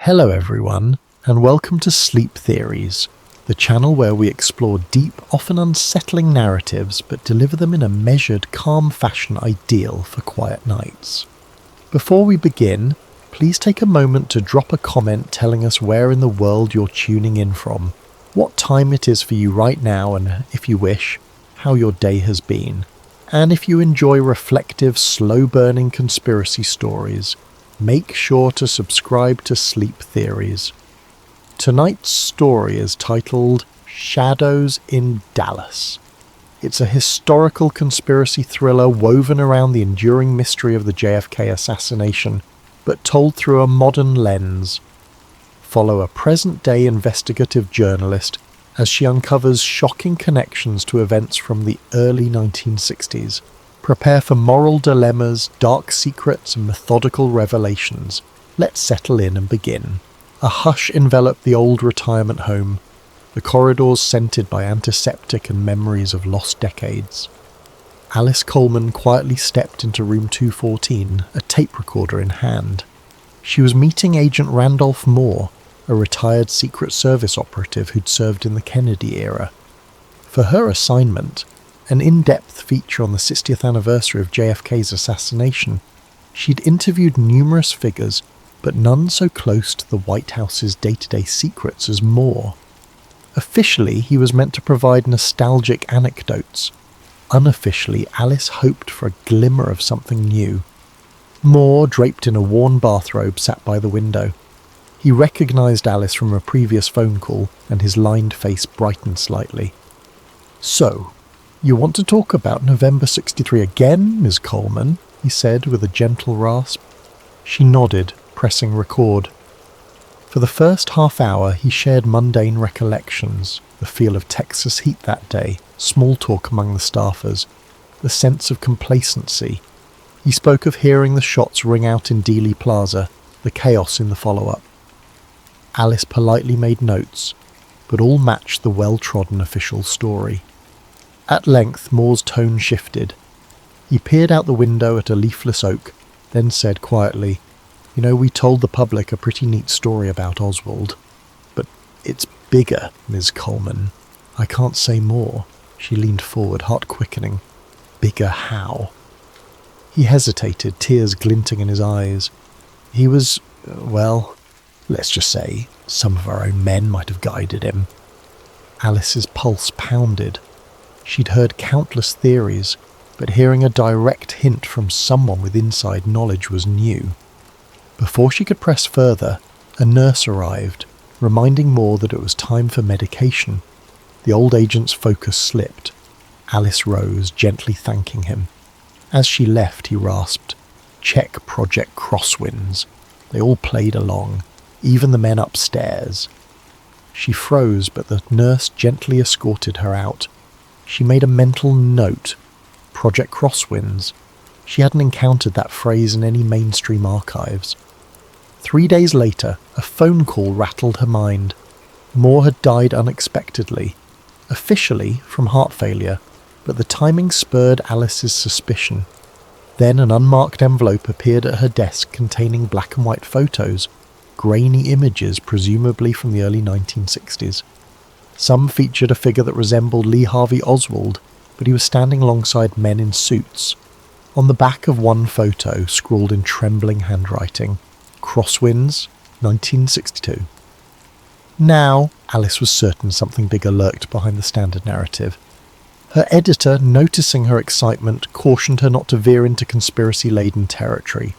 Hello everyone, and welcome to Sleep Theories, the channel where we explore deep, often unsettling narratives but deliver them in a measured, calm fashion ideal for quiet nights. Before we begin, please take a moment to drop a comment telling us where in the world you're tuning in from, what time it is for you right now, and if you wish, how your day has been. And if you enjoy reflective, slow-burning conspiracy stories, make sure to subscribe to Sleep Theories. Tonight's story is titled Shadows in Dallas. It's a historical conspiracy thriller woven around the enduring mystery of the JFK assassination, but told through a modern lens. Follow a present-day investigative journalist as she uncovers shocking connections to events from the early 1960s. Prepare for moral dilemmas, dark secrets, and methodical revelations. Let's settle in and begin. A hush enveloped the old retirement home, the corridors scented by antiseptic and memories of lost decades. Alice Coleman quietly stepped into room 214, a tape recorder in hand. She was meeting Agent Randolph Moore, a retired Secret Service operative who'd served in the Kennedy era. For her assignment, an in-depth feature on the 60th anniversary of JFK's assassination, she'd interviewed numerous figures, but none so close to the White House's day-to-day secrets as Moore. Officially, he was meant to provide nostalgic anecdotes. Unofficially, Alice hoped for a glimmer of something new. Moore, draped in a worn bathrobe, sat by the window. He recognized Alice from a previous phone call, and his lined face brightened slightly. "So, you want to talk about November 63 again, Ms. Coleman?" he said with a gentle rasp. She nodded, pressing record. For the first half hour he shared mundane recollections, the feel of Texas heat that day, small talk among the staffers, the sense of complacency. He spoke of hearing the shots ring out in Dealey Plaza, the chaos in the follow-up. Alice politely made notes, but all matched the well-trodden official story. At length Moore's tone shifted. He peered out the window at a leafless oak, then said quietly, "You know, we told the public a pretty neat story about Oswald. But it's bigger, Ms. Coleman. I can't say more." She leaned forward, heart quickening. "Bigger how?" He hesitated, tears glinting in his eyes. He was, well, let's just say, some of our own men might have guided him. Alice's pulse pounded. She'd heard countless theories, but hearing a direct hint from someone with inside knowledge was new. Before she could press further, a nurse arrived, reminding Moore that it was time for medication. The old agent's focus slipped. Alice rose, gently thanking him. As she left, he rasped, "Check Project Crosswinds." They all played along, even the men upstairs. She froze, but the nurse gently escorted her out. She made a mental note. Project Crosswinds. She hadn't encountered that phrase in any mainstream archives. 3 days later, a phone call rattled her mind. Moore had died unexpectedly, officially from heart failure, but the timing spurred Alice's suspicion. Then an unmarked envelope appeared at her desk containing black and white photos, grainy images presumably from the early 1960s. Some featured a figure that resembled Lee Harvey Oswald, but he was standing alongside men in suits. On the back of one photo, scrawled in trembling handwriting, "Crosswinds, 1962. Now, Alice was certain something bigger lurked behind the standard narrative. Her editor, noticing her excitement, cautioned her not to veer into conspiracy-laden territory.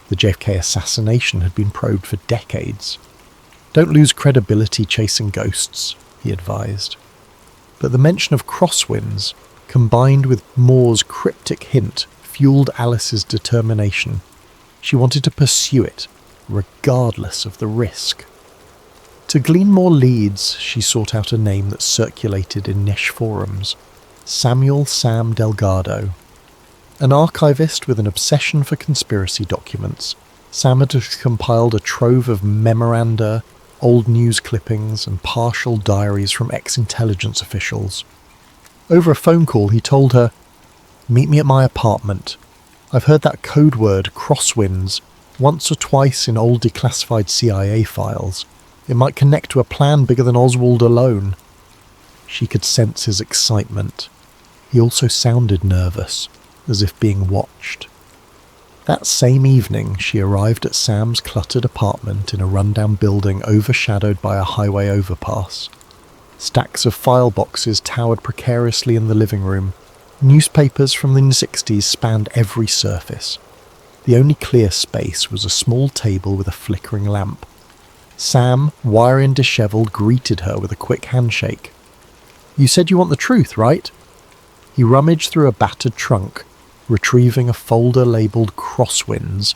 The JFK assassination had been probed for decades. "Don't lose credibility chasing ghosts," he advised. But the mention of Crosswinds, combined with Moore's cryptic hint, fueled Alice's determination. She wanted to pursue it, regardless of the risk. To glean more leads, she sought out a name that circulated in niche forums. Samuel Sam Delgado. An archivist with an obsession for conspiracy documents, Sam had compiled a trove of memoranda, old news clippings, and partial diaries from ex-intelligence officials. Over a phone call, he told her, "Meet me at my apartment. I've heard that code word, Crosswinds. Once or twice in old declassified CIA files. It might connect to a plan bigger than Oswald alone. She could sense his excitement. He also sounded nervous, as if being watched. That same evening, she arrived at Sam's cluttered apartment in a rundown building overshadowed by a highway overpass. Stacks of file boxes towered precariously in the living room. Newspapers from the 60s spanned every surface. The only clear space was a small table with a flickering lamp. Sam, wiry and dishevelled, greeted her with a quick handshake. "You said you want the truth, right?" He rummaged through a battered trunk, retrieving a folder labelled Crosswinds.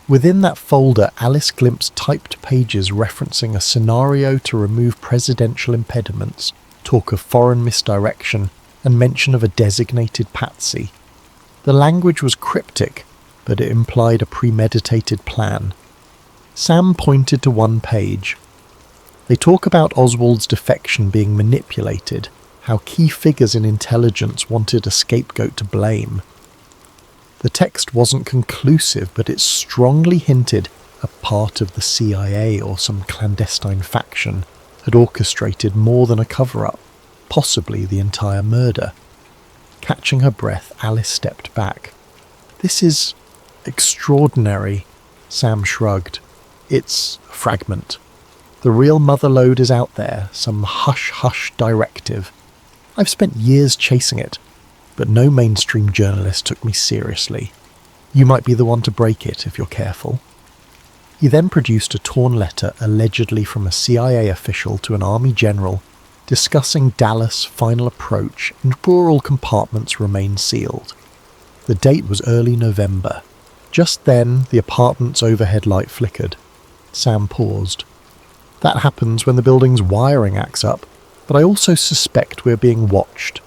Within that folder, Alice glimpsed typed pages referencing a scenario to remove presidential impediments, talk of foreign misdirection, and mention of a designated patsy. The language was cryptic, but it implied a premeditated plan. Sam pointed to one page. They talk about Oswald's defection being manipulated, how key figures in intelligence wanted a scapegoat to blame. The text wasn't conclusive, but it strongly hinted a part of the CIA or some clandestine faction had orchestrated more than a cover-up, possibly the entire murder. Catching her breath, Alice stepped back. "This is extraordinary," Sam shrugged. "It's a fragment. The real motherlode is out there, some hush-hush directive. I've spent years chasing it, but no mainstream journalist took me seriously. You might be the one to break it if you're careful." He then produced a torn letter allegedly from a CIA official to an army general discussing Dallas' final approach and rural compartments remained sealed. The date was early November. Just then, the apartment's overhead light flickered. Sam paused. "That happens when the building's wiring acts up, but I also suspect we're being watched.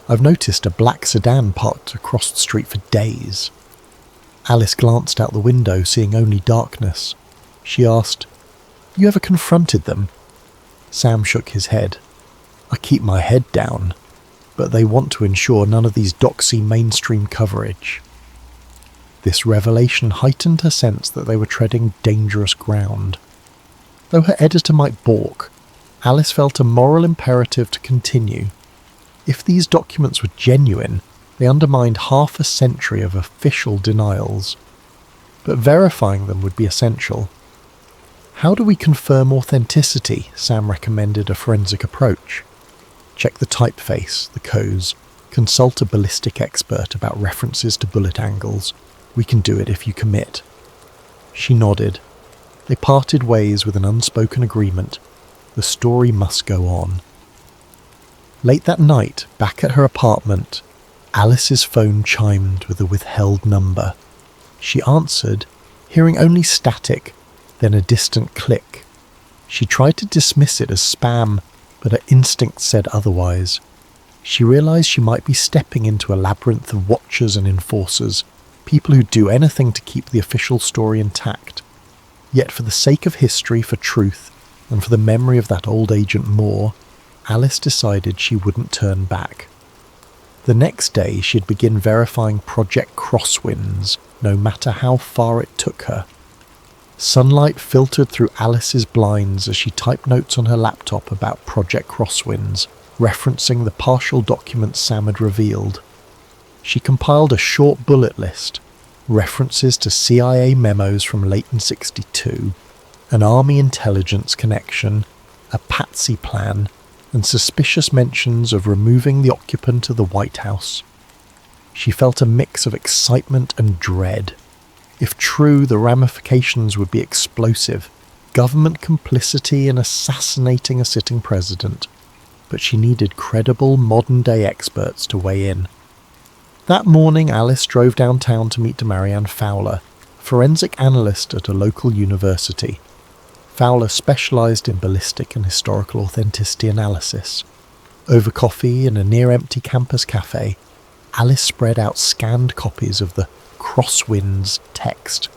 I've noticed a black sedan parked across the street for days." Alice glanced out the window, seeing only darkness. She asked, "You ever confronted them?" Sam shook his head. "I keep my head down, but they want to ensure none of these doxy mainstream coverage." This revelation heightened her sense that they were treading dangerous ground. Though her editor might balk, Alice felt a moral imperative to continue. If these documents were genuine, they undermined half a century of official denials. But verifying them would be essential. "How do we confirm authenticity?" Sam recommended a forensic approach. "Check the typeface, the codes, consult a ballistic expert about references to bullet angles. We can do it if you commit." She nodded. They parted ways with an unspoken agreement. The story must go on. Late that night, back at her apartment, Alice's phone chimed with a withheld number. She answered, hearing only static, then a distant click. She tried to dismiss it as spam, but her instinct said otherwise. She realized she might be stepping into a labyrinth of watchers and enforcers, people who'd do anything to keep the official story intact. Yet for the sake of history, for truth, and for the memory of that old Agent Moore, Alice decided she wouldn't turn back. The next day she'd begin verifying Project Crosswinds, no matter how far it took her. Sunlight filtered through Alice's blinds as she typed notes on her laptop about Project Crosswinds, referencing the partial documents Sam had revealed. She compiled a short bullet list, references to CIA memos from late in '62, an army intelligence connection, a patsy plan, and suspicious mentions of removing the occupant of the White House. She felt a mix of excitement and dread. If true, the ramifications would be explosive. Government complicity in assassinating a sitting president. But she needed credible, modern-day experts to weigh in. That morning, Alice drove downtown to meet Marianne Fowler, a forensic analyst at a local university. Fowler specialised in ballistic and historical authenticity analysis. Over coffee in a near-empty campus cafe, Alice spread out scanned copies of the Crosswinds text.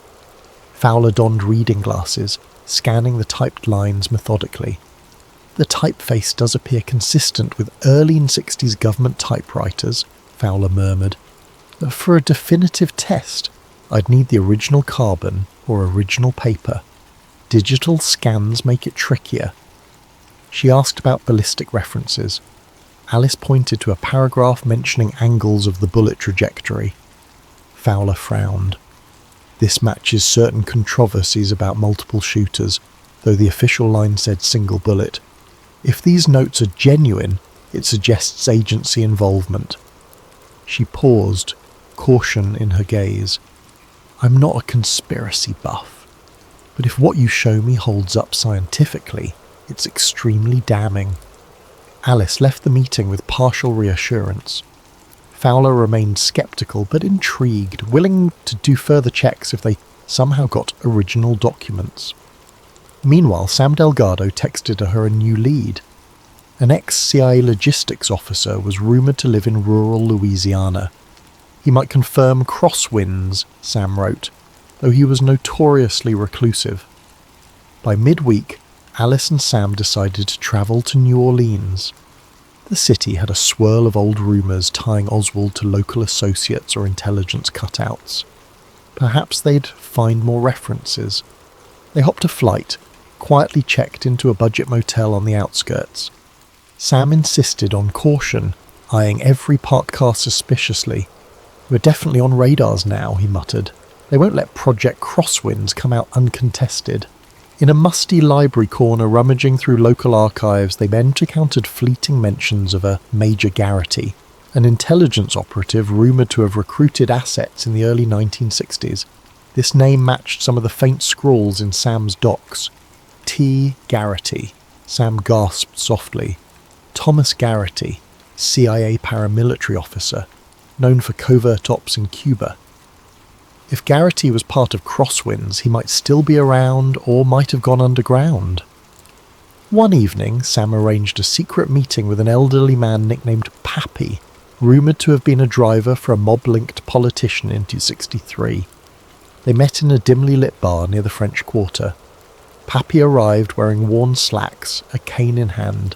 Fowler donned reading glasses, scanning the typed lines methodically. "The typeface does appear consistent with early 60s government typewriters," Fowler murmured. "But for a definitive test, I'd need the original carbon or original paper. Digital scans make it trickier. She asked about ballistic references. Alice pointed to a paragraph mentioning angles of the bullet trajectory. Fowler frowned. This matches certain controversies about multiple shooters, though the official line said single bullet. If these notes are genuine, it suggests agency involvement. She paused, caution in her gaze. I'm not a conspiracy buff, but if what you show me holds up scientifically, it's extremely damning. Alice left the meeting with partial reassurance. Fowler remained sceptical but intrigued, willing to do further checks if they somehow got original documents. Meanwhile, Sam Delgado texted her a new lead. An ex-CIA logistics officer was rumoured to live in rural Louisiana. He might confirm Crosswinds, Sam wrote, though he was notoriously reclusive. By midweek, Alice and Sam decided to travel to New Orleans. The city had a swirl of old rumours tying Oswald to local associates or intelligence cutouts. Perhaps they'd find more references. They hopped a flight, quietly checked into a budget motel on the outskirts. Sam insisted on caution, eyeing every parked car suspiciously. We're definitely on radars now, he muttered. They won't let Project Crosswinds come out uncontested. In a musty library corner rummaging through local archives, they then encountered fleeting mentions of a Major Garrity, an intelligence operative rumoured to have recruited assets in the early 1960s. This name matched some of the faint scrawls in Sam's docs. T. Garrity. Sam gasped softly. Thomas Garrity, CIA paramilitary officer, known for covert ops in Cuba. If Garrity was part of Crosswinds, he might still be around or might have gone underground. One evening, Sam arranged a secret meeting with an elderly man nicknamed Pappy, rumoured to have been a driver for a mob-linked politician in 1963. They met in a dimly lit bar near the French Quarter. Pappy arrived wearing worn slacks, a cane in hand.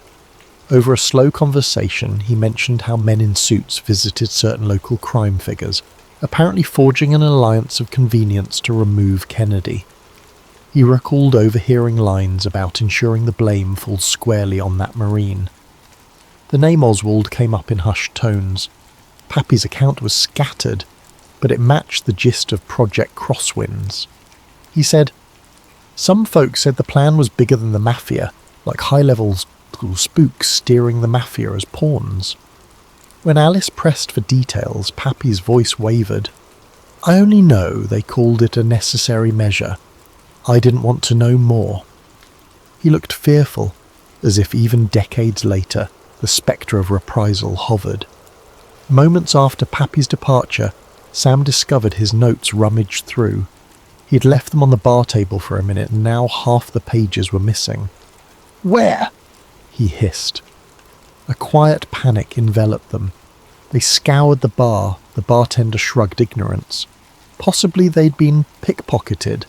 Over a slow conversation, he mentioned how men in suits visited certain local crime figures, apparently forging an alliance of convenience to remove Kennedy. He recalled overhearing lines about ensuring the blame falls squarely on that Marine. The name Oswald came up in hushed tones. Pappy's account was scattered, but it matched the gist of Project Crosswinds. He said, "Some folks said the plan was bigger than the Mafia, like high-level spooks steering the Mafia as pawns." When Alice pressed for details, Pappy's voice wavered. "I only know they called it a necessary measure. I didn't want to know more." He looked fearful, as if even decades later, the spectre of reprisal hovered. Moments after Pappy's departure, Sam discovered his notes rummaged through. He'd left them on the bar table for a minute, and now half the pages were missing. "Where?" he hissed. A quiet panic enveloped them. They scoured the bar. The bartender shrugged ignorance. Possibly they'd been pickpocketed.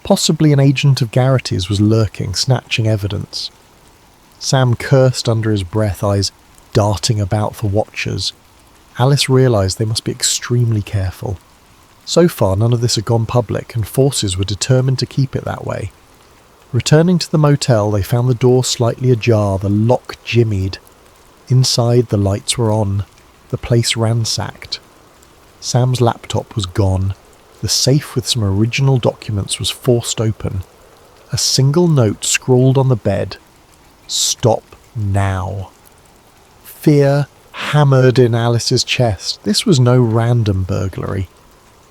Possibly an agent of Garrity's was lurking, snatching evidence. Sam cursed under his breath, eyes darting about for watchers. Alice realised they must be extremely careful. So far, none of this had gone public, and forces were determined to keep it that way. Returning to the motel, they found the door slightly ajar, the lock jimmied. Inside, the lights were on, the place ransacked. Sam's laptop was gone. The safe with some original documents was forced open. A single note scrawled on the bed. "Stop now." Fear hammered in Alice's chest. This was no random burglary.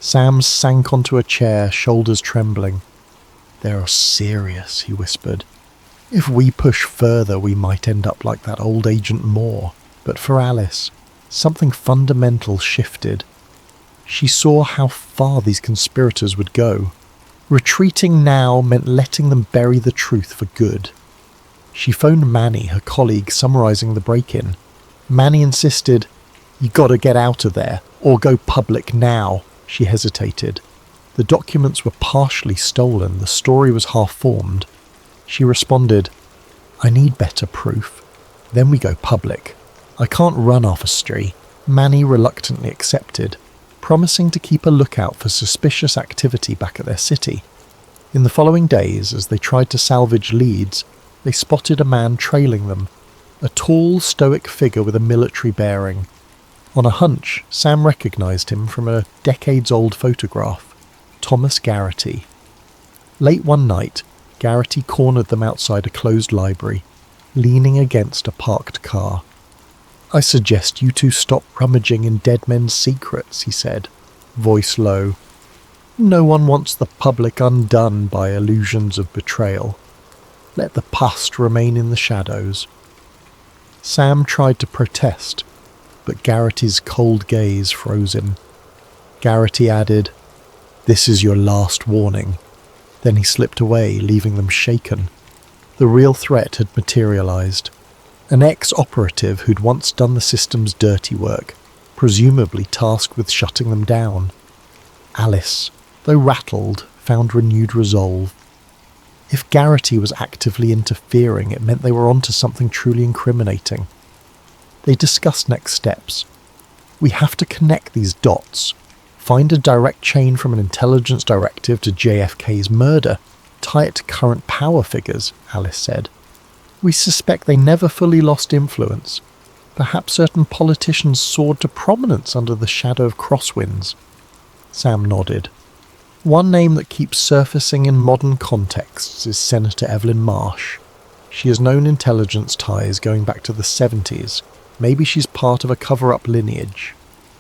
Sam sank onto a chair, shoulders trembling. "They're serious," he whispered. "If we push further, we might end up like that old Agent Moore." But for Alice, something fundamental shifted. She saw how far these conspirators would go. Retreating now meant letting them bury the truth for good. She phoned Manny, her colleague, summarising the break-in. Manny insisted, "You gotta get out of there, or go public now." She hesitated. The documents were partially stolen, the story was half-formed. She responded, "I need better proof. Then we go public. I can't run off a street." Manny reluctantly accepted. promising to keep a lookout for suspicious activity back at their city. In the following days, as they tried to salvage leads, they spotted a man trailing them, a tall, stoic figure with a military bearing. On a hunch, Sam recognised him from a decades-old photograph, Thomas Garrity. Late one night, Garrity cornered them outside a closed library, leaning against a parked car. "I suggest you two stop rummaging in dead men's secrets," he said, voice low. "No one wants the public undone by illusions of betrayal. Let the past remain in the shadows." Sam tried to protest, but Garrity's cold gaze froze him. Garrity added, "This is your last warning." Then he slipped away, leaving them shaken. The real threat had materialised. An ex-operative who'd once done the system's dirty work, presumably tasked with shutting them down. Alice, though rattled, found renewed resolve. If Garrity was actively interfering, it meant they were onto something truly incriminating. They discussed next steps. "We have to connect these dots. Find a direct chain from an intelligence directive to JFK's murder. Tie it to current power figures," Alice said. "We suspect they never fully lost influence. Perhaps certain politicians soared to prominence under the shadow of Crosswinds." Sam nodded. "One name that keeps surfacing in modern contexts is Senator Evelyn Marsh. She has known intelligence ties going back to the 70s. Maybe she's part of a cover-up lineage."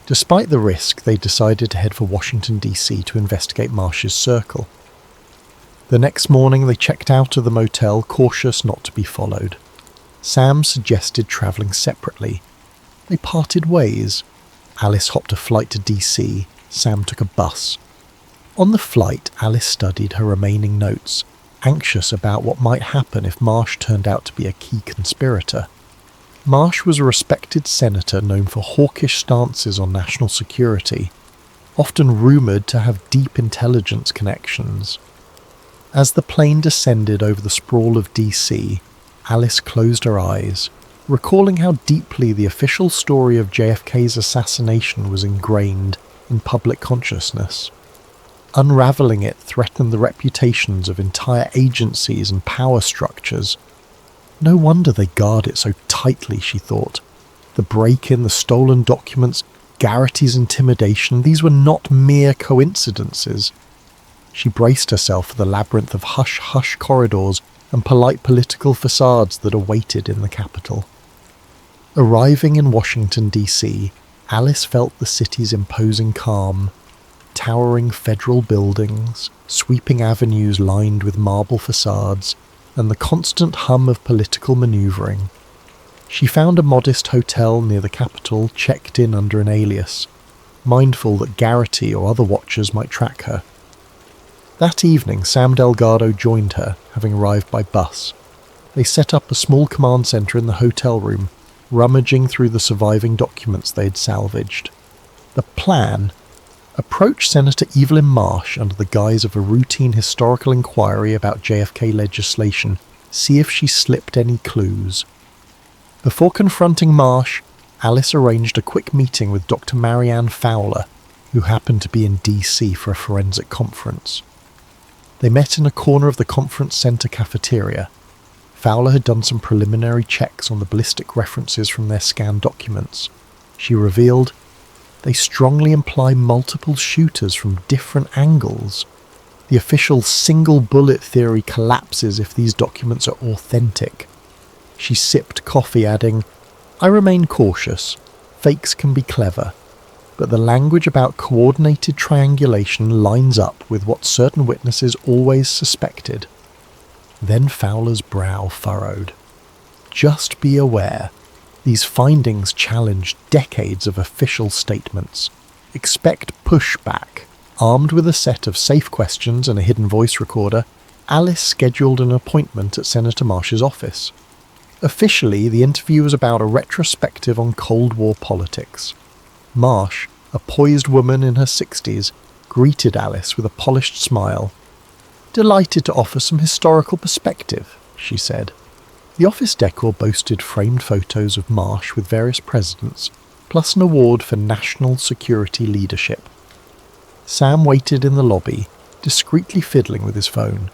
Despite the risk, they decided to head for Washington, D.C. to investigate Marsh's circle. The next morning they checked out of the motel, cautious not to be followed. Sam suggested travelling separately. They parted ways. Alice hopped a flight to D.C., Sam took a bus. On the flight, Alice studied her remaining notes, anxious about what might happen if Marsh turned out to be a key conspirator. Marsh was a respected senator known for hawkish stances on national security, often rumoured to have deep intelligence connections. As the plane descended over the sprawl of DC, Alice closed her eyes, recalling how deeply the official story of JFK's assassination was ingrained in public consciousness. Unravelling it threatened the reputations of entire agencies and power structures. No wonder they guard it so tightly, she thought. The break-in, the stolen documents, Garrity's intimidation, these were not mere coincidences. She braced herself for the labyrinth of hush-hush corridors and polite political facades that awaited in the capital. Arriving in Washington, D.C., Alice felt the city's imposing calm. Towering federal buildings, sweeping avenues lined with marble facades, and the constant hum of political manoeuvring. She found a modest hotel near the capital, checked in under an alias, mindful that Garrity or other watchers might track her. That evening, Sam Delgado joined her, having arrived by bus. They set up a small command centre in the hotel room, rummaging through the surviving documents they had salvaged. The plan: approach Senator Evelyn Marsh under the guise of a routine historical inquiry about JFK legislation, see if she slipped any clues. Before confronting Marsh, Alice arranged a quick meeting with Dr. Marianne Fowler, who happened to be in DC for a forensic conference. They met in a corner of the conference centre cafeteria. Fowler had done some preliminary checks on the ballistic references from their scanned documents. She revealed, they strongly imply multiple shooters from different angles. The official single bullet theory collapses if these documents are authentic. She sipped coffee, adding, "I remain cautious. Fakes can be clever. But the language about coordinated triangulation lines up with what certain witnesses always suspected." Then Fowler's brow furrowed. "Just be aware. These findings challenge decades of official statements. Expect pushback." Armed with a set of safe questions and a hidden voice recorder, Alice scheduled an appointment at Senator Marsh's office. Officially, the interview was about a retrospective on Cold War politics. Marsh, a poised woman in her 60s, greeted Alice with a polished smile. "Delighted to offer some historical perspective," she said. The office decor boasted framed photos of Marsh with various presidents, plus an award for national security leadership. Sam waited in the lobby, discreetly fiddling with his phone.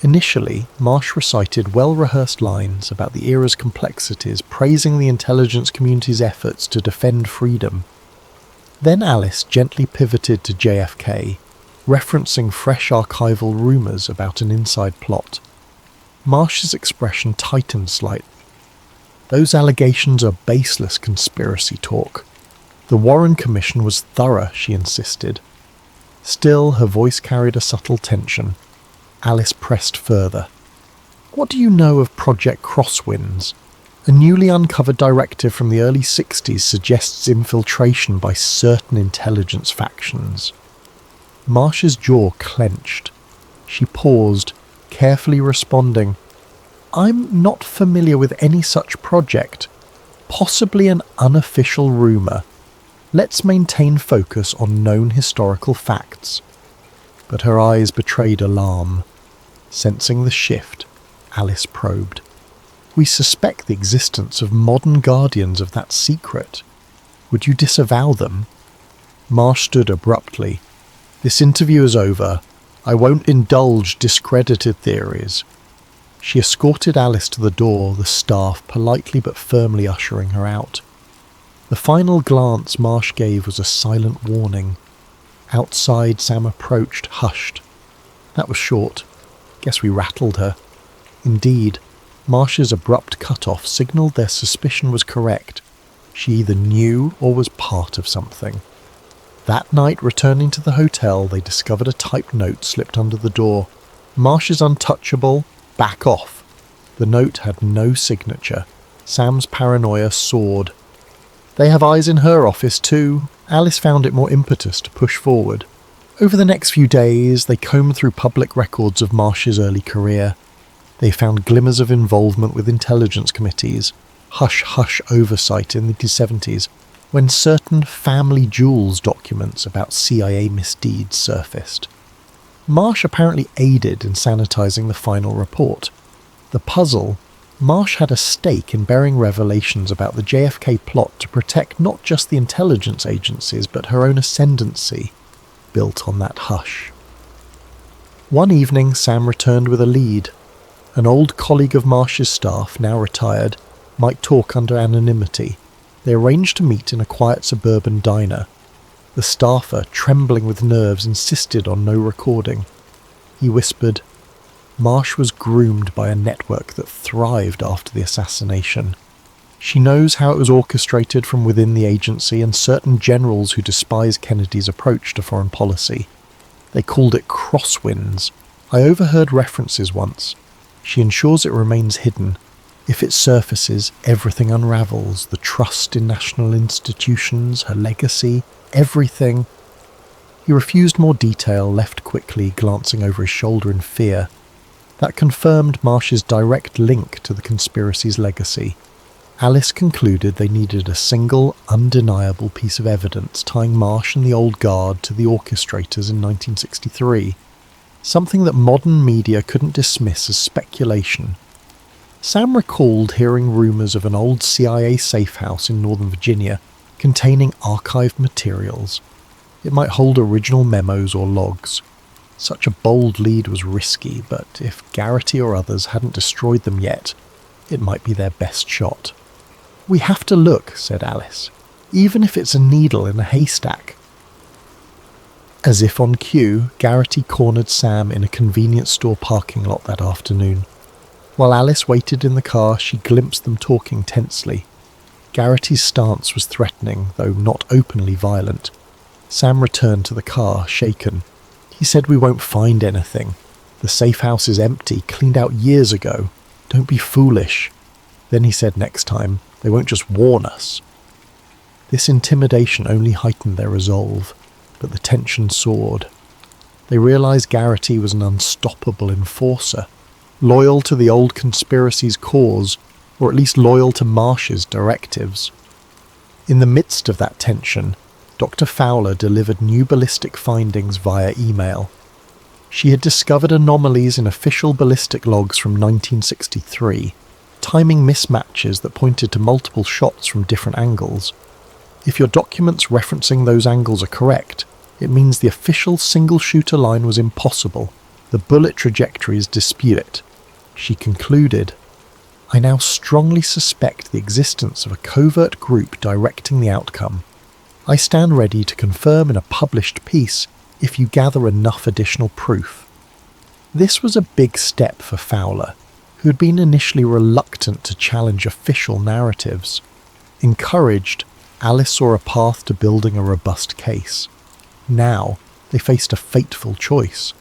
Initially, Marsh recited well-rehearsed lines about the era's complexities, praising the intelligence community's efforts to defend freedom. Then Alice gently pivoted to JFK, referencing fresh archival rumours about an inside plot. Marsh's expression tightened slightly. Those allegations are baseless conspiracy talk. The Warren Commission was thorough, she insisted. Still, her voice carried a subtle tension. Alice pressed further. What do you know of Project Crosswinds? A newly uncovered directive from the early 60s suggests infiltration by certain intelligence factions. Marsh's jaw clenched. She paused, carefully responding, I'm not familiar with any such project. Possibly an unofficial rumour. Let's maintain focus on known historical facts. But her eyes betrayed alarm. Sensing the shift, Alice probed. We suspect the existence of modern guardians of that secret. Would you disavow them? Marsh stood abruptly. This interview is over. I won't indulge discredited theories. She escorted Alice to the door, the staff politely but firmly ushering her out. The final glance Marsh gave was a silent warning. Outside, Sam approached, hushed. That was short. Guess we rattled her. Indeed, Marsh's abrupt cut-off signalled their suspicion was correct. She either knew or was part of something. That night, returning to the hotel, they discovered a typed note slipped under the door. Marsh is untouchable. Back off. The note had no signature. Sam's paranoia soared. They have eyes in her office too. Alice found it more impetus to push forward. Over the next few days, they combed through public records of Marsh's early career. They found glimmers of involvement with intelligence committees, hush-hush oversight in the 70s, when certain family jewels documents about CIA misdeeds surfaced. Marsh apparently aided in sanitizing the final report. The puzzle, Marsh had a stake in bearing revelations about the JFK plot to protect not just the intelligence agencies but her own ascendancy, built on that hush. One evening, Sam returned with a lead. An old colleague of Marsh's staff, now retired, might talk under anonymity. They arranged to meet in a quiet suburban diner. The staffer, trembling with nerves, insisted on no recording. He whispered, Marsh was groomed by a network that thrived after the assassination. She knows how it was orchestrated from within the agency and certain generals who despise Kennedy's approach to foreign policy. They called it Crosswinds. I overheard references once. She ensures it remains hidden. If it surfaces, everything unravels, the trust in national institutions, her legacy, everything. He refused more detail, left quickly, glancing over his shoulder in fear. That confirmed Marsh's direct link to the conspiracy's legacy. Alice concluded they needed a single, undeniable piece of evidence tying Marsh and the old guard to the orchestrators in 1963. Something that modern media couldn't dismiss as speculation. Sam recalled hearing rumours of an old CIA safe house in Northern Virginia containing archived materials. It might hold original memos or logs. Such a bold lead was risky, but if Garrity or others hadn't destroyed them yet, it might be their best shot. We have to look, said Alice, even if it's a needle in a haystack. As if on cue, Garrity cornered Sam in a convenience store parking lot that afternoon. While Alice waited in the car, she glimpsed them talking tensely. Garrity's stance was threatening, though not openly violent. Sam returned to the car, shaken. He said, we won't find anything. The safe house is empty, cleaned out years ago. Don't be foolish. Then he said next time, they won't just warn us. This intimidation only heightened their resolve, but the tension soared. They realised Garrity was an unstoppable enforcer, loyal to the old conspiracy's cause, or at least loyal to Marsh's directives. In the midst of that tension, Dr. Fowler delivered new ballistic findings via email. She had discovered anomalies in official ballistic logs from 1963, timing mismatches that pointed to multiple shots from different angles. If your documents referencing those angles are correct, It means the official single-shooter line was impossible. The bullet trajectories dispute it. She concluded, I now strongly suspect the existence of a covert group directing the outcome. I stand ready to confirm in a published piece if you gather enough additional proof. This was a big step for Fowler, who had been initially reluctant to challenge official narratives. Encouraged, Alice saw a path to building a robust case. Now, they faced a fateful choice.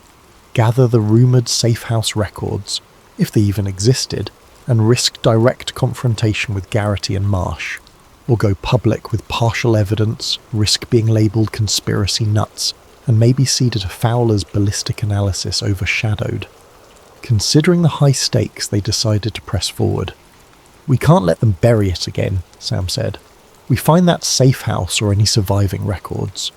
Gather the rumoured safe house records, if they even existed, and risk direct confrontation with Garrity and Marsh, or go public with partial evidence, risk being labelled conspiracy nuts, and maybe cede to Fowler's ballistic analysis overshadowed. Considering the high stakes, they decided to press forward. We can't let them bury it again, Sam said. We find that safe house or any surviving records.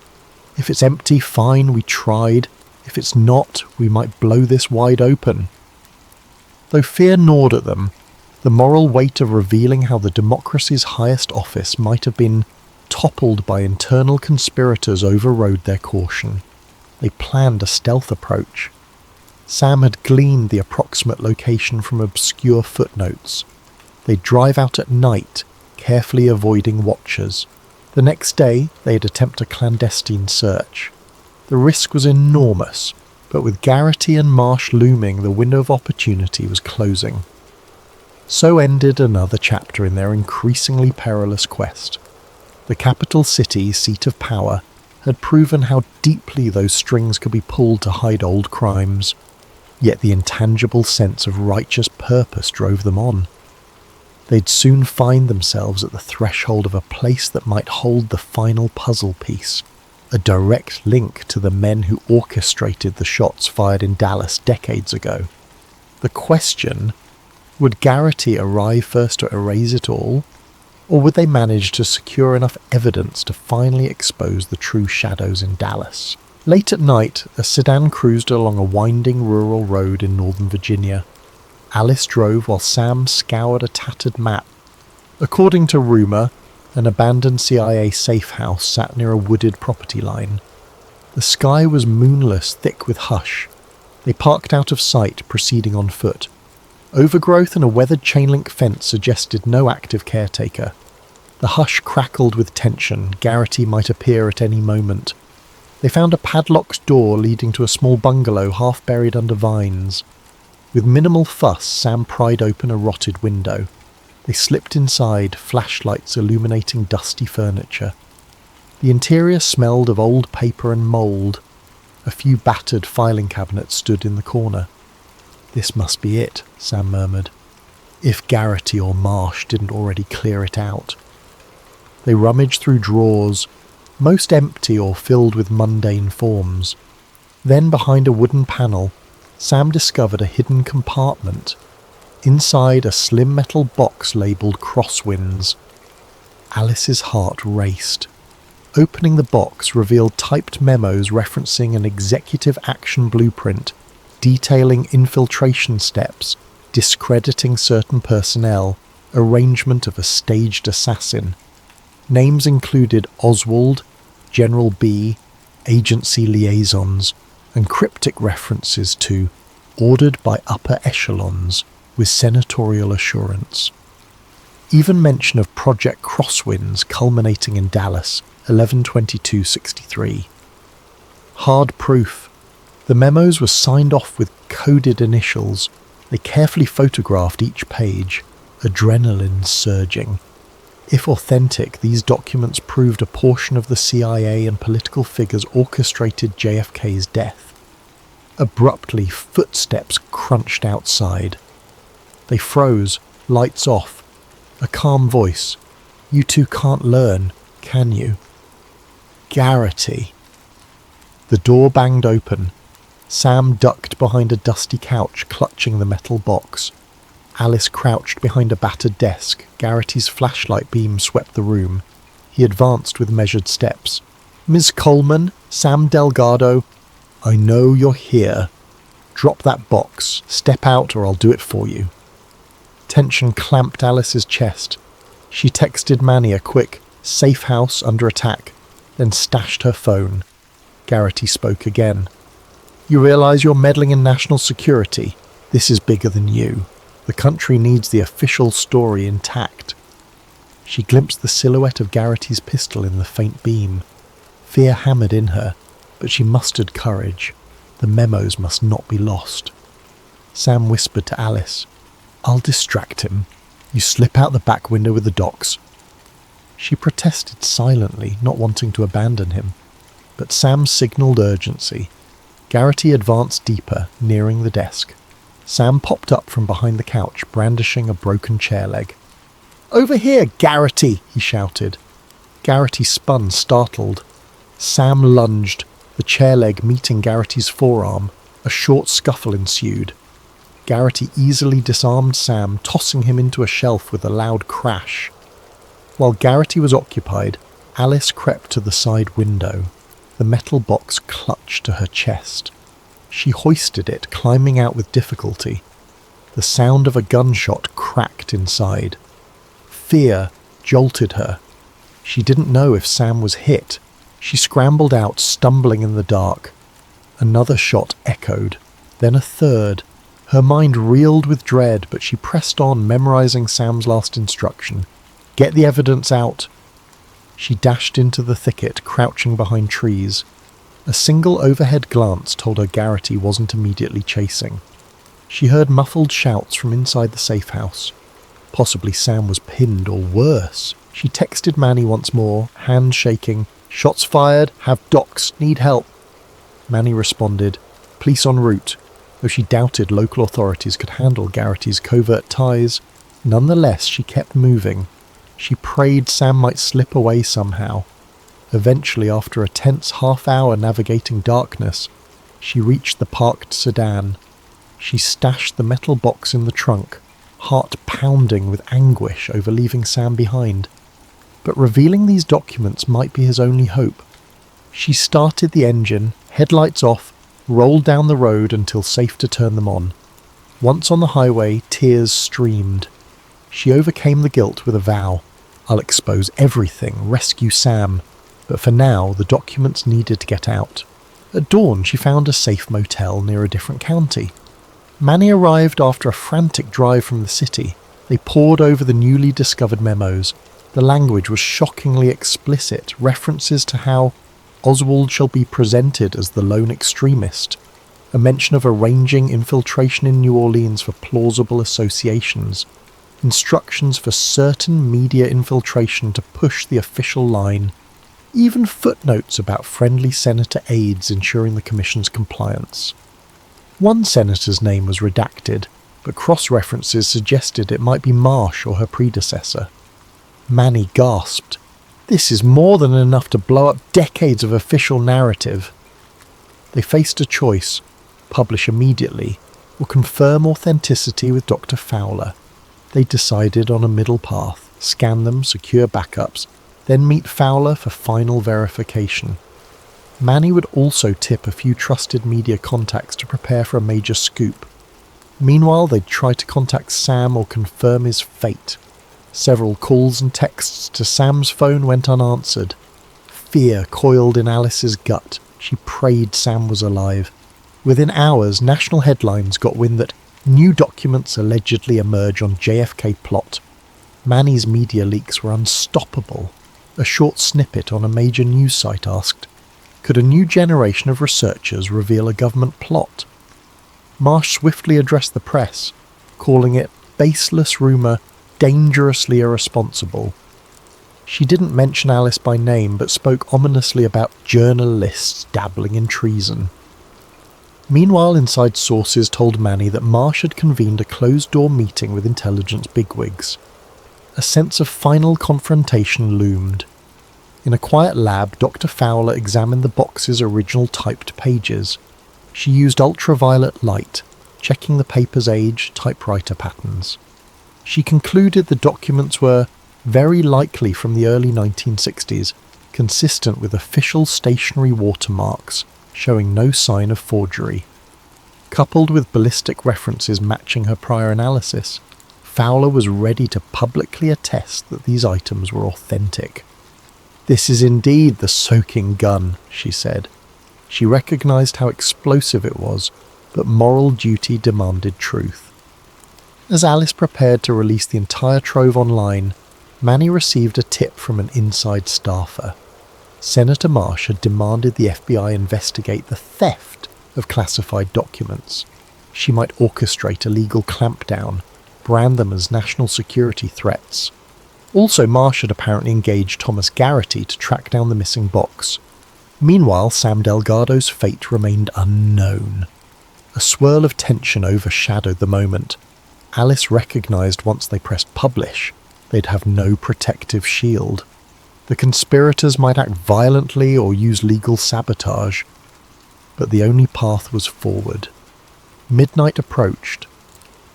If it's empty, fine, we tried. If it's not, we might blow this wide open. Though fear gnawed at them, the moral weight of revealing how the democracy's highest office might have been toppled by internal conspirators overrode their caution. They planned a stealth approach. Sam had gleaned the approximate location from obscure footnotes. They'd drive out at night, carefully avoiding watchers. The next day, they'd attempt a clandestine search. The risk was enormous, but with Garrity and Marsh looming, the window of opportunity was closing. So ended another chapter in their increasingly perilous quest. The capital city, seat of power, had proven how deeply those strings could be pulled to hide old crimes, yet the intangible sense of righteous purpose drove them on. They'd soon find themselves at the threshold of a place that might hold the final puzzle piece, a direct link to the men who orchestrated the shots fired in Dallas decades ago. The question, would Garrity arrive first to erase it all, or would they manage to secure enough evidence to finally expose the true shadows in Dallas? Late at night, a sedan cruised along a winding rural road in northern Virginia. Alice drove while Sam scoured a tattered map. According to rumour, an abandoned CIA safe house sat near a wooded property line. The sky was moonless, thick with hush. They parked out of sight, proceeding on foot. Overgrowth and a weathered chain-link fence suggested no active caretaker. The hush crackled with tension. Garrity might appear at any moment. They found a padlocked door leading to a small bungalow half buried under vines. With minimal fuss, Sam pried open a rotted window. They slipped inside, flashlights illuminating dusty furniture. The interior smelled of old paper and mould. A few battered filing cabinets stood in the corner. This must be it, Sam murmured, if Garrity or Marsh didn't already clear it out. They rummaged through drawers, most empty or filled with mundane forms. Then, behind a wooden panel, Sam discovered a hidden compartment. Inside, a slim metal box labelled Crosswinds. Alice's heart raced. Opening the box revealed typed memos referencing an executive action blueprint, detailing infiltration steps, discrediting certain personnel, arrangement of a staged assassin. Names included Oswald, General B, agency liaisons, and cryptic references to ordered by upper echelons with senatorial assurance. Even mention of Project Crosswinds culminating in Dallas, 11/22/63. Hard proof. The memos were signed off with coded initials. They carefully photographed each page, adrenaline surging. If authentic, these documents proved a portion of the CIA and political figures orchestrated JFK's death. Abruptly, footsteps crunched outside. They froze, lights off. A calm voice. You two can't learn, can you? Garrity. The door banged open. Sam ducked behind a dusty couch, clutching the metal box. Alice crouched behind a battered desk. Garrity's flashlight beam swept the room. He advanced with measured steps. Ms. Coleman, Sam Delgado, I know you're here. Drop that box. Step out or I'll do it for you. Tension clamped Alice's chest. She texted Manny a quick, safe house under attack, then stashed her phone. Garrity spoke again. "You realise you're meddling in national security? This is bigger than you. The country needs the official story intact." She glimpsed the silhouette of Garrity's pistol in the faint beam. Fear hammered in her, but she mustered courage. The memos must not be lost. Sam whispered to Alice, "I'll distract him. You slip out the back window with the docs." She protested silently, not wanting to abandon him, but Sam signalled urgency. Garrity advanced deeper, nearing the desk. Sam popped up from behind the couch, brandishing a broken chair leg. "Over here, Garrity!" he shouted. Garrity spun, startled. Sam lunged, the chair leg meeting Garrity's forearm. A short scuffle ensued. Garrity easily disarmed Sam, tossing him into a shelf with a loud crash. While Garrity was occupied, Alice crept to the side window. The metal box clutched to her chest. She hoisted it, climbing out with difficulty. The sound of a gunshot cracked inside. Fear jolted her. She didn't know if Sam was hit. She scrambled out, stumbling in the dark. Another shot echoed, then a third. Her mind reeled with dread, but she pressed on, memorizing Sam's last instruction. "Get the evidence out." She dashed into the thicket, crouching behind trees. A single overhead glance told her Garrity wasn't immediately chasing. She heard muffled shouts from inside the safe house. Possibly Sam was pinned, or worse. She texted Manny once more, hands shaking. "Shots fired, have docs, need help." Manny responded, "Police en route," though she doubted local authorities could handle Garrity's covert ties. Nonetheless, she kept moving. She prayed Sam might slip away somehow. Eventually, after a tense half-hour navigating darkness, she reached the parked sedan. She stashed the metal box in the trunk, heart pounding with anguish over leaving Sam behind. But revealing these documents might be his only hope. She started the engine, headlights off, rolled down the road until safe to turn them on. Once on the highway, tears streamed. She overcame the guilt with a vow. "I'll expose everything, rescue Sam." But for now, the documents needed to get out. At dawn, she found a safe motel near a different county. Manny arrived after a frantic drive from the city. They pored over the newly discovered memos. The language was shockingly explicit, references to how Oswald shall be presented as the lone extremist, a mention of arranging infiltration in New Orleans for plausible associations, instructions for certain media infiltration to push the official line, even footnotes about friendly senator aides ensuring the commission's compliance. One senator's name was redacted, but cross-references suggested it might be Marsh or her predecessor. Manny gasped. This is more than enough to blow up decades of official narrative. They faced a choice: publish immediately, or confirm authenticity with Dr. Fowler. They decided on a middle path, scan them, secure backups, then meet Fowler for final verification. Manny would also tip a few trusted media contacts to prepare for a major scoop. Meanwhile, they'd try to contact Sam or confirm his fate. Several calls and texts to Sam's phone went unanswered. Fear coiled in Alice's gut. She prayed Sam was alive. Within hours, national headlines got wind that new documents allegedly emerge on JFK plot. Manny's media leaks were unstoppable. A short snippet on a major news site asked, could a new generation of researchers reveal a government plot? Marsh swiftly addressed the press, calling it baseless rumour, dangerously irresponsible. She didn't mention Alice by name, but spoke ominously about journalists dabbling in treason. Meanwhile, inside sources told Manny that Marsh had convened a closed-door meeting with intelligence bigwigs. A sense of final confrontation loomed. In a quiet lab, Dr. Fowler examined the box's original typed pages. She used ultraviolet light, checking the paper's age, typewriter patterns. She concluded the documents were very likely from the early 1960s, consistent with official stationery watermarks, showing no sign of forgery. Coupled with ballistic references matching her prior analysis, Fowler was ready to publicly attest that these items were authentic. "This is indeed the soaking gun," she said. She recognised how explosive it was, but moral duty demanded truth. As Alice prepared to release the entire trove online, Manny received a tip from an inside staffer. Senator Marsh had demanded the FBI investigate the theft of classified documents. She might orchestrate a legal clampdown, brand them as national security threats. Also, Marsh had apparently engaged Thomas Garrity to track down the missing box. Meanwhile, Sam Delgado's fate remained unknown. A swirl of tension overshadowed the moment. Alice recognised once they pressed publish, they'd have no protective shield. The conspirators might act violently or use legal sabotage, but the only path was forward. Midnight approached.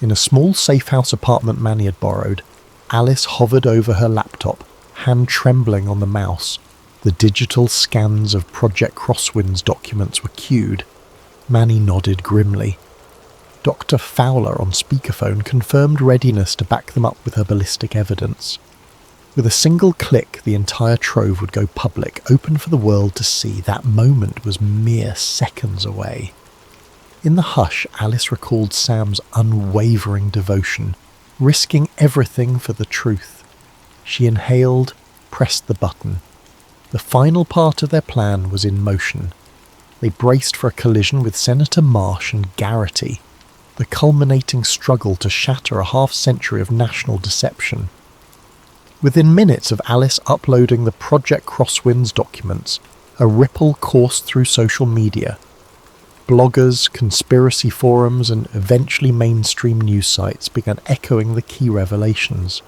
In a small safe-house apartment Manny had borrowed, Alice hovered over her laptop, hand trembling on the mouse. The digital scans of Project Crosswinds documents were queued. Manny nodded grimly. Dr. Fowler on speakerphone confirmed readiness to back them up with her ballistic evidence. With a single click, the entire trove would go public, open for the world to see. That moment was mere seconds away. In the hush, Alice recalled Sam's unwavering devotion, risking everything for the truth. She inhaled, pressed the button. The final part of their plan was in motion. They braced for a collision with Senator Marsh and Garrity, the culminating struggle to shatter a half-century of national deception. Within minutes of Alice uploading the Project Crosswinds documents, a ripple coursed through social media. Bloggers, conspiracy forums, and eventually mainstream news sites began echoing the key revelations.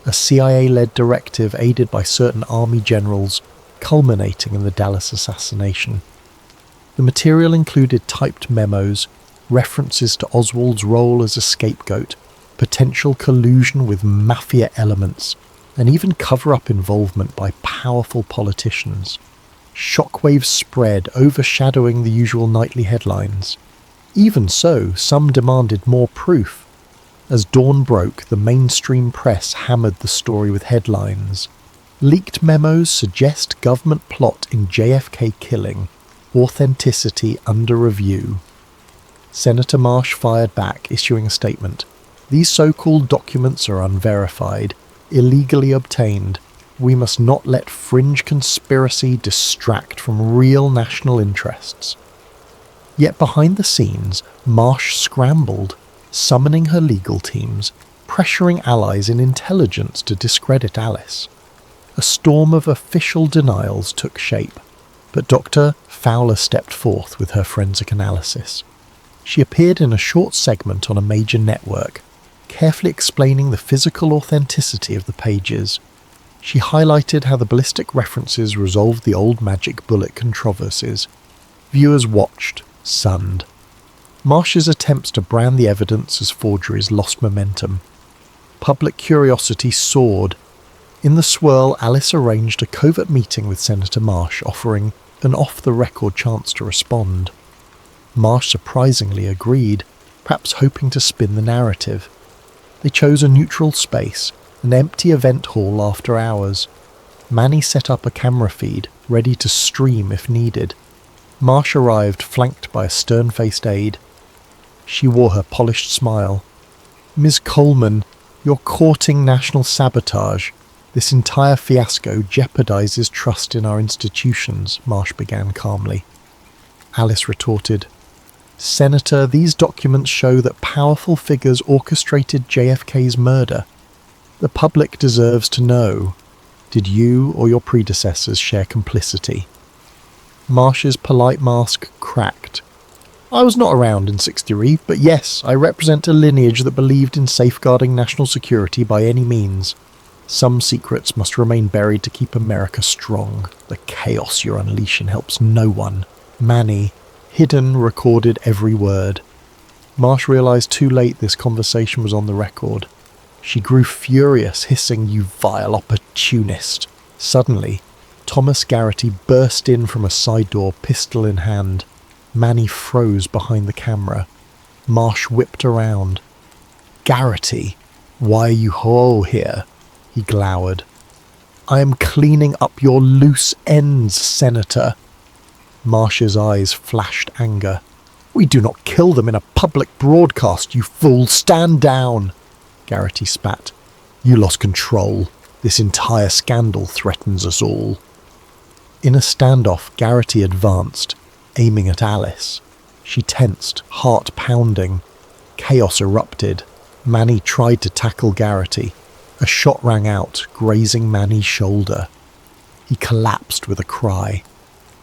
A CIA-led directive aided by certain army generals, culminating in the Dallas assassination. The material included typed memos, references to Oswald's role as a scapegoat, potential collusion with mafia elements, and even cover-up involvement by powerful politicians. Shockwaves spread, overshadowing the usual nightly headlines. Even so, some demanded more proof. As dawn broke, the mainstream press hammered the story with headlines. Leaked memos suggest government plot in JFK killing. Authenticity under review. Senator Marsh fired back, issuing a statement. These so-called documents are unverified, illegally obtained. We must not let fringe conspiracy distract from real national interests. Yet behind the scenes, Marsh scrambled, summoning her legal teams, pressuring allies in intelligence to discredit Alice. A storm of official denials took shape, but Dr. Fowler stepped forth with her forensic analysis. She appeared in a short segment on a major network, carefully explaining the physical authenticity of the pages. She highlighted how the ballistic references resolved the old magic bullet controversies. Viewers watched, stunned. Marsh's attempts to brand the evidence as forgeries lost momentum. Public curiosity soared. In the swirl, Alice arranged a covert meeting with Senator Marsh, offering an off-the-record chance to respond. Marsh surprisingly agreed, perhaps hoping to spin the narrative. They chose a neutral space, an empty event hall after hours. Manny set up a camera feed, ready to stream if needed. Marsh arrived, flanked by a stern-faced aide. She wore her polished smile. "Ms. Coleman, you're courting national sabotage. This entire fiasco jeopardizes trust in our institutions," Marsh began calmly. Alice retorted, "Senator, these documents show that powerful figures orchestrated JFK's murder. The public deserves to know. Did you or your predecessors share complicity?" Marsh's polite mask cracked. "I was not around in '63, but yes, I represent a lineage that believed in safeguarding national security by any means. Some secrets must remain buried to keep America strong. The chaos you're unleashing helps no one." Manny, hidden, recorded every word. Marsh realized too late this conversation was on the record. She grew furious, hissing, "You vile opportunist." Suddenly, Thomas Garrity burst in from a side door, pistol in hand. Manny froze behind the camera. Marsh whipped around. "Garrity, why are you here?" he glowered. "I am cleaning up your loose ends, Senator." Marsh's eyes flashed anger. "We do not kill them in a public broadcast, you fool! Stand down!" Garrity spat. "You lost control. This entire scandal threatens us all." In a standoff, Garrity advanced, aiming at Alice. She tensed, heart pounding. Chaos erupted. Manny tried to tackle Garrity. A shot rang out, grazing Manny's shoulder. He collapsed with a cry.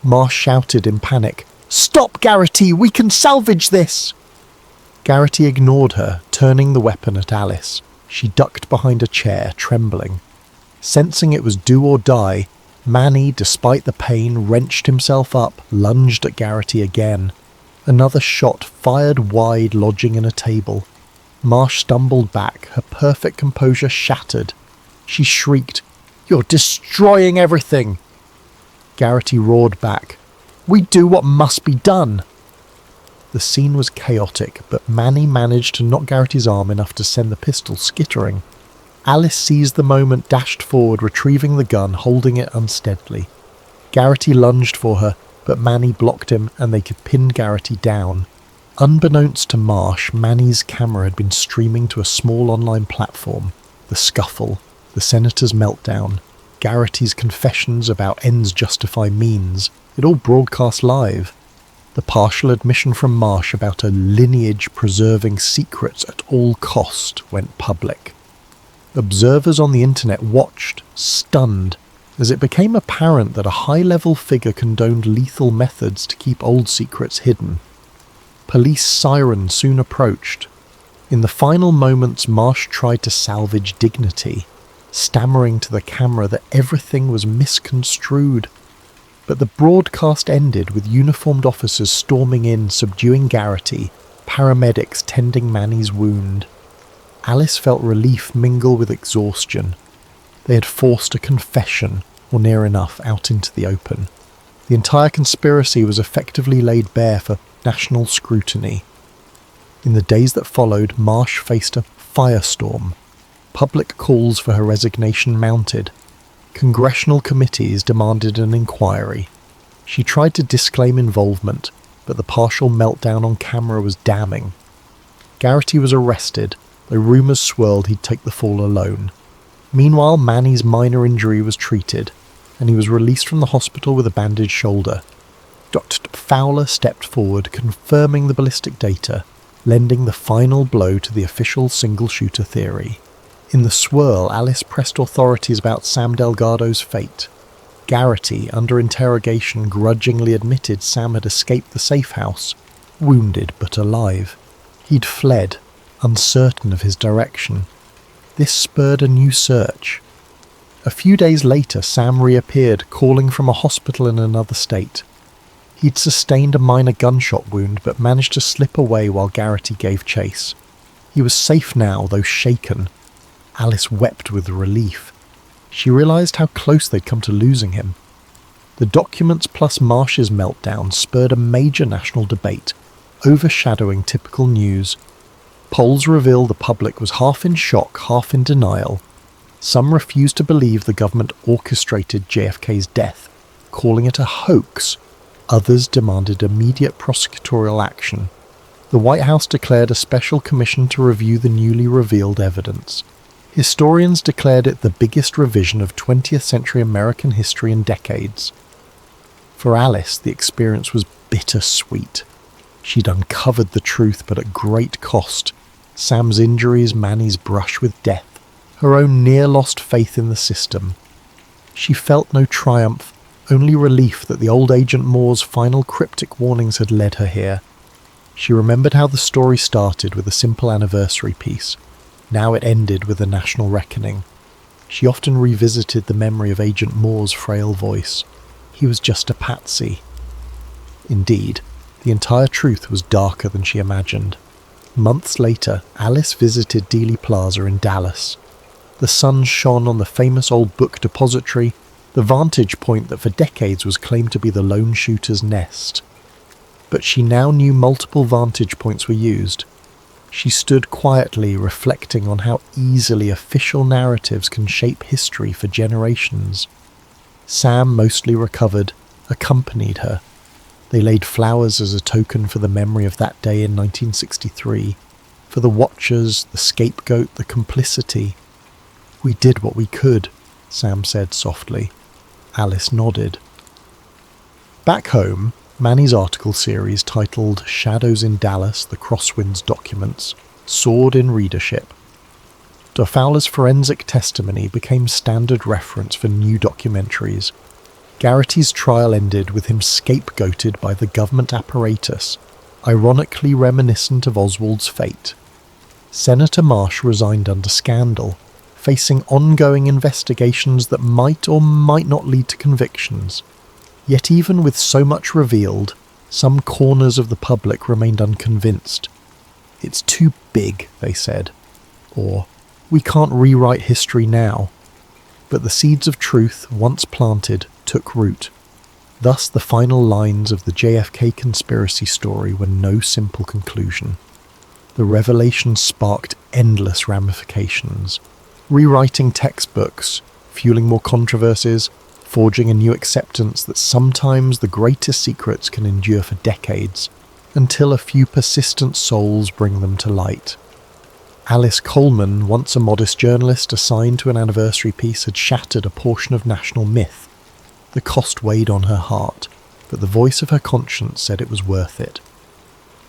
Marsh shouted in panic, "Stop, Garrity! We can salvage this!" Garrity ignored her, turning the weapon at Alice. She ducked behind a chair, trembling. Sensing it was do or die, Manny, despite the pain, wrenched himself up, lunged at Garrity again. Another shot fired wide, lodging in a table. Marsh stumbled back, her perfect composure shattered. She shrieked, "You're destroying everything!" Garrity roared back, "We do what must be done!" The scene was chaotic, but Manny managed to knock Garrity's arm enough to send the pistol skittering. Alice seized the moment, dashed forward, retrieving the gun, holding it unsteadily. Garrity lunged for her, but Manny blocked him and they could pin Garrity down. Unbeknownst to Marsh, Manny's camera had been streaming to a small online platform. The scuffle, the senator's meltdown, Garrity's confessions about ends justify means, it all broadcast live. The partial admission from Marsh about a lineage preserving secrets at all cost went public. Observers on the internet watched, stunned, as it became apparent that a high-level figure condoned lethal methods to keep old secrets hidden. Police sirens soon approached. In the final moments, Marsh tried to salvage dignity, stammering to the camera that everything was misconstrued. But the broadcast ended with uniformed officers storming in, subduing Garrity, paramedics tending Manny's wound. Alice felt relief mingle with exhaustion. They had forced a confession, or near enough, out into the open. The entire conspiracy was effectively laid bare for national scrutiny. In the days that followed, Marsh faced a firestorm. Public calls for her resignation mounted. Congressional committees demanded an inquiry. She tried to disclaim involvement, but the partial meltdown on camera was damning. Garrity was arrested, though rumours swirled he'd take the fall alone. Meanwhile, Manny's minor injury was treated, and he was released from the hospital with a bandaged shoulder. Dr. Fowler stepped forward, confirming the ballistic data, lending the final blow to the official single-shooter theory. In the swirl, Alice pressed authorities about Sam Delgado's fate. Garrity, under interrogation, grudgingly admitted Sam had escaped the safe house, wounded but alive. He'd fled, uncertain of his direction. This spurred a new search. A few days later, Sam reappeared, calling from a hospital in another state. He'd sustained a minor gunshot wound, but managed to slip away while Garrity gave chase. He was safe now, though shaken. Alice wept with relief. She realised how close they'd come to losing him. The documents plus Marsh's meltdown spurred a major national debate, overshadowing typical news. Polls reveal the public was half in shock, half in denial. Some refused to believe the government orchestrated JFK's death, calling it a hoax. Others demanded immediate prosecutorial action. The White House declared a special commission to review the newly revealed evidence. Historians declared it the biggest revision of 20th century American history in decades. For Alice, the experience was bittersweet. She'd uncovered the truth, but at great cost. Sam's injuries, Manny's brush with death, her own near-lost faith in the system. She felt no triumph, only relief that the old Agent Moore's final cryptic warnings had led her here. She remembered how the story started with a simple anniversary piece. Now it ended with a national reckoning. She often revisited the memory of Agent Moore's frail voice. He was just a patsy. Indeed, the entire truth was darker than she imagined. Months later, Alice visited Dealey Plaza in Dallas. The sun shone on the famous old book depository, the vantage point that for decades was claimed to be the lone shooter's nest. But she now knew multiple vantage points were used. She stood quietly, reflecting on how easily official narratives can shape history for generations. Sam, mostly recovered, accompanied her. They laid flowers as a token for the memory of that day in 1963, for the watchers, the scapegoat, the complicity. "We did what we could," Sam said softly. Alice nodded. Back home, Manny's article series titled Shadows in Dallas, the Crosswinds Documents, soared in readership. Fowler's forensic testimony became standard reference for new documentaries. Garrity's trial ended with him scapegoated by the government apparatus, ironically reminiscent of Oswald's fate. Senator Marsh resigned under scandal, facing ongoing investigations that might or might not lead to convictions. Yet even with so much revealed, some corners of the public remained unconvinced. "It's too big," they said, or "we can't rewrite history now." But the seeds of truth, once planted, took root. Thus the final lines of the JFK conspiracy story were no simple conclusion. The revelation sparked endless ramifications, rewriting textbooks, fueling more controversies, forging a new acceptance that sometimes the greatest secrets can endure for decades, until a few persistent souls bring them to light. Alice Coleman, once a modest journalist assigned to an anniversary piece, had shattered a portion of national myth. The cost weighed on her heart, but the voice of her conscience said it was worth it.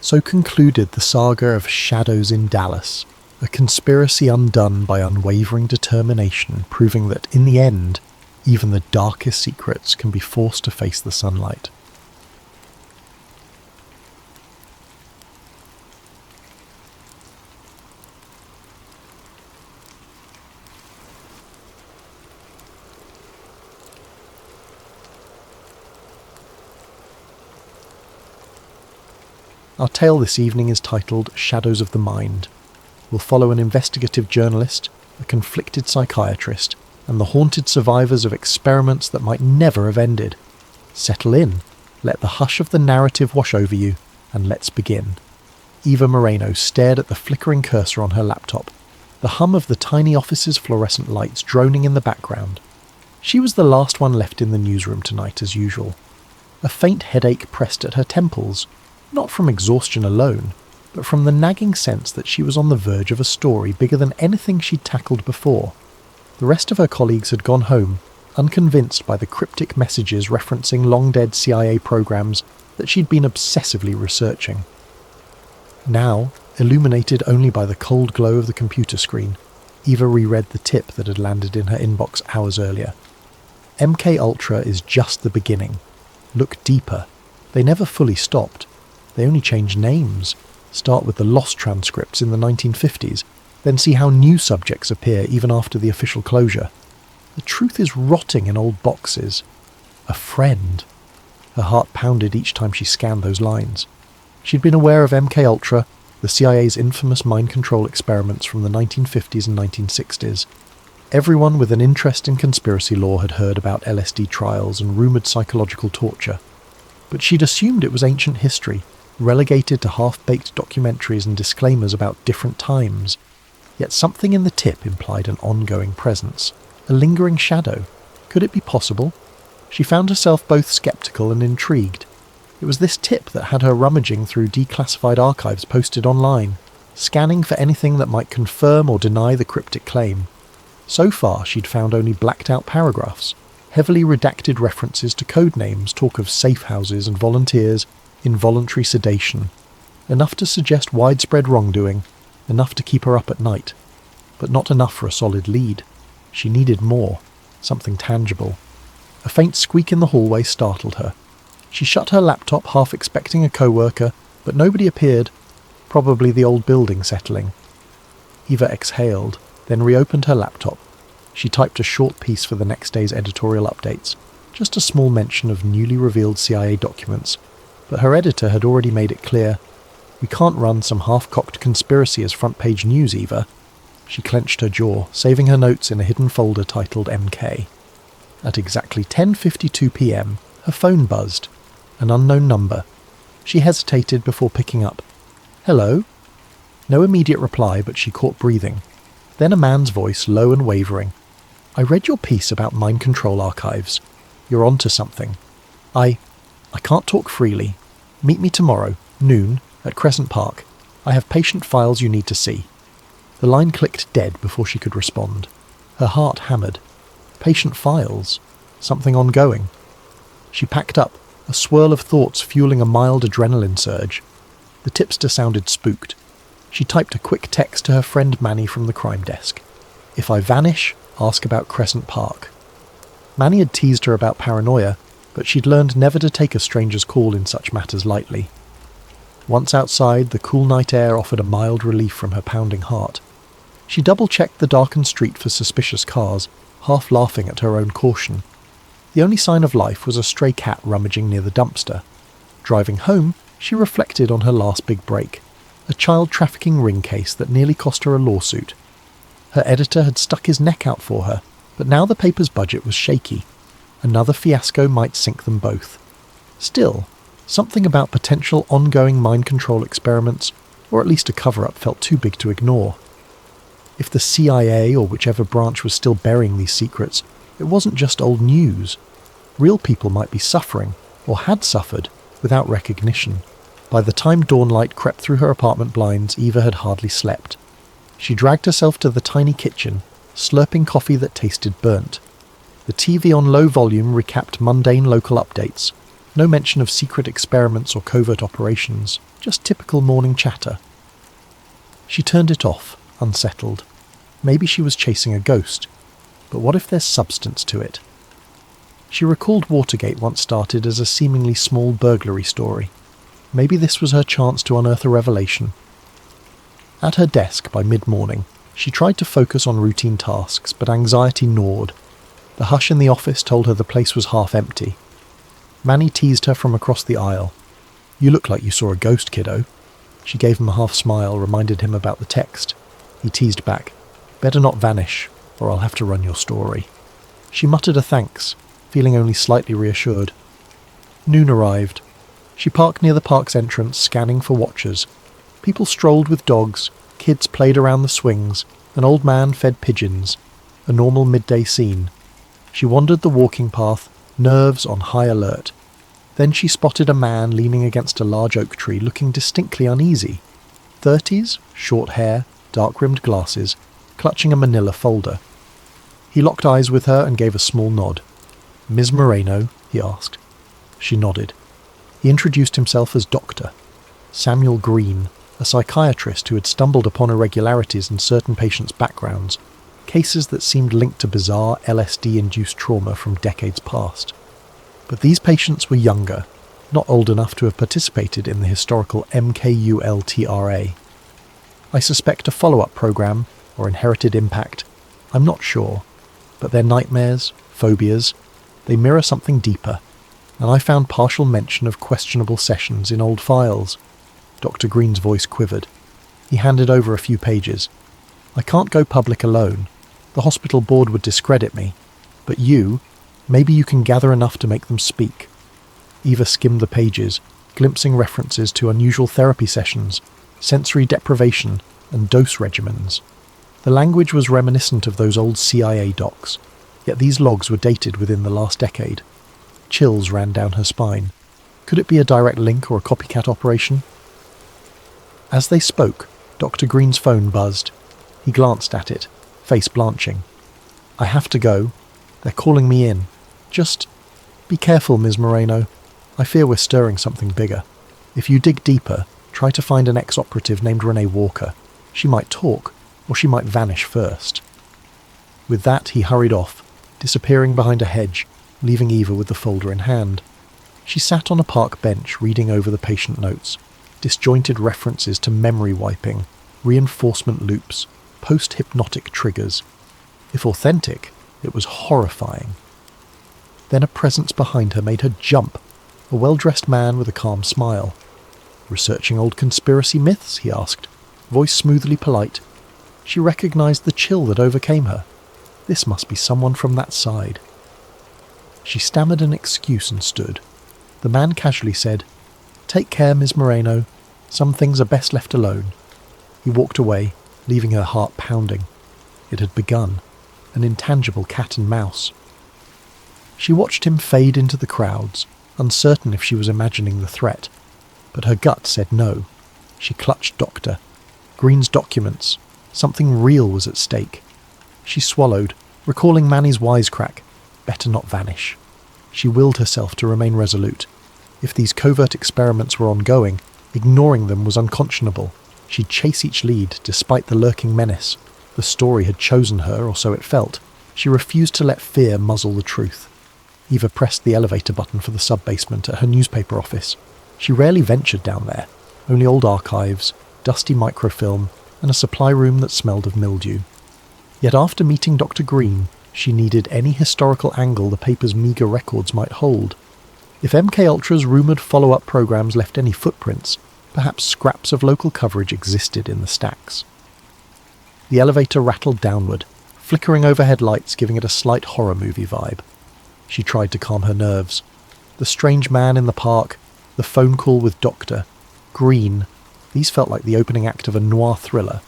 So concluded the saga of Shadows in Dallas, a conspiracy undone by unwavering determination, proving that in the end, even the darkest secrets can be forced to face the sunlight. Our tale this evening is titled Shadows of the Mind. We'll follow an investigative journalist, a conflicted psychiatrist, and the haunted survivors of experiments that might never have ended. Settle in, let the hush of the narrative wash over you, and let's begin. Eva Moreno stared at the flickering cursor on her laptop, the hum of the tiny office's fluorescent lights droning in the background. She was the last one left in the newsroom tonight as usual. A faint headache pressed at her temples, not from exhaustion alone, but from the nagging sense that she was on the verge of a story bigger than anything she'd tackled before. The rest of her colleagues had gone home, unconvinced by the cryptic messages referencing long-dead CIA programs that she'd been obsessively researching. Now, illuminated only by the cold glow of the computer screen, Eva reread the tip that had landed in her inbox hours earlier. MK Ultra is just the beginning. Look deeper. They never fully stopped. They only changed names. Start with the lost transcripts in the 1950s, then see how new subjects appear even after the official closure. The truth is rotting in old boxes. A friend. Her heart pounded each time she scanned those lines. She'd been aware of MK Ultra, the CIA's infamous mind control experiments from the 1950s and 1960s. Everyone with an interest in conspiracy law had heard about LSD trials and rumoured psychological torture. But she'd assumed it was ancient history, relegated to half-baked documentaries and disclaimers about different times. Yet something in the tip implied an ongoing presence, a lingering shadow. Could it be possible? She found herself both sceptical and intrigued. It was this tip that had her rummaging through declassified archives posted online, scanning for anything that might confirm or deny the cryptic claim. So far, she'd found only blacked-out paragraphs, heavily redacted references to code names, talk of safe houses and volunteers, involuntary sedation. Enough to suggest widespread wrongdoing, enough to keep her up at night. But not enough for a solid lead. She needed more, something tangible. A faint squeak in the hallway startled her. She shut her laptop, half expecting a co-worker, but nobody appeared. Probably the old building settling. Eva exhaled, then reopened her laptop. She typed a short piece for the next day's editorial updates, just a small mention of newly revealed CIA documents, but her editor had already made it clear, "We can't run some half-cocked conspiracy as front-page news, Eva." She clenched her jaw, saving her notes in a hidden folder titled MK. At exactly 10:52 p.m, her phone buzzed. An unknown number. She hesitated before picking up. "Hello?" No immediate reply, but she caught breathing. Then a man's voice, low and wavering. "I read your piece about mind control archives. You're onto something. "I can't talk freely. Meet me tomorrow, noon, at Crescent Park. I have patient files you need to see." The line clicked dead before she could respond. Her heart hammered. Patient files? Something ongoing? She packed up, a swirl of thoughts fueling a mild adrenaline surge. The tipster sounded spooked. She typed a quick text to her friend Manny from the crime desk. "If I vanish, ask about Crescent Park." Manny had teased her about paranoia, but she'd learned never to take a stranger's call in such matters lightly. Once outside, the cool night air offered a mild relief from her pounding heart. She double-checked the darkened street for suspicious cars, half laughing at her own caution. The only sign of life was a stray cat rummaging near the dumpster. Driving home, she reflected on her last big break, a child trafficking ring case that nearly cost her a lawsuit. Her editor had stuck his neck out for her, but now the paper's budget was shaky. Another fiasco might sink them both. Still, something about potential ongoing mind control experiments, or at least a cover-up, felt too big to ignore. If the CIA or whichever branch was still burying these secrets, it wasn't just old news. Real people might be suffering, or had suffered, without recognition. By the time dawnlight crept through her apartment blinds, Eva had hardly slept. She dragged herself to the tiny kitchen, slurping coffee that tasted burnt. The TV on low volume recapped mundane local updates. No mention of secret experiments or covert operations, just typical morning chatter. She turned it off, unsettled. Maybe she was chasing a ghost, but what if there's substance to it? She recalled Watergate once started as a seemingly small burglary story. Maybe this was her chance to unearth a revelation. At her desk by mid-morning, she tried to focus on routine tasks, but anxiety gnawed. The hush in the office told her the place was half empty. Manny teased her from across the aisle. "You look like you saw a ghost, kiddo." She gave him a half smile, reminded him about the text. He teased back, "Better not vanish, or I'll have to run your story." She muttered a thanks, feeling only slightly reassured. Noon arrived. She parked near the park's entrance, scanning for watchers. People strolled with dogs, kids played around the swings, an old man fed pigeons. A normal midday scene. She wandered the walking path, nerves on high alert. Then she spotted a man leaning against a large oak tree, looking distinctly uneasy. 30s, short hair, dark-rimmed glasses, clutching a manila folder. He locked eyes with her and gave a small nod. "Ms. Moreno?" he asked. She nodded. He introduced himself as Doctor Samuel Green, a psychiatrist who had stumbled upon irregularities in certain patients' backgrounds, cases that seemed linked to bizarre LSD-induced trauma from decades past. But these patients were younger, not old enough to have participated in the historical MKULTRA. "I suspect a follow-up program, or inherited impact. I'm not sure. But their nightmares, phobias, they mirror something deeper, and I found partial mention of questionable sessions in old files." Dr. Green's voice quivered. He handed over a few pages. "I can't go public alone. The hospital board would discredit me. But you, maybe you can gather enough to make them speak." Eva skimmed the pages, glimpsing references to unusual therapy sessions, sensory deprivation, and dose regimens. The language was reminiscent of those old CIA docs, yet these logs were dated within the last decade. Chills ran down her spine. Could it be a direct link or a copycat operation? As they spoke, Dr. Green's phone buzzed. He glanced at it, face blanching. "I have to go. They're calling me in. Just be careful, Ms. Moreno. I fear we're stirring something bigger. If you dig deeper, try to find an ex-operative named Renee Walker. She might talk, or she might vanish first." With that, he hurried off, disappearing behind a hedge, leaving Eva with the folder in hand. She sat on a park bench reading over the patient notes, disjointed references to memory wiping, reinforcement loops, post-hypnotic triggers. If authentic, it was horrifying. Then a presence behind her made her jump, a well-dressed man with a calm smile. "Researching old conspiracy myths?" he asked, voice smoothly polite. She recognized the chill that overcame her. This must be someone from that side. She stammered an excuse and stood. The man casually said, "Take care, Ms. Moreno. Some things are best left alone." He walked away, leaving her heart pounding. It had begun, an intangible cat and mouse. She watched him fade into the crowds, uncertain if she was imagining the threat. But her gut said no. She clutched Doctor. Green's documents. Something real was at stake. She swallowed, recalling Manny's wisecrack. Better not vanish. She willed herself to remain resolute. If these covert experiments were ongoing, ignoring them was unconscionable. She'd chase each lead, despite the lurking menace. The story had chosen her, or so it felt. She refused to let fear muzzle the truth. Eva pressed the elevator button for the sub-basement at her newspaper office. She rarely ventured down there. Only old archives, dusty microfilm, and a supply room that smelled of mildew. Yet after meeting Dr. Green, she needed any historical angle the paper's meagre records might hold. If MKUltra's rumoured follow-up programmes left any footprints, perhaps scraps of local coverage existed in the stacks. The elevator rattled downward, flickering overhead lights giving it a slight horror movie vibe. She tried to calm her nerves. The strange man in the park, the phone call with Doctor, Green, these felt like the opening act of a noir thriller.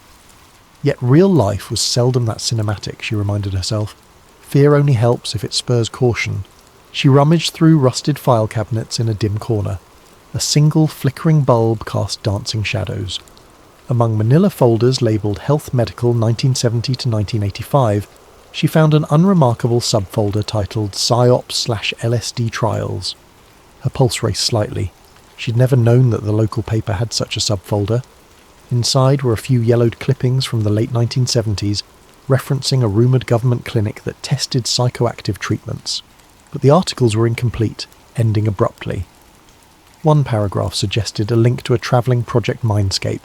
Yet real life was seldom that cinematic, she reminded herself. Fear only helps if it spurs caution. She rummaged through rusted file cabinets in a dim corner. A single flickering bulb cast dancing shadows. Among manila folders labelled Health Medical 1970 to 1985, she found an unremarkable subfolder titled PsyOps/LSD Trials. Her pulse raced slightly. She'd never known that the local paper had such a subfolder. Inside were a few yellowed clippings from the late 1970s, referencing a rumoured government clinic that tested psychoactive treatments. But the articles were incomplete, ending abruptly. One paragraph suggested a link to a travelling Project Mindscape,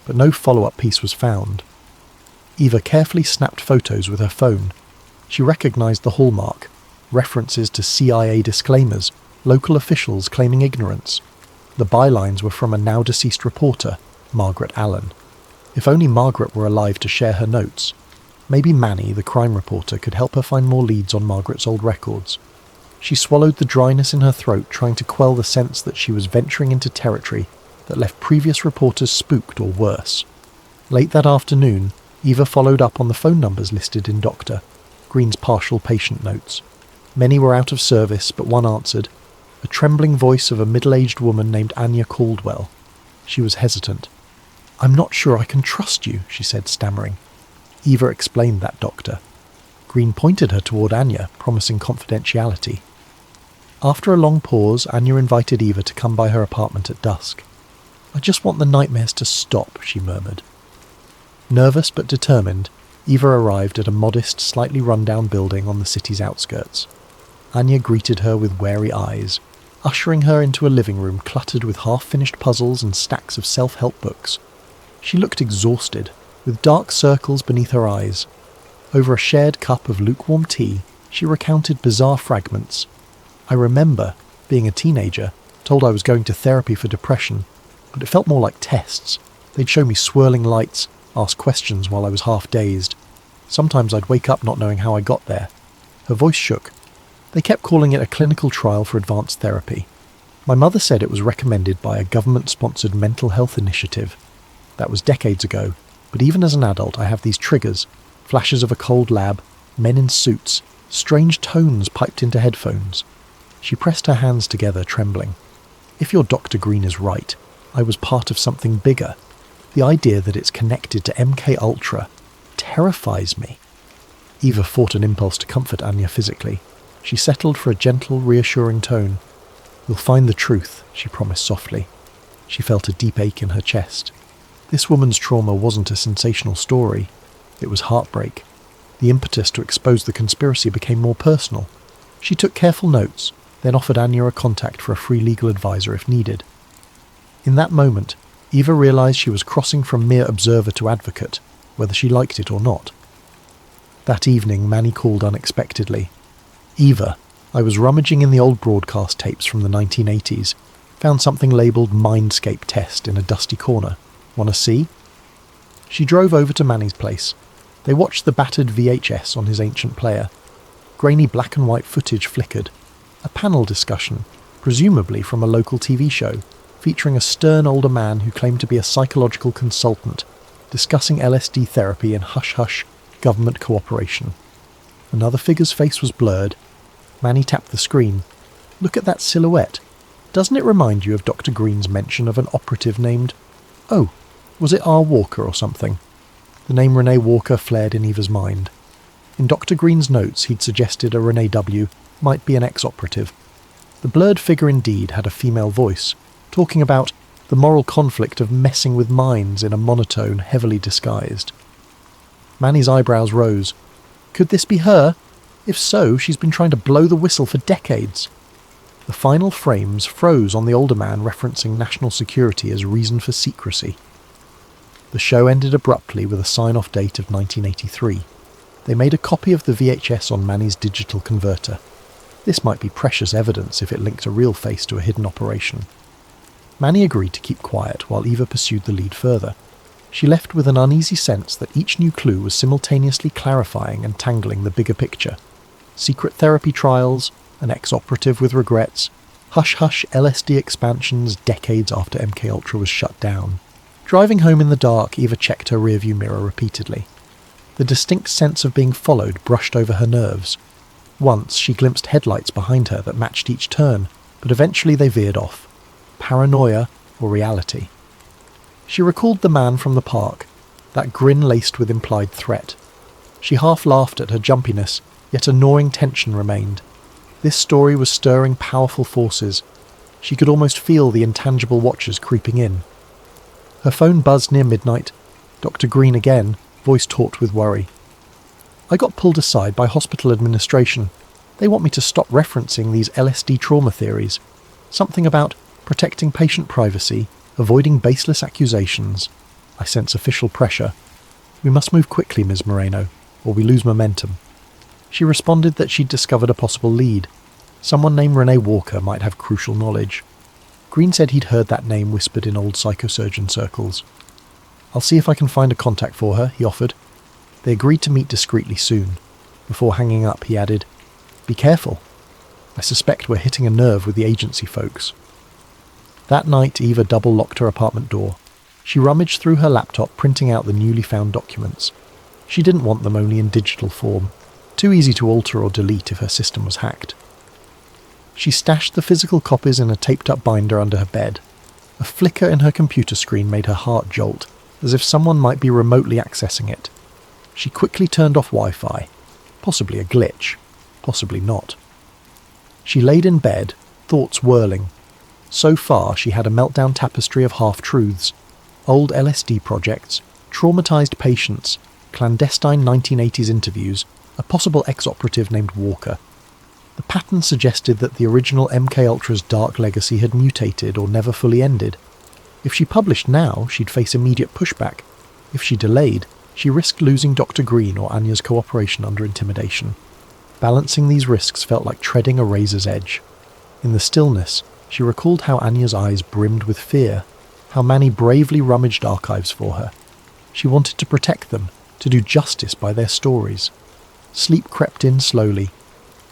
but no follow-up piece was found. Eva carefully snapped photos with her phone. She recognised the hallmark, references to CIA disclaimers, local officials claiming ignorance. The bylines were from a now-deceased reporter, Margaret Allen. If only Margaret were alive to share her notes. Maybe Manny, the crime reporter, could help her find more leads on Margaret's old records. She swallowed the dryness in her throat, trying to quell the sense that she was venturing into territory that left previous reporters spooked or worse. Late that afternoon, Eva followed up on the phone numbers listed in Dr. Green's partial patient notes. Many were out of service, but one answered, a trembling voice of a middle-aged woman named Anya Caldwell. She was hesitant. "I'm not sure I can trust you," she said, stammering. Eva explained that, Doctor. Green pointed her toward Anya, promising confidentiality. After a long pause, Anya invited Eva to come by her apartment at dusk. "I just want the nightmares to stop," she murmured. Nervous but determined, Eva arrived at a modest, slightly run-down building on the city's outskirts. Anya greeted her with wary eyes, ushering her into a living room cluttered with half-finished puzzles and stacks of self-help books. She looked exhausted, with dark circles beneath her eyes. Over a shared cup of lukewarm tea, she recounted bizarre fragments. "I remember, being a teenager, told I was going to therapy for depression, but it felt more like tests. They'd show me swirling lights, ask questions while I was half-dazed. Sometimes I'd wake up not knowing how I got there." Her voice shook. "They kept calling it a clinical trial for advanced therapy. My mother said it was recommended by a government-sponsored mental health initiative. That was decades ago, but even as an adult I have these triggers, flashes of a cold lab, men in suits, strange tones piped into headphones." She pressed her hands together, trembling. "If your Dr. Green is right, I was part of something bigger. The idea that it's connected to MKUltra terrifies me." Eva fought an impulse to comfort Anya physically. She settled for a gentle, reassuring tone. "We'll find the truth," she promised softly. She felt a deep ache in her chest. This woman's trauma wasn't a sensational story. It was heartbreak. The impetus to expose the conspiracy became more personal. She took careful notes, then offered Anya a contact for a free legal advisor if needed. In that moment, Eva realised she was crossing from mere observer to advocate, whether she liked it or not. That evening, Manny called unexpectedly. "Eva, I was rummaging in the old broadcast tapes from the 1980s. Found something labelled Mindscape Test in a dusty corner. Want to see?" She drove over to Manny's place. They watched the battered VHS on his ancient player. Grainy black and white footage flickered. A panel discussion, presumably from a local TV show, featuring a stern older man who claimed to be a psychological consultant, discussing LSD therapy and hush-hush government cooperation. Another figure's face was blurred. Manny tapped the screen. "Look at that silhouette. Doesn't it remind you of Dr. Green's mention of an operative named... Oh, was it R. Walker or something? The name Renee Walker flared in Eva's mind. In Dr. Green's notes he'd suggested a Renee W. might be an ex-operative. The blurred figure indeed had a female voice, talking about the moral conflict of messing with minds in a monotone heavily disguised. Manny's eyebrows rose. Could this be her? If so, she's been trying to blow the whistle for decades. The final frames froze on the older man referencing national security as reason for secrecy. The show ended abruptly with a sign-off date of 1983. They made a copy of the VHS on Manny's digital converter. This might be precious evidence if it linked a real face to a hidden operation. Manny agreed to keep quiet while Eva pursued the lead further. She left with an uneasy sense that each new clue was simultaneously clarifying and tangling the bigger picture. Secret therapy trials, an ex-operative with regrets, hush-hush LSD expansions decades after MKUltra was shut down. Driving home in the dark, Eva checked her rearview mirror repeatedly. The distinct sense of being followed brushed over her nerves. Once she glimpsed headlights behind her that matched each turn, but eventually they veered off. Paranoia or reality? She recalled the man from the park, that grin laced with implied threat. She half laughed at her jumpiness, yet a gnawing tension remained. This story was stirring powerful forces. She could almost feel the intangible watchers creeping in. Her phone buzzed near midnight. Dr. Green again, voice taut with worry. I got pulled aside by hospital administration. They want me to stop referencing these LSD trauma theories. Something about protecting patient privacy, avoiding baseless accusations. I sense official pressure. We must move quickly, Ms. Moreno, or we lose momentum. She responded that she'd discovered a possible lead. Someone named Renee Walker might have crucial knowledge. Green said he'd heard that name whispered in old psychosurgeon circles. I'll see if I can find a contact for her, he offered. They agreed to meet discreetly soon. Before hanging up, he added, Be careful. I suspect we're hitting a nerve with the agency folks. That night, Eva double-locked her apartment door. She rummaged through her laptop, printing out the newly found documents. She didn't want them only in digital form. Too easy to alter or delete if her system was hacked. She stashed the physical copies in a taped-up binder under her bed. A flicker in her computer screen made her heart jolt, as if someone might be remotely accessing it. She quickly turned off Wi-Fi. Possibly a glitch. Possibly not. She laid in bed, thoughts whirling. So far, she had a meltdown tapestry of half-truths. Old LSD projects, traumatized patients, clandestine 1980s interviews, a possible ex-operative named Walker. The pattern suggested that the original MKUltra's dark legacy had mutated or never fully ended. If she published now, she'd face immediate pushback. If she delayed, she risked losing Dr. Green or Anya's cooperation under intimidation. Balancing these risks felt like treading a razor's edge. In the stillness, she recalled how Anya's eyes brimmed with fear, how Manny bravely rummaged archives for her. She wanted to protect them, to do justice by their stories. Sleep crept in slowly.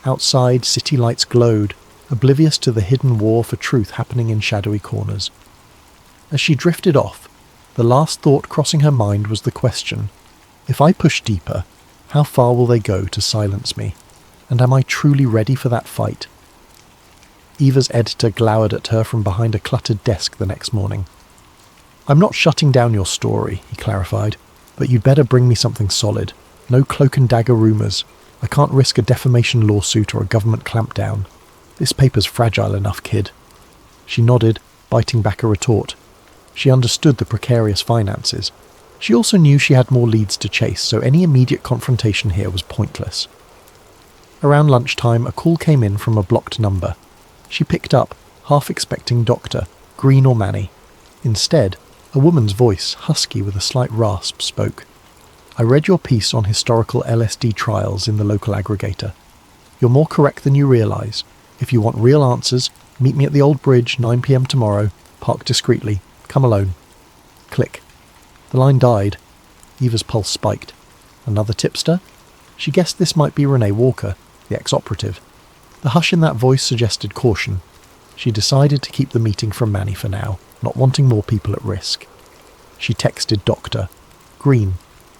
Outside, city lights glowed, oblivious to the hidden war for truth happening in shadowy corners. As she drifted off, the last thought crossing her mind was the question, if I push deeper, how far will they go to silence me? And am I truly ready for that fight? Eva's editor glowered at her from behind a cluttered desk the next morning. I'm not shutting down your story, he clarified, but you'd better bring me something solid. No cloak and dagger rumours. I can't risk a defamation lawsuit or a government clampdown. This paper's fragile enough, kid. She nodded, biting back a retort. She understood the precarious finances. She also knew she had more leads to chase, so any immediate confrontation here was pointless. Around lunchtime, a call came in from a blocked number. She picked up, half expecting Doctor, Green or Manny. Instead, a woman's voice, husky with a slight rasp, spoke. I read your piece on historical LSD trials in the local aggregator. You're more correct than you realise. If you want real answers, meet me at the old bridge, 9 p.m. tomorrow. Park discreetly. Come alone. Click. The line died. Eva's pulse spiked. Another tipster? She guessed this might be Renee Walker, the ex-operative. The hush in that voice suggested caution. She decided to keep the meeting from Manny for now, not wanting more people at risk. She texted Doctor. Green.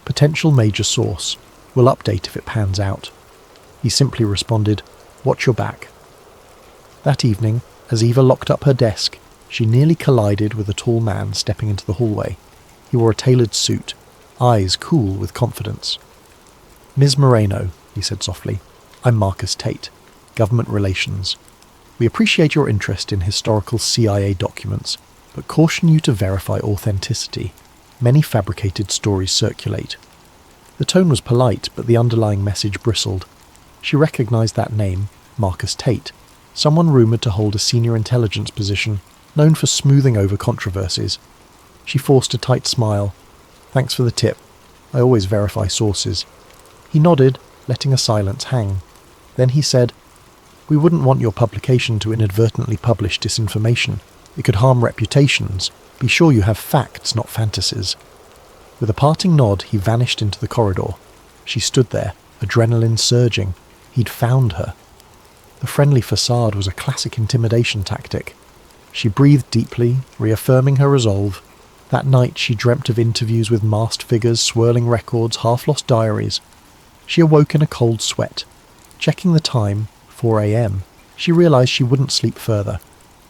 Potential major source. We'll update if it pans out. He simply responded, Watch your back. That evening, As Eva locked up her desk, she nearly collided with a tall man stepping into the hallway. He wore a tailored suit, eyes cool with confidence. "Ms. Moreno," he said softly, "I'm Marcus Tate, Government Relations. We appreciate your interest in historical CIA documents, but caution you to verify authenticity. Many fabricated stories circulate." The tone was polite, but the underlying message bristled. She recognized that name, Marcus Tate, someone rumoured to hold a senior intelligence position, known for smoothing over controversies. She forced a tight smile. "Thanks for the tip. I always verify sources." He nodded, letting a silence hang. Then he said, "We wouldn't want your publication to inadvertently publish disinformation. It could harm reputations. Be sure you have facts, not fantasies." With a parting nod, he vanished into the corridor. She stood there, adrenaline surging. He'd found her. The friendly facade was a classic intimidation tactic. She breathed deeply, reaffirming her resolve. That night she dreamt of interviews with masked figures, swirling records, half-lost diaries. She awoke in a cold sweat. Checking the time, 4 a.m., she realised she wouldn't sleep further.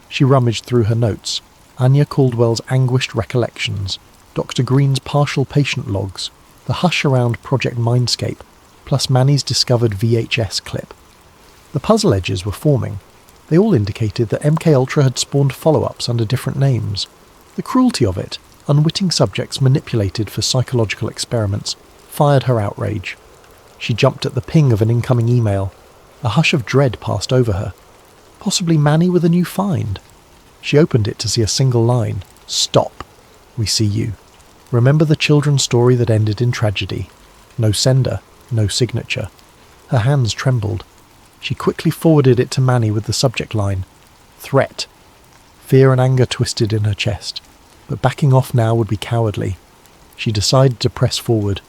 She rummaged through her notes. Anya Caldwell's anguished recollections, Dr. Green's partial patient logs, the hush around Project Mindscape, plus Manny's discovered VHS clip. The puzzle edges were forming. They all indicated that MKUltra had spawned follow-ups under different names. The cruelty of it, unwitting subjects manipulated for psychological experiments, fired her outrage. She jumped at the ping of an incoming email. A hush of dread passed over her. Possibly Manny with a new find. She opened it to see a single line. "Stop. We see you. Remember the children's story that ended in tragedy. No sender, no signature." Her hands trembled. She quickly forwarded it to Manny with the subject line, "Threat." Fear and anger twisted in her chest, but backing off now would be cowardly. She decided to press forward.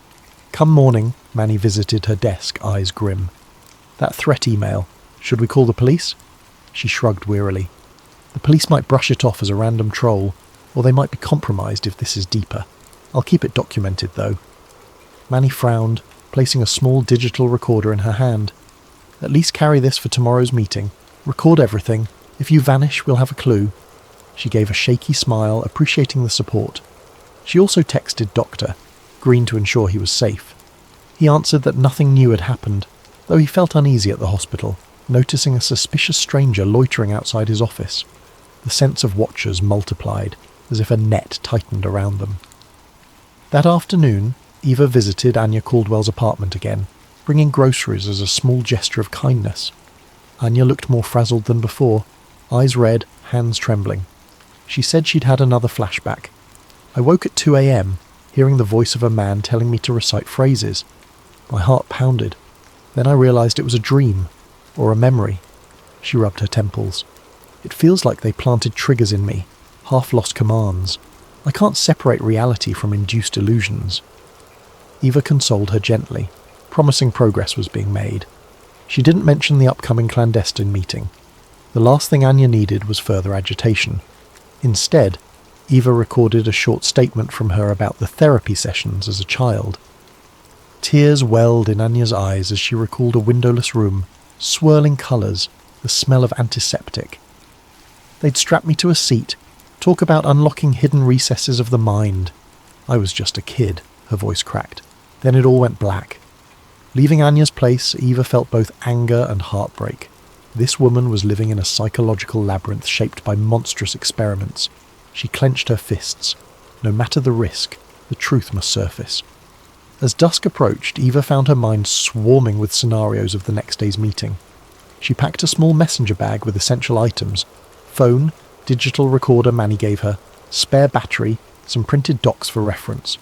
Come morning, Manny visited her desk, eyes grim. "That threat email. Should we call the police?" She shrugged wearily. "The police might brush it off as a random troll, or they might be compromised if this is deeper. I'll keep it documented, though." Manny frowned, placing a small digital recorder in her hand. "At least carry this for tomorrow's meeting. Record everything. If you vanish, we'll have a clue." She gave a shaky smile, appreciating the support. She also texted Dr. Green to ensure he was safe. He answered that nothing new had happened, though he felt uneasy at the hospital, noticing a suspicious stranger loitering outside his office. The sense of watchers multiplied, as if a net tightened around them. That afternoon, Eva visited Anya Caldwell's apartment again, bringing groceries as a small gesture of kindness. Anya looked more frazzled than before, eyes red, hands trembling. She said she'd had another flashback. "I woke at 2 a.m., hearing the voice of a man telling me to recite phrases. My heart pounded. Then I realised it was a dream, or a memory." She rubbed her temples. "It feels like they planted triggers in me, half-lost commands. I can't separate reality from induced illusions." Eva consoled her gently, promising progress was being made. She didn't mention the upcoming clandestine meeting. The last thing Anya needed was further agitation. Instead, Eva recorded a short statement from her about the therapy sessions as a child. Tears welled in Anya's eyes as she recalled a windowless room, swirling colours, the smell of antiseptic. "They'd strap me to a seat, talk about unlocking hidden recesses of the mind. I was just a kid," her voice cracked. Then it all went black. Leaving Anya's place, Eva felt both anger and heartbreak. This woman was living in a psychological labyrinth shaped by monstrous experiments. She clenched her fists. No matter the risk, the truth must surface. As dusk approached, Eva found her mind swarming with scenarios of the next day's meeting. She packed a small messenger bag with essential items: phone, digital recorder Manny gave her, spare battery, some printed docs for reference.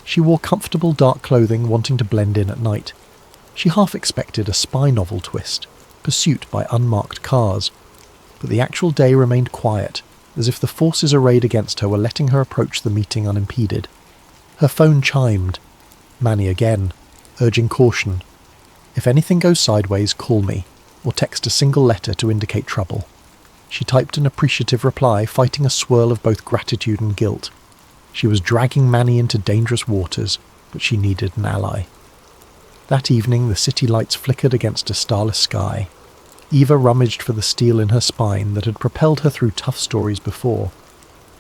She wore comfortable dark clothing, wanting to blend in at night. She half expected a spy novel twist, pursuit by unmarked cars. But the actual day remained quiet, as if the forces arrayed against her were letting her approach the meeting unimpeded. Her phone chimed. Manny again, urging caution. "If anything goes sideways, call me, or text a single letter to indicate trouble." She typed an appreciative reply, fighting a swirl of both gratitude and guilt. She was dragging Manny into dangerous waters, but she needed an ally. That evening, the city lights flickered against a starless sky. Eva rummaged for the steel in her spine that had propelled her through tough stories before.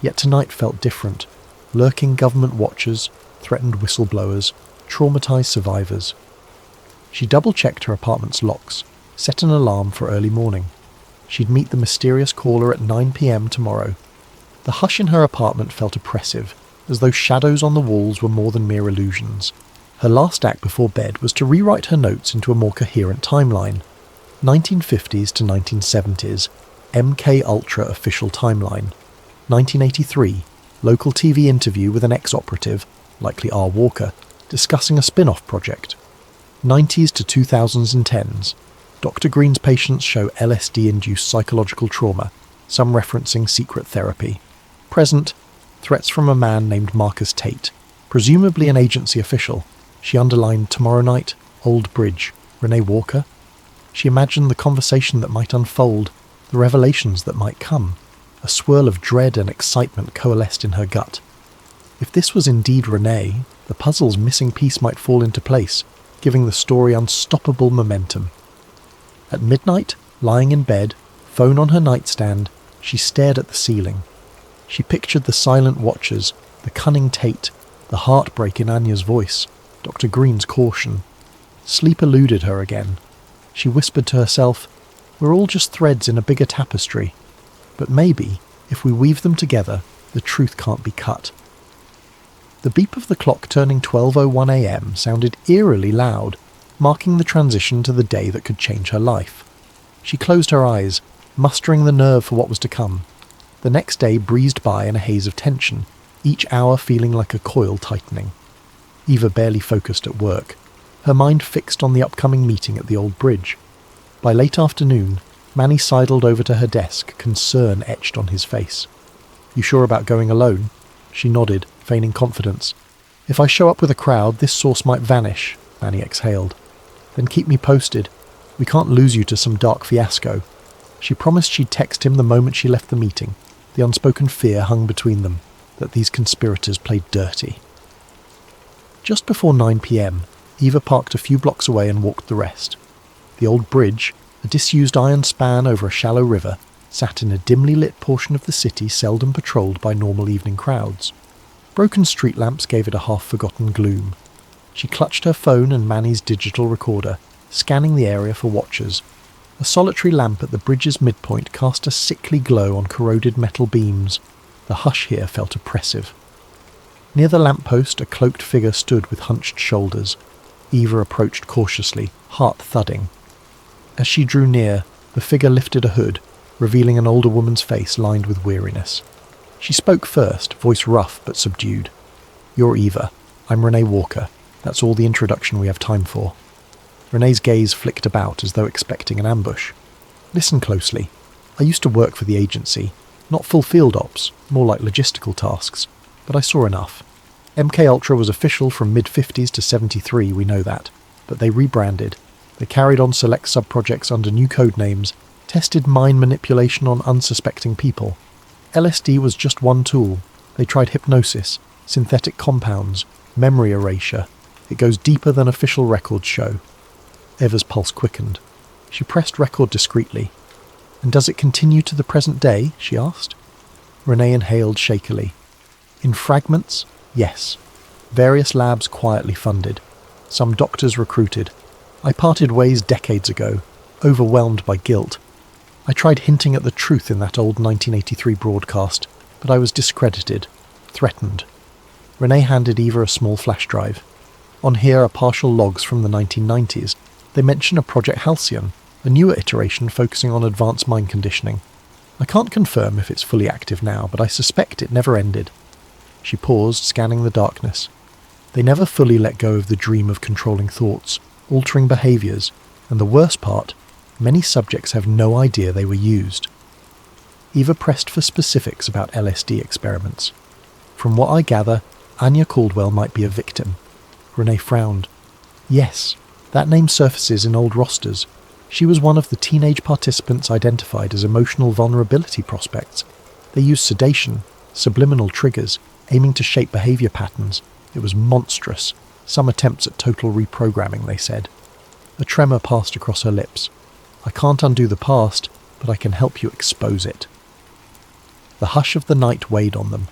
Yet tonight felt different. Lurking government watchers, threatened whistleblowers, traumatized survivors. She double-checked her apartment's locks, set an alarm for early morning. She'd meet the mysterious caller at 9 p.m. tomorrow. The hush in her apartment felt oppressive, as though shadows on the walls were more than mere illusions. Her last act before bed was to rewrite her notes into a more coherent timeline. 1950s to 1970s, MK Ultra official timeline. 1983, local TV interview with an ex-operative, likely R. Walker, discussing a spin-off project. 90s to 2010s, Dr. Green's patients show LSD-induced psychological trauma, some referencing secret therapy. Present, threats from a man named Marcus Tate, presumably an agency official. She underlined tomorrow night, Old Bridge, Renee Walker. She imagined the conversation that might unfold, the revelations that might come. A swirl of dread and excitement coalesced in her gut. If this was indeed Renee, the puzzle's missing piece might fall into place, giving the story unstoppable momentum. At midnight, lying in bed, phone on her nightstand, she stared at the ceiling. She pictured the silent watchers, the cunning Tate, the heartbreak in Anya's voice, Dr. Green's caution. Sleep eluded her again. She whispered to herself, "We're all just threads in a bigger tapestry. But maybe, if we weave them together, the truth can't be cut." The beep of the clock turning 12:01 a.m. sounded eerily loud, marking the transition to the day that could change her life. She closed her eyes, mustering the nerve for what was to come. The next day breezed by in a haze of tension, each hour feeling like a coil tightening. Eva barely focused at work, her mind fixed on the upcoming meeting at the Old Bridge. By late afternoon, Manny sidled over to her desk, concern etched on his face. "You sure about going alone?" She nodded, feigning confidence. "If I show up with a crowd, this source might vanish," Manny exhaled. "Then keep me posted. We can't lose you to some dark fiasco." She promised she'd text him the moment she left the meeting. The unspoken fear hung between them, that these conspirators played dirty. Just before 9 p.m, Eva parked a few blocks away and walked the rest. The Old Bridge, a disused iron span over a shallow river, sat in a dimly lit portion of the city seldom patrolled by normal evening crowds. Broken street lamps gave it a half-forgotten gloom. She clutched her phone and Manny's digital recorder, scanning the area for watchers. A solitary lamp at the bridge's midpoint cast a sickly glow on corroded metal beams. The hush here felt oppressive. Near the lamppost, a cloaked figure stood with hunched shoulders. Eva approached cautiously, heart thudding. As she drew near, the figure lifted a hood, revealing an older woman's face lined with weariness. She spoke first, voice rough but subdued. "You're Eva. I'm Renee Walker. That's all the introduction we have time for." Renee's gaze flicked about as though expecting an ambush. "Listen closely. I used to work for the agency. Not full field ops, more like logistical tasks. But I saw enough. MK Ultra was official from mid-50s to 73, we know that. But they rebranded. They carried on select sub-projects under new code names, tested mind manipulation on unsuspecting people. LSD was just one tool. They tried hypnosis, synthetic compounds, memory erasure. It goes deeper than official records show." Eva's pulse quickened. She pressed record discreetly. "And does it continue to the present day?" she asked. Renee inhaled shakily. "In fragments, yes. Various labs quietly funded. Some doctors recruited. I parted ways decades ago, overwhelmed by guilt. I tried hinting at the truth in that old 1983 broadcast, but I was discredited, threatened." Renee handed Eva a small flash drive. On here are partial logs from the 1990s. They mention a Project Halcyon, a newer iteration focusing on advanced mind conditioning. I can't confirm if it's fully active now, but I suspect it never ended. She paused, scanning the darkness. They never fully let go of the dream of controlling thoughts, altering behaviours, and the worst part, many subjects have no idea they were used. Eva pressed for specifics about LSD experiments. "From what I gather, Anya Caldwell might be a victim." Renee frowned. "Yes, that name surfaces in old rosters. She was one of the teenage participants identified as emotional vulnerability prospects. They used sedation, subliminal triggers, aiming to shape behaviour patterns. It was monstrous. Some attempts at total reprogramming, they said." A tremor passed across her lips. I can't undo the past, but I can help you expose it. The hush of the night weighed on them.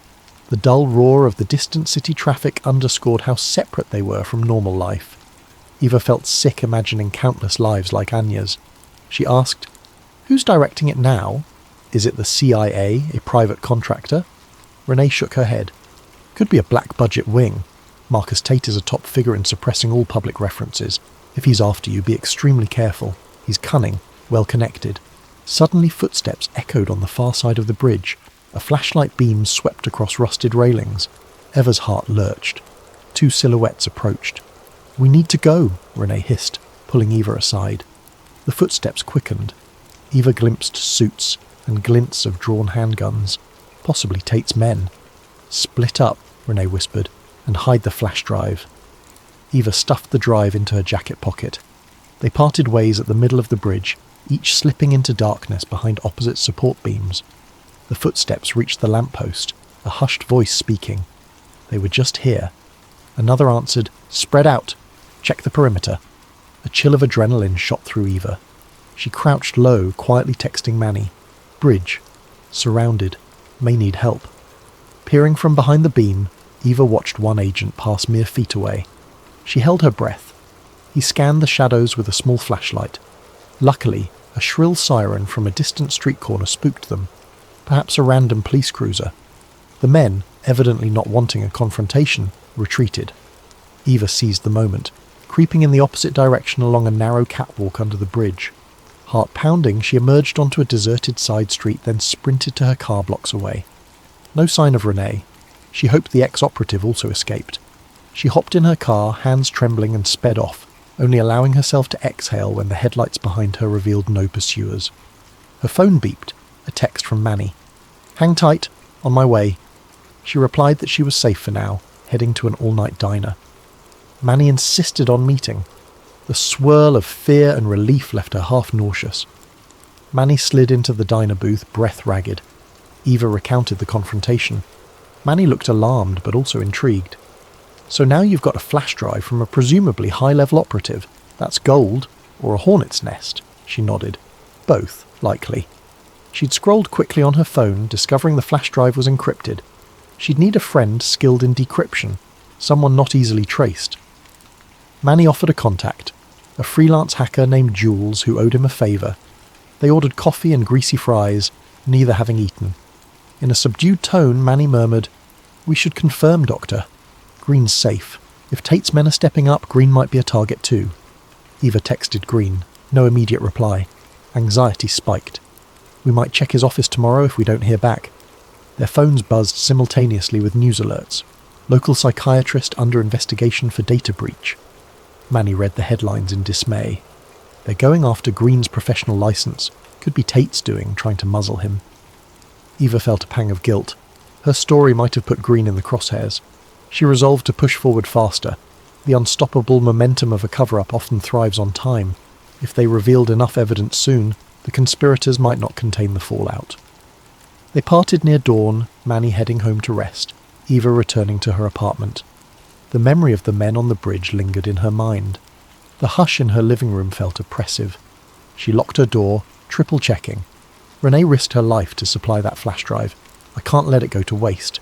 The dull roar of the distant city traffic underscored how separate they were from normal life. Eva felt sick imagining countless lives like Anya's. She asked, "Who's directing it now? Is it the CIA, a private contractor?" Renee shook her head. "Could be a black-budget wing. Marcus Tate is a top figure in suppressing all public references. If he's after you, be extremely careful. He's cunning, well-connected." Suddenly footsteps echoed on the far side of the bridge. A flashlight beam swept across rusted railings. Eva's heart lurched. Two silhouettes approached. "We need to go," Renee hissed, pulling Eva aside. The footsteps quickened. Eva glimpsed suits and glints of drawn handguns. Possibly Tate's men. "Split up," Renee whispered, "and hide the flash drive." Eva stuffed the drive into her jacket pocket. They parted ways at the middle of the bridge, each slipping into darkness behind opposite support beams. The footsteps reached the lamppost, a hushed voice speaking. They were just here. Another answered, "Spread out. Check the perimeter." A chill of adrenaline shot through Eva. She crouched low, quietly texting Manny. "Bridge. Surrounded. May need help." Peering from behind the beam, Eva watched one agent pass mere feet away. She held her breath. He scanned the shadows with a small flashlight. Luckily, a shrill siren from a distant street corner spooked them. Perhaps a random police cruiser. The men, evidently not wanting a confrontation, retreated. Eva seized the moment, creeping in the opposite direction along a narrow catwalk under the bridge. Heart pounding, she emerged onto a deserted side street, then sprinted to her car blocks away. No sign of Renee. She hoped the ex-operative also escaped. She hopped in her car, hands trembling, and sped off, only allowing herself to exhale when the headlights behind her revealed no pursuers. Her phone beeped, a text from Manny. "Hang tight, on my way." She replied that she was safe for now, heading to an all-night diner. Manny insisted on meeting. The swirl of fear and relief left her half nauseous. Manny slid into the diner booth, breath ragged. Eva recounted the confrontation. Manny looked alarmed, but also intrigued. "So now you've got a flash drive from a presumably high-level operative. That's gold, or a hornet's nest," she nodded. "Both, likely." She'd scrolled quickly on her phone, discovering the flash drive was encrypted. She'd need a friend skilled in decryption, someone not easily traced. Manny offered a contact, a freelance hacker named Jules who owed him a favour. They ordered coffee and greasy fries, neither having eaten. In a subdued tone, Manny murmured, "We should confirm, Doctor. Green's safe. If Tate's men are stepping up, Green might be a target too." Eva texted Green. No immediate reply. Anxiety spiked. "We might check his office tomorrow if we don't hear back." Their phones buzzed simultaneously with news alerts. Local psychiatrist under investigation for data breach. Manny read the headlines in dismay. They're going after Green's professional license. Could be Tate's doing, trying to muzzle him. Eva felt a pang of guilt. Her story might have put Green in the crosshairs. She resolved to push forward faster. The unstoppable momentum of a cover-up often thrives on time. If they revealed enough evidence soon, the conspirators might not contain the fallout. They parted near dawn, Manny heading home to rest, Eva returning to her apartment. The memory of the men on the bridge lingered in her mind. The hush in her living room felt oppressive. She locked her door, triple-checking. Renee risked her life to supply that flash drive. I can't let it go to waste.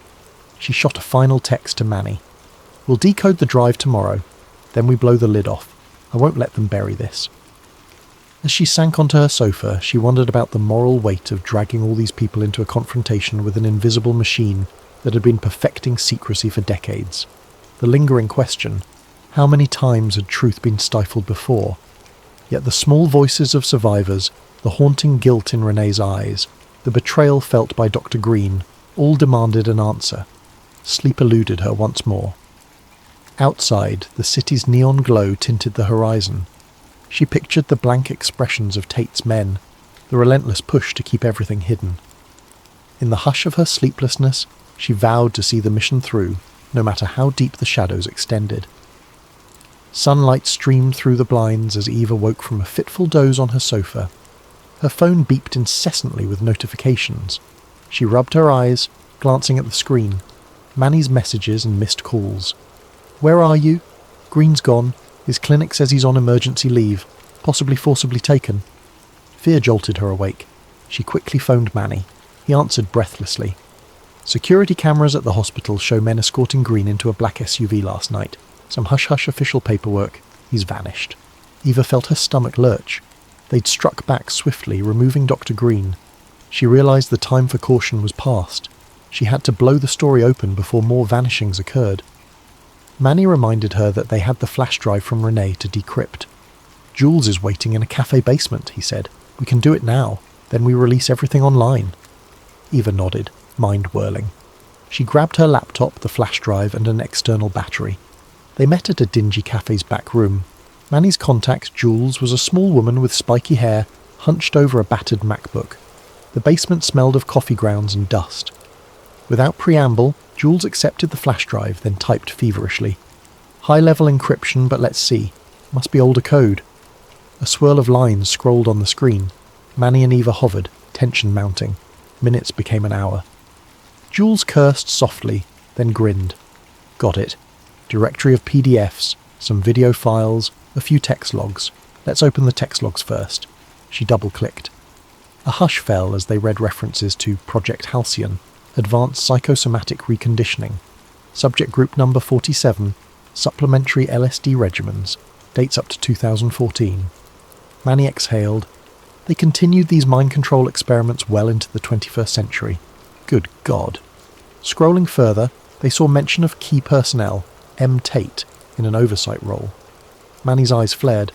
She shot a final text to Manny. "We'll decode the drive tomorrow. Then we blow the lid off. I won't let them bury this." As she sank onto her sofa, she wondered about the moral weight of dragging all these people into a confrontation with an invisible machine that had been perfecting secrecy for decades. The lingering question, how many times had truth been stifled before? Yet the small voices of survivors, the haunting guilt in Renee's eyes, the betrayal felt by Dr. Green, all demanded an answer. Sleep eluded her once more. Outside, the city's neon glow tinted the horizon. She pictured the blank expressions of Tate's men, the relentless push to keep everything hidden. In the hush of her sleeplessness, she vowed to see the mission through, no matter how deep the shadows extended. Sunlight streamed through the blinds as Eva woke from a fitful doze on her sofa. Her phone beeped incessantly with notifications. She rubbed her eyes, glancing at the screen. Manny's messages and missed calls. "Where are you? Green's gone. His clinic says he's on emergency leave, possibly forcibly taken." Fear jolted her awake. She quickly phoned Manny. He answered breathlessly. Security cameras at the hospital show men escorting Green into a black SUV last night. Some hush-hush official paperwork. He's vanished. Eva felt her stomach lurch. They'd struck back swiftly, removing Dr. Green. She realised the time for caution was past. She had to blow the story open before more vanishings occurred. Manny reminded her that they had the flash drive from Renee to decrypt. Jules is waiting in a cafe basement, he said. We can do it now. Then we release everything online. Eva nodded, mind whirling. She grabbed her laptop, the flash drive, and an external battery. They met at a dingy cafe's back room. Manny's contact, Jules, was a small woman with spiky hair, hunched over a battered MacBook. The basement smelled of coffee grounds and dust. Without preamble, Jules accepted the flash drive, then typed feverishly. High-level encryption, but let's see. Must be older code. A swirl of lines scrolled on the screen. Manny and Eva hovered, tension mounting. Minutes became an hour. Jules cursed softly, then grinned. Got it. Directory of PDFs, some video files, a few text logs. Let's open the text logs first. She double-clicked. A hush fell as they read references to Project Halcyon, Advanced Psychosomatic Reconditioning, Subject Group Number 47, Supplementary LSD Regimens, dates up to 2014. Manny exhaled. They continued these mind control experiments well into the 21st century. Good God. Scrolling further, they saw mention of key personnel, M. Tate, in an oversight role. Manny's eyes flared.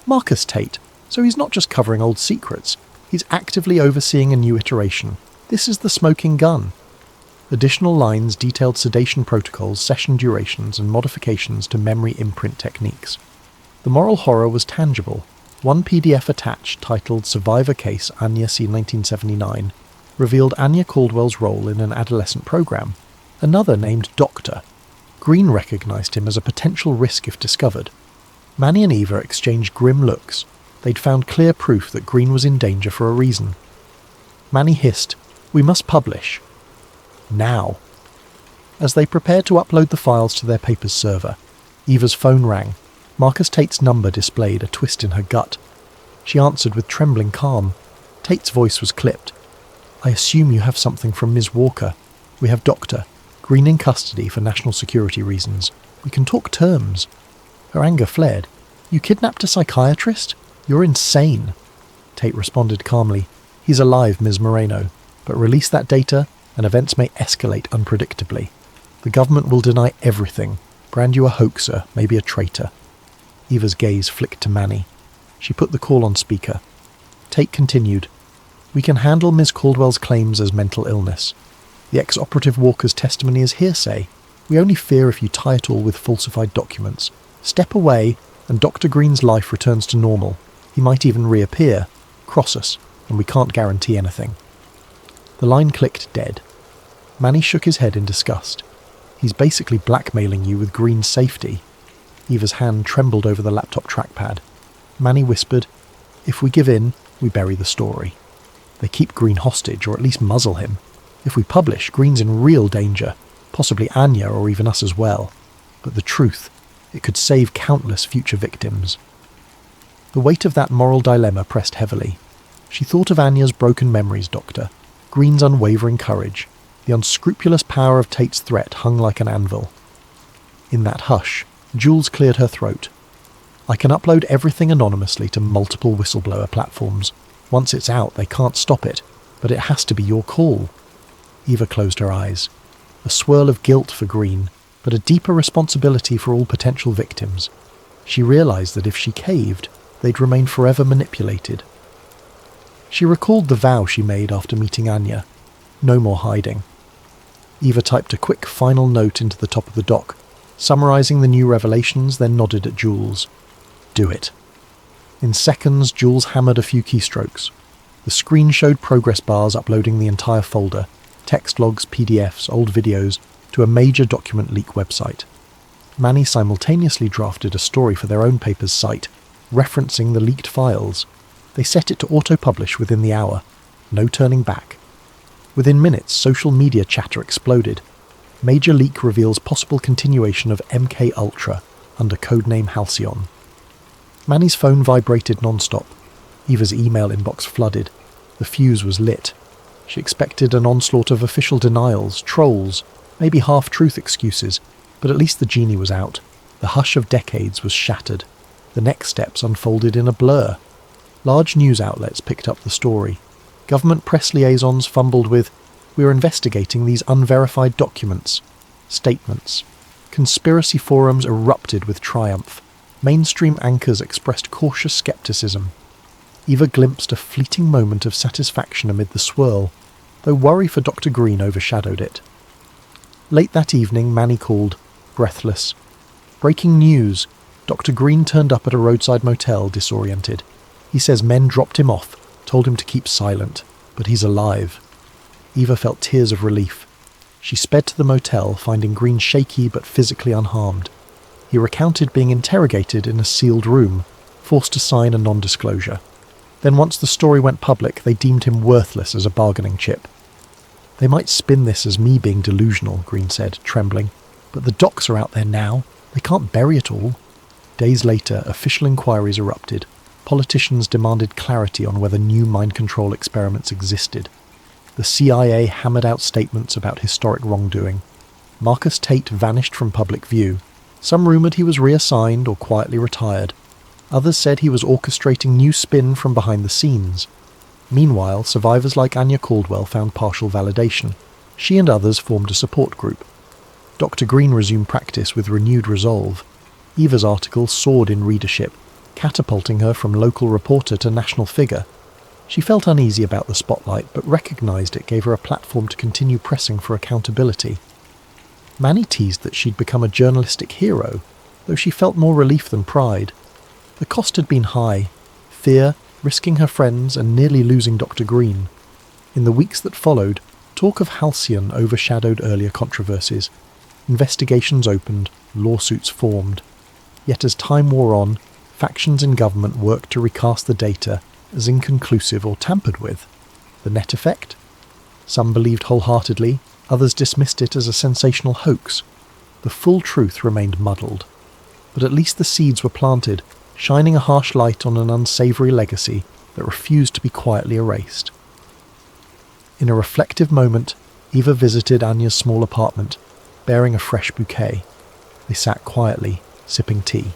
Marcus Tate, so he's not just covering old secrets. He's actively overseeing a new iteration. This is the smoking gun. Additional lines detailed sedation protocols, session durations, and modifications to memory imprint techniques. The moral horror was tangible. One PDF attached, titled Survivor Case Anya C. 1979, revealed Anya Caldwell's role in an adolescent program. Another named Doctor. Green recognised him as a potential risk if discovered. Manny and Eva exchanged grim looks. They'd found clear proof that Green was in danger for a reason. Manny hissed, "We must publish. Now." As they prepared to upload the files to their paper's server, Eva's phone rang. Marcus Tate's number displayed, a twist in her gut. She answered with trembling calm. Tate's voice was clipped. "I assume you have something from Ms. Walker. We have Doctor Green in custody for national security reasons. We can talk terms." Her anger flared. "You kidnapped a psychiatrist? You're insane." Tate responded calmly. "He's alive, Ms. Moreno, but release that data and events may escalate unpredictably. The government will deny everything, brand you a hoaxer, maybe a traitor." Eva's gaze flicked to Manny. She put the call on speaker. Tate continued, "We can handle Ms. Caldwell's claims as mental illness. The ex-operative Walker's testimony is hearsay. We only fear if you tie it all with falsified documents. Step away, and Dr. Green's life returns to normal. He might even reappear, cross us, and we can't guarantee anything." The line clicked dead. Manny shook his head in disgust. "He's basically blackmailing you with Green's safety." Eva's hand trembled over the laptop trackpad. Manny whispered, "If we give in, we bury the story. They keep Green hostage, or at least muzzle him. If we publish, Green's in real danger, possibly Anya or even us as well. But the truth, it could save countless future victims." The weight of that moral dilemma pressed heavily. She thought of Anya's broken memories, Doctor, Green's unwavering courage. The unscrupulous power of Tate's threat hung like an anvil. In that hush, Jules cleared her throat. "I can upload everything anonymously to multiple whistleblower platforms. Once it's out, they can't stop it, but it has to be your call." Eva closed her eyes. A swirl of guilt for Green, but a deeper responsibility for all potential victims. She realised that if she caved, they'd remain forever manipulated. She recalled the vow she made after meeting Anya. No more hiding. Eva typed a quick final note into the top of the doc, summarising the new revelations, then nodded at Jules. "Do it." In seconds, Jules hammered a few keystrokes. The screen showed progress bars uploading the entire folder, text logs, PDFs, old videos, to a major document leak website. Manny simultaneously drafted a story for their own paper's site, referencing the leaked files. They set it to auto-publish within the hour. No turning back. Within minutes, social media chatter exploded. Major leak reveals possible continuation of MK Ultra under codename Halcyon. Manny's phone vibrated non-stop. Eva's email inbox flooded. The fuse was lit. She expected an onslaught of official denials, trolls, maybe half-truth excuses, but at least the genie was out. The hush of decades was shattered. The next steps unfolded in a blur. Large news outlets picked up the story. Government press liaisons fumbled with, "We're investigating these unverified documents." Statements. Conspiracy forums erupted with triumph. Mainstream anchors expressed cautious skepticism. Eva glimpsed a fleeting moment of satisfaction amid the swirl, though worry for Dr. Green overshadowed it. Late that evening, Manny called, breathless. "Breaking news. Dr. Green turned up at a roadside motel, disoriented. He says men dropped him off, told him to keep silent, but he's alive." Eva felt tears of relief. She sped to the motel, finding Green shaky but physically unharmed. He recounted being interrogated in a sealed room, forced to sign a non-disclosure. Then once the story went public, they deemed him worthless as a bargaining chip. "They might spin this as me being delusional," Green said, trembling. "But the docs are out there now. They can't bury it all." Days later, official inquiries erupted. Politicians demanded clarity on whether new mind control experiments existed. The CIA hammered out statements about historic wrongdoing. Marcus Tate vanished from public view. Some rumoured he was reassigned or quietly retired. Others said he was orchestrating new spin from behind the scenes. Meanwhile, survivors like Anya Caldwell found partial validation. She and others formed a support group. Dr. Green resumed practice with renewed resolve. Eva's article soared in readership, catapulting her from local reporter to national figure. She felt uneasy about the spotlight, but recognised it gave her a platform to continue pressing for accountability. Manny teased that she'd become a journalistic hero, though she felt more relief than pride. The cost had been high: fear, risking her friends, and nearly losing Dr. Green. In the weeks that followed, talk of Halcyon overshadowed earlier controversies. Investigations opened, lawsuits formed. Yet as time wore on, factions in government worked to recast the data as inconclusive or tampered with. The net effect? Some believed wholeheartedly, others dismissed it as a sensational hoax. The full truth remained muddled. But at least the seeds were planted, shining a harsh light on an unsavoury legacy that refused to be quietly erased. In a reflective moment, Eva visited Anya's small apartment, bearing a fresh bouquet. They sat quietly, sipping tea.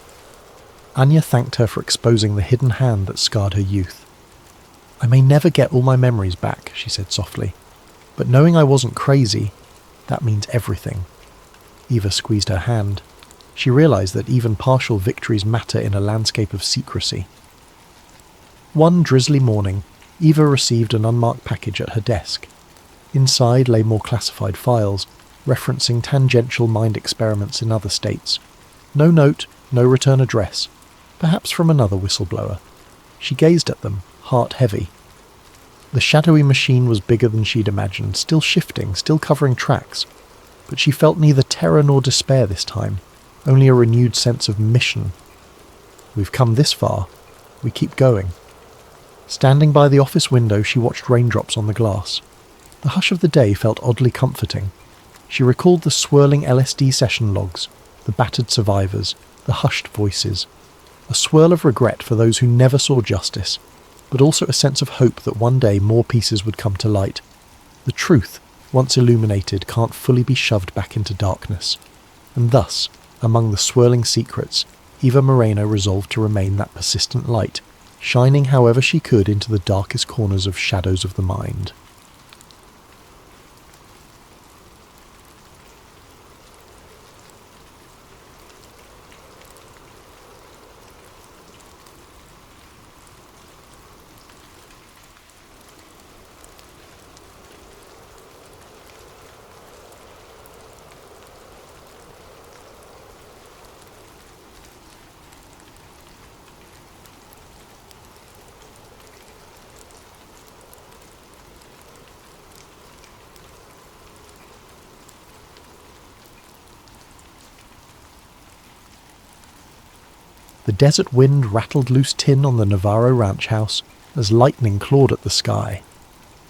Anya thanked her for exposing the hidden hand that scarred her youth. "I may never get all my memories back," she said softly, "but knowing I wasn't crazy, that means everything." Eva squeezed her hand. She realised that even partial victories matter in a landscape of secrecy. One drizzly morning, Eva received an unmarked package at her desk. Inside lay more classified files, referencing tangential mind experiments in other states. No note, no return address, perhaps from another whistleblower. She gazed at them, heart heavy. The shadowy machine was bigger than she'd imagined, still shifting, still covering tracks. But she felt neither terror nor despair this time, only a renewed sense of mission. We've come this far. We keep going. Standing by the office window, she watched raindrops on the glass. The hush of the day felt oddly comforting. She recalled the swirling LSD session logs, the battered survivors, the hushed voices. A swirl of regret for those who never saw justice, but also a sense of hope that one day more pieces would come to light. The truth, once illuminated, can't fully be shoved back into darkness. And thus, among the swirling secrets, Eva Moreno resolved to remain that persistent light, shining however she could into the darkest corners of shadows of the mind. The desert wind rattled loose tin on the Navarro ranch house as lightning clawed at the sky.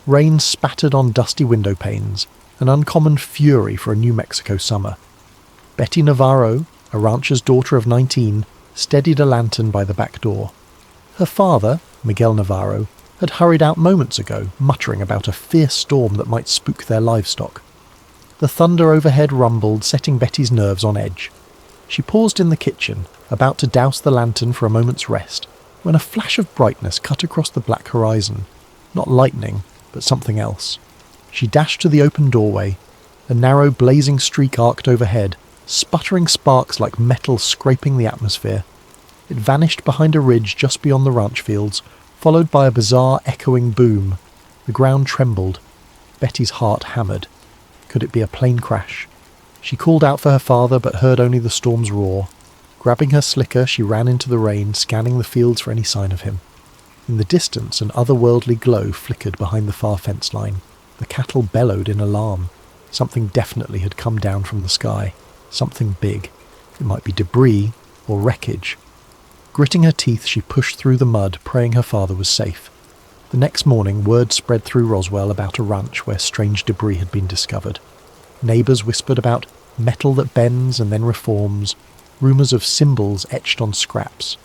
Rain spattered on dusty window panes, an uncommon fury for a New Mexico summer. Betty Navarro, a rancher's daughter of 19, steadied a lantern by the back door. Her father, Miguel Navarro, had hurried out moments ago, muttering about a fierce storm that might spook their livestock. The thunder overhead rumbled, setting Betty's nerves on edge. She paused in the kitchen, about to douse the lantern for a moment's rest, when a flash of brightness cut across the black horizon. Not lightning, but something else. She dashed to the open doorway. A narrow, blazing streak arced overhead, sputtering sparks like metal scraping the atmosphere. It vanished behind a ridge just beyond the ranch fields, followed by a bizarre, echoing boom. The ground trembled. Betty's heart hammered. Could it be a plane crash? She called out for her father, but heard only the storm's roar. Grabbing her slicker, she ran into the rain, scanning the fields for any sign of him. In the distance, an otherworldly glow flickered behind the far fence line. The cattle bellowed in alarm. Something definitely had come down from the sky. Something big. It might be debris or wreckage. Gritting her teeth, she pushed through the mud, praying her father was safe. The next morning, word spread through Roswell about a ranch where strange debris had been discovered. Neighbours whispered about metal that bends and then reforms, rumours of symbols etched on scraps.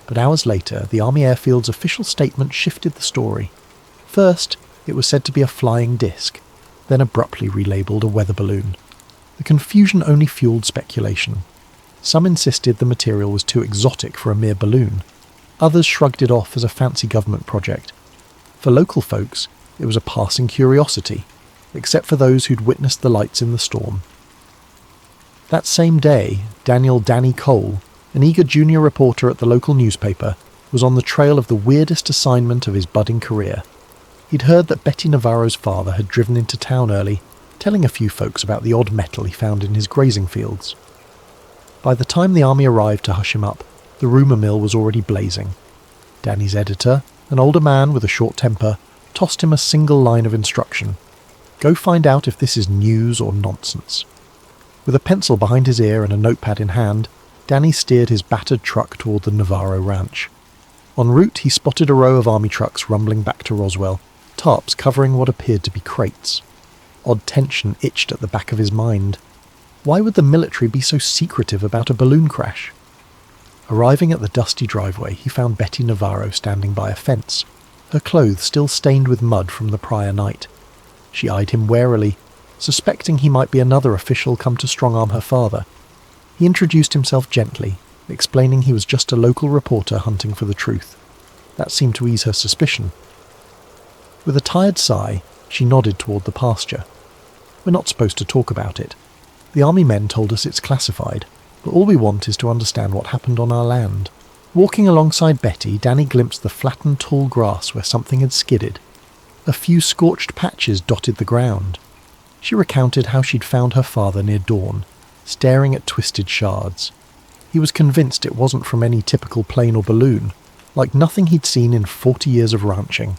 But hours later, the Army Airfield's official statement shifted the story. First, it was said to be a flying disc, then abruptly relabelled a weather balloon. The confusion only fueled speculation. Some insisted the material was too exotic for a mere balloon. Others shrugged it off as a fancy government project. For local folks, it was a passing curiosity, except for those who'd witnessed the lights in the storm. That same day, Daniel "Danny" Cole, an eager junior reporter at the local newspaper, was on the trail of the weirdest assignment of his budding career. He'd heard that Betty Navarro's father had driven into town early, telling a few folks about the odd metal he found in his grazing fields. By the time the army arrived to hush him up, the rumour mill was already blazing. Danny's editor, an older man with a short temper, tossed him a single line of instruction. Go find out if this is news or nonsense. With a pencil behind his ear and a notepad in hand, Danny steered his battered truck toward the Navarro ranch. En route, he spotted a row of army trucks rumbling back to Roswell, tarps covering what appeared to be crates. Odd tension itched at the back of his mind. Why would the military be so secretive about a balloon crash? Arriving at the dusty driveway, he found Betty Navarro standing by a fence, her clothes still stained with mud from the prior night. She eyed him warily, suspecting he might be another official come to strong-arm her father. He introduced himself gently, explaining he was just a local reporter hunting for the truth. That seemed to ease her suspicion. With a tired sigh, she nodded toward the pasture. We're not supposed to talk about it. The army men told us it's classified, but all we want is to understand what happened on our land. Walking alongside Betty, Danny glimpsed the flattened tall grass where something had skidded. A few scorched patches dotted the ground. She recounted how she'd found her father near dawn, staring at twisted shards. He was convinced it wasn't from any typical plane or balloon, like nothing he'd seen in 40 years of ranching.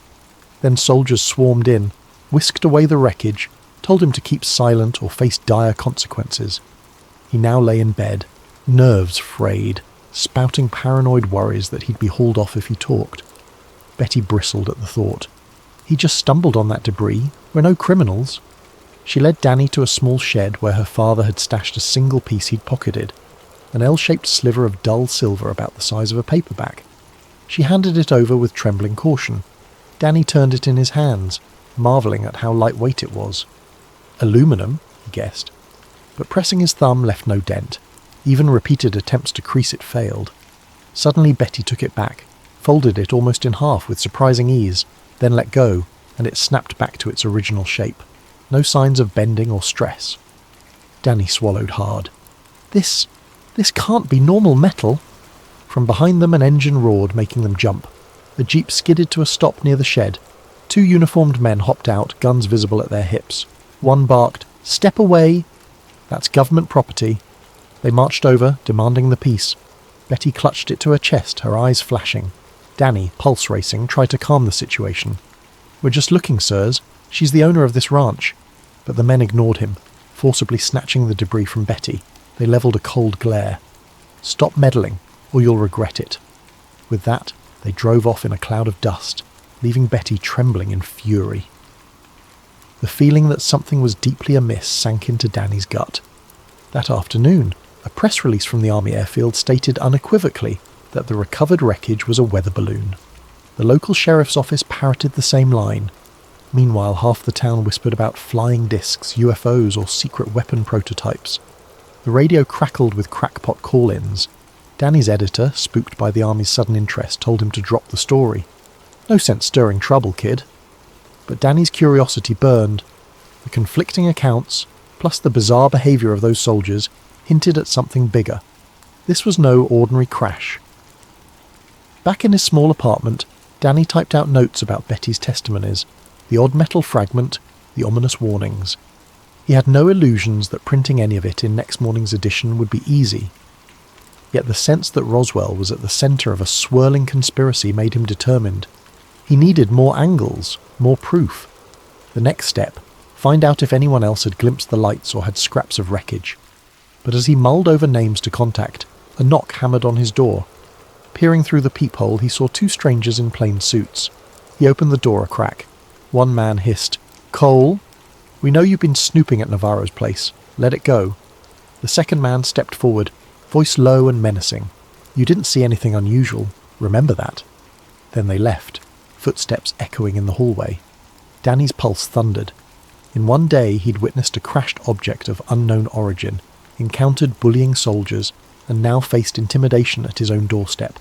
Then soldiers swarmed in, whisked away the wreckage, told him to keep silent or face dire consequences. He now lay in bed, nerves frayed, spouting paranoid worries that he'd be hauled off if he talked. Betty bristled at the thought. He just stumbled on that debris. We're no criminals. She led Danny to a small shed where her father had stashed a single piece he'd pocketed, an L-shaped sliver of dull silver about the size of a paperback. She handed it over with trembling caution. Danny turned it in his hands, marvelling at how lightweight it was. Aluminum, he guessed, but pressing his thumb left no dent. Even repeated attempts to crease it failed. Suddenly Betty took it back, folded it almost in half with surprising ease, then let go, and it snapped back to its original shape. No signs of bending or stress. Danny swallowed hard. This can't be normal metal. From behind them an engine roared, making them jump. The jeep skidded to a stop near the shed. 2 uniformed men hopped out, guns visible at their hips. One barked, "Step away!" That's government property. They marched over, demanding the piece. Betty clutched it to her chest, her eyes flashing. Danny, pulse racing, tried to calm the situation. "We're just looking, sirs. She's the owner of this ranch." But the men ignored him, forcibly snatching the debris from Betty. They levelled a cold glare. "Stop meddling, or you'll regret it." With that, they drove off in a cloud of dust, leaving Betty trembling in fury. The feeling that something was deeply amiss sank into Danny's gut. That afternoon, a press release from the Army Airfield stated unequivocally that the recovered wreckage was a weather balloon. The local sheriff's office parroted the same line. Meanwhile, half the town whispered about flying discs, UFOs, or secret weapon prototypes. The radio crackled with crackpot call-ins. Danny's editor, spooked by the Army's sudden interest, told him to drop the story. No sense stirring trouble, kid. But Danny's curiosity burned. The conflicting accounts, plus the bizarre behaviour of those soldiers, hinted at something bigger. This was no ordinary crash. Back in his small apartment, Danny typed out notes about Betty's testimonies, the odd metal fragment, the ominous warnings. He had no illusions that printing any of it in next morning's edition would be easy. Yet the sense that Roswell was at the centre of a swirling conspiracy made him determined. He needed more angles, more proof. The next step, find out if anyone else had glimpsed the lights or had scraps of wreckage. But as he mulled over names to contact, a knock hammered on his door. Peering through the peephole, he saw two strangers in plain suits. He opened the door a crack. One man hissed, "Cole? We know you've been snooping at Navarro's place. Let it go." The second man stepped forward, voice low and menacing. "You didn't see anything unusual. Remember that." Then they left, footsteps echoing in the hallway. Danny's pulse thundered. In one day he'd witnessed a crashed object of unknown origin, encountered bullying soldiers, and now faced intimidation at his own doorstep.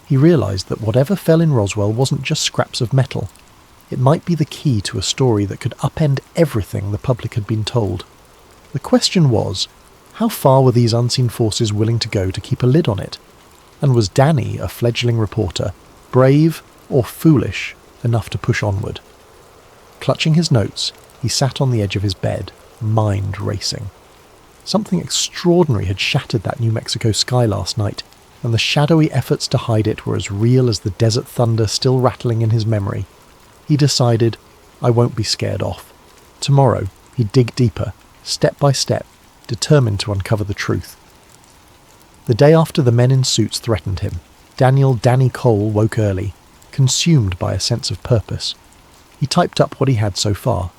He realised that whatever fell in Roswell wasn't just scraps of metal. It might be the key to a story that could upend everything the public had been told. The question was, how far were these unseen forces willing to go to keep a lid on it? And was Danny, a fledgling reporter, brave or foolish enough to push onward? Clutching his notes, he sat on the edge of his bed, mind racing. Something extraordinary had shattered that New Mexico sky last night, and the shadowy efforts to hide it were as real as the desert thunder still rattling in his memory. He decided, I won't be scared off. Tomorrow, he'd dig deeper, step by step, determined to uncover the truth. The day after the men in suits threatened him, Danny Cole woke early, consumed by a sense of purpose. He typed up what he had so far,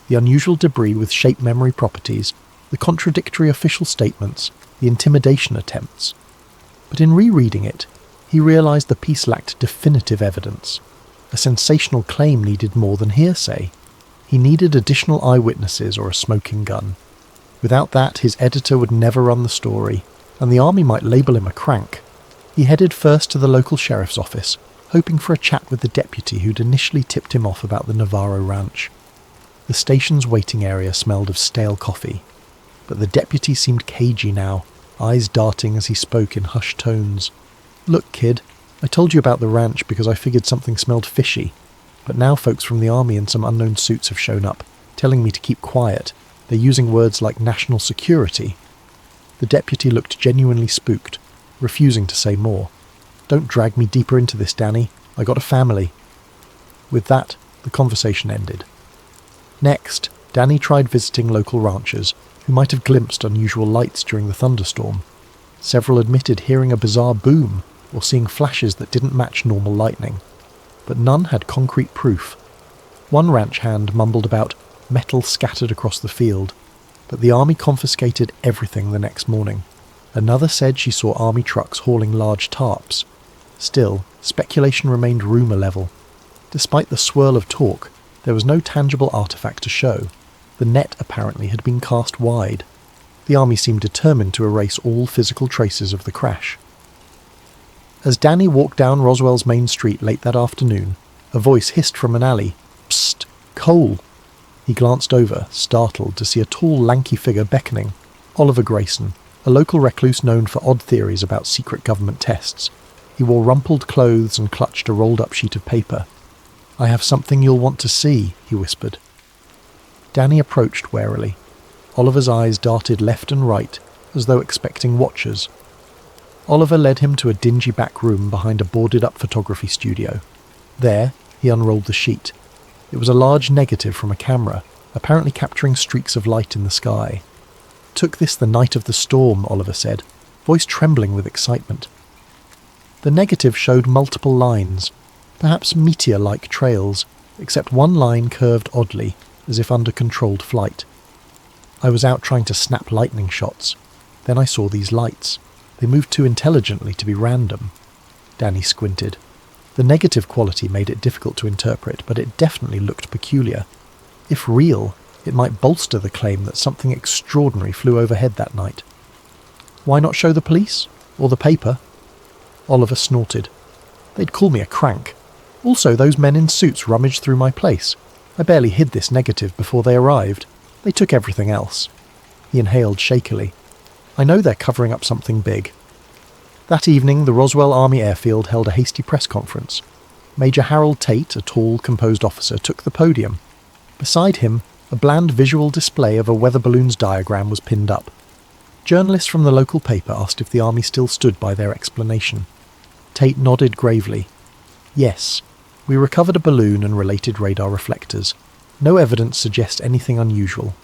the unusual debris with shape memory properties, the contradictory official statements, the intimidation attempts. But in rereading it, he realised the piece lacked definitive evidence. A sensational claim needed more than hearsay. He needed additional eyewitnesses or a smoking gun. Without that, his editor would never run the story, and the Army might label him a crank. He headed first to the local sheriff's office, hoping for a chat with the deputy who'd initially tipped him off about the Navarro ranch. The station's waiting area smelled of stale coffee, but the deputy seemed cagey now, eyes darting as he spoke in hushed tones. "Look, kid, I told you about the ranch because I figured something smelled fishy, but now folks from the Army in some unknown suits have shown up, telling me to keep quiet. They're using words like national security." The deputy looked genuinely spooked, refusing to say more. "Don't drag me deeper into this, Danny. I got a family." With that, the conversation ended. Next, Danny tried visiting local ranchers, who might have glimpsed unusual lights during the thunderstorm. Several admitted hearing a bizarre boom, or seeing flashes that didn't match normal lightning. But none had concrete proof. One ranch hand mumbled about metal scattered across the field, but the Army confiscated everything the next morning. Another said she saw Army trucks hauling large tarps. Still, speculation remained rumour level. Despite the swirl of talk, there was no tangible artefact to show. The net apparently had been cast wide. The Army seemed determined to erase all physical traces of the crash. As Danny walked down Roswell's main street late that afternoon, a voice hissed from an alley, "Psst, Cole!" He glanced over, startled, to see a tall, lanky figure beckoning. Oliver Grayson, a local recluse known for odd theories about secret government tests. He wore rumpled clothes and clutched a rolled-up sheet of paper. "I have something you'll want to see," he whispered. Danny approached warily. Oliver's eyes darted left and right, as though expecting watchers. Oliver led him to a dingy back room behind a boarded-up photography studio. There, he unrolled the sheet. It was a large negative from a camera, apparently capturing streaks of light in the sky. "Took this the night of the storm," Oliver said, voice trembling with excitement. The negative showed multiple lines, perhaps meteor-like trails, except one line curved oddly, as if under controlled flight. "I was out trying to snap lightning shots. Then I saw these lights. They moved too intelligently to be random. Danny squinted. The negative quality made it difficult to interpret, but it definitely looked peculiar. If real, it might bolster the claim that something extraordinary flew overhead that night. Why not show the police? Or the paper? Oliver snorted. They'd call me a crank. Also, those men in suits rummaged through my place. I barely hid this negative before they arrived. They took everything else. He inhaled shakily. I know they're covering up something big. That evening, the Roswell Army Airfield held a hasty press conference. Major Harold Tate, a tall, composed officer, took the podium. Beside him, a bland visual display of a weather balloon's diagram was pinned up. Journalists from the local paper asked if the Army still stood by their explanation. Tate nodded gravely. Yes, we recovered a balloon and related radar reflectors. No evidence suggests anything unusual.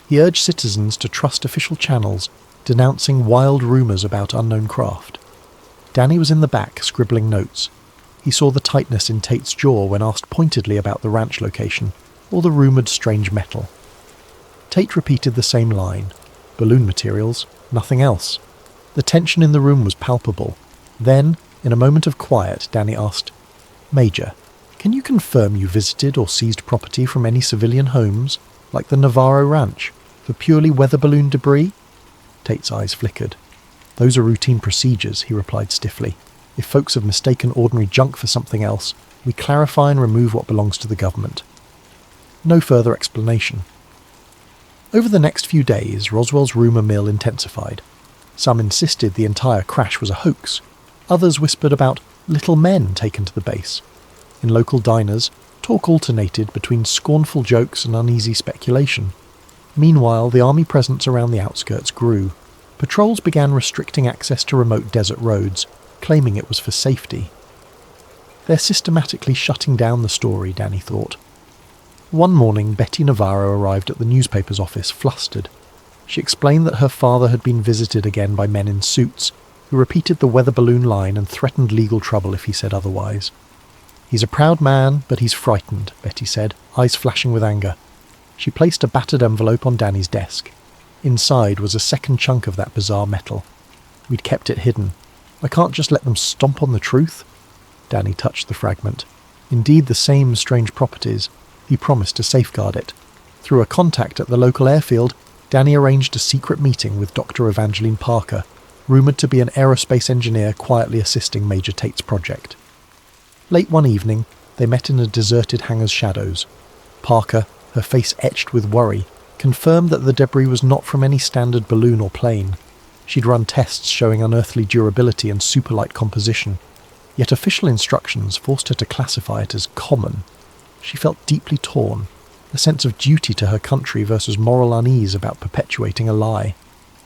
He urged citizens to trust official channels, denouncing wild rumours about unknown craft. Danny was in the back, scribbling notes. He saw the tightness in Tate's jaw when asked pointedly about the ranch location, or the rumoured strange metal. Tate repeated the same line. Balloon materials, nothing else. The tension in the room was palpable. Then, in a moment of quiet, Danny asked, Major, can you confirm you visited or seized property from any civilian homes, like the Navarro Ranch, for purely weather balloon debris? Tate's eyes flickered. Those are routine procedures, he replied stiffly. If folks have mistaken ordinary junk for something else, we clarify and remove what belongs to the government. No further explanation. Over the next few days, Roswell's rumour mill intensified. Some insisted the entire crash was a hoax. Others whispered about little men taken to the base. In local diners, talk alternated between scornful jokes and uneasy speculation. Meanwhile, the Army presence around the outskirts grew. Patrols began restricting access to remote desert roads, claiming it was for safety. They're systematically shutting down the story, Danny thought. One morning, Betty Navarro arrived at the newspaper's office, flustered. She explained that her father had been visited again by men in suits, who repeated the weather balloon line and threatened legal trouble if he said otherwise. He's a proud man, but he's frightened, Betty said, eyes flashing with anger. She placed a battered envelope on Danny's desk. Inside was a second chunk of that bizarre metal. We'd kept it hidden. I can't just let them stomp on the truth. Danny touched the fragment. Indeed, the same strange properties. He promised to safeguard it. Through a contact at the local airfield, Danny arranged a secret meeting with Dr. Evangeline Parker, rumoured to be an aerospace engineer quietly assisting Major Tate's project. Late one evening, they met in a deserted hangar's shadows. Parker, her face etched with worry, confirmed that the debris was not from any standard balloon or plane. She'd run tests showing unearthly durability and superlight composition, yet official instructions forced her to classify it as common. She felt deeply torn, a sense of duty to her country versus moral unease about perpetuating a lie.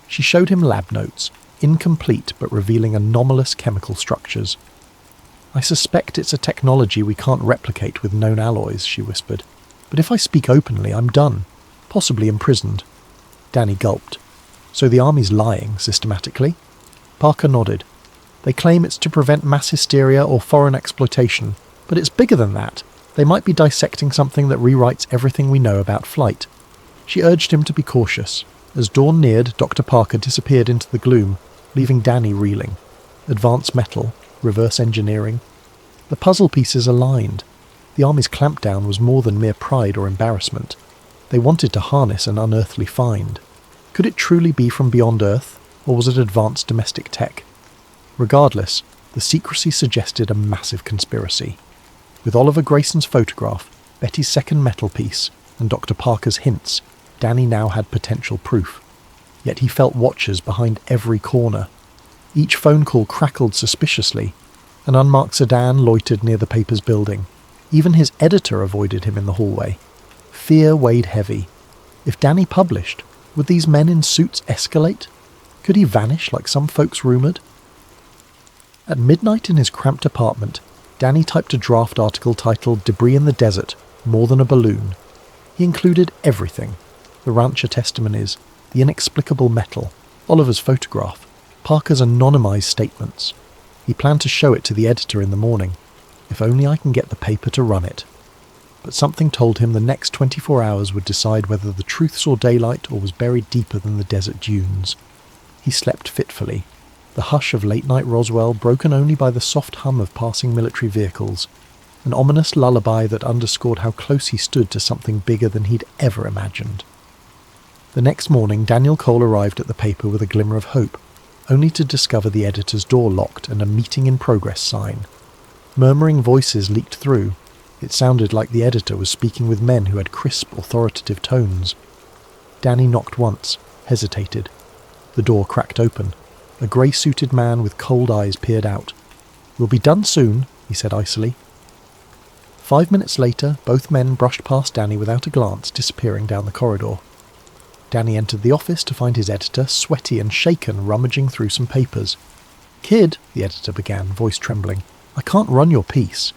She showed him lab notes, incomplete but revealing anomalous chemical structures. I suspect it's a technology we can't replicate with known alloys, she whispered. But if I speak openly, I'm done, possibly imprisoned. Danny gulped. So the Army's lying, systematically? Parker nodded. They claim it's to prevent mass hysteria or foreign exploitation, but it's bigger than that. They might be dissecting something that rewrites everything we know about flight. She urged him to be cautious. As dawn neared, Dr. Parker disappeared into the gloom, leaving Danny reeling. Advanced metal, reverse engineering. The puzzle pieces aligned. The Army's clampdown was more than mere pride or embarrassment. They wanted to harness an unearthly find. Could it truly be from beyond Earth, or was it advanced domestic tech? Regardless, the secrecy suggested a massive conspiracy. With Oliver Grayson's photograph, Betty's second metal piece, and Dr. Parker's hints, Danny now had potential proof. Yet he felt watchers behind every corner. Each phone call crackled suspiciously. An unmarked sedan loitered near the paper's building. Even his editor avoided him in the hallway. Fear weighed heavy. If Danny published, would these men in suits escalate? Could he vanish like some folks rumoured? At midnight in his cramped apartment, Danny typed a draft article titled Debris in the Desert, More Than a Balloon. He included everything. The rancher testimonies, the inexplicable metal, Oliver's photograph, Parker's anonymised statements. He planned to show it to the editor in the morning. If only I can get the paper to run it. But something told him the next 24 hours would decide whether the truth saw daylight or was buried deeper than the desert dunes. He slept fitfully. the hush of late-night Roswell broken only by the soft hum of passing military vehicles, an ominous lullaby that underscored how close he stood to something bigger than he'd ever imagined. The next morning, Daniel Cole arrived at the paper with a glimmer of hope, only to discover the editor's door locked and a meeting in progress sign. Murmuring voices leaked through. It sounded like the editor was speaking with men who had crisp, authoritative tones. Danny knocked once, hesitated. The door cracked open. A grey-suited man with cold eyes peered out. "We'll be done soon," he said icily. 5 minutes later, both men brushed past Danny without a glance, disappearing down the corridor. Danny entered the office to find his editor, sweaty and shaken, rummaging through some papers. "Kid," the editor began, voice trembling, "I can't run your piece.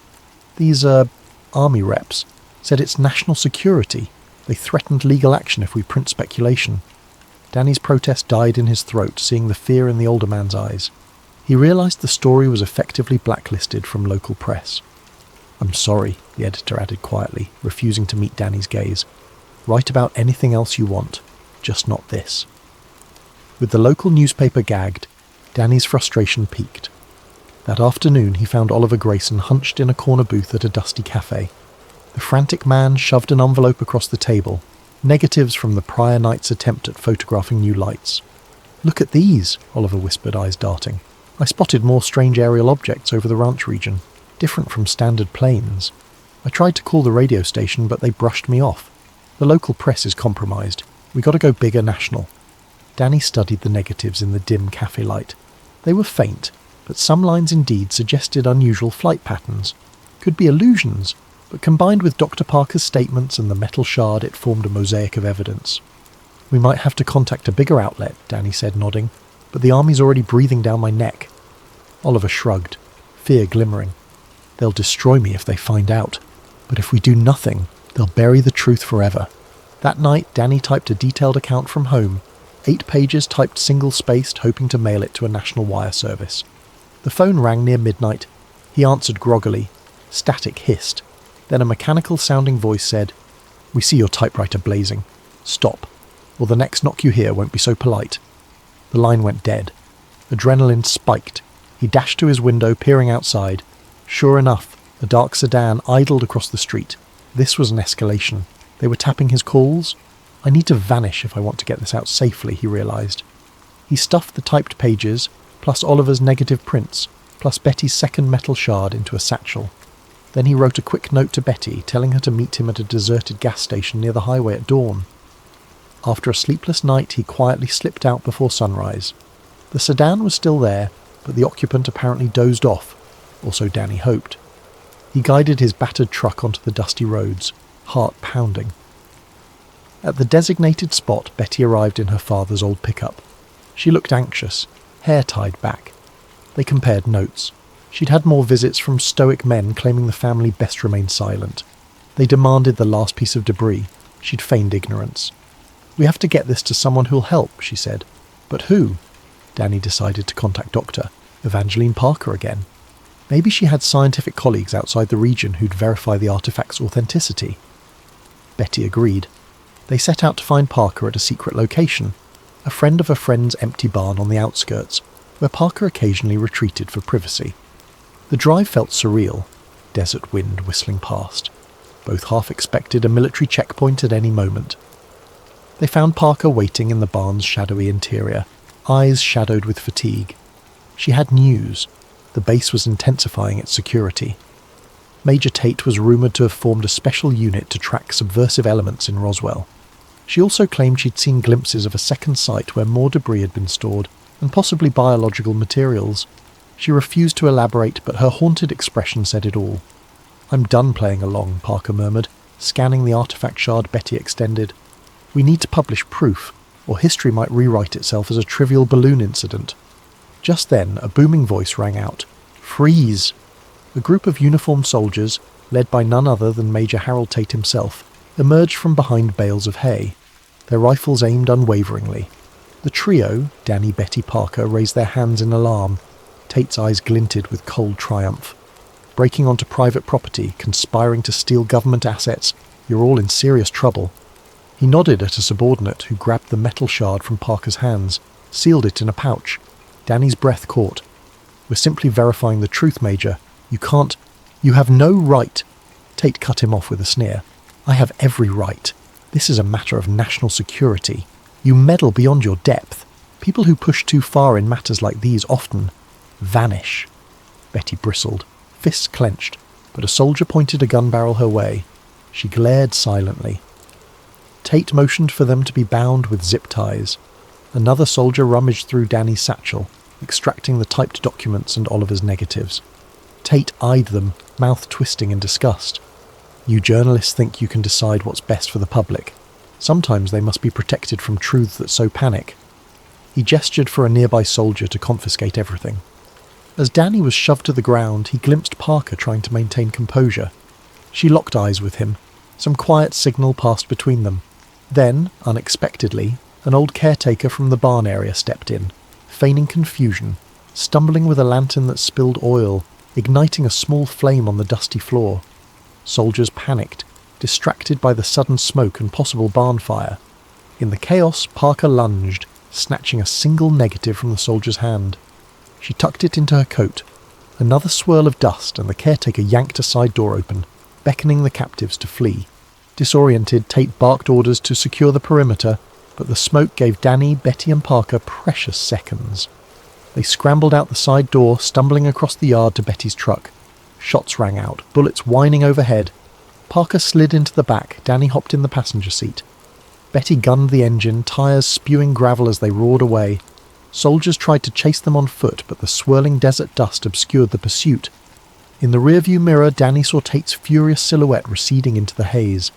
These, army reps said it's national security. They threatened legal action if we print speculation." Danny's protest died in his throat, seeing the fear in the older man's eyes. He realised the story was effectively blacklisted from local press. "I'm sorry," the editor added quietly, refusing to meet Danny's gaze. "Write about anything else you want, just not this." With the local newspaper gagged, Danny's frustration peaked. That afternoon he found Oliver Grayson hunched in a corner booth at a dusty cafe. The frantic man shoved an envelope across the table, negatives from the prior night's attempt at photographing new lights. "Look at these," Oliver whispered, eyes darting. "I spotted more strange aerial objects over the ranch region, different from standard planes. I tried to call the radio station, but they brushed me off. The local press is compromised. We got to go bigger national." Danny studied the negatives in the dim cafe light. They were faint, but some lines indeed suggested unusual flight patterns. Could be illusions, but combined with Dr. Parker's statements and the metal shard, it formed a mosaic of evidence. "We might have to contact a bigger outlet," Danny said, nodding, "but the army's already breathing down my neck." Oliver shrugged, fear glimmering. "They'll destroy me if they find out, but if we do nothing, they'll bury the truth forever." That night, Danny typed a detailed account from home, 8 pages typed single-spaced, hoping to mail it to a national wire service. The phone rang near midnight. He answered groggily. Static hissed. Then a mechanical-sounding voice said, "We see your typewriter blazing. Stop, or the next knock you hear won't be so polite." The line went dead. Adrenaline spiked. He dashed to his window, peering outside. Sure enough, a dark sedan idled across the street. This was an escalation. They were tapping his calls. "I need to vanish if I want to get this out safely," he realised. He stuffed the typed pages, plus Oliver's negative prints, plus Betty's second metal shard into a satchel. Then he wrote a quick note to Betty, telling her to meet him at a deserted gas station near the highway at dawn. After a sleepless night, he quietly slipped out before sunrise. The sedan was still there, but the occupant apparently dozed off, or so Danny hoped. He guided his battered truck onto the dusty roads, heart pounding. At the designated spot, Betty arrived in her father's old pickup. She looked anxious, hair tied back. They compared notes. She'd had more visits from stoic men claiming the family best remain silent. They demanded the last piece of debris. She'd feigned ignorance. "We have to get this to someone who'll help," she said. "But who?" Danny decided to contact Dr. Evangeline Parker again. Maybe she had scientific colleagues outside the region who'd verify the artifact's authenticity. Betty agreed. They set out to find Parker at a secret location, a friend of a friend's empty barn on the outskirts, where Parker occasionally retreated for privacy. The drive felt surreal, desert wind whistling past. Both half expected a military checkpoint at any moment. They found Parker waiting in the barn's shadowy interior, eyes shadowed with fatigue. She had news. The base was intensifying its security. Major Tate was rumoured to have formed a special unit to track subversive elements in Roswell. She also claimed she'd seen glimpses of a second site where more debris had been stored, and possibly biological materials. She refused to elaborate, but her haunted expression said it all. "I'm done playing along," Parker murmured, scanning the artifact shard Betty extended. "We need to publish proof, or history might rewrite itself as a trivial balloon incident." Just then, a booming voice rang out. "Freeze!" A group of uniformed soldiers, led by none other than Major Harold Tate himself, emerged from behind bales of hay, their rifles aimed unwaveringly. The trio, Danny, Betty, Parker, raised their hands in alarm. Tate's eyes glinted with cold triumph. "Breaking onto private property, conspiring to steal government assets, you're all in serious trouble." He nodded at a subordinate who grabbed the metal shard from Parker's hands, sealed it in a pouch. Danny's breath caught. "We're simply verifying the truth, Major. You can't... You have no right." Tate cut him off with a sneer. "I have every right. This is a matter of national security. You meddle beyond your depth. People who push too far in matters like these often vanish." Betty bristled, fists clenched, but a soldier pointed a gun barrel her way. She glared silently. Tate motioned for them to be bound with zip ties. Another soldier rummaged through Danny's satchel, extracting the typed documents and Oliver's negatives. Tate eyed them, mouth twisting in disgust. "You journalists think you can decide what's best for the public. Sometimes they must be protected from truths that sow panic." He gestured for a nearby soldier to confiscate everything. As Danny was shoved to the ground, he glimpsed Parker trying to maintain composure. She locked eyes with him. Some quiet signal passed between them. Then, unexpectedly, an old caretaker from the barn area stepped in, feigning confusion, stumbling with a lantern that spilled oil, igniting a small flame on the dusty floor. Soldiers panicked, distracted by the sudden smoke and possible barn fire. In the chaos, Parker lunged, snatching a single negative from the soldier's hand. She tucked it into her coat. Another swirl of dust, and the caretaker yanked a side door open, beckoning the captives to flee. Disoriented, Tate barked orders to secure the perimeter, but the smoke gave Danny, Betty and Parker precious seconds. They scrambled out the side door, stumbling across the yard to Betty's truck. Shots rang out, bullets whining overhead. Parker slid into the back, Danny hopped in the passenger seat. Betty gunned the engine, tires spewing gravel as they roared away. Soldiers tried to chase them on foot, but the swirling desert dust obscured the pursuit. In the rearview mirror, Danny saw Tate's furious silhouette receding into the haze.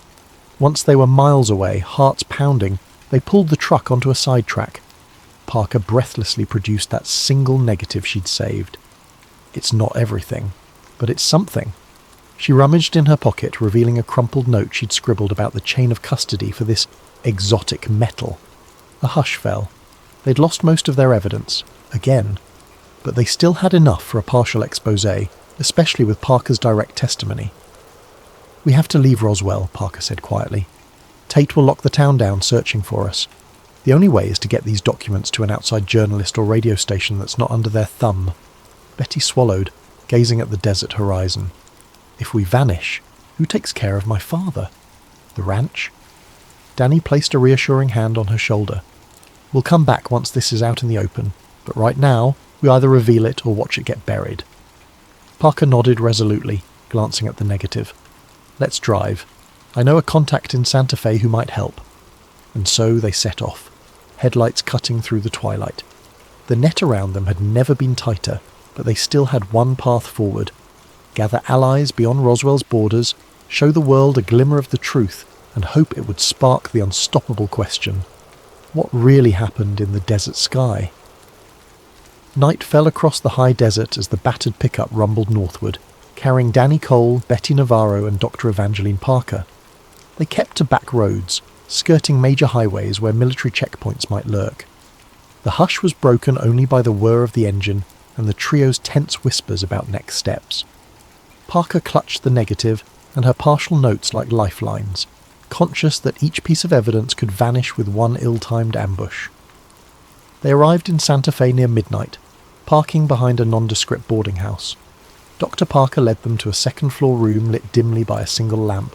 Once they were miles away, hearts pounding, they pulled the truck onto a sidetrack. Parker breathlessly produced that single negative she'd saved. It's not everything, but it's something. She rummaged in her pocket, revealing a crumpled note she'd scribbled about the chain of custody for this exotic metal. A hush fell. They'd lost most of their evidence, again, but they still had enough for a partial exposé, especially with Parker's direct testimony. "We have to leave Roswell," Parker said quietly. "Tate will lock the town down searching for us. The only way is to get these documents to an outside journalist or radio station that's not under their thumb." Betty swallowed, gazing at the desert horizon. "If we vanish, who takes care of my father? The ranch?" Danny placed a reassuring hand on her shoulder. "We'll come back once this is out in the open, but right now, we either reveal it or watch it get buried." Parker nodded resolutely, glancing at the negative. "Let's drive. I know a contact in Santa Fe who might help." And so they set off, headlights cutting through the twilight. The net around them had never been tighter, but they still had one path forward. Gather allies beyond Roswell's borders, show the world a glimmer of the truth, and hope it would spark the unstoppable question: what really happened in the desert sky? Night fell across the high desert as the battered pickup rumbled northward, carrying Danny Cole, Betty Navarro and Dr. Evangeline Parker. They kept to back roads, skirting major highways where military checkpoints might lurk. The hush was broken only by the whir of the engine and the trio's tense whispers about next steps. Parker clutched the negative and her partial notes like lifelines, conscious that each piece of evidence could vanish with one ill-timed ambush. They arrived in Santa Fe near midnight, parking behind a nondescript boarding house. Dr. Parker led them to a second-floor room lit dimly by a single lamp.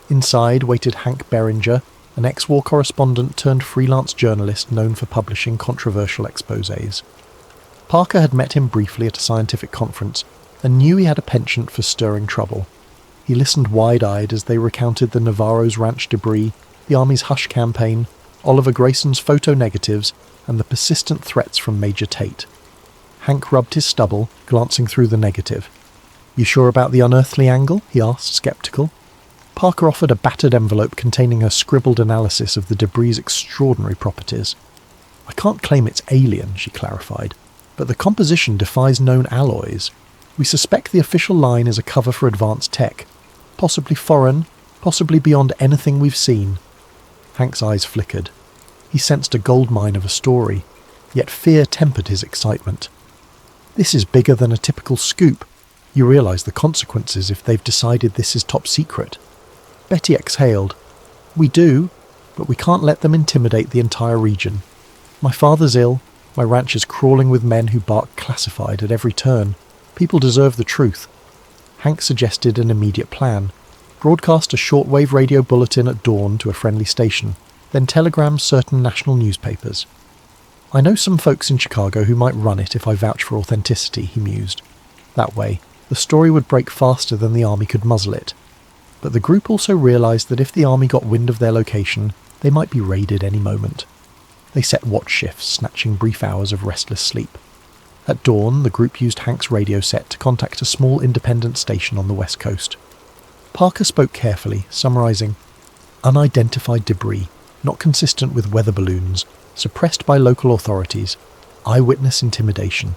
Inside waited Hank Beringer, an ex-war correspondent turned freelance journalist known for publishing controversial exposés. Parker had met him briefly at a scientific conference and knew he had a penchant for stirring trouble. He listened wide-eyed as they recounted the Navarro's ranch debris, the Army's hush campaign, Oliver Grayson's photo negatives, and the persistent threats from Major Tate. Hank rubbed his stubble, glancing through the negative. "You sure about the unearthly angle?" he asked, sceptical. Parker offered a battered envelope containing her scribbled analysis of the debris' extraordinary properties. "I can't claim it's alien," she clarified, "but the composition defies known alloys. We suspect the official line is a cover for advanced tech. Possibly foreign, possibly beyond anything we've seen." Hank's eyes flickered. He sensed a goldmine of a story, yet fear tempered his excitement. "This is bigger than a typical scoop. You realise the consequences if they've decided this is top secret." Betty exhaled. "We do, but we can't let them intimidate the entire region. My father's ill. My ranch is crawling with men who bark classified at every turn. People deserve the truth. Hank suggested an immediate plan. Broadcast a shortwave radio bulletin at dawn to a friendly station, then telegram certain national newspapers. I know some folks in Chicago who might run it if I vouch for authenticity, he mused. That way, the story would break faster than the army could muzzle it. But the group also realised that if the army got wind of their location, they might be raided any moment. They set watch shifts, snatching brief hours of restless sleep. At dawn, the group used Hank's radio set to contact a small independent station on the west coast. Parker spoke carefully, summarising, "Unidentified debris, not consistent with weather balloons, suppressed by local authorities, eyewitness intimidation."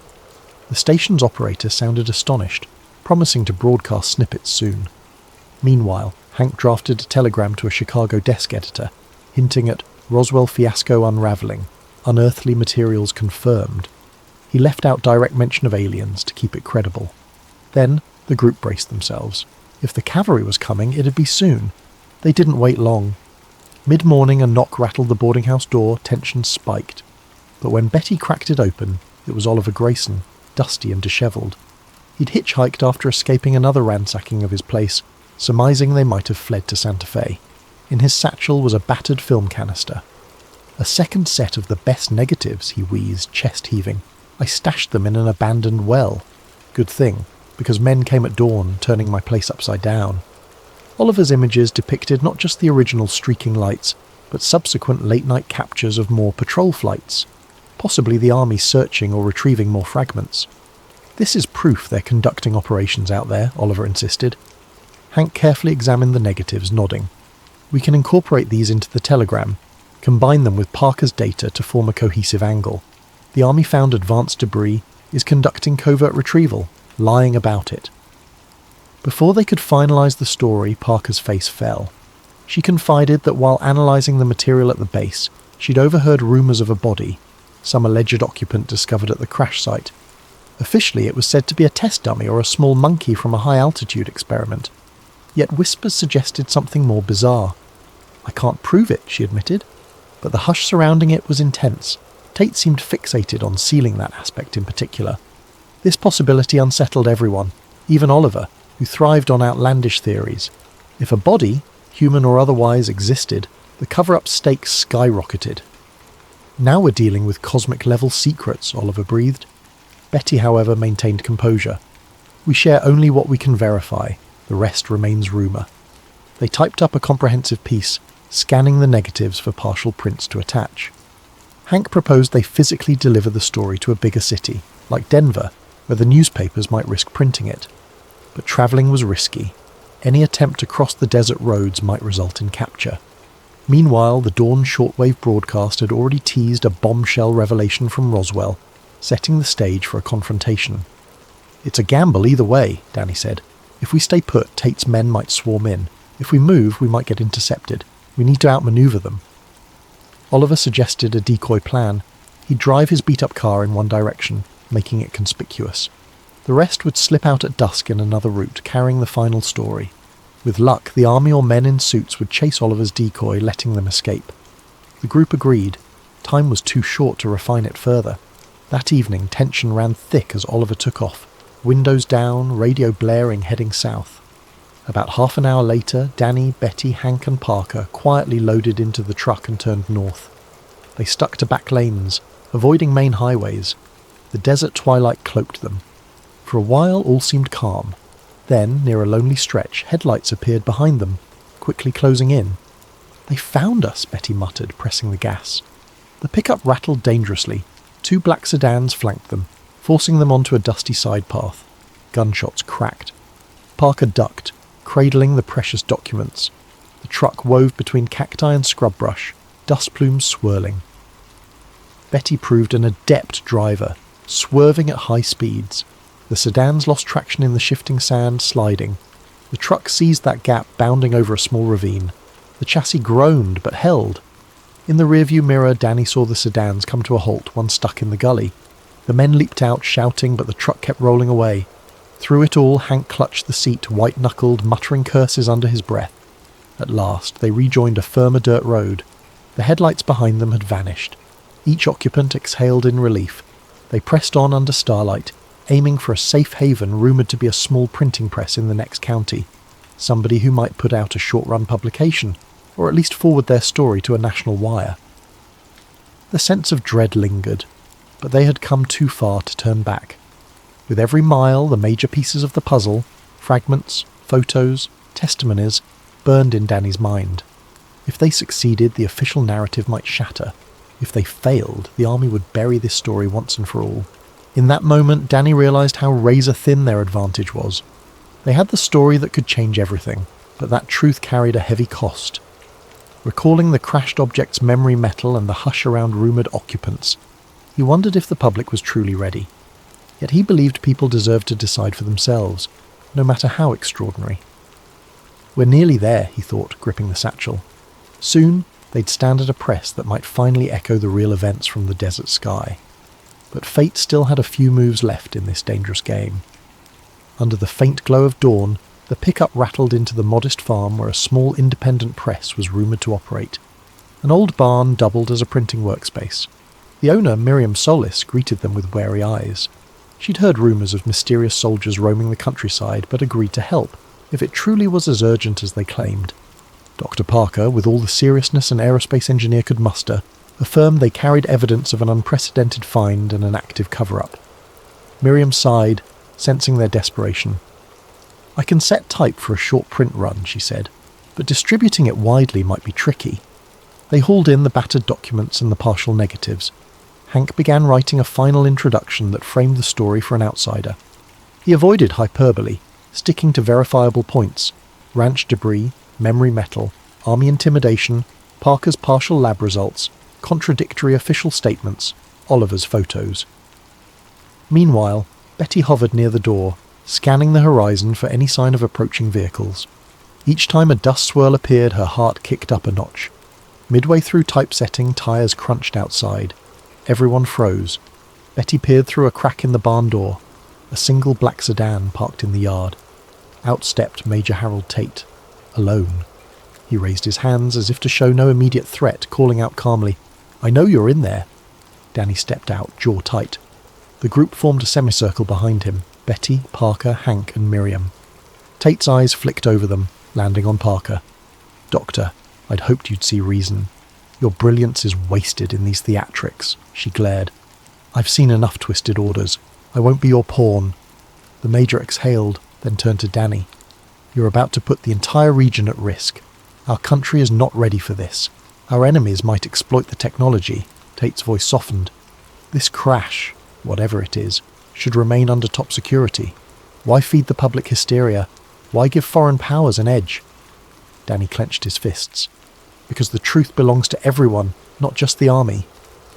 The station's operator sounded astonished, promising to broadcast snippets soon. Meanwhile, Hank drafted a telegram to a Chicago desk editor, hinting at Roswell fiasco unravelling, unearthly materials confirmed. He left out direct mention of aliens to keep it credible. Then, the group braced themselves. If the cavalry was coming, it'd be soon. They didn't wait long. Mid-morning, a knock rattled the boarding house door, tension spiked. But when Betty cracked it open, it was Oliver Grayson, dusty and dishevelled. He'd hitchhiked after escaping another ransacking of his place, surmising they might have fled to Santa Fe. In his satchel was a battered film canister. "A second set of the best negatives," he wheezed, chest-heaving. "I stashed them in an abandoned well. Good thing, because men came at dawn, turning my place upside down." Oliver's images depicted not just the original streaking lights, but subsequent late-night captures of more patrol flights. Possibly the army searching or retrieving more fragments. "This is proof they're conducting operations out there," Oliver insisted. Hank carefully examined the negatives, nodding. "We can incorporate these into the telegram, combine them with Parker's data to form a cohesive angle. The army found advanced debris, is conducting covert retrieval, lying about it." Before they could finalise the story, Parker's face fell. She confided that while analysing the material at the base, she'd overheard rumours of a body, some alleged occupant discovered at the crash site. Officially, it was said to be a test dummy or a small monkey from a high-altitude experiment. Yet whispers suggested something more bizarre. "I can't prove it," she admitted, but the hush surrounding it was intense. Tate seemed fixated on sealing that aspect in particular. This possibility unsettled everyone, even Oliver, who thrived on outlandish theories. If a body, human or otherwise, existed, the cover-up stakes skyrocketed. "Now we're dealing with cosmic-level secrets," Oliver breathed. Betty, however, maintained composure. "We share only what we can verify. The rest remains rumour." They typed up a comprehensive piece, scanning the negatives for partial prints to attach. Hank proposed they physically deliver the story to a bigger city, like Denver, where the newspapers might risk printing it. But travelling was risky. Any attempt to cross the desert roads might result in capture. Meanwhile, the dawn shortwave broadcast had already teased a bombshell revelation from Roswell, setting the stage for a confrontation. "It's a gamble either way," Danny said. "If we stay put, Tate's men might swarm in. If we move, we might get intercepted. We need to outmaneuver them." Oliver suggested a decoy plan. He'd drive his beat-up car in one direction, making it conspicuous. The rest would slip out at dusk in another route, carrying the final story. With luck, the army or men in suits would chase Oliver's decoy, letting them escape. The group agreed. Time was too short to refine it further. That evening, tension ran thick as Oliver took off, windows down, radio blaring, heading south. About half an hour later, Danny, Betty, Hank and Parker quietly loaded into the truck and turned north. They stuck to back lanes, avoiding main highways. The desert twilight cloaked them. For a while, all seemed calm. Then, near a lonely stretch, headlights appeared behind them, quickly closing in. "They found us," Betty muttered, pressing the gas. The pickup rattled dangerously. 2 black sedans flanked them, forcing them onto a dusty side path. Gunshots cracked. Parker ducked, cradling the precious documents. The truck wove between cacti and scrub brush, dust plumes swirling. Betty proved an adept driver, swerving at high speeds. The sedans lost traction in the shifting sand, sliding. The truck seized that gap, bounding over a small ravine. The chassis groaned, but held. In the rearview mirror, Danny saw the sedans come to a halt, one stuck in the gully. The men leaped out, shouting, but the truck kept rolling away. Through it all, Hank clutched the seat, white-knuckled, muttering curses under his breath. At last, they rejoined a firmer dirt road. The headlights behind them had vanished. Each occupant exhaled in relief. They pressed on under starlight, aiming for a safe haven rumoured to be a small printing press in the next county, somebody who might put out a short-run publication, or at least forward their story to a national wire. The sense of dread lingered, but they had come too far to turn back. With every mile, the major pieces of the puzzle, fragments, photos, testimonies, burned in Danny's mind. If they succeeded, the official narrative might shatter. If they failed, the army would bury this story once and for all. In that moment, Danny realised how razor-thin their advantage was. They had the story that could change everything, but that truth carried a heavy cost. Recalling the crashed object's memory metal and the hush around rumoured occupants, he wondered if the public was truly ready. Yet he believed people deserved to decide for themselves, no matter how extraordinary. We're nearly there, he thought, gripping the satchel. Soon, they'd stand at a press that might finally echo the real events from the desert sky. But fate still had a few moves left in this dangerous game. Under the faint glow of dawn, the pickup rattled into the modest farm where a small independent press was rumoured to operate. An old barn doubled as a printing workspace. The owner, Miriam Solis, greeted them with wary eyes. She'd heard rumours of mysterious soldiers roaming the countryside, but agreed to help, if it truly was as urgent as they claimed. Dr. Parker, with all the seriousness an aerospace engineer could muster, affirmed they carried evidence of an unprecedented find and an active cover-up. Miriam sighed, sensing their desperation. "I can set type for a short print run," she said, "but distributing it widely might be tricky." They hauled in the battered documents and the partial negatives. Hank began writing a final introduction that framed the story for an outsider. He avoided hyperbole, sticking to verifiable points: ranch debris, memory metal, army intimidation, Parker's partial lab results, contradictory official statements, Oliver's photos. Meanwhile, Betty hovered near the door, scanning the horizon for any sign of approaching vehicles. Each time a dust swirl appeared, her heart kicked up a notch. Midway through typesetting, tyres crunched outside. Everyone froze. Betty peered through a crack in the barn door. A single black sedan parked in the yard. Out stepped Major Harold Tate, alone. He raised his hands as if to show no immediate threat, calling out calmly, "I know you're in there." Danny stepped out, jaw tight. The group formed a semicircle behind him: Betty, Parker, Hank and Miriam. Tate's eyes flicked over them, landing on Parker. "Doctor, I'd hoped you'd see reason. Your brilliance is wasted in these theatrics," she glared. "I've seen enough twisted orders. I won't be your pawn." The Major exhaled, then turned to Danny. "You're about to put the entire region at risk. Our country is not ready for this. Our enemies might exploit the technology." Tate's voice softened. "This crash, whatever it is, should remain under top security. Why feed the public hysteria? Why give foreign powers an edge?" Danny clenched his fists. "Because the truth belongs to everyone, not just the army.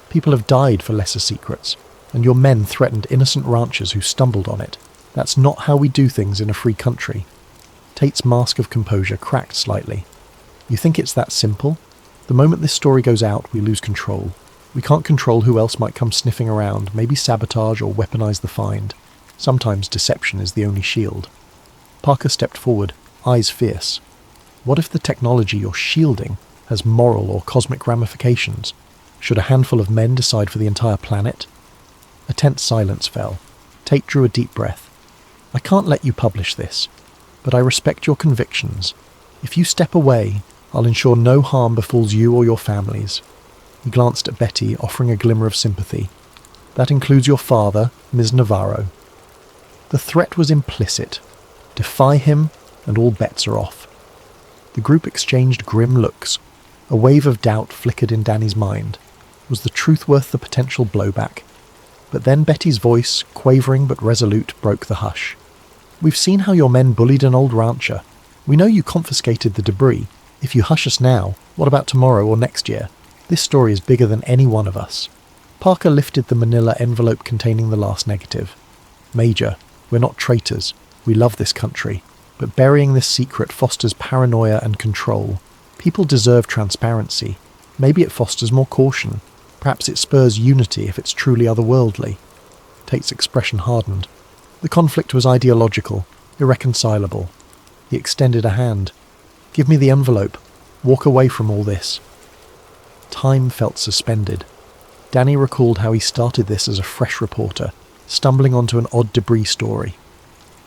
People have died for lesser secrets, and your men threatened innocent ranchers who stumbled on it. That's not how we do things in a free country." Tate's mask of composure cracked slightly. "You think it's that simple? The moment this story goes out, we lose control. We can't control who else might come sniffing around, maybe sabotage or weaponize the find. Sometimes deception is the only shield." Parker stepped forward, eyes fierce. "What if the technology you're shielding has moral or cosmic ramifications? Should a handful of men decide for the entire planet?" A tense silence fell. Tate drew a deep breath. "I can't let you publish this, but I respect your convictions. If you step away, I'll ensure no harm befalls you or your families." He glanced at Betty, offering a glimmer of sympathy. "That includes your father, Ms. Navarro." The threat was implicit. Defy him, and all bets are off. The group exchanged grim looks. A wave of doubt flickered in Danny's mind. Was the truth worth the potential blowback? But then Betty's voice, quavering but resolute, broke the hush. "We've seen how your men bullied an old rancher. We know you confiscated the debris. If you hush us now, what about tomorrow or next year? This story is bigger than any one of us." Parker lifted the manila envelope containing the last negative. "Major, we're not traitors. We love this country. But burying this secret fosters paranoia and control. People deserve transparency. Maybe it fosters more caution. Perhaps it spurs unity if it's truly otherworldly." Tate's expression hardened. The conflict was ideological, irreconcilable. He extended a hand. "Give me the envelope. Walk away from all this." Time felt suspended. Danny recalled how he started this as a fresh reporter, stumbling onto an odd debris story.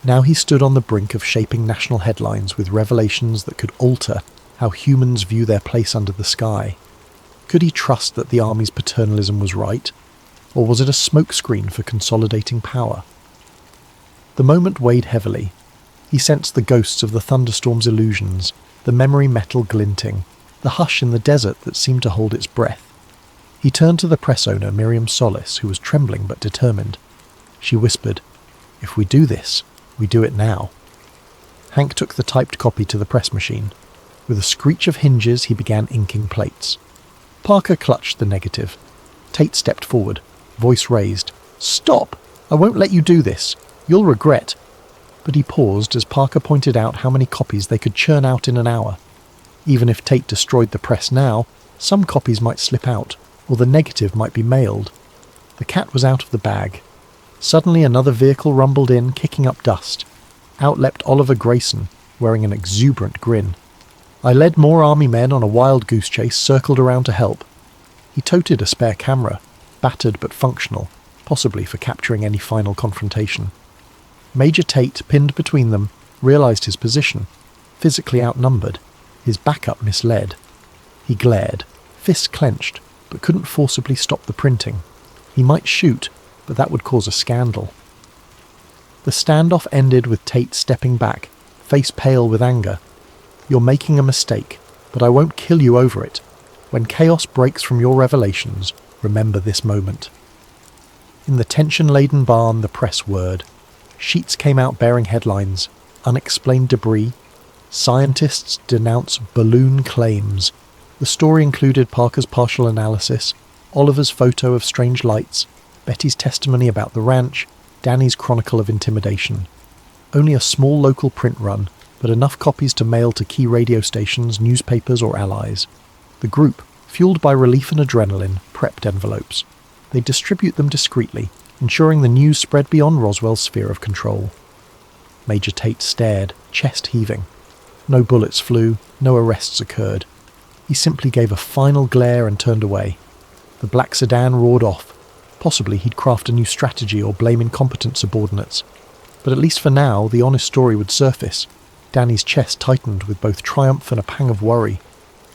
Now he stood on the brink of shaping national headlines with revelations that could alter how humans view their place under the sky. Could he trust that the Army's paternalism was right, or was it a smokescreen for consolidating power? The moment weighed heavily. He sensed the ghosts of the thunderstorm's illusions, the memory metal glinting, the hush in the desert that seemed to hold its breath. He turned to the press owner, Miriam Solis, who was trembling but determined. She whispered, "If we do this, we do it now." Hank took the typed copy to the press machine. With a screech of hinges, he began inking plates. Parker clutched the negative. Tate stepped forward, voice raised. "Stop! I won't let you do this. You'll regret." But he paused as Parker pointed out how many copies they could churn out in an hour. Even if Tate destroyed the press now, some copies might slip out, or the negative might be mailed. The cat was out of the bag. Suddenly another vehicle rumbled in, kicking up dust. Out leapt Oliver Grayson, wearing an exuberant grin. "I led more army men on a wild goose chase, circled around to help." He toted a spare camera, battered but functional, possibly for capturing any final confrontation. Major Tate, pinned between them, realized his position. Physically outnumbered, his backup misled. He glared, fists clenched, but couldn't forcibly stop the printing. He might shoot, but that would cause a scandal. The standoff ended with Tate stepping back, face pale with anger. "You're making a mistake, but I won't kill you over it. When chaos breaks from your revelations, remember this moment." In the tension-laden barn, the press whirred. Sheets came out bearing headlines: "Unexplained debris," "Scientists denounce balloon claims." The story included Parker's partial analysis, Oliver's photo of strange lights, Betty's testimony about the ranch, Danny's chronicle of intimidation. Only a small local print run, but enough copies to mail to key radio stations, newspapers, or allies. The group, fueled by relief and adrenaline, prepped envelopes. They distribute them discreetly, ensuring the news spread beyond Roswell's sphere of control. Major Tate stared, chest heaving. No bullets flew, no arrests occurred. He simply gave a final glare and turned away. The black sedan roared off. Possibly he'd craft a new strategy or blame incompetent subordinates. But at least for now, the honest story would surface. Danny's chest tightened with both triumph and a pang of worry.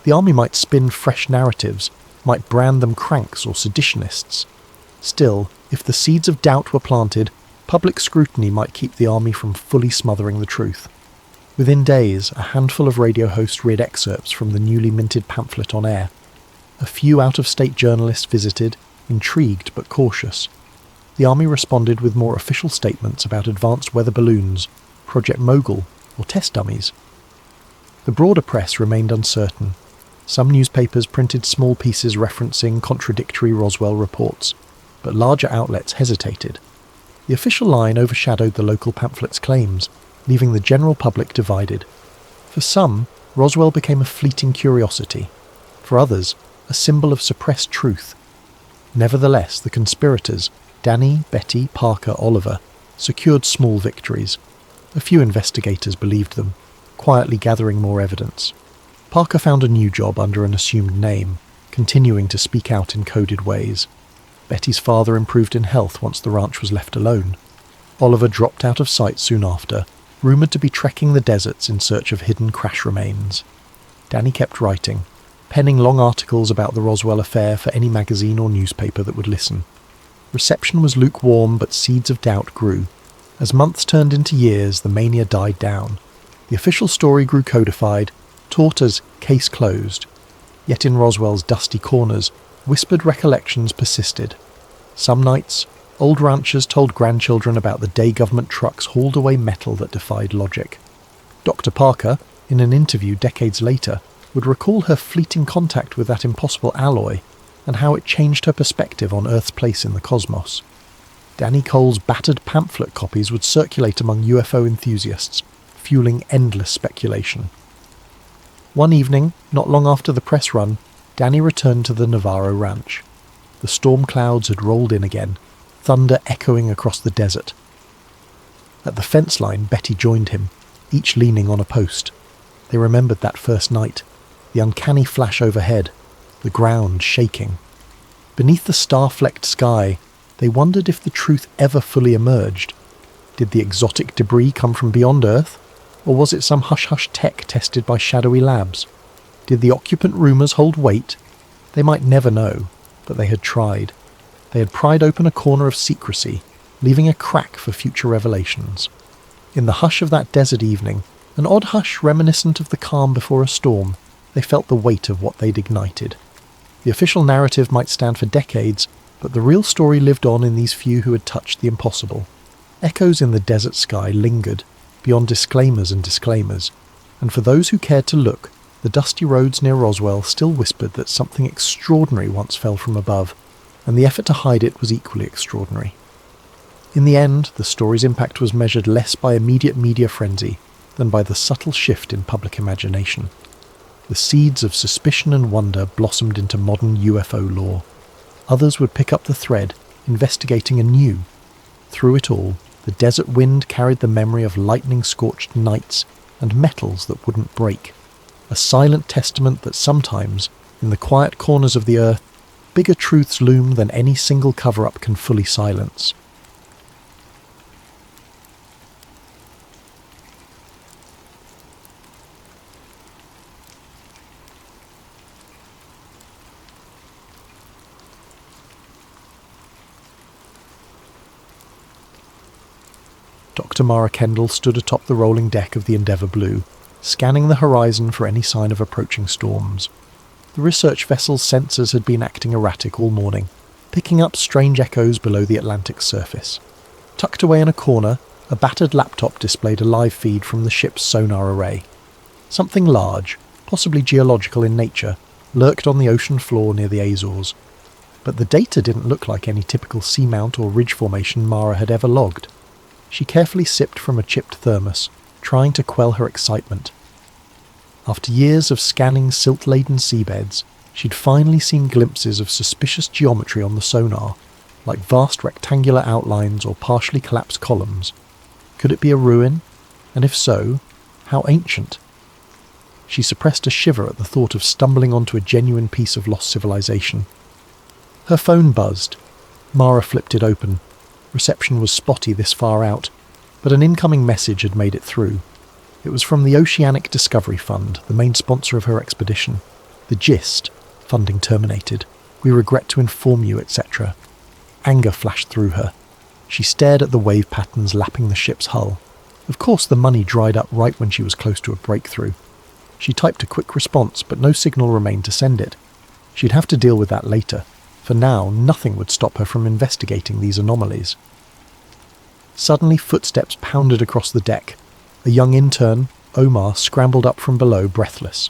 The Army might spin fresh narratives, might brand them cranks or seditionists. Still, if the seeds of doubt were planted, public scrutiny might keep the Army from fully smothering the truth. Within days, a handful of radio hosts read excerpts from the newly minted pamphlet on air. A few out-of-state journalists visited, intrigued but cautious. The Army responded with more official statements about advanced weather balloons, Project Mogul, or test dummies. The broader press remained uncertain. Some newspapers printed small pieces referencing contradictory Roswell reports, but larger outlets hesitated. The official line overshadowed the local pamphlet's claims, leaving the general public divided. For some, Roswell became a fleeting curiosity. For others, a symbol of suppressed truth. Nevertheless, the conspirators, Danny, Betty, Parker, Oliver, secured small victories. A few investigators believed them, quietly gathering more evidence. Parker found a new job under an assumed name, continuing to speak out in coded ways. Betty's father improved in health once the ranch was left alone. Oliver dropped out of sight soon after, rumoured to be trekking the deserts in search of hidden crash remains. Danny kept writing, penning long articles about the Roswell affair for any magazine or newspaper that would listen. Reception was lukewarm, but seeds of doubt grew. As months turned into years, the mania died down. The official story grew codified, taught as case closed. Yet in Roswell's dusty corners, whispered recollections persisted. Some nights, old ranchers told grandchildren about the day government trucks hauled away metal that defied logic. Dr. Parker, in an interview decades later, would recall her fleeting contact with that impossible alloy and how it changed her perspective on Earth's place in the cosmos. Danny Cole's battered pamphlet copies would circulate among UFO enthusiasts, fueling endless speculation. One evening, not long after the press run, Danny returned to the Navarro ranch. The storm clouds had rolled in again, thunder echoing across the desert. At the fence line, Betty joined him, each leaning on a post. They remembered that first night, the uncanny flash overhead, the ground shaking. Beneath the star-flecked sky, they wondered if the truth ever fully emerged. Did the exotic debris come from beyond Earth? Or was it some hush-hush tech tested by shadowy labs? Did the occupant rumours hold weight? They might never know, but they had tried. They had pried open a corner of secrecy, leaving a crack for future revelations. In the hush of that desert evening, an odd hush reminiscent of the calm before a storm, they felt the weight of what they'd ignited. The official narrative might stand for decades, but the real story lived on in these few who had touched the impossible. Echoes in the desert sky lingered, beyond disclaimers and disclaimers, and for those who cared to look, the dusty roads near Roswell still whispered that something extraordinary once fell from above, and the effort to hide it was equally extraordinary. In the end, the story's impact was measured less by immediate media frenzy than by the subtle shift in public imagination. The seeds of suspicion and wonder blossomed into modern UFO lore. Others would pick up the thread, investigating anew. Through it all, the desert wind carried the memory of lightning-scorched nights and metals that wouldn't break. A silent testament that sometimes, in the quiet corners of the earth, bigger truths loom than any single cover-up can fully silence. Dr. Mara Kendall stood atop the rolling deck of the Endeavour Blue, scanning the horizon for any sign of approaching storms. The research vessel's sensors had been acting erratic all morning, picking up strange echoes below the Atlantic's surface. Tucked away in a corner, a battered laptop displayed a live feed from the ship's sonar array. Something large, possibly geological in nature, lurked on the ocean floor near the Azores. But the data didn't look like any typical seamount or ridge formation Mara had ever logged. She carefully sipped from a chipped thermos, trying to quell her excitement. After years of scanning silt-laden seabeds, she'd finally seen glimpses of suspicious geometry on the sonar, like vast rectangular outlines or partially collapsed columns. Could it be a ruin? And if so, how ancient? She suppressed a shiver at the thought of stumbling onto a genuine piece of lost civilization. Her phone buzzed. Mara flipped it open. Reception was spotty this far out, but an incoming message had made it through. It was from the Oceanic Discovery Fund, the main sponsor of her expedition. The gist: funding terminated. We regret to inform you, etc. Anger flashed through her. She stared at the wave patterns lapping the ship's hull. Of course the money dried up right when she was close to a breakthrough. She typed a quick response, but no signal remained to send it. She'd have to deal with that later. For now, nothing would stop her from investigating these anomalies. Suddenly, footsteps pounded across the deck. A young intern, Omar, scrambled up from below, breathless.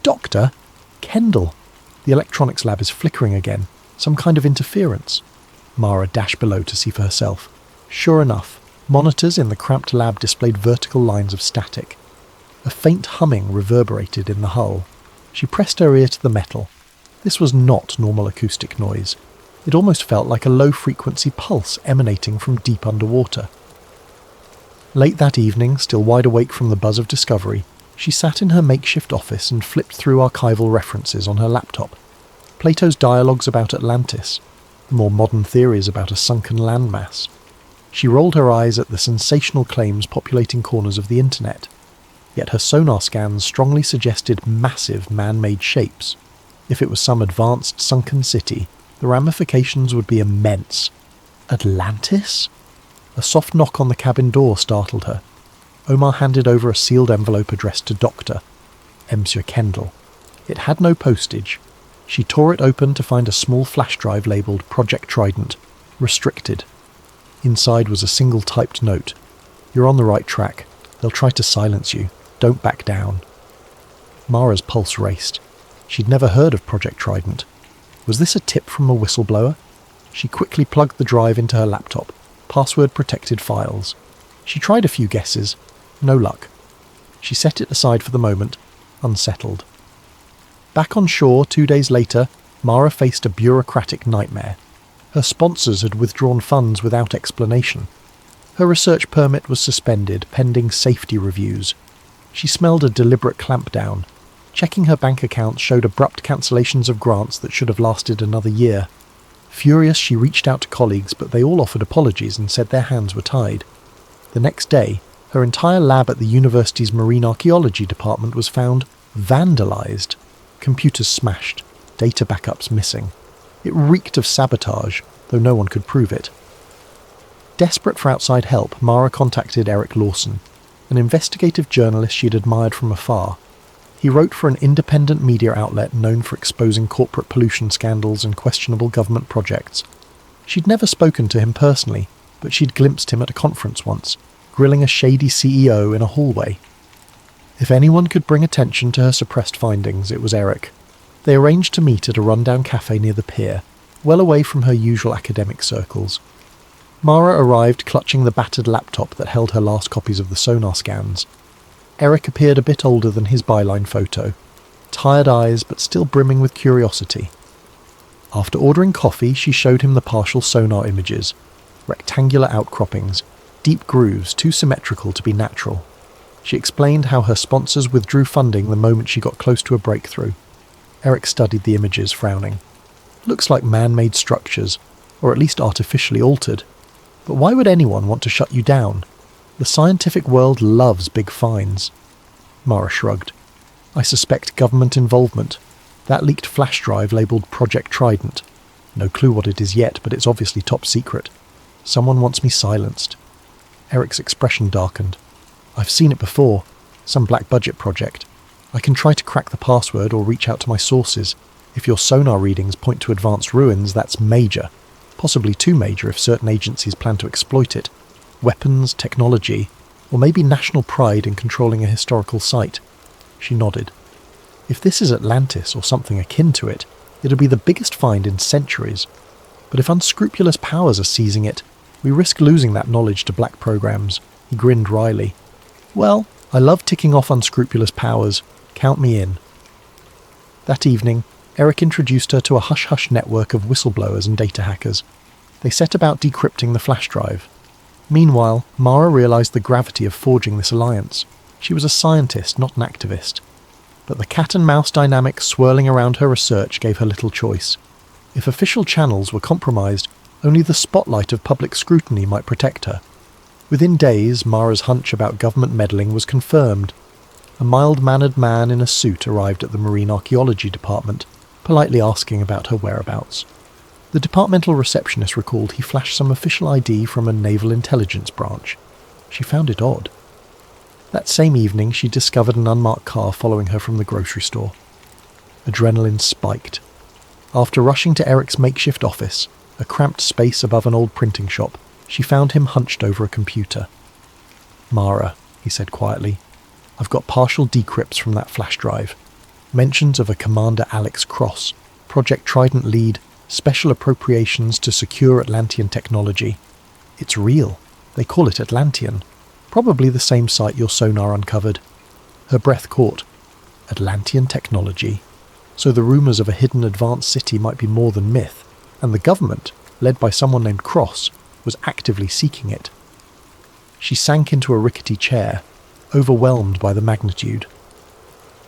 "Doctor? Kendall! The electronics lab is flickering again. Some kind of interference." Mara dashed below to see for herself. Sure enough, monitors in the cramped lab displayed vertical lines of static. A faint humming reverberated in the hull. She pressed her ear to the metal. This was not normal acoustic noise. It almost felt like a low-frequency pulse emanating from deep underwater. Late that evening, still wide awake from the buzz of discovery, she sat in her makeshift office and flipped through archival references on her laptop. Plato's dialogues about Atlantis, the more modern theories about a sunken landmass. She rolled her eyes at the sensational claims populating corners of the internet. Yet her sonar scans strongly suggested massive man-made shapes. If it was some advanced sunken city, the ramifications would be immense. Atlantis? A soft knock on the cabin door startled her. Omar handed over a sealed envelope addressed to Dr. Monsieur Kendall. It had no postage. She tore it open to find a small flash drive labelled Project Trident, restricted. Inside was a single typed note. "You're on the right track. They'll try to silence you. Don't back down." Mara's pulse raced. She'd never heard of Project Trident. Was this a tip from a whistleblower? She quickly plugged the drive into her laptop. Password-protected files. She tried a few guesses. No luck. She set it aside for the moment, unsettled. Back on shore 2 days later, Mara faced a bureaucratic nightmare. Her sponsors had withdrawn funds without explanation. Her research permit was suspended, pending safety reviews. She smelled a deliberate clampdown. Checking her bank account showed abrupt cancellations of grants that should have lasted another year. Furious, she reached out to colleagues, but they all offered apologies and said their hands were tied. The next day, her entire lab at the university's marine archaeology department was found vandalised. Computers smashed, data backups missing. It reeked of sabotage, though no one could prove it. Desperate for outside help, Mara contacted Eric Lawson, an investigative journalist she'd admired from afar. He wrote for an independent media outlet known for exposing corporate pollution scandals and questionable government projects. She'd never spoken to him personally, but she'd glimpsed him at a conference once, grilling a shady CEO in a hallway. If anyone could bring attention to her suppressed findings, it was Eric. They arranged to meet at a rundown cafe near the pier, well away from her usual academic circles. Mara arrived clutching the battered laptop that held her last copies of the sonar scans. Eric appeared a bit older than his byline photo, tired eyes but still brimming with curiosity. After ordering coffee, she showed him the partial sonar images, rectangular outcroppings, deep grooves too symmetrical to be natural. She explained how her sponsors withdrew funding the moment she got close to a breakthrough. Eric studied the images, frowning. Looks like man-made structures, or at least artificially altered. But why would anyone want to shut you down? The scientific world loves big finds. Mara shrugged. I suspect government involvement. That leaked flash drive labelled Project Trident. No clue what it is yet, but it's obviously top secret. Someone wants me silenced. Eric's expression darkened. I've seen it before. Some black budget project. I can try to crack the password or reach out to my sources. If your sonar readings point to advanced ruins, that's major. Possibly too major if certain agencies plan to exploit it. Weapons, technology, or maybe national pride in controlling a historical site. She nodded. If this is Atlantis or something akin to it, it'll be the biggest find in centuries. But if unscrupulous powers are seizing it, we risk losing that knowledge to black programs. He grinned wryly. Well, I love ticking off unscrupulous powers. Count me in. That evening, Eric introduced her to a hush-hush network of whistleblowers and data hackers. They set about decrypting the flash drive. Meanwhile, Mara realised the gravity of forging this alliance. She was a scientist, not an activist. But the cat-and-mouse dynamic swirling around her research gave her little choice. If official channels were compromised, only the spotlight of public scrutiny might protect her. Within days, Mara's hunch about government meddling was confirmed. A mild-mannered man in a suit arrived at the Marine Archaeology Department, politely asking about her whereabouts. The departmental receptionist recalled he flashed some official ID from a naval intelligence branch. She found it odd. That same evening, she discovered an unmarked car following her from the grocery store. Adrenaline spiked. After rushing to Eric's makeshift office, a cramped space above an old printing shop, she found him hunched over a computer. Mara, he said quietly, I've got partial decrypts from that flash drive. Mentions of a Commander Alex Cross, Project Trident lead, special appropriations to secure Atlantean technology. It's real. They call it Atlantean. Probably the same site your sonar uncovered. Her breath caught. Atlantean technology. So the rumours of a hidden advanced city might be more than myth, and the government, led by someone named Cross, was actively seeking it. She sank into a rickety chair, overwhelmed by the magnitude.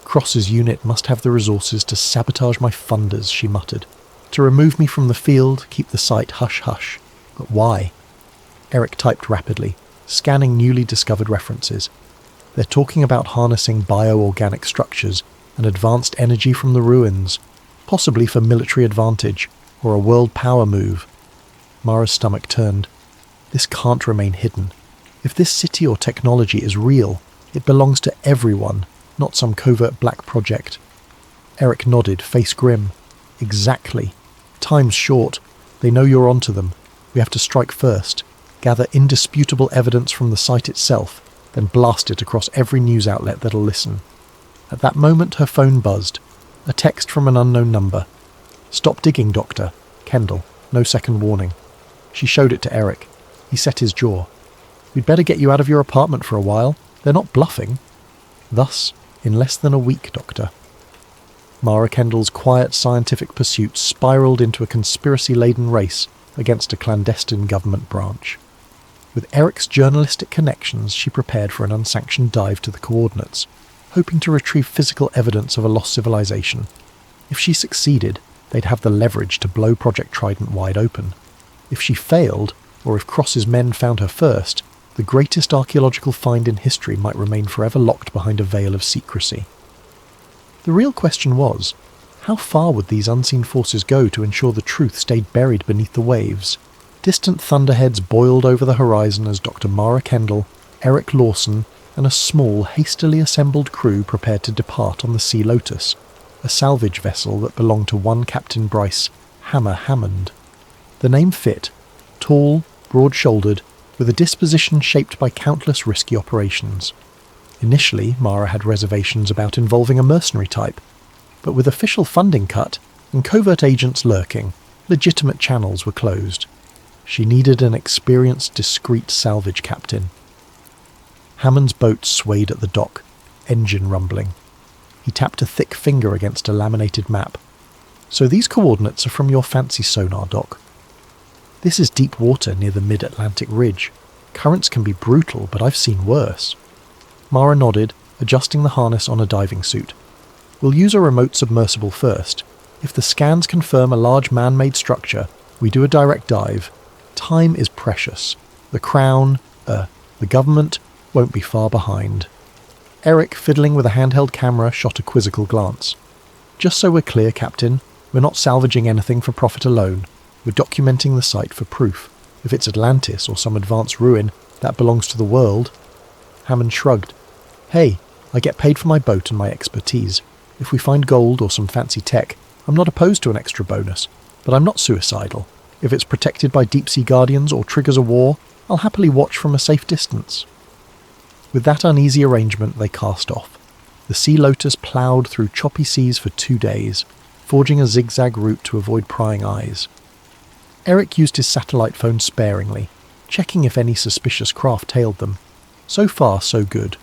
Cross's unit must have the resources to sabotage my funders, she muttered. To remove me from the field, keep the site hush-hush. But why? Eric typed rapidly, scanning newly discovered references. They're talking about harnessing bioorganic structures and advanced energy from the ruins, possibly for military advantage or a world power move. Mara's stomach turned. This can't remain hidden. If this city or technology is real, it belongs to everyone, not some covert black project. Eric nodded, face grim. Exactly. Time's short. They know you're onto them. We have to strike first, gather indisputable evidence from the site itself, then blast it across every news outlet that'll listen. At that moment her phone buzzed. A text from an unknown number. Stop digging, Doctor. Kendall. No second warning. She showed it to Eric. He set his jaw. We'd better get you out of your apartment for a while. They're not bluffing. Thus, in less than a week, Doctor. Mara Kendall's quiet scientific pursuit spiraled into a conspiracy-laden race against a clandestine government branch. With Eric's journalistic connections, she prepared for an unsanctioned dive to the coordinates, hoping to retrieve physical evidence of a lost civilization. If she succeeded, they'd have the leverage to blow Project Trident wide open. If she failed, or if Cross's men found her first, the greatest archaeological find in history might remain forever locked behind a veil of secrecy. The real question was, how far would these unseen forces go to ensure the truth stayed buried beneath the waves? Distant thunderheads boiled over the horizon as Dr. Mara Kendall, Eric Lawson, and a small, hastily assembled crew prepared to depart on the Sea Lotus, a salvage vessel that belonged to one Captain Bryce, Hammer Hammond. The name fit, tall, broad-shouldered, with a disposition shaped by countless risky operations. Initially, Mara had reservations about involving a mercenary type, but with official funding cut and covert agents lurking, legitimate channels were closed. She needed an experienced, discreet salvage captain. Hammond's boat swayed at the dock, engine rumbling. He tapped a thick finger against a laminated map. "So these coordinates are from your fancy sonar, Doc. This is deep water near the mid-Atlantic ridge. Currents can be brutal, but I've seen worse." Mara nodded, adjusting the harness on a diving suit. "We'll use a remote submersible first. If the scans confirm a large man-made structure, we do a direct dive. Time is precious. The Crown, the government, won't be far behind." Eric, fiddling with a handheld camera, shot a quizzical glance. "Just so we're clear, Captain, we're not salvaging anything for profit alone. We're documenting the site for proof. If it's Atlantis or some advanced ruin, that belongs to the world." Hammond shrugged. "Hey, I get paid for my boat and my expertise. If we find gold or some fancy tech, I'm not opposed to an extra bonus, but I'm not suicidal. If it's protected by deep-sea guardians or triggers a war, I'll happily watch from a safe distance." With that uneasy arrangement, they cast off. The Sea Lotus ploughed through choppy seas for 2 days, forging a zigzag route to avoid prying eyes. Eric used his satellite phone sparingly, checking if any suspicious craft tailed them. So far, so good,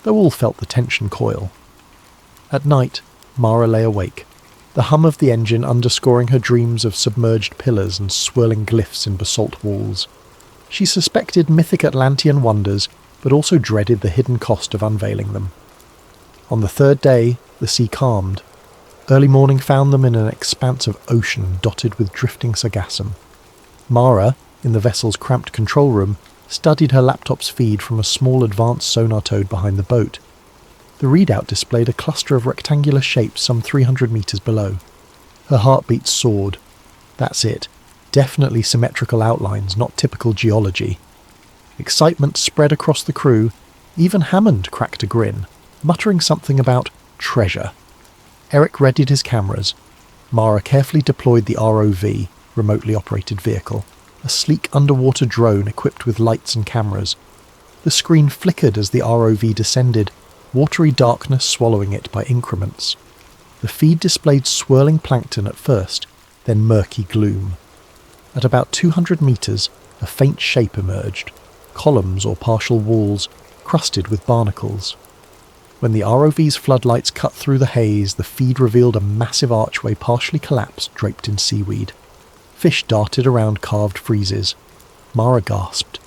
though all felt the tension coil. At night, Mara lay awake, the hum of the engine underscoring her dreams of submerged pillars and swirling glyphs in basalt walls. She suspected mythic Atlantean wonders, but also dreaded the hidden cost of unveiling them. On the 3rd day, the sea calmed. Early morning found them in an expanse of ocean dotted with drifting sargassum. Mara, in the vessel's cramped control room, studied her laptop's feed from a small advanced sonar toad behind the boat. The readout displayed a cluster of rectangular shapes some 300 metres below. Her heartbeat soared. That's it. Definitely symmetrical outlines, not typical geology. Excitement spread across the crew. Even Hammond cracked a grin, muttering something about treasure. Eric readied his cameras. Mara carefully deployed the ROV, remotely operated vehicle, a sleek underwater drone equipped with lights and cameras. The screen flickered as the ROV descended, watery darkness swallowing it by increments. The feed displayed swirling plankton at first, then murky gloom. At about 200 metres, a faint shape emerged, columns or partial walls, crusted with barnacles. When the ROV's floodlights cut through the haze, the feed revealed a massive archway partially collapsed, draped in seaweed. Fish darted around carved friezes. Mara gasped.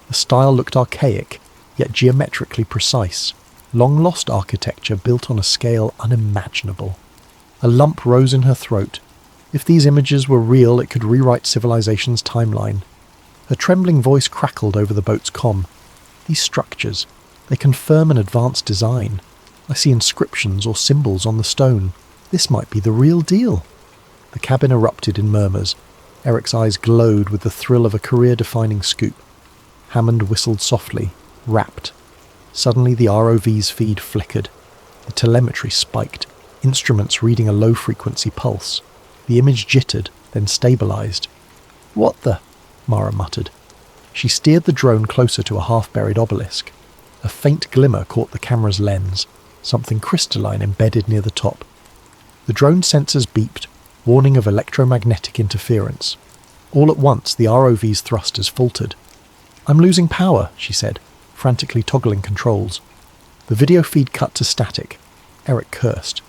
The style looked archaic, yet geometrically precise. Long-lost architecture built on a scale unimaginable. A lump rose in her throat. If these images were real, it could rewrite civilization's timeline. Her trembling voice crackled over the boat's comm. "These structures, they confirm an advanced design. I see inscriptions or symbols on the stone. This might be the real deal." The cabin erupted in murmurs. Eric's eyes glowed with the thrill of a career-defining scoop. Hammond whistled softly, rapt. Suddenly the ROV's feed flickered. The telemetry spiked, instruments reading a low-frequency pulse. The image jittered, then stabilized. "What the?" Mara muttered. She steered the drone closer to a half-buried obelisk. A faint glimmer caught the camera's lens, something crystalline embedded near the top. The drone sensors beeped, warning of electromagnetic interference. All at once, the ROV's thrusters faltered. "I'm losing power," she said, frantically toggling controls. The video feed cut to static. Eric cursed.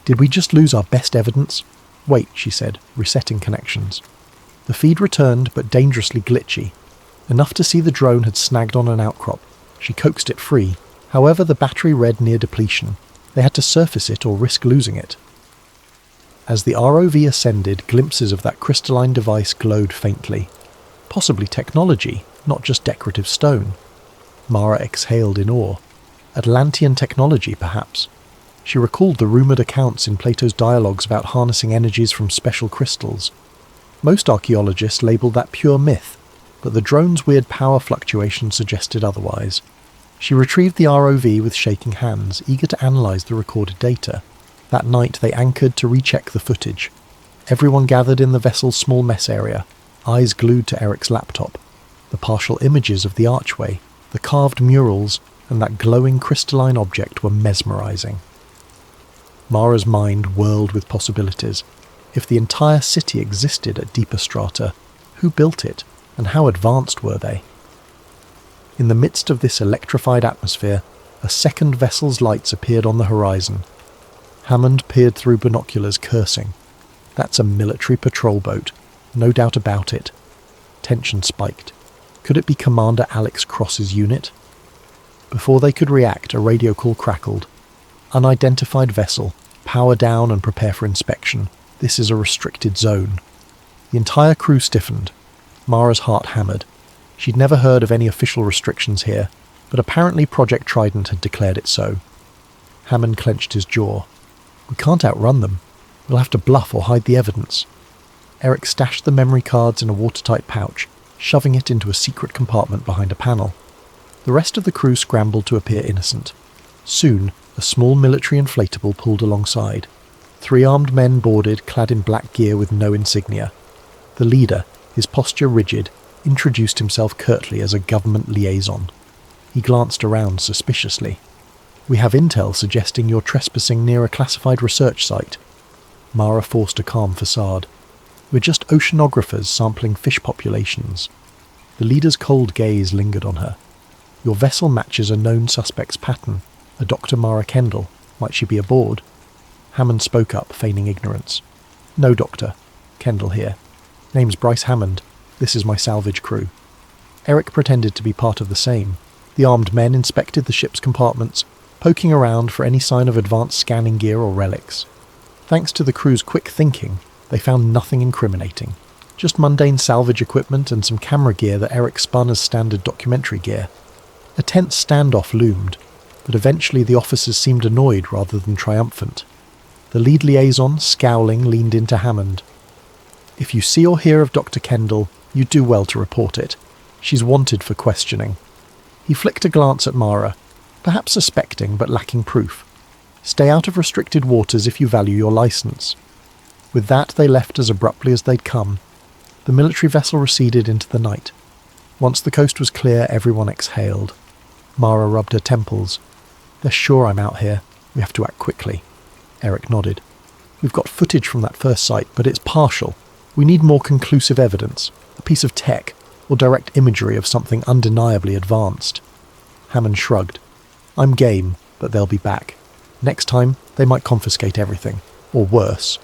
"Did we just lose our best evidence?" "Wait," she said, resetting connections. The feed returned, but dangerously glitchy. Enough to see the drone had snagged on an outcrop. She coaxed it free. However, the battery read near depletion. They had to surface it or risk losing it. As the ROV ascended, glimpses of that crystalline device glowed faintly. Possibly technology, not just decorative stone. Mara exhaled in awe. Atlantean technology, perhaps. She recalled the rumoured accounts in Plato's dialogues about harnessing energies from special crystals. Most archaeologists labelled that pure myth, but the drone's weird power fluctuation suggested otherwise. She retrieved the ROV with shaking hands, eager to analyse the recorded data. That night they anchored to recheck the footage. Everyone gathered in the vessel's small mess area, eyes glued to Eric's laptop. The partial images of the archway, the carved murals, and that glowing crystalline object were mesmerising. Mara's mind whirled with possibilities. If the entire city existed at deeper strata, who built it, and how advanced were they? In the midst of this electrified atmosphere, a second vessel's lights appeared on the horizon. Hammond peered through binoculars, cursing. That's a military patrol boat, no doubt about it. Tension spiked. Could it be Commander Alex Cross's unit? Before they could react, a radio call crackled. Unidentified vessel. Power down and prepare for inspection. This is a restricted zone. The entire crew stiffened. Mara's heart hammered. She'd never heard of any official restrictions here, but apparently Project Trident had declared it so. Hammond clenched his jaw. We can't outrun them. We'll have to bluff or hide the evidence. Eric stashed the memory cards in a watertight pouch, shoving it into a secret compartment behind a panel. The rest of the crew scrambled to appear innocent. Soon, a small military inflatable pulled alongside. 3 armed men boarded, clad in black gear with no insignia. The leader, his posture rigid, introduced himself curtly as a government liaison. He glanced around suspiciously. We have intel suggesting you're trespassing near a classified research site. Mara forced a calm facade. We're just oceanographers sampling fish populations. The leader's cold gaze lingered on her. Your vessel matches a known suspect's pattern. A Dr. Mara Kendall. Might she be aboard? Hammond spoke up, feigning ignorance. No, Doctor. Kendall here. Name's Bryce Hammond. This is my salvage crew. Eric pretended to be part of the same. The armed men inspected the ship's compartments, poking around for any sign of advanced scanning gear or relics. Thanks to the crew's quick thinking, they found nothing incriminating. Just mundane salvage equipment and some camera gear that Eric spun as standard documentary gear. A tense standoff loomed, but eventually the officers seemed annoyed rather than triumphant. The lead liaison, scowling, leaned into Hammond. If you see or hear of Dr. Kendall, you do well to report it. She's wanted for questioning. He flicked a glance at Mara, perhaps suspecting but lacking proof. Stay out of restricted waters if you value your license. With that, they left as abruptly as they'd come. The military vessel receded into the night. Once the coast was clear, everyone exhaled. Mara rubbed her temples. They're sure I'm out here. We have to act quickly. Eric nodded. We've got footage from that first site, but it's partial. We need more conclusive evidence, a piece of tech, or direct imagery of something undeniably advanced. Hammond shrugged. I'm game, but they'll be back. Next time, they might confiscate everything. Or worse.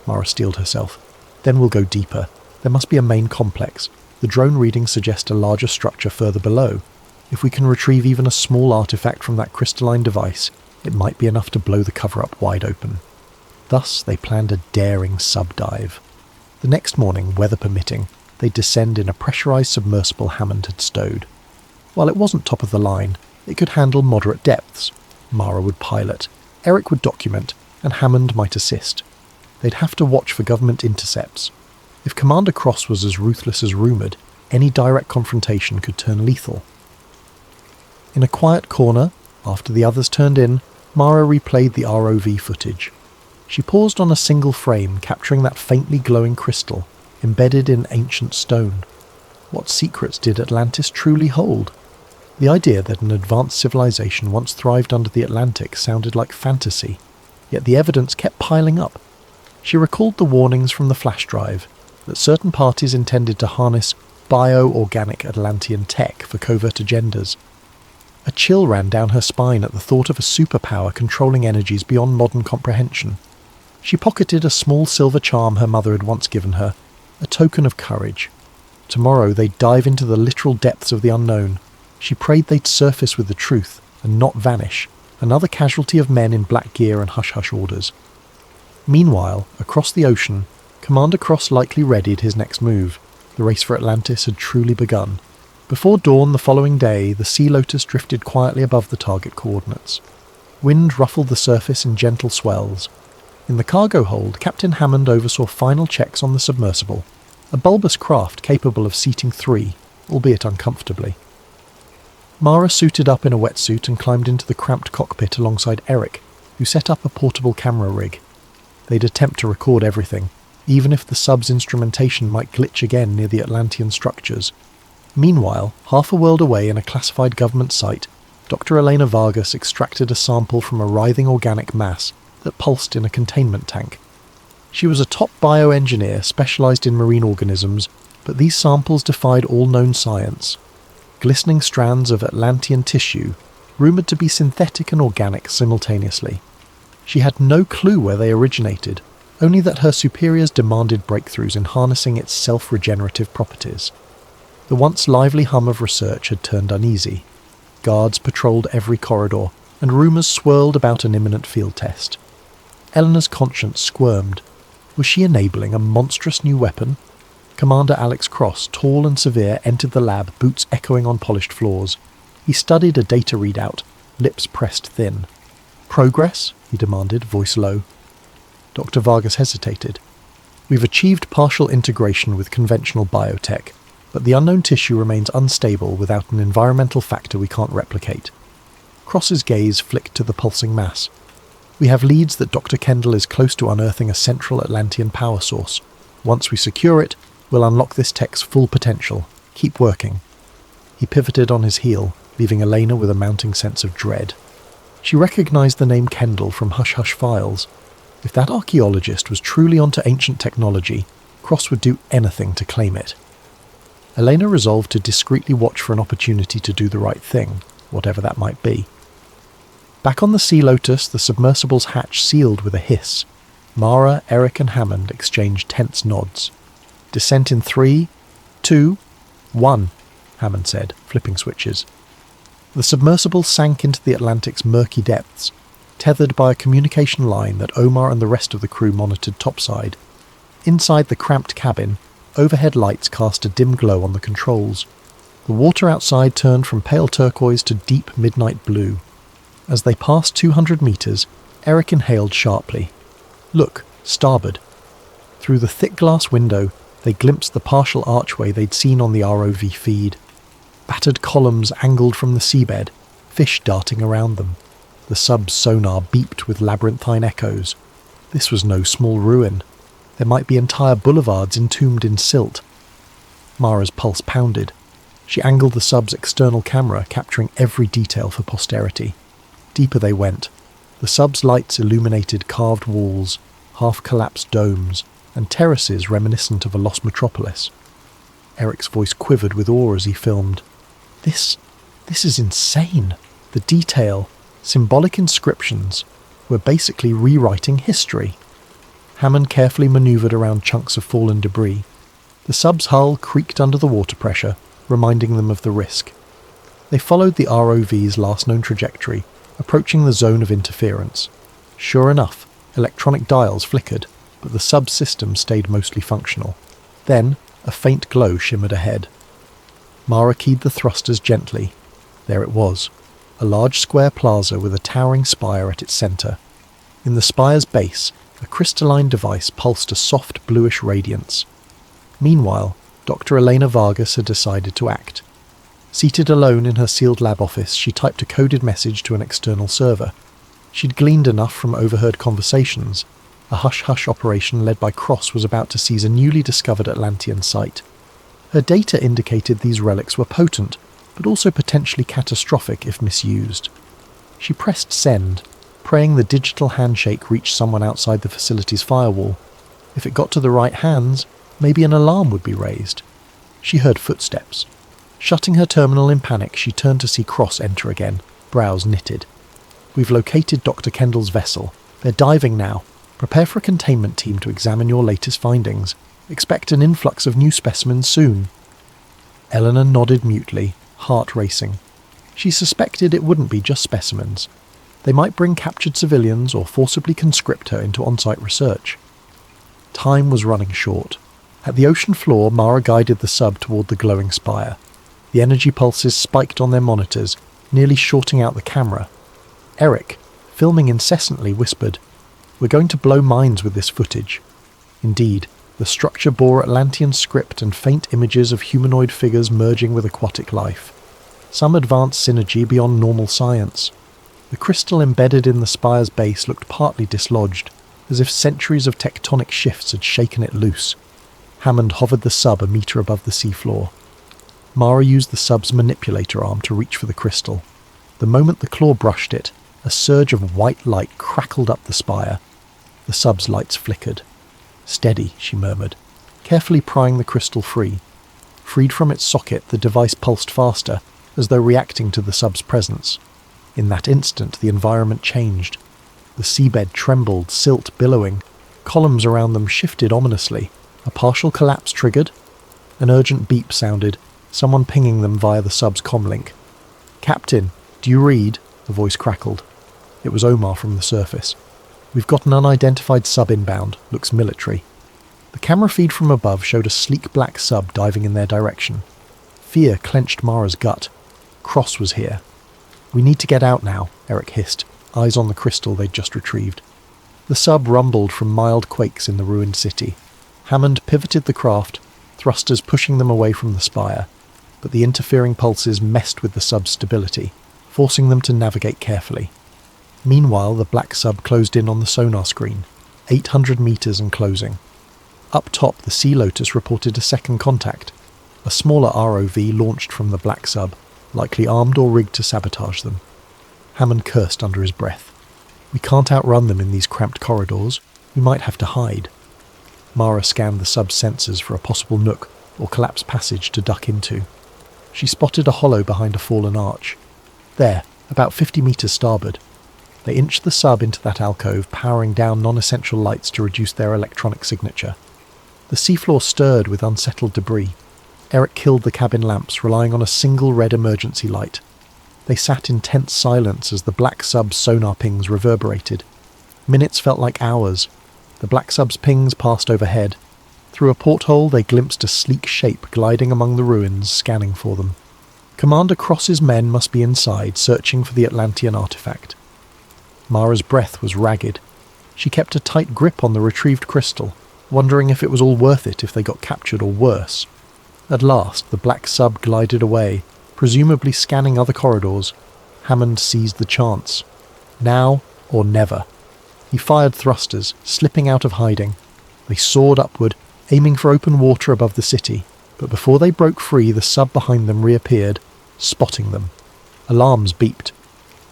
Mara steeled herself. Then we'll go deeper. There must be a main complex. The drone readings suggest a larger structure further below. If we can retrieve even a small artifact from that crystalline device, it might be enough to blow the cover-up wide open. Thus, they planned a daring sub-dive. The next morning, weather permitting, they'd descend in a pressurised submersible Hammond had stowed. While it wasn't top of the line, it could handle moderate depths. Mara would pilot, Eric would document, and Hammond might assist. They'd have to watch for government intercepts. If Commander Cross was as ruthless as rumoured, any direct confrontation could turn lethal. In a quiet corner, after the others turned in, Mara replayed the ROV footage. She paused on a single frame, capturing that faintly glowing crystal, embedded in ancient stone. What secrets did Atlantis truly hold? The idea that an advanced civilization once thrived under the Atlantic sounded like fantasy, yet the evidence kept piling up. She recalled the warnings from the flash drive, that certain parties intended to harness bio-organic Atlantean tech for covert agendas. A chill ran down her spine at the thought of a superpower controlling energies beyond modern comprehension. She pocketed a small silver charm her mother had once given her, a token of courage. Tomorrow they'd dive into the literal depths of the unknown. She prayed they'd surface with the truth and not vanish, another casualty of men in black gear and hush-hush orders. Meanwhile, across the ocean, Commander Cross likely readied his next move. The race for Atlantis had truly begun. Before dawn the following day, the Sea Lotus drifted quietly above the target coordinates. Wind ruffled the surface in gentle swells. In the cargo hold, Captain Hammond oversaw final checks on the submersible, a bulbous craft capable of seating 3, albeit uncomfortably. Mara suited up in a wetsuit and climbed into the cramped cockpit alongside Eric, who set up a portable camera rig. They'd attempt to record everything, even if the sub's instrumentation might glitch again near the Atlantean structures. Meanwhile, half a world away in a classified government site, Dr. Elena Vargas extracted a sample from a writhing organic mass that pulsed in a containment tank. She was a top bioengineer specialised in marine organisms, but these samples defied all known science. Glistening strands of Atlantean tissue, rumoured to be synthetic and organic simultaneously. She had no clue where they originated, only that her superiors demanded breakthroughs in harnessing its self-regenerative properties. The once lively hum of research had turned uneasy. Guards patrolled every corridor, and rumours swirled about an imminent field test. Eleanor's conscience squirmed. Was she enabling a monstrous new weapon? Commander Alex Cross, tall and severe, entered the lab, boots echoing on polished floors. He studied a data readout, lips pressed thin. "Progress?" he demanded, voice low. Dr. Vargas hesitated. "We've achieved partial integration with conventional biotech, but the unknown tissue remains unstable without an environmental factor we can't replicate." Cross's gaze flicked to the pulsing mass. "We have leads that Dr. Kendall is close to unearthing a central Atlantean power source. Once we secure it, we'll unlock this tech's full potential. Keep working." He pivoted on his heel, leaving Elena with a mounting sense of dread. She recognised the name Kendall from hush-hush files. If that archaeologist was truly onto ancient technology, Cross would do anything to claim it. Elena resolved to discreetly watch for an opportunity to do the right thing, whatever that might be. Back on the Sea Lotus, the submersible's hatch sealed with a hiss. Mara, Eric and Hammond exchanged tense nods. "Descent in 3, 2, 1, Hammond said, flipping switches. The submersible sank into the Atlantic's murky depths, tethered by a communication line that Omar and the rest of the crew monitored topside. Inside the cramped cabin, overhead lights cast a dim glow on the controls. The water outside turned from pale turquoise to deep midnight blue. As they passed 200 metres, Eric inhaled sharply. "Look, starboard." Through the thick glass window, they glimpsed the partial archway they'd seen on the ROV feed. Battered columns angled from the seabed, fish darting around them. The sub's sonar beeped with labyrinthine echoes. This was no small ruin. There might be entire boulevards entombed in silt. Mara's pulse pounded. She angled the sub's external camera, capturing every detail for posterity. Deeper they went. The sub's lights illuminated carved walls, half-collapsed domes, and terraces reminiscent of a lost metropolis. Eric's voice quivered with awe as he filmed. This is insane. The detail, symbolic inscriptions, were basically rewriting history. Hammond carefully manoeuvred around chunks of fallen debris. The sub's hull creaked under the water pressure, reminding them of the risk. They followed the ROV's last known trajectory, approaching the zone of interference. Sure enough, electronic dials flickered, but the subsystem stayed mostly functional. Then, a faint glow shimmered ahead. Mara keyed the thrusters gently. There it was, a large square plaza with a towering spire at its centre. In the spire's base, a crystalline device pulsed a soft bluish radiance. Meanwhile, Dr. Elena Vargas had decided to act. Seated alone in her sealed lab office, she typed a coded message to an external server. She'd gleaned enough from overheard conversations. A hush-hush operation led by Cross was about to seize a newly discovered Atlantean site. Her data indicated these relics were potent, but also potentially catastrophic if misused. She pressed send, praying the digital handshake reached someone outside the facility's firewall. If it got to the right hands, maybe an alarm would be raised. She heard footsteps. Shutting her terminal in panic, she turned to see Cross enter again, brows knitted. "We've located Dr. Kendall's vessel. They're diving now. Prepare for a containment team to examine your latest findings. Expect an influx of new specimens soon." Eleanor nodded mutely, heart racing. She suspected it wouldn't be just specimens. They might bring captured civilians or forcibly conscript her into on-site research. Time was running short. At the ocean floor, Mara guided the sub toward the glowing spire. The energy pulses spiked on their monitors, nearly shorting out the camera. Eric, filming incessantly, whispered, "We're going to blow minds with this footage." Indeed, the structure bore Atlantean script and faint images of humanoid figures merging with aquatic life. Some advanced synergy beyond normal science. The crystal embedded in the spire's base looked partly dislodged, as if centuries of tectonic shifts had shaken it loose. Hammond hovered the sub a metre above the seafloor. Mara used the sub's manipulator arm to reach for the crystal. The moment the claw brushed it, a surge of white light crackled up the spire. The sub's lights flickered. "Steady," she murmured, carefully prying the crystal free. Freed from its socket, the device pulsed faster, as though reacting to the sub's presence. In that instant, the environment changed. The seabed trembled, silt billowing. Columns around them shifted ominously. A partial collapse triggered. An urgent beep sounded, someone pinging them via the sub's comlink. "Captain, do you read?" the voice crackled. It was Omar from the surface. "We've got an unidentified sub inbound. Looks military." The camera feed from above showed a sleek black sub diving in their direction. Fear clenched Mara's gut. Cross was here. "We need to get out now," Eric hissed, eyes on the crystal they'd just retrieved. The sub rumbled from mild quakes in the ruined city. Hammond pivoted the craft, thrusters pushing them away from the spire, but the interfering pulses messed with the sub's stability, forcing them to navigate carefully. Meanwhile, the black sub closed in on the sonar screen, 800 metres and closing. Up top, the Sea Lotus reported a second contact. A smaller ROV launched from the black sub, likely armed or rigged to sabotage them. Hammond cursed under his breath. "We can't outrun them in these cramped corridors. We might have to hide." Mara scanned the sub's sensors for a possible nook or collapsed passage to duck into. She spotted a hollow behind a fallen arch. There, about 50 metres starboard. They inched the sub into that alcove, powering down non-essential lights to reduce their electronic signature. The seafloor stirred with unsettled debris. Eric killed the cabin lamps, relying on a single red emergency light. They sat in tense silence as the black sub's sonar pings reverberated. Minutes felt like hours. The black sub's pings passed overhead. Through a porthole they glimpsed a sleek shape gliding among the ruins, scanning for them. Commander Cross's men must be inside, searching for the Atlantean artifact. Mara's breath was ragged. She kept a tight grip on the retrieved crystal, wondering if it was all worth it if they got captured or worse. At last, the black sub glided away, presumably scanning other corridors. Hammond seized the chance. Now or never. He fired thrusters, slipping out of hiding. They soared upward, aiming for open water above the city, but before they broke free, the sub behind them reappeared, spotting them. Alarms beeped.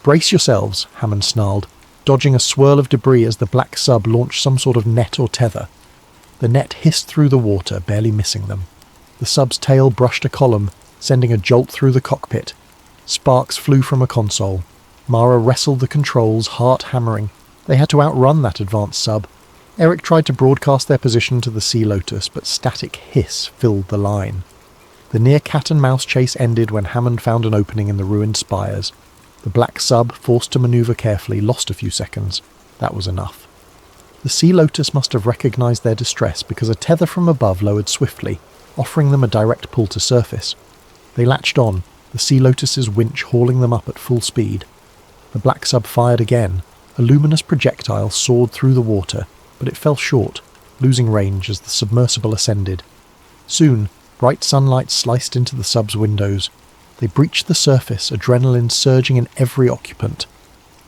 "Brace yourselves," Hammond snarled, dodging a swirl of debris as the black sub launched some sort of net or tether. The net hissed through the water, barely missing them. The sub's tail brushed a column, sending a jolt through the cockpit. Sparks flew from a console. Mara wrestled the controls, heart hammering. They had to outrun that advanced sub. Eric tried to broadcast their position to the Sea Lotus, but static hiss filled the line. The near cat-and-mouse chase ended when Hammond found an opening in the ruined spires. The black sub, forced to manoeuvre carefully, lost a few seconds. That was enough. The Sea Lotus must have recognised their distress because a tether from above lowered swiftly, offering them a direct pull to surface. They latched on, the Sea Lotus's winch hauling them up at full speed. The black sub fired again. A luminous projectile soared through the water, but it fell short, losing range as the submersible ascended. Soon, bright sunlight sliced into the sub's windows. They breached the surface, adrenaline surging in every occupant.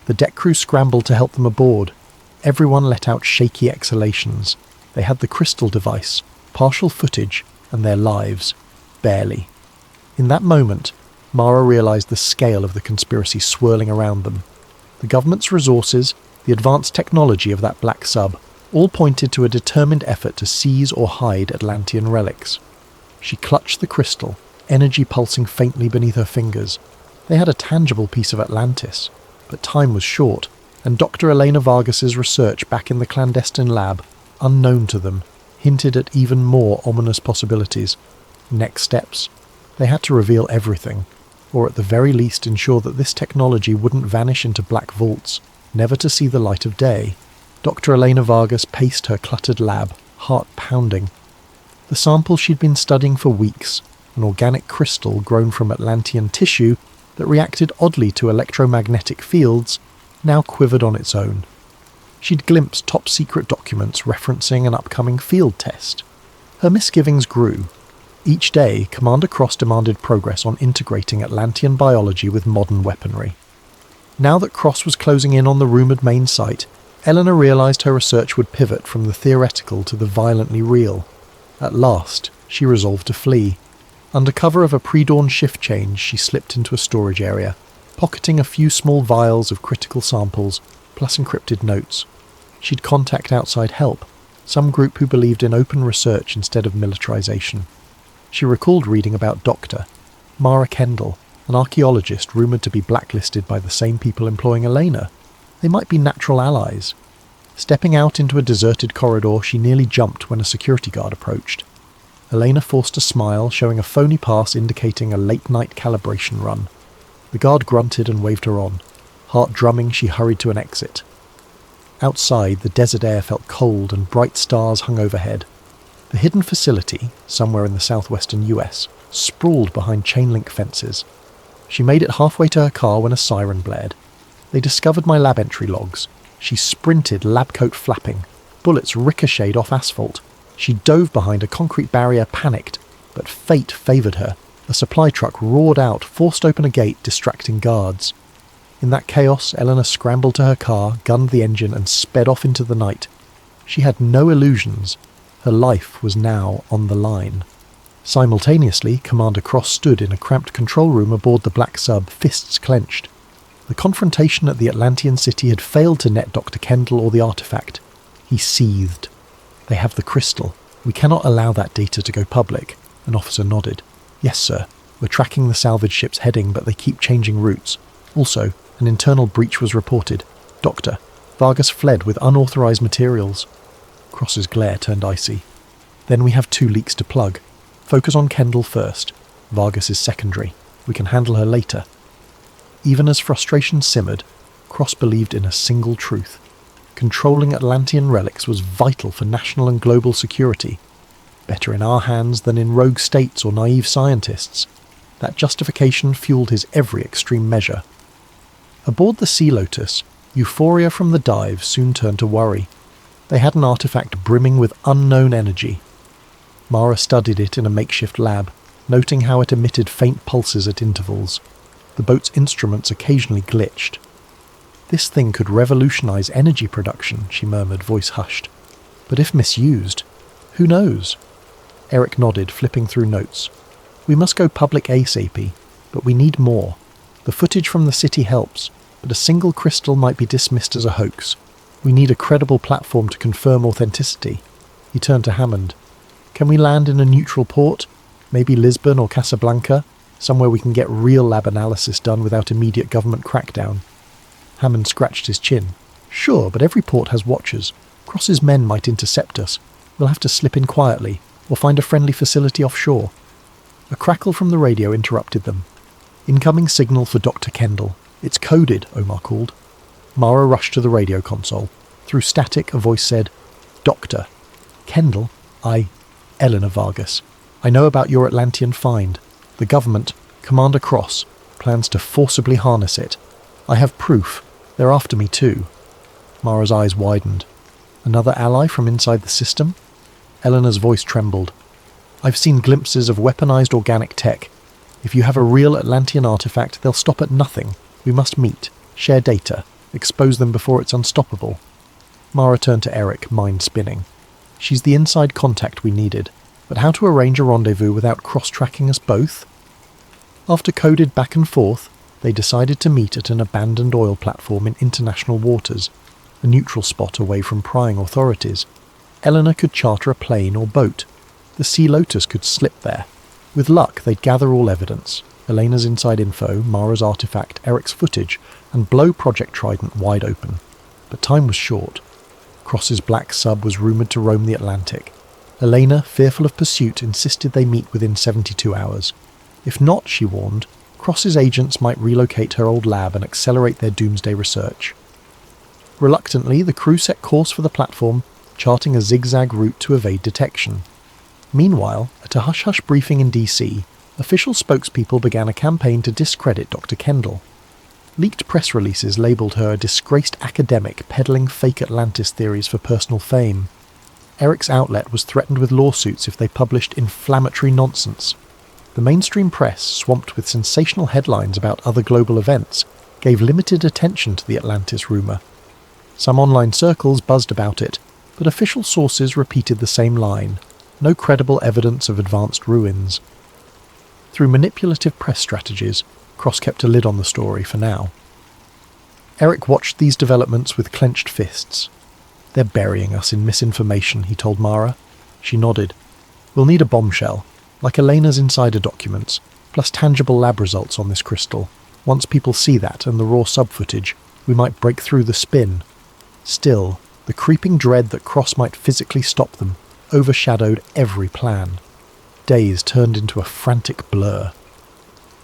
The deck crew scrambled to help them aboard. Everyone let out shaky exhalations. They had the crystal device, partial footage, and their lives. Barely. In that moment, Mara realised the scale of the conspiracy swirling around them. The government's resources, the advanced technology of that black sub, all pointed to a determined effort to seize or hide Atlantean relics. She clutched the crystal, energy pulsing faintly beneath her fingers. They had a tangible piece of Atlantis, but time was short, and Dr. Elena Vargas's research back in the clandestine lab, unknown to them, hinted at even more ominous possibilities. Next steps. They had to reveal everything. or at the very least ensure that this technology wouldn't vanish into black vaults, never to see the light of day. Dr. Elena Vargas paced her cluttered lab, heart pounding. The sample she'd been studying for weeks, an organic crystal grown from Atlantean tissue that reacted oddly to electromagnetic fields, now quivered on its own. She'd glimpsed top-secret documents referencing an upcoming field test. Her misgivings grew. Each day, Commander Cross demanded progress on integrating Atlantean biology with modern weaponry. Now that Cross was closing in on the rumoured main site, Eleanor realised her research would pivot from the theoretical to the violently real. At last, she resolved to flee. Under cover of a pre-dawn shift change, she slipped into a storage area, pocketing a few small vials of critical samples, plus encrypted notes. She'd contact outside help, some group who believed in open research instead of militarization. She recalled reading about Dr. Mara Kendall, an archaeologist rumoured to be blacklisted by the same people employing Elena. They might be natural allies. Stepping out into a deserted corridor, she nearly jumped when a security guard approached. Elena forced a smile, showing a phony pass indicating a late-night calibration run. The guard grunted and waved her on. Heart drumming, she hurried to an exit. Outside, the desert air felt cold and bright stars hung overhead. The hidden facility, somewhere in the southwestern US, sprawled behind chain-link fences. She made it halfway to her car when a siren blared. They discovered my lab entry logs. She sprinted, lab coat flapping. Bullets ricocheted off asphalt. She dove behind a concrete barrier, panicked, but fate favoured her. A supply truck roared out, forced open a gate, distracting guards. In that chaos, Eleanor scrambled to her car, gunned the engine, and sped off into the night. She had no illusions. Her life was now on the line. Simultaneously, Commander Cross stood in a cramped control room aboard the black sub, fists clenched. The confrontation at the Atlantean city had failed to net Dr. Kendall or the artifact. He seethed. "They have the crystal. We cannot allow that data to go public." An officer nodded. "Yes, sir. We're tracking the salvage ship's heading, but they keep changing routes. Also, an internal breach was reported. Doctor, Vargas fled with unauthorized materials." Cross's glare turned icy. "Then we have 2 leaks to plug. Focus on Kendall first. Vargas is secondary. We can handle her later." Even as frustration simmered, Cross believed in a single truth. Controlling Atlantean relics was vital for national and global security. Better in our hands than in rogue states or naive scientists. That justification fueled his every extreme measure. Aboard the Sea Lotus, euphoria from the dive soon turned to worry. They had an artifact brimming with unknown energy. Mara studied it in a makeshift lab, noting how it emitted faint pulses at intervals. The boat's instruments occasionally glitched. "This thing could revolutionize energy production," she murmured, voice hushed. "But if misused, who knows?" Eric nodded, flipping through notes. "We must go public ASAP, but we need more. The footage from the city helps, but a single crystal might be dismissed as a hoax. We need a credible platform to confirm authenticity." He turned to Hammond. "Can we land in a neutral port? Maybe Lisbon or Casablanca? Somewhere we can get real lab analysis done without immediate government crackdown." Hammond scratched his chin. "Sure, but every port has watchers. Cross's men might intercept us. We'll have to slip in quietly, or find a friendly facility offshore." A crackle from the radio interrupted them. "Incoming signal for Dr. Kendall. It's coded," Omar called. Mara rushed to the radio console. Through static, a voice said, "Doctor. Kendall, Eleanor Vargas. I know about your Atlantean find. The government, Commander Cross, plans to forcibly harness it. I have proof. They're after me too." Mara's eyes widened. "Another ally from inside the system?" Eleanor's voice trembled. "I've seen glimpses of weaponized organic tech. If you have a real Atlantean artifact, they'll stop at nothing. We must meet, share data, expose them before it's unstoppable." Mara turned to Eric, mind spinning. "She's the inside contact we needed, but how to arrange a rendezvous without cross-tracking us both?" After coded back and forth, they decided to meet at an abandoned oil platform in international waters, a neutral spot away from prying authorities. Eleanor could charter a plane or boat. The Sea Lotus could slip there. With luck, they'd gather all evidence: Elena's inside info, Mara's artifact, Eric's footage, and blow Project Trident wide open. But time was short. Cross's black sub was rumoured to roam the Atlantic. Elena, fearful of pursuit, insisted they meet within 72 hours. If not, she warned, Cross's agents might relocate her old lab and accelerate their doomsday research. Reluctantly, the crew set course for the platform, charting a zigzag route to evade detection. Meanwhile, at a hush-hush briefing in DC, official spokespeople began a campaign to discredit Dr. Kendall. Leaked press releases labelled her a disgraced academic peddling fake Atlantis theories for personal fame. Eric's outlet was threatened with lawsuits if they published inflammatory nonsense. The mainstream press, swamped with sensational headlines about other global events, gave limited attention to the Atlantis rumour. Some online circles buzzed about it, but official sources repeated the same line: no credible evidence of advanced ruins. Through manipulative press strategies, Cross kept a lid on the story for now. Eric watched these developments with clenched fists. "They're burying us in misinformation," he told Mara. She nodded. "We'll need a bombshell, like Elena's insider documents, plus tangible lab results on this crystal. Once people see that and the raw sub-footage, we might break through the spin." Still, the creeping dread that Cross might physically stop them overshadowed every plan. Days turned into a frantic blur.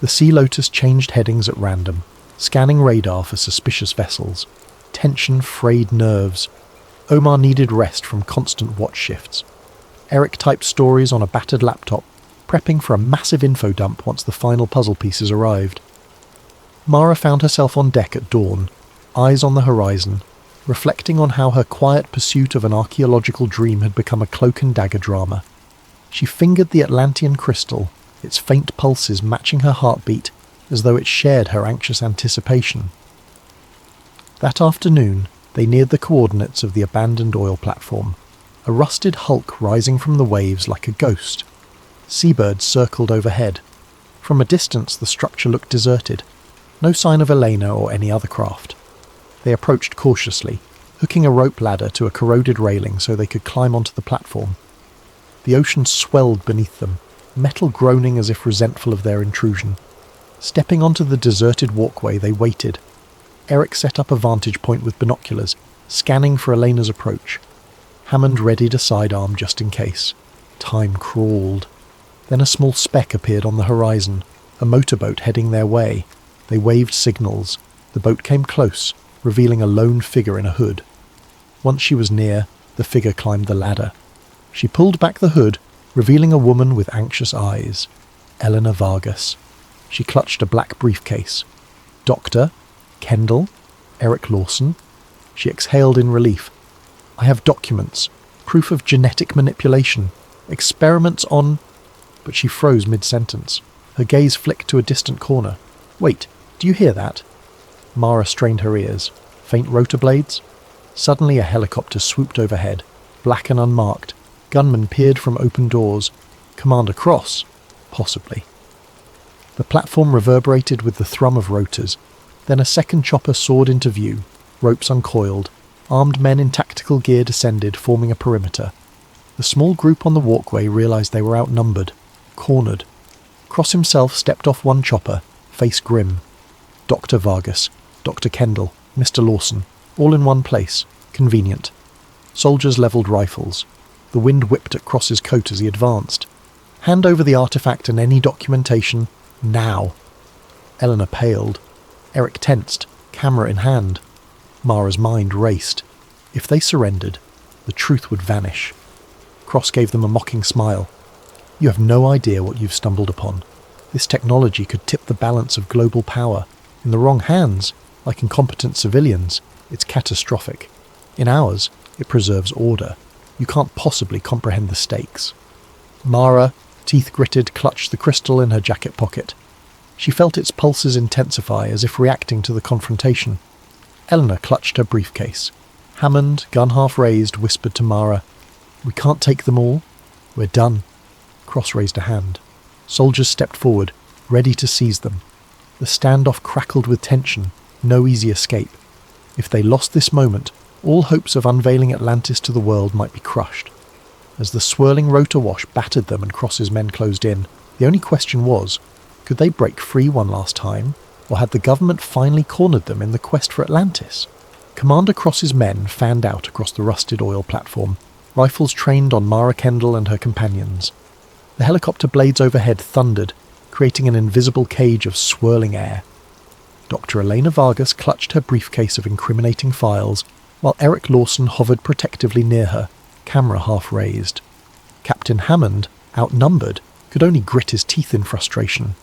The Sea Lotus changed headings at random, scanning radar for suspicious vessels. Tension frayed nerves. Omar needed rest from constant watch shifts. Eric typed stories on a battered laptop, prepping for a massive info dump once the final puzzle pieces arrived. Mara found herself on deck at dawn, eyes on the horizon, reflecting on how her quiet pursuit of an archaeological dream had become a cloak and dagger drama. She fingered the Atlantean crystal, its faint pulses matching her heartbeat as though it shared her anxious anticipation. That afternoon, they neared the coordinates of the abandoned oil platform, a rusted hulk rising from the waves like a ghost. Seabirds circled overhead. From a distance, the structure looked deserted. No sign of Elena or any other craft. They approached cautiously, hooking a rope ladder to a corroded railing so they could climb onto the platform. The ocean swelled beneath them, metal groaning as if resentful of their intrusion. Stepping onto the deserted walkway, they waited. Eric set up a vantage point with binoculars, scanning for Elena's approach. Hammond readied a sidearm just in case. Time crawled. Then a small speck appeared on the horizon, a motorboat heading their way. They waved signals. The boat came close, revealing a lone figure in a hood. Once she was near, the figure climbed the ladder. She pulled back the hood, revealing a woman with anxious eyes. Eleanor Vargas. She clutched a black briefcase. Doctor? Kendall? Eric Lawson? She exhaled in relief. "I have documents, proof of genetic manipulation, experiments on—" But she froze mid-sentence. Her gaze flicked to a distant corner. "Wait, do you hear that?" Mara strained her ears. Faint rotor blades? Suddenly a helicopter swooped overhead, black and unmarked. Gunmen peered from open doors. Commander Cross? Possibly. The platform reverberated with the thrum of rotors. Then a second chopper soared into view, ropes uncoiled. Armed men in tactical gear descended, forming a perimeter. The small group on the walkway realized they were outnumbered, cornered. Cross himself stepped off one chopper, face grim. Dr. Vargas, Dr. Kendall, Mr. Lawson, all in one place. Convenient. Soldiers levelled rifles. The wind whipped at Cross's coat as he advanced. "Hand over the artifact and any documentation, now." Eleanor paled. Eric tensed, camera in hand. Mara's mind raced. If they surrendered, the truth would vanish. Cross gave them a mocking smile. "You have no idea what you've stumbled upon. This technology could tip the balance of global power. In the wrong hands, like incompetent civilians, it's catastrophic. In ours, it preserves order. You can't possibly comprehend the stakes." Mara, teeth gritted, clutched the crystal in her jacket pocket. She felt its pulses intensify as if reacting to the confrontation. Eleanor clutched her briefcase. Hammond, gun half raised, whispered to Mara, "We can't take them all. We're done." Cross raised a hand. Soldiers stepped forward, ready to seize them. The standoff crackled with tension, no easy escape. If they lost this moment, all hopes of unveiling Atlantis to the world might be crushed. As the swirling rotor wash battered them and Cross's men closed in, the only question was, could they break free one last time, or had the government finally cornered them in the quest for Atlantis? Commander Cross's men fanned out across the rusted oil platform, rifles trained on Mara Kendall and her companions. The helicopter blades overhead thundered, creating an invisible cage of swirling air. Dr. Elena Vargas clutched her briefcase of incriminating files, while Eric Lawson hovered protectively near her, camera half raised. Captain Hammond, outnumbered, could only grit his teeth in frustration.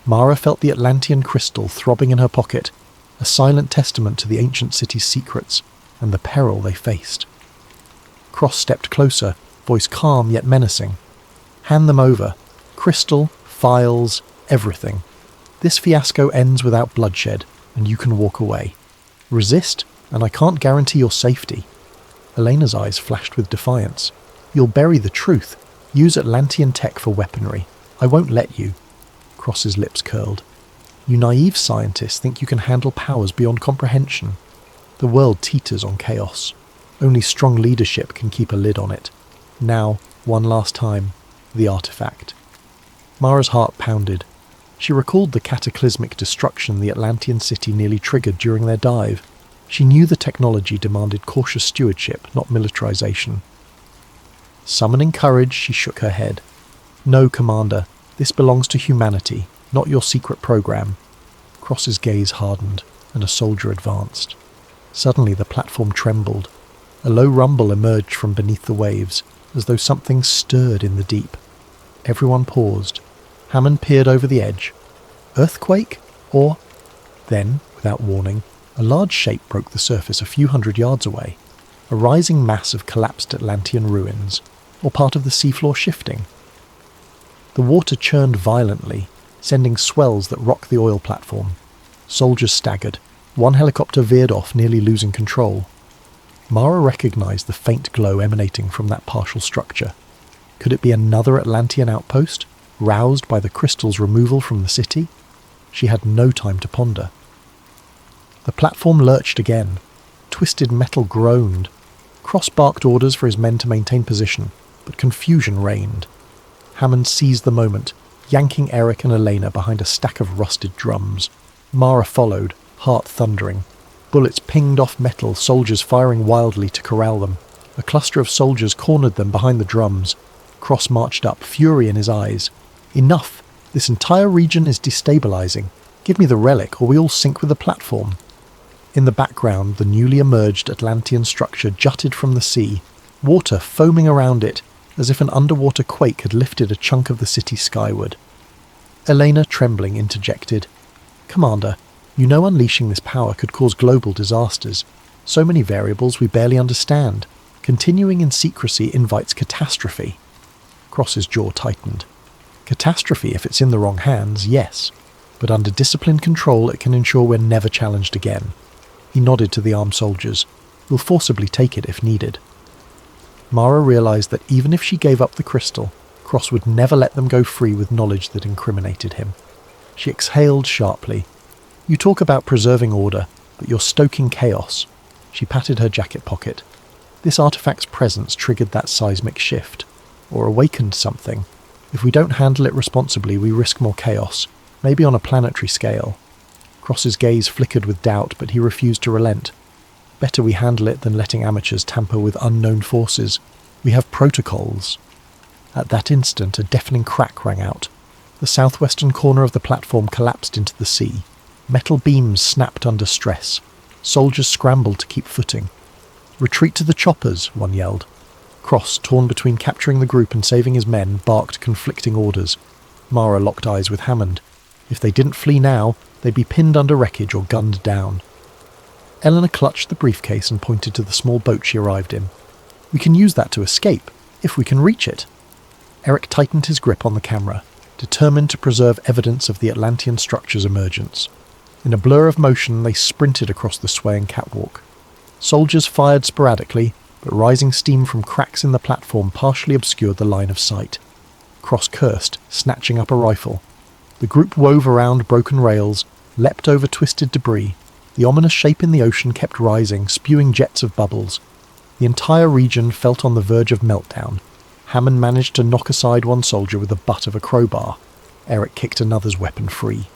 Mara felt the Atlantean crystal throbbing in her pocket, a silent testament to the ancient city's secrets and the peril they faced. Cross stepped closer, voice calm yet menacing. Hand them over. Crystal, files, everything. This fiasco ends without bloodshed, and you can walk away. Resist, and I can't guarantee your safety. Elena's eyes flashed with defiance. You'll bury the truth. Use Atlantean tech for weaponry. I won't let you. Cross's lips curled. You naive scientists think you can handle powers beyond comprehension. The world teeters on chaos. Only strong leadership can keep a lid on it. Now, one last time, the artifact. Mara's heart pounded. She recalled the cataclysmic destruction the Atlantean city nearly triggered during their dive. She knew the technology demanded cautious stewardship, not militarization. Summoning courage, she shook her head. No, Commander, this belongs to humanity, not your secret program. Cross's gaze hardened, and a soldier advanced. Suddenly the platform trembled. A low rumble emerged from beneath the waves, as though something stirred in the deep. Everyone paused. Hammond peered over the edge. Earthquake? Or... Then, without warning, a large shape broke the surface a few hundred yards away. A rising mass of collapsed Atlantean ruins, or part of the seafloor shifting. The water churned violently, sending swells that rocked the oil platform. Soldiers staggered. One helicopter veered off, nearly losing control. Mara recognized the faint glow emanating from that partial structure. Could it be another Atlantean outpost, roused by the crystal's removal from the city? She had no time to ponder. The platform lurched again. Twisted metal groaned. Cross barked orders for his men to maintain position, but confusion reigned. Hammond seized the moment, yanking Eric and Elena behind a stack of rusted drums. Mara followed, heart thundering. Bullets pinged off metal, soldiers firing wildly to corral them. A cluster of soldiers cornered them behind the drums. Cross marched up, fury in his eyes. Enough! This entire region is destabilizing. Give me the relic, or we all sink with the platform. In the background, the newly emerged Atlantean structure jutted from the sea, water foaming around it, as if an underwater quake had lifted a chunk of the city skyward. Elena, trembling, interjected, Commander, you know unleashing this power could cause global disasters. So many variables we barely understand. Continuing in secrecy invites catastrophe. Cross's jaw tightened. Catastrophe, if it's in the wrong hands, yes. But under disciplined control it can ensure we're never challenged again. He nodded to the armed soldiers. We'll forcibly take it if needed. Mara realized that even if she gave up the crystal, Cross would never let them go free with knowledge that incriminated him. She exhaled sharply. You talk about preserving order, but you're stoking chaos. She patted her jacket pocket. This artifact's presence triggered that seismic shift, or awakened something. If we don't handle it responsibly, we risk more chaos, maybe on a planetary scale. Cross's gaze flickered with doubt, but he refused to relent. Better we handle it than letting amateurs tamper with unknown forces. We have protocols. At that instant, a deafening crack rang out. The southwestern corner of the platform collapsed into the sea. Metal beams snapped under stress. Soldiers scrambled to keep footing. Retreat to the choppers, one yelled. Cross, torn between capturing the group and saving his men, barked conflicting orders. Mara locked eyes with Hammond. If they didn't flee now, they'd be pinned under wreckage or gunned down. Eleanor clutched the briefcase and pointed to the small boat she arrived in. We can use that to escape, if we can reach it. Eric tightened his grip on the camera, determined to preserve evidence of the Atlantean structure's emergence. In a blur of motion, they sprinted across the swaying catwalk. Soldiers fired sporadically, but rising steam from cracks in the platform partially obscured the line of sight. Cross cursed, snatching up a rifle. The group wove around broken rails, leapt over twisted debris. The ominous shape in the ocean kept rising, spewing jets of bubbles. The entire region felt on the verge of meltdown. Hammond managed to knock aside one soldier with the butt of a crowbar. Eric kicked another's weapon free.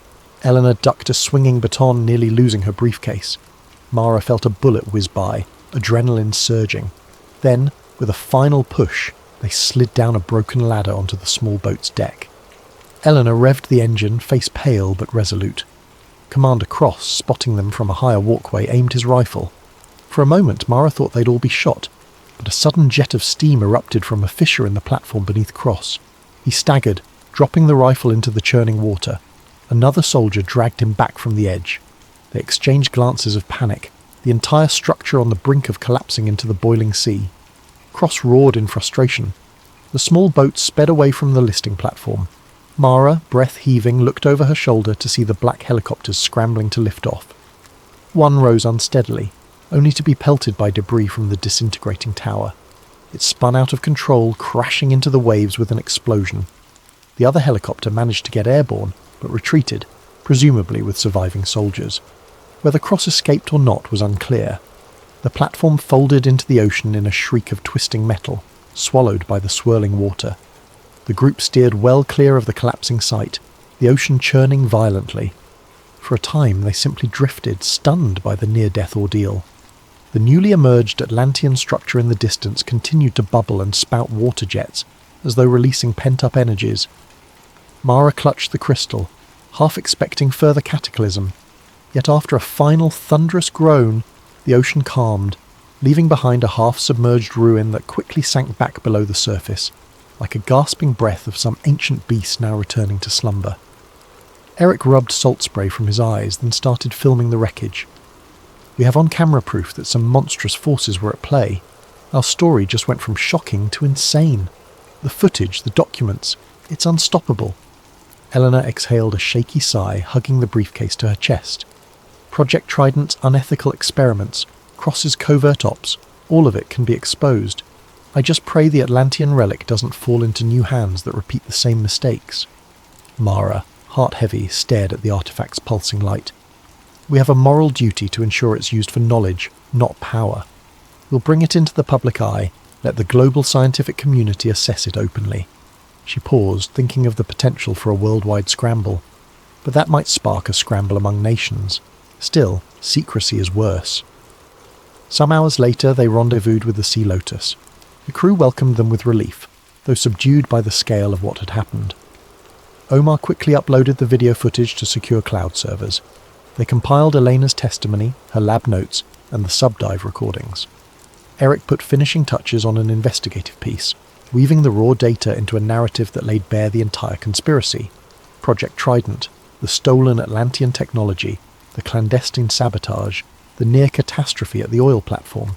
Eleanor ducked a swinging baton, nearly losing her briefcase. Mara felt a bullet whiz by, adrenaline surging. Then, with a final push, they slid down a broken ladder onto the small boat's deck. Eleanor revved the engine, face pale but resolute. Commander Cross, spotting them from a higher walkway, aimed his rifle. For a moment Mara thought they'd all be shot, but a sudden jet of steam erupted from a fissure in the platform beneath Cross. He staggered, dropping the rifle into the churning water. Another soldier dragged him back from the edge. They exchanged glances of panic, the entire structure on the brink of collapsing into the boiling sea. Cross roared in frustration. The small boat sped away from the listing platform. Mara, breath heaving, looked over her shoulder to see the black helicopters scrambling to lift off. One rose unsteadily, only to be pelted by debris from the disintegrating tower. It spun out of control, crashing into the waves with an explosion. The other helicopter managed to get airborne, but retreated, presumably with surviving soldiers. Whether Cross escaped or not was unclear. The platform folded into the ocean in a shriek of twisting metal, swallowed by the swirling water. The group steered well clear of the collapsing site, the ocean churning violently. For a time they simply drifted, stunned by the near-death ordeal. The newly emerged Atlantean structure in the distance continued to bubble and spout water jets, as though releasing pent-up energies. Mara clutched the crystal, half expecting further cataclysm. Yet after a final thunderous groan, the ocean calmed, leaving behind a half-submerged ruin that quickly sank back below the surface, like a gasping breath of some ancient beast now returning to slumber. Eric rubbed salt spray from his eyes, then started filming the wreckage. We have on-camera proof that some monstrous forces were at play. Our story just went from shocking to insane. The footage, the documents, it's unstoppable. Eleanor exhaled a shaky sigh, hugging the briefcase to her chest. Project Trident's unethical experiments, Cross's covert ops, all of it can be exposed. I just pray the Atlantean relic doesn't fall into new hands that repeat the same mistakes. Mara, heart heavy, stared at the artifact's pulsing light. We have a moral duty to ensure it's used for knowledge, not power. We'll bring it into the public eye, let the global scientific community assess it openly. She paused, thinking of the potential for a worldwide scramble. But that might spark a scramble among nations. Still, secrecy is worse. Some hours later they rendezvoused with the Sea Lotus. The crew welcomed them with relief, though subdued by the scale of what had happened. Omar quickly uploaded the video footage to secure cloud servers. They compiled Elena's testimony, her lab notes, and the subdive recordings. Eric put finishing touches on an investigative piece, weaving the raw data into a narrative that laid bare the entire conspiracy. Project Trident, the stolen Atlantean technology, the clandestine sabotage, the near catastrophe at the oil platform.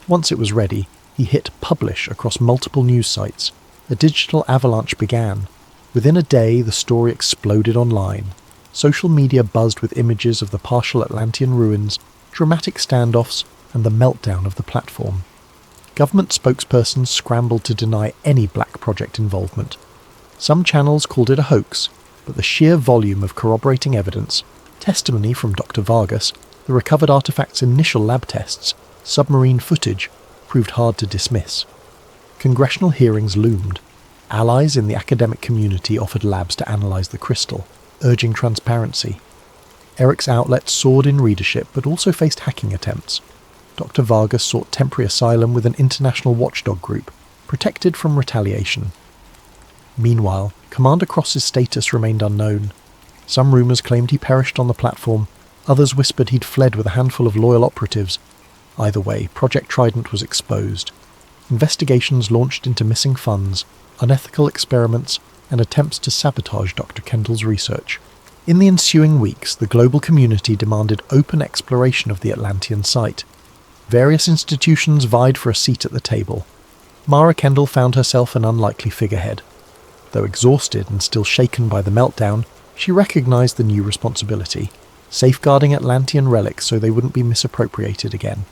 Once it was ready, he hit publish across multiple news sites. A digital avalanche began. Within a day, the story exploded online. Social media buzzed with images of the partial Atlantean ruins, dramatic standoffs, and the meltdown of the platform. Government spokespersons scrambled to deny any Black Project involvement. Some channels called it a hoax, but the sheer volume of corroborating evidence, testimony from Dr. Vargas, the recovered artifact's initial lab tests, submarine footage, proved hard to dismiss. Congressional hearings loomed. Allies in the academic community offered labs to analyse the crystal, urging transparency. Eric's outlet soared in readership but also faced hacking attempts. Dr. Vargas sought temporary asylum with an international watchdog group, protected from retaliation. Meanwhile, Commander Cross's status remained unknown. Some rumours claimed he perished on the platform, others whispered he'd fled with a handful of loyal operatives. Either way, Project Trident was exposed. Investigations launched into missing funds, unethical experiments, and attempts to sabotage Dr. Kendall's research. In the ensuing weeks, the global community demanded open exploration of the Atlantean site. Various institutions vied for a seat at the table. Mara Kendall found herself an unlikely figurehead. Though exhausted and still shaken by the meltdown, she recognised the new responsibility, safeguarding Atlantean relics so they wouldn't be misappropriated again.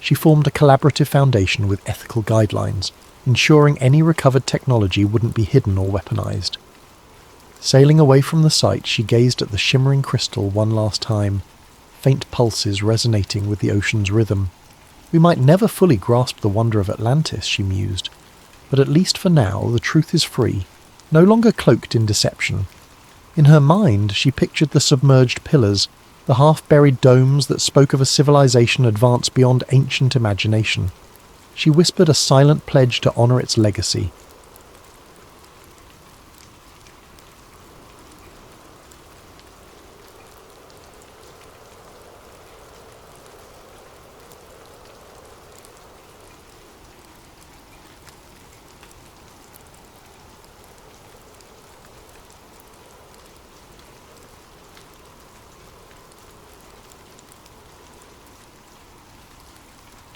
She formed a collaborative foundation with ethical guidelines, ensuring any recovered technology wouldn't be hidden or weaponized. Sailing away from the site, she gazed at the shimmering crystal one last time, faint pulses resonating with the ocean's rhythm. We might never fully grasp the wonder of Atlantis, she mused, but at least for now the truth is free, no longer cloaked in deception. In her mind, she pictured the submerged pillars, the half-buried domes that spoke of a civilization advanced beyond ancient imagination. She whispered a silent pledge to honour its legacy.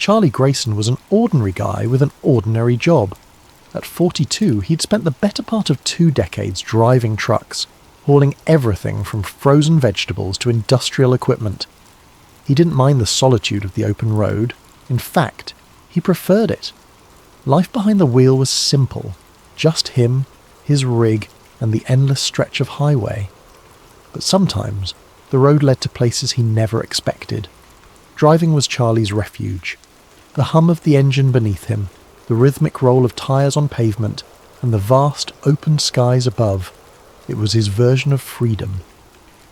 Charlie Grayson was an ordinary guy with an ordinary job. At 42, he'd spent the better part of 2 decades driving trucks, hauling everything from frozen vegetables to industrial equipment. He didn't mind the solitude of the open road. In fact, he preferred it. Life behind the wheel was simple. Just him, his rig, and the endless stretch of highway. But sometimes, the road led to places he never expected. Driving was Charlie's refuge. The hum of the engine beneath him, the rhythmic roll of tyres on pavement, and the vast, open skies above. It was his version of freedom.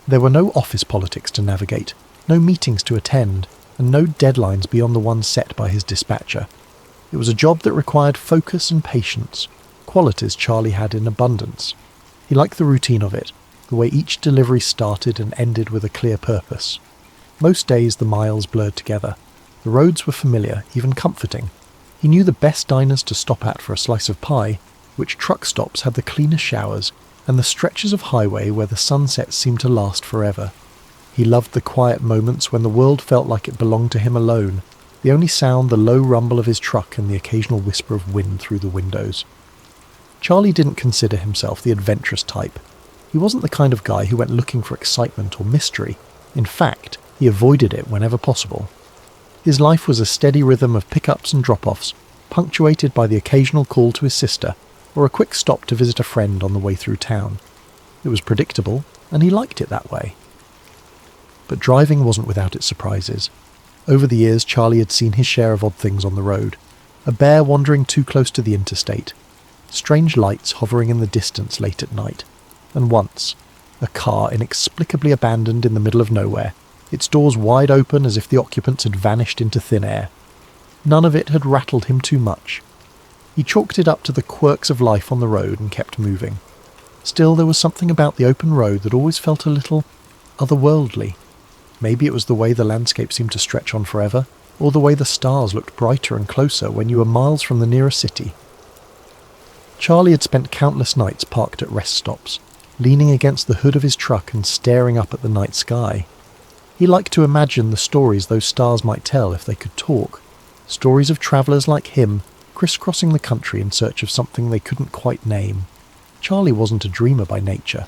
There were no office politics to navigate, no meetings to attend, and no deadlines beyond the ones set by his dispatcher. It was a job that required focus and patience, qualities Charlie had in abundance. He liked the routine of it, the way each delivery started and ended with a clear purpose. Most days the miles blurred together. The roads were familiar, even comforting. He knew the best diners to stop at for a slice of pie, which truck stops had the cleanest showers, and the stretches of highway where the sunsets seemed to last forever. He loved the quiet moments when the world felt like it belonged to him alone, the only sound the low rumble of his truck and the occasional whisper of wind through the windows. Charlie didn't consider himself the adventurous type. He wasn't the kind of guy who went looking for excitement or mystery. In fact, he avoided it whenever possible. His life was a steady rhythm of pickups and drop-offs, punctuated by the occasional call to his sister, or a quick stop to visit a friend on the way through town. It was predictable, and he liked it that way. But driving wasn't without its surprises. Over the years, Charlie had seen his share of odd things on the road. A bear wandering too close to the interstate, strange lights hovering in the distance late at night, and once, a car inexplicably abandoned in the middle of nowhere, its doors wide open as if the occupants had vanished into thin air. None of it had rattled him too much. He chalked it up to the quirks of life on the road and kept moving. Still, there was something about the open road that always felt a little otherworldly. Maybe it was the way the landscape seemed to stretch on forever, or the way the stars looked brighter and closer when you were miles from the nearest city. Charlie had spent countless nights parked at rest stops, leaning against the hood of his truck and staring up at the night sky. He liked to imagine the stories those stars might tell if they could talk, stories of travellers like him crisscrossing the country in search of something they couldn't quite name. Charlie wasn't a dreamer by nature,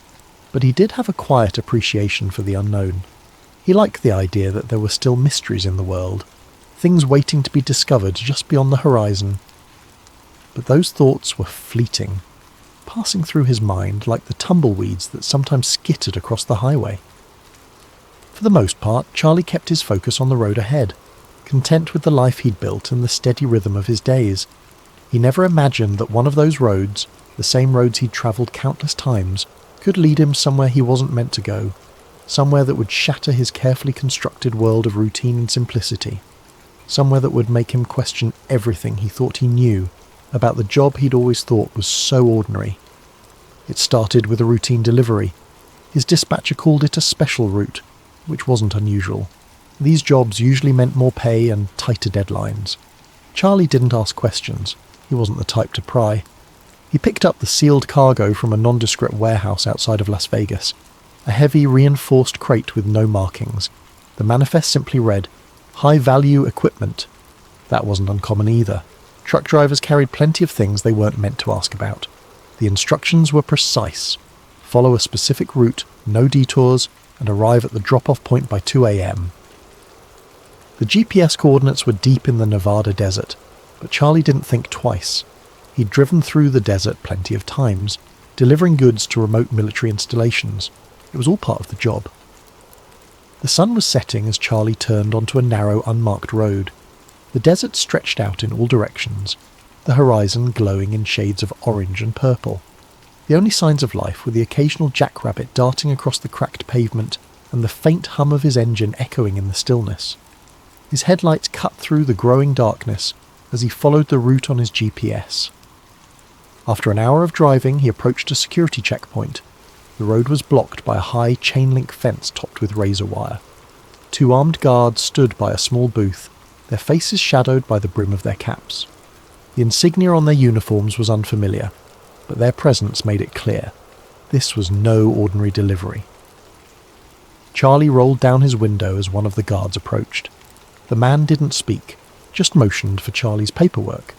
but he did have a quiet appreciation for the unknown. He liked the idea that there were still mysteries in the world, things waiting to be discovered just beyond the horizon. But those thoughts were fleeting, passing through his mind like the tumbleweeds that sometimes skittered across the highway. For the most part, Charlie kept his focus on the road ahead, content with the life he'd built and the steady rhythm of his days. He never imagined that one of those roads, the same roads he'd travelled countless times, could lead him somewhere he wasn't meant to go, somewhere that would shatter his carefully constructed world of routine and simplicity, somewhere that would make him question everything he thought he knew about the job he'd always thought was so ordinary. It started with a routine delivery. His dispatcher called it a special route, which wasn't unusual. These jobs usually meant more pay and tighter deadlines. Charlie didn't ask questions. He wasn't the type to pry. He picked up the sealed cargo from a nondescript warehouse outside of Las Vegas, a heavy reinforced crate with no markings. The manifest simply read, "High-value equipment." That wasn't uncommon either. Truck drivers carried plenty of things they weren't meant to ask about. The instructions were precise. Follow a specific route, no detours, and arrive at the drop-off point by 2 a.m. The GPS coordinates were deep in the Nevada desert, but Charlie didn't think twice. He'd driven through the desert plenty of times, delivering goods to remote military installations. It was all part of the job. The sun was setting as Charlie turned onto a narrow, unmarked road. The desert stretched out in all directions, the horizon glowing in shades of orange and purple. The only signs of life were the occasional jackrabbit darting across the cracked pavement and the faint hum of his engine echoing in the stillness. His headlights cut through the growing darkness as he followed the route on his GPS. After an hour of driving, he approached a security checkpoint. The road was blocked by a high chain-link fence topped with razor wire. 2 armed guards stood by a small booth, their faces shadowed by the brim of their caps. The insignia on their uniforms was unfamiliar, but their presence made it clear. This was no ordinary delivery. Charlie rolled down his window as one of the guards approached. The man didn't speak, just motioned for Charlie's paperwork.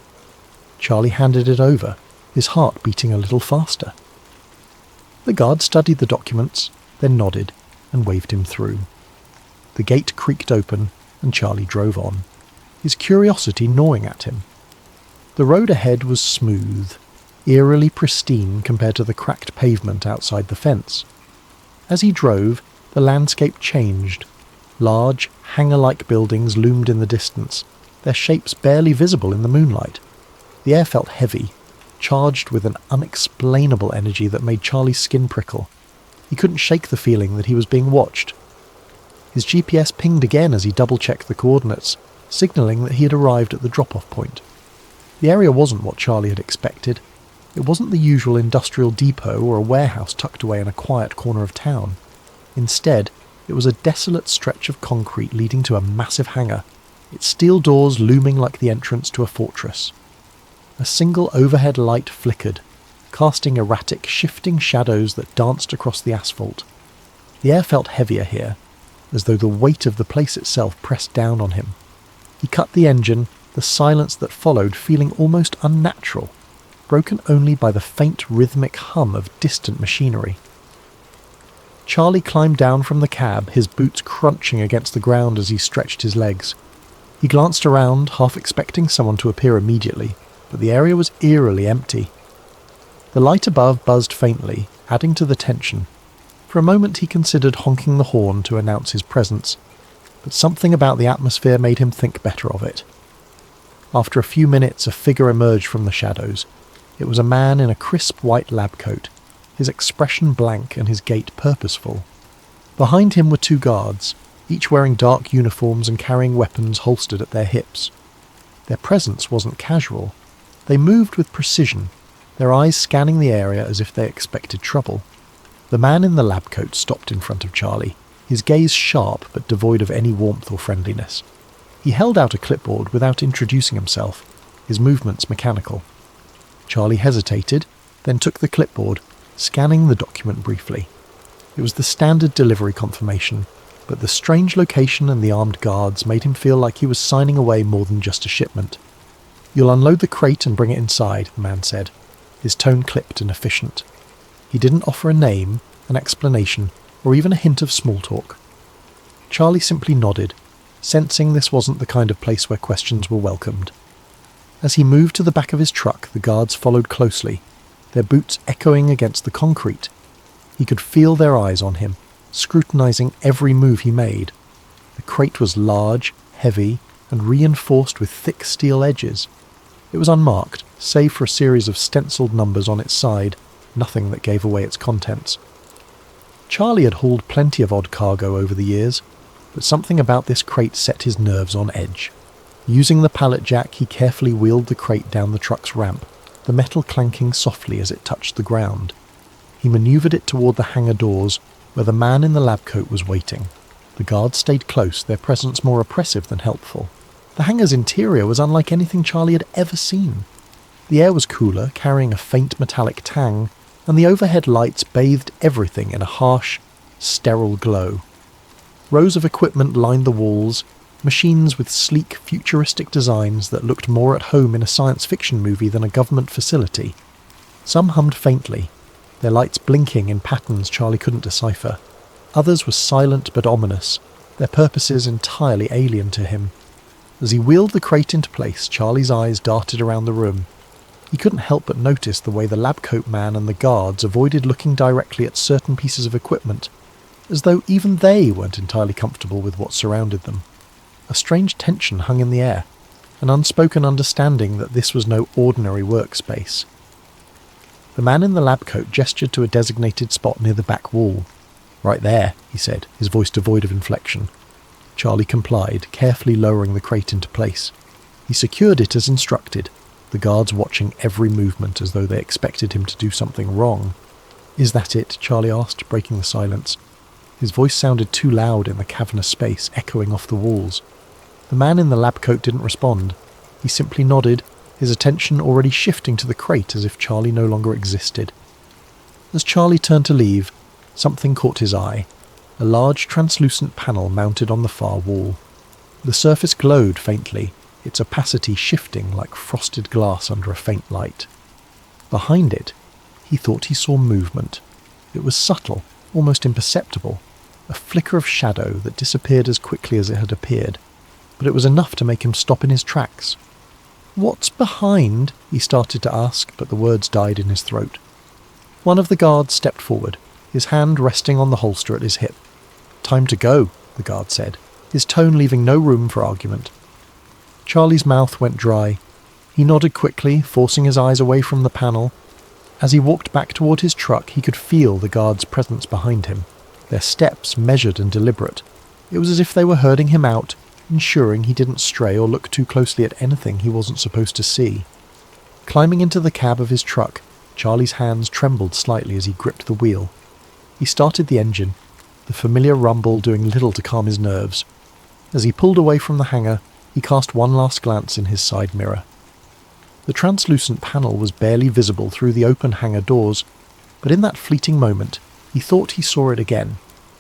Charlie handed it over, his heart beating a little faster. The guard studied the documents, then nodded and waved him through. The gate creaked open and Charlie drove on, his curiosity gnawing at him. The road ahead was smooth, eerily pristine compared to the cracked pavement outside the fence. As he drove, the landscape changed. Large, hangar-like buildings loomed in the distance, their shapes barely visible in the moonlight. The air felt heavy, charged with an unexplainable energy that made Charlie's skin prickle. He couldn't shake the feeling that he was being watched. His GPS pinged again as he double-checked the coordinates, signalling that he had arrived at the drop-off point. The area wasn't what Charlie had expected. It wasn't the usual industrial depot or a warehouse tucked away in a quiet corner of town. Instead, it was a desolate stretch of concrete leading to a massive hangar, its steel doors looming like the entrance to a fortress. A single overhead light flickered, casting erratic, shifting shadows that danced across the asphalt. The air felt heavier here, as though the weight of the place itself pressed down on him. He cut the engine, the silence that followed feeling almost unnatural, broken only by the faint rhythmic hum of distant machinery. Charlie climbed down from the cab, his boots crunching against the ground as he stretched his legs. He glanced around, half expecting someone to appear immediately, but the area was eerily empty. The light above buzzed faintly, adding to the tension. For a moment he considered honking the horn to announce his presence, but something about the atmosphere made him think better of it. After a few minutes, a figure emerged from the shadows. It was a man in a crisp white lab coat, his expression blank and his gait purposeful. Behind him were two guards, each wearing dark uniforms and carrying weapons holstered at their hips. Their presence wasn't casual. They moved with precision, their eyes scanning the area as if they expected trouble. The man in the lab coat stopped in front of Charlie, his gaze sharp but devoid of any warmth or friendliness. He held out a clipboard without introducing himself, his movements mechanical. Charlie hesitated, then took the clipboard, scanning the document briefly. It was the standard delivery confirmation, but the strange location and the armed guards made him feel like he was signing away more than just a shipment. "You'll unload the crate and bring it inside," the man said, his tone clipped and efficient. He didn't offer a name, an explanation, or even a hint of small talk. Charlie simply nodded, sensing this wasn't the kind of place where questions were welcomed. As he moved to the back of his truck, the guards followed closely, their boots echoing against the concrete. He could feel their eyes on him, scrutinizing every move he made. The crate was large, heavy, and reinforced with thick steel edges. It was unmarked, save for a series of stenciled numbers on its side, nothing that gave away its contents. Charlie had hauled plenty of odd cargo over the years, but something about this crate set his nerves on edge. Using the pallet jack, he carefully wheeled the crate down the truck's ramp, the metal clanking softly as it touched the ground. He manoeuvred it toward the hangar doors, where the man in the lab coat was waiting. The guards stayed close, their presence more oppressive than helpful. The hangar's interior was unlike anything Charlie had ever seen. The air was cooler, carrying a faint metallic tang, and the overhead lights bathed everything in a harsh, sterile glow. Rows of equipment lined the walls, machines with sleek, futuristic designs that looked more at home in a science fiction movie than a government facility. Some hummed faintly, their lights blinking in patterns Charlie couldn't decipher. Others were silent but ominous, their purposes entirely alien to him. As he wheeled the crate into place, Charlie's eyes darted around the room. He couldn't help but notice the way the lab coat man and the guards avoided looking directly at certain pieces of equipment, as though even they weren't entirely comfortable with what surrounded them. A strange tension hung in the air, an unspoken understanding that this was no ordinary workspace. The man in the lab coat gestured to a designated spot near the back wall. "Right there," he said, his voice devoid of inflection. Charlie complied, carefully lowering the crate into place. He secured it as instructed, the guards watching every movement as though they expected him to do something wrong. "Is that it?" Charlie asked, breaking the silence. His voice sounded too loud in the cavernous space, echoing off the walls. The man in the lab coat didn't respond. He simply nodded, his attention already shifting to the crate as if Charlie no longer existed. As Charlie turned to leave, something caught his eye, a large translucent panel mounted on the far wall. The surface glowed faintly, its opacity shifting like frosted glass under a faint light. Behind it, he thought he saw movement. It was subtle, almost imperceptible, a flicker of shadow that disappeared as quickly as it had appeared, but it was enough to make him stop in his tracks. "What's behind?" he started to ask, but the words died in his throat. One of the guards stepped forward, his hand resting on the holster at his hip. "Time to go," the guard said, his tone leaving no room for argument. Charlie's mouth went dry. He nodded quickly, forcing his eyes away from the panel. As he walked back toward his truck, he could feel the guards' presence behind him, their steps measured and deliberate. It was as if they were herding him out, ensuring he didn't stray or look too closely at anything he wasn't supposed to see. Climbing into the cab of his truck, Charlie's hands trembled slightly as he gripped the wheel. He started the engine, the familiar rumble doing little to calm his nerves. As he pulled away from the hangar, he cast one last glance in his side mirror. The translucent panel was barely visible through the open hangar doors, but in that fleeting moment, he thought he saw it again,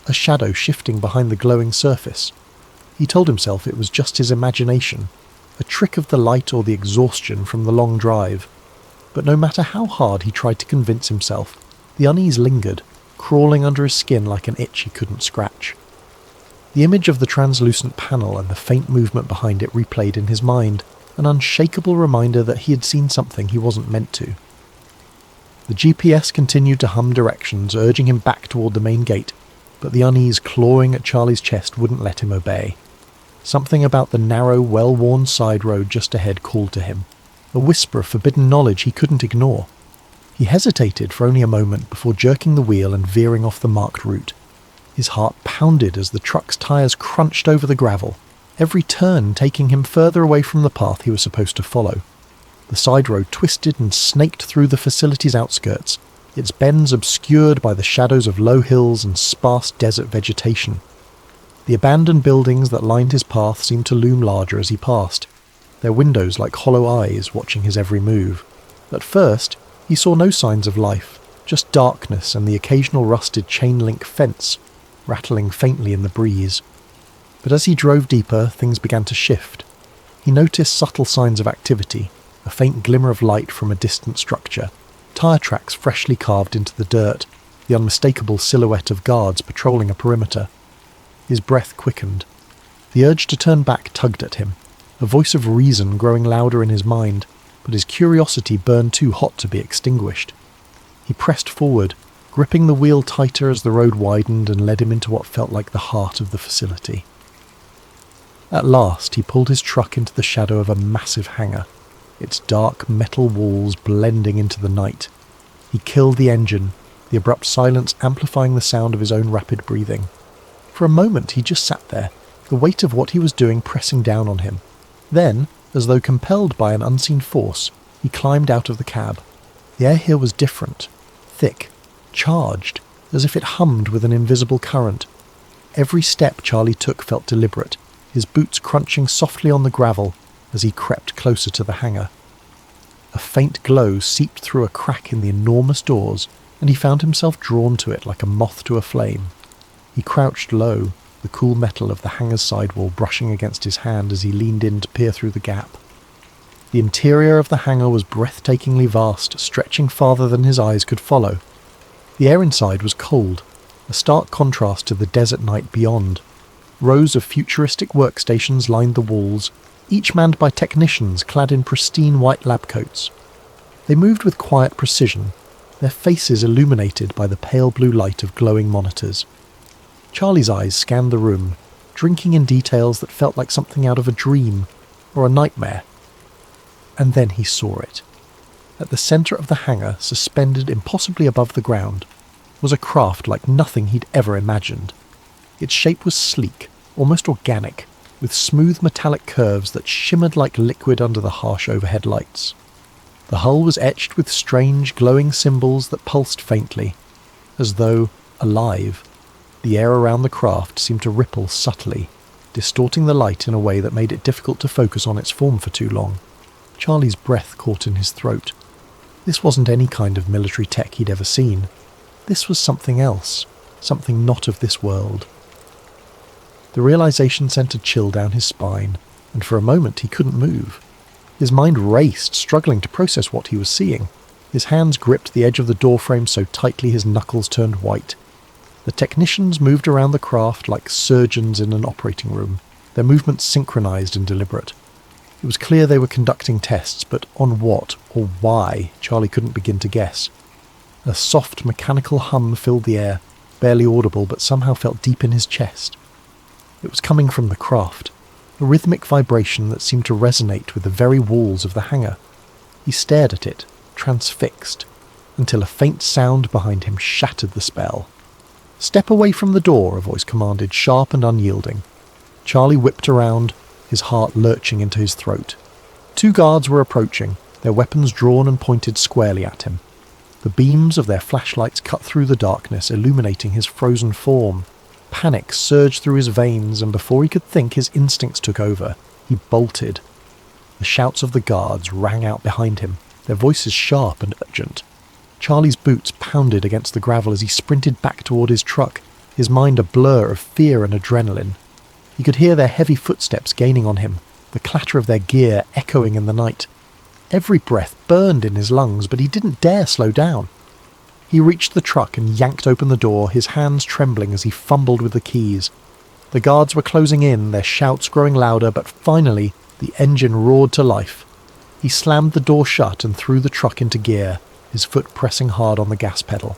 a shadow shifting behind the glowing surface. He told himself it was just his imagination, a trick of the light or the exhaustion from the long drive. But no matter how hard he tried to convince himself, the unease lingered, crawling under his skin like an itch he couldn't scratch. The image of the translucent panel and the faint movement behind it replayed in his mind, an unshakable reminder that he had seen something he wasn't meant to. The GPS continued to hum directions, urging him back toward the main gate, but the unease clawing at Charlie's chest wouldn't let him obey. Something about the narrow, well-worn side road just ahead called to him, a whisper of forbidden knowledge he couldn't ignore. He hesitated for only a moment before jerking the wheel and veering off the marked route. His heart pounded as the truck's tyres crunched over the gravel, every turn taking him further away from the path he was supposed to follow. The side road twisted and snaked through the facility's outskirts, its bends obscured by the shadows of low hills and sparse desert vegetation. The abandoned buildings that lined his path seemed to loom larger as he passed, their windows like hollow eyes watching his every move. At first, he saw no signs of life, just darkness and the occasional rusted chain-link fence, rattling faintly in the breeze. But as he drove deeper, things began to shift. He noticed subtle signs of activity, a faint glimmer of light from a distant structure, tyre tracks freshly carved into the dirt, the unmistakable silhouette of guards patrolling a perimeter. His breath quickened. The urge to turn back tugged at him, a voice of reason growing louder in his mind, but his curiosity burned too hot to be extinguished. He pressed forward, gripping the wheel tighter as the road widened and led him into what felt like the heart of the facility. At last, he pulled his truck into the shadow of a massive hangar, its dark metal walls blending into the night. He killed the engine, the abrupt silence amplifying the sound of his own rapid breathing. For a moment, he just sat there, the weight of what he was doing pressing down on him. Then, as though compelled by an unseen force, he climbed out of the cab. The air here was different, thick, charged, as if it hummed with an invisible current. Every step Charlie took felt deliberate, his boots crunching softly on the gravel as he crept closer to the hangar. A faint glow seeped through a crack in the enormous doors, and he found himself drawn to it like a moth to a flame. He crouched low, the cool metal of the hangar's sidewall brushing against his hand as he leaned in to peer through the gap. The interior of the hangar was breathtakingly vast, stretching farther than his eyes could follow. The air inside was cold, a stark contrast to the desert night beyond. Rows of futuristic workstations lined the walls, each manned by technicians clad in pristine white lab coats. They moved with quiet precision, their faces illuminated by the pale blue light of glowing monitors. Charlie's eyes scanned the room, drinking in details that felt like something out of a dream or a nightmare. And then he saw it. At the centre of the hangar, suspended impossibly above the ground, was a craft like nothing he'd ever imagined. Its shape was sleek, almost organic, with smooth metallic curves that shimmered like liquid under the harsh overhead lights. The hull was etched with strange, glowing symbols that pulsed faintly, as though alive. The air around the craft seemed to ripple subtly, distorting the light in a way that made it difficult to focus on its form for too long. Charlie's breath caught in his throat. This wasn't any kind of military tech he'd ever seen. This was something else, something not of this world. The realization sent a chill down his spine. and for a moment he couldn't move. His mind raced, struggling to process what he was seeing. His hands gripped the edge of the doorframe so tightly his knuckles turned white. The technicians moved around the craft like surgeons in an operating room, their movements synchronized and deliberate. It was clear they were conducting tests, but on what or why, Charlie couldn't begin to guess. A soft mechanical hum filled the air, barely audible but somehow felt deep in his chest. It was coming from the craft, a rhythmic vibration that seemed to resonate with the very walls of the hangar. He stared at it, transfixed, until a faint sound behind him shattered the spell. "Step away from the door," a voice commanded, sharp and unyielding. Charlie whipped around, his heart lurching into his throat. 2 guards were approaching, their weapons drawn and pointed squarely at him. The beams of their flashlights cut through the darkness, illuminating his frozen form. Panic surged through his veins, and before he could think, his instincts took over. He bolted. The shouts of the guards rang out behind him, their voices sharp and urgent. Charlie's boots pounded against the gravel as he sprinted back toward his truck, his mind a blur of fear and adrenaline. He could hear their heavy footsteps gaining on him, the clatter of their gear echoing in the night. Every breath burned in his lungs, but he didn't dare slow down. He reached the truck and yanked open the door, his hands trembling as he fumbled with the keys. The guards were closing in, their shouts growing louder, but finally the engine roared to life. He slammed the door shut and threw the truck into gear, his foot pressing hard on the gas pedal.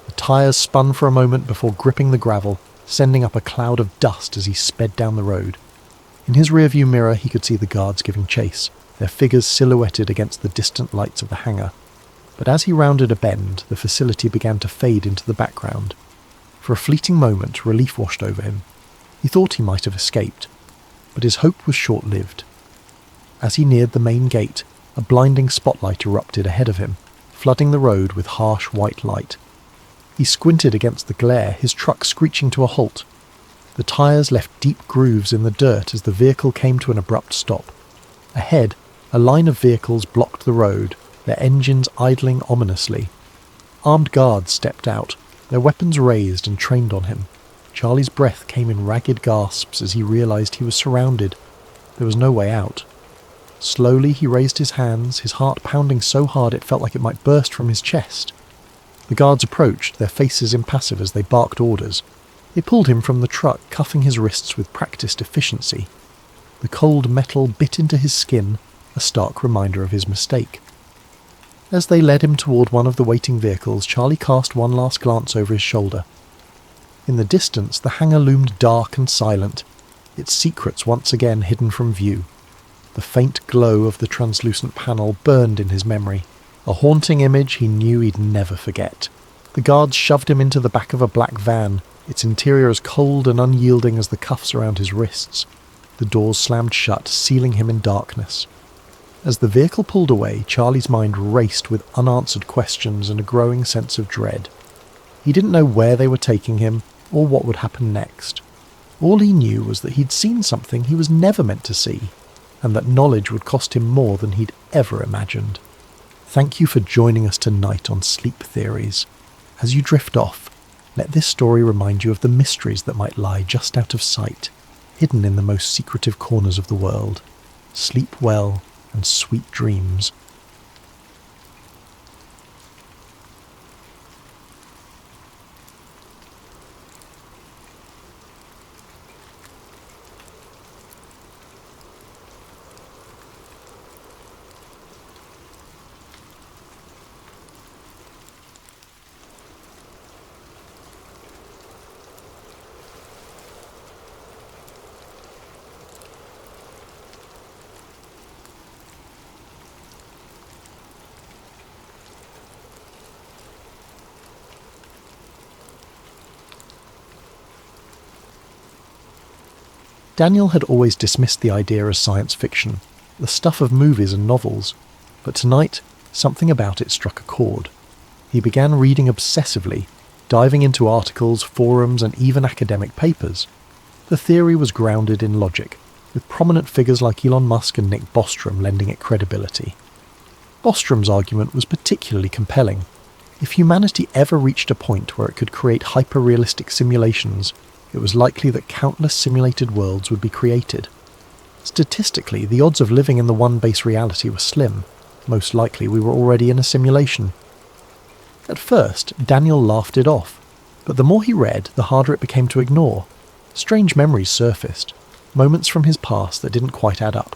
The tyres spun for a moment before gripping the gravel, sending up a cloud of dust as he sped down the road. In his rearview mirror he could see the guards giving chase, their figures silhouetted against the distant lights of the hangar. But as he rounded a bend, the facility began to fade into the background. For a fleeting moment, relief washed over him. He thought he might have escaped, but his hope was short-lived. As he neared the main gate, a blinding spotlight erupted ahead of him, flooding the road with harsh white light. He squinted against the glare, his truck screeching to a halt. The tyres left deep grooves in the dirt as the vehicle came to an abrupt stop. Ahead, a line of vehicles blocked the road, their engines idling ominously. Armed guards stepped out, their weapons raised and trained on him. Charlie's breath came in ragged gasps as he realized he was surrounded. There was no way out. Slowly he raised his hands, his heart pounding so hard it felt like it might burst from his chest. The guards approached, their faces impassive as they barked orders. They pulled him from the truck, cuffing his wrists with practiced efficiency. The cold metal bit into his skin, a stark reminder of his mistake. As they led him toward one of the waiting vehicles, Charlie cast one last glance over his shoulder. In the distance, the hangar loomed dark and silent, its secrets once again hidden from view. The faint glow of the translucent panel burned in his memory, a haunting image he knew he'd never forget. The guards shoved him into the back of a black van, its interior as cold and unyielding as the cuffs around his wrists. The doors slammed shut, sealing him in darkness. As the vehicle pulled away, Charlie's mind raced with unanswered questions and a growing sense of dread. He didn't know where they were taking him, or what would happen next. All he knew was that he'd seen something he was never meant to see, and that knowledge would cost him more than he'd ever imagined. Thank you for joining us tonight on Sleep Theories. As you drift off, let this story remind you of the mysteries that might lie just out of sight, hidden in the most secretive corners of the world. Sleep well and sweet dreams. Daniel had always dismissed the idea as science fiction, the stuff of movies and novels, but tonight something about it struck a chord. He began reading obsessively, diving into articles, forums, and even academic papers. The theory was grounded in logic, with prominent figures like Elon Musk and Nick Bostrom lending it credibility. Bostrom's argument was particularly compelling. If humanity ever reached a point where it could create hyper-realistic simulations, it was likely that countless simulated worlds would be created. Statistically, the odds of living in the one base reality were slim. Most likely we were already in a simulation. At first, Daniel laughed it off, but the more he read, the harder it became to ignore. Strange memories surfaced, moments from his past that didn't quite add up.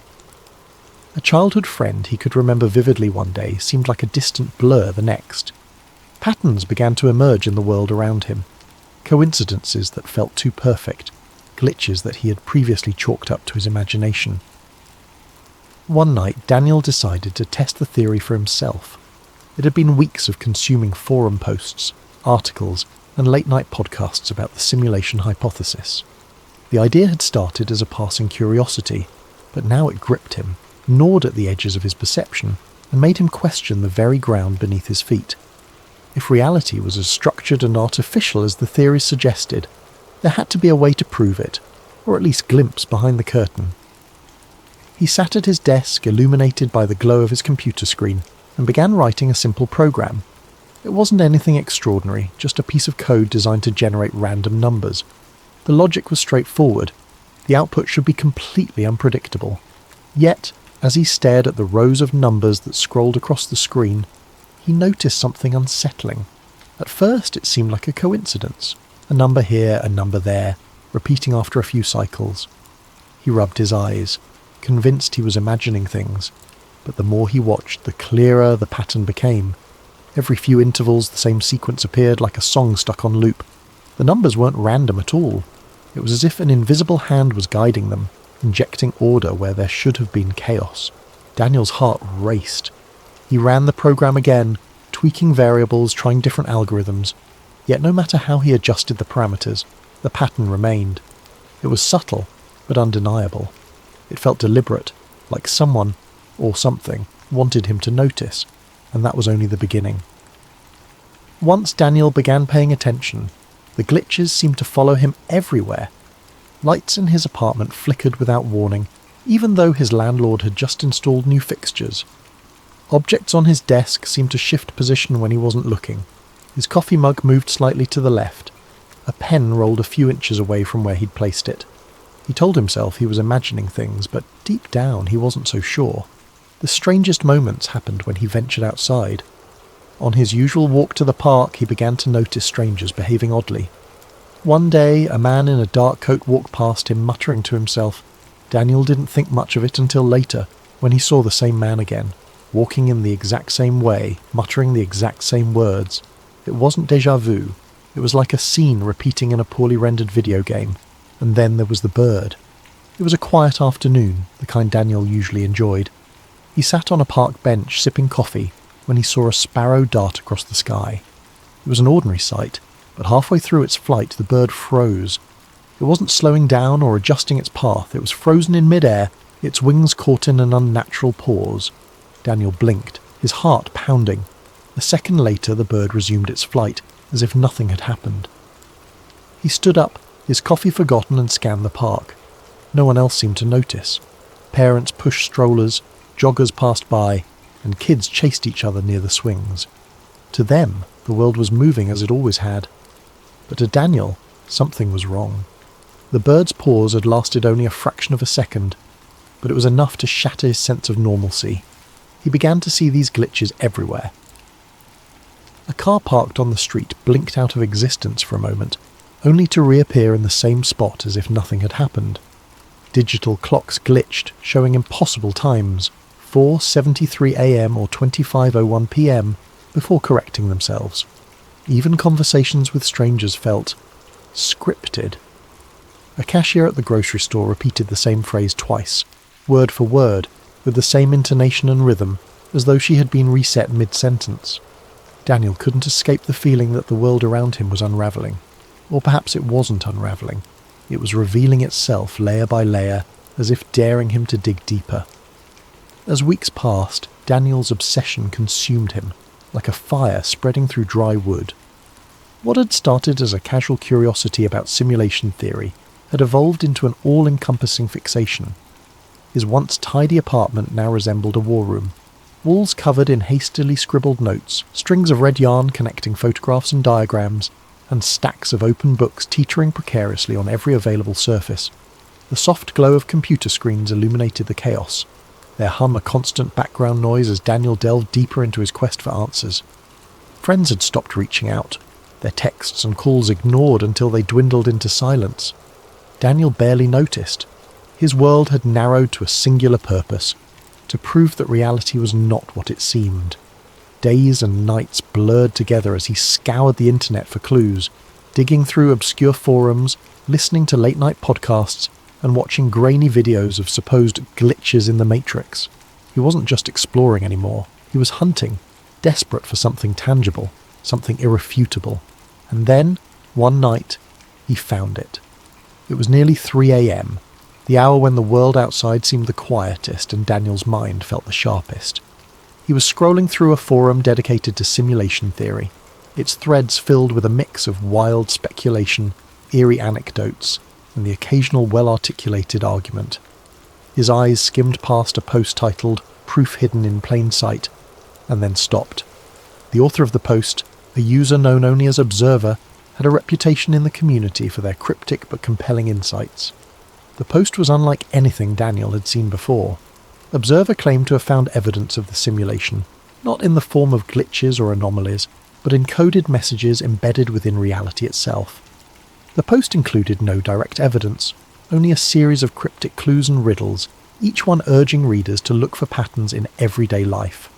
A childhood friend he could remember vividly one day seemed like a distant blur the next. Patterns began to emerge in the world around him. Coincidences that felt too perfect, glitches that he had previously chalked up to his imagination. One night, Daniel decided to test the theory for himself. It had been weeks of consuming forum posts, articles, and late-night podcasts about the simulation hypothesis. The idea had started as a passing curiosity, but now it gripped him, gnawed at the edges of his perception, and made him question the very ground beneath his feet. If reality was as structured and artificial as the theories suggested, there had to be a way to prove it, or at least glimpse behind the curtain. He sat at his desk, illuminated by the glow of his computer screen, and began writing a simple program. It wasn't anything extraordinary, just a piece of code designed to generate random numbers. The logic was straightforward. The output should be completely unpredictable. Yet, as he stared at the rows of numbers that scrolled across the screen, he noticed something unsettling. At first it seemed like a coincidence. A number here, a number there, repeating after a few cycles. He rubbed his eyes, convinced he was imagining things, but the more he watched, the clearer the pattern became. Every few intervals the same sequence appeared like a song stuck on loop. The numbers weren't random at all. It was as if an invisible hand was guiding them, injecting order where there should have been chaos. Daniel's heart raced. He ran the program again, tweaking variables, trying different algorithms. Yet no matter how he adjusted the parameters, the pattern remained. It was subtle, but undeniable. It felt deliberate, like someone, or something, wanted him to notice, and that was only the beginning. Once Daniel began paying attention, the glitches seemed to follow him everywhere. Lights in his apartment flickered without warning, even though his landlord had just installed new fixtures. Objects on his desk seemed to shift position when he wasn't looking. His coffee mug moved slightly to the left. A pen rolled a few inches away from where he'd placed it. He told himself he was imagining things, but deep down he wasn't so sure. The strangest moments happened when he ventured outside. On his usual walk to the park, he began to notice strangers behaving oddly. One day, a man in a dark coat walked past him, muttering to himself. Daniel didn't think much of it until later, when he saw the same man again, walking in the exact same way, muttering the exact same words. It wasn't déjà vu. It was like a scene repeating in a poorly rendered video game. And then there was the bird. It was a quiet afternoon, the kind Daniel usually enjoyed. He sat on a park bench sipping coffee when he saw a sparrow dart across the sky. It was an ordinary sight, but halfway through its flight the bird froze. It wasn't slowing down or adjusting its path, it was frozen in mid-air, its wings caught in an unnatural pause. Daniel blinked, his heart pounding. A second later the bird resumed its flight, as if nothing had happened. He stood up, his coffee forgotten, and scanned the park. No one else seemed to notice. Parents pushed strollers, joggers passed by, and kids chased each other near the swings. To them, the world was moving as it always had. But to Daniel, something was wrong. The bird's pause had lasted only a fraction of a second, but it was enough to shatter his sense of normalcy. He began to see these glitches everywhere. A car parked on the street blinked out of existence for a moment, only to reappear in the same spot as if nothing had happened. Digital clocks glitched, showing impossible times, 4:73 a.m. or 25:01 p.m, before correcting themselves. Even conversations with strangers felt scripted. A cashier at the grocery store repeated the same phrase twice, word for word, with the same intonation and rhythm, as though she had been reset mid-sentence. Daniel couldn't escape the feeling that the world around him was unravelling. Or perhaps it wasn't unravelling. It was revealing itself layer by layer, as if daring him to dig deeper. As weeks passed, Daniel's obsession consumed him, like a fire spreading through dry wood. What had started as a casual curiosity about simulation theory had evolved into an all-encompassing fixation. His once tidy apartment now resembled a war room. Walls covered in hastily scribbled notes, strings of red yarn connecting photographs and diagrams, and stacks of open books teetering precariously on every available surface. The soft glow of computer screens illuminated the chaos, their hum a constant background noise as Daniel delved deeper into his quest for answers. Friends had stopped reaching out, their texts and calls ignored until they dwindled into silence. Daniel barely noticed. His world had narrowed to a singular purpose, to prove that reality was not what it seemed. Days and nights blurred together as he scoured the internet for clues, digging through obscure forums, listening to late-night podcasts, and watching grainy videos of supposed glitches in the Matrix. He wasn't just exploring anymore, he was hunting, desperate for something tangible, something irrefutable. And then, one night, he found it. It was nearly 3 a.m, the hour when the world outside seemed the quietest and Daniel's mind felt the sharpest. He was scrolling through a forum dedicated to simulation theory, its threads filled with a mix of wild speculation, eerie anecdotes, and the occasional well-articulated argument. His eyes skimmed past a post titled "Proof Hidden in Plain Sight," and then stopped. The author of the post, a user known only as Observer, had a reputation in the community for their cryptic but compelling insights. The post was unlike anything Daniel had seen before. Observer claimed to have found evidence of the simulation, not in the form of glitches or anomalies, but in coded messages embedded within reality itself. The post included no direct evidence, only a series of cryptic clues and riddles, each one urging readers to look for patterns in everyday life.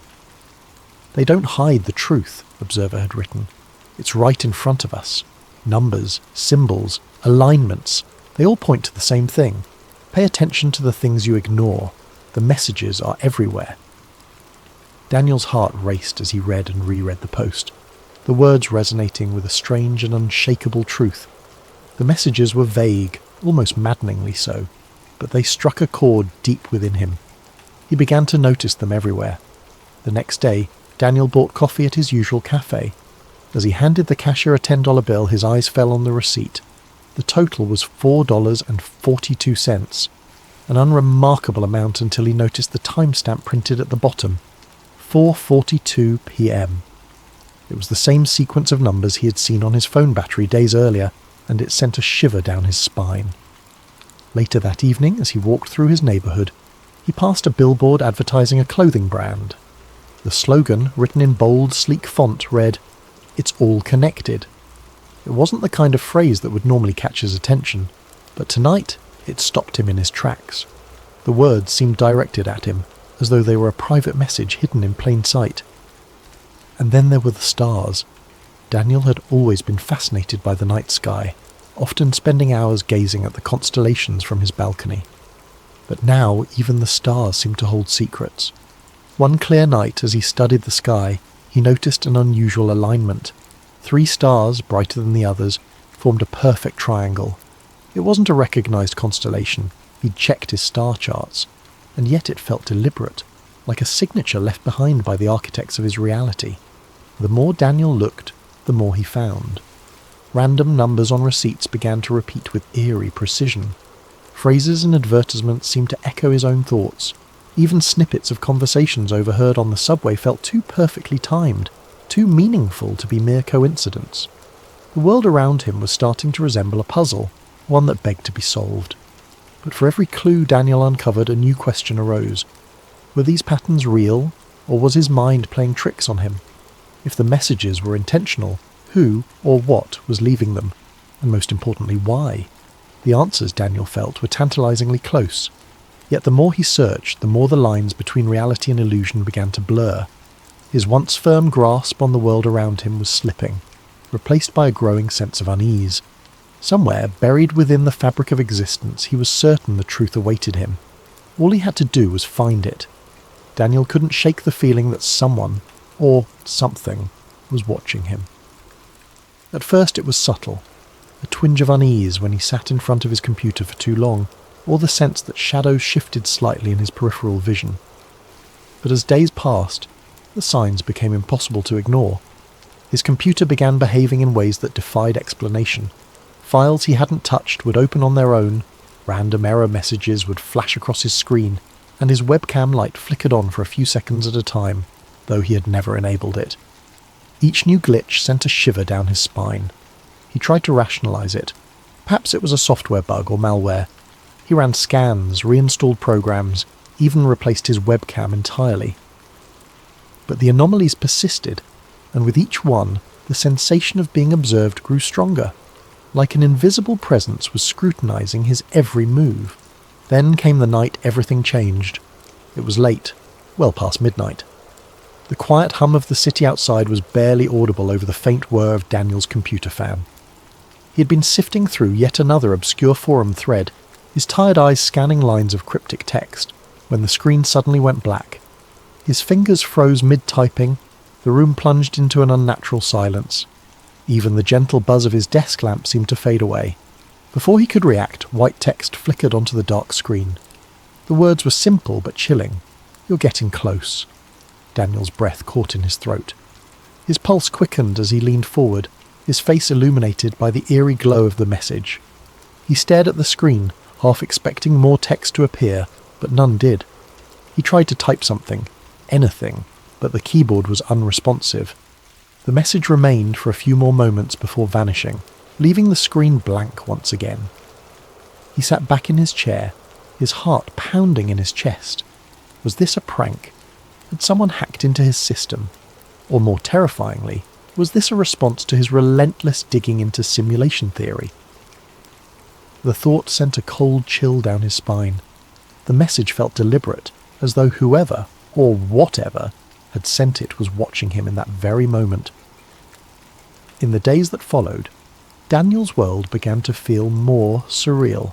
"They don't hide the truth," Observer had written. "It's right in front of us. Numbers, symbols, alignments, they all point to the same thing. Pay attention to the things you ignore. The messages are everywhere." Daniel's heart raced as he read and reread the post, the words resonating with a strange and unshakable truth. The messages were vague, almost maddeningly so, but they struck a chord deep within him. He began to notice them everywhere. The next day, Daniel bought coffee at his usual cafe. As he handed the cashier a $10 bill, his eyes fell on the receipt. The total was $4.42, an unremarkable amount until he noticed the timestamp printed at the bottom, 4:42 p.m. It was the same sequence of numbers he had seen on his phone battery days earlier, and it sent a shiver down his spine. Later that evening, as he walked through his neighbourhood, he passed a billboard advertising a clothing brand. The slogan, written in bold, sleek font, read, "It's all connected." It wasn't the kind of phrase that would normally catch his attention, but tonight it stopped him in his tracks. The words seemed directed at him, as though they were a private message hidden in plain sight. And then there were the stars. Daniel had always been fascinated by the night sky, often spending hours gazing at the constellations from his balcony. But now even the stars seemed to hold secrets. One clear night, as he studied the sky, he noticed an unusual alignment. 3 stars, brighter than the others, formed a perfect triangle. It wasn't a recognised constellation. He'd checked his star charts, and yet it felt deliberate, like a signature left behind by the architects of his reality. The more Daniel looked, the more he found. Random numbers on receipts began to repeat with eerie precision. Phrases and advertisements seemed to echo his own thoughts. Even snippets of conversations overheard on the subway felt too perfectly timed, too meaningful to be mere coincidence. The world around him was starting to resemble a puzzle, one that begged to be solved. But for every clue Daniel uncovered, a new question arose. Were these patterns real, or was his mind playing tricks on him? If the messages were intentional, who or what was leaving them? And most importantly, why? The answers, Daniel felt, were tantalizingly close. Yet the more he searched, the more the lines between reality and illusion began to blur. His once firm grasp on the world around him was slipping, replaced by a growing sense of unease. Somewhere, buried within the fabric of existence, he was certain the truth awaited him. All he had to do was find it. Daniel couldn't shake the feeling that someone, or something, was watching him. At first it was subtle, a twinge of unease when he sat in front of his computer for too long, or the sense that shadows shifted slightly in his peripheral vision. But as days passed, the signs became impossible to ignore. His computer began behaving in ways that defied explanation. Files he hadn't touched would open on their own, random error messages would flash across his screen, and his webcam light flickered on for a few seconds at a time, though he had never enabled it. Each new glitch sent a shiver down his spine. He tried to rationalize it. Perhaps it was a software bug or malware. He ran scans, reinstalled programs, even replaced his webcam entirely. But the anomalies persisted, and with each one, the sensation of being observed grew stronger, like an invisible presence was scrutinizing his every move. Then came the night everything changed. It was late, well past midnight. The quiet hum of the city outside was barely audible over the faint whir of Daniel's computer fan. He had been sifting through yet another obscure forum thread, his tired eyes scanning lines of cryptic text, when the screen suddenly went black. His fingers froze mid-typing, the room plunged into an unnatural silence. Even the gentle buzz of his desk lamp seemed to fade away. Before he could react, white text flickered onto the dark screen. The words were simple but chilling. "You're getting close." Daniel's breath caught in his throat. His pulse quickened as he leaned forward, his face illuminated by the eerie glow of the message. He stared at the screen, half expecting more text to appear, but none did. He tried to type something, anything, but the keyboard was unresponsive. The message remained for a few more moments before vanishing, leaving the screen blank once again. He sat back in his chair, his heart pounding in his chest. Was this a prank? Had someone hacked into his system? Or more terrifyingly, was this a response to his relentless digging into simulation theory? The thought sent a cold chill down his spine. The message felt deliberate, as though whoever, or whatever, had sent it was watching him in that very moment. In the days that followed, Daniel's world began to feel more surreal.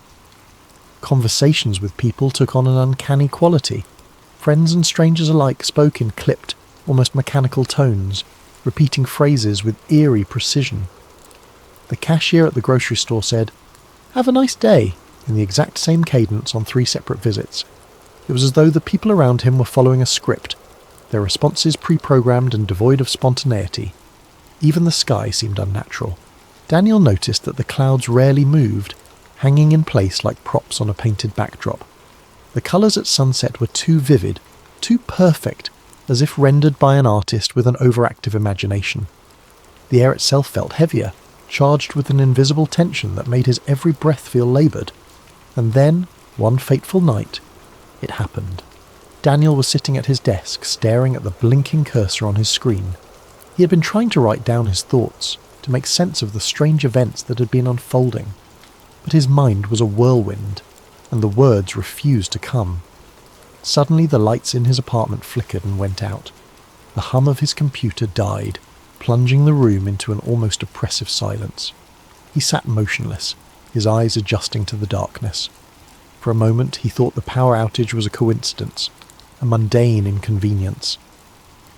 Conversations with people took on an uncanny quality. Friends and strangers alike spoke in clipped, almost mechanical tones, repeating phrases with eerie precision. The cashier at the grocery store said, "Have a nice day," in the exact same cadence on 3 separate visits. It was as though the people around him were following a script, their responses pre-programmed and devoid of spontaneity. Even the sky seemed unnatural. Daniel noticed that the clouds rarely moved, hanging in place like props on a painted backdrop. The colours at sunset were too vivid, too perfect, as if rendered by an artist with an overactive imagination. The air itself felt heavier, charged with an invisible tension that made his every breath feel laboured. And then, one fateful night, it happened. Daniel was sitting at his desk, staring at the blinking cursor on his screen. He had been trying to write down his thoughts, to make sense of the strange events that had been unfolding. But his mind was a whirlwind, and the words refused to come. Suddenly the lights in his apartment flickered and went out. The hum of his computer died, plunging the room into an almost oppressive silence. He sat motionless, his eyes adjusting to the darkness. For a moment he thought the power outage was a coincidence, a mundane inconvenience.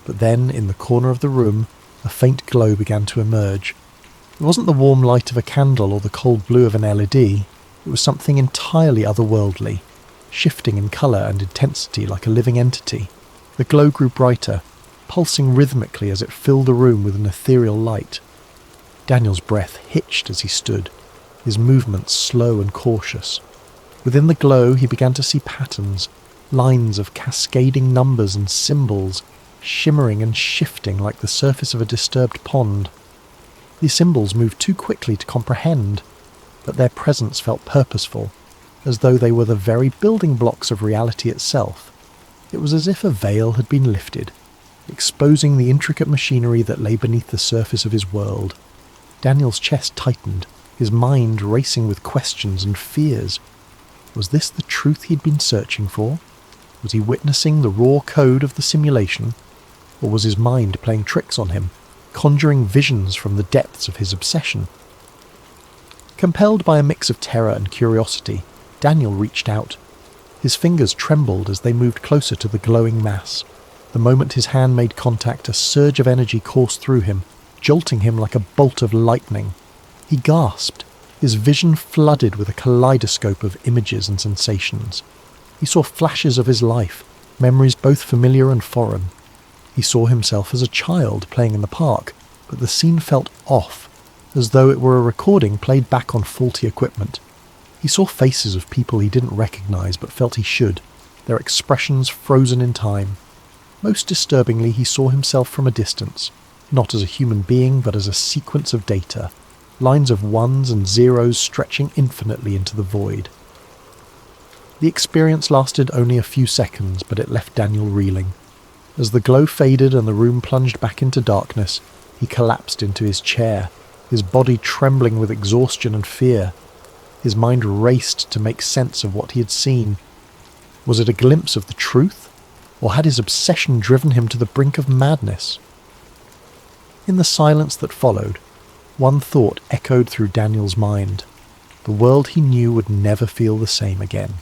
But then, in the corner of the room, a faint glow began to emerge. It wasn't the warm light of a candle or the cold blue of an LED. It was something entirely otherworldly, shifting in colour and intensity like a living entity. The glow grew brighter, pulsing rhythmically as it filled the room with an ethereal light. Daniel's breath hitched as he stood, his movements slow and cautious. Within the glow he began to see patterns, lines of cascading numbers and symbols, shimmering and shifting like the surface of a disturbed pond. These symbols moved too quickly to comprehend, but their presence felt purposeful, as though they were the very building blocks of reality itself. It was as if a veil had been lifted, exposing the intricate machinery that lay beneath the surface of his world. Daniel's chest tightened, his mind racing with questions and fears. Was this the truth he'd been searching for? Was he witnessing the raw code of the simulation? Or was his mind playing tricks on him, conjuring visions from the depths of his obsession? Compelled by a mix of terror and curiosity, Daniel reached out. His fingers trembled as they moved closer to the glowing mass. The moment his hand made contact, a surge of energy coursed through him, jolting him like a bolt of lightning. He gasped, his vision flooded with a kaleidoscope of images and sensations. He saw flashes of his life, memories both familiar and foreign. He saw himself as a child playing in the park, but the scene felt off, as though it were a recording played back on faulty equipment. He saw faces of people he didn't recognise but felt he should, their expressions frozen in time. Most disturbingly, he saw himself from a distance, not as a human being but as a sequence of data, lines of ones and zeros stretching infinitely into the void. The experience lasted only a few seconds, but it left Daniel reeling. As the glow faded and the room plunged back into darkness, he collapsed into his chair, his body trembling with exhaustion and fear. His mind raced to make sense of what he had seen. Was it a glimpse of the truth, or had his obsession driven him to the brink of madness? In the silence that followed, one thought echoed through Daniel's mind. The world he knew would never feel the same again.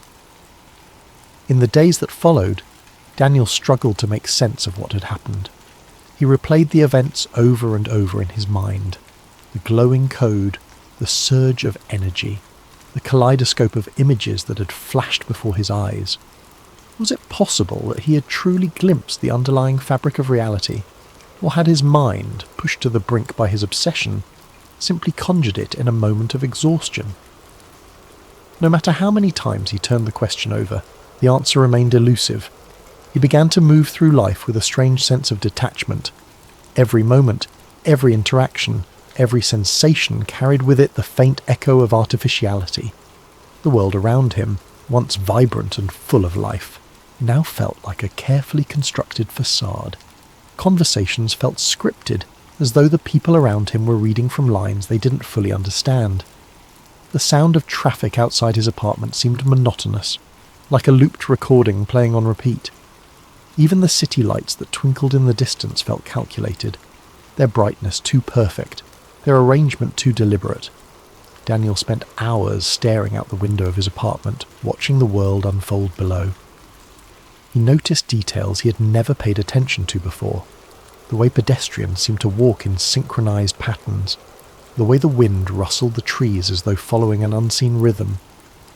In the days that followed, Daniel struggled to make sense of what had happened. He replayed the events over and over in his mind. The glowing code, the surge of energy, the kaleidoscope of images that had flashed before his eyes. Was it possible that he had truly glimpsed the underlying fabric of reality, or had his mind, pushed to the brink by his obsession, simply conjured it in a moment of exhaustion? No matter how many times he turned the question over, the answer remained elusive. He began to move through life with a strange sense of detachment. Every moment, every interaction, every sensation carried with it the faint echo of artificiality. The world around him, once vibrant and full of life, now felt like a carefully constructed facade. Conversations felt scripted, as though the people around him were reading from lines they didn't fully understand. The sound of traffic outside his apartment seemed monotonous, like a looped recording playing on repeat. Even the city lights that twinkled in the distance felt calculated, their brightness too perfect, their arrangement too deliberate. Daniel spent hours staring out the window of his apartment, watching the world unfold below. He noticed details he had never paid attention to before. The way pedestrians seemed to walk in synchronized patterns. The way the wind rustled the trees as though following an unseen rhythm.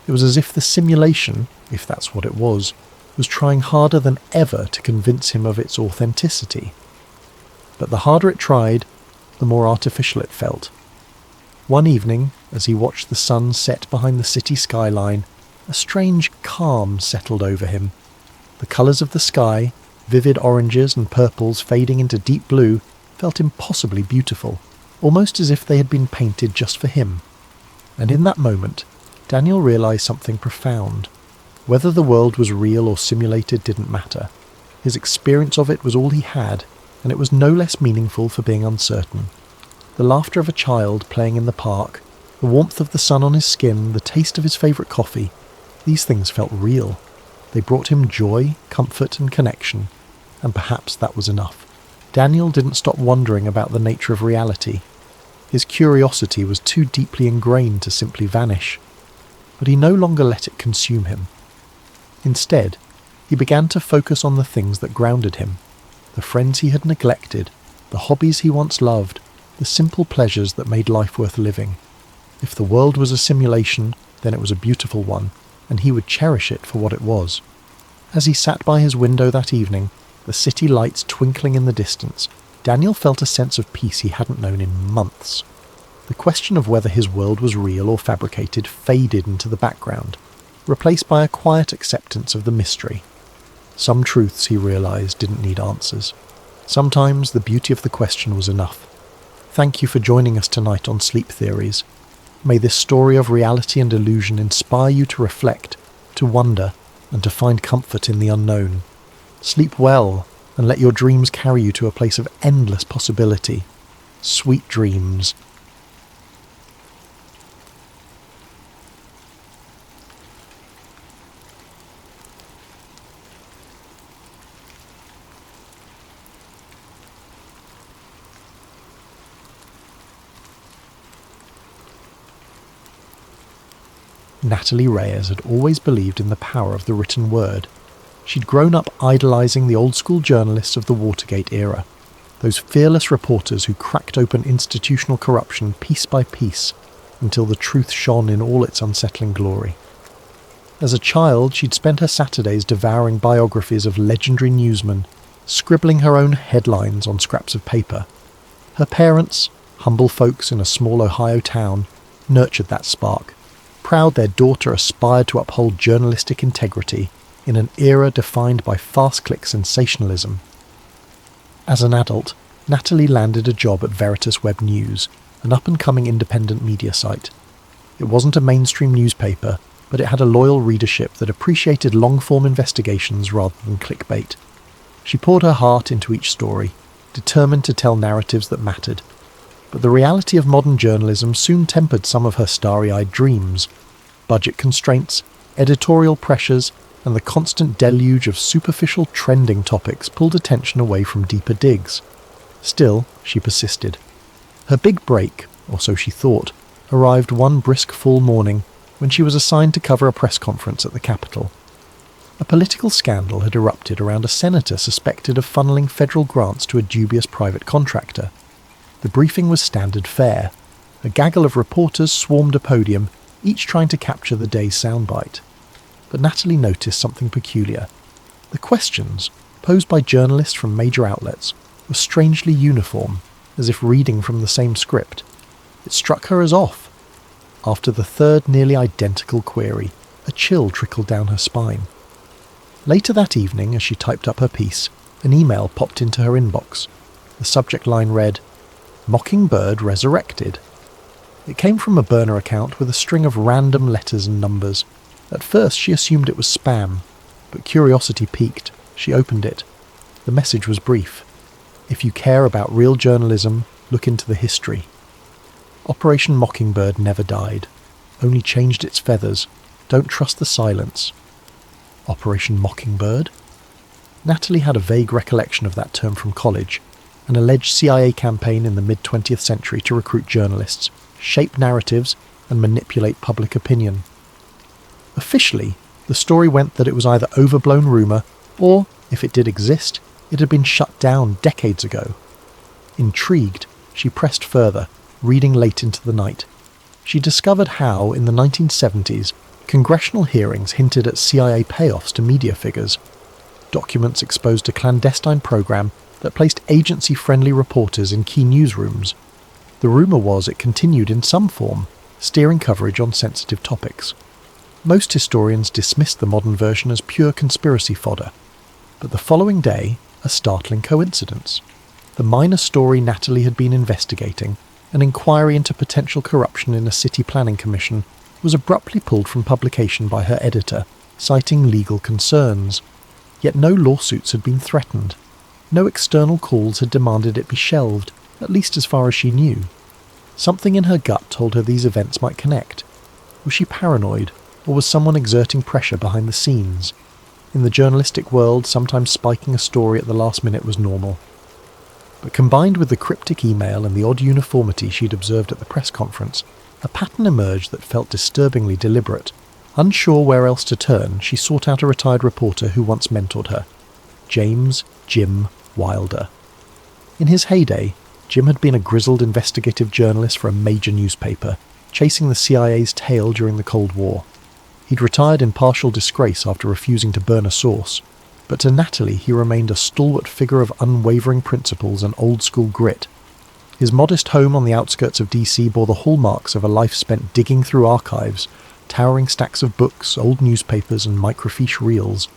It was as if the simulation, if that's what it was trying harder than ever to convince him of its authenticity. But the harder it tried, the more artificial it felt. One evening, as he watched the sun set behind the city skyline, a strange calm settled over him. The colours of the sky, vivid oranges and purples fading into deep blue, felt impossibly beautiful, almost as if they had been painted just for him. And in that moment, Daniel realised something profound. Whether the world was real or simulated didn't matter. His experience of it was all he had, and it was no less meaningful for being uncertain. The laughter of a child playing in the park, the warmth of the sun on his skin, the taste of his favourite coffee, these things felt real. They brought him joy, comfort and connection, and perhaps that was enough. Daniel didn't stop wondering about the nature of reality. His curiosity was too deeply ingrained to simply vanish. But he no longer let it consume him. Instead, he began to focus on the things that grounded him, the friends he had neglected, the hobbies he once loved, the simple pleasures that made life worth living. If the world was a simulation, then it was a beautiful one, and he would cherish it for what it was. As he sat by his window that evening, the city lights twinkling in the distance, Daniel felt a sense of peace he hadn't known in months. The question of whether his world was real or fabricated faded into the background, replaced by a quiet acceptance of the mystery. Some truths, he realised, didn't need answers. Sometimes the beauty of the question was enough. Thank you for joining us tonight on Sleep Theories. May this story of reality and illusion inspire you to reflect, to wonder, and to find comfort in the unknown. Sleep well, and let your dreams carry you to a place of endless possibility. Sweet dreams. Natalie Reyes had always believed in the power of the written word. She'd grown up idolising the old-school journalists of the Watergate era, those fearless reporters who cracked open institutional corruption piece by piece until the truth shone in all its unsettling glory. As a child, she'd spent her Saturdays devouring biographies of legendary newsmen, scribbling her own headlines on scraps of paper. Her parents, humble folks in a small Ohio town, nurtured that spark, proud their daughter aspired to uphold journalistic integrity in an era defined by fast-click sensationalism. As an adult, Natalie landed a job at Veritas Web News, an up-and-coming independent media site. It wasn't a mainstream newspaper, but it had a loyal readership that appreciated long-form investigations rather than clickbait. She poured her heart into each story, determined to tell narratives that mattered. But the reality of modern journalism soon tempered some of her starry-eyed dreams. Budget constraints, editorial pressures, and the constant deluge of superficial trending topics pulled attention away from deeper digs. Still, she persisted. Her big break, or so she thought, arrived one brisk fall morning when she was assigned to cover a press conference at the Capitol. A political scandal had erupted around a senator suspected of funneling federal grants to a dubious private contractor. The briefing was standard fare. A gaggle of reporters swarmed a podium, each trying to capture the day's soundbite. But Natalie noticed something peculiar. The questions, posed by journalists from major outlets, were strangely uniform, as if reading from the same script. It struck her as off. After the third nearly identical query, a chill trickled down her spine. Later that evening, as she typed up her piece, an email popped into her inbox. The subject line read, "Mockingbird resurrected." It came from a burner account with a string of random letters and numbers. At first she assumed it was spam, but curiosity piqued. She opened it. The message was brief. "If you care about real journalism, look into the history." Operation Mockingbird never died, only changed its feathers. Don't trust the silence. Operation Mockingbird? Natalie had a vague recollection of that term from college, an alleged CIA campaign in the mid-20th century to recruit journalists, shape narratives, and manipulate public opinion. Officially, the story went that it was either overblown rumour, or, if it did exist, it had been shut down decades ago. Intrigued, she pressed further, reading late into the night. She discovered how, in the 1970s, congressional hearings hinted at CIA payoffs to media figures. Documents exposed a clandestine program that placed agency-friendly reporters in key newsrooms. The rumour was it continued in some form, steering coverage on sensitive topics. Most historians dismissed the modern version as pure conspiracy fodder. But the following day, a startling coincidence. The minor story Natalie had been investigating, an inquiry into potential corruption in a city planning commission, was abruptly pulled from publication by her editor, citing legal concerns. Yet no lawsuits had been threatened. No external calls had demanded it be shelved, at least as far as she knew. Something in her gut told her these events might connect. Was she paranoid, or was someone exerting pressure behind the scenes? In the journalistic world, sometimes spiking a story at the last minute was normal. But combined with the cryptic email and the odd uniformity she'd observed at the press conference, a pattern emerged that felt disturbingly deliberate. Unsure where else to turn, she sought out a retired reporter who once mentored her, James "Jim" Wilder. In his heyday, Jim had been a grizzled investigative journalist for a major newspaper, chasing the CIA's tail during the Cold War. He'd retired in partial disgrace after refusing to burn a source, but to Natalie he remained a stalwart figure of unwavering principles and old-school grit. His modest home on the outskirts of DC bore the hallmarks of a life spent digging through archives, towering stacks of books, old newspapers, and microfiche reels.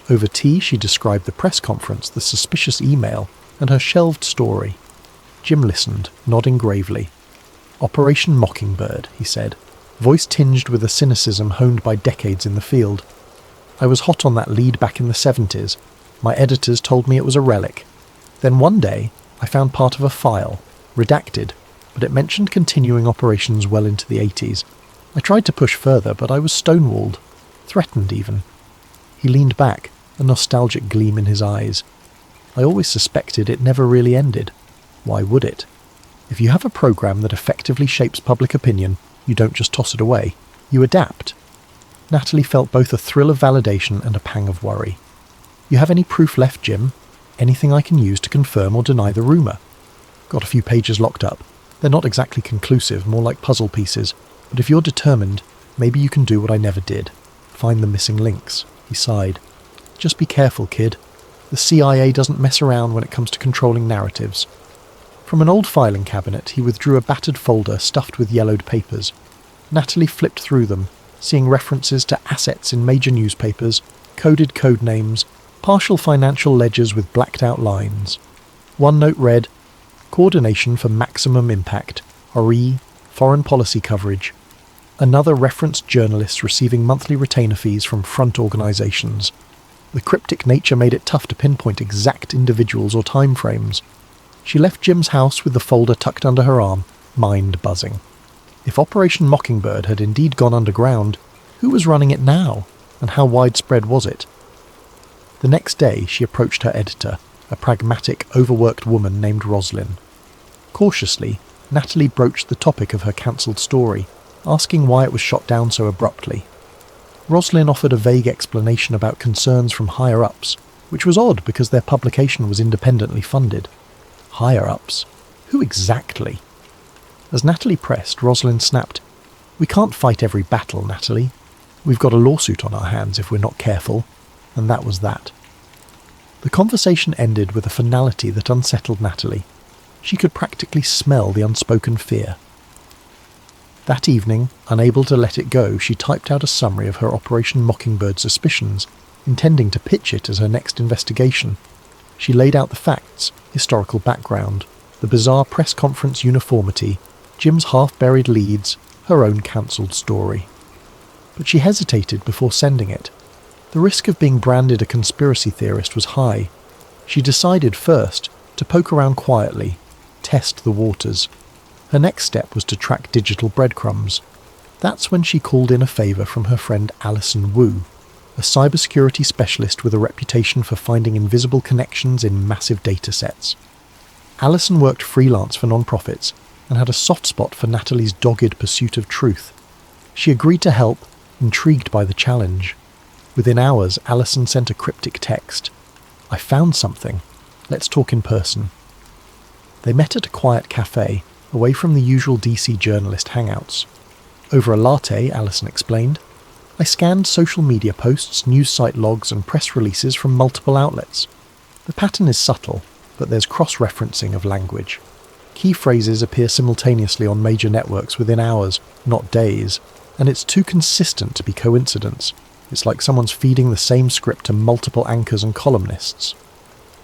Over tea she described the press conference, the suspicious email, and her shelved story. Jim listened, nodding gravely. "Operation Mockingbird," he said, voice tinged with a cynicism honed by decades in the field. "I was hot on that lead back in the 70s. My editors told me it was a relic. Then one day, I found part of a file, redacted, but it mentioned continuing operations well into the 80s. I tried to push further, but I was stonewalled, threatened even." He leaned back, a nostalgic gleam in his eyes. "I always suspected it never really ended. Why would it? If you have a program that effectively shapes public opinion, you don't just toss it away. You adapt." Natalie felt both a thrill of validation and a pang of worry. "You have any proof left, Jim? Anything I can use to confirm or deny the rumour?" "Got a few pages locked up. They're not exactly conclusive, more like puzzle pieces. But if you're determined, maybe you can do what I never did. Find the missing links." He sighed. "Just be careful, kid. The CIA doesn't mess around when it comes to controlling narratives." From an old filing cabinet, he withdrew a battered folder stuffed with yellowed papers. Natalie flipped through them, seeing references to assets in major newspapers, coded code names, partial financial ledgers with blacked-out lines. One note read, "Coordination for maximum impact, RE, foreign policy coverage." Another referenced journalists receiving monthly retainer fees from front organisations. The cryptic nature made it tough to pinpoint exact individuals or timeframes. She left Jim's house with the folder tucked under her arm, mind buzzing. If Operation Mockingbird had indeed gone underground, who was running it now, and how widespread was it? The next day she approached her editor, a pragmatic, overworked woman named Roslyn. Cautiously, Natalie broached the topic of her cancelled story, asking why it was shot down so abruptly. Roslyn offered a vague explanation about concerns from higher-ups, which was odd because their publication was independently funded. Higher-ups? Who exactly? As Natalie pressed, Roslyn snapped, "We can't fight every battle, Natalie. We've got a lawsuit on our hands if we're not careful." And that was that. The conversation ended with a finality that unsettled Natalie. She could practically smell the unspoken fear. That evening, unable to let it go, she typed out a summary of her Operation Mockingbird suspicions, intending to pitch it as her next investigation. She laid out the facts, historical background, the bizarre press conference uniformity, Jim's half-buried leads, her own cancelled story. But she hesitated before sending it. The risk of being branded a conspiracy theorist was high. She decided first to poke around quietly, test the waters. Her next step was to track digital breadcrumbs. That's when she called in a favour from her friend Alison Wu, a cybersecurity specialist with a reputation for finding invisible connections in massive datasets. Alison worked freelance for non-profits and had a soft spot for Natalie's dogged pursuit of truth. She agreed to help, intrigued by the challenge. Within hours, Alison sent a cryptic text. "I found something. Let's talk in person." They met at a quiet cafe, away from the usual DC journalist hangouts. Over a latte, Alison explained, "I scanned social media posts, news site logs and press releases from multiple outlets. The pattern is subtle, but there's cross-referencing of language. Key phrases appear simultaneously on major networks within hours, not days, and it's too consistent to be coincidence. It's like someone's feeding the same script to multiple anchors and columnists."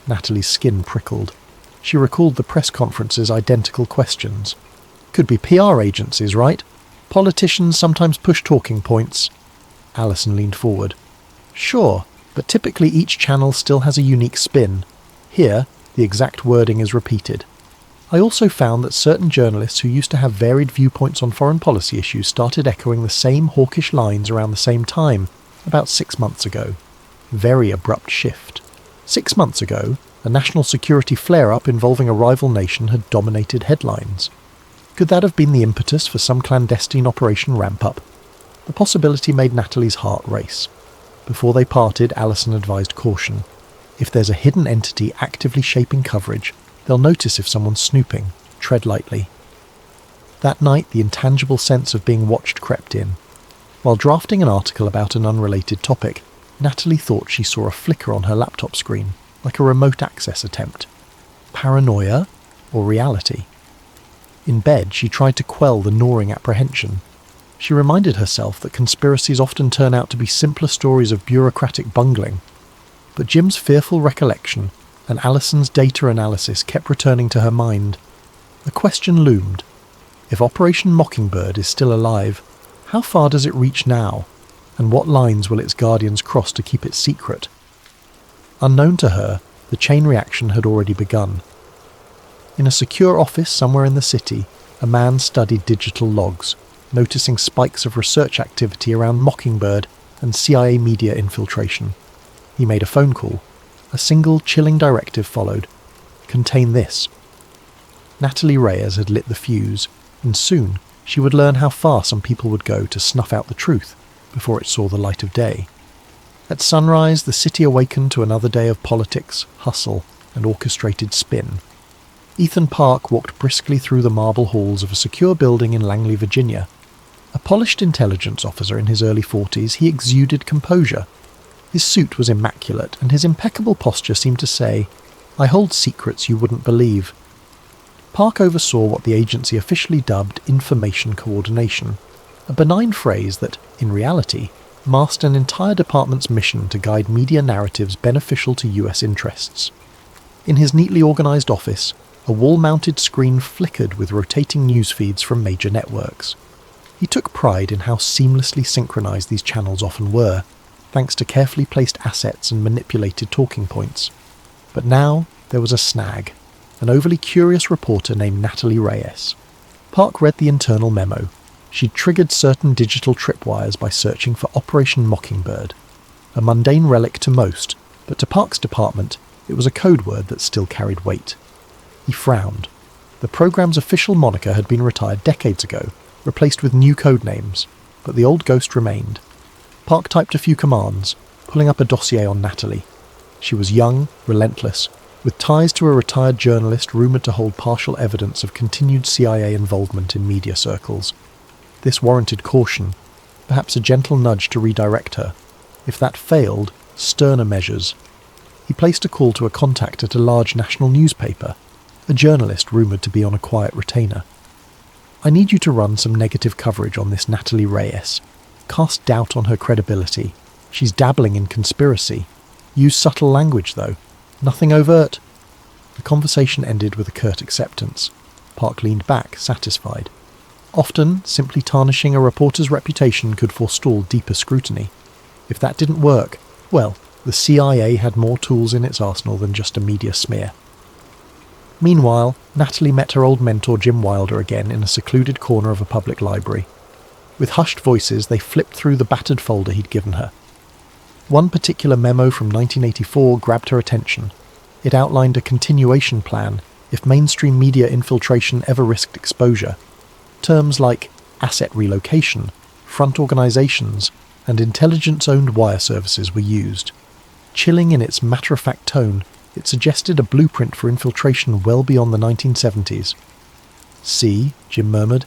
Natalie's skin prickled. She recalled the press conference's identical questions. "Could be PR agencies, right? Politicians sometimes push talking points." Alison leaned forward. "Sure, but typically each channel still has a unique spin. Here, the exact wording is repeated. I also found that certain journalists who used to have varied viewpoints on foreign policy issues started echoing the same hawkish lines around the same time, about 6 months ago. Very abrupt shift. 6 months ago, a national security flare-up involving a rival nation had dominated headlines. Could that have been the impetus for some clandestine operation ramp-up? The possibility made Natalie's heart race. Before they parted, Alison advised caution. If there's a hidden entity actively shaping coverage, they'll notice if someone's snooping. Tread lightly. That night, the intangible sense of being watched crept in. While drafting an article about an unrelated topic, Natalie thought she saw a flicker on her laptop screen, like a remote access attempt. Paranoia or reality? In bed, she tried to quell the gnawing apprehension. She reminded herself that conspiracies often turn out to be simpler stories of bureaucratic bungling. But Jim's fearful recollection and Alison's data analysis kept returning to her mind. A question loomed. If Operation Mockingbird is still alive, how far does it reach now? And what lines will its guardians cross to keep it secret? Unknown to her, the chain reaction had already begun. In a secure office somewhere in the city, a man studied digital logs, noticing spikes of research activity around Mockingbird and CIA media infiltration. He made a phone call. A single chilling directive followed. "Contain this." Natalie Reyes had lit the fuse, and soon she would learn how far some people would go to snuff out the truth before it saw the light of day. At sunrise, the city awakened to another day of politics, hustle, and orchestrated spin. Ethan Park walked briskly through the marble halls of a secure building in Langley, Virginia. A polished intelligence officer in his early 40s, he exuded composure. His suit was immaculate, and his impeccable posture seemed to say, "I hold secrets you wouldn't believe." Park oversaw what the agency officially dubbed information coordination, a benign phrase that, in reality, masked an entire department's mission to guide media narratives beneficial to US interests. In his neatly organised office, a wall-mounted screen flickered with rotating news feeds from major networks. He took pride in how seamlessly synchronized these channels often were, thanks to carefully placed assets and manipulated talking points. But now there was a snag, an overly curious reporter named Natalie Reyes. Park read the internal memo. She'd triggered certain digital tripwires by searching for Operation Mockingbird, a mundane relic to most, but to Park's department, it was a code word that still carried weight. He frowned. The program's official moniker had been retired decades ago, replaced with new code names, but the old ghost remained. Park typed a few commands, pulling up a dossier on Natalie. She was young, relentless, with ties to a retired journalist rumoured to hold partial evidence of continued CIA involvement in media circles. This warranted caution, perhaps a gentle nudge to redirect her. If that failed, sterner measures. He placed a call to a contact at a large national newspaper, a journalist rumoured to be on a quiet retainer. I need you to run some negative coverage on this Natalie Reyes. Cast doubt on her credibility. She's dabbling in conspiracy. Use subtle language, though. Nothing overt. The conversation ended with a curt acceptance. Park leaned back, satisfied. Often, simply tarnishing a reporter's reputation could forestall deeper scrutiny. If that didn't work, well, the CIA had more tools in its arsenal than just a media smear. Meanwhile, Natalie met her old mentor Jim Wilder again in a secluded corner of a public library. With hushed voices, they flipped through the battered folder he'd given her. One particular memo from 1984 grabbed her attention. It outlined a continuation plan if mainstream media infiltration ever risked exposure. Terms like asset relocation, front organizations, and intelligence-owned wire services were used. Chilling in its matter-of-fact tone, it suggested a blueprint for infiltration well beyond the 1970s. "See," Jim murmured,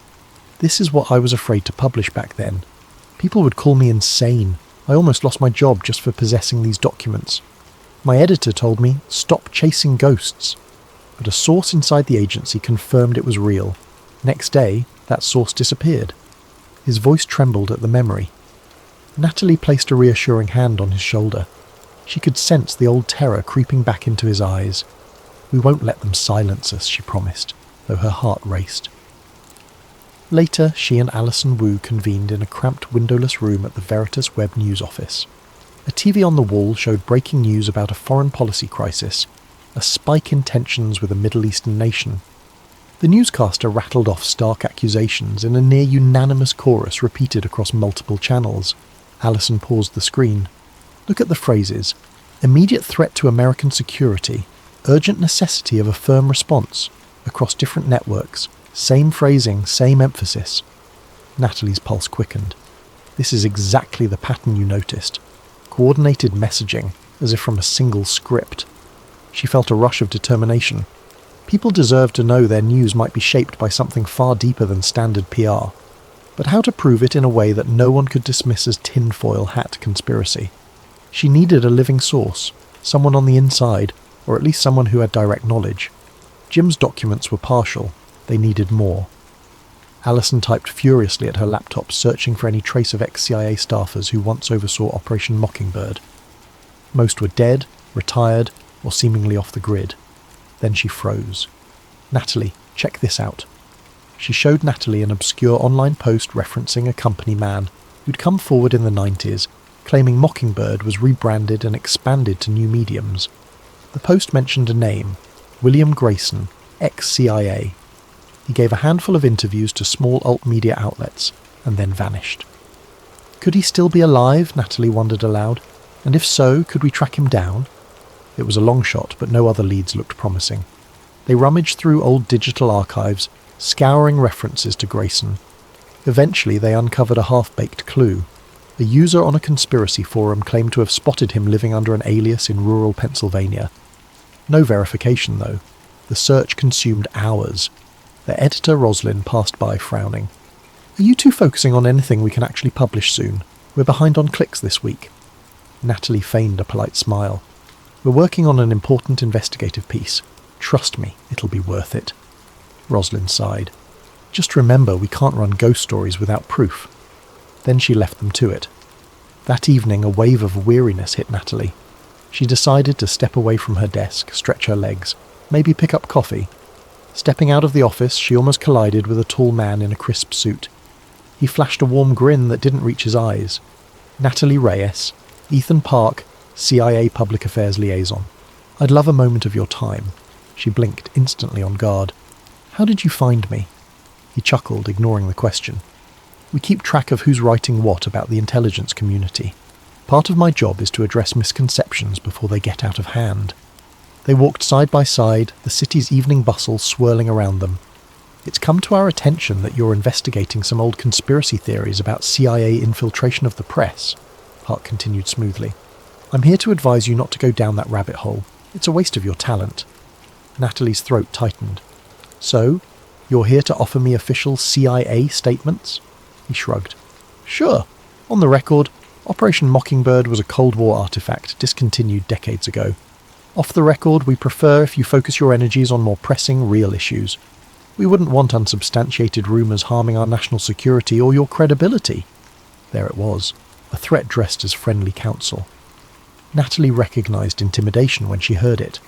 "this is what I was afraid to publish back then. People would call me insane. I almost lost my job just for possessing these documents. My editor told me, stop chasing ghosts. But a source inside the agency confirmed it was real. Next day, that source disappeared." His voice trembled at the memory. Natalie placed a reassuring hand on his shoulder. She could sense the old terror creeping back into his eyes. "We won't let them silence us," she promised, though her heart raced. Later, she and Alison Wu convened in a cramped windowless room at the Veritas Web News office. A TV on the wall showed breaking news about a foreign policy crisis, a spike in tensions with a Middle Eastern nation. The newscaster rattled off stark accusations in a near-unanimous chorus repeated across multiple channels. Alison paused the screen. "Look at the phrases. Immediate threat to American security. Urgent necessity of a firm response. Across different networks. Same phrasing, same emphasis." Natalie's pulse quickened. "This is exactly the pattern you noticed. Coordinated messaging, as if from a single script." She felt a rush of determination. People deserved to know their news might be shaped by something far deeper than standard PR. But how to prove it in a way that no one could dismiss as tinfoil hat conspiracy? She needed a living source, someone on the inside, or at least someone who had direct knowledge. Jim's documents were partial. They needed more. Alison typed furiously at her laptop, searching for any trace of ex-CIA staffers who once oversaw Operation Mockingbird. Most were dead, retired, or seemingly off the grid. Then she froze. "Natalie, check this out." She showed Natalie an obscure online post referencing a company man who'd come forward in the 90s, claiming Mockingbird was rebranded and expanded to new mediums. The post mentioned a name, William Grayson, ex-CIA. He gave a handful of interviews to small alt-media outlets, and then vanished. Could he still be alive, Natalie wondered aloud, and if so, could we track him down? It was a long shot, but no other leads looked promising. They rummaged through old digital archives, scouring references to Grayson. Eventually they uncovered a half-baked clue. A user on a conspiracy forum claimed to have spotted him living under an alias in rural Pennsylvania. No verification, though. The search consumed hours. Their editor, Roslyn, passed by, frowning. "Are you two focusing on anything we can actually publish soon? We're behind on clicks this week." Natalie feigned a polite smile. "We're working on an important investigative piece. Trust me, it'll be worth it." Roslyn sighed. "Just remember, we can't run ghost stories without proof." Then she left them to it. That evening, a wave of weariness hit Natalie. She decided to step away from her desk, stretch her legs, maybe pick up coffee. Stepping out of the office, she almost collided with a tall man in a crisp suit. He flashed a warm grin that didn't reach his eyes. Natalie Reyes, Ethan Park, CIA Public Affairs Liaison. I'd love a moment of your time. She blinked, instantly on guard. How did you find me? He chuckled, ignoring the question. We keep track of who's writing what about the intelligence community. Part of my job is to address misconceptions before they get out of hand. They walked side by side, the city's evening bustle swirling around them. It's come to our attention that you're investigating some old conspiracy theories about CIA infiltration of the press, Park continued smoothly. I'm here to advise you not to go down that rabbit hole. It's a waste of your talent. Natalie's throat tightened. So, you're here to offer me official CIA statements? He shrugged. Sure. On the record, Operation Mockingbird was a Cold War artifact discontinued decades ago. Off the record, we prefer if you focus your energies on more pressing, real issues. We wouldn't want unsubstantiated rumours harming our national security or your credibility. There it was, a threat dressed as friendly counsel. Natalie recognised intimidation when she heard it.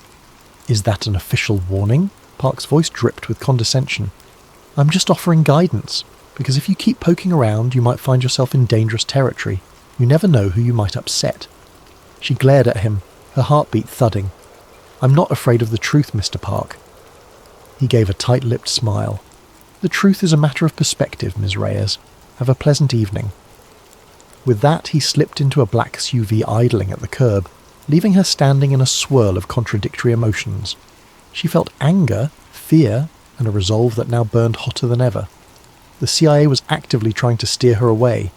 Is that an official warning? Park's voice dripped with condescension. I'm just offering guidance, because if you keep poking around, you might find yourself in dangerous territory. You never know who you might upset. She glared at him, her heartbeat thudding. I'm not afraid of the truth, Mr. Park. He gave a tight-lipped smile. The truth is a matter of perspective, Ms. Reyes. Have a pleasant evening. With that, he slipped into a black SUV idling at the curb, leaving her standing in a swirl of contradictory emotions. She felt anger, fear, and a resolve that now burned hotter than ever. The CIA was actively trying to steer her away,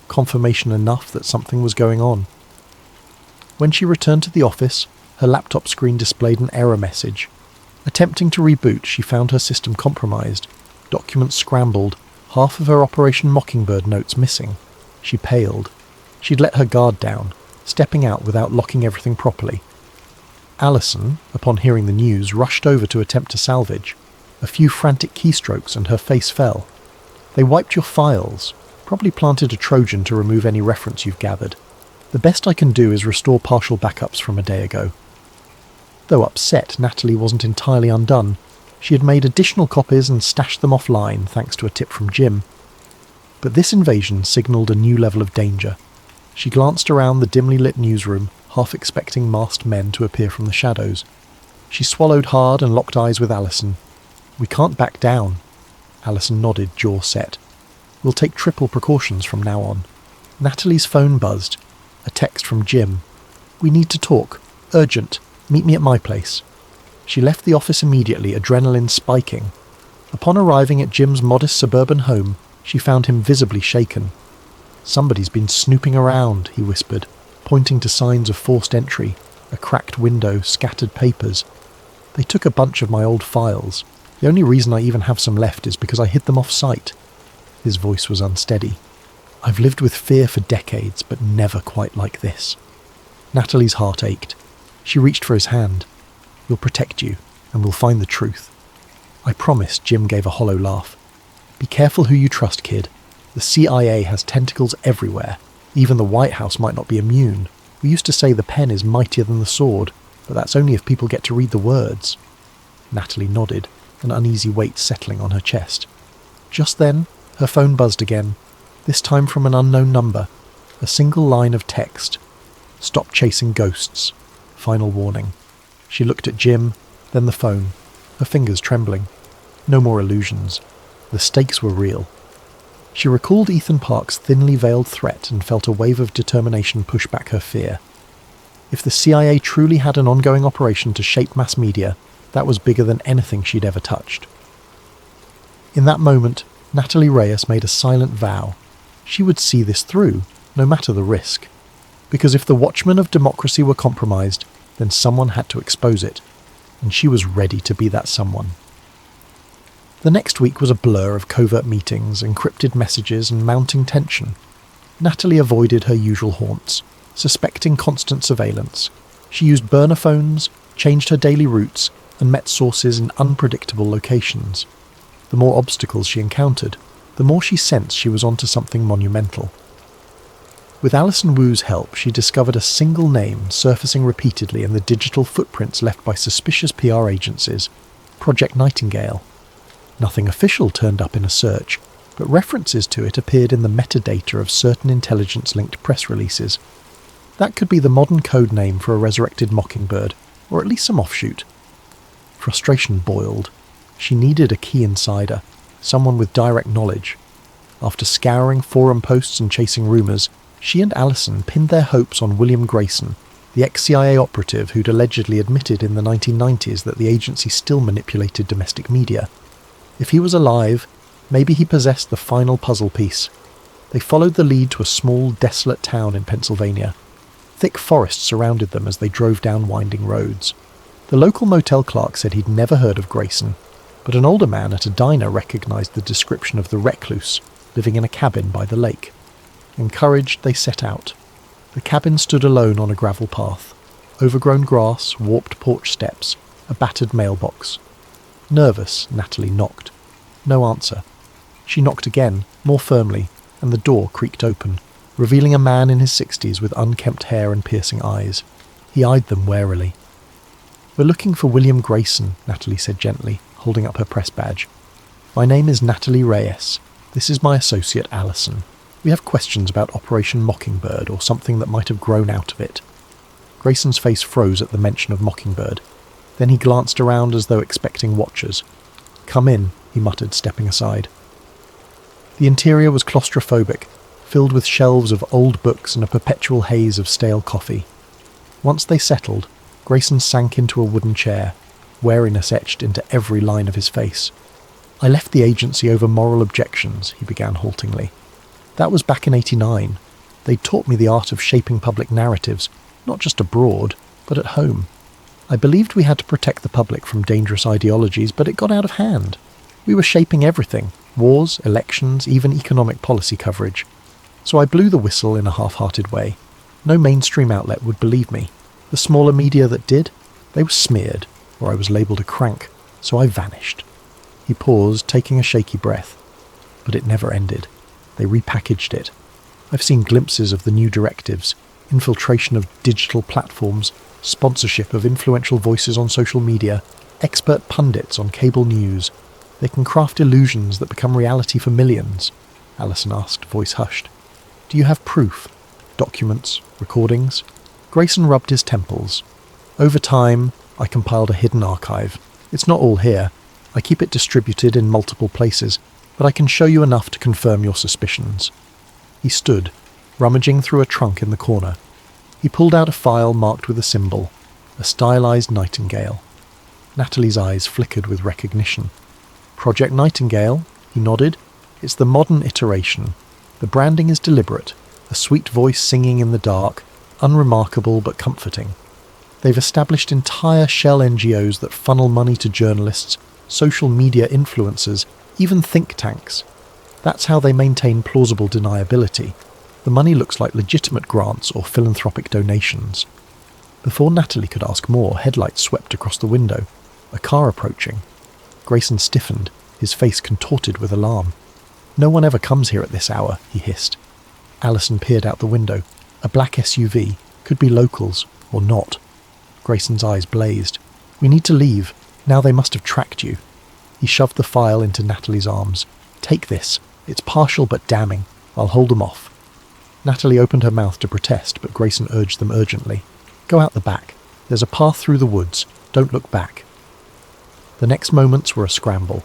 confirmation enough that something was going on. When she returned to the office, her laptop screen displayed an error message. Attempting to reboot, she found her system compromised, documents scrambled, half of her Operation Mockingbird notes missing. She paled. She'd let her guard down, stepping out without locking everything properly. Alison, upon hearing the news, rushed over to attempt to salvage. A few frantic keystrokes and her face fell. They wiped your files, probably planted a Trojan to remove any reference you've gathered. The best I can do is restore partial backups from a day ago. Though upset, Natalie wasn't entirely undone. She had made additional copies and stashed them offline, thanks to a tip from Jim. But this invasion signalled a new level of danger. She glanced around the dimly lit newsroom, half expecting masked men to appear from the shadows. She swallowed hard and locked eyes with Alison. We can't back down. Alison nodded, jaw set. We'll take triple precautions from now on. Natalie's phone buzzed. A text from Jim. We need to talk. Urgent. Meet me at my place. She left the office immediately, adrenaline spiking. Upon arriving at Jim's modest suburban home, she found him visibly shaken. Somebody's been snooping around, he whispered, pointing to signs of forced entry, a cracked window, scattered papers. They took a bunch of my old files. The only reason I even have some left is because I hid them off-site. His voice was unsteady. I've lived with fear for decades, but never quite like this. Natalie's heart ached. She reached for his hand. We'll protect you, and we'll find the truth. I promise, Jim gave a hollow laugh. Be careful who you trust, kid. The CIA has tentacles everywhere. Even the White House might not be immune. We used to say the pen is mightier than the sword, but that's only if people get to read the words. Natalie nodded, an uneasy weight settling on her chest. Just then, her phone buzzed again, this time from an unknown number. A single line of text. Stop chasing ghosts. Final warning. She looked at Jim, then the phone, her fingers trembling. No more illusions. The stakes were real. She recalled Ethan Park's thinly veiled threat and felt a wave of determination push back her fear. If the CIA truly had an ongoing operation to shape mass media, that was bigger than anything she'd ever touched. In that moment, Natalie Reyes made a silent vow. She would see this through, no matter the risk. Because if the watchmen of democracy were compromised, then someone had to expose it, and she was ready to be that someone. The next week was a blur of covert meetings, encrypted messages, and mounting tension. Natalie avoided her usual haunts, suspecting constant surveillance. She used burner phones, changed her daily routes, and met sources in unpredictable locations. The more obstacles she encountered, the more she sensed she was onto something monumental. With Alison Wu's help, she discovered a single name surfacing repeatedly in the digital footprints left by suspicious PR agencies, Project Nightingale. Nothing official turned up in a search, but references to it appeared in the metadata of certain intelligence-linked press releases. That could be the modern code name for a resurrected mockingbird, or at least some offshoot. Frustration boiled. She needed a key insider, someone with direct knowledge. After scouring forum posts and chasing rumours, she and Allison pinned their hopes on William Grayson, the ex-CIA operative who'd allegedly admitted in the 1990s that the agency still manipulated domestic media. If he was alive, maybe he possessed the final puzzle piece. They followed the lead to a small, desolate town in Pennsylvania. Thick forest surrounded them as they drove down winding roads. The local motel clerk said he'd never heard of Grayson, but an older man at a diner recognised the description of the recluse, living in a cabin by the lake. Encouraged, they set out. The cabin stood alone on a gravel path. Overgrown grass, warped porch steps, a battered mailbox. Nervous, Natalie knocked. No answer. She knocked again, more firmly, and the door creaked open, revealing a man in his 60s with unkempt hair and piercing eyes. He eyed them warily. "We're looking for William Grayson," Natalie said gently, holding up her press badge. "My name is Natalie Reyes. This is my associate Allison. We have questions about Operation Mockingbird or something that might have grown out of it." Grayson's face froze at the mention of Mockingbird. Then he glanced around as though expecting watchers. "Come in," he muttered, stepping aside. The interior was claustrophobic, filled with shelves of old books and a perpetual haze of stale coffee. Once they settled, Grayson sank into a wooden chair, wariness etched into every line of his face. "I left the agency over moral objections," he began haltingly. "That was back in '89. They taught me the art of shaping public narratives, not just abroad, but at home. I believed we had to protect the public from dangerous ideologies, but it got out of hand. We were shaping everything, wars, elections, even economic policy coverage. So I blew the whistle in a half-hearted way. No mainstream outlet would believe me. The smaller media that did, they were smeared, or I was labelled a crank, so I vanished." He paused, taking a shaky breath. But it never ended. They repackaged it. I've seen glimpses of the new directives, infiltration of digital platforms, sponsorship of influential voices on social media, expert pundits on cable news. They can craft illusions that become reality for millions. Allison asked, voice hushed. "Do you have proof? Documents? Recordings?" Grayson rubbed his temples. "Over time, I compiled a hidden archive. It's not all here. I keep it distributed in multiple places, but I can show you enough to confirm your suspicions." He stood, rummaging through a trunk in the corner. He pulled out a file marked with a symbol, a stylized nightingale. Natalie's eyes flickered with recognition. "Project Nightingale," he nodded. "It's the modern iteration. The branding is deliberate, a sweet voice singing in the dark, unremarkable but comforting. They've established entire shell NGOs that funnel money to journalists, social media influencers, even think tanks. That's how they maintain plausible deniability. The money looks like legitimate grants or philanthropic donations." Before Natalie could ask more, headlights swept across the window, a car approaching. Grayson stiffened, his face contorted with alarm. "No one ever comes here at this hour," he hissed. Allison peered out the window. A black SUV, could be locals, or not. Grayson's eyes blazed. "We need to leave. Now they must have tracked you." He shoved the file into Natalie's arms. "Take this. It's partial but damning. I'll hold them off." Natalie opened her mouth to protest, but Grayson urged them urgently. "Go out the back. There's a path through the woods. Don't look back." The next moments were a scramble.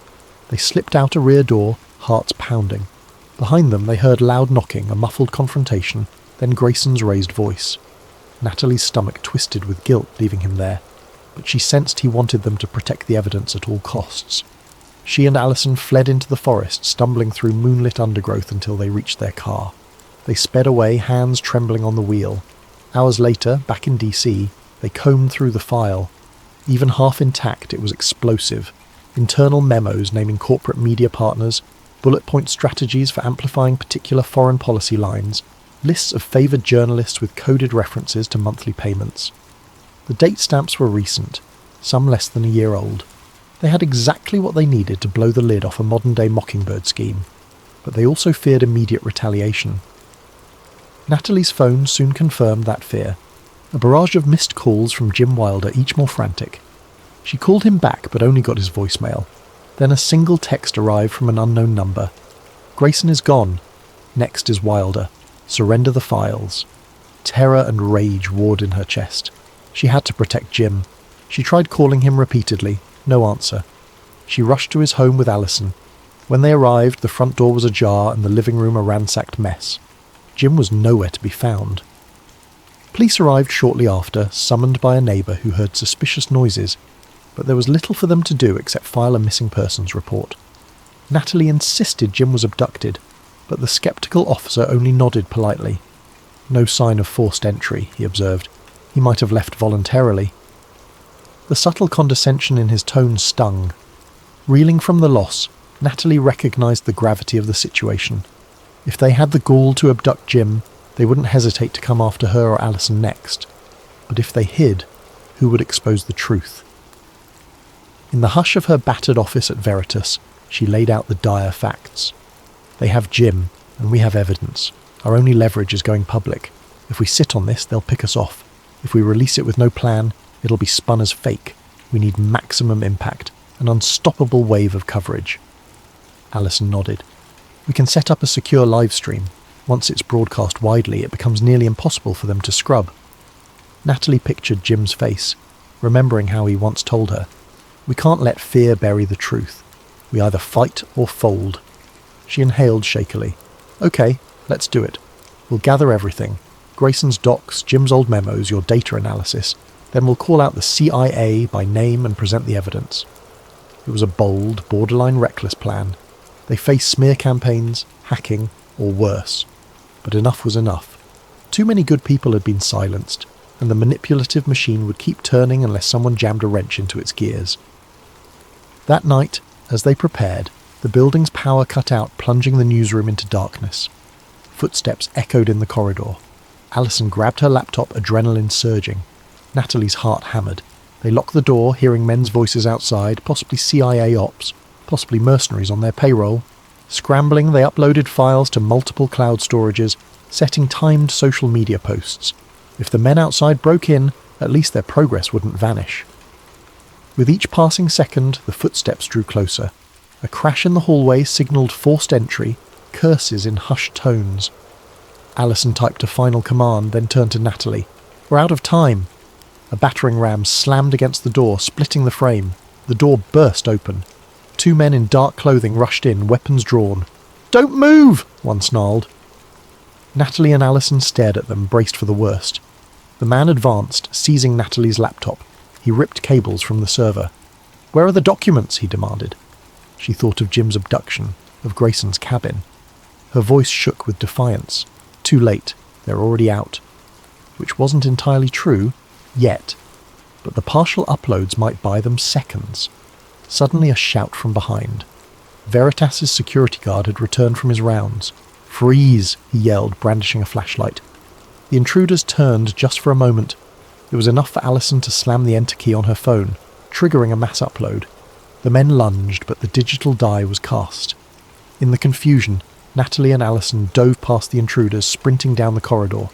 They slipped out a rear door, hearts pounding. Behind them they heard loud knocking, a muffled confrontation, then Grayson's raised voice. Natalie's stomach twisted with guilt leaving him there, but she sensed he wanted them to protect the evidence at all costs. She and Allison fled into the forest, stumbling through moonlit undergrowth until they reached their car. They sped away, hands trembling on the wheel. Hours later, back in DC, they combed through the file. Even half intact, it was explosive. Internal memos naming corporate media partners, bullet point strategies for amplifying particular foreign policy lines, lists of favoured journalists with coded references to monthly payments. The date stamps were recent, some less than a year old. They had exactly what they needed to blow the lid off a modern-day Mockingbird scheme, but they also feared immediate retaliation. Natalie's phone soon confirmed that fear. A barrage of missed calls from Jim Wilder, each more frantic. She called him back but only got his voicemail. Then a single text arrived from an unknown number. Grayson is gone. Next is Wilder. Surrender the files. Terror and rage roared in her chest. She had to protect Jim. She tried calling him repeatedly. No answer. She rushed to his home with Allison. When they arrived, the front door was ajar and the living room a ransacked mess. Jim was nowhere to be found. Police arrived shortly after, summoned by a neighbour who heard suspicious noises, but there was little for them to do except file a missing persons report. Natalie insisted Jim was abducted, but the sceptical officer only nodded politely. No sign of forced entry, he observed. He might have left voluntarily. The subtle condescension in his tone stung. Reeling from the loss, Natalie recognised the gravity of the situation. If they had the gall to abduct Jim, they wouldn't hesitate to come after her or Allison next. But if they hid, who would expose the truth? In the hush of her battered office at Veritas, she laid out the dire facts. They have Jim, and we have evidence. Our only leverage is going public. If we sit on this, they'll pick us off. If we release it with no plan, it'll be spun as fake. We need maximum impact, an unstoppable wave of coverage. Allison nodded. We can set up a secure live stream. Once it's broadcast widely, it becomes nearly impossible for them to scrub. Natalie pictured Jim's face, remembering how he once told her, "We can't let fear bury the truth. We either fight or fold." She inhaled shakily. "Okay, let's do it. We'll gather everything. Grayson's docs, Jim's old memos, your data analysis. Then we'll call out the CIA by name and present the evidence." It was a bold, borderline reckless plan. They faced smear campaigns, hacking, or worse. But enough was enough. Too many good people had been silenced, and the manipulative machine would keep turning unless someone jammed a wrench into its gears. That night, as they prepared, the building's power cut out, plunging the newsroom into darkness. Footsteps echoed in the corridor. Allison grabbed her laptop, adrenaline surging. Natalie's heart hammered. They locked the door, hearing men's voices outside, possibly CIA ops, possibly mercenaries on their payroll. Scrambling, they uploaded files to multiple cloud storages, setting timed social media posts. If the men outside broke in, at least their progress wouldn't vanish. With each passing second, the footsteps drew closer. A crash in the hallway signalled forced entry, curses in hushed tones. Allison typed a final command, then turned to Natalie. "We're out of time." A battering ram slammed against the door, splitting the frame. The door burst open. 2 men in dark clothing rushed in, weapons drawn. "Don't move!" one snarled. Natalie and Allison stared at them, braced for the worst. The man advanced, seizing Natalie's laptop. He ripped cables from the server. "Where are the documents?" he demanded. She thought of Jim's abduction, of Grayson's cabin. Her voice shook with defiance. Too late. They're already out. Which wasn't entirely true, yet. But the partial uploads might buy them seconds. Suddenly a shout from behind. Veritas's security guard had returned from his rounds. "Freeze!" he yelled, brandishing a flashlight. The intruders turned just for a moment. It was enough for Allison to slam the enter key on her phone, triggering a mass upload. The men lunged, but the digital die was cast. In the confusion, Natalie and Allison dove past the intruders, sprinting down the corridor.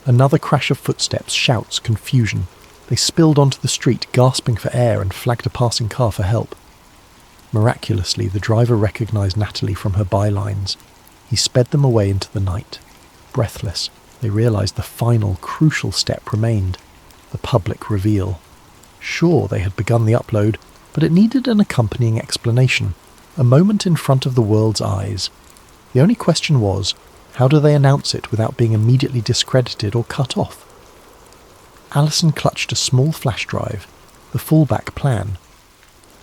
Another crash of footsteps, shouts, confusion. They spilled onto the street, gasping for air, and flagged a passing car for help. Miraculously, the driver recognized Natalie from her bylines. He sped them away into the night. Breathless, they realized the final, crucial step remained. The public reveal. Sure, they had begun the upload, but it needed an accompanying explanation. A moment in front of the world's eyes. The only question was, how do they announce it without being immediately discredited or cut off? Allison clutched a small flash drive, the fallback plan.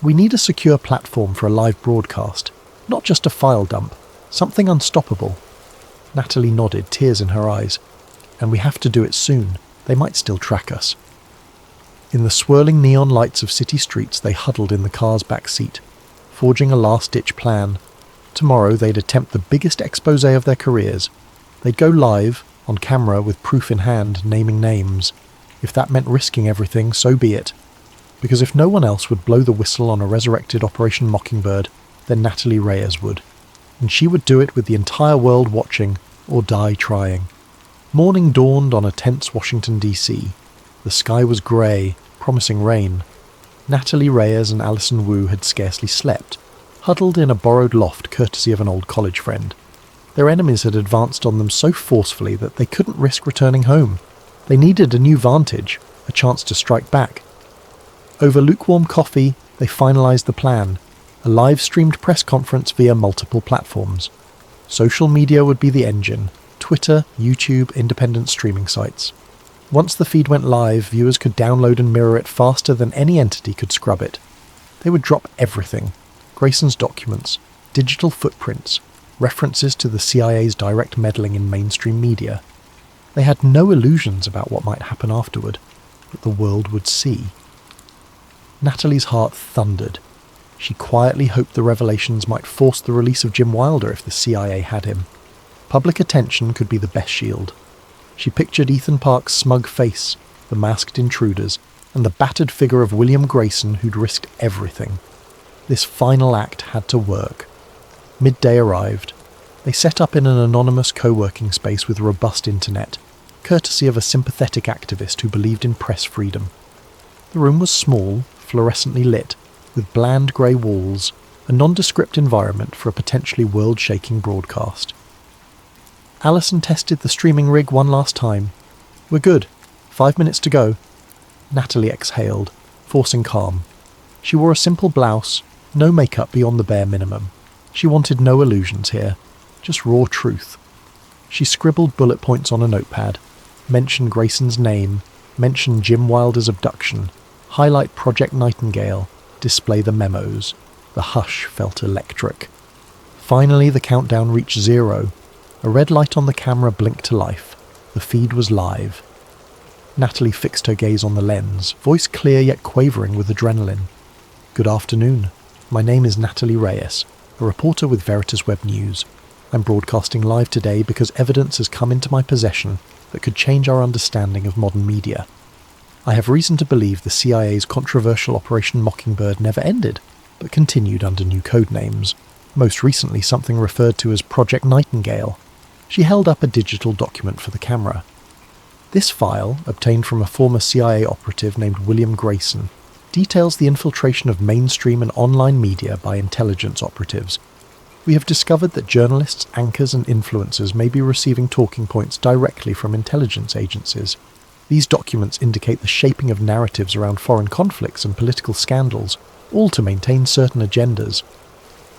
"We need a secure platform for a live broadcast, not just a file dump, something unstoppable." Natalie nodded, tears in her eyes. "And we have to do it soon. They might still track us." In the swirling neon lights of city streets, they huddled in the car's back seat, forging a last-ditch plan. Tomorrow they'd attempt the biggest expose of their careers. They'd go live, on camera with proof in hand, naming names. If that meant risking everything, so be it. Because if no one else would blow the whistle on a resurrected Operation Mockingbird, then Natalie Reyes would. And she would do it with the entire world watching, or die trying. Morning dawned on a tense Washington, D.C. The sky was grey, promising rain. Natalie Reyes and Allison Wu had scarcely slept, huddled in a borrowed loft courtesy of an old college friend. Their enemies had advanced on them so forcefully that they couldn't risk returning home. They needed a new vantage, a chance to strike back. Over lukewarm coffee, they finalised the plan, a live-streamed press conference via multiple platforms. Social media would be the engine: Twitter, YouTube, independent streaming sites. Once the feed went live, viewers could download and mirror it faster than any entity could scrub it. They would drop everything: Grayson's documents, digital footprints, references to the CIA's direct meddling in mainstream media. They had no illusions about what might happen afterward, but the world would see. Natalie's heart thundered. She quietly hoped the revelations might force the release of Jim Wilder if the CIA had him. Public attention could be the best shield. She pictured Ethan Park's smug face, the masked intruders, and the battered figure of William Grayson who'd risked everything. This final act had to work. Midday arrived. They set up in an anonymous co-working space with robust internet, courtesy of a sympathetic activist who believed in press freedom. The room was small, fluorescently lit, with bland grey walls, a nondescript environment for a potentially world-shaking broadcast. Alison tested the streaming rig one last time. "We're good. 5 minutes to go." Natalie exhaled, forcing calm. She wore a simple blouse, no makeup beyond the bare minimum. She wanted no illusions here, just raw truth. She scribbled bullet points on a notepad, mention Grayson's name, mention Jim Wilder's abduction, highlight Project Nightingale, display the memos. The hush felt electric. Finally, the countdown reached 0. A red light on the camera blinked to life. The feed was live. Natalie fixed her gaze on the lens, voice clear yet quavering with adrenaline. "Good afternoon. My name is Natalie Reyes, a reporter with Veritas Web News. I'm broadcasting live today because evidence has come into my possession that could change our understanding of modern media. I have reason to believe the CIA's controversial Operation Mockingbird never ended, but continued under new code names, most recently something referred to as Project Nightingale." She held up a digital document for the camera. This file, obtained from a former CIA operative named William Grayson, details the infiltration of mainstream and online media by intelligence operatives. We have discovered that journalists, anchors and influencers may be receiving talking points directly from intelligence agencies. These documents indicate the shaping of narratives around foreign conflicts and political scandals, all to maintain certain agendas.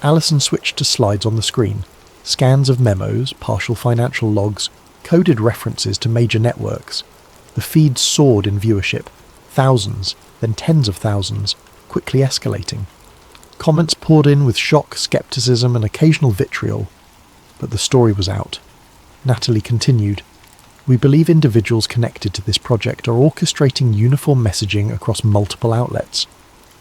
Alison switched to slides on the screen. Scans of memos, partial financial logs, coded references to major networks. The feed soared in viewership. Thousands, then tens of thousands, quickly escalating. Comments poured in with shock, skepticism and occasional vitriol. But the story was out. Natalie continued. "We believe individuals connected to this project are orchestrating uniform messaging across multiple outlets.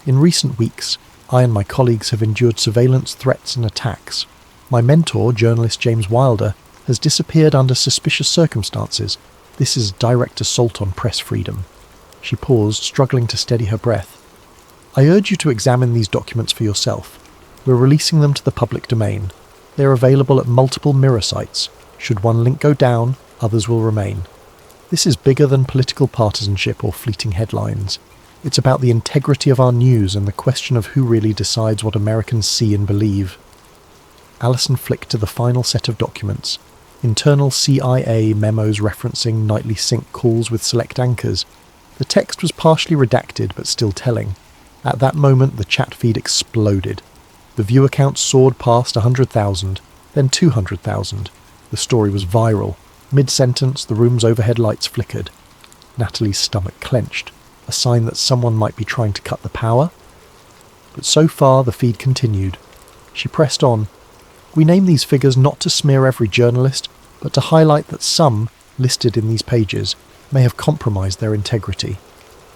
In recent weeks, I and my colleagues have endured surveillance threats and attacks. My mentor, journalist James Wilder, has disappeared under suspicious circumstances. This is direct assault on press freedom." She paused, struggling to steady her breath. "I urge you to examine these documents for yourself. We're releasing them to the public domain. They are available at multiple mirror sites. Should one link go down, others will remain. This is bigger than political partisanship or fleeting headlines. It's about the integrity of our news and the question of who really decides what Americans see and believe." Alison flicked to the final set of documents. Internal CIA memos referencing nightly sync calls with select anchors. The text was partially redacted but still telling. At that moment the chat feed exploded. The viewer count soared past 100,000, then 200,000. The story was viral. Mid-sentence, the room's overhead lights flickered. Natalie's stomach clenched, a sign that someone might be trying to cut the power. But so far the feed continued. She pressed on. "We name these figures not to smear every journalist, but to highlight that some, listed in these pages, may have compromised their integrity.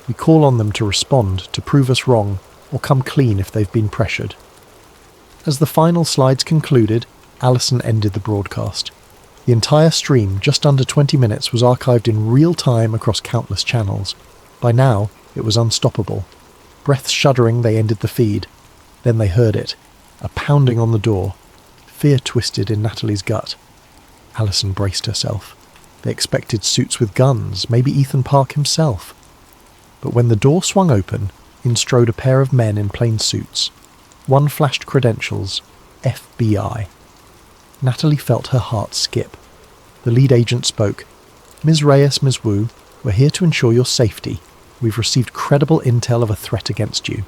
We call on them to respond, to prove us wrong, or come clean if they've been pressured." As the final slides concluded, Alison ended the broadcast. The entire stream, just under 20 minutes, was archived in real time across countless channels. By now, it was unstoppable. Breath shuddering, they ended the feed. Then they heard it, a pounding on the door. Fear twisted in Natalie's gut. Alison braced herself. They expected suits with guns, maybe Ethan Park himself. But when the door swung open, in strode a pair of men in plain suits. One flashed credentials: FBI. Natalie felt her heart skip. The lead agent spoke. "Ms. Reyes, Ms. Wu, we're here to ensure your safety. We've received credible intel of a threat against you."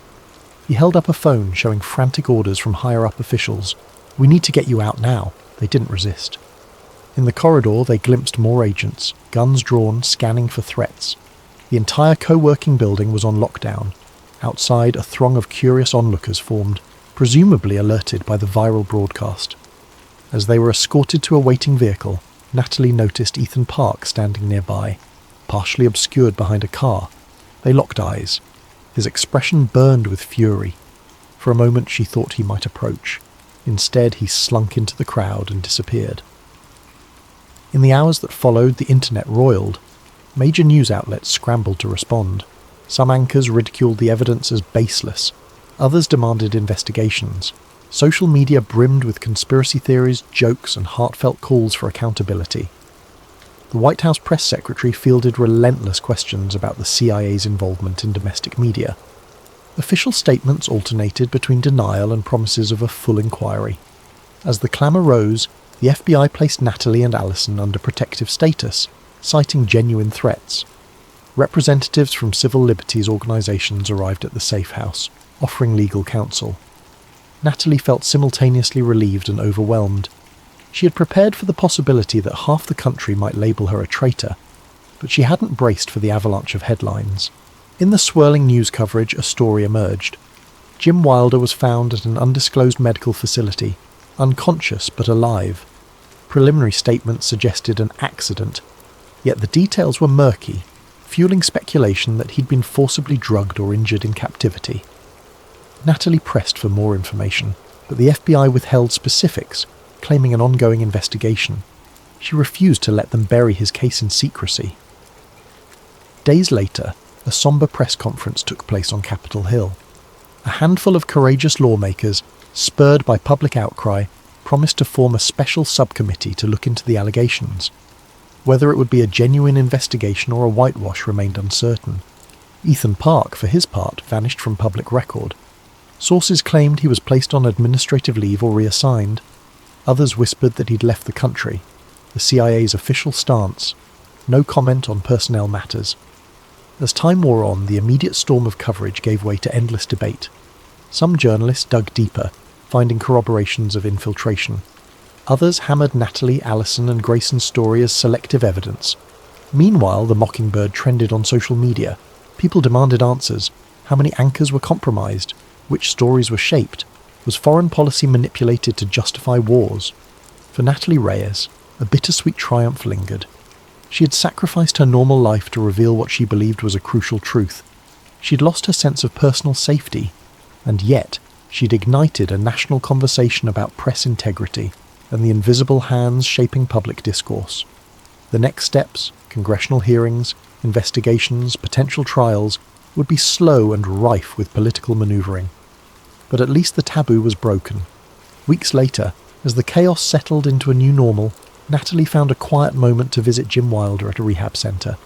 He held up a phone showing frantic orders from higher-up officials. "We need to get you out now." They didn't resist. In the corridor, they glimpsed more agents, guns drawn, scanning for threats. The entire co-working building was on lockdown. Outside, a throng of curious onlookers formed, presumably alerted by the viral broadcast. As they were escorted to a waiting vehicle, Natalie noticed Ethan Park standing nearby, partially obscured behind a car. They locked eyes. His expression burned with fury. For a moment she thought he might approach. Instead, he slunk into the crowd and disappeared. In the hours that followed, the internet roiled. Major news outlets scrambled to respond. Some anchors ridiculed the evidence as baseless. Others demanded investigations. Social media brimmed with conspiracy theories, jokes, and heartfelt calls for accountability. The White House press secretary fielded relentless questions about the CIA's involvement in domestic media. Official statements alternated between denial and promises of a full inquiry. As the clamour rose, the FBI placed Natalie and Allison under protective status, citing genuine threats. Representatives from civil liberties organisations arrived at the safe house, offering legal counsel. Natalie felt simultaneously relieved and overwhelmed. She had prepared for the possibility that half the country might label her a traitor, but she hadn't braced for the avalanche of headlines. In the swirling news coverage, a story emerged. Jim Wilder was found at an undisclosed medical facility, unconscious but alive. Preliminary statements suggested an accident, yet the details were murky, fueling speculation that he'd been forcibly drugged or injured in captivity. Natalie pressed for more information, but the FBI withheld specifics, claiming an ongoing investigation. She refused to let them bury his case in secrecy. Days later, a somber press conference took place on Capitol Hill. A handful of courageous lawmakers, spurred by public outcry, promised to form a special subcommittee to look into the allegations. Whether it would be a genuine investigation or a whitewash remained uncertain. Ethan Park, for his part, vanished from public record. Sources claimed he was placed on administrative leave or reassigned. Others whispered that he'd left the country. The CIA's official stance: no comment on personnel matters. As time wore on, the immediate storm of coverage gave way to endless debate. Some journalists dug deeper, finding corroborations of infiltration. Others hammered Natalie, Allison, and Grayson's story as selective evidence. Meanwhile, the Mockingbird trended on social media. People demanded answers. How many anchors were compromised? Which stories were shaped? Was foreign policy manipulated to justify wars? For Natalie Reyes, a bittersweet triumph lingered. She had sacrificed her normal life to reveal what she believed was a crucial truth. She'd lost her sense of personal safety, and yet she'd ignited a national conversation about press integrity and the invisible hands shaping public discourse. The next steps, congressional hearings, investigations, potential trials, would be slow and rife with political manoeuvring. But at least the taboo was broken. Weeks later, as the chaos settled into a new normal, Natalie found a quiet moment to visit Jim Wilder at a rehab centre.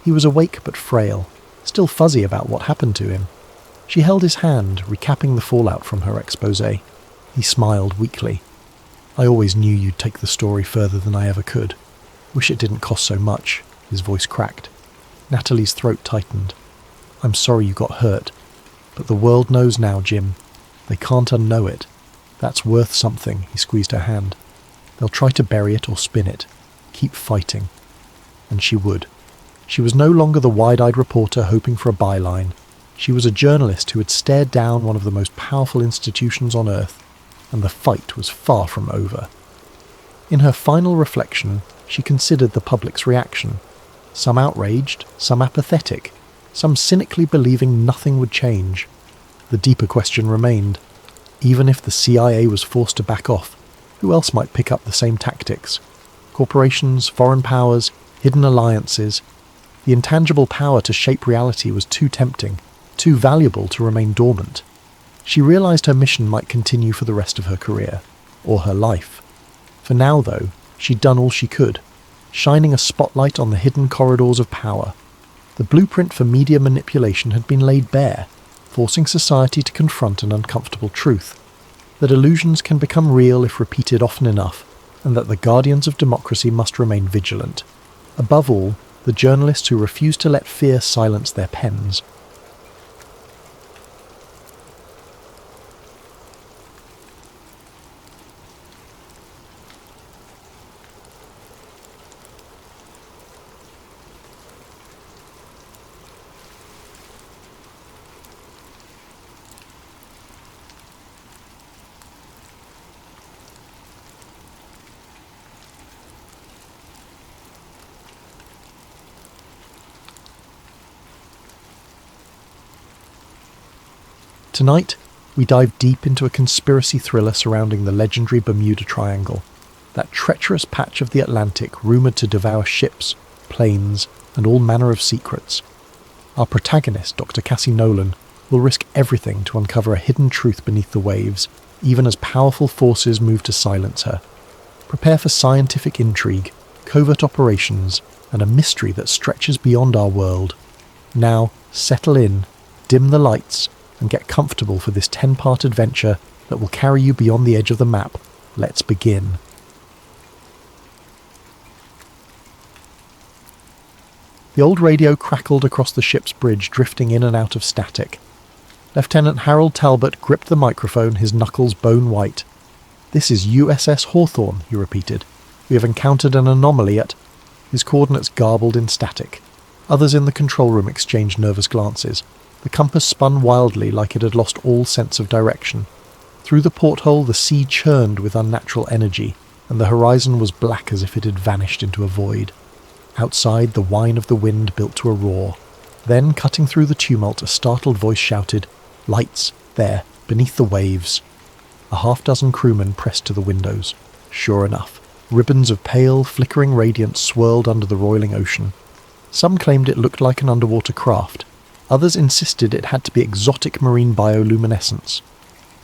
He was awake but frail, still fuzzy about what happened to him. She held his hand, recapping the fallout from her exposé. He smiled weakly. "I always knew you'd take the story further than I ever could. Wish it didn't cost so much." His voice cracked. Natalie's throat tightened. "I'm sorry you got hurt, but the world knows now, Jim. They can't unknow it. That's worth something." He squeezed her hand. "They'll try to bury it or spin it. Keep fighting." And she would. She was no longer the wide-eyed reporter hoping for a byline. She was a journalist who had stared down one of the most powerful institutions on Earth, and the fight was far from over. In her final reflection, she considered the public's reaction. Some outraged, some apathetic, some cynically believing nothing would change. The deeper question remained. Even if the CIA was forced to back off, who else might pick up the same tactics? Corporations, foreign powers, hidden alliances. The intangible power to shape reality was too tempting, too valuable to remain dormant. She realized her mission might continue for the rest of her career, or her life. For now, though, she'd done all she could, shining a spotlight on the hidden corridors of power. The blueprint for media manipulation had been laid bare, forcing society to confront an uncomfortable truth: that illusions can become real if repeated often enough, and that the guardians of democracy must remain vigilant. Above all, the journalists who refuse to let fear silence their pens. Tonight, we dive deep into a conspiracy thriller surrounding the legendary Bermuda Triangle, that treacherous patch of the Atlantic rumoured to devour ships, planes, and all manner of secrets. Our protagonist, Dr. Cassie Nolan, will risk everything to uncover a hidden truth beneath the waves, even as powerful forces move to silence her. Prepare for scientific intrigue, covert operations, and a mystery that stretches beyond our world. Now, settle in, dim the lights, and get comfortable for this 10-part adventure that will carry you beyond the edge of the map. Let's begin. The old radio crackled across the ship's bridge, drifting in and out of static. Lieutenant Harold Talbot gripped the microphone, his knuckles bone white. "This is USS Hawthorne," he repeated. "We have encountered an anomaly at—" His coordinates garbled in static. Others in the control room exchanged nervous glances. The compass spun wildly like it had lost all sense of direction. Through the porthole the sea churned with unnatural energy, and the horizon was black as if it had vanished into a void. Outside, the whine of the wind built to a roar. Then, cutting through the tumult, a startled voice shouted, "Lights! There, beneath the waves!" A half-dozen crewmen pressed to the windows. Sure enough, ribbons of pale, flickering radiance swirled under the roiling ocean. Some claimed it looked like an underwater craft. Others insisted it had to be exotic marine bioluminescence.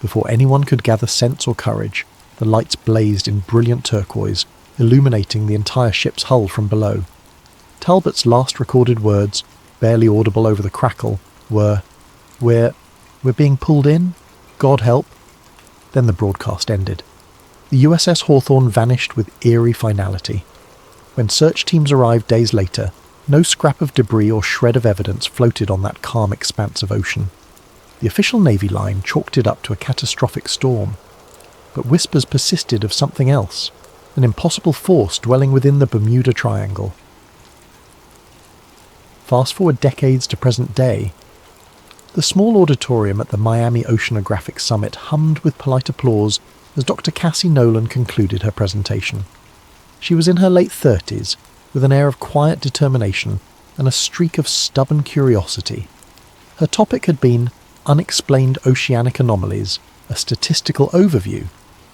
Before anyone could gather sense or courage, the lights blazed in brilliant turquoise, illuminating the entire ship's hull from below. Talbot's last recorded words, barely audible over the crackle, were, We're being pulled in? God help." Then the broadcast ended. The USS Hawthorne vanished with eerie finality. When search teams arrived days later, no scrap of debris or shred of evidence floated on that calm expanse of ocean. The official Navy line chalked it up to a catastrophic storm. But whispers persisted of something else, an impossible force dwelling within the Bermuda Triangle. Fast forward decades to present day. The small auditorium at the Miami Oceanographic Summit hummed with polite applause as Dr. Cassie Nolan concluded her presentation. She was in her late 30s, with an air of quiet determination and a streak of stubborn curiosity. Her topic had been Unexplained Oceanic Anomalies, a statistical overview,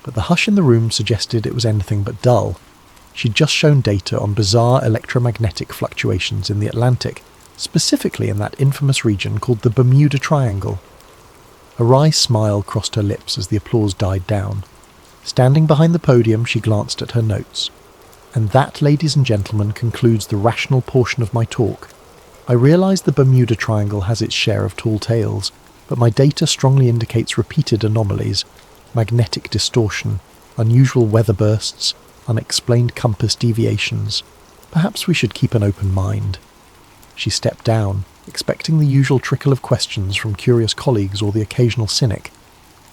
but the hush in the room suggested it was anything but dull. She'd just shown data on bizarre electromagnetic fluctuations in the Atlantic, specifically in that infamous region called the Bermuda Triangle. A wry smile crossed her lips as the applause died down. Standing behind the podium, she glanced at her notes. "And that, ladies and gentlemen, concludes the rational portion of my talk. I realise the Bermuda Triangle has its share of tall tales, but my data strongly indicates repeated anomalies, magnetic distortion, unusual weather bursts, unexplained compass deviations. Perhaps we should keep an open mind." She stepped down, expecting the usual trickle of questions from curious colleagues or the occasional cynic.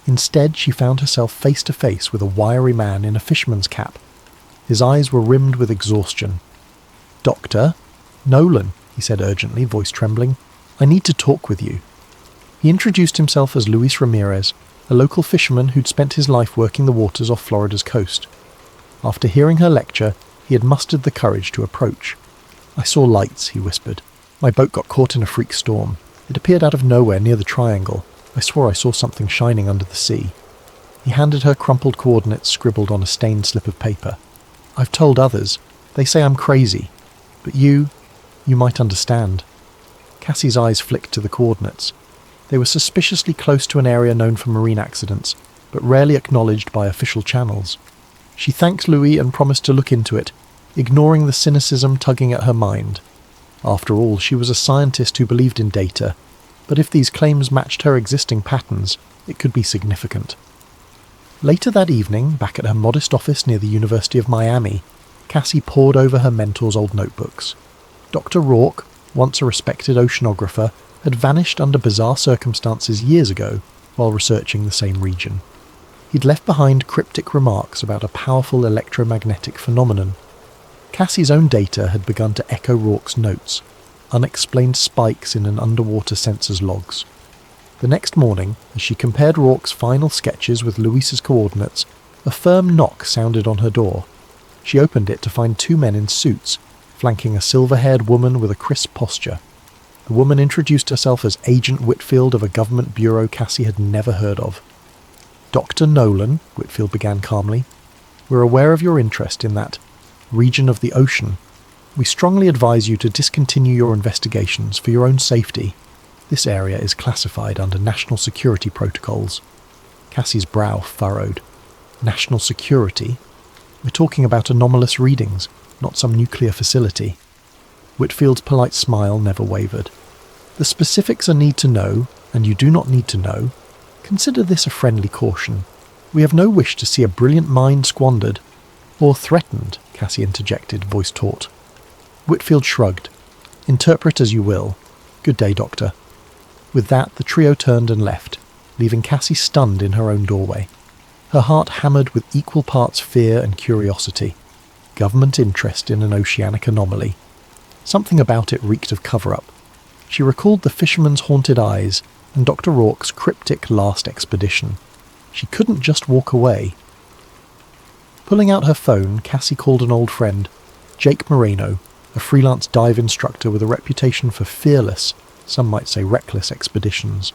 Instead, she found herself face to face with a wiry man in a fisherman's cap. His eyes were rimmed with exhaustion. "Dr. Nolan," he said urgently, voice trembling, "I need to talk with you." He introduced himself as Luis Ramirez, a local fisherman who'd spent his life working the waters off Florida's coast. After hearing her lecture, he had mustered the courage to approach. "I saw lights," he whispered. "My boat got caught in a freak storm. It appeared out of nowhere near the triangle. I swore I saw something shining under the sea." He handed her crumpled coordinates scribbled on a stained slip of paper. "I've told others. They say I'm crazy. But you might understand." Cassie's eyes flicked to the coordinates. They were suspiciously close to an area known for marine accidents, but rarely acknowledged by official channels. She thanked Louis and promised to look into it, ignoring the cynicism tugging at her mind. After all, she was a scientist who believed in data, but if these claims matched her existing patterns, it could be significant. Later that evening, back at her modest office near the University of Miami, Cassie pored over her mentor's old notebooks. Dr. Rourke, once a respected oceanographer, had vanished under bizarre circumstances years ago while researching the same region. He'd left behind cryptic remarks about a powerful electromagnetic phenomenon. Cassie's own data had begun to echo Rourke's notes, unexplained spikes in an underwater sensor's logs. The next morning, as she compared Rourke's final sketches with Luis's coordinates, a firm knock sounded on her door. She opened it to find two men in suits, flanking a silver-haired woman with a crisp posture. The woman introduced herself as Agent Whitfield of a government bureau Cassie had never heard of. "Dr. Nolan," Whitfield began calmly, "we're aware of your interest in that region of the ocean. We strongly advise you to discontinue your investigations for your own safety. This area is classified under national security protocols." Cassie's brow furrowed. National security? We're talking about anomalous readings, not some nuclear facility. Whitfield's polite smile never wavered. "The specifics are need to know, and you do not need to know. Consider this a friendly caution. We have no wish to see a brilliant mind squandered or threatened," Cassie interjected, voice taut. Whitfield shrugged. "Interpret as you will. Good day, Doctor." With that, the trio turned and left, leaving Cassie stunned in her own doorway. Her heart hammered with equal parts fear and curiosity. Government interest in an oceanic anomaly. Something about it reeked of cover-up. She recalled the fisherman's haunted eyes and Dr. Rourke's cryptic last expedition. She couldn't just walk away. Pulling out her phone, Cassie called an old friend, Jake Moreno, a freelance dive instructor with a reputation for fearless, some might say reckless expeditions.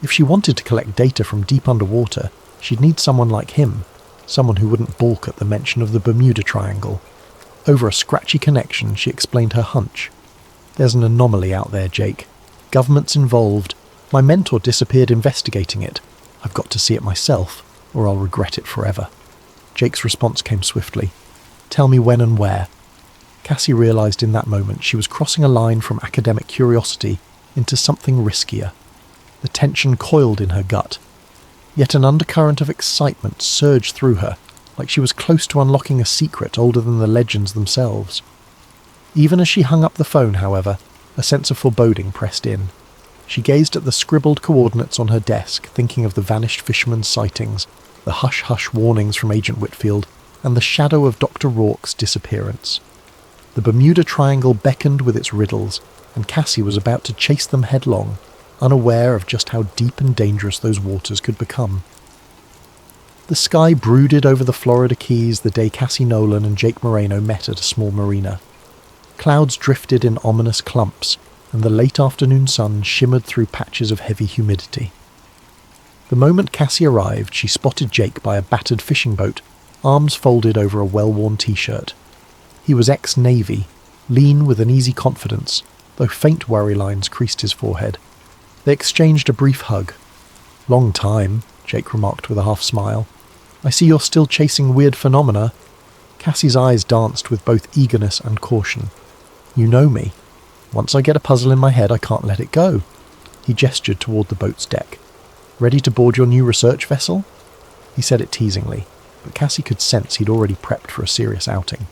If she wanted to collect data from deep underwater, she'd need someone like him, someone who wouldn't balk at the mention of the Bermuda Triangle. Over a scratchy connection, she explained her hunch. "There's an anomaly out there, Jake. Government's involved. My mentor disappeared investigating it. I've got to see it myself, or I'll regret it forever." Jake's response came swiftly. "Tell me when and where." Cassie realised in that moment she was crossing a line from academic curiosity into something riskier. The tension coiled in her gut. Yet an undercurrent of excitement surged through her, like she was close to unlocking a secret older than the legends themselves. Even as she hung up the phone, however, a sense of foreboding pressed in. She gazed at the scribbled coordinates on her desk, thinking of the vanished fisherman's sightings, the hush-hush warnings from Agent Whitfield, and the shadow of Dr. Rourke's disappearance. The Bermuda Triangle beckoned with its riddles, and Cassie was about to chase them headlong, unaware of just how deep and dangerous those waters could become. The sky brooded over the Florida Keys the day Cassie Nolan and Jake Moreno met at a small marina. Clouds drifted in ominous clumps, and the late afternoon sun shimmered through patches of heavy humidity. The moment Cassie arrived, she spotted Jake by a battered fishing boat, arms folded over a well-worn t-shirt. He was ex-Navy, lean with an easy confidence, though faint worry lines creased his forehead. They exchanged a brief hug. "Long time," Jake remarked with a half-smile. "I see you're still chasing weird phenomena." Cassie's eyes danced with both eagerness and caution. "You know me. Once I get a puzzle in my head, I can't let it go." He gestured toward the boat's deck. "Ready to board your new research vessel?" He said it teasingly, but Cassie could sense he'd already prepped for a serious outing.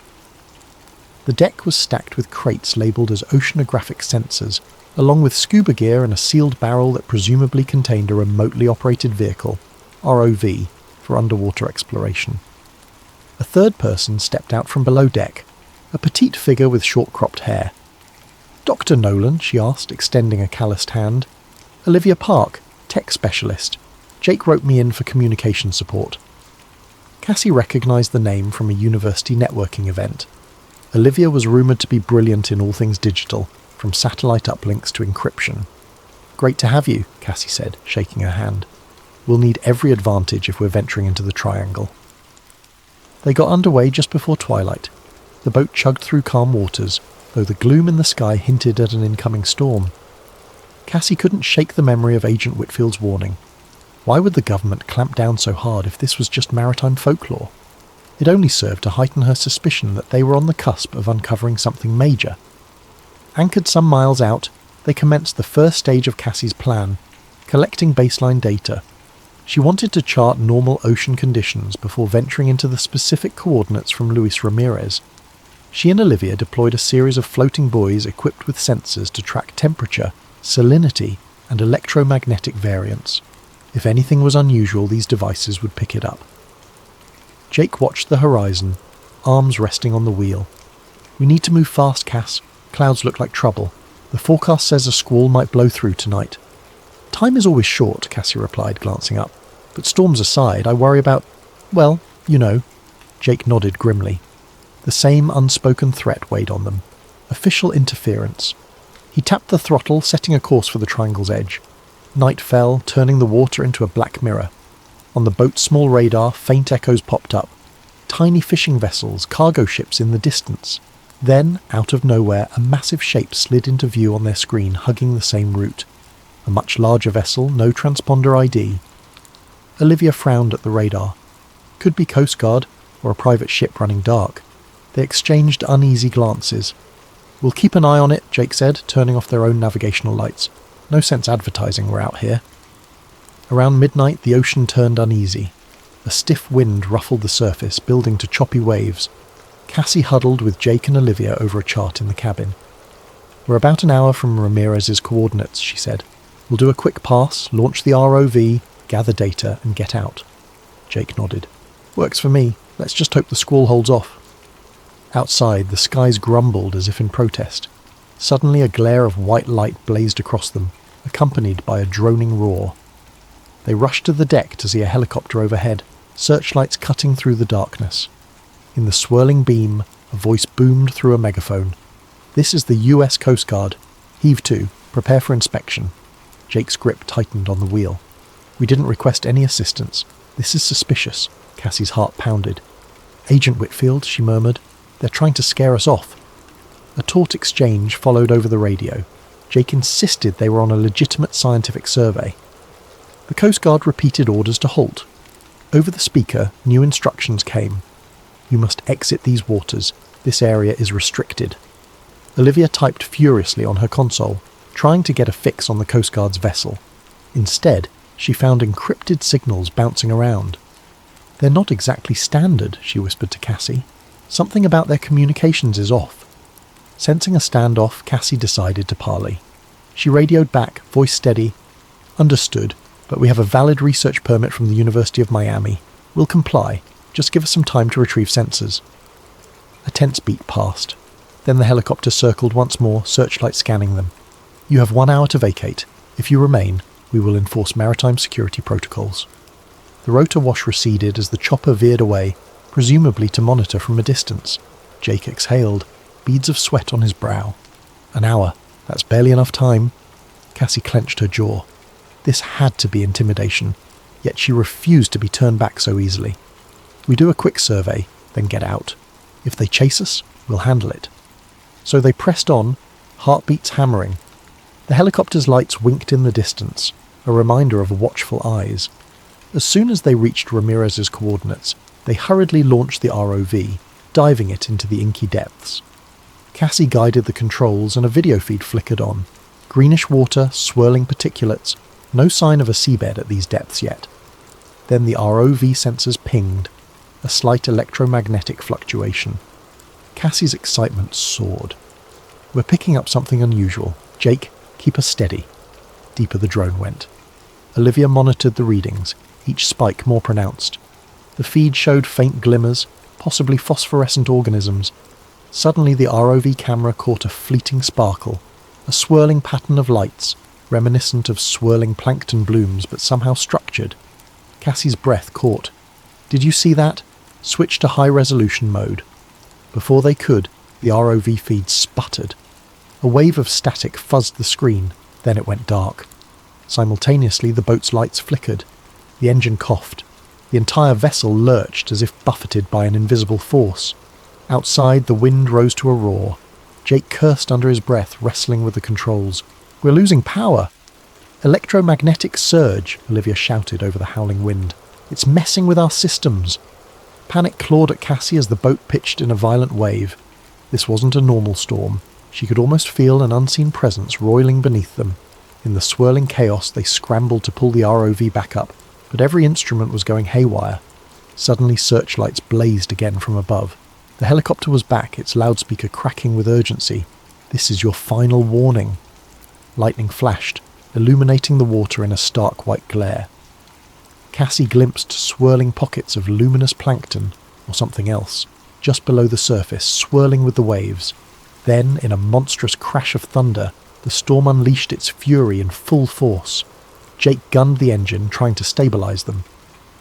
The deck was stacked with crates labelled as oceanographic sensors, along with scuba gear and a sealed barrel that presumably contained a remotely operated vehicle, ROV, for underwater exploration. A third person stepped out from below deck, a petite figure with short-cropped hair. "Dr. Nolan?" she asked, extending a calloused hand. "Olivia Park, tech specialist. Jake wrote me in for communication support." Cassie recognised the name from a university networking event. Olivia was rumoured to be brilliant in all things digital, from satellite uplinks to encryption. "Great to have you," Cassie said, shaking her hand. "We'll need every advantage if we're venturing into the Triangle." They got underway just before twilight. The boat chugged through calm waters, though the gloom in the sky hinted at an incoming storm. Cassie couldn't shake the memory of Agent Whitfield's warning. Why would the government clamp down so hard if this was just maritime folklore? It only served to heighten her suspicion that they were on the cusp of uncovering something major. Anchored some miles out, they commenced the first stage of Cassie's plan, collecting baseline data. She wanted to chart normal ocean conditions before venturing into the specific coordinates from Luis Ramirez. She and Olivia deployed a series of floating buoys equipped with sensors to track temperature, salinity, and electromagnetic variance. If anything was unusual, these devices would pick it up. Jake watched the horizon, arms resting on the wheel. "We need to move fast, Cass. Clouds look like trouble. The forecast says a squall might blow through tonight." "Time is always short," Cassie replied, glancing up. "But storms aside, I worry about, well, you know." Jake nodded grimly. The same unspoken threat weighed on them. Official interference. He tapped the throttle, setting a course for the triangle's edge. Night fell, turning the water into a black mirror. On the boat's small radar, faint echoes popped up. Tiny fishing vessels, cargo ships in the distance. Then, out of nowhere, a massive shape slid into view on their screen, hugging the same route. A much larger vessel, no transponder ID. Olivia frowned at the radar. Could be Coast Guard, or a private ship running dark. They exchanged uneasy glances. "We'll keep an eye on it," Jake said, turning off their own navigational lights. "No sense advertising we're out here." Around midnight, the ocean turned uneasy. A stiff wind ruffled the surface, building to choppy waves. Cassie huddled with Jake and Olivia over a chart in the cabin. "We're about an hour from Ramirez's coordinates," she said. "We'll do a quick pass, launch the ROV, gather data, and get out." Jake nodded. "Works for me. Let's just hope the squall holds off." Outside, the skies grumbled as if in protest. Suddenly a glare of white light blazed across them, accompanied by a droning roar. They rushed to the deck to see a helicopter overhead, searchlights cutting through the darkness. In the swirling beam, a voice boomed through a megaphone. "This is the US Coast Guard. Heave to. Prepare for inspection." Jake's grip tightened on the wheel. "We didn't request any assistance. This is suspicious." Cassie's heart pounded. "Agent Whitfield," she murmured. "They're trying to scare us off." A taut exchange followed over the radio. Jake insisted they were on a legitimate scientific survey. The Coast Guard repeated orders to halt. Over the speaker, new instructions came. "You must exit these waters. This area is restricted." Olivia typed furiously on her console, trying to get a fix on the Coast Guard's vessel. Instead, she found encrypted signals bouncing around. "They're not exactly standard," she whispered to Cassie. "Something about their communications is off." Sensing a standoff, Cassie decided to parley. She radioed back, voice steady. "Understood, but we have a valid research permit from the University of Miami. We'll comply. Just give us some time to retrieve sensors." A tense beat passed. Then the helicopter circled once more, searchlight scanning them. "You have 1 hour to vacate. If you remain, we will enforce maritime security protocols." The rotor wash receded as the chopper veered away, presumably to monitor from a distance. Jake exhaled, beads of sweat on his brow. "An hour. That's barely enough time." Cassie clenched her jaw. This had to be intimidation, yet she refused to be turned back so easily. "We do a quick survey, then get out. If they chase us, we'll handle it." So they pressed on, heartbeats hammering. The helicopter's lights winked in the distance, a reminder of watchful eyes. As soon as they reached Ramirez's coordinates, they hurriedly launched the ROV, diving it into the inky depths. Cassie guided the controls and a video feed flickered on. Greenish water, swirling particulates, no sign of a seabed at these depths yet. Then the ROV sensors pinged, a slight electromagnetic fluctuation. Cassie's excitement soared. "We're picking up something unusual. Jake, keep us steady." Deeper the drone went. Olivia monitored the readings, each spike more pronounced. The feed showed faint glimmers, possibly phosphorescent organisms. Suddenly the ROV camera caught a fleeting sparkle, a swirling pattern of lights, reminiscent of swirling plankton blooms but somehow structured. Cassie's breath caught. "Did you see that?" Switch to high-resolution mode. Before they could, the ROV feed sputtered. A wave of static fuzzed the screen, then it went dark. Simultaneously, the boat's lights flickered. The engine coughed. The entire vessel lurched as if buffeted by an invisible force. Outside, the wind rose to a roar. Jake cursed under his breath, wrestling with the controls. "We're losing power!" "Electromagnetic surge," Olivia shouted over the howling wind. "It's messing with our systems." Panic clawed at Cassie as the boat pitched in a violent wave. This wasn't a normal storm. She could almost feel an unseen presence roiling beneath them. In the swirling chaos, they scrambled to pull the ROV back up, but every instrument was going haywire. Suddenly searchlights blazed again from above. The helicopter was back, its loudspeaker cracking with urgency. "This is your final warning." Lightning flashed, illuminating the water in a stark white glare. Cassie glimpsed swirling pockets of luminous plankton, or something else, just below the surface, swirling with the waves. Then, in a monstrous crash of thunder, the storm unleashed its fury in full force. Jake gunned the engine, trying to stabilize them.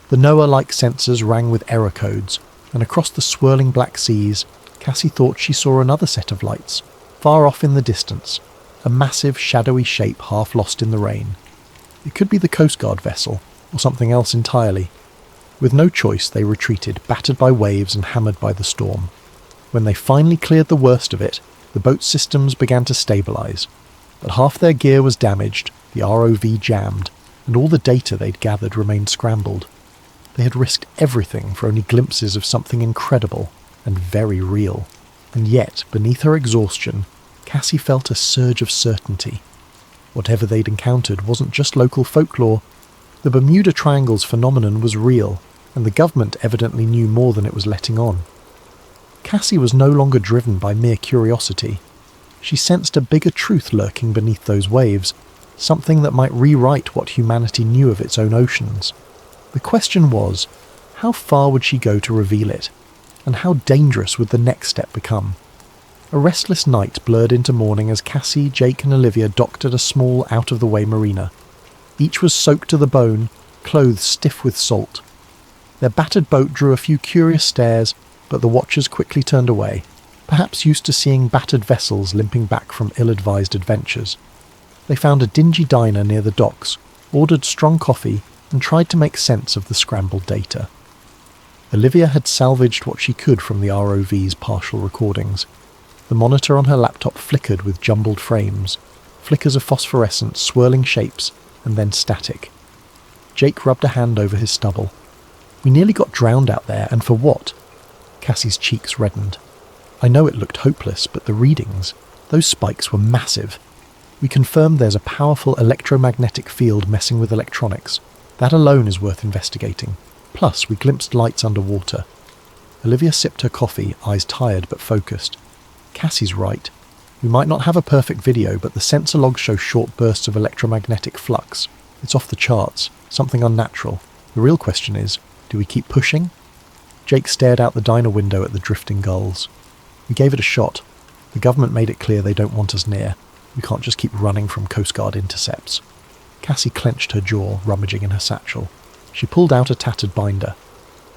The NOAA-like sensors rang with error codes, and across the swirling black seas, Cassie thought she saw another set of lights, far off in the distance, a massive shadowy shape half lost in the rain. It could be the Coast Guard vessel, or something else entirely. With no choice, they retreated, battered by waves and hammered by the storm. When they finally cleared the worst of it, the boat's systems began to stabilize. But half their gear was damaged, the ROV jammed, and all the data they'd gathered remained scrambled. They had risked everything for only glimpses of something incredible and very real. And yet, beneath her exhaustion, Cassie felt a surge of certainty. Whatever they'd encountered wasn't just local folklore. The Bermuda Triangle's phenomenon was real, and the government evidently knew more than it was letting on. Cassie was no longer driven by mere curiosity. She sensed a bigger truth lurking beneath those waves, something that might rewrite what humanity knew of its own oceans. The question was, how far would she go to reveal it? And how dangerous would the next step become? A restless night blurred into morning as Cassie, Jake and Olivia docked at a small, out-of-the-way marina. Each was soaked to the bone, clothes stiff with salt. Their battered boat drew a few curious stares, but the watchers quickly turned away, perhaps used to seeing battered vessels limping back from ill-advised adventures. They found a dingy diner near the docks, ordered strong coffee, and tried to make sense of the scrambled data. Olivia had salvaged what she could from the ROV's partial recordings. The monitor on her laptop flickered with jumbled frames, flickers of phosphorescence, swirling shapes, and then static. Jake rubbed a hand over his stubble. "We nearly got drowned out there, and for what?" Cassie's cheeks reddened. "I know it looked hopeless, but the readings, those spikes were massive. We confirmed there's a powerful electromagnetic field messing with electronics. That alone is worth investigating. Plus, we glimpsed lights underwater." Olivia sipped her coffee, eyes tired but focused. "Cassie's right. We might not have a perfect video, but the sensor logs show short bursts of electromagnetic flux. It's off the charts, something unnatural. The real question is, do we keep pushing?" Jake stared out the diner window at the drifting gulls. "We gave it a shot. The government made it clear they don't want us near. We can't just keep running from Coast Guard intercepts." Cassie clenched her jaw, rummaging in her satchel. She pulled out a tattered binder.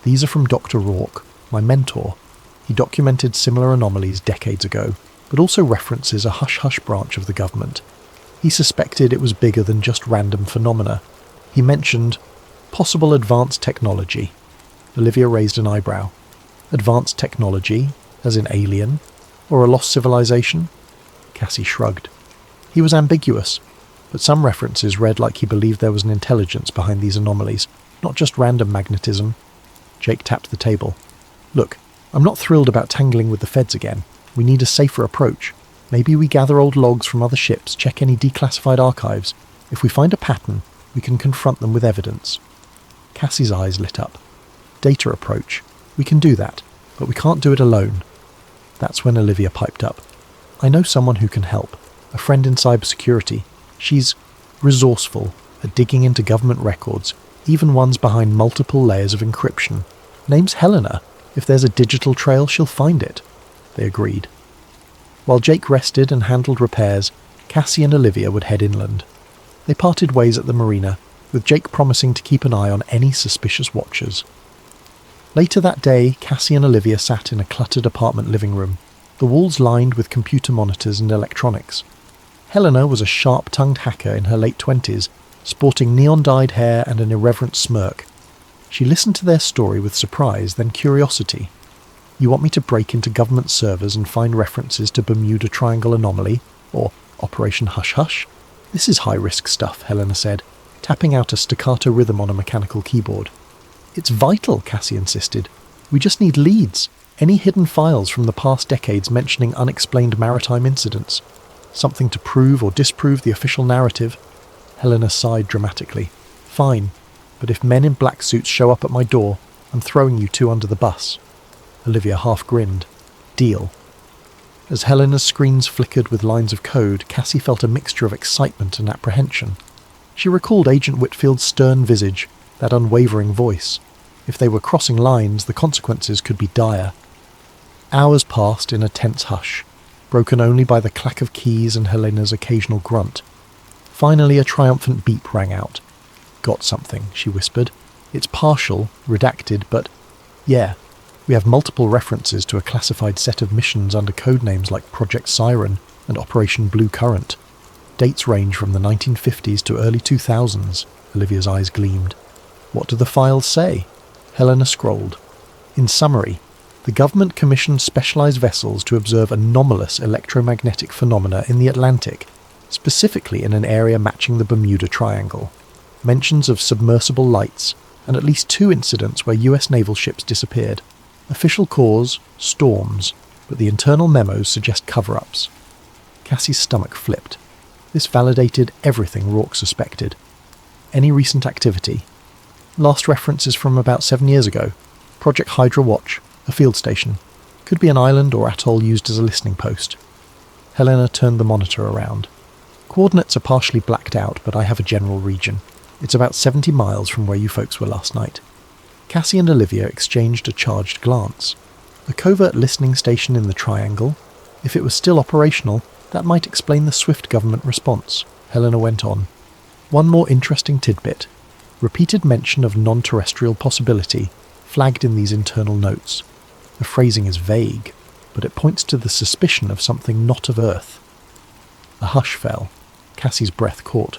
"These are from Dr. Rourke, my mentor. He documented similar anomalies decades ago, but also references a hush-hush branch of the government. He suspected it was bigger than just random phenomena. He mentioned possible advanced technology." Olivia raised an eyebrow. "Advanced technology, as in alien, or a lost civilization?" Cassie shrugged. He was ambiguous, but some references read like he believed there was an intelligence behind these anomalies, not just random magnetism. Jake tapped the table. "Look, I'm not thrilled about tangling with the feds again. We need a safer approach. Maybe we gather old logs from other ships, check any declassified archives. If we find a pattern, we can confront them with evidence." Cassie's eyes lit up. "Data approach. We can do that, but we can't do it alone." That's when Olivia piped up. "I know someone who can help. A friend in cybersecurity. She's resourceful at digging into government records, even ones behind multiple layers of encryption. Name's Helena. If there's a digital trail, she'll find it." They agreed. While Jake rested and handled repairs, Cassie and Olivia would head inland. They parted ways at the marina, with Jake promising to keep an eye on any suspicious watchers. Later that day, Cassie and Olivia sat in a cluttered apartment living room, the walls lined with computer monitors and electronics. Helena was a sharp-tongued hacker in her late 20s, sporting neon-dyed hair and an irreverent smirk. She listened to their story with surprise, then curiosity. "You want me to break into government servers and find references to Bermuda Triangle anomaly, or Operation Hush Hush? This is high-risk stuff," Helena said, tapping out a staccato rhythm on a mechanical keyboard. "It's vital," Cassie insisted. "We just need leads, any hidden files from the past decades mentioning unexplained maritime incidents. Something to prove or disprove the official narrative." Helena sighed dramatically. "Fine. But if men in black suits show up at my door, I'm throwing you two under the bus." Olivia half grinned. "Deal." As Helena's screens flickered with lines of code, Cassie felt a mixture of excitement and apprehension. She recalled Agent Whitfield's stern visage, that unwavering voice. If they were crossing lines, the consequences could be dire. Hours passed in a tense hush, broken only by the clack of keys and Helena's occasional grunt. Finally, a triumphant beep rang out. "Got something," she whispered. "It's partial, redacted, but yeah, we have multiple references to a classified set of missions under codenames like Project Siren and Operation Blue Current. Dates range from the 1950s to early 2000s, Olivia's eyes gleamed. What do the files say? Helena scrolled. In summary, the government commissioned specialized vessels to observe anomalous electromagnetic phenomena in the Atlantic, specifically in an area matching the Bermuda Triangle. Mentions of submersible lights, and at least 2 incidents where US naval ships disappeared. Official cause, storms, but the internal memos suggest cover-ups. Cassie's stomach flipped. This validated everything Rourke suspected. Any recent activity? Last reference is from about 7 years ago. Project Hydra Watch, a field station. Could be an island or atoll used as a listening post. Helena turned the monitor around. Coordinates are partially blacked out, but I have a general region. It's about 70 miles from where you folks were last night. Cassie and Olivia exchanged a charged glance. A covert listening station in the Triangle? If it was still operational, that might explain the swift government response. Helena went on. One more interesting tidbit. Repeated mention of non-terrestrial possibility, flagged in these internal notes. The phrasing is vague, but it points to the suspicion of something not of Earth. A hush fell. Cassie's breath caught.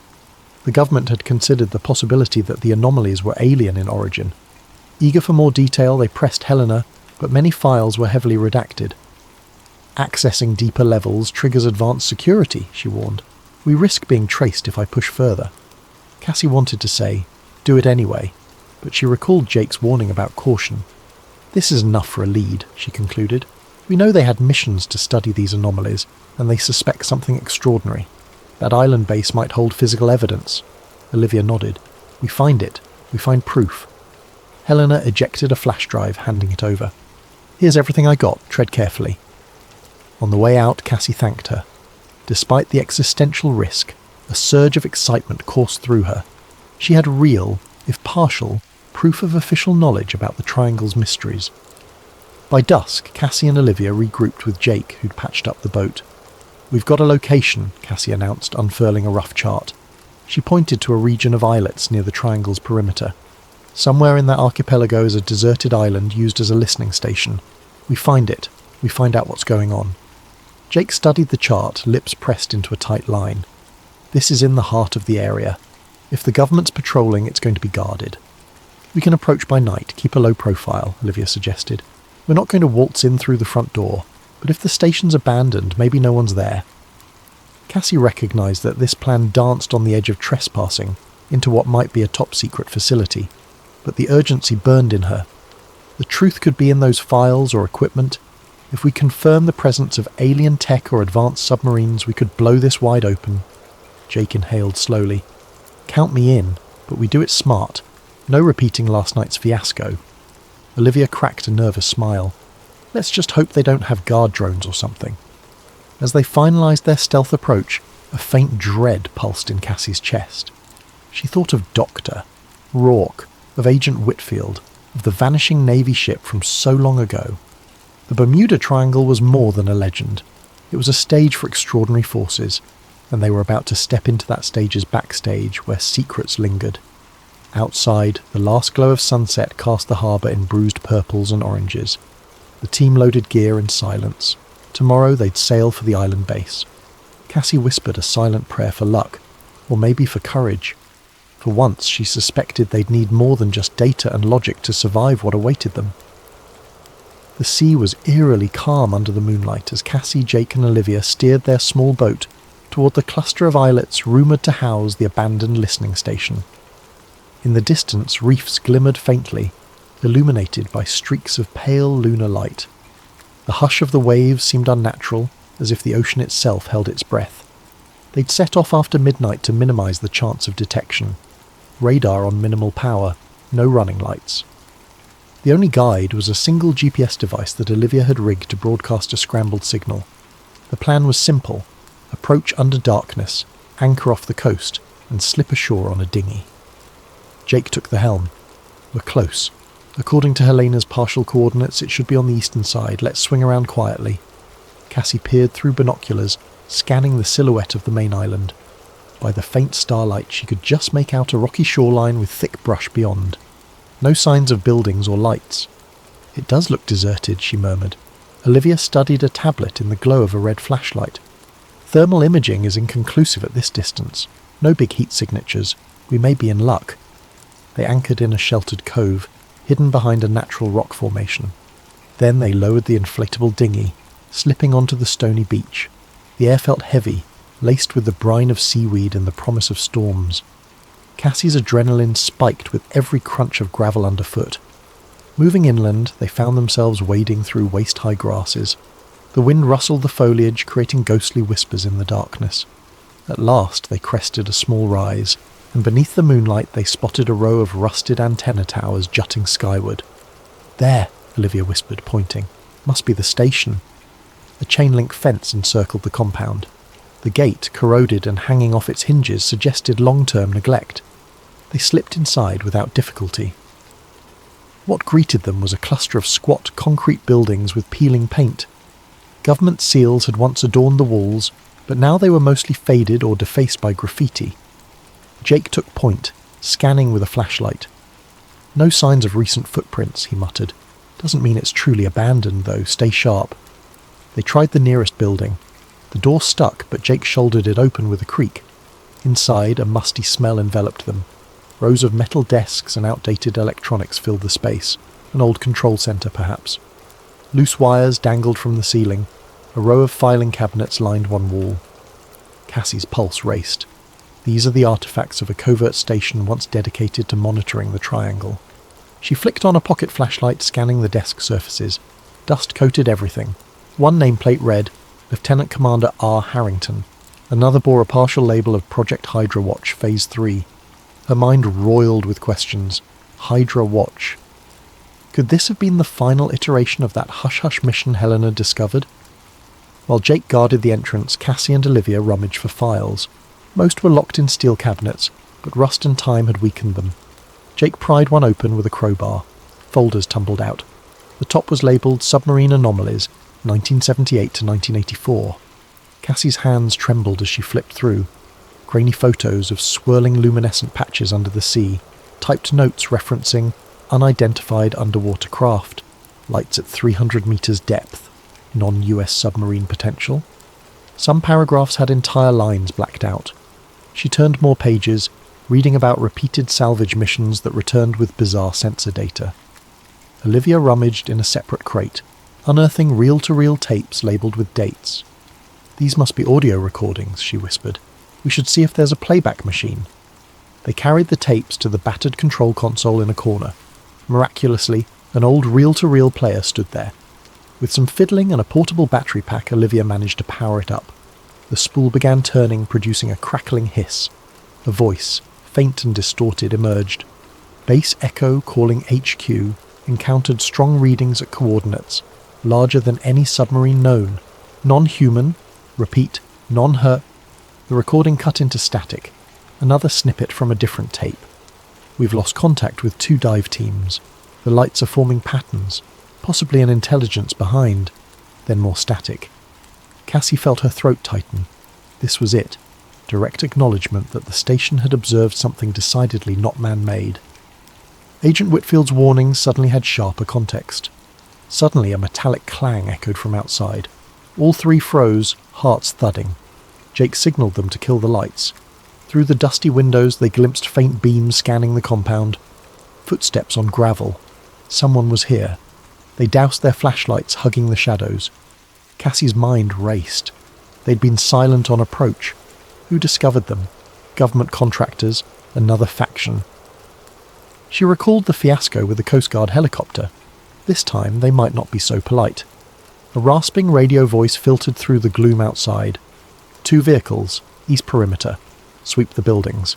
The government had considered the possibility that the anomalies were alien in origin. Eager for more detail, they pressed Helena, but many files were heavily redacted. "Accessing deeper levels triggers advanced security," she warned. "We risk being traced if I push further." Cassie wanted to say, "Do it anyway," but she recalled Jake's warning about caution. "This is enough for a lead," she concluded. "We know they had missions to study these anomalies, and they suspect something extraordinary. That island base might hold physical evidence." Olivia nodded. "We find it. We find proof." Helena ejected a flash drive, handing it over. "Here's everything I got. Tread carefully." On the way out, Cassie thanked her. Despite the existential risk, a surge of excitement coursed through her. She had real, if partial, proof of official knowledge about the Triangle's mysteries. By dusk, Cassie and Olivia regrouped with Jake, who'd patched up the boat. "We've got a location," Cassie announced, unfurling a rough chart. She pointed to a region of islets near the Triangle's perimeter. "Somewhere in that archipelago is a deserted island used as a listening station. We find it. We find out what's going on." Jake studied the chart, lips pressed into a tight line. "This is in the heart of the area. If the government's patrolling, it's going to be guarded. We can approach by night, keep a low profile," Olivia suggested. "We're not going to waltz in through the front door, but if the station's abandoned, maybe no one's there." Cassie recognised that this plan danced on the edge of trespassing into what might be a top-secret facility, but the urgency burned in her. The truth could be in those files or equipment. If we confirm the presence of alien tech or advanced submarines, we could blow this wide open. Jake inhaled slowly. "Count me in, but we do it smart. No repeating last night's fiasco." Olivia cracked a nervous smile. "Let's just hope they don't have guard drones or something." As they finalised their stealth approach, a faint dread pulsed in Cassie's chest. She thought of Doctor, Rourke, of Agent Whitfield, of the vanishing Navy ship from so long ago. The Bermuda Triangle was more than a legend. It was a stage for extraordinary forces, and they were about to step into that stage's backstage where secrets lingered. Outside, the last glow of sunset cast the harbour in bruised purples and oranges. The team loaded gear in silence. Tomorrow they'd sail for the island base. Cassie whispered a silent prayer for luck, or maybe for courage. For once she suspected they'd need more than just data and logic to survive what awaited them. The sea was eerily calm under the moonlight as Cassie, Jake and Olivia steered their small boat toward the cluster of islets rumoured to house the abandoned listening station. In the distance, reefs glimmered faintly, illuminated by streaks of pale lunar light. The hush of the waves seemed unnatural, as if the ocean itself held its breath. They'd set off after midnight to minimise the chance of detection. radar on minimal power, no running lights. The only guide was a single GPS device that Olivia had rigged to broadcast a scrambled signal. The plan was simple: approach under darkness, anchor off the coast, and slip ashore on a dinghy. Jake took the helm. We're close. According to Helena's partial coordinates, it should be on the eastern side. Let's swing around quietly. Cassie peered through binoculars, scanning the silhouette of the main island. By the faint starlight, she could just make out a rocky shoreline with thick brush beyond. No signs of buildings or lights. It does look deserted, she murmured. Olivia studied a tablet in the glow of a red flashlight. Thermal imaging is inconclusive at this distance. No big heat signatures. We may be in luck. They anchored in a sheltered cove, hidden behind a natural rock formation. Then they lowered the inflatable dinghy, slipping onto the stony beach. The air felt heavy, laced with the brine of seaweed and the promise of storms. Cassie's adrenaline spiked with every crunch of gravel underfoot. Moving inland, they found themselves wading through waist-high grasses. The wind rustled the foliage, creating ghostly whispers in the darkness. At last they crested a small rise, and beneath the moonlight they spotted a row of rusted antenna towers jutting skyward. "There," Olivia whispered, pointing. "Must be the station." A chain-link fence encircled the compound. The gate, corroded and hanging off its hinges, suggested long-term neglect. They slipped inside without difficulty. What greeted them was a cluster of squat concrete buildings with peeling paint. Government seals had once adorned the walls, but now they were mostly faded or defaced by graffiti. Jake took point, scanning with a flashlight. "No signs of recent footprints," he muttered. "Doesn't mean it's truly abandoned, though. Stay sharp." They tried the nearest building. The door stuck, but Jake shouldered it open with a creak. Inside, a musty smell enveloped them. Rows of metal desks and outdated electronics filled the space. An old control centre, perhaps. Loose wires dangled from the ceiling. A row of filing cabinets lined one wall. Cassie's pulse raced. These are the artifacts of a covert station once dedicated to monitoring the Triangle. She flicked on a pocket flashlight, scanning the desk surfaces. Dust coated everything. One nameplate read, Lieutenant Commander R. Harrington. Another bore a partial label of Project Hydra Watch, Phase 3. Her mind roiled with questions. Hydra Watch. Could this have been the final iteration of that hush-hush mission Helena discovered? While Jake guarded the entrance, Cassie and Olivia rummaged for files. Most were locked in steel cabinets, but rust and time had weakened them. Jake pried one open with a crowbar. Folders tumbled out. The top was labelled Submarine Anomalies, 1978 to 1984. Cassie's hands trembled as she flipped through. Grainy photos of swirling luminescent patches under the sea, typed notes referencing unidentified underwater craft, lights at 300 meters depth, non-US submarine potential. Some paragraphs had entire lines blacked out. She turned more pages, reading about repeated salvage missions that returned with bizarre sensor data. Olivia rummaged in a separate crate, unearthing reel-to-reel tapes labelled with dates. "These must be audio recordings," she whispered. "We should see if there's a playback machine." They carried the tapes to the battered control console in a corner. Miraculously, an old reel-to-reel player stood there. With some fiddling and a portable battery pack, Olivia managed to power it up. The spool began turning, producing a crackling hiss. A voice, faint and distorted, emerged. Base Echo calling HQ encountered strong readings at coordinates, larger than any submarine known. Non-human, repeat, non-hurt. The recording cut into static. Another snippet from a different tape. "We've lost contact with 2 dive teams. The lights are forming patterns, possibly an intelligence behind." Then more static. Cassie felt her throat tighten. This was it. Direct acknowledgement that the station had observed something decidedly not man-made. Agent Whitfield's warnings suddenly had sharper context. Suddenly a metallic clang echoed from outside. All 3 froze, hearts thudding. Jake signalled them to kill the lights. Through the dusty windows they glimpsed faint beams scanning the compound. Footsteps on gravel. Someone was here. They doused their flashlights, hugging the shadows. Cassie's mind raced. They'd been silent on approach. Who discovered them? Government contractors? Another faction? She recalled the fiasco with the Coast Guard helicopter. This time they might not be so polite. A rasping radio voice filtered through the gloom outside. 2 vehicles, east perimeter. Sweep the buildings.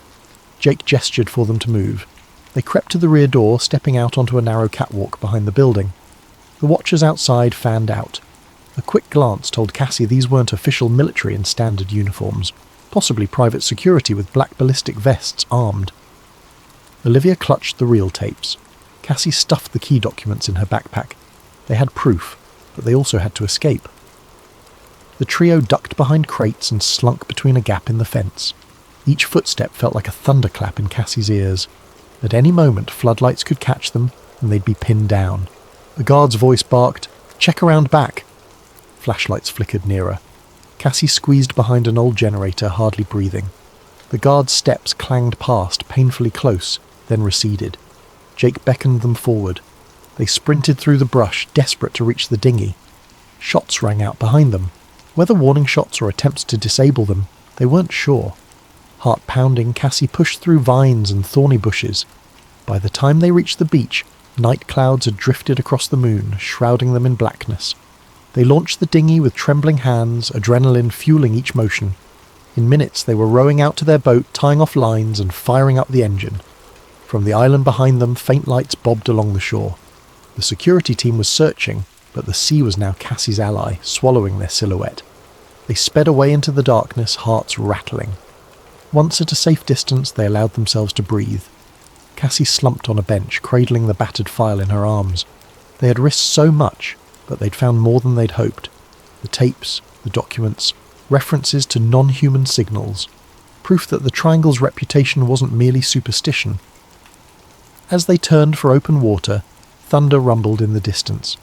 Jake gestured for them to move. They crept to the rear door, stepping out onto a narrow catwalk behind the building. The watchers outside fanned out. A quick glance told Cassie these weren't official military in standard uniforms, possibly private security with black ballistic vests armed. Olivia clutched the reel tapes. Cassie stuffed the key documents in her backpack. They had proof, but they also had to escape. The trio ducked behind crates and slunk between a gap in the fence. Each footstep felt like a thunderclap in Cassie's ears. At any moment, floodlights could catch them, and they'd be pinned down. A guard's voice barked, "Check around back!" Flashlights flickered nearer. Cassie squeezed behind an old generator, hardly breathing. The guard's steps clanged past, painfully close, then receded. Jake beckoned them forward. They sprinted through the brush, desperate to reach the dinghy. Shots rang out behind them. Whether warning shots or attempts to disable them, they weren't sure. Heart pounding, Cassie pushed through vines and thorny bushes. By the time they reached the beach, night clouds had drifted across the moon, shrouding them in blackness. They launched the dinghy with trembling hands, adrenaline fueling each motion. In minutes they were rowing out to their boat, tying off lines and firing up the engine. From the island behind them, faint lights bobbed along the shore. The security team was searching, but the sea was now Cassie's ally, swallowing their silhouette. They sped away into the darkness, hearts rattling. Once at a safe distance, they allowed themselves to breathe. Cassie slumped on a bench, cradling the battered file in her arms. They had risked so much, but they'd found more than they'd hoped. The tapes, the documents, references to non-human signals. Proof that the Triangle's reputation wasn't merely superstition. As they turned for open water, thunder rumbled in the distance.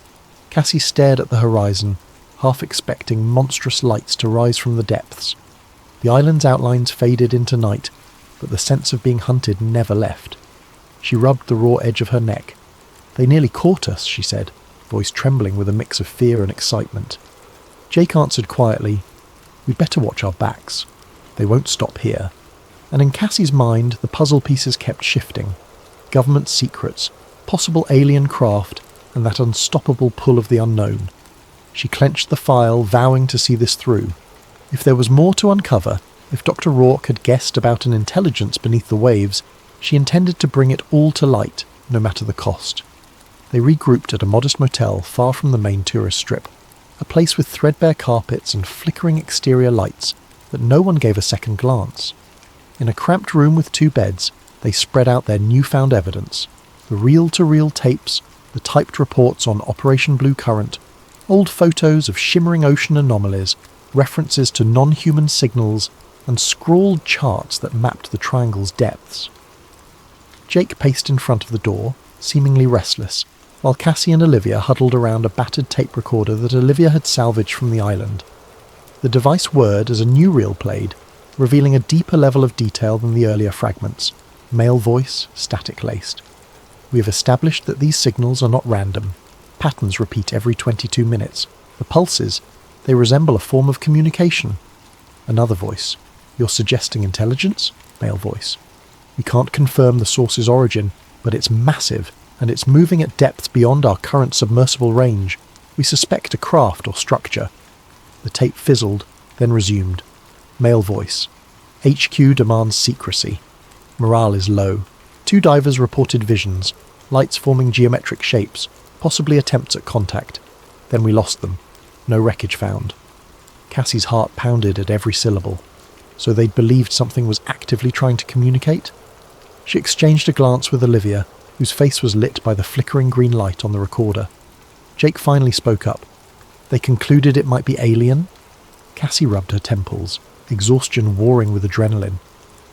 Cassie stared at the horizon, half expecting monstrous lights to rise from the depths. The island's outlines faded into night, but the sense of being hunted never left. She rubbed the raw edge of her neck. "They nearly caught us," she said, voice trembling with a mix of fear and excitement. Jake answered quietly, "We'd better watch our backs. They won't stop here." And in Cassie's mind, the puzzle pieces kept shifting. Government secrets, possible alien craft, and that unstoppable pull of the unknown. She clenched the file, vowing to see this through. If there was more to uncover, if Dr. Rourke had guessed about an intelligence beneath the waves, she intended to bring it all to light, no matter the cost. They regrouped at a modest motel far from the main tourist strip, a place with threadbare carpets and flickering exterior lights that no one gave a second glance. In a cramped room with 2 beds, they spread out their newfound evidence, the reel-to-reel tapes, the typed reports on Operation Blue Current, old photos of shimmering ocean anomalies, references to non-human signals, and scrawled charts that mapped the Triangle's depths. Jake paced in front of the door, seemingly restless, while Cassie and Olivia huddled around a battered tape recorder that Olivia had salvaged from the island. The device whirred as a new reel played, revealing a deeper level of detail than the earlier fragments. Male voice, static-laced. "We have established that these signals are not random. Patterns repeat every 22 minutes. The pulses, they resemble a form of communication." Another voice. "You're suggesting intelligence?" Male voice. "We can't confirm the source's origin, but it's massive, and it's moving at depths beyond our current submersible range. We suspect a craft or structure." The tape fizzled, then resumed. Male voice. "HQ demands secrecy. Morale is low. 2 divers reported visions, lights forming geometric shapes, possibly attempts at contact. Then we lost them. No wreckage found." Cassie's heart pounded at every syllable. So they'd believed something was actively trying to communicate? She exchanged a glance with Olivia, whose face was lit by the flickering green light on the recorder. Jake finally spoke up. "They concluded it might be alien?" Cassie rubbed her temples, exhaustion warring with adrenaline.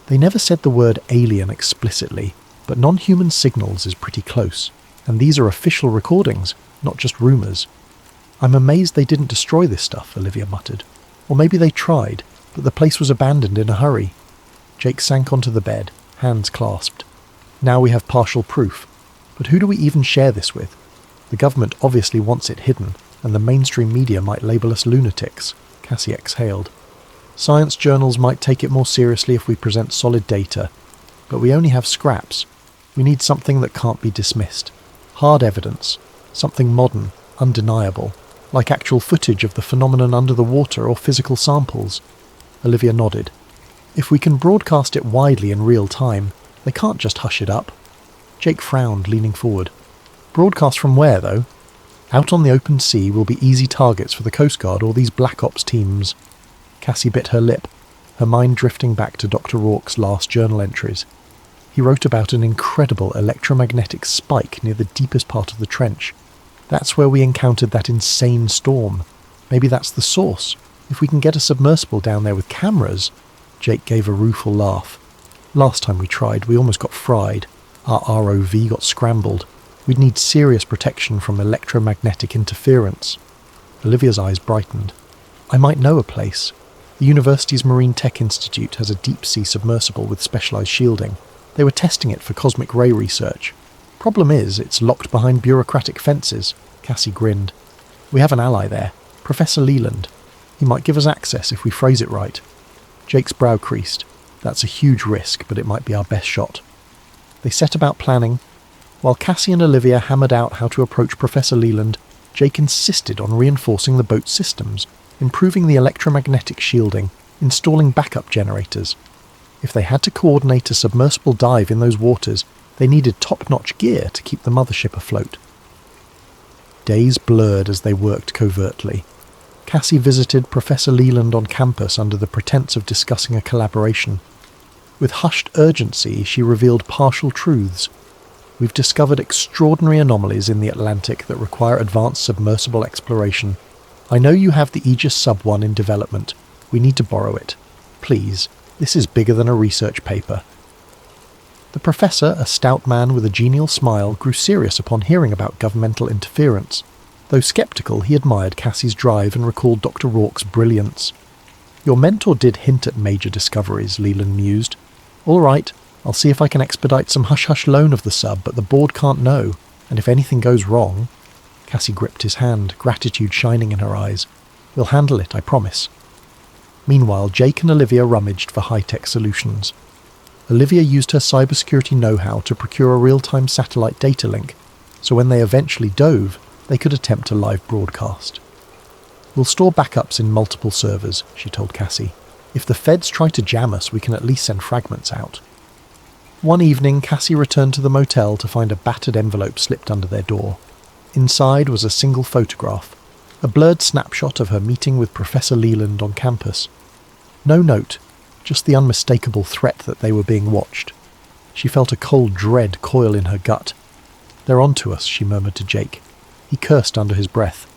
"They never said the word alien explicitly, but non-human signals is pretty close, and these are official recordings, not just rumours." "I'm amazed they didn't destroy this stuff," Olivia muttered. "Or maybe they tried, but the place was abandoned in a hurry." Jake sank onto the bed, hands clasped. "Now we have partial proof, but who do we even share this with? The government obviously wants it hidden, and the mainstream media might label us lunatics." Cassie exhaled. "Science journals might take it more seriously if we present solid data, but we only have scraps. We need something that can't be dismissed. Hard evidence, something modern, undeniable, like actual footage of the phenomenon under the water or physical samples." Olivia nodded. If we can broadcast it widely in real time, they can't just hush it up. Jake frowned, leaning forward. Broadcast from where, though? Out on the open sea will be easy targets for the Coast Guard or these Black Ops teams. Cassie bit her lip, her mind drifting back to Dr. Rourke's last journal entries. He wrote about an incredible electromagnetic spike near the deepest part of the trench. That's where we encountered that insane storm. Maybe that's the source. If we can get a submersible down there with cameras... Jake gave a rueful laugh. Last time we tried, we almost got fried. Our ROV got scrambled. We'd need serious protection from electromagnetic interference. Olivia's eyes brightened. I might know a place. The university's Marine Tech Institute has a deep-sea submersible with specialised shielding. They were testing it for cosmic ray research. Problem is, it's locked behind bureaucratic fences. Cassie grinned. We have an ally there, Professor Leland. He might give us access if we phrase it right. Jake's brow creased. That's a huge risk, but it might be our best shot. They set about planning. While Cassie and Olivia hammered out how to approach Professor Leland, Jake insisted on reinforcing the boat's systems, improving the electromagnetic shielding, installing backup generators. If they had to coordinate a submersible dive in those waters, they needed top-notch gear to keep the mothership afloat. Days blurred as they worked covertly. Cassie visited Professor Leland on campus under the pretense of discussing a collaboration. With hushed urgency, she revealed partial truths. We've discovered extraordinary anomalies in the Atlantic that require advanced submersible exploration. I know you have the Aegis Sub-1 in development. We need to borrow it. Please, this is bigger than a research paper. The professor, a stout man with a genial smile, grew serious upon hearing about governmental interference. Though sceptical, he admired Cassie's drive and recalled Dr. Rourke's brilliance. Your mentor did hint at major discoveries, Leland mused. All right, I'll see if I can expedite some hush-hush loan of the sub, but the board can't know, and if anything goes wrong... Cassie gripped his hand, gratitude shining in her eyes. We'll handle it, I promise. Meanwhile, Jake and Olivia rummaged for high-tech solutions. Olivia used her cybersecurity know-how to procure a real-time satellite data link, so when they eventually dove, they could attempt a live broadcast. We'll store backups in multiple servers, she told Cassie. If the feds try to jam us, we can at least send fragments out. One evening, Cassie returned to the motel to find a battered envelope slipped under their door. Inside was a single photograph, a blurred snapshot of her meeting with Professor Leland on campus. No note, just the unmistakable threat that they were being watched. She felt a cold dread coil in her gut. They're on to us, she murmured to Jake. He cursed under his breath.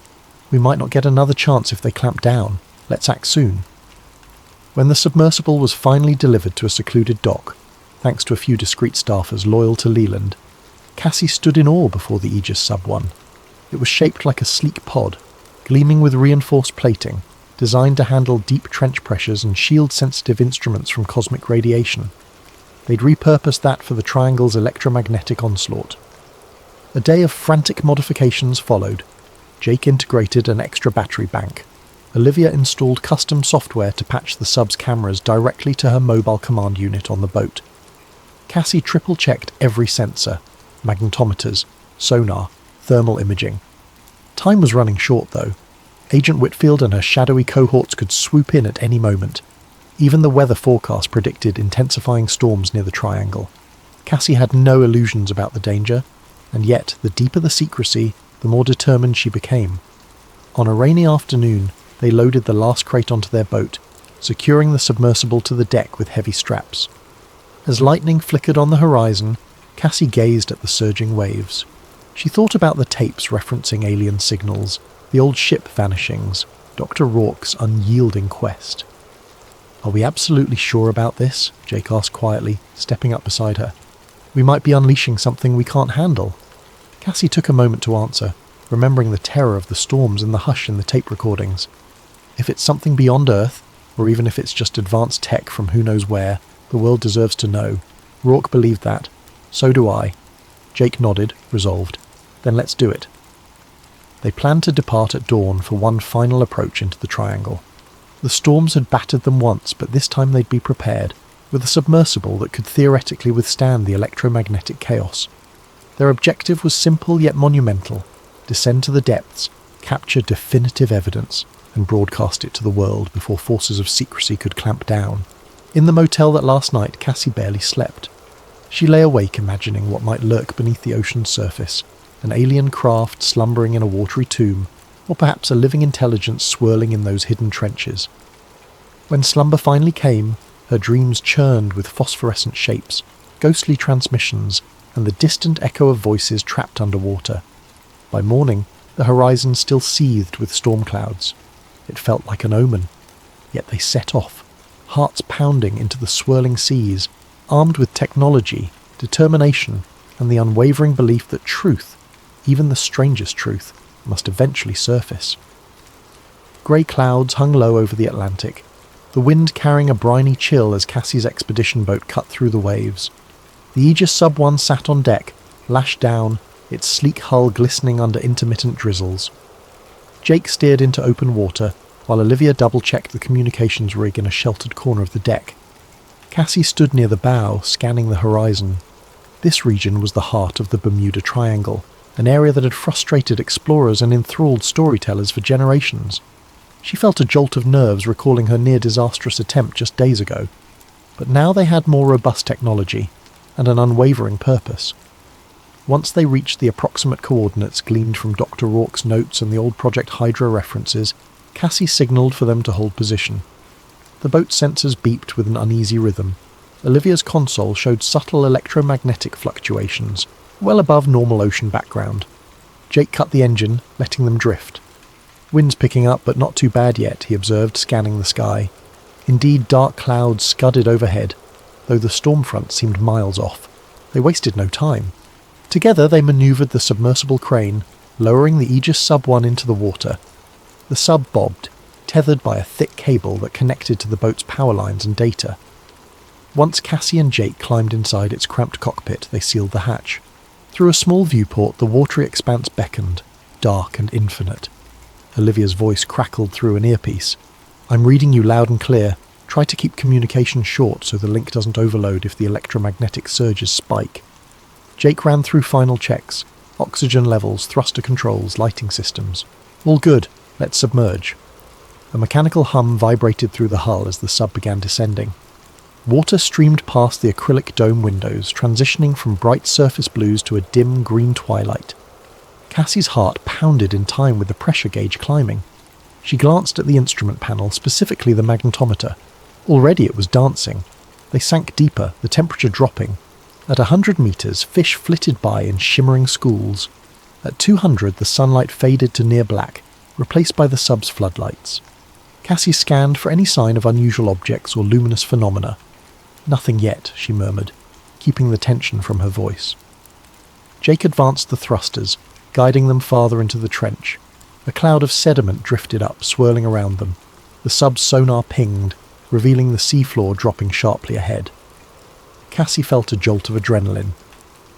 We might not get another chance if they clamp down. Let's act soon. When the submersible was finally delivered to a secluded dock, thanks to a few discreet staffers loyal to Leland, Cassie stood in awe before the Aegis Sub-1. It was shaped like a sleek pod, gleaming with reinforced plating, designed to handle deep trench pressures and shield sensitive instruments from cosmic radiation. They'd repurposed that for the Triangle's electromagnetic onslaught. A day of frantic modifications followed. Jake integrated an extra battery bank. Olivia installed custom software to patch the sub's cameras directly to her mobile command unit on the boat. Cassie triple-checked every sensor, magnetometers, sonar, thermal imaging. Time was running short, though. Agent Whitfield and her shadowy cohorts could swoop in at any moment. Even the weather forecast predicted intensifying storms near the Triangle. Cassie had no illusions about the danger, and yet, the deeper the secrecy, the more determined she became. On a rainy afternoon, they loaded the last crate onto their boat, securing the submersible to the deck with heavy straps. As lightning flickered on the horizon, Cassie gazed at the surging waves. She thought about the tapes referencing alien signals, the old ship vanishings, Dr. Rourke's unyielding quest. Are we absolutely sure about this? Jake asked quietly, stepping up beside her. We might be unleashing something we can't handle. Cassie took a moment to answer, remembering the terror of the storms and the hush in the tape recordings. If it's something beyond Earth, or even if it's just advanced tech from who knows where, the world deserves to know. Rourke believed that. So do I. Jake nodded, resolved. Then let's do it. They planned to depart at dawn for one final approach into the Triangle. The storms had battered them once, but this time they'd be prepared, with a submersible that could theoretically withstand the electromagnetic chaos. Their objective was simple yet monumental: descend to the depths, capture definitive evidence, and broadcast it to the world before forces of secrecy could clamp down. In the motel that last night, Cassie barely slept. She lay awake imagining what might lurk beneath the ocean's surface, an alien craft slumbering in a watery tomb, or perhaps a living intelligence swirling in those hidden trenches. When slumber finally came, her dreams churned with phosphorescent shapes, ghostly transmissions, and the distant echo of voices trapped underwater. By morning, the horizon still seethed with storm clouds. It felt like an omen. Yet they set off, hearts pounding into the swirling seas, armed with technology, determination, and the unwavering belief that truth, even the strangest truth, must eventually surface. Grey clouds hung low over the Atlantic, the wind carrying a briny chill as Cassie's expedition boat cut through the waves. The Aegis Sub-1 sat on deck, lashed down, its sleek hull glistening under intermittent drizzles. Jake steered into open water, while Olivia double-checked the communications rig in a sheltered corner of the deck. Cassie stood near the bow, scanning the horizon. This region was the heart of the Bermuda Triangle, an area that had frustrated explorers and enthralled storytellers for generations. She felt a jolt of nerves recalling her near-disastrous attempt just days ago. But now they had more robust technology, and an unwavering purpose. Once they reached the approximate coordinates gleaned from Dr. Rourke's notes and the old Project Hydra references, Cassie signalled for them to hold position. The boat's sensors beeped with an uneasy rhythm. Olivia's console showed subtle electromagnetic fluctuations, well above normal ocean background. Jake cut the engine, letting them drift. Wind's picking up, but not too bad yet, he observed, scanning the sky. Indeed, dark clouds scudded overhead, though the storm front seemed miles off. They wasted no time. Together they manoeuvred the submersible crane, lowering the Aegis Sub-1 into the water. The sub bobbed, tethered by a thick cable that connected to the boat's power lines and data. Once Cassie and Jake climbed inside its cramped cockpit, they sealed the hatch. Through a small viewport, the watery expanse beckoned, dark and infinite. Olivia's voice crackled through an earpiece. "I'm reading you loud and clear. Try to keep communication short so the link doesn't overload if the electromagnetic surges spike." Jake ran through final checks. Oxygen levels, thruster controls, lighting systems. "All good. Let's submerge." A mechanical hum vibrated through the hull as the sub began descending. Water streamed past the acrylic dome windows, transitioning from bright surface blues to a dim green twilight. Cassie's heart pounded in time with the pressure gauge climbing. She glanced at the instrument panel, specifically the magnetometer. Already it was dancing. They sank deeper, the temperature dropping. At 100 meters, fish flitted by in shimmering schools. At 200, the sunlight faded to near black, replaced by the sub's floodlights. Cassie scanned for any sign of unusual objects or luminous phenomena. "Nothing yet," she murmured, keeping the tension from her voice. Jake advanced the thrusters, guiding them farther into the trench. A cloud of sediment drifted up, swirling around them. The sub's sonar pinged, revealing the seafloor dropping sharply ahead. Cassie felt a jolt of adrenaline.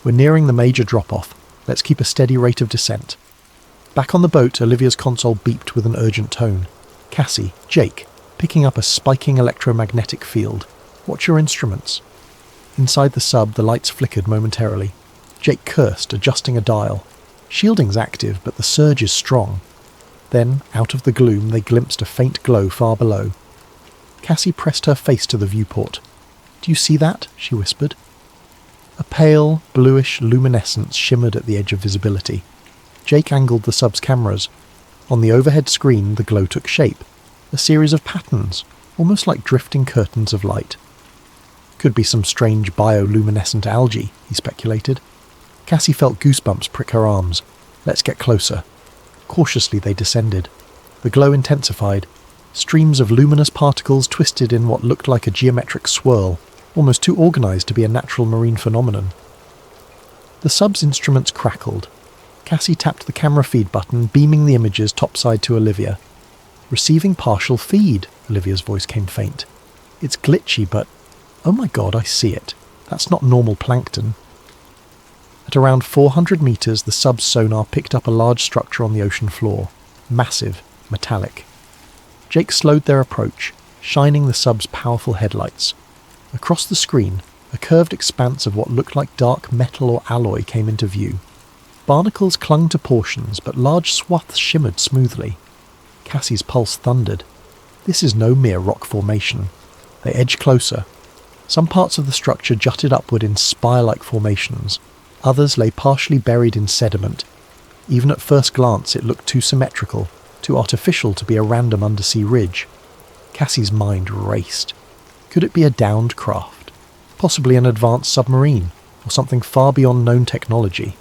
"We're nearing the major drop-off. Let's keep a steady rate of descent." Back on the boat, Olivia's console beeped with an urgent tone. "Cassie, Jake, picking up a spiking electromagnetic field. Watch your instruments." Inside the sub, the lights flickered momentarily. Jake cursed, adjusting a dial. "Shielding's active, but the surge is strong." Then, out of the gloom, they glimpsed a faint glow far below. Cassie pressed her face to the viewport. "Do you see that?" she whispered. A pale, bluish luminescence shimmered at the edge of visibility. Jake angled the sub's cameras. On the overhead screen, the glow took shape. A series of patterns, almost like drifting curtains of light. "Could be some strange bioluminescent algae," he speculated. Cassie felt goosebumps prick her arms. "Let's get closer." Cautiously they descended. The glow intensified. Streams of luminous particles twisted in what looked like a geometric swirl, almost too organized to be a natural marine phenomenon. The sub's instruments crackled. Cassie tapped the camera feed button, beaming the images topside to Olivia. "Receiving partial feed," Olivia's voice came faint. "It's glitchy, but... oh my god, I see it. That's not normal plankton." At around 400 meters, the sub's sonar picked up a large structure on the ocean floor. Massive, metallic. Jake slowed their approach, shining the sub's powerful headlights. Across the screen, a curved expanse of what looked like dark metal or alloy came into view. Barnacles clung to portions, but large swaths shimmered smoothly. Cassie's pulse thundered. This is no mere rock formation. They edged closer. Some parts of the structure jutted upward in spire-like formations. Others lay partially buried in sediment. Even at first glance it looked too symmetrical, too artificial to be a random undersea ridge. Cassie's mind raced. Could it be a downed craft? Possibly an advanced submarine, or something far beyond known technology?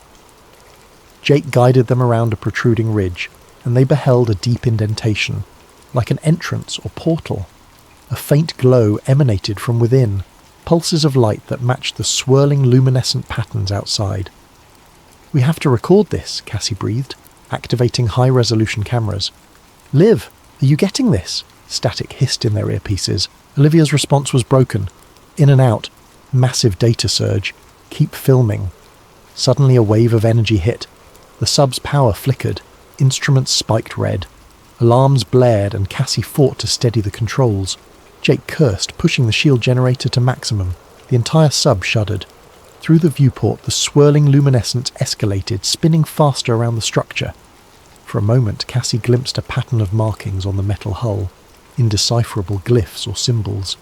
Jake guided them around a protruding ridge, and they beheld a deep indentation, like an entrance or portal. A faint glow emanated from within, pulses of light that matched the swirling luminescent patterns outside. "We have to record this," Cassie breathed, activating high-resolution cameras. "Liv, are you getting this?" Static hissed in their earpieces. Olivia's response was broken. In and out. Massive data surge. Keep filming. Suddenly a wave of energy hit. The sub's power flickered. Instruments spiked red. Alarms blared and Cassie fought to steady the controls. Jake cursed, pushing the shield generator to maximum. The entire sub shuddered. Through the viewport, the swirling luminescence escalated, spinning faster around the structure. For a moment, Cassie glimpsed a pattern of markings on the metal hull, indecipherable glyphs or symbols.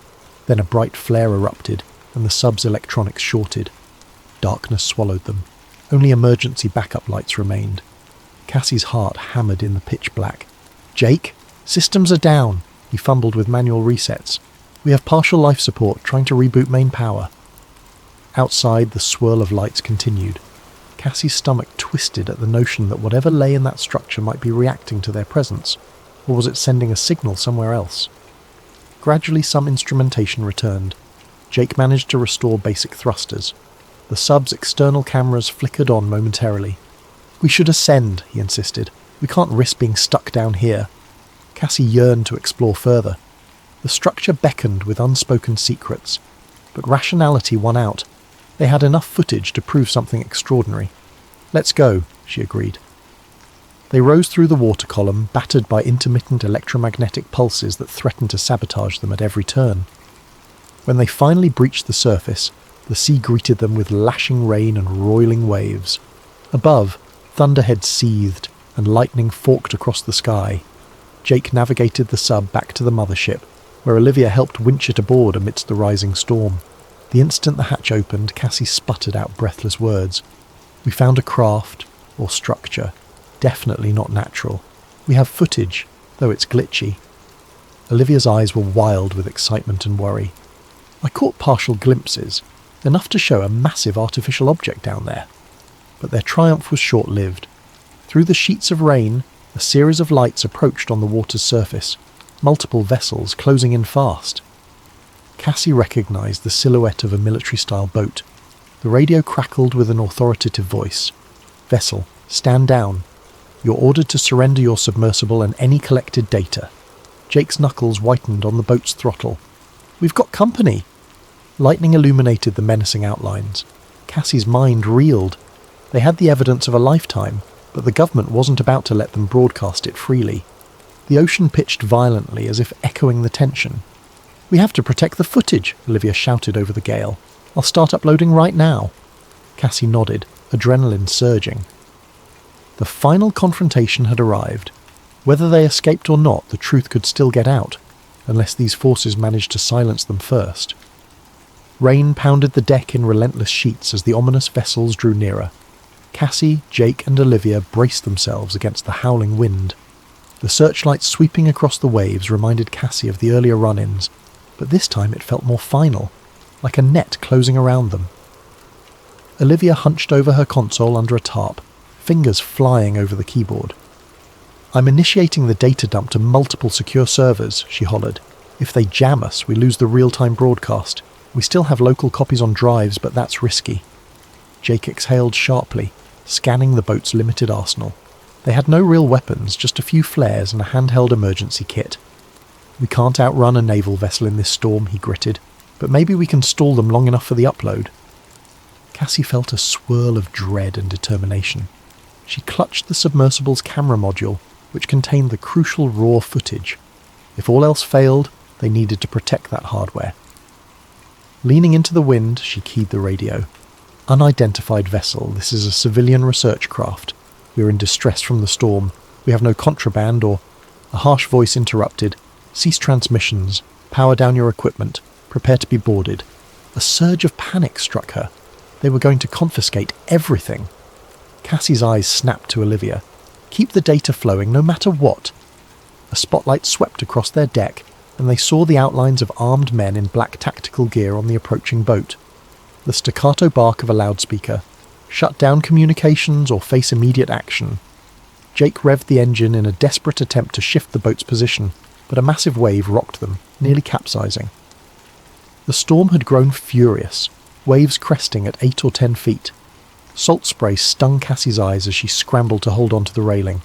Then a bright flare erupted, and the sub's electronics shorted. Darkness swallowed them. Only emergency backup lights remained. Cassie's heart hammered in the pitch black. "Jake, systems are down." He fumbled with manual resets. "We have partial life support, trying to reboot main power." Outside, the swirl of lights continued. Cassie's stomach twisted at the notion that whatever lay in that structure might be reacting to their presence, or was it sending a signal somewhere else? Gradually, some instrumentation returned. Jake managed to restore basic thrusters. The sub's external cameras flickered on momentarily. "We should ascend," he insisted. "We can't risk being stuck down here." Cassie yearned to explore further. The structure beckoned with unspoken secrets, but rationality won out. They had enough footage to prove something extraordinary. "Let's go," she agreed. They rose through the water column, battered by intermittent electromagnetic pulses that threatened to sabotage them at every turn. When they finally breached the surface, the sea greeted them with lashing rain and roiling waves. Above, thunderheads seethed, and lightning forked across the sky. Jake navigated the sub back to the mothership, where Olivia helped winch it aboard amidst the rising storm. The instant the hatch opened, Cassie sputtered out breathless words. "We found a craft, or structure. Definitely not natural. We have footage, though it's glitchy." Olivia's eyes were wild with excitement and worry. "I caught partial glimpses, enough to show a massive artificial object down there." But their triumph was short-lived. Through the sheets of rain, a series of lights approached on the water's surface, multiple vessels closing in fast. Cassie recognized the silhouette of a military-style boat. The radio crackled with an authoritative voice. "Vessel, stand down. You're ordered to surrender your submersible and any collected data." Jake's knuckles whitened on the boat's throttle. "We've got company!" Lightning illuminated the menacing outlines. Cassie's mind reeled. They had the evidence of a lifetime, but the government wasn't about to let them broadcast it freely. The ocean pitched violently as if echoing the tension. "We have to protect the footage," Olivia shouted over the gale. "I'll start uploading right now." Cassie nodded, adrenaline surging. The final confrontation had arrived. Whether they escaped or not, the truth could still get out, unless these forces managed to silence them first. Rain pounded the deck in relentless sheets as the ominous vessels drew nearer. Cassie, Jake and Olivia braced themselves against the howling wind. The searchlight sweeping across the waves reminded Cassie of the earlier run-ins, but this time it felt more final, like a net closing around them. Olivia hunched over her console under a tarp, fingers flying over the keyboard. "I'm initiating the data dump to multiple secure servers," she hollered. "If they jam us, we lose the real-time broadcast. We still have local copies on drives, but that's risky." Jake exhaled sharply, scanning the boat's limited arsenal. They had no real weapons, just a few flares and a handheld emergency kit. "We can't outrun a naval vessel in this storm," he gritted, "but maybe we can stall them long enough for the upload." Cassie felt a swirl of dread and determination. She clutched the submersible's camera module, which contained the crucial raw footage. If all else failed, they needed to protect that hardware. Leaning into the wind, she keyed the radio. "Unidentified vessel, this is a civilian research craft. We are in distress from the storm. We have no contraband or..." A harsh voice interrupted. "Cease transmissions. Power down your equipment. Prepare to be boarded. A surge of panic struck her. They were going to confiscate everything. Cassie's eyes snapped to Olivia. Keep the data flowing no matter what. A spotlight swept across their deck, and they saw the outlines of armed men in black tactical gear on the approaching boat. The staccato bark of a loudspeaker. Shut down communications or face immediate action. Jake revved the engine in a desperate attempt to shift the boat's position, but a massive wave rocked them, nearly capsizing. The storm had grown furious, waves cresting at 8 or 10 feet. Salt spray stung Cassie's eyes as she scrambled to hold onto the railing.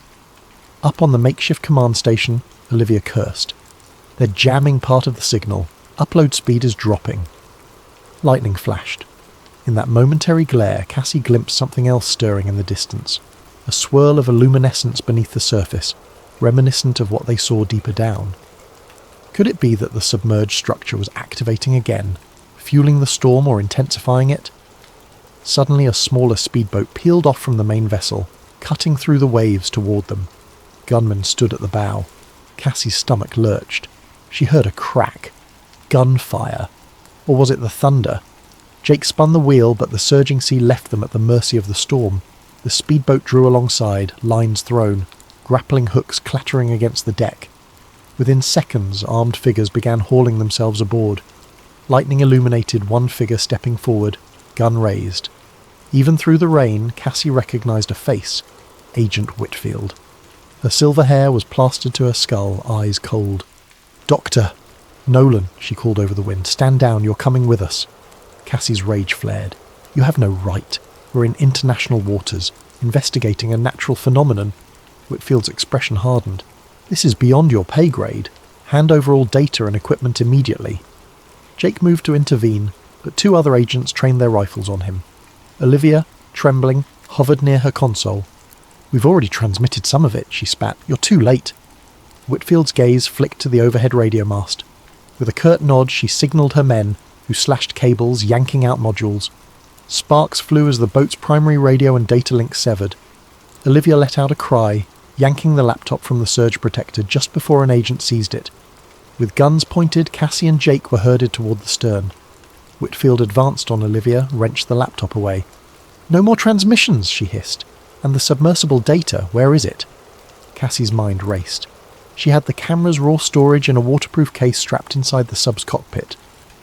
Up on the makeshift command station, Olivia cursed. They're jamming part of the signal. Upload speed is dropping. Lightning flashed. In that momentary glare, Cassie glimpsed something else stirring in the distance. A swirl of luminescence beneath the surface, reminiscent of what they saw deeper down. Could it be that the submerged structure was activating again, fueling the storm or intensifying it? Suddenly a smaller speedboat peeled off from the main vessel, cutting through the waves toward them. Gunmen stood at the bow. Cassie's stomach lurched. She heard a crack. Gunfire. Or was it the thunder? Jake spun the wheel, but the surging sea left them at the mercy of the storm. The speedboat drew alongside, lines thrown, grappling hooks clattering against the deck. Within seconds, armed figures began hauling themselves aboard. Lightning illuminated one figure stepping forward, gun raised. Even through the rain, Cassie recognized a face. Agent Whitfield. Her silver hair was plastered to her skull, eyes cold. "Doctor!" "Nolan," she called over the wind. "Stand down, you're coming with us." Cassie's rage flared. "You have no right. We're in international waters, investigating a natural phenomenon." Whitfield's expression hardened. "This is beyond your pay grade. Hand over all data and equipment immediately." Jake moved to intervene, but 2 other agents trained their rifles on him. Olivia, trembling, hovered near her console. "We've already transmitted some of it," she spat. "You're too late." Whitfield's gaze flicked to the overhead radio mast. With a curt nod, she signalled her men, who slashed cables, yanking out modules. Sparks flew as the boat's primary radio and data link severed. Olivia let out a cry, yanking the laptop from the surge protector just before an agent seized it. With guns pointed, Cassie and Jake were herded toward the stern. Whitfield advanced on Olivia, wrenched the laptop away. "No more transmissions," she hissed. "And the submersible data, where is it?" Cassie's mind raced. She had the camera's raw storage in a waterproof case strapped inside the sub's cockpit.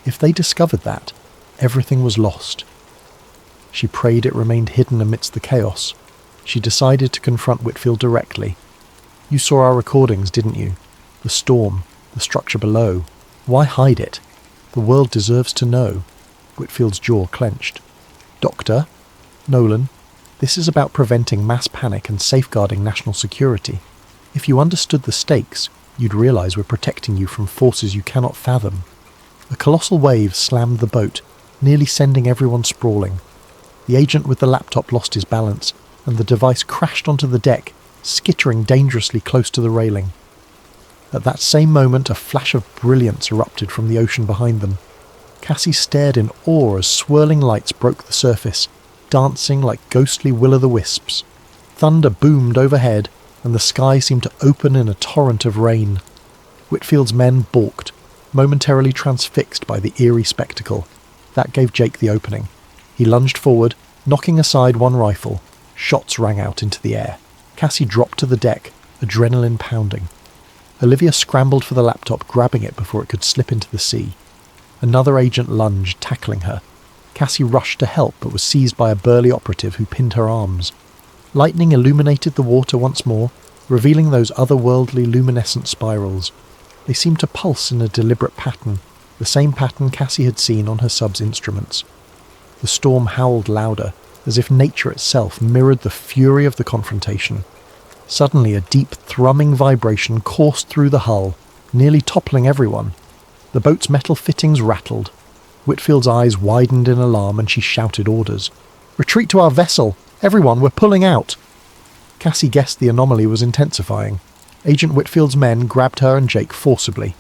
If they discovered that, everything was lost. She prayed it remained hidden amidst the chaos. She decided to confront Whitfield directly. "You saw our recordings, didn't you? The storm, the structure below. Why hide it? The world deserves to know." Whitfield's jaw clenched. "Doctor? Nolan, this is about preventing mass panic and safeguarding national security. If you understood the stakes, you'd realize we're protecting you from forces you cannot fathom." A colossal wave slammed the boat, nearly sending everyone sprawling. The agent with the laptop lost his balance, and the device crashed onto the deck, skittering dangerously close to the railing. At that same moment, a flash of brilliance erupted from the ocean behind them. Cassie stared in awe as swirling lights broke the surface, dancing like ghostly will-o'-the-wisps. Thunder boomed overhead, and the sky seemed to open in a torrent of rain. Whitfield's men balked, momentarily transfixed by the eerie spectacle. That gave Jake the opening. He lunged forward, knocking aside one rifle. Shots rang out into the air. Cassie dropped to the deck, adrenaline pounding. Olivia scrambled for the laptop, grabbing it before it could slip into the sea. Another agent lunged, tackling her. Cassie rushed to help, but was seized by a burly operative who pinned her arms. Lightning illuminated the water once more, revealing those otherworldly luminescent spirals. They seemed to pulse in a deliberate pattern, the same pattern Cassie had seen on her sub's instruments. The storm howled louder, as if nature itself mirrored the fury of the confrontation. Suddenly a deep, thrumming vibration coursed through the hull, nearly toppling everyone. The boat's metal fittings rattled. Whitfield's eyes widened in alarm and she shouted orders. "Retreat to our vessel! Everyone, we're pulling out!" Cassie guessed the anomaly was intensifying. Agent Whitfield's men grabbed her and Jake forcibly.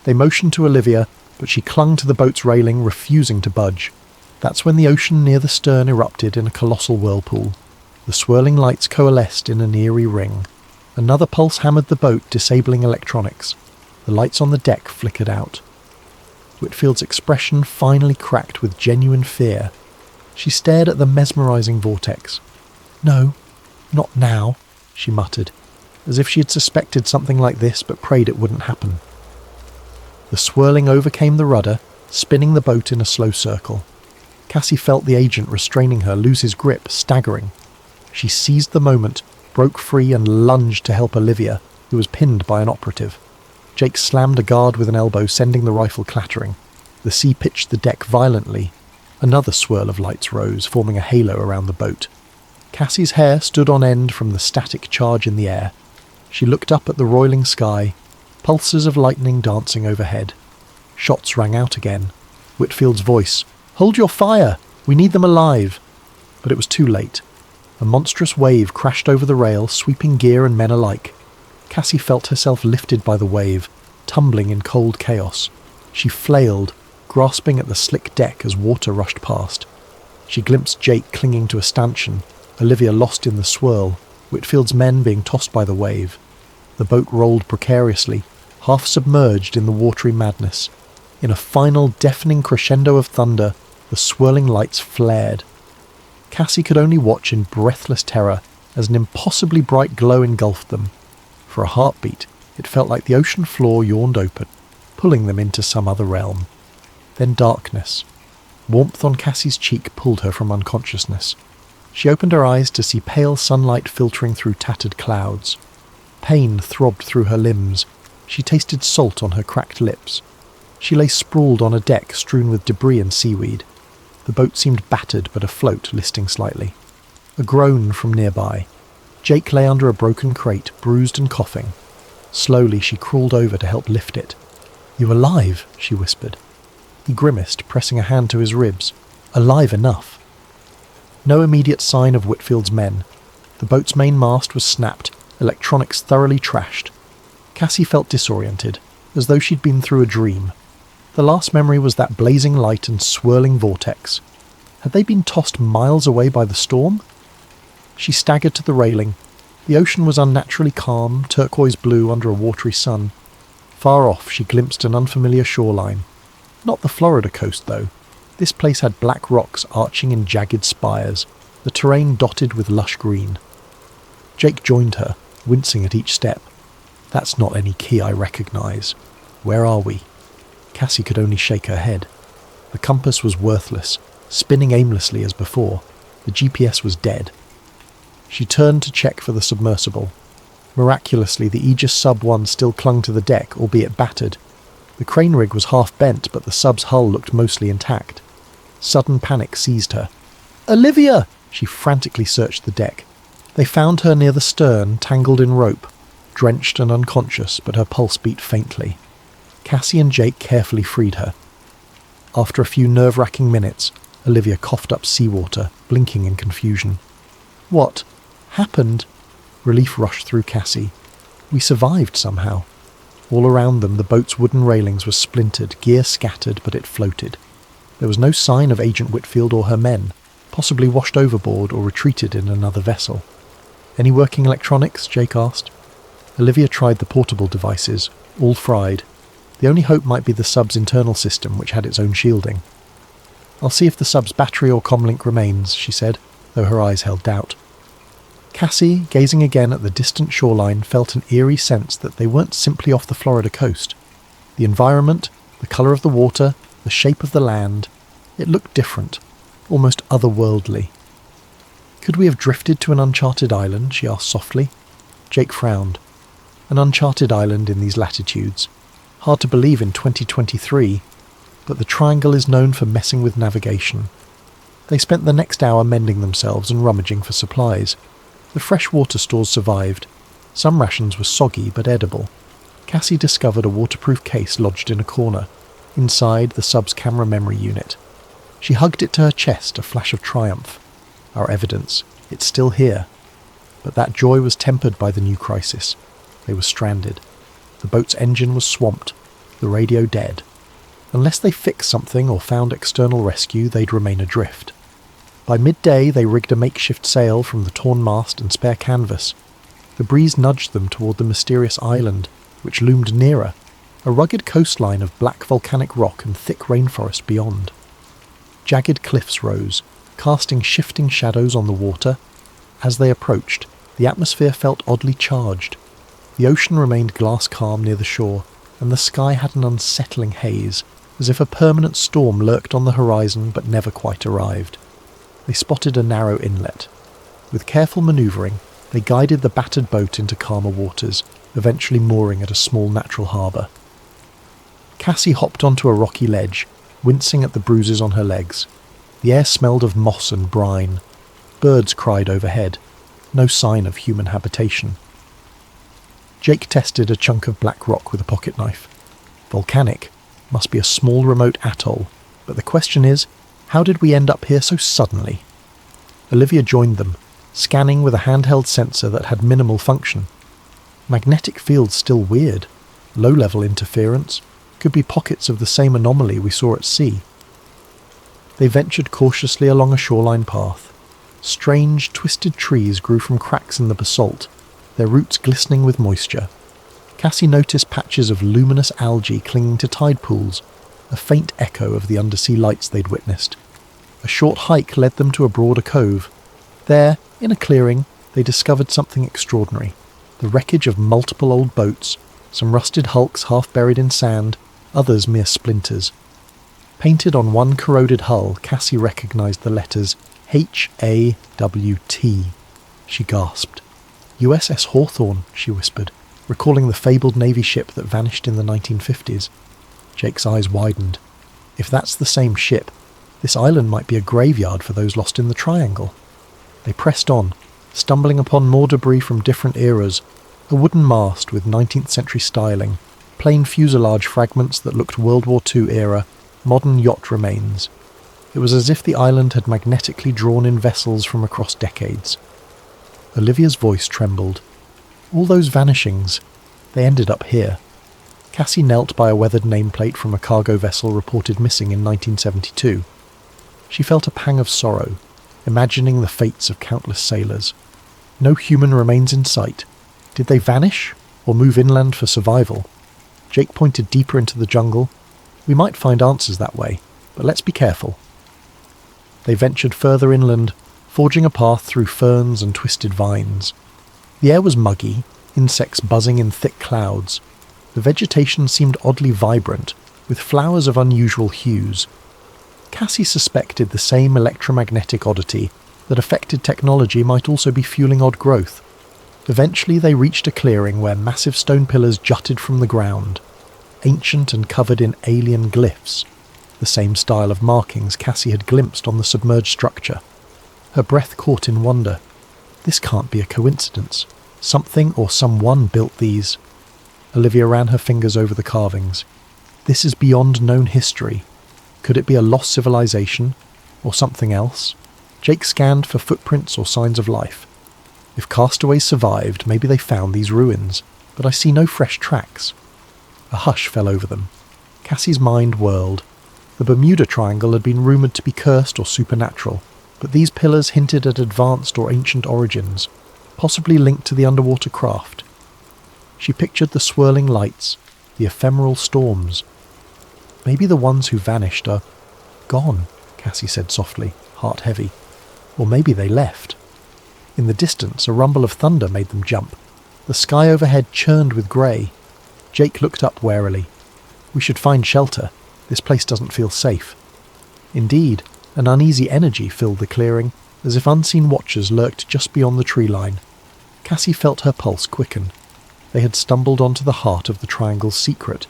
They motioned to Olivia, but she clung to the boat's railing, refusing to budge. That's when the ocean near the stern erupted in a colossal whirlpool. The swirling lights coalesced in an eerie ring. Another pulse hammered the boat, disabling electronics. The lights on the deck flickered out. Whitfield's expression finally cracked with genuine fear. She stared at the mesmerising vortex. "No, not now," she muttered, as if she had suspected something like this but prayed it wouldn't happen. The swirling overcame the rudder, spinning the boat in a slow circle. Cassie felt the agent restraining her lose his grip, staggering. She seized the moment, broke free and lunged to help Olivia, who was pinned by an operative. Jake slammed a guard with an elbow, sending the rifle clattering. The sea pitched the deck violently. Another swirl of lights rose, forming a halo around the boat. Cassie's hair stood on end from the static charge in the air. She looked up at the roiling sky, pulses of lightning dancing overhead. Shots rang out again. Whitfield's voice, "Hold your fire! We need them alive!" But it was too late. A monstrous wave crashed over the rail, sweeping gear and men alike. Cassie felt herself lifted by the wave, tumbling in cold chaos. She flailed, grasping at the slick deck as water rushed past. She glimpsed Jake clinging to a stanchion, Olivia lost in the swirl, Whitfield's men being tossed by the wave. The boat rolled precariously, half submerged in the watery madness. In a final deafening crescendo of thunder, the swirling lights flared. Cassie could only watch in breathless terror as an impossibly bright glow engulfed them. For a heartbeat, it felt like the ocean floor yawned open, pulling them into some other realm. Then darkness. Warmth on Cassie's cheek pulled her from unconsciousness. She opened her eyes to see pale sunlight filtering through tattered clouds. Pain throbbed through her limbs. She tasted salt on her cracked lips. She lay sprawled on a deck strewn with debris and seaweed. The boat seemed battered but afloat, listing slightly. A groan from nearby. Jake lay under a broken crate, bruised and coughing. Slowly she crawled over to help lift it. "You alive?" she whispered. He grimaced, pressing a hand to his ribs. Alive enough. No immediate sign of Whitfield's men. The boat's main mast was snapped, electronics thoroughly trashed. Cassie felt disoriented, as though she'd been through a dream. The last memory was that blazing light and swirling vortex. Had they been tossed miles away by the storm? She staggered to the railing. The ocean was unnaturally calm, turquoise blue under a watery sun. Far off she glimpsed an unfamiliar shoreline. Not the Florida coast, though. This place had black rocks arching in jagged spires, the terrain dotted with lush green. Jake joined her, wincing at each step. "That's not any key I recognise. Where are we?" Cassie could only shake her head. The compass was worthless, spinning aimlessly as before. The GPS was dead. She turned to check for the submersible. Miraculously, the Aegis Sub-1 still clung to the deck, albeit battered. The crane rig was half bent, but the sub's hull looked mostly intact. Sudden panic seized her. "Olivia!" She frantically searched the deck. They found her near the stern, tangled in rope, drenched and unconscious, but her pulse beat faintly. Cassie and Jake carefully freed her. After a few nerve-wracking minutes, Olivia coughed up seawater, blinking in confusion. "What happened?" Relief rushed through Cassie. "We survived somehow." All around them, the boat's wooden railings were splintered, gear scattered, but it floated. There was no sign of Agent Whitfield or her men, possibly washed overboard or retreated in another vessel. "Any working electronics?" Jake asked. Olivia tried the portable devices, all fried. The only hope might be the sub's internal system, which had its own shielding. "I'll see if the sub's battery or comlink remains," she said, though her eyes held doubt. Cassie, gazing again at the distant shoreline, felt an eerie sense that they weren't simply off the Florida coast. The environment, the colour of the water, the shape of the land, it looked different, almost otherworldly. "Could we have drifted to an uncharted island?" she asked softly. Jake frowned. An uncharted island in these latitudes. Hard to believe in 2023, but the Triangle is known for messing with navigation. They spent the next hour mending themselves and rummaging for supplies. The fresh water stores survived. Some rations were soggy but edible. Cassie discovered a waterproof case lodged in a corner. Inside, the sub's camera memory unit. She hugged it to her chest, a flash of triumph. Our evidence. It's still here. But that joy was tempered by the new crisis. They were stranded. The boat's engine was swamped, the radio dead. Unless they fixed something or found external rescue, they'd remain adrift. By midday, they rigged a makeshift sail from the torn mast and spare canvas. The breeze nudged them toward the mysterious island, which loomed nearer. a rugged coastline of black volcanic rock and thick rainforest beyond. Jagged cliffs rose, casting shifting shadows on the water. As they approached, the atmosphere felt oddly charged. The ocean remained glass calm near the shore, and the sky had an unsettling haze, as if a permanent storm lurked on the horizon but never quite arrived. They spotted a narrow inlet. With careful manoeuvring, they guided the battered boat into calmer waters, eventually mooring at a small natural harbour. Cassie hopped onto a rocky ledge, wincing at the bruises on her legs. The air smelled of moss and brine. Birds cried overhead. No sign of human habitation. Jake tested a chunk of black rock with a pocket knife. Volcanic. Must be a small remote atoll. But the question is, how did we end up here so suddenly? Olivia joined them, scanning with a handheld sensor that had minimal function. Magnetic fields still weird. Low-level interference. Could be pockets of the same anomaly we saw at sea. They ventured cautiously along a shoreline path. Strange, twisted trees grew from cracks in the basalt, their roots glistening with moisture. Cassie noticed patches of luminous algae clinging to tide pools, a faint echo of the undersea lights they'd witnessed. A short hike led them to a broader cove. There, in a clearing, they discovered something extraordinary. The wreckage of multiple old boats, some rusted hulks half buried in sand, others mere splinters. Painted on one corroded hull, Cassie recognized the letters H-A-W-T. She gasped. USS Hawthorne, she whispered, recalling the fabled Navy ship that vanished in the 1950s. Jake's eyes widened. If that's the same ship, this island might be a graveyard for those lost in the Triangle. They pressed on, stumbling upon more debris from different eras, a wooden mast with 19th century styling, plain fuselage fragments that looked World War II era, modern yacht remains. It was as if the island had magnetically drawn in vessels from across decades. Olivia's voice trembled. All those vanishings, they ended up here. Cassie knelt by a weathered nameplate from a cargo vessel reported missing in 1972. She felt a pang of sorrow, imagining the fates of countless sailors. No human remains in sight. Did they vanish, or move inland for survival? Jake pointed deeper into the jungle. We might find answers that way, but let's be careful. They ventured further inland, forging a path through ferns and twisted vines. The air was muggy, insects buzzing in thick clouds. The vegetation seemed oddly vibrant, with flowers of unusual hues. Cassie suspected the same electromagnetic oddity that affected technology might also be fueling odd growth. Eventually they reached a clearing where massive stone pillars jutted from the ground, ancient and covered in alien glyphs, the same style of markings Cassie had glimpsed on the submerged structure. Her breath caught in wonder. This can't be a coincidence. Something or someone built these. Olivia ran her fingers over the carvings. This is beyond known history. Could it be a lost civilization, or something else? Jake scanned for footprints or signs of life. If castaways survived, maybe they found these ruins, but I see no fresh tracks. A hush fell over them. Cassie's mind whirled. The Bermuda Triangle had been rumoured to be cursed or supernatural, but these pillars hinted at advanced or ancient origins, possibly linked to the underwater craft. She pictured the swirling lights, the ephemeral storms. Maybe the ones who vanished are gone, Cassie said softly, heart heavy. Or maybe they left. In the distance, a rumble of thunder made them jump. The sky overhead churned with grey. Jake looked up warily. We should find shelter. This place doesn't feel safe. Indeed, an uneasy energy filled the clearing, as if unseen watchers lurked just beyond the tree line. Cassie felt her pulse quicken. They had stumbled onto the heart of the Triangle's secret,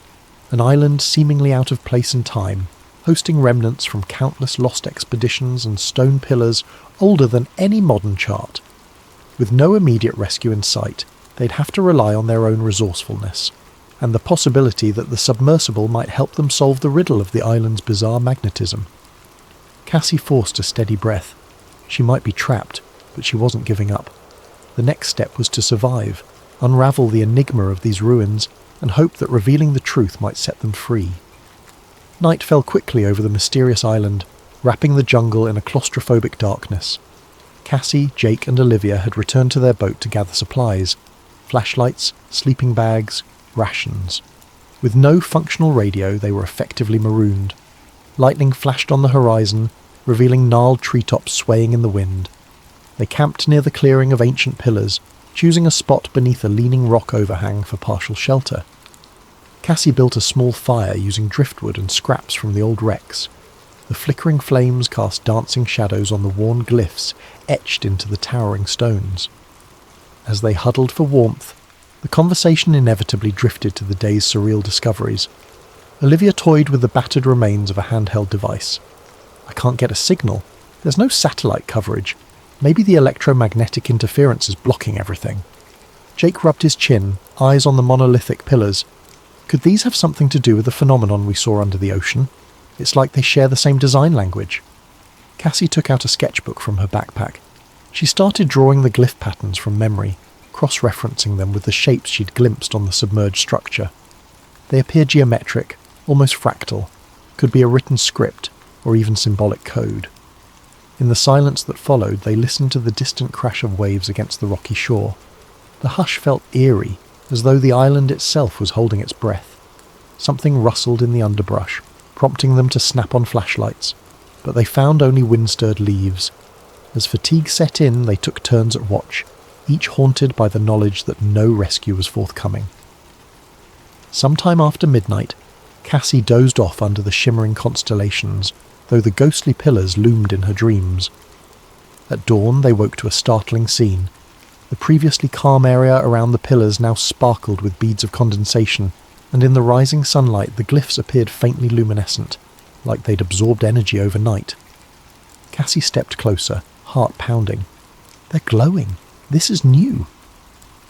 an island seemingly out of place and time, hosting remnants from countless lost expeditions and stone pillars older than any modern chart. With no immediate rescue in sight, they'd have to rely on their own resourcefulness, and the possibility that the submersible might help them solve the riddle of the island's bizarre magnetism. Cassie forced a steady breath. She might be trapped, but she wasn't giving up. The next step was to survive, unravel the enigma of these ruins, and hope that revealing the truth might set them free. Night fell quickly over the mysterious island, wrapping the jungle in a claustrophobic darkness. Cassie, Jake and Olivia had returned to their boat to gather supplies. Flashlights, sleeping bags, rations. With no functional radio, they were effectively marooned. Lightning flashed on the horizon, revealing gnarled treetops swaying in the wind. They camped near the clearing of ancient pillars, choosing a spot beneath a leaning rock overhang for partial shelter. Cassie built a small fire using driftwood and scraps from the old wrecks. The flickering flames cast dancing shadows on the worn glyphs etched into the towering stones. As they huddled for warmth, the conversation inevitably drifted to the day's surreal discoveries. Olivia toyed with the battered remains of a handheld device. "I can't get a signal. There's no satellite coverage. Maybe the electromagnetic interference is blocking everything." Jake rubbed his chin, eyes on the monolithic pillars. "Could these have something to do with the phenomenon we saw under the ocean? It's like they share the same design language." Cassie took out a sketchbook from her backpack. She started drawing the glyph patterns from memory, cross-referencing them with the shapes she'd glimpsed on the submerged structure. They appeared geometric, almost fractal, could be a written script, or even symbolic code. In the silence that followed, they listened to the distant crash of waves against the rocky shore. The hush felt eerie, as though the island itself was holding its breath. Something rustled in the underbrush, prompting them to snap on flashlights, but they found only wind-stirred leaves. As fatigue set in, they took turns at watch, each haunted by the knowledge that no rescue was forthcoming. Sometime after midnight, Cassie dozed off under the shimmering constellations, though the ghostly pillars loomed in her dreams. At dawn, they woke to a startling scene. The previously calm area around the pillars now sparkled with beads of condensation, and in the rising sunlight the glyphs appeared faintly luminescent, like they'd absorbed energy overnight. Cassie stepped closer, heart pounding. "They're glowing. This is new."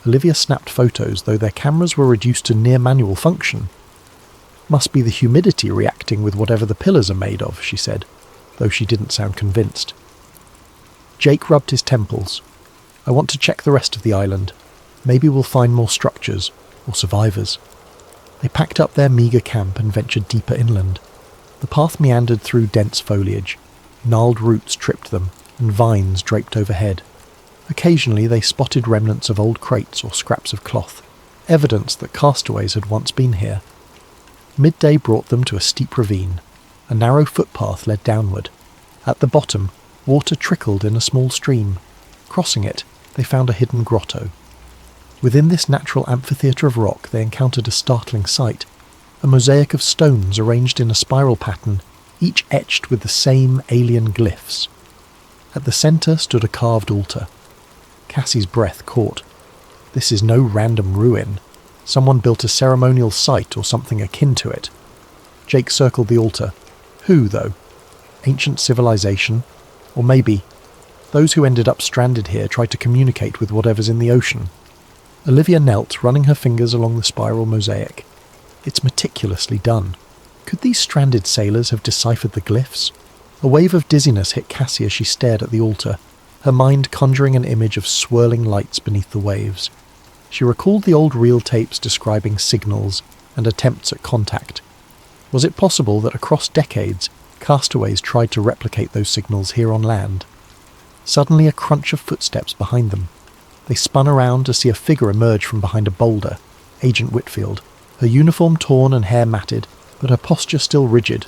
Olivia snapped photos, though their cameras were reduced to near manual function. "Must be the humidity reacting with whatever the pillars are made of," she said, though she didn't sound convinced. Jake rubbed his temples. "I want to check the rest of the island. Maybe we'll find more structures, or survivors." They packed up their meagre camp and ventured deeper inland. The path meandered through dense foliage. Gnarled roots tripped them, and vines draped overhead. Occasionally they spotted remnants of old crates or scraps of cloth, evidence that castaways had once been here. Midday brought them to a steep ravine. A narrow footpath led downward. At the bottom, water trickled in a small stream. Crossing it, they found a hidden grotto. Within this natural amphitheatre of rock they encountered a startling sight, a mosaic of stones arranged in a spiral pattern, each etched with the same alien glyphs. At the centre stood a carved altar. Cassie's breath caught. This is no random ruin. Someone built a ceremonial site or something akin to it. Jake circled the altar. Who, though? Ancient civilization? Or maybe those who ended up stranded here tried to communicate with whatever's in the ocean. Olivia knelt, running her fingers along the spiral mosaic. It's meticulously done. Could these stranded sailors have deciphered the glyphs? A wave of dizziness hit Cassie as she stared at the altar, her mind conjuring an image of swirling lights beneath the waves. She recalled the old reel tapes describing signals and attempts at contact. Was it possible that across decades, castaways tried to replicate those signals here on land? Suddenly a crunch of footsteps behind them. They spun around to see a figure emerge from behind a boulder, Agent Whitfield, her uniform torn and hair matted, but her posture still rigid.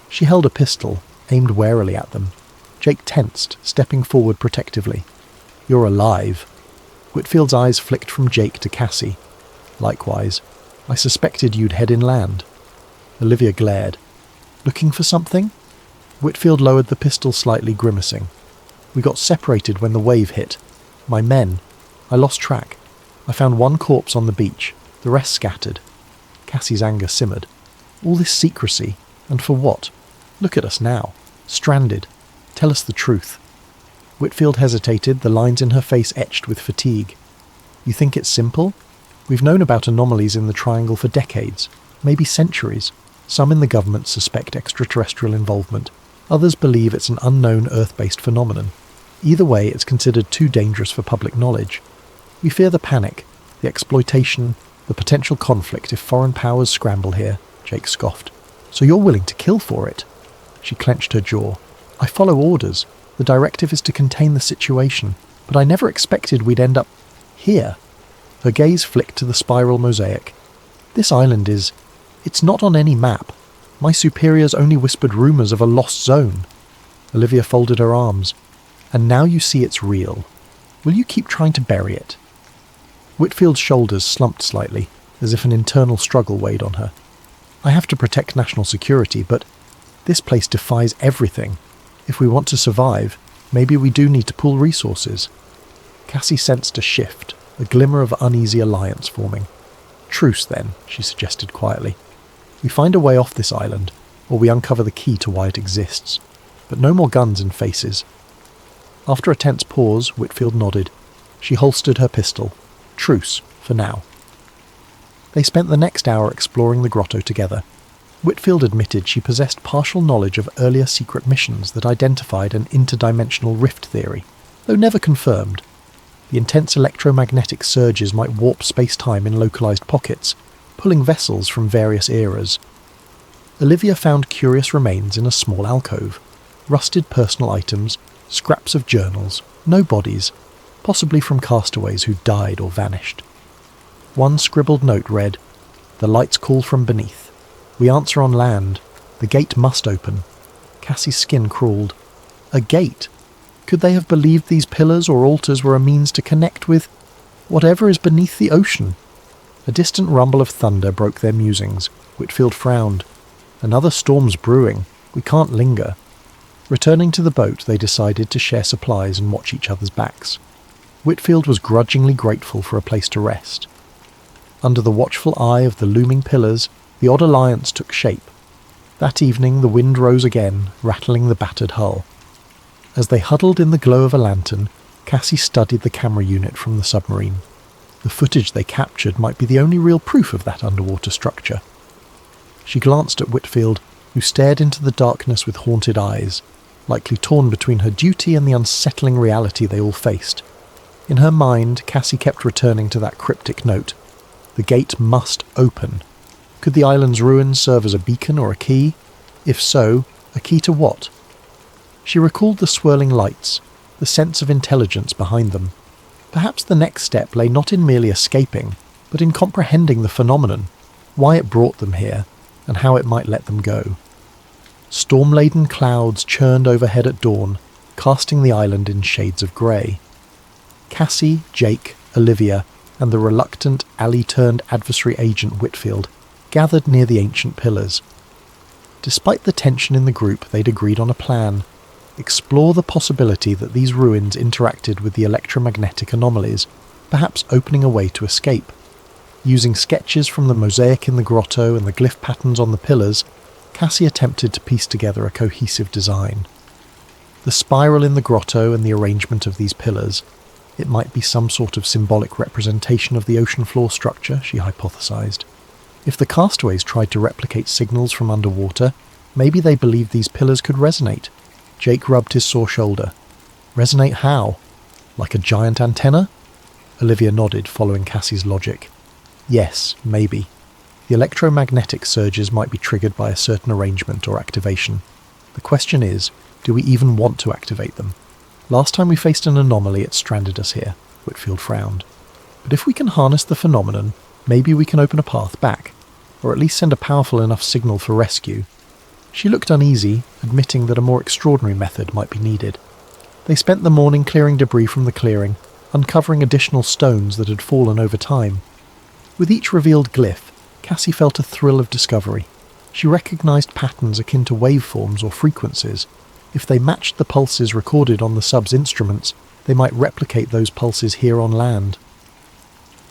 She held a pistol, aimed warily at them. Jake tensed, stepping forward protectively. "You're alive." Whitfield's eyes flicked from Jake to Cassie. "Likewise. I suspected you'd head inland." Olivia glared. "Looking for something?" Whitfield lowered the pistol slightly, grimacing. "We got separated when the wave hit. My men. I lost track. I found one corpse on the beach. The rest scattered." Cassie's anger simmered. All this secrecy, and for what? Look at us now. Stranded. Tell us the truth. Whitfield hesitated, the lines in her face etched with fatigue. "You think it's simple? We've known about anomalies in the Triangle for decades, maybe centuries. Some in the government suspect extraterrestrial involvement. Others believe it's an unknown Earth-based phenomenon. Either way, it's considered too dangerous for public knowledge. We fear the panic, the exploitation, the potential conflict if foreign powers scramble here," Jake scoffed. "So you're willing to kill for it?" She clenched her jaw. "I follow orders. The directive is to contain the situation, but I never expected we'd end up here." Her gaze flicked to the spiral mosaic. "This island is It's not on any map. My superiors only whispered rumours of a lost zone. Olivia folded her arms. And now you see it's real. Will you keep trying to bury it? Whitfield's shoulders slumped slightly, as if an internal struggle weighed on her. I have to protect national security, but this place defies everything. If we want to survive, maybe we do need to pool resources. Cassie sensed a shift, a glimmer of uneasy alliance forming. Truce, then, she suggested quietly. We find a way off this island, or we uncover the key to why it exists. But no more guns and faces. After a tense pause, Whitfield nodded. She holstered her pistol. Truce, for now. They spent the next hour exploring the grotto together. Whitfield admitted she possessed partial knowledge of earlier secret missions that identified an interdimensional rift theory, though never confirmed. The intense electromagnetic surges might warp space-time in localized pockets, pulling vessels from various eras. Olivia found curious remains in a small alcove. Rusted personal items, scraps of journals, no bodies, possibly from castaways who died or vanished. One scribbled note read, "The lights call from beneath. We answer on land. The gate must open." Cassie's skin crawled. A gate? Could they have believed these pillars or altars were a means to connect with whatever is beneath the ocean? A distant rumble of thunder broke their musings. Whitfield frowned. Another storm's brewing. We can't linger. Returning to the boat, they decided to share supplies and watch each other's backs. Whitfield was grudgingly grateful for a place to rest. Under the watchful eye of the looming pillars, the odd alliance took shape. That evening the wind rose again, rattling the battered hull. As they huddled in the glow of a lantern, Cassie studied the camera unit from the submarine. The footage they captured might be the only real proof of that underwater structure. She glanced at Whitfield, who stared into the darkness with haunted eyes, likely torn between her duty and the unsettling reality they all faced. In her mind, Cassie kept returning to that cryptic note. The gate must open. Could the island's ruins serve as a beacon or a key? If so, a key to what? She recalled the swirling lights, the sense of intelligence behind them. Perhaps the next step lay not in merely escaping, but in comprehending the phenomenon, why it brought them here, and how it might let them go. Storm-laden clouds churned overhead at dawn, casting the island in shades of grey. Cassie, Jake, Olivia, and the reluctant, alley-turned-adversary agent Whitfield gathered near the ancient pillars. Despite the tension in the group, they'd agreed on a plan. Explore the possibility that these ruins interacted with the electromagnetic anomalies, perhaps opening a way to escape. Using sketches from the mosaic in the grotto and the glyph patterns on the pillars, Cassie attempted to piece together a cohesive design. The spiral in the grotto and the arrangement of these pillars, it might be some sort of symbolic representation of the ocean floor structure, she hypothesized. If the castaways tried to replicate signals from underwater, maybe they believed these pillars could resonate. Jake rubbed his sore shoulder. Resonate how? Like a giant antenna? Olivia nodded, following Cassie's logic. Yes, maybe. The electromagnetic surges might be triggered by a certain arrangement or activation. The question is, do we even want to activate them? Last time we faced an anomaly, it stranded us here, Whitfield frowned. But if we can harness the phenomenon, maybe we can open a path back, or at least send a powerful enough signal for rescue. She looked uneasy, admitting that a more extraordinary method might be needed. They spent the morning clearing debris from the clearing, uncovering additional stones that had fallen over time. With each revealed glyph, Cassie felt a thrill of discovery. She recognized patterns akin to waveforms or frequencies. If they matched the pulses recorded on the sub's instruments, they might replicate those pulses here on land.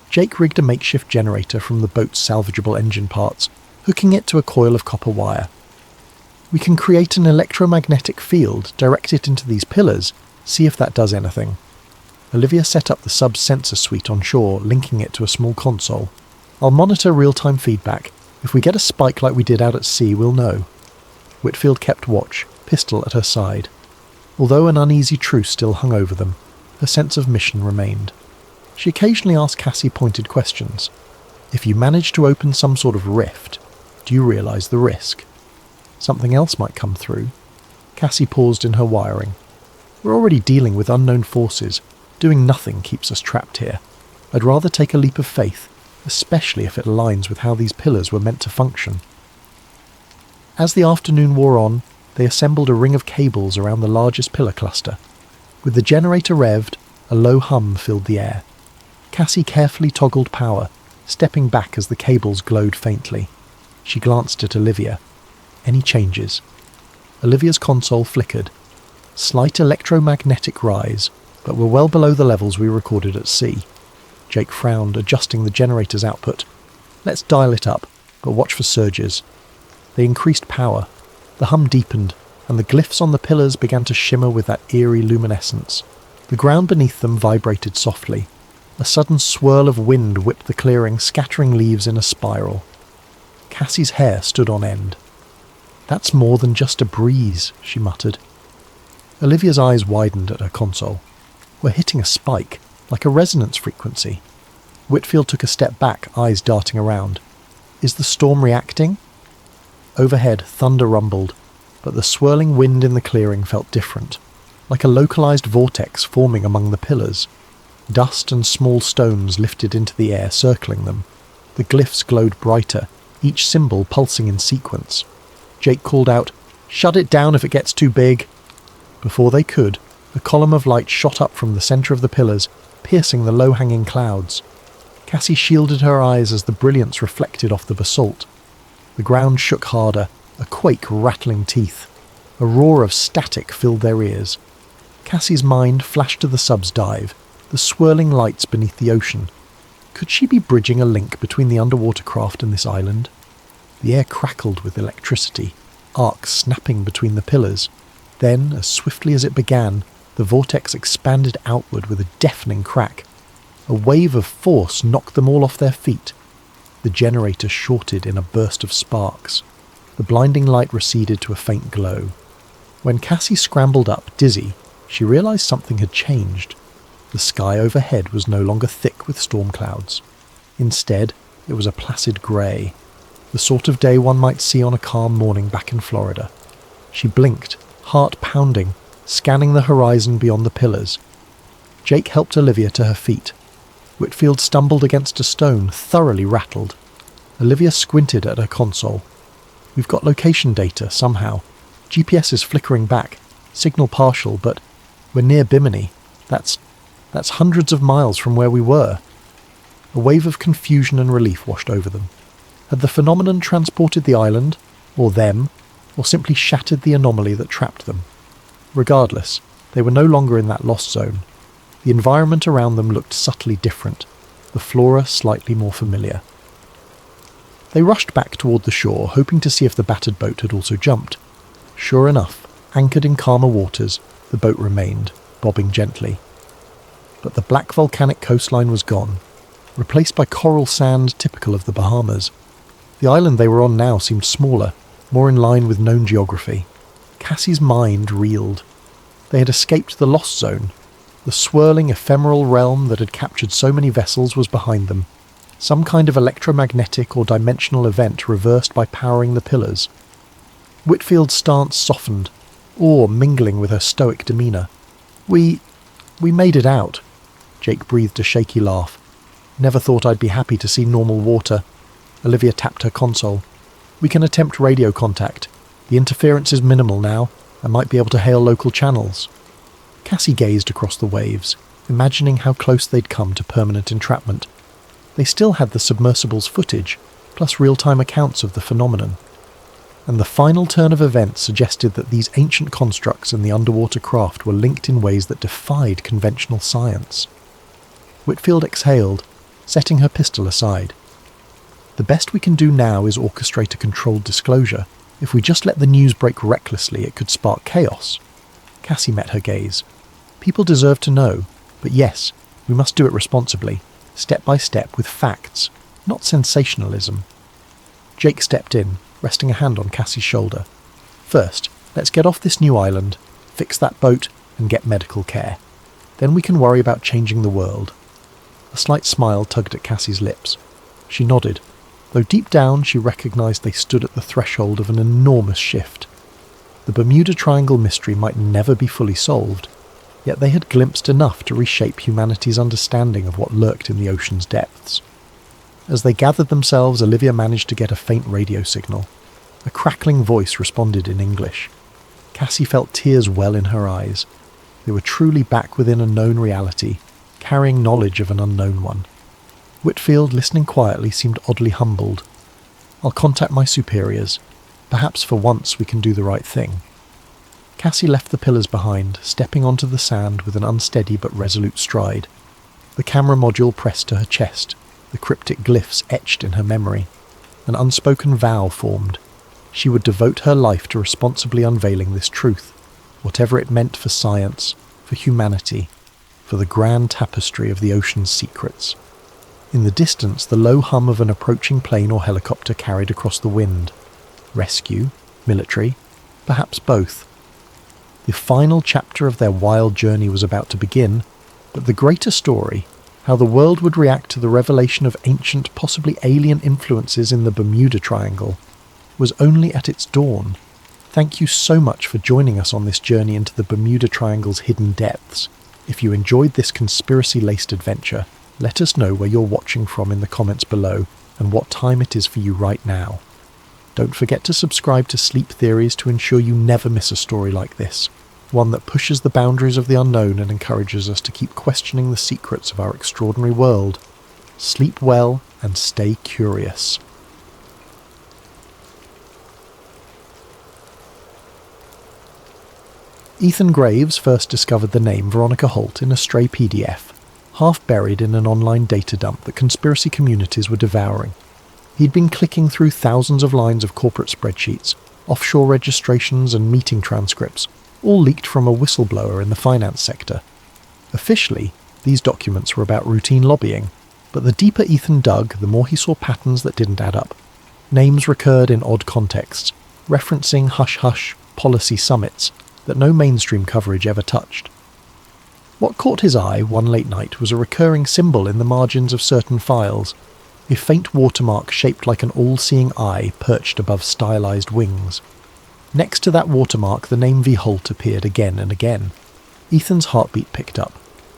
Jake rigged a makeshift generator from the boat's salvageable engine parts, hooking it to a coil of copper wire. We can create an electromagnetic field, direct it into these pillars, see if that does anything. Olivia set up the sub's sensor suite on shore, linking it to a small console. I'll monitor real-time feedback. If we get a spike like we did out at sea, we'll know. Whitfield kept watch, pistol at her side. Although an uneasy truce still hung over them, her sense of mission remained. She occasionally asked Cassie pointed questions. If you manage to open some sort of rift, do you realise the risk? Something else might come through. Cassie paused in her wiring. We're already dealing with unknown forces. Doing nothing keeps us trapped here. I'd rather take a leap of faith, especially if it aligns with how these pillars were meant to function. As the afternoon wore on, they assembled a ring of cables around the largest pillar cluster. With the generator revved, a low hum filled the air. Cassie carefully toggled power, stepping back as the cables glowed faintly. She glanced at Olivia. Any changes? Olivia's console flickered. Slight electromagnetic rise, but were well below the levels we recorded at sea. Jake frowned, adjusting the generator's output. Let's dial it up, but watch for surges. They increased power. The hum deepened, and the glyphs on the pillars began to shimmer with that eerie luminescence. The ground beneath them vibrated softly. A sudden swirl of wind whipped the clearing, scattering leaves in a spiral. Cassie's hair stood on end. "That's more than just a breeze," she muttered. Olivia's eyes widened at her console. "We're hitting a spike, like a resonance frequency." Whitfield took a step back, eyes darting around. "Is the storm reacting?" Overhead, thunder rumbled, but the swirling wind in the clearing felt different, like a localized vortex forming among the pillars. Dust and small stones lifted into the air, circling them. The glyphs glowed brighter, each symbol pulsing in sequence. Jake called out, "Shut it down if it gets too big." Before they could, a column of light shot up from the centre of the pillars, piercing the low-hanging clouds. Cassie shielded her eyes as the brilliance reflected off the basalt. The ground shook harder, a quake rattling teeth. A roar of static filled their ears. Cassie's mind flashed to the sub's dive, the swirling lights beneath the ocean. Could she be bridging a link between the underwater craft and this island? The air crackled with electricity, arcs snapping between the pillars. Then, as swiftly as it began, the vortex expanded outward with a deafening crack. A wave of force knocked them all off their feet. The generator shorted in a burst of sparks. The blinding light receded to a faint glow. When Cassie scrambled up, dizzy, she realized something had changed. The sky overhead was no longer thick with storm clouds. Instead, it was a placid grey, the sort of day one might see on a calm morning back in Florida. She blinked, heart pounding, scanning the horizon beyond the pillars. Jake helped Olivia to her feet. Whitfield stumbled against a stone, thoroughly rattled. Olivia squinted at her console. "We've got location data, somehow. GPS is flickering back. Signal partial, but we're near Bimini. That's hundreds of miles from where we were." A wave of confusion and relief washed over them. Had the phenomenon transported the island, or them, or simply shattered the anomaly that trapped them? Regardless, they were no longer in that lost zone. The environment around them looked subtly different, the flora slightly more familiar. They rushed back toward the shore, hoping to see if the battered boat had also jumped. Sure enough, anchored in calmer waters, the boat remained, bobbing gently. But the black volcanic coastline was gone, replaced by coral sand typical of the Bahamas. The island they were on now seemed smaller, more in line with known geography. Cassie's mind reeled. They had escaped the lost zone. The swirling, ephemeral realm that had captured so many vessels was behind them. Some kind of electromagnetic or dimensional event reversed by powering the pillars. Whitfield's stance softened, awe mingling with her stoic demeanour. We made it out." Jake breathed a shaky laugh. "Never thought I'd be happy to see normal water." Olivia tapped her console. "We can attempt radio contact. The interference is minimal now. I might be able to hail local channels." Cassie gazed across the waves, imagining how close they'd come to permanent entrapment. They still had the submersible's footage, plus real-time accounts of the phenomenon. And the final turn of events suggested that these ancient constructs and the underwater craft were linked in ways that defied conventional science. Whitfield exhaled, setting her pistol aside. "The best we can do now is orchestrate a controlled disclosure. If we just let the news break recklessly, it could spark chaos." Cassie met her gaze. "People deserve to know, but yes, we must do it responsibly, step by step, with facts, not sensationalism." Jake stepped in, resting a hand on Cassie's shoulder. "First, let's get off this new island, fix that boat, and get medical care. Then we can worry about changing the world." A slight smile tugged at Cassie's lips. She nodded, though deep down she recognised they stood at the threshold of an enormous shift. The Bermuda Triangle mystery might never be fully solved, yet they had glimpsed enough to reshape humanity's understanding of what lurked in the ocean's depths. As they gathered themselves, Olivia managed to get a faint radio signal. A crackling voice responded in English. Cassie felt tears well in her eyes. They were truly back within a known reality, carrying knowledge of an unknown one. Whitfield, listening quietly, seemed oddly humbled. "I'll contact my superiors. Perhaps for once we can do the right thing." Cassie left the pillars behind, stepping onto the sand with an unsteady but resolute stride. The camera module pressed to her chest, the cryptic glyphs etched in her memory. An unspoken vow formed. She would devote her life to responsibly unveiling this truth, whatever it meant for science, for humanity, for the grand tapestry of the ocean's secrets. In the distance, the low hum of an approaching plane or helicopter carried across the wind. Rescue? Military? Perhaps both. The final chapter of their wild journey was about to begin, but the greater story, how the world would react to the revelation of ancient, possibly alien influences in the Bermuda Triangle, was only at its dawn. Thank you so much for joining us on this journey into the Bermuda Triangle's hidden depths. If you enjoyed this conspiracy-laced adventure, let us know where you're watching from in the comments below and what time it is for you right now. Don't forget to subscribe to Sleep Theories to ensure you never miss a story like this, one that pushes the boundaries of the unknown and encourages us to keep questioning the secrets of our extraordinary world. Sleep well and stay curious. Ethan Graves first discovered the name Veronica Holt in a stray PDF, half buried in an online data dump that conspiracy communities were devouring. He'd been clicking through thousands of lines of corporate spreadsheets, offshore registrations and meeting transcripts, all leaked from a whistleblower in the finance sector. Officially, these documents were about routine lobbying, but the deeper Ethan dug, the more he saw patterns that didn't add up. Names recurred in odd contexts, referencing hush-hush policy summits that no mainstream coverage ever touched. What caught his eye one late night was a recurring symbol in the margins of certain files, a faint watermark shaped like an all-seeing eye perched above stylized wings. Next to that watermark, the name V. Holt appeared again and again. Ethan's heartbeat picked up.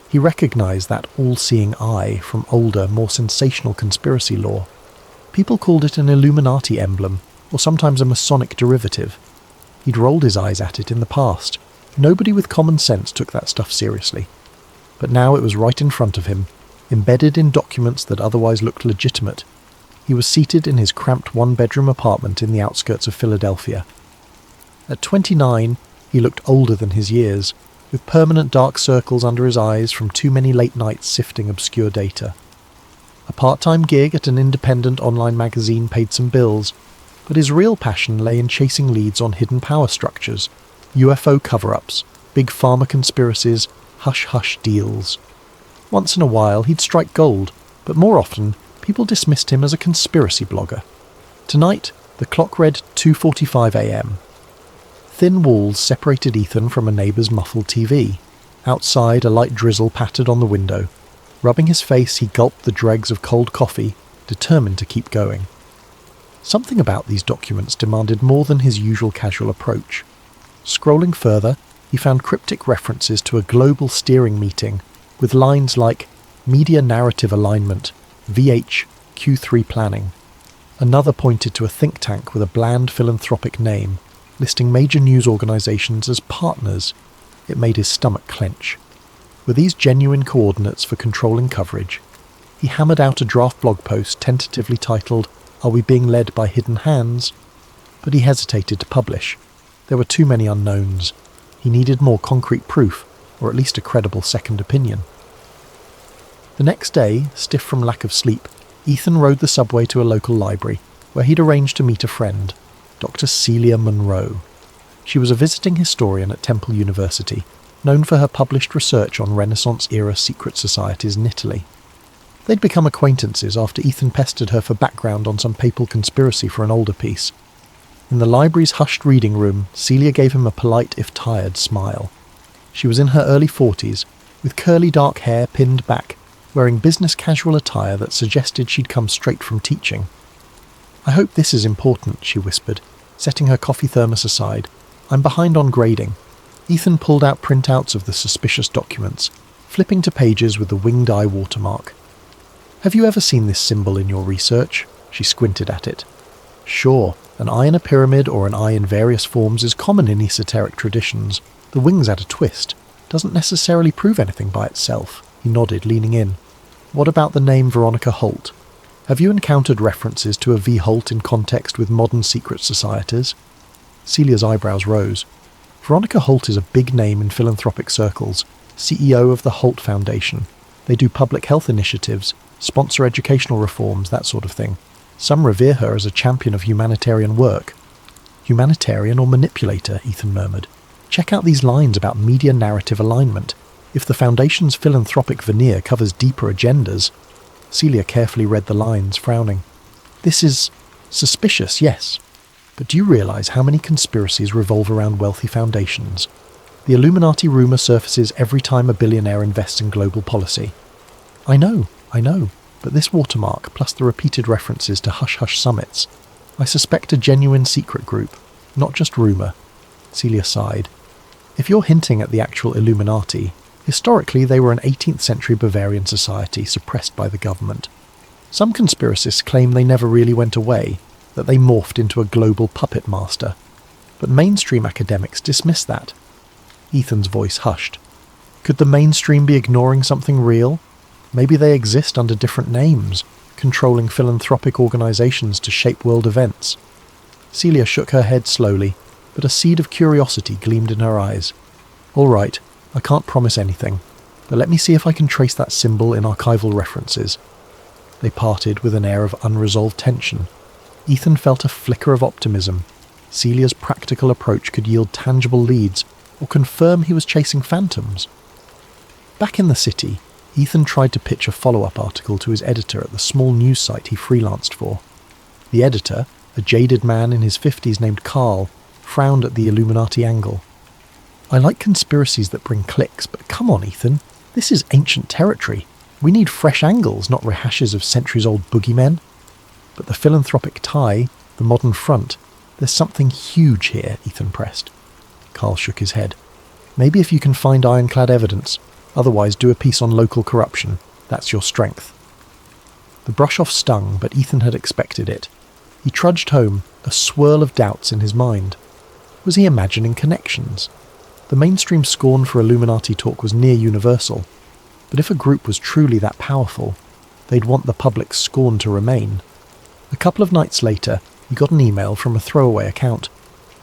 He recognized that all-seeing eye from older, more sensational conspiracy lore. People called it an Illuminati emblem, or sometimes a Masonic derivative. He'd rolled his eyes at it in the past. Nobody with common sense took that stuff seriously. But now it was right in front of him, embedded in documents that otherwise looked legitimate. He was seated in his cramped one-bedroom apartment in the outskirts of Philadelphia. At 29, he looked older than his years, with permanent dark circles under his eyes from too many late nights sifting obscure data. A part-time gig at an independent online magazine paid some bills, but his real passion lay in chasing leads on hidden power structures, UFO cover-ups, big pharma conspiracies, hush-hush deals. Once in a while he'd strike gold, but more often people dismissed him as a conspiracy blogger. Tonight, the clock read 2:45 a.m. Thin walls separated Ethan from a neighbour's muffled TV. Outside, a light drizzle pattered on the window. Rubbing his face, he gulped the dregs of cold coffee, determined to keep going. Something about these documents demanded more than his usual casual approach. Scrolling further, he found cryptic references to a global steering meeting, with lines like Media Narrative Alignment, VH, Q3 Planning. Another pointed to a think tank with a bland philanthropic name, listing major news organisations as partners. It made his stomach clench. Were these genuine coordinates for controlling coverage? He hammered out a draft blog post tentatively titled, "Are we being led by hidden hands?" But he hesitated to publish. There were too many unknowns. He needed more concrete proof, or at least a credible second opinion. The next day, stiff from lack of sleep, Ethan rode the subway to a local library, where he'd arranged to meet a friend, Dr. Celia Monroe. She was a visiting historian at Temple University, known for her published research on Renaissance-era secret societies in Italy. They'd become acquaintances after Ethan pestered her for background on some papal conspiracy for an older piece. In the library's hushed reading room, Celia gave him a polite if tired smile. She was in her early 40s, with curly dark hair pinned back, wearing business casual attire that suggested she'd come straight from teaching. "I hope this is important," she whispered, setting her coffee thermos aside. "I'm behind on grading." Ethan pulled out printouts of the suspicious documents, flipping to pages with the winged eye watermark. Have you ever seen this symbol in your research? She squinted at it. Sure, an eye in a pyramid or an eye in various forms is common in esoteric traditions. The wings add a twist. Doesn't necessarily prove anything by itself. He nodded, leaning in. What about the name Veronica Holt? Have you encountered references to a V. Holt in context with modern secret societies? Celia's eyebrows rose. Veronica Holt is a big name in philanthropic circles, CEO of the Holt Foundation. They do public health initiatives, sponsor educational reforms, that sort of thing. Some revere her as a champion of humanitarian work. Humanitarian or manipulator, Ethan murmured. Check out these lines about media narrative alignment. If the Foundation's philanthropic veneer covers deeper agendas... Celia carefully read the lines, frowning. This is suspicious, yes. But do you realise how many conspiracies revolve around wealthy foundations? The Illuminati rumour surfaces every time a billionaire invests in global policy. I know, but this watermark, plus the repeated references to hush-hush summits, I suspect a genuine secret group, not just rumour. Celia sighed. If you're hinting at the actual Illuminati, historically they were an 18th century Bavarian society suppressed by the government. Some conspiracists claim they never really went away, that they morphed into a global puppet master. But mainstream academics dismiss that. Ethan's voice hushed. Could the mainstream be ignoring something real? Maybe they exist under different names, controlling philanthropic organisations to shape world events. Celia shook her head slowly, but a seed of curiosity gleamed in her eyes. All right, I can't promise anything, but let me see if I can trace that symbol in archival references. They parted with an air of unresolved tension. Ethan felt a flicker of optimism. Celia's practical approach could yield tangible leads, or confirm he was chasing phantoms. Back in the city, Ethan tried to pitch a follow-up article to his editor at the small news site he freelanced for. The editor, a jaded man in his 50s named Carl, frowned at the Illuminati angle. I like conspiracies that bring clicks, but come on, Ethan. This is ancient territory. We need fresh angles, not rehashes of centuries-old boogeymen. But the philanthropic tie, the modern front, there's something huge here, Ethan pressed. Carl shook his head. Maybe if you can find ironclad evidence, otherwise do a piece on local corruption. That's your strength. The brush-off stung, but Ethan had expected it. He trudged home, a swirl of doubts in his mind. Was he imagining connections? The mainstream scorn for Illuminati talk was near universal, but if a group was truly that powerful, they'd want the public's scorn to remain. A couple of nights later, he got an email from a throwaway account.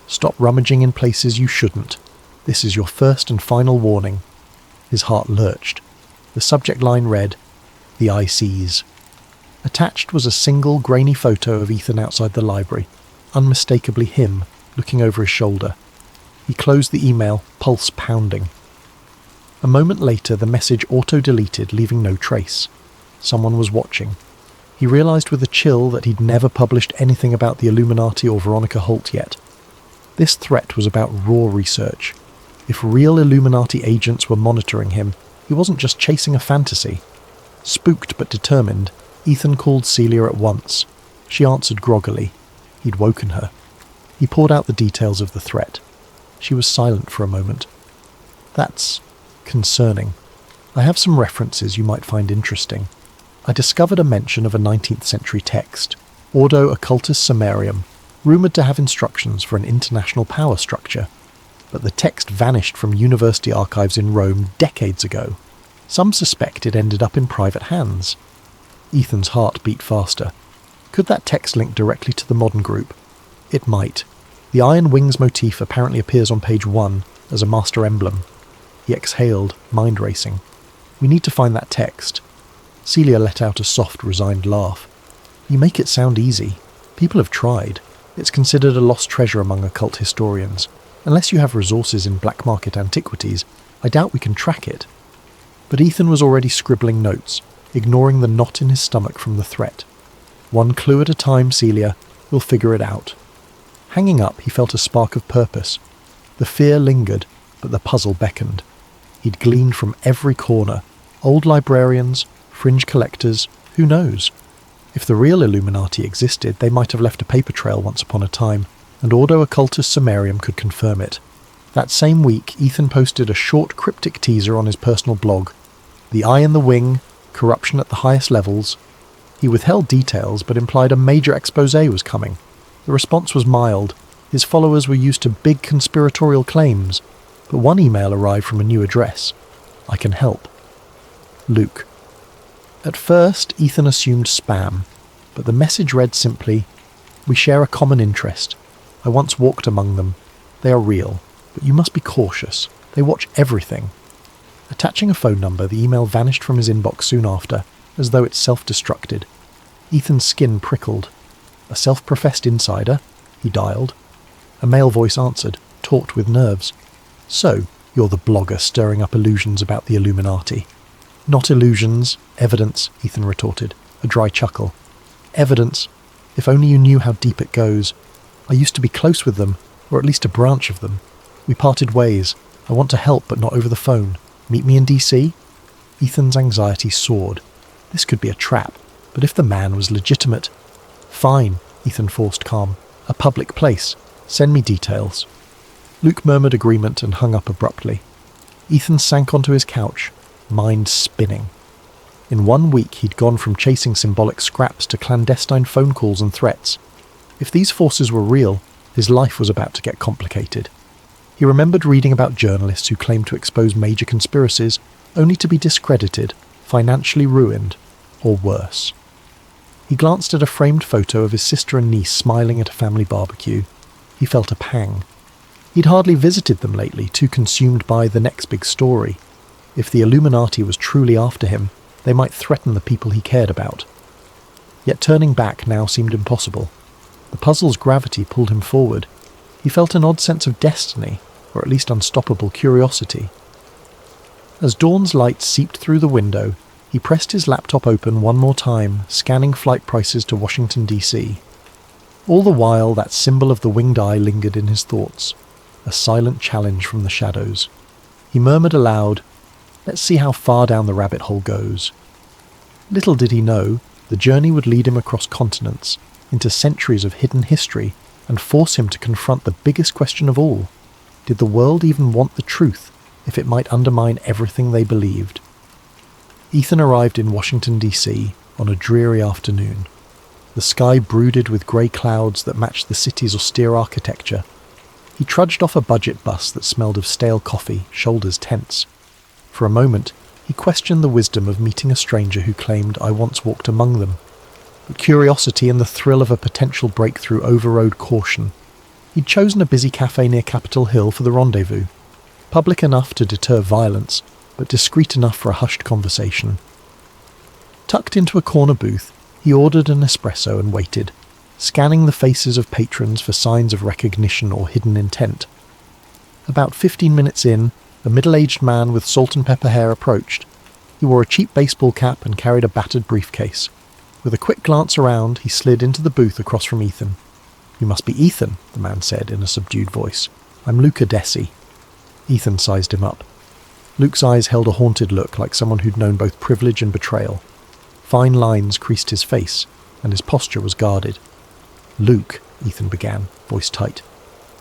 Stop rummaging in places you shouldn't. This is your first and final warning. His heart lurched. The subject line read, The Eye Sees. Attached was a single grainy photo of Ethan outside the library, unmistakably him, looking over his shoulder. He closed the email, pulse pounding. A moment later, the message auto-deleted, leaving no trace. Someone was watching. He realised with a chill that he'd never published anything about the Illuminati or Veronica Holt yet. This threat was about raw research. If real Illuminati agents were monitoring him, he wasn't just chasing a fantasy. Spooked but determined, Ethan called Celia at once. She answered groggily. He'd woken her. He poured out the details of the threat. She was silent for a moment. That's concerning. I have some references you might find interesting. I discovered a mention of a 19th century text, Ordo Occultus Summarium, rumoured to have instructions for an international power structure. But the text vanished from university archives in Rome decades ago. Some suspect it ended up in private hands. Ethan's heart beat faster. Could that text link directly to the modern group? It might. The Iron Wings motif apparently appears on page 1 as a master emblem. He exhaled, mind racing. We need to find that text. Celia let out a soft, resigned laugh. You make it sound easy. People have tried. It's considered a lost treasure among occult historians. Unless you have resources in black market antiquities, I doubt we can track it. But Ethan was already scribbling notes, ignoring the knot in his stomach from the threat. One clue at a time, Celia. We'll figure it out. Hanging up, he felt a spark of purpose. The fear lingered, but the puzzle beckoned. He'd gleaned from every corner. Old librarians, fringe collectors, who knows? If the real Illuminati existed, they might have left a paper trail once upon a time, and Ordo Occultus Summarium could confirm it. That same week, Ethan posted a short cryptic teaser on his personal blog. The Eye in the Wing, Corruption at the Highest Levels, He withheld details but implied a major exposé was coming. The response was mild. His followers were used to big conspiratorial claims, but one email arrived from a new address. I can help. Luke. At first, Ethan assumed spam, but the message read simply, "We share a common interest. I once walked among them. They are real, but you must be cautious. They watch everything." Attaching a phone number, the email vanished from his inbox soon after, as though it self-destructed. Ethan's skin prickled. A self-professed insider? He dialed. A male voice answered, taut with nerves. "So, you're the blogger stirring up illusions about the Illuminati." "Not illusions, evidence," Ethan retorted, a dry chuckle. "Evidence. If only you knew how deep it goes. I used to be close with them, or at least a branch of them. We parted ways. I want to help, but not over the phone. Meet me in DC?" Ethan's anxiety soared. This could be a trap, but if the man was legitimate... "Fine," Ethan forced calm. "A public place. Send me details." Luke murmured agreement and hung up abruptly. Ethan sank onto his couch, mind spinning. In 1 week he'd gone from chasing symbolic scraps to clandestine phone calls and threats. If these forces were real, his life was about to get complicated. He remembered reading about journalists who claimed to expose major conspiracies, only to be discredited, financially ruined, or worse. He glanced at a framed photo of his sister and niece smiling at a family barbecue. He felt a pang. He'd hardly visited them lately, too consumed by the next big story. If the Illuminati was truly after him, they might threaten the people he cared about. Yet turning back now seemed impossible. The puzzle's gravity pulled him forward. He felt an odd sense of destiny, or at least unstoppable curiosity. As dawn's light seeped through the window, he pressed his laptop open one more time, scanning flight prices to Washington, D.C. All the while, that symbol of the winged eye lingered in his thoughts, a silent challenge from the shadows. He murmured aloud, "Let's see how far down the rabbit hole goes." Little did he know, the journey would lead him across continents, into centuries of hidden history, and force him to confront the biggest question of all. Did the world even want the truth, if it might undermine everything they believed? Ethan arrived in Washington, D.C. on a dreary afternoon. The sky brooded with grey clouds that matched the city's austere architecture. He trudged off a budget bus that smelled of stale coffee, shoulders tense. For a moment, he questioned the wisdom of meeting a stranger who claimed, "I once walked among them." But curiosity and the thrill of a potential breakthrough overrode caution. He'd chosen a busy cafe near Capitol Hill for the rendezvous. Public enough to deter violence, but discreet enough for a hushed conversation. Tucked into a corner booth, he ordered an espresso and waited, scanning the faces of patrons for signs of recognition or hidden intent. About 15 minutes in, a middle-aged man with salt and pepper hair approached. He wore a cheap baseball cap and carried a battered briefcase. With a quick glance around, he slid into the booth across from Ethan. "You must be Ethan," the man said in a subdued voice. "I'm Luca Desi." Ethan sized him up. Luke's eyes held a haunted look, like someone who'd known both privilege and betrayal. Fine lines creased his face, and his posture was guarded. "Luke," Ethan began, voice tight.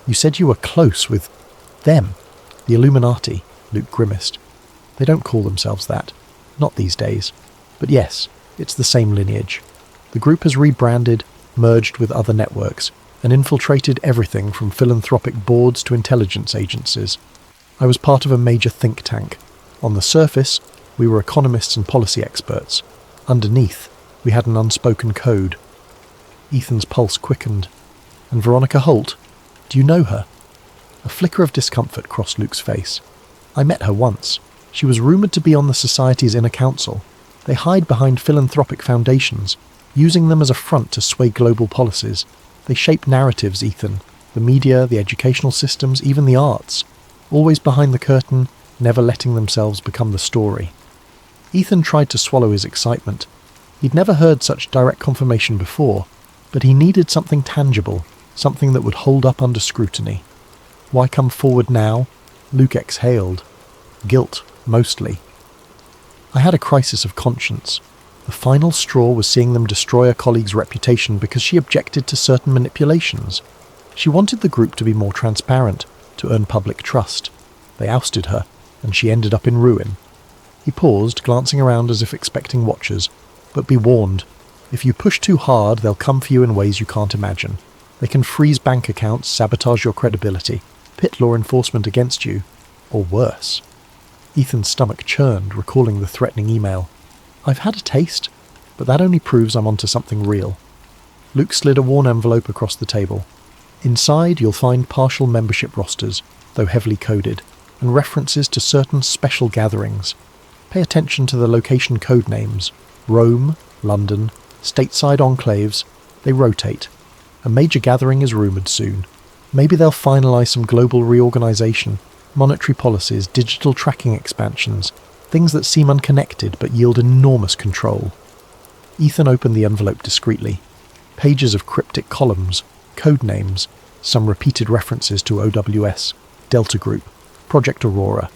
"You said you were close with them." "The Illuminati," Luke grimaced. "They don't call themselves that. Not these days. But yes, it's the same lineage. The group has rebranded, merged with other networks, and infiltrated everything from philanthropic boards to intelligence agencies. I was part of a major think tank. On the surface, we were economists and policy experts. Underneath, we had an unspoken code." Ethan's pulse quickened. "And Veronica Holt? Do you know her?" A flicker of discomfort crossed Luke's face. "I met her once. She was rumoured to be on the Society's inner council. They hide behind philanthropic foundations, using them as a front to sway global policies. They shape narratives, Ethan. The media, the educational systems, even the arts. Always behind the curtain, never letting themselves become the story." Ethan tried to swallow his excitement. He'd never heard such direct confirmation before, but he needed something tangible, something that would hold up under scrutiny. Why come forward now? Luke exhaled. Guilt, mostly. "I had a crisis of conscience. The final straw was seeing them destroy a colleague's reputation because she objected to certain manipulations. She wanted the group to be more transparent, to earn public trust. They ousted her, and she ended up in ruin." He paused, glancing around as if expecting watchers, but be warned. If you push too hard, they'll come for you in ways you can't imagine. They can freeze bank accounts, sabotage your credibility, pit law enforcement against you, or worse. Ethan's stomach churned, recalling the threatening email. I've had a taste, but that only proves I'm onto something real. Luke slid a worn envelope across the table. Inside, you'll find partial membership rosters, though heavily coded, and references to certain special gatherings. Pay attention to the location code names. Rome, London, stateside enclaves. They rotate. A major gathering is rumoured soon. Maybe they'll finalise some global reorganisation, monetary policies, digital tracking expansions, things that seem unconnected but yield enormous control. Ethan opened the envelope discreetly. Pages of cryptic columns, code names, some repeated references to OWS, Delta Group, Project Aurora.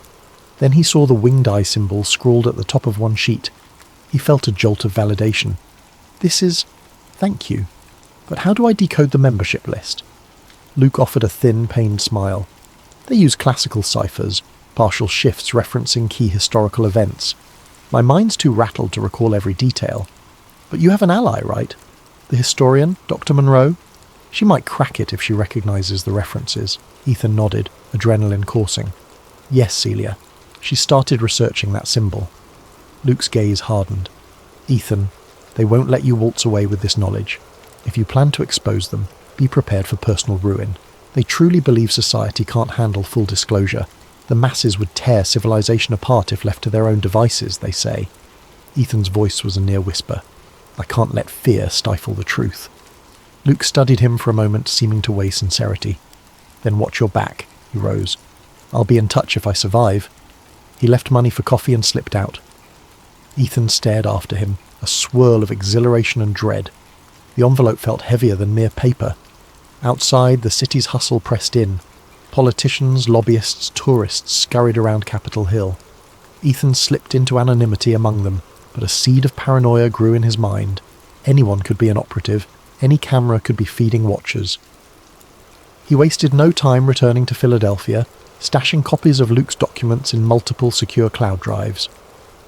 Then he saw the winged eye symbol scrawled at the top of one sheet. He felt a jolt of validation. This is thank you. But how do I decode the membership list? Luke offered a thin, pained smile. They use classical ciphers, partial shifts referencing key historical events. My mind's too rattled to recall every detail. But you have an ally, right? The historian, Dr. Monroe? She might crack it if she recognises the references. Ethan nodded, adrenaline coursing. Yes, Celia. She started researching that symbol. Luke's gaze hardened. Ethan, they won't let you waltz away with this knowledge. If you plan to expose them, be prepared for personal ruin. They truly believe society can't handle full disclosure. The masses would tear civilization apart if left to their own devices, they say. Ethan's voice was a near whisper. I can't let fear stifle the truth. Luke studied him for a moment, seeming to weigh sincerity. Then watch your back, he rose. I'll be in touch if I survive. He left money for coffee and slipped out. Ethan stared after him, a swirl of exhilaration and dread. The envelope felt heavier than mere paper. Outside, the city's hustle pressed in. Politicians, lobbyists, tourists scurried around Capitol Hill. Ethan slipped into anonymity among them, but a seed of paranoia grew in his mind. Anyone could be an operative. Any camera could be feeding watchers. He wasted no time returning to Philadelphia, stashing copies of Luke's documents in multiple secure cloud drives.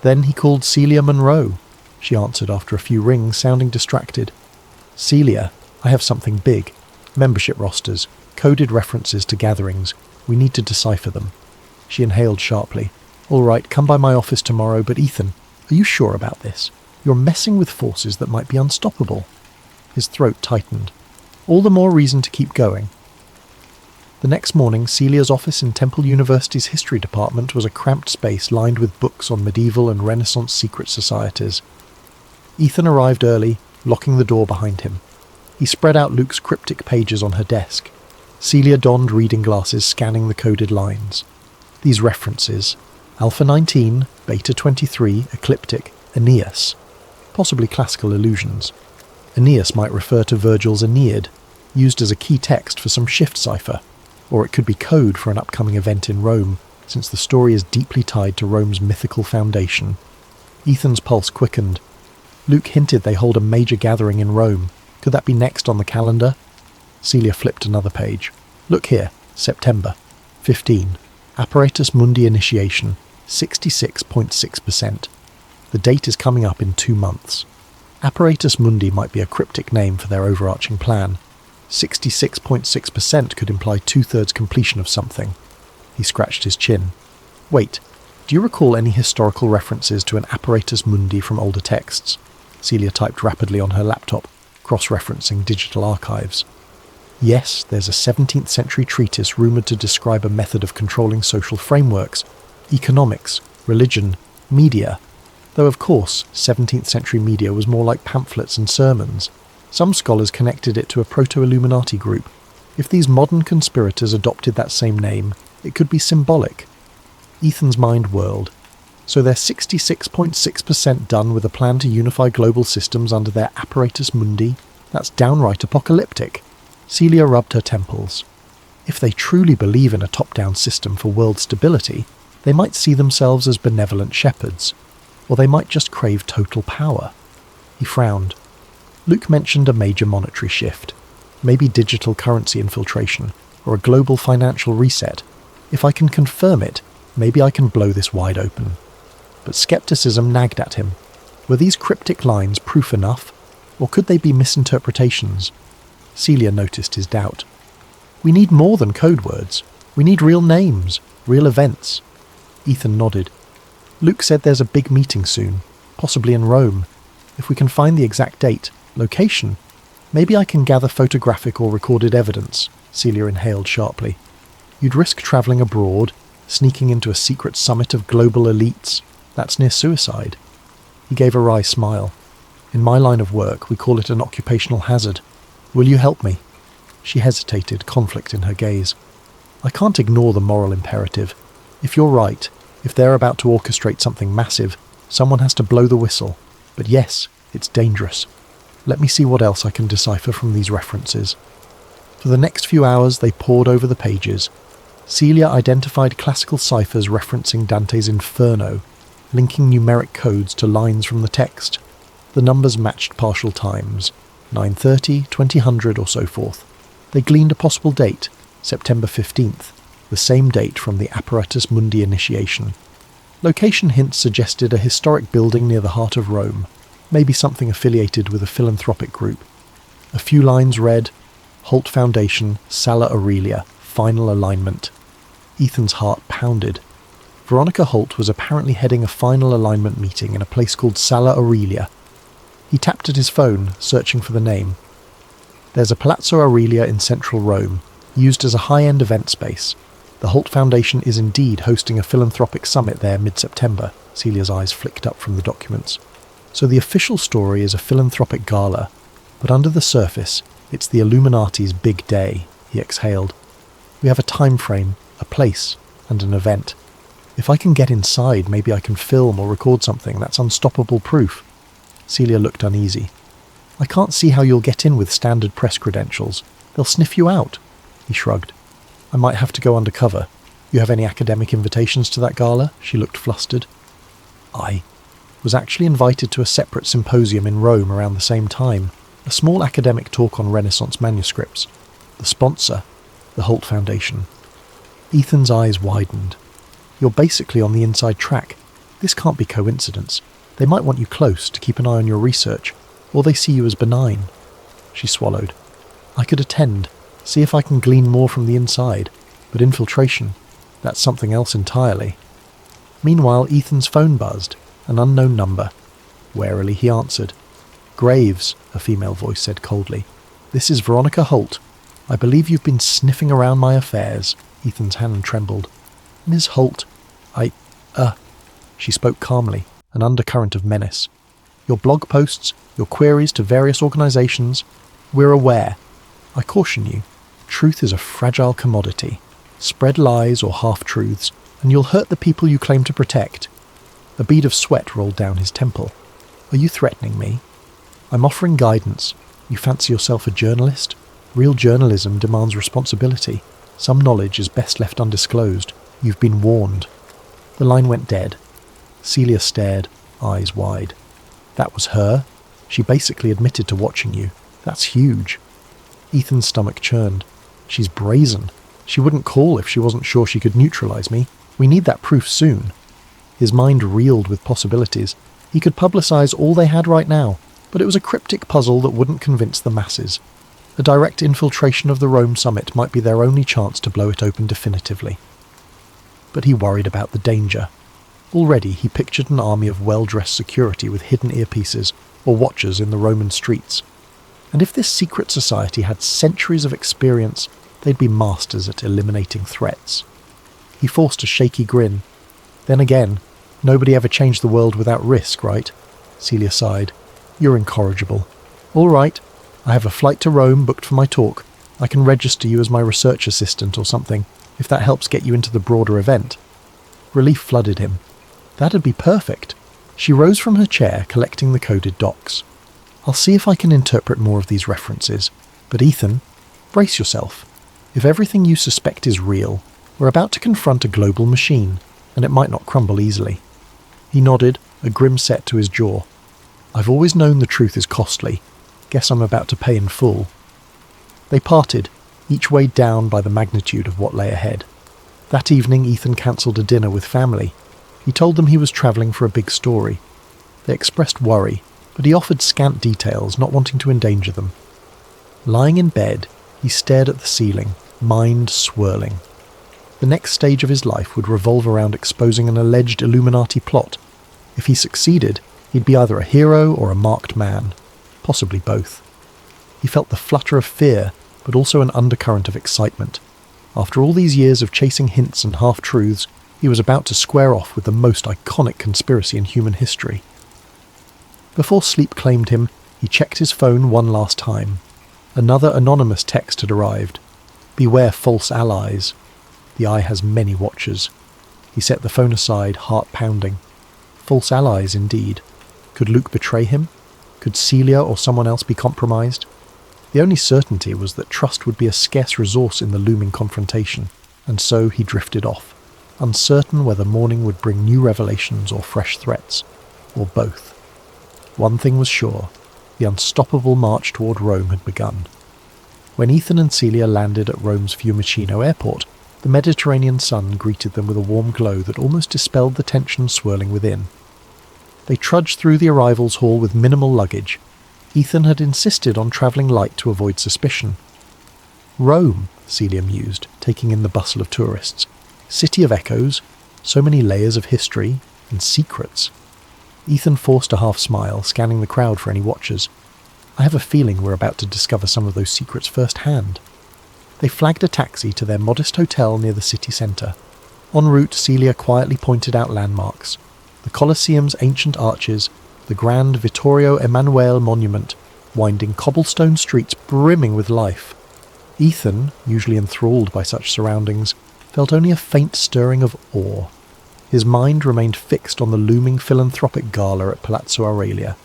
Then he called Celia Monroe. She answered after a few rings, sounding distracted. Celia, I have something big. Membership rosters, coded references to gatherings. We need to decipher them. She inhaled sharply. All right, come by my office tomorrow, but Ethan, are you sure about this? You're messing with forces that might be unstoppable. His throat tightened. All the more reason to keep going. The next morning, Celia's office in Temple University's history department was a cramped space lined with books on medieval and Renaissance secret societies. Ethan arrived early, locking the door behind him. He spread out Luke's cryptic pages on her desk. Celia donned reading glasses, scanning the coded lines. These references: Alpha 19, Beta 23, Ecliptic, Aeneas. Possibly classical allusions. Aeneas might refer to Virgil's Aeneid, used as a key text for some shift cipher. Or it could be code for an upcoming event in Rome, since the story is deeply tied to Rome's mythical foundation. Ethan's pulse quickened. Luke hinted they hold a major gathering in Rome. Could that be next on the calendar? Celia flipped another page. Look here, September 15. Apparatus Mundi initiation, 66.6%. The date is coming up in 2 months. Apparatus Mundi might be a cryptic name for their overarching plan. 66.6% could imply 2/3 completion of something. He scratched his chin. Wait, do you recall any historical references to an Apparatus Mundi from older texts? Celia typed rapidly on her laptop, cross-referencing digital archives. Yes, there's a 17th century treatise rumoured to describe a method of controlling social frameworks, economics, religion, media. Though of course, 17th century media was more like pamphlets and sermons. Some scholars connected it to a proto-Illuminati group. If these modern conspirators adopted that same name, it could be symbolic. Ethan's mind whirled. So they're 66.6% done with a plan to unify global systems under their Apparatus Mundi? That's downright apocalyptic. Celia rubbed her temples. If they truly believe in a top-down system for world stability, they might see themselves as benevolent shepherds. Or they might just crave total power. He frowned. Luke mentioned a major monetary shift. Maybe digital currency infiltration, or a global financial reset. If I can confirm it, maybe I can blow this wide open. But skepticism nagged at him. Were these cryptic lines proof enough? Or could they be misinterpretations? Celia noticed his doubt. We need more than code words. We need real names, real events. Ethan nodded. Luke said there's a big meeting soon, possibly in Rome. If we can find the exact date, location, maybe I can gather photographic or recorded evidence, Celia inhaled sharply. You'd risk travelling abroad, sneaking into a secret summit of global elites. That's near suicide. He gave a wry smile. In my line of work, we call it an occupational hazard. Will you help me? She hesitated, conflict in her gaze. I can't ignore the moral imperative. If you're right, if they're about to orchestrate something massive, someone has to blow the whistle. But yes, it's dangerous. Let me see what else I can decipher from these references. For the next few hours, they pored over the pages. Celia identified classical ciphers referencing Dante's Inferno, linking numeric codes to lines from the text. The numbers matched partial times, 9:30, 2000 or so forth. They gleaned a possible date, September 15th, the same date from the Apparatus Mundi initiation. Location hints suggested a historic building near the heart of Rome, maybe something affiliated with a philanthropic group. A few lines read, Holt Foundation, Sala Aurelia, final alignment. Ethan's heart pounded. Veronica Holt was apparently heading a final alignment meeting in a place called Sala Aurelia. He tapped at his phone, searching for the name. There's a Palazzo Aurelia in central Rome, used as a high-end event space. The Holt Foundation is indeed hosting a philanthropic summit there mid-September. Celia's eyes flicked up from the documents. So the official story is a philanthropic gala, but under the surface, it's the Illuminati's big day, he exhaled. We have a time frame, a place, and an event. If I can get inside, maybe I can film or record something. That's unstoppable proof. Celia looked uneasy. I can't see how you'll get in with standard press credentials. They'll sniff you out. He shrugged. I might have to go undercover. You have any academic invitations to that gala? She looked flustered. I was actually invited to a separate symposium in Rome around the same time. A small academic talk on Renaissance manuscripts. The sponsor, the Holt Foundation. Ethan's eyes widened. You're basically on the inside track. This can't be coincidence. They might want you close to keep an eye on your research, or they see you as benign. She swallowed. I could attend, see if I can glean more from the inside, but infiltration, that's something else entirely. Meanwhile, Ethan's phone buzzed, an unknown number. Warily he answered. Graves, a female voice said coldly. This is Veronica Holt. I believe you've been sniffing around my affairs. Ethan's hand trembled. Ms. Holt, She spoke calmly, an undercurrent of menace. Your blog posts, your queries to various organisations, we're aware. I caution you, truth is a fragile commodity. Spread lies or half-truths, and you'll hurt the people you claim to protect. A bead of sweat rolled down his temple. Are you threatening me? I'm offering guidance. You fancy yourself a journalist? Real journalism demands responsibility. Some knowledge is best left undisclosed. You've been warned. The line went dead. Celia stared, eyes wide. That was her? She basically admitted to watching you. That's huge. Ethan's stomach churned. She's brazen. She wouldn't call if she wasn't sure she could neutralise me. We need that proof soon. His mind reeled with possibilities. He could publicise all they had right now, but it was a cryptic puzzle that wouldn't convince the masses. A direct infiltration of the Rome summit might be their only chance to blow it open definitively. But he worried about the danger. Already he pictured an army of well-dressed security with hidden earpieces, or watchers in the Roman streets. And if this secret society had centuries of experience, they'd be masters at eliminating threats. He forced a shaky grin. Then again, nobody ever changed the world without risk, right? Celia sighed. You're incorrigible. All right, I have a flight to Rome booked for my talk. I can register you as my research assistant or something, if that helps get you into the broader event. Relief flooded him. That'd be perfect. She rose from her chair, collecting the coded docs. I'll see if I can interpret more of these references. But Ethan, brace yourself. If everything you suspect is real, we're about to confront a global machine, and it might not crumble easily. He nodded, a grim set to his jaw. I've always known the truth is costly. Guess I'm about to pay in full. They parted, each weighed down by the magnitude of what lay ahead. That evening Ethan cancelled a dinner with family. He told them he was travelling for a big story. They expressed worry. but he offered scant details, not wanting to endanger them. Lying in bed, he stared at the ceiling, mind swirling. The next stage of his life would revolve around exposing an alleged Illuminati plot. If he succeeded, he'd be either a hero or a marked man, possibly both. He felt the flutter of fear, but also an undercurrent of excitement. After all these years of chasing hints and half-truths, he was about to square off with the most iconic conspiracy in human history. Before sleep claimed him, he checked his phone one last time. Another anonymous text had arrived. "Beware false allies. The eye has many watchers." He set the phone aside, heart pounding. False allies, indeed. Could Luke betray him? Could Celia or someone else be compromised? The only certainty was that trust would be a scarce resource in the looming confrontation, and so he drifted off, uncertain whether morning would bring new revelations or fresh threats, or both. One thing was sure, the unstoppable march toward Rome had begun. When Ethan and Celia landed at Rome's Fiumicino airport, the Mediterranean sun greeted them with a warm glow that almost dispelled the tension swirling within. They trudged through the arrivals hall with minimal luggage. Ethan had insisted on travelling light to avoid suspicion. Rome, Celia mused, taking in the bustle of tourists. City of echoes, so many layers of history and secrets. Ethan forced a half smile, scanning the crowd for any watchers. I have a feeling we're about to discover some of those secrets firsthand. They flagged a taxi to their modest hotel near the city centre. En route, Celia quietly pointed out landmarks. The Colosseum's ancient arches, the grand Vittorio Emanuele monument, winding cobblestone streets brimming with life. Ethan, usually enthralled by such surroundings, felt only a faint stirring of awe. His mind remained fixed on the looming philanthropic gala at Palazzo Aurelia.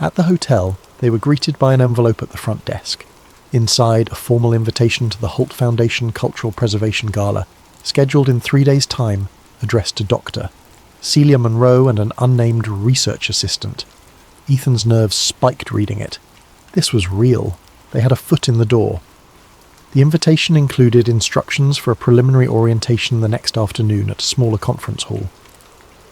At the hotel, they were greeted by an envelope at the front desk. Inside, a formal invitation to the Holt Foundation Cultural Preservation Gala, scheduled in 3 days' time, addressed to Dr. Celia Monroe and an unnamed research assistant. Ethan's nerves spiked reading it. This was real. They had a foot in the door. The invitation included instructions for a preliminary orientation the next afternoon at a smaller conference hall.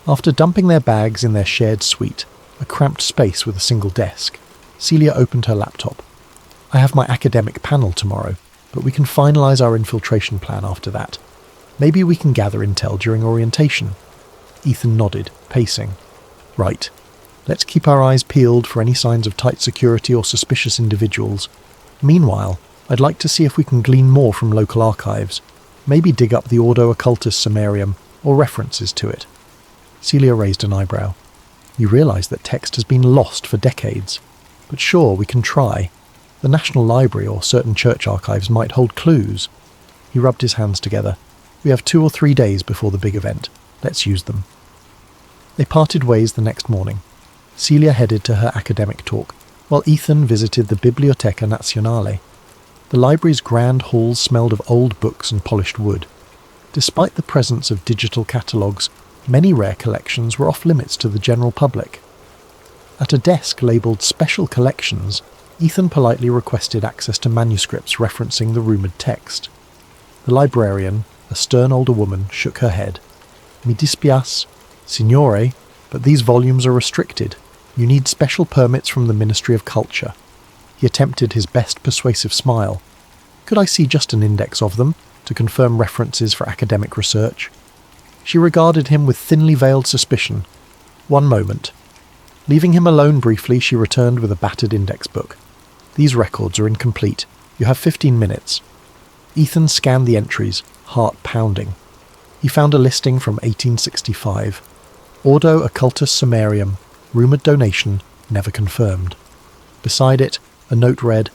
After dumping their bags in their shared suite, a cramped space with a single desk, Celia opened her laptop. "I have my academic panel tomorrow, but we can finalise our infiltration plan after that. Maybe we can gather intel during orientation." Ethan nodded, pacing. "Right. Let's keep our eyes peeled for any signs of tight security or suspicious individuals. Meanwhile, I'd like to see if we can glean more from local archives. Maybe dig up the Ordo Occultus Summarium or references to it." Celia raised an eyebrow. "You realise that text has been lost for decades. But sure, we can try. The National Library or certain church archives might hold clues." He rubbed his hands together. "We have 2 or 3 days before the big event. Let's use them." They parted ways the next morning. Celia headed to her academic talk, while Ethan visited the Biblioteca Nazionale. The library's grand halls smelled of old books and polished wood. Despite the presence of digital catalogues, many rare collections were off limits to the general public. At a desk labelled Special Collections, Ethan politely requested access to manuscripts referencing the rumoured text. The librarian, a stern older woman, shook her head. "Mi dispiace, signore, but these volumes are restricted. You need special permits from the Ministry of Culture." He attempted his best persuasive smile. "Could I see just an index of them, to confirm references for academic research?" She regarded him with thinly veiled suspicion. "One moment." Leaving him alone briefly, she returned with a battered index book. "These records are incomplete. You have 15 minutes. Ethan scanned the entries, heart pounding. He found a listing from 1865. Ordo Occultus Summarium, rumoured donation, never confirmed. Beside it, a note read,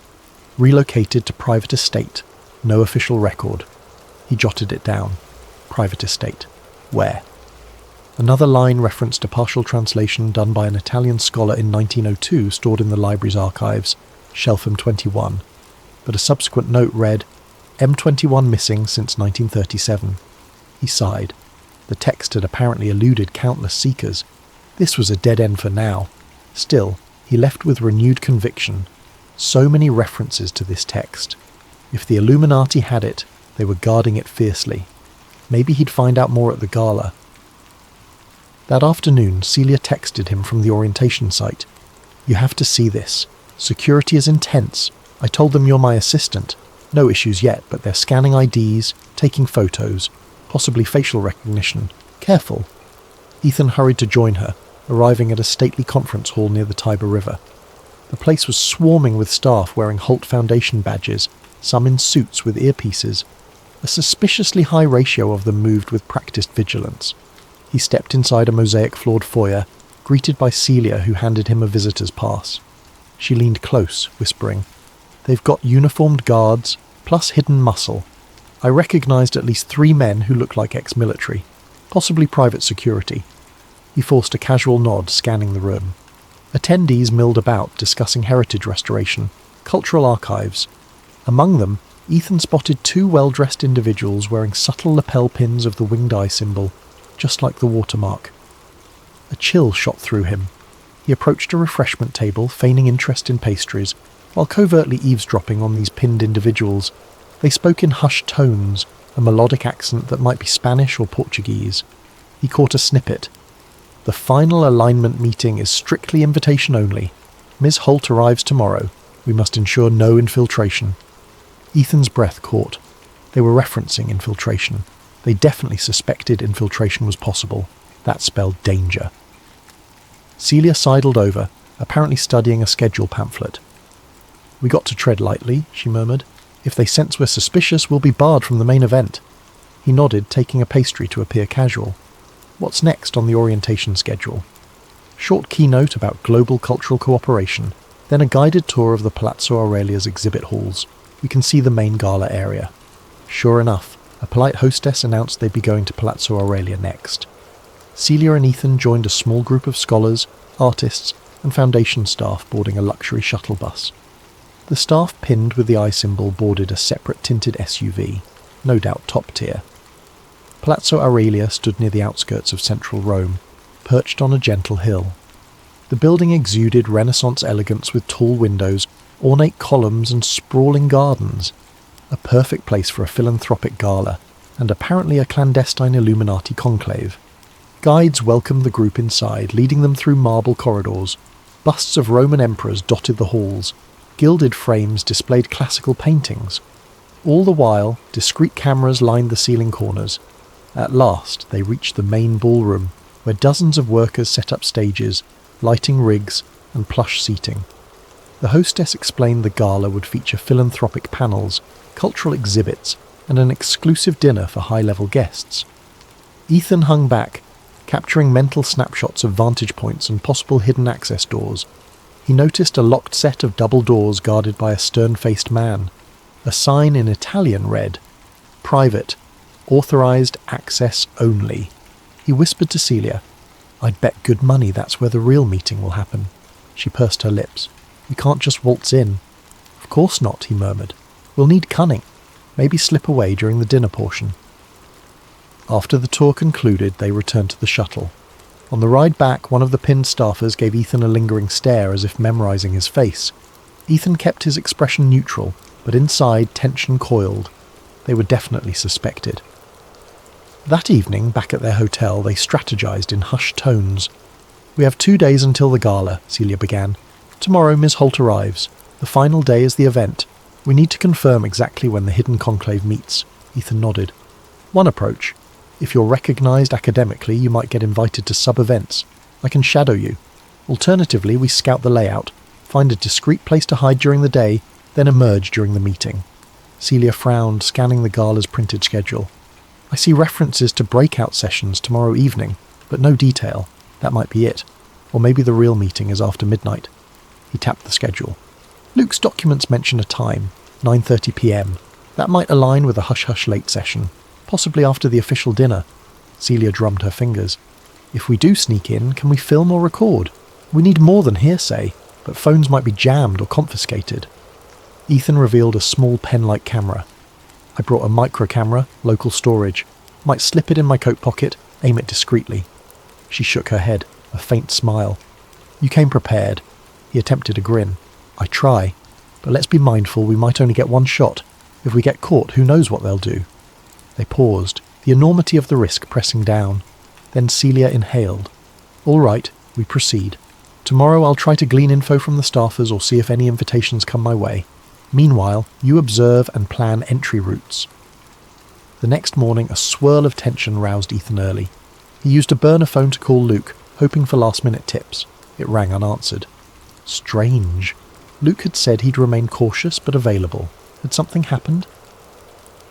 "Relocated to private estate, no official record." He jotted it down. Private estate. Where? Another line referenced a partial translation done by an Italian scholar in 1902 stored in the library's archives, Shelf M21. But a subsequent note read, "M21 missing since 1937. He sighed. The text had apparently eluded countless seekers. This was a dead end for now. Still, he left with renewed conviction. So many references to this text. If the Illuminati had it, they were guarding it fiercely. Maybe he'd find out more at the gala. That afternoon, Celia texted him from the orientation site. You have to see this. Security is intense. I told them you're my assistant. No issues yet, but they're scanning IDs, taking photos, possibly facial recognition. Careful." Ethan hurried to join her, arriving at a stately conference hall near the Tiber River. The place was swarming with staff wearing Holt Foundation badges, some in suits with earpieces. A suspiciously high ratio of them moved with practiced vigilance. He stepped inside a mosaic-floored foyer, greeted by Celia, who handed him a visitor's pass. She leaned close, whispering, "They've got uniformed guards, plus hidden muscle. I recognized at least 3 men who looked like ex-military, possibly private security." He forced a casual nod, scanning the room. Attendees milled about, discussing heritage restoration, cultural archives. Among them, Ethan spotted 2 well-dressed individuals wearing subtle lapel pins of the winged eye symbol, just like the watermark. A chill shot through him. He approached a refreshment table, feigning interest in pastries, while covertly eavesdropping on these pinned individuals. They spoke in hushed tones, a melodic accent that might be Spanish or Portuguese. He caught a snippet. "The final alignment meeting is strictly invitation only. Ms. Holt arrives tomorrow. We must ensure no infiltration." Ethan's breath caught. They were referencing infiltration. They definitely suspected infiltration was possible. That spelled danger. Celia sidled over, apparently studying a schedule pamphlet. "We got to tread lightly," she murmured. "If they sense we're suspicious, we'll be barred from the main event." He nodded, taking a pastry to appear casual. "What's next on the orientation schedule?" Short keynote about global cultural cooperation, then a guided tour of the Palazzo Aurelia's exhibit halls. We can see the main gala area. Sure enough, a polite hostess announced they'd be going to Palazzo Aurelia next. Celia and Ethan joined a small group of scholars, artists, and foundation staff boarding a luxury shuttle bus. The staff pinned with the eye symbol boarded a separate tinted SUV, no doubt top tier. Palazzo Aurelia stood near the outskirts of central Rome, perched on a gentle hill. The building exuded Renaissance elegance with tall windows, ornate columns and sprawling gardens. A perfect place for a philanthropic gala, and apparently a clandestine Illuminati conclave. Guides welcomed the group inside, leading them through marble corridors. Busts of Roman emperors dotted the halls. Gilded frames displayed classical paintings. All the while, discreet cameras lined the ceiling corners. At last, they reached the main ballroom, where dozens of workers set up stages, lighting rigs, and plush seating. The hostess explained the gala would feature philanthropic panels, cultural exhibits, and an exclusive dinner for high-level guests. Ethan hung back, capturing mental snapshots of vantage points and possible hidden access doors. He noticed a locked set of double doors guarded by a stern-faced man. A sign in Italian read, "Private, authorized access only." He whispered to Celia, "I'd bet good money that's where the real meeting will happen." She pursed her lips. "We can't just waltz in." "Of course not," he murmured. "We'll need cunning. Maybe slip away during the dinner portion." After the tour concluded, they returned to the shuttle. On the ride back, one of the pinned staffers gave Ethan a lingering stare as if memorizing his face. Ethan kept his expression neutral, but inside tension coiled. They were definitely suspected. That evening, back at their hotel, they strategized in hushed tones. "We have 2 days until the gala," Celia began. "Tomorrow Ms. Holt arrives. The final day is the event. We need to confirm exactly when the hidden conclave meets." Ethan nodded. "One approach. If you're recognized academically, you might get invited to sub-events. I can shadow you. Alternatively, we scout the layout, find a discreet place to hide during the day, then emerge during the meeting." Celia frowned, scanning the gala's printed schedule. "I see references to breakout sessions tomorrow evening, but no detail. That might be it. Or maybe the real meeting is after midnight." He tapped the schedule. "Luke's documents mention a time, 9:30 p.m. That might align with a hush-hush late session. Possibly after the official dinner." Celia drummed her fingers. "If we do sneak in, can we film or record? We need more than hearsay, but phones might be jammed or confiscated." Ethan revealed a small pen-like camera. "I brought a micro camera, local storage. Might slip it in my coat pocket, aim it discreetly." She shook her head, a faint smile. "You came prepared." He attempted a grin. "I try, but let's be mindful we might only get one shot. If we get caught, who knows what they'll do." They paused, the enormity of the risk pressing down. Then Celia inhaled. "All right, we proceed. Tomorrow I'll try to glean info from the staffers or see if any invitations come my way. Meanwhile, you observe and plan entry routes. The next morning, a swirl of tension roused Ethan early. He used a burner phone to call Luke, hoping for last-minute tips. It rang unanswered. Strange. Luke had said he'd remain cautious but available. Had something happened?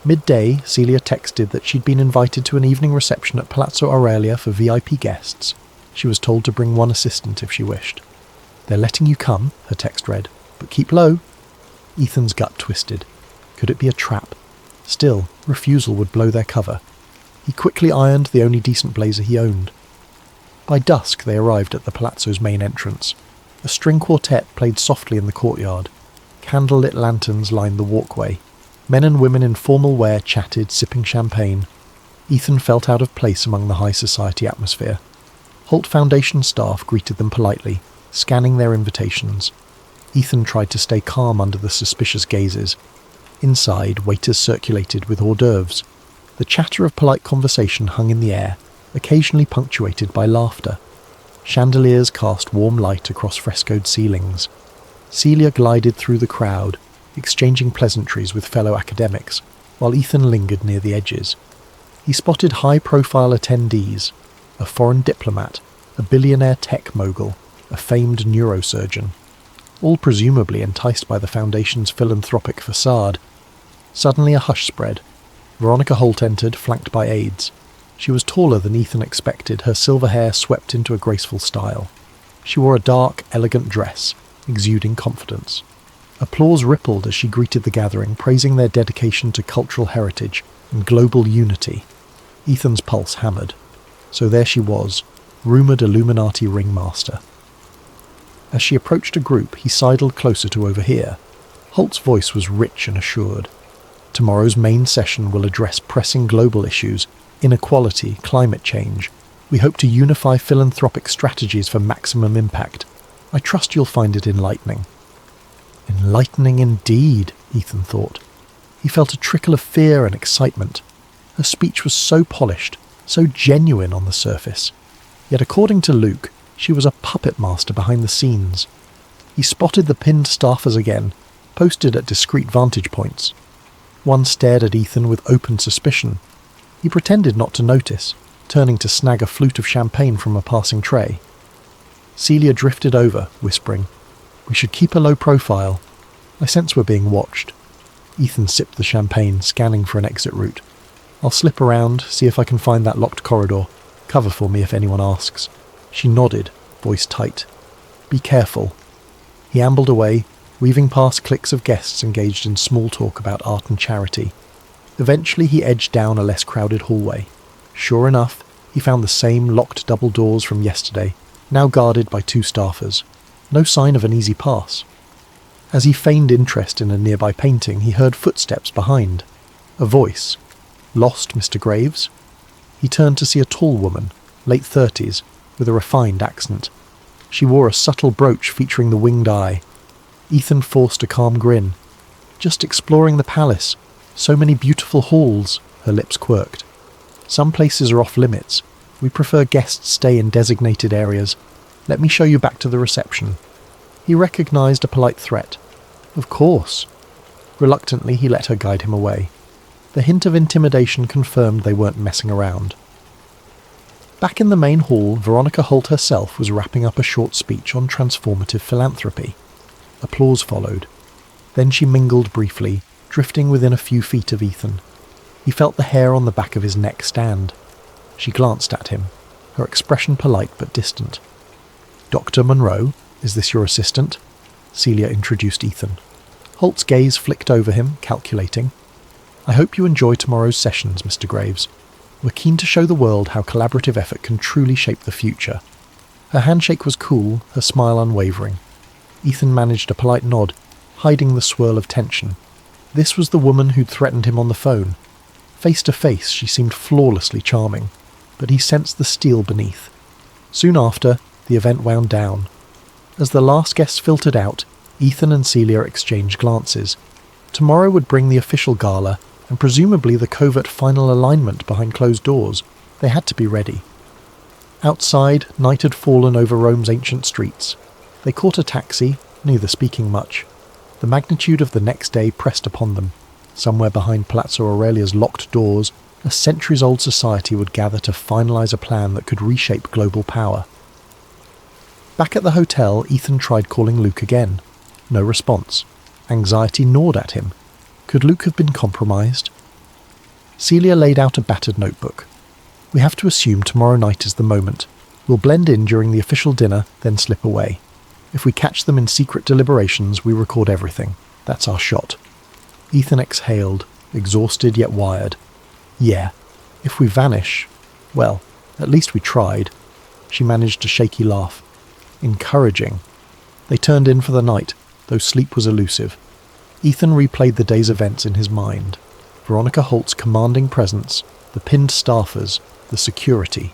Midday, Celia texted that she'd been invited to an evening reception at Palazzo Aurelia for VIP guests. She was told to bring one assistant if she wished. They're letting you come, her text read, but keep low. Ethan's gut twisted. Could it be a trap? Still, refusal would blow their cover. He quickly ironed the only decent blazer he owned. By dusk they arrived at the palazzo's main entrance. A string quartet played softly in the courtyard. Candle-lit lanterns lined the walkway. Men and women in formal wear chatted, sipping champagne. Ethan felt out of place among the high society atmosphere. Holt Foundation staff greeted them politely, scanning their invitations. Ethan tried to stay calm under the suspicious gazes. Inside, waiters circulated with hors d'oeuvres. The chatter of polite conversation hung in the air, occasionally punctuated by laughter. Chandeliers cast warm light across frescoed ceilings. Celia glided through the crowd, exchanging pleasantries with fellow academics, while Ethan lingered near the edges. He spotted high-profile attendees, a foreign diplomat, a billionaire tech mogul, a famed neurosurgeon, all presumably enticed by the Foundation's philanthropic facade. Suddenly a hush spread. Veronica Holt entered, flanked by aides. She was taller than Ethan expected, her silver hair swept into a graceful style. She wore a dark, elegant dress, exuding confidence. Applause rippled as she greeted the gathering, praising their dedication to cultural heritage and global unity. Ethan's pulse hammered. So there she was, rumoured Illuminati ringmaster. As she approached a group, he sidled closer to overhear. Holt's voice was rich and assured. Tomorrow's main session will address pressing global issues, inequality, climate change. We hope to unify philanthropic strategies for maximum impact. I trust you'll find it enlightening. Enlightening indeed, Ethan thought. He felt a trickle of fear and excitement. Her speech was so polished, so genuine on the surface. Yet according to Luke, she was a puppet master behind the scenes. He spotted the pinned staffers again, posted at discreet vantage points. One stared at Ethan with open suspicion. He pretended not to notice, turning to snag a flute of champagne from a passing tray. Celia drifted over, whispering, "We should keep a low profile. I sense we're being watched." Ethan sipped the champagne, scanning for an exit route. "I'll slip around, see if I can find that locked corridor. Cover for me if anyone asks." She nodded, voice tight. "Be careful." He ambled away, weaving past cliques of guests engaged in small talk about art and charity. Eventually he edged down a less crowded hallway. Sure enough, he found the same locked double doors from yesterday, now guarded by two staffers. No sign of an easy pass. As he feigned interest in a nearby painting, he heard footsteps behind. A voice. "Lost, Mr. Graves?" He turned to see a tall woman, late 30s, with a refined accent. She wore a subtle brooch featuring the winged eye. Ethan forced a calm grin. "Just exploring the palace. So many beautiful halls," her lips quirked. "Some places are off limits. We prefer guests stay in designated areas. Let me show you back to the reception." He recognized a polite threat. Of course. Reluctantly, he let her guide him away. The hint of intimidation confirmed they weren't messing around. Back in the main hall, Veronica Holt herself was wrapping up a short speech on transformative philanthropy. Applause followed. Then she mingled briefly, drifting within a few feet of Ethan. He felt the hair on the back of his neck stand. She glanced at him, her expression polite but distant. "Dr. Monroe, is this your assistant?" Celia introduced Ethan. Holt's gaze flicked over him, calculating. "I hope you enjoy tomorrow's sessions, Mr. Graves. We're keen to show the world how collaborative effort can truly shape the future." Her handshake was cool, her smile unwavering. Ethan managed a polite nod, hiding the swirl of tension. This was the woman who'd threatened him on the phone. Face to face, she seemed flawlessly charming, but he sensed the steel beneath. Soon after, the event wound down. As the last guests filtered out, Ethan and Celia exchanged glances. Tomorrow would bring the official gala, and presumably the covert final alignment behind closed doors. They had to be ready. Outside, night had fallen over Rome's ancient streets. They caught a taxi, neither speaking much. The magnitude of the next day pressed upon them. Somewhere behind Palazzo Aurelia's locked doors, a centuries-old society would gather to finalise a plan that could reshape global power. Back at the hotel, Ethan tried calling Luke again. No response. Anxiety gnawed at him. Could Luke have been compromised? Celia laid out a battered notebook. We have to assume tomorrow night is the moment. We'll blend in during the official dinner, then slip away. If we catch them in secret deliberations, we record everything. That's our shot. Ethan exhaled, exhausted yet wired. Yeah, if we vanish, well, at least we tried. She managed a shaky laugh. Encouraging. They turned in for the night, though sleep was elusive. Ethan replayed the day's events in his mind. Veronica Holt's commanding presence, the pinned staffers, the security.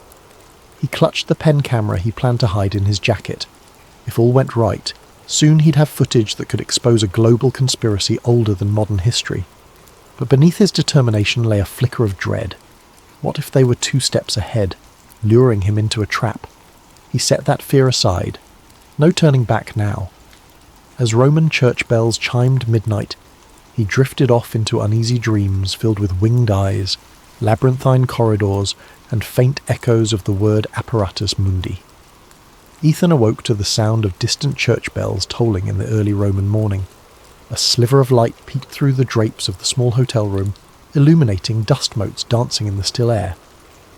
He clutched the pen camera he planned to hide in his jacket. If all went right, soon he'd have footage that could expose a global conspiracy older than modern history. But beneath his determination lay a flicker of dread. What if they were 2 steps ahead, luring him into a trap? He set that fear aside. No turning back now. As Roman church bells chimed midnight, he drifted off into uneasy dreams filled with winged eyes, labyrinthine corridors, and faint echoes of the word apparatus mundi. Ethan awoke to the sound of distant church bells tolling in the early Roman morning. A sliver of light peeked through the drapes of the small hotel room, illuminating dust motes dancing in the still air.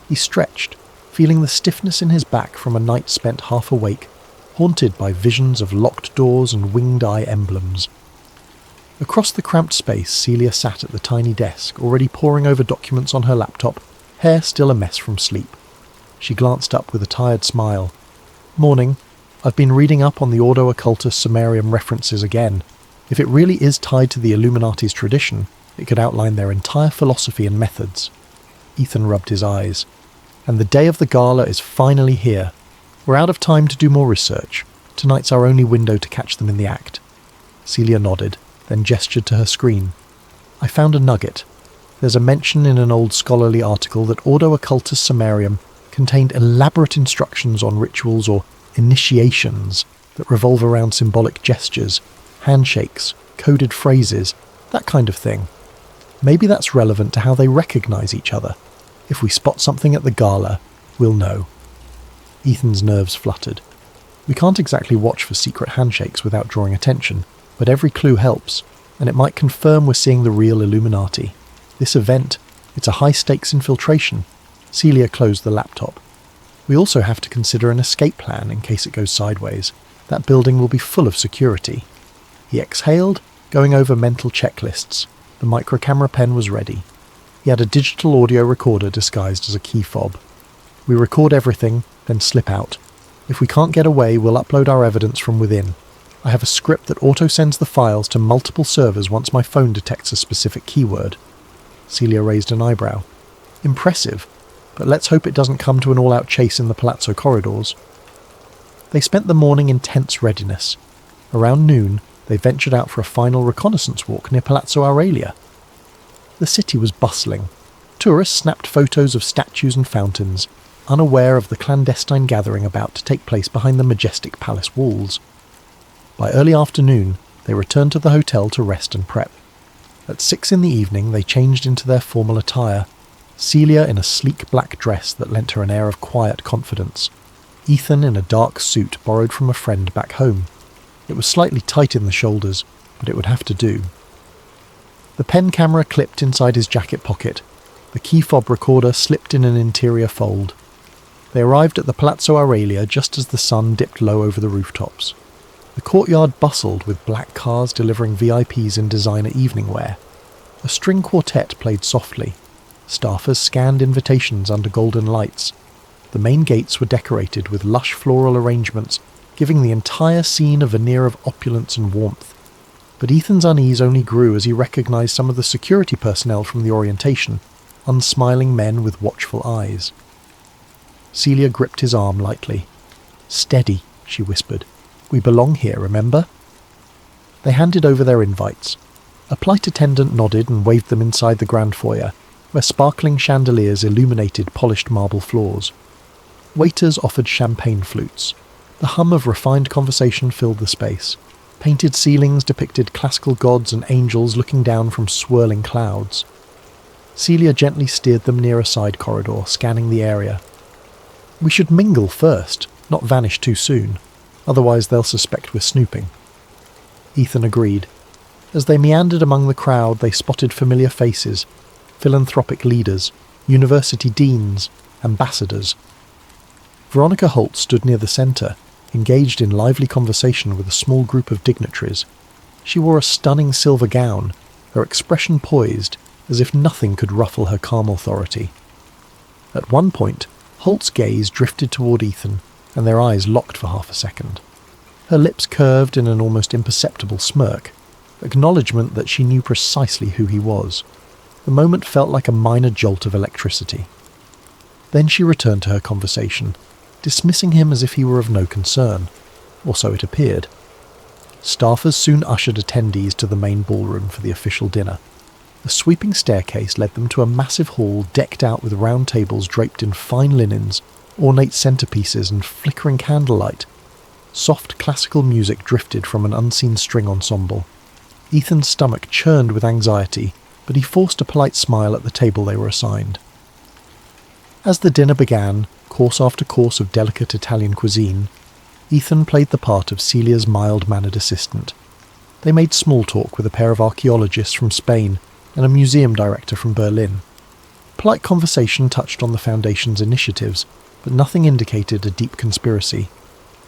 He stretched, feeling the stiffness in his back from a night spent half awake, haunted by visions of locked doors and winged eye emblems. Across the cramped space, Celia sat at the tiny desk, already poring over documents on her laptop, hair still a mess from sleep. She glanced up with a tired smile. Morning. I've been reading up on the Ordo Occultus Sumerium references again. If it really is tied to the Illuminati's tradition, it could outline their entire philosophy and methods. Ethan rubbed his eyes. And the day of the gala is finally here. We're out of time to do more research. Tonight's our only window to catch them in the act. Celia nodded, then gestured to her screen. I found a nugget. There's a mention in an old scholarly article that Ordo Occultus Sumerium contained elaborate instructions on rituals or initiations that revolve around symbolic gestures, handshakes, coded phrases, that kind of thing. Maybe that's relevant to how they recognise each other. If we spot something at the gala, we'll know. Ethan's nerves fluttered. We can't exactly watch for secret handshakes without drawing attention, but every clue helps, and it might confirm we're seeing the real Illuminati. This event, it's a high-stakes infiltration. Celia closed the laptop. We also have to consider an escape plan in case it goes sideways. That building will be full of security. He exhaled, going over mental checklists. The microcamera pen was ready. He had a digital audio recorder disguised as a key fob. We record everything, then slip out. If we can't get away, we'll upload our evidence from within. I have a script that auto-sends the files to multiple servers once my phone detects a specific keyword. Celia raised an eyebrow. Impressive, but let's hope it doesn't come to an all-out chase in the palazzo corridors. They spent the morning in tense readiness. Around noon, they ventured out for a final reconnaissance walk near Palazzo Aurelia. The city was bustling. Tourists snapped photos of statues and fountains, unaware of the clandestine gathering about to take place behind the majestic palace walls. By early afternoon, they returned to the hotel to rest and prep. At 6 in the evening, they changed into their formal attire, Celia in a sleek black dress that lent her an air of quiet confidence, Ethan in a dark suit borrowed from a friend back home. It was slightly tight in the shoulders, but it would have to do. The pen camera clipped inside his jacket pocket. The key fob recorder slipped in an interior fold. They arrived at the Palazzo Aurelia just as the sun dipped low over the rooftops. The courtyard bustled with black cars delivering VIPs in designer evening wear. A string quartet played softly. Staffers scanned invitations under golden lights. The main gates were decorated with lush floral arrangements, giving the entire scene a veneer of opulence and warmth. But Ethan's unease only grew as he recognised some of the security personnel from the orientation, unsmiling men with watchful eyes. Celia gripped his arm lightly. "Steady," she whispered. "We belong here, remember?" They handed over their invites. A flight attendant nodded and waved them inside the grand foyer, where sparkling chandeliers illuminated polished marble floors. Waiters offered champagne flutes. The hum of refined conversation filled the space. Painted ceilings depicted classical gods and angels looking down from swirling clouds. Celia gently steered them near a side corridor, scanning the area. "We should mingle first, not vanish too soon. Otherwise they'll suspect we're snooping." Ethan agreed. As they meandered among the crowd, they spotted familiar faces, philanthropic leaders, university deans, ambassadors. Veronica Holt stood near the centre, engaged in lively conversation with a small group of dignitaries. She wore a stunning silver gown, her expression poised, as if nothing could ruffle her calm authority. At one point, Holt's gaze drifted toward Ethan, and their eyes locked for half a second. Her lips curved in an almost imperceptible smirk, acknowledgement that she knew precisely who he was. The moment felt like a minor jolt of electricity. Then she returned to her conversation, dismissing him as if he were of no concern, or so it appeared. Staffers soon ushered attendees to the main ballroom for the official dinner. A sweeping staircase led them to a massive hall decked out with round tables draped in fine linens, ornate centerpieces and flickering candlelight. Soft classical music drifted from an unseen string ensemble. Ethan's stomach churned with anxiety, but he forced a polite smile at the table they were assigned. As the dinner began, course after course of delicate Italian cuisine, Ethan played the part of Celia's mild-mannered assistant. They made small talk with a pair of archaeologists from Spain and a museum director from Berlin. Polite conversation touched on the Foundation's initiatives, but nothing indicated a deep conspiracy.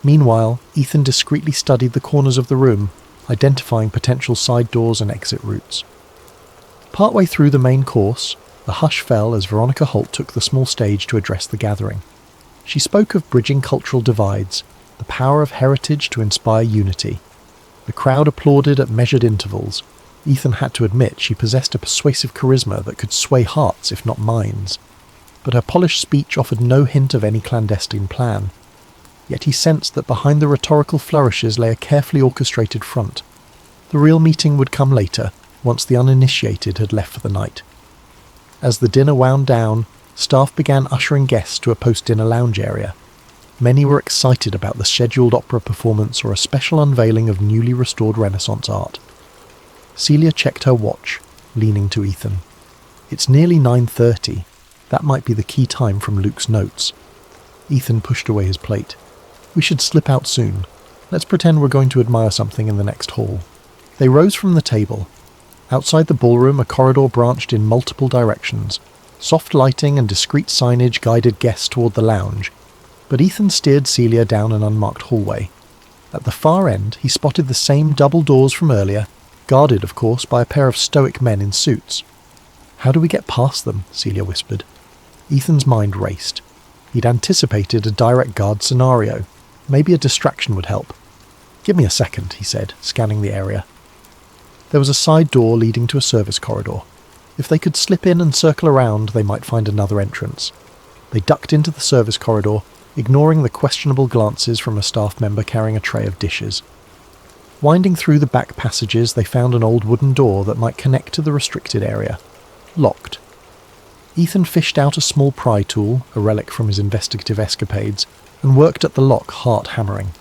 Meanwhile, Ethan discreetly studied the corners of the room, identifying potential side doors and exit routes. Partway through the main course, the hush fell as Veronica Holt took the small stage to address the gathering. She spoke of bridging cultural divides, the power of heritage to inspire unity. The crowd applauded at measured intervals. Ethan had to admit she possessed a persuasive charisma that could sway hearts if not minds. But her polished speech offered no hint of any clandestine plan. Yet he sensed that behind the rhetorical flourishes lay a carefully orchestrated front. The real meeting would come later, once the uninitiated had left for the night. As the dinner wound down, staff began ushering guests to a post-dinner lounge area. Many were excited about the scheduled opera performance or a special unveiling of newly restored Renaissance art. Celia checked her watch, leaning to Ethan. "It's nearly 9:30. That might be the key time from Luke's notes." Ethan pushed away his plate. "We should slip out soon. Let's pretend we're going to admire something in the next hall." They rose from the table. Outside the ballroom, a corridor branched in multiple directions. Soft lighting and discreet signage guided guests toward the lounge, but Ethan steered Celia down an unmarked hallway. At the far end, he spotted the same double doors from earlier, guarded, of course, by a pair of stoic men in suits. "How do we get past them?" Celia whispered. Ethan's mind raced. He'd anticipated a direct guard scenario. Maybe a distraction would help. "Give me a second," he said, scanning the area. There was a side door leading to a service corridor. If they could slip in and circle around, they might find another entrance. They ducked into the service corridor, ignoring the questionable glances from a staff member carrying a tray of dishes. Winding through the back passages, they found an old wooden door that might connect to the restricted area. Locked. Ethan fished out a small pry tool, a relic from his investigative escapades, and worked at the lock, heart hammering.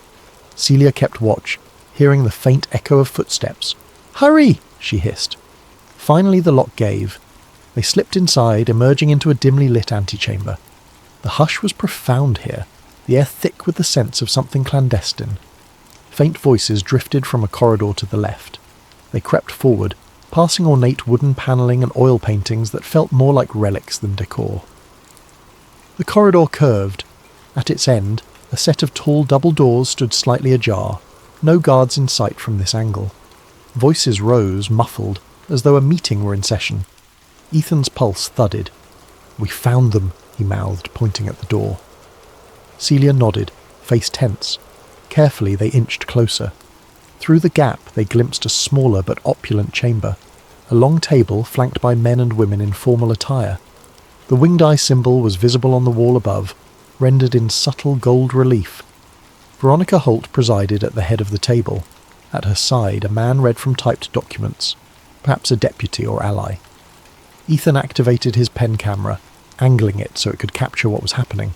Celia kept watch, hearing the faint echo of footsteps. "Hurry!" she hissed. Finally the lock gave. They slipped inside, emerging into a dimly lit antechamber. The hush was profound here, the air thick with the sense of something clandestine. Faint voices drifted from a corridor to the left. They crept forward, passing ornate wooden panelling and oil paintings that felt more like relics than decor. The corridor curved. At its end, a set of tall double doors stood slightly ajar, no guards in sight from this angle. Voices rose, muffled, as though a meeting were in session. Ethan's pulse thudded. "We found them," he mouthed, pointing at the door. Celia nodded, face tense. Carefully they inched closer. Through the gap they glimpsed a smaller but opulent chamber, a long table flanked by men and women in formal attire. The winged eye symbol was visible on the wall above, rendered in subtle gold relief. Veronica Holt presided at the head of the table. At her side, a man read from typed documents, perhaps a deputy or ally. Ethan activated his pen camera, angling it so it could capture what was happening.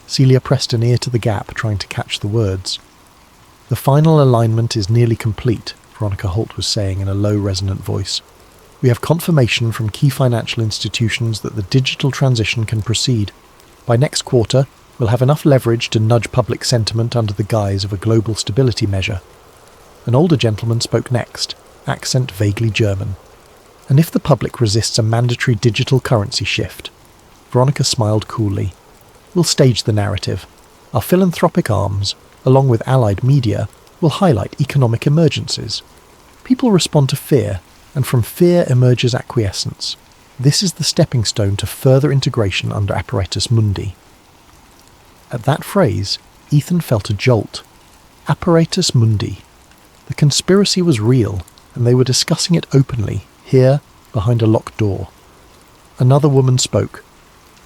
Celia pressed an ear to the gap, trying to catch the words. "The final alignment is nearly complete," Veronica Holt was saying in a low, resonant voice. "We have confirmation from key financial institutions that the digital transition can proceed. By next quarter, we'll have enough leverage to nudge public sentiment under the guise of a global stability measure." An older gentleman spoke next, accent vaguely German. "And if the public resists a mandatory digital currency shift?" Veronica smiled coolly. "We'll stage the narrative. Our philanthropic arms, along with allied media, will highlight economic emergencies. People respond to fear, and from fear emerges acquiescence. This is the stepping stone to further integration under Apparatus Mundi." At that phrase, Ethan felt a jolt. Apparatus Mundi. The conspiracy was real, and they were discussing it openly, here, behind a locked door. Another woman spoke.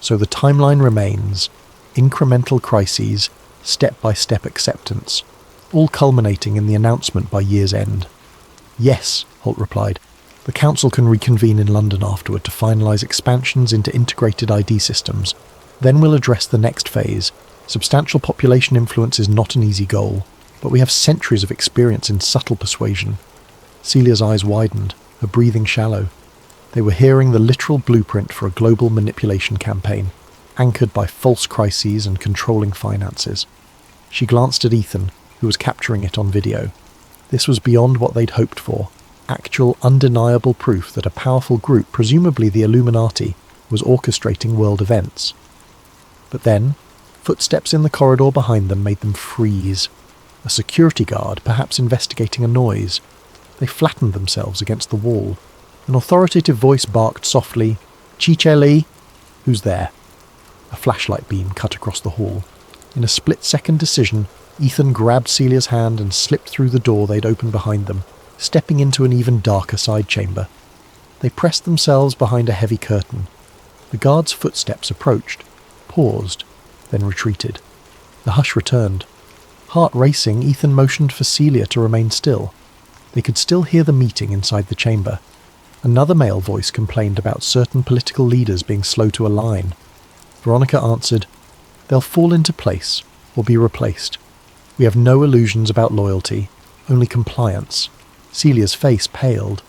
"So the timeline remains. Incremental crises, step-by-step acceptance, all culminating in the announcement by year's end." "Yes," Holt replied. "The Council can reconvene in London afterward to finalise expansions into integrated ID systems. Then we'll address the next phase. Substantial population influence is not an easy goal, but we have centuries of experience in subtle persuasion." Celia's eyes widened, her breathing shallow. They were hearing the literal blueprint for a global manipulation campaign, anchored by false crises and controlling finances. She glanced at Ethan, who was capturing it on video. This was beyond what they'd hoped for, actual undeniable proof that a powerful group, presumably the Illuminati, was orchestrating world events. But then, footsteps in the corridor behind them made them freeze. A security guard, perhaps investigating a noise. They flattened themselves against the wall. An authoritative voice barked softly, "Chicheli!" "Who's there?" A flashlight beam cut across the hall. In a split-second decision, Ethan grabbed Celia's hand and slipped through the door they'd opened behind them, stepping into an even darker side chamber. They pressed themselves behind a heavy curtain. The guard's footsteps approached, paused, then retreated. The hush returned. Heart racing, Ethan motioned for Celia to remain still. They could still hear the meeting inside the chamber. Another male voice complained about certain political leaders being slow to align. Veronica answered, "They'll fall into place, or be replaced. We have no illusions about loyalty, only compliance." Celia's face paled.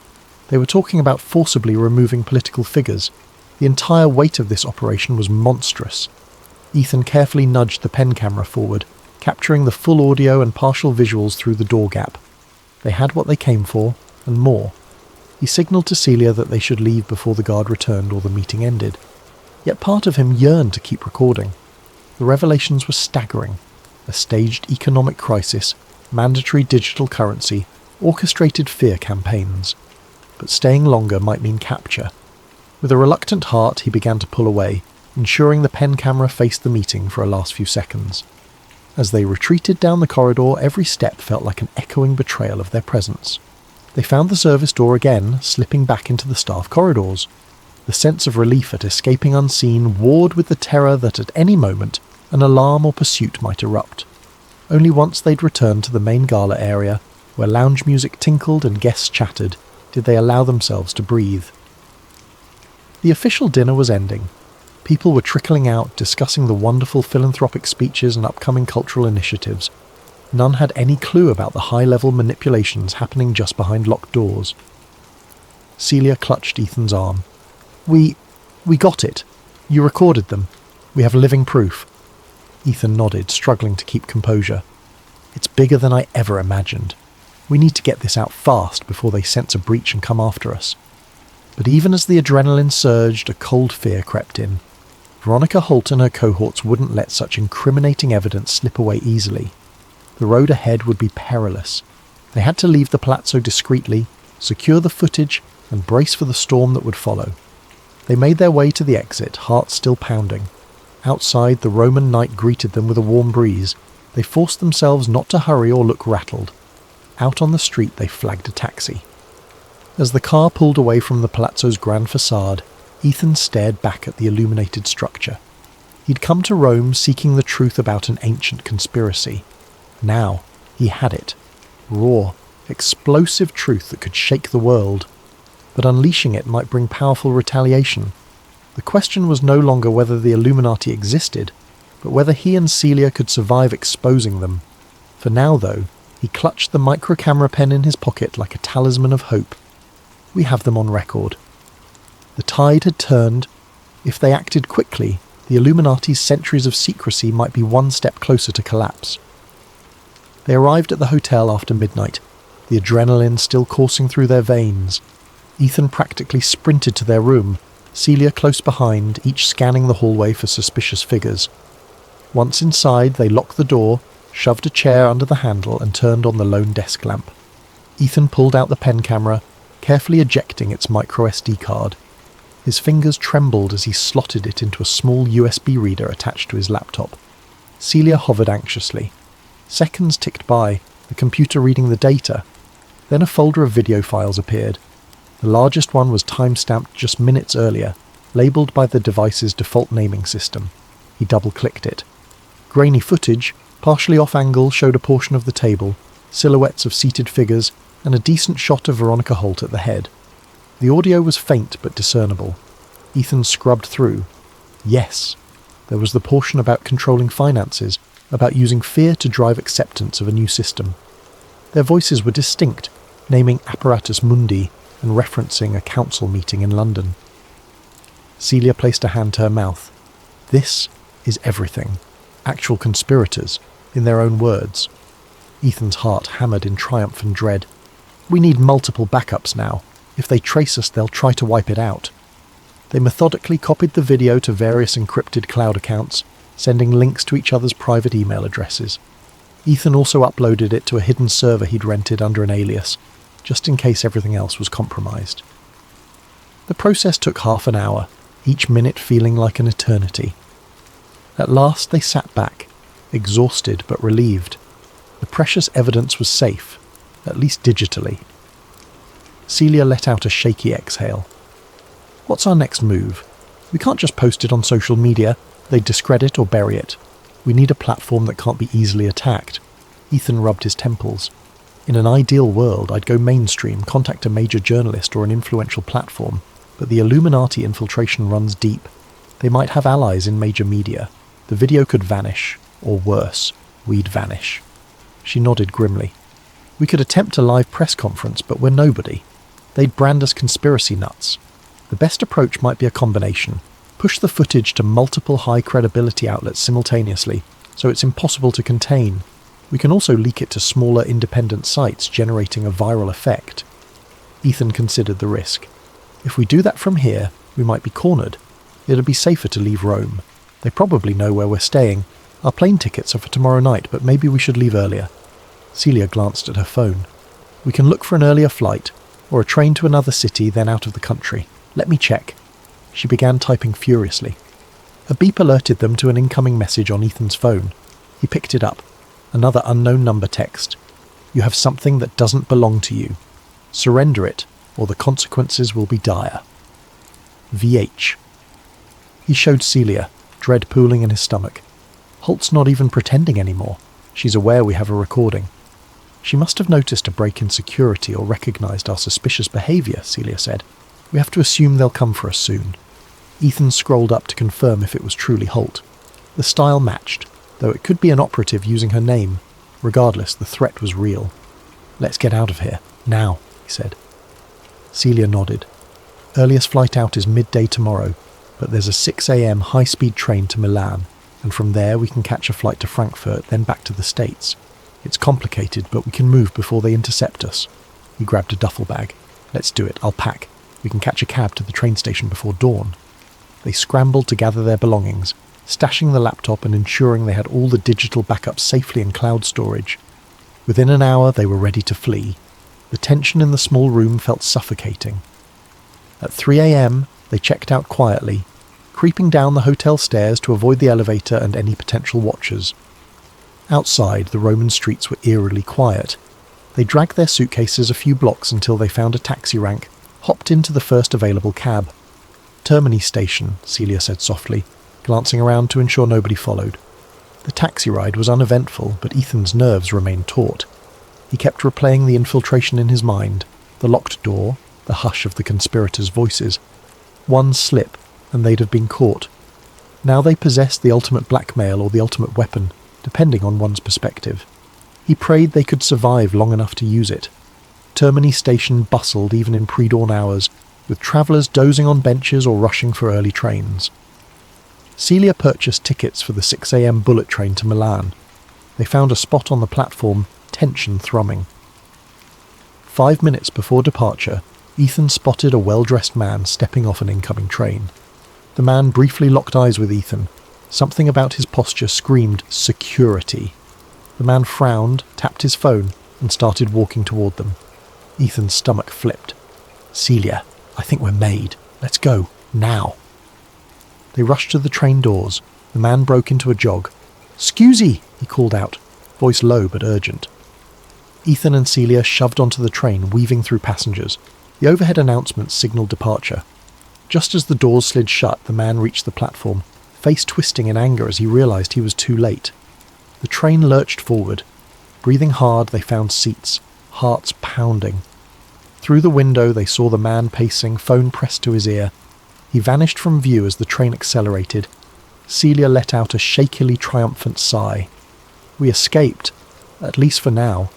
They were talking about forcibly removing political figures. The entire weight of this operation was monstrous. Ethan carefully nudged the pen camera forward, capturing the full audio and partial visuals through the door gap. They had what they came for, and more. He signalled to Celia that they should leave before the guard returned or the meeting ended. Yet part of him yearned to keep recording. The revelations were staggering. A staged economic crisis, mandatory digital currency, orchestrated fear campaigns. But staying longer might mean capture. With a reluctant heart, he began to pull away, ensuring the pen camera faced the meeting for a last few seconds. As they retreated down the corridor, every step felt like an echoing betrayal of their presence. They found the service door again, slipping back into the staff corridors. The sense of relief at escaping unseen warred with the terror that at any moment an alarm or pursuit might erupt. Only once they'd returned to the main gala area, where lounge music tinkled and guests chattered, did they allow themselves to breathe. The official dinner was ending. People were trickling out, discussing the wonderful philanthropic speeches and upcoming cultural initiatives. None had any clue about the high-level manipulations happening just behind locked doors. Celia clutched Ethan's arm. We got it. You recorded them. We have living proof." Ethan nodded, struggling to keep composure. "It's bigger than I ever imagined. We need to get this out fast before they sense a breach and come after us." But even as the adrenaline surged, a cold fear crept in. Veronica Holt and her cohorts wouldn't let such incriminating evidence slip away easily. The road ahead would be perilous. They had to leave the palazzo discreetly, secure the footage, and brace for the storm that would follow. They made their way to the exit, hearts still pounding. Outside, the Roman night greeted them with a warm breeze. They forced themselves not to hurry or look rattled. Out on the street, they flagged a taxi. As the car pulled away from the palazzo's grand facade, Ethan stared back at the illuminated structure. He'd come to Rome seeking the truth about an ancient conspiracy. Now, he had it. Raw, explosive truth that could shake the world. But unleashing it might bring powerful retaliation. The question was no longer whether the Illuminati existed, but whether he and Celia could survive exposing them. For now, though, he clutched the micro-camera pen in his pocket like a talisman of hope. We have them on record. The tide had turned. If they acted quickly, the Illuminati's centuries of secrecy might be one step closer to collapse. They arrived at the hotel after midnight, the adrenaline still coursing through their veins. Ethan practically sprinted to their room, Celia close behind, each scanning the hallway for suspicious figures. Once inside, they locked the door, shoved a chair under the handle and turned on the lone desk lamp. Ethan pulled out the pen camera, carefully ejecting its micro SD card. His fingers trembled as he slotted it into a small USB reader attached to his laptop. Celia hovered anxiously. Seconds ticked by, the computer reading the data. Then a folder of video files appeared. The largest one was time-stamped just minutes earlier, labelled by the device's default naming system. He double-clicked it. Grainy footage, partially off-angle, showed a portion of the table, silhouettes of seated figures, and a decent shot of Veronica Holt at the head. The audio was faint but discernible. Ethan scrubbed through. Yes, there was the portion about controlling finances, about using fear to drive acceptance of a new system. Their voices were distinct, naming Apparatus Mundi and referencing a council meeting in London. Celia placed a hand to her mouth. This is everything. Actual conspirators, in their own words. Ethan's heart hammered in triumph and dread. We need multiple backups now. If they trace us, they'll try to wipe it out. They methodically copied the video to various encrypted cloud accounts, sending links to each other's private email addresses. Ethan also uploaded it to a hidden server he'd rented under an alias, just in case everything else was compromised. The process took half an hour, each minute feeling like an eternity. At last they sat back, exhausted but relieved. The precious evidence was safe, at least digitally. Celia let out a shaky exhale. What's our next move? We can't just post it on social media. They'd discredit or bury it. We need a platform that can't be easily attacked. Ethan rubbed his temples. In an ideal world, I'd go mainstream, contact a major journalist or an influential platform, but the Illuminati infiltration runs deep. They might have allies in major media. The video could vanish, or worse, we'd vanish. She nodded grimly. We could attempt a live press conference, but we're nobody. They'd brand us conspiracy nuts. The best approach might be a combination. Push the footage to multiple high-credibility outlets simultaneously, so it's impossible to contain. We can also leak it to smaller independent sites, generating a viral effect. Ethan considered the risk. If we do that from here, we might be cornered. It'd be safer to leave Rome. They probably know where we're staying. Our plane tickets are for tomorrow night, but maybe we should leave earlier. Celia glanced at her phone. We can look for an earlier flight, or a train to another city, then out of the country. Let me check. She began typing furiously. A beep alerted them to an incoming message on Ethan's phone. He picked it up. Another unknown number text. You have something that doesn't belong to you. Surrender it, or the consequences will be dire. VH. He showed Celia, dread pooling in his stomach. Holt's not even pretending anymore. She's aware we have a recording. She must have noticed a break in security or recognized our suspicious behavior, Celia said. We have to assume they'll come for us soon. Ethan scrolled up to confirm if it was truly Holt. The style matched, though it could be an operative using her name. Regardless, the threat was real. Let's get out of here, now, he said. Celia nodded. Earliest flight out is midday tomorrow, but there's a 6 a.m. high-speed train to Milan, and from there we can catch a flight to Frankfurt, then back to the States. It's complicated, but we can move before they intercept us. He grabbed a duffel bag. Let's do it, I'll pack. We can catch a cab to the train station before dawn. They scrambled to gather their belongings, stashing the laptop and ensuring they had all the digital backups safely in cloud storage. Within an hour, they were ready to flee. The tension in the small room felt suffocating. At 3 a.m., they checked out quietly, creeping down the hotel stairs to avoid the elevator and any potential watchers. Outside, the Roman streets were eerily quiet. They dragged their suitcases a few blocks until they found a taxi rank, hopped into the first available cab. Termini station, Celia said softly, glancing around to ensure nobody followed. The taxi ride was uneventful, but Ethan's nerves remained taut. He kept replaying the infiltration in his mind, the locked door, the hush of the conspirators' voices. One slip, and they'd have been caught. Now they possessed the ultimate blackmail or the ultimate weapon, depending on one's perspective. He prayed they could survive long enough to use it. Termini Station bustled even in pre-dawn hours, with travellers dozing on benches or rushing for early trains. Celia purchased tickets for the 6 a.m. bullet train to Milan. They found a spot on the platform, tension thrumming. 5 minutes before departure, Ethan spotted a well-dressed man stepping off an incoming train. The man briefly locked eyes with Ethan. Something about his posture screamed security. The man frowned, tapped his phone, and started walking toward them. Ethan's stomach flipped. "Celia, I think we're made. Let's go, now." They rushed to the train doors. The man broke into a jog. "Scusy," he called out, voice low but urgent. Ethan and Celia shoved onto the train, weaving through passengers. The overhead announcement signalled departure. Just as the doors slid shut, the man reached the platform, face twisting in anger as he realised he was too late. The train lurched forward. Breathing hard, they found seats, hearts pounding. Through the window, they saw the man pacing, phone pressed to his ear. He vanished from view as the train accelerated. Celia let out a shakily triumphant sigh. "We escaped, at least for now."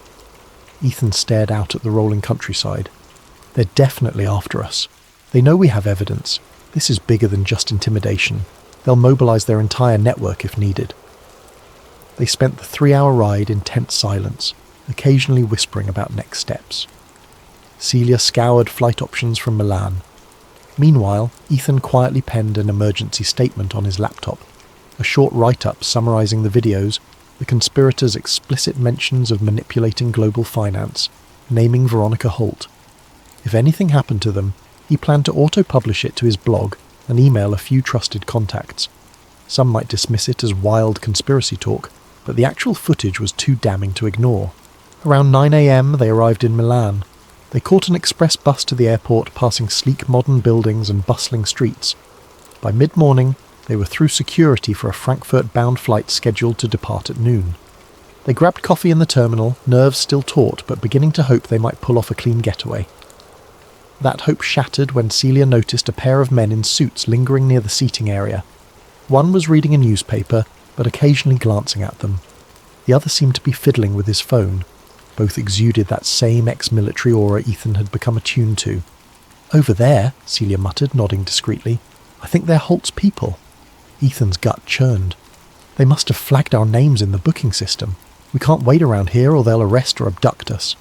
Ethan stared out at the rolling countryside. "They're definitely after us. They know we have evidence. This is bigger than just intimidation. They'll mobilise their entire network if needed." They spent the 3-hour ride in tense silence, occasionally whispering about next steps. Celia scoured flight options from Milan. Meanwhile, Ethan quietly penned an emergency statement on his laptop, a short write-up summarising the videos, the conspirators' explicit mentions of manipulating global finance, naming Veronica Holt. If anything happened to them, he planned to auto-publish it to his blog and email a few trusted contacts. Some might dismiss it as wild conspiracy talk, but the actual footage was too damning to ignore. Around 9 a.m. they arrived in Milan. They caught an express bus to the airport, passing sleek modern buildings and bustling streets. By mid-morning, they were through security for a Frankfurt-bound flight scheduled to depart at noon. They grabbed coffee in the terminal, nerves still taut, but beginning to hope they might pull off a clean getaway. That hope shattered when Celia noticed a pair of men in suits lingering near the seating area. One was reading a newspaper, but occasionally glancing at them. The other seemed to be fiddling with his phone. Both exuded that same ex-military aura Ethan had become attuned to. "Over there," Celia muttered, nodding discreetly. "I think they're Holt's people." Ethan's gut churned. "They must have flagged our names in the booking system. We can't wait around here or they'll arrest or abduct us."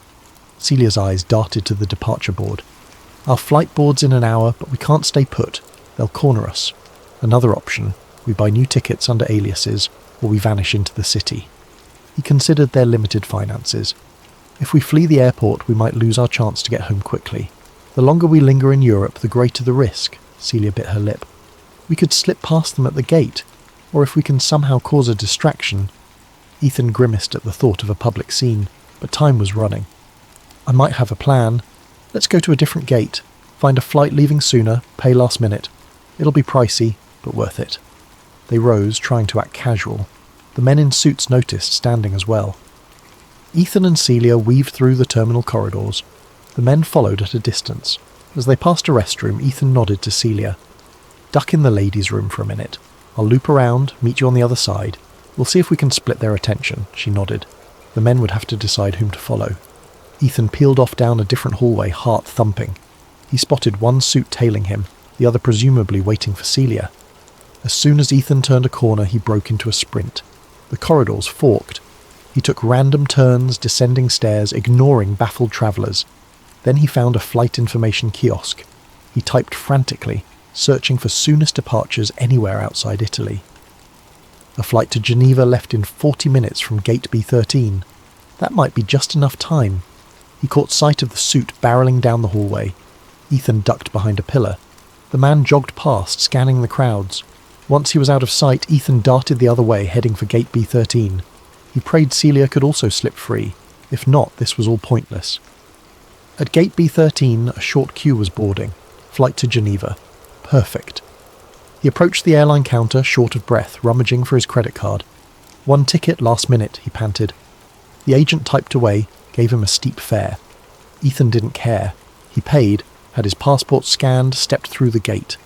Celia's eyes darted to the departure board. "Our flight board's in an hour, but we can't stay put. They'll corner us. Another option, we buy new tickets under aliases, or we vanish into the city." He considered their limited finances. "If we flee the airport, we might lose our chance to get home quickly. The longer we linger in Europe, the greater the risk." Celia bit her lip. "We could slip past them at the gate, or if we can somehow cause a distraction." Ethan grimaced at the thought of a public scene, but time was running. "I might have a plan. Let's go to a different gate, find a flight leaving sooner, pay last minute. It'll be pricey, but worth it." They rose, trying to act casual. The men in suits noticed, standing as well. Ethan and Celia weaved through the terminal corridors. The men followed at a distance. As they passed a restroom, Ethan nodded to Celia. "Duck in the ladies' room for a minute. I'll loop around, meet you on the other side. We'll see if we can split their attention," she nodded. The men would have to decide whom to follow. Ethan peeled off down a different hallway, heart thumping. He spotted one suit tailing him, the other presumably waiting for Celia. As soon as Ethan turned a corner, he broke into a sprint. The corridors forked. He took random turns, descending stairs, ignoring baffled travellers. Then he found a flight information kiosk. He typed frantically, searching for soonest departures anywhere outside Italy. A flight to Geneva left in 40 minutes from gate B13. That might be just enough time. He caught sight of the suit barrelling down the hallway. Ethan ducked behind a pillar. The man jogged past, scanning the crowds. Once he was out of sight, Ethan darted the other way, heading for gate B13. He prayed Celia could also slip free. If not, this was all pointless. At gate B13, a short queue was boarding. Flight to Geneva. Perfect. He approached the airline counter, short of breath, rummaging for his credit card. "One ticket, last minute," he panted. The agent typed away, gave him a steep fare. Ethan didn't care. He paid, had his passport scanned, stepped through the gate.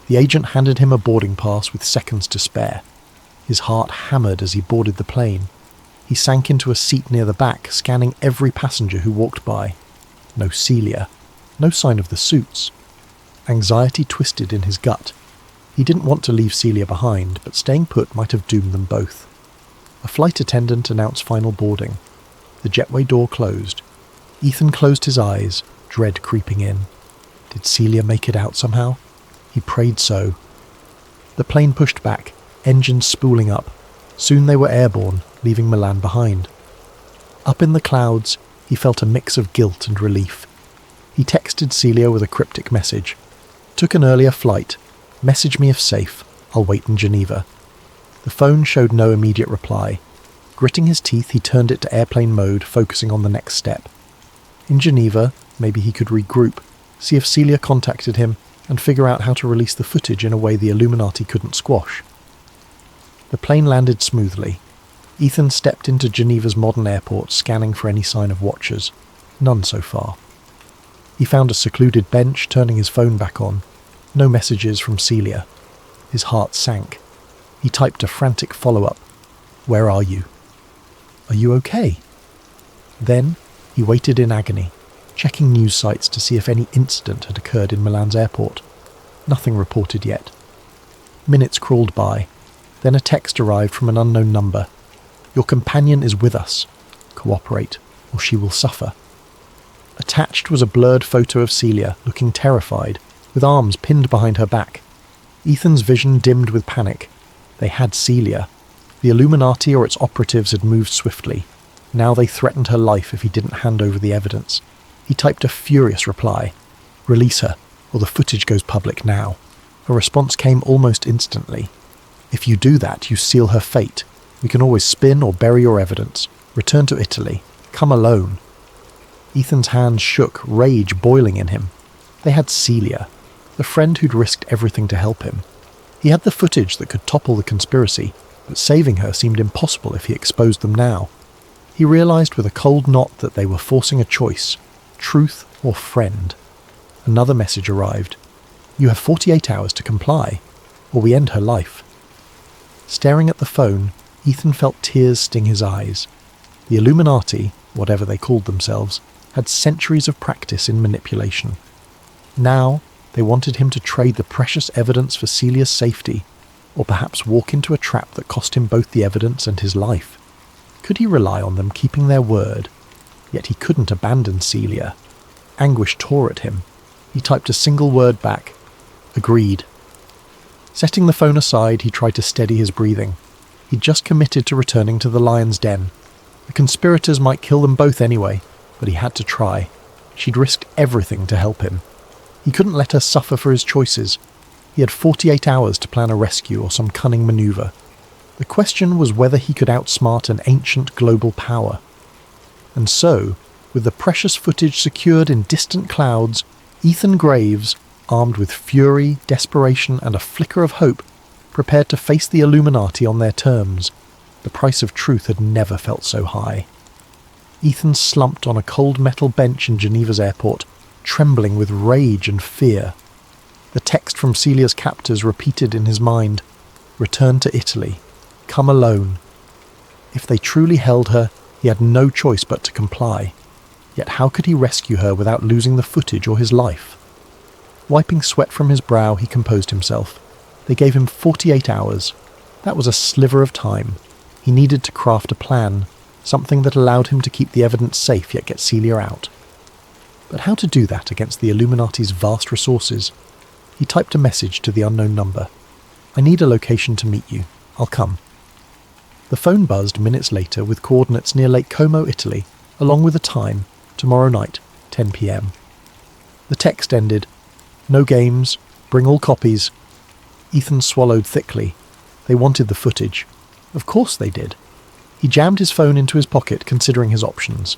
The agent handed him a boarding pass with seconds to spare. His heart hammered as he boarded the plane. He sank into a seat near the back, scanning every passenger who walked by. No Celia. No sign of the suits. Anxiety twisted in his gut. He didn't want to leave Celia behind, but staying put might have doomed them both. A flight attendant announced final boarding. The jetway door closed. Ethan closed his eyes, dread creeping in. Did Celia make it out somehow? He prayed so. The plane pushed back, engines spooling up. Soon they were airborne, leaving Milan behind. Up in the clouds, he felt a mix of guilt and relief. He texted Celia with a cryptic message. Took an earlier flight. Message me if safe. I'll wait in Geneva. The phone showed no immediate reply. Gritting his teeth, he turned it to airplane mode, focusing on the next step. In Geneva, maybe he could regroup, see if Celia contacted him, and figure out how to release the footage in a way the Illuminati couldn't squash. The plane landed smoothly. Ethan stepped into Geneva's modern airport, scanning for any sign of watchers. None so far. He found a secluded bench, turning his phone back on. No messages from Celia. His heart sank. He typed a frantic follow-up. Where are you? Are you okay? Then he waited in agony, checking news sites to see if any incident had occurred in Milan's airport. Nothing reported yet. Minutes crawled by. Then a text arrived from an unknown number. Your companion is with us. Cooperate, or she will suffer. Attached was a blurred photo of Celia, looking terrified, with arms pinned behind her back. Ethan's vision dimmed with panic. They had Celia. The Illuminati or its operatives had moved swiftly. Now they threatened her life if he didn't hand over the evidence. He typed a furious reply. Release her, or the footage goes public now. A response came almost instantly. If you do that, you seal her fate. We can always spin or bury your evidence. Return to Italy. Come alone. Ethan's hands shook, rage boiling in him. They had Celia, the friend who'd risked everything to help him. He had the footage that could topple the conspiracy, but saving her seemed impossible if he exposed them now. He realized with a cold knot that they were forcing a choice, truth or friend. Another message arrived. You have 48 hours to comply, or we end her life. Staring at the phone, Ethan felt tears sting his eyes. The Illuminati, whatever they called themselves, had centuries of practice in manipulation. Now, they wanted him to trade the precious evidence for Celia's safety, or perhaps walk into a trap that cost him both the evidence and his life. Could he rely on them keeping their word? Yet he couldn't abandon Celia. Anguish tore at him. He typed a single word back. Agreed. Setting the phone aside, he tried to steady his breathing. He'd just committed to returning to the lion's den. The conspirators might kill them both anyway, but he had to try. She'd risked everything to help him. He couldn't let her suffer for his choices. He had 48 hours to plan a rescue or some cunning maneuver. The question was whether he could outsmart an ancient global power. And so, with the precious footage secured in distant clouds, Ethan Graves, armed with fury, desperation, and a flicker of hope, prepared to face the Illuminati on their terms. The price of truth had never felt so high. Ethan slumped on a cold metal bench in Geneva's airport, trembling with rage and fear. The text from Celia's captors repeated in his mind. Return to Italy. Come alone. If they truly held her, he had no choice but to comply. Yet how could he rescue her without losing the footage or his life? Wiping sweat from his brow, he composed himself. They gave him 48 hours. That was a sliver of time. He needed to craft a plan, something that allowed him to keep the evidence safe yet get Celia out. But how to do that against the Illuminati's vast resources? He typed a message to the unknown number. I need a location to meet you. I'll come. The phone buzzed minutes later with coordinates near Lake Como, Italy, along with a time, tomorrow night, 10 p.m. The text ended, no games, bring all copies. Ethan swallowed thickly. They wanted the footage. Of course they did. He jammed his phone into his pocket, considering his options.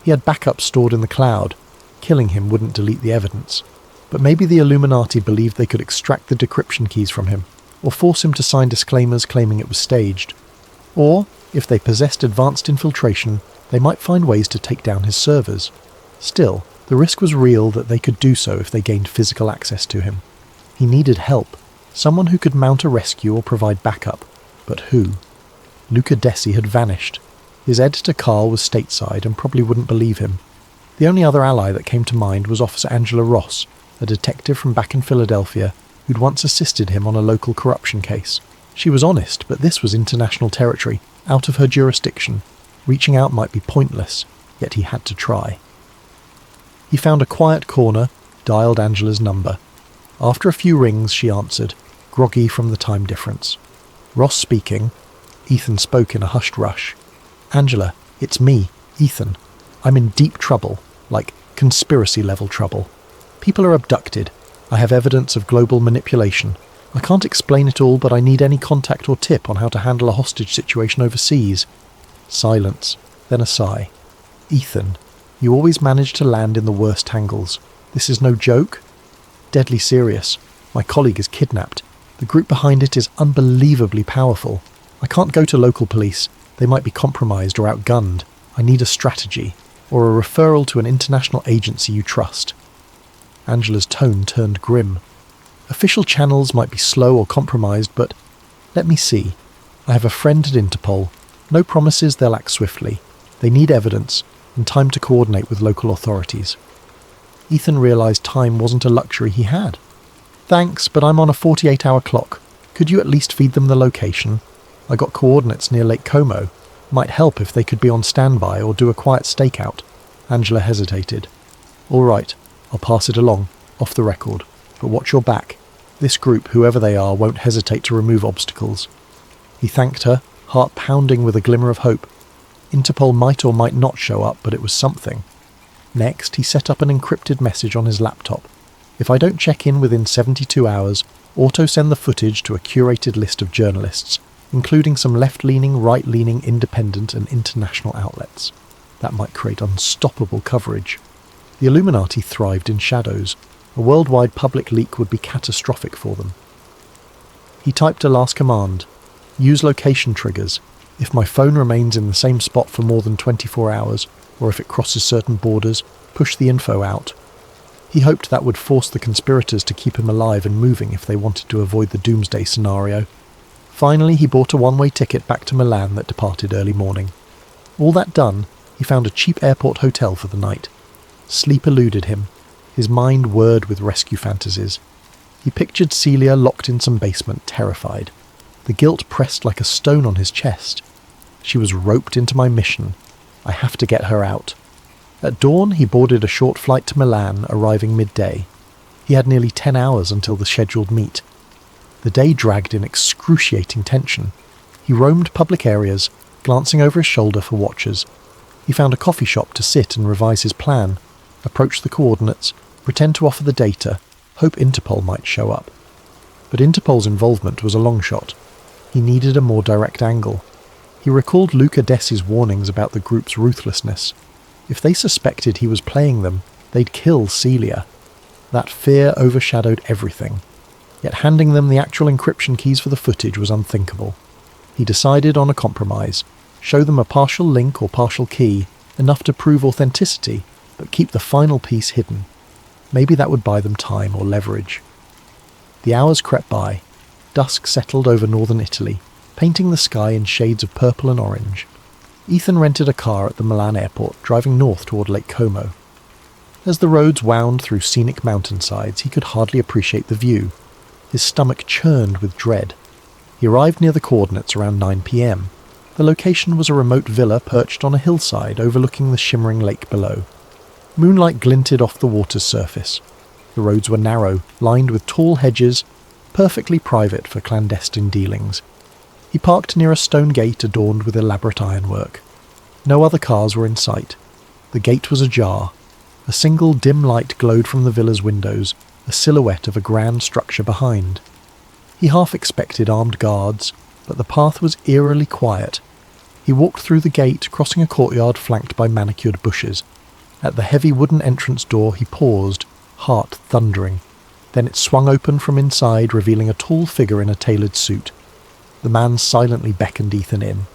He had backups stored in the cloud. Killing him wouldn't delete the evidence. But maybe the Illuminati believed they could extract the decryption keys from him, or force him to sign disclaimers claiming it was staged. Or, if they possessed advanced infiltration, they might find ways to take down his servers. Still, the risk was real that they could do so if they gained physical access to him. He needed help, Someone who could mount a rescue or provide backup. But who? Luca Desi had vanished. His editor Carl was stateside and probably wouldn't believe him. The only other ally that came to mind was Officer Angela Ross, a detective from back in Philadelphia who'd once assisted him on a local corruption case. She was honest, but this was international territory, out of her jurisdiction. Reaching out might be pointless, yet he had to try. He found a quiet corner, dialed Angela's number. After a few rings, she answered, groggy from the time difference. Ross speaking. Ethan spoke in a hushed rush. "Angela, it's me, Ethan. I'm in deep trouble, like conspiracy-level trouble. People are abducted. I have evidence of global manipulation. I can't explain it all, but I need any contact or tip on how to handle a hostage situation overseas." Silence, then a sigh. "Ethan, you always manage to land in the worst tangles. This is no joke?" "Deadly serious. My colleague is kidnapped. The group behind it is unbelievably powerful. I can't go to local police. They might be compromised or outgunned. I need a strategy, or a referral to an international agency you trust." Angela's tone turned grim. "Official channels might be slow or compromised, but let me see. I have a friend at Interpol. No promises they'll act swiftly. They need evidence, and time to coordinate with local authorities." Ethan realised time wasn't a luxury he had. "Thanks, but I'm on a 48-hour clock. Could you at least feed them the location? I got coordinates near Lake Como. Might help if they could be on standby or do a quiet stakeout." Angela hesitated. "All right, I'll pass it along, off the record. But watch your back. This group, whoever they are, won't hesitate to remove obstacles." He thanked her, heart pounding with a glimmer of hope. Interpol might or might not show up, but it was something. Next, he set up an encrypted message on his laptop. "If I don't check in within 72 hours, auto-send the footage to a curated list of journalists, including some left-leaning, right-leaning, independent and international outlets." That might create unstoppable coverage. The Illuminati thrived in shadows. A worldwide public leak would be catastrophic for them. He typed a last command. "Use location triggers. If my phone remains in the same spot for more than 24 hours, or if it crosses certain borders, push the info out." He hoped that would force the conspirators to keep him alive and moving if they wanted to avoid the doomsday scenario. Finally, he bought a one-way ticket back to Milan that departed early morning. All that done, he found a cheap airport hotel for the night. Sleep eluded him. His mind whirred with rescue fantasies. He pictured Celia locked in some basement, terrified. The guilt pressed like a stone on his chest. She was roped into my mission. I have to get her out. At dawn, he boarded a short flight to Milan, arriving midday. He had nearly 10 hours until the scheduled meet. The day dragged in excruciating tension. He roamed public areas, glancing over his shoulder for watchers. He found a coffee shop to sit and revise his plan, approach the coordinates, pretend to offer the data, hope Interpol might show up. But Interpol's involvement was a long shot. He needed a more direct angle. He recalled Luca Desi's warnings about the group's ruthlessness. If they suspected he was playing them, they'd kill Celia. That fear overshadowed everything. Yet handing them the actual encryption keys for the footage was unthinkable. He decided on a compromise. Show them a partial link or partial key, enough to prove authenticity, but keep the final piece hidden. Maybe that would buy them time or leverage. The hours crept by. Dusk settled over northern Italy, painting the sky in shades of purple and orange. Ethan rented a car at the Milan airport, driving north toward Lake Como. As the roads wound through scenic mountainsides, he could hardly appreciate the view. His stomach churned with dread. He arrived near the coordinates around 9 p.m. The location was a remote villa perched on a hillside overlooking the shimmering lake below. Moonlight glinted off the water's surface. The roads were narrow, lined with tall hedges, perfectly private for clandestine dealings. He parked near a stone gate adorned with elaborate ironwork. No other cars were in sight. The gate was ajar. A single dim light glowed from the villa's windows, a silhouette of a grand structure behind. He half expected armed guards, but the path was eerily quiet. He walked through the gate, crossing a courtyard flanked by manicured bushes. At the heavy wooden entrance door he paused, heart thundering. Then it swung open from inside, revealing a tall figure in a tailored suit. The man silently beckoned Ethan in.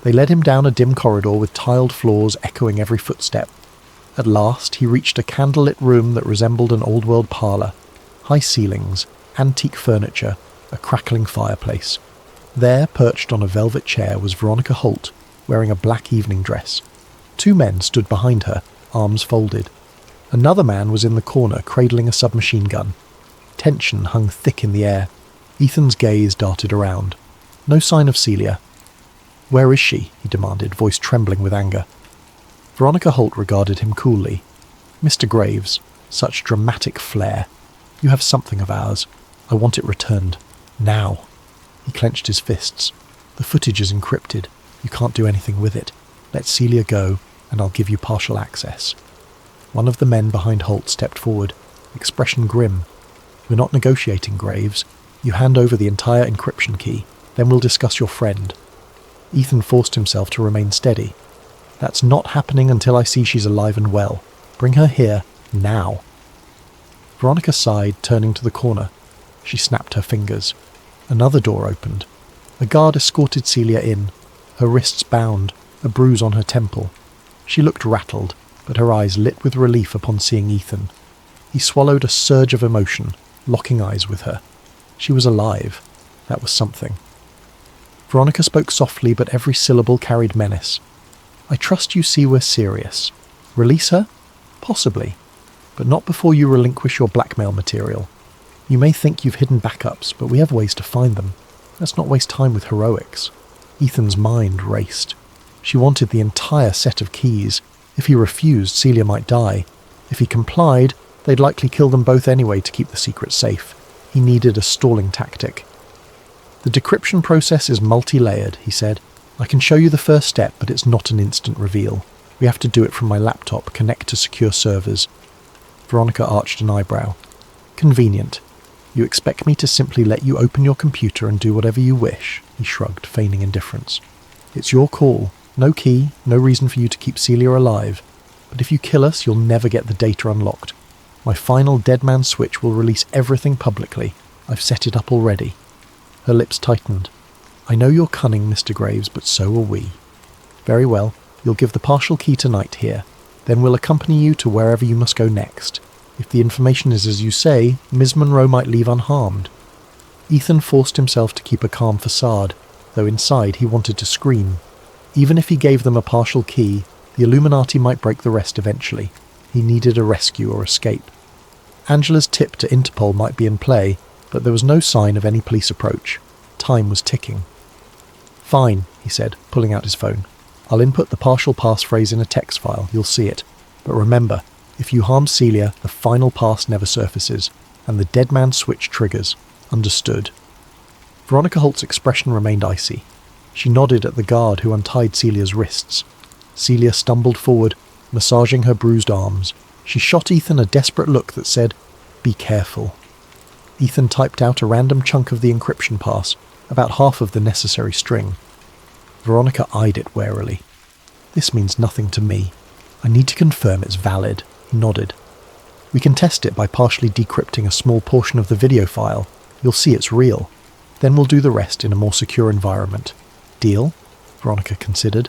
They led him down a dim corridor with tiled floors echoing every footstep. At last he reached a candlelit room that resembled an old-world parlour. High ceilings, antique furniture, a crackling fireplace. There, perched on a velvet chair, was Veronica Holt, wearing a black evening dress. 2 men stood behind her, arms folded. Another man was in the corner, cradling a submachine gun. Tension hung thick in the air. Ethan's gaze darted around. No sign of Celia. "Where is she?" he demanded, voice trembling with anger. Veronica Holt regarded him coolly. "Mr. Graves, such dramatic flair. You have something of ours. I want it returned. Now." He clenched his fists. "The footage is encrypted. You can't do anything with it. Let Celia go, and I'll give you partial access." One of the men behind Holt stepped forward, expression grim. "We're not negotiating, Graves. You hand over the entire encryption key, then we'll discuss your friend." Ethan forced himself to remain steady. "That's not happening until I see she's alive and well. Bring her here, now." Veronica sighed, turning to the corner. She snapped her fingers. Another door opened. A guard escorted Celia in, her wrists bound, a bruise on her temple. She looked rattled, but her eyes lit with relief upon seeing Ethan. He swallowed a surge of emotion, locking eyes with her. She was alive. That was something. Veronica spoke softly, but every syllable carried menace. "I trust you see we're serious. Release her? Possibly. But not before you relinquish your blackmail material. You may think you've hidden backups, but we have ways to find them. Let's not waste time with heroics." Ethan's mind raced. She wanted the entire set of keys. If he refused, Celia might die. If he complied, they'd likely kill them both anyway to keep the secret safe. He needed a stalling tactic. "The decryption process is multi-layered," he said. "I can show you the first step, but it's not an instant reveal. We have to do it from my laptop, connect to secure servers." Veronica arched an eyebrow. "Convenient. You expect me to simply let you open your computer and do whatever you wish?" He shrugged, feigning indifference. "It's your call. No key, no reason for you to keep Celia alive. But if you kill us, you'll never get the data unlocked. My final dead man switch will release everything publicly. I've set it up already." Her lips tightened. "I know you're cunning, Mr. Graves, but so are we." "Very well. You'll give the partial key tonight here. Then we'll accompany you to wherever you must go next. If the information is as you say, Ms. Monroe might leave unharmed." Ethan forced himself to keep a calm facade, though inside he wanted to scream. Even if he gave them a partial key, the Illuminati might break the rest eventually. He needed a rescue or escape. Angela's tip to Interpol might be in play, but there was no sign of any police approach. Time was ticking. "Fine," he said, pulling out his phone. "I'll input the partial passphrase in a text file. You'll see it. But remember, if you harm Celia, the final pass never surfaces, and the dead man switch triggers. Understood?" Veronica Holt's expression remained icy. She nodded at the guard who untied Celia's wrists. Celia stumbled forward, massaging her bruised arms. She shot Ethan a desperate look that said, "Be careful." Ethan typed out a random chunk of the encryption pass, about half of the necessary string. Veronica eyed it warily. "This means nothing to me. I need to confirm it's valid." He nodded. "We can test it by partially decrypting a small portion of the video file. You'll see it's real. Then we'll do the rest in a more secure environment." "Deal?" Veronica considered.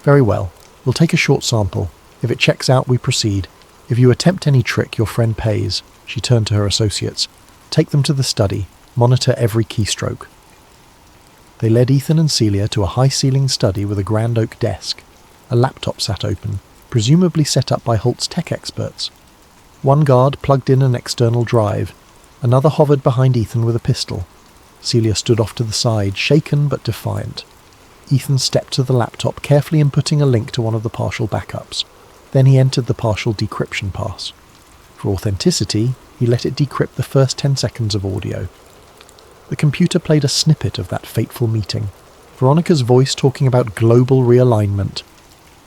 "Very well. We'll take a short sample. If it checks out, we proceed. If you attempt any trick, your friend pays." She turned to her associates. "Take them to the study. Monitor every keystroke." They led Ethan and Celia to a high-ceilinged study with a grand oak desk. A laptop sat open, presumably set up by Holt's tech experts. One guard plugged in an external drive. Another hovered behind Ethan with a pistol. Celia stood off to the side, shaken but defiant. Ethan stepped to the laptop, carefully inputting a link to one of the partial backups. Then he entered the partial decryption pass. For authenticity, he let it decrypt the first 10 seconds of audio. The computer played a snippet of that fateful meeting. Veronica's voice talking about global realignment.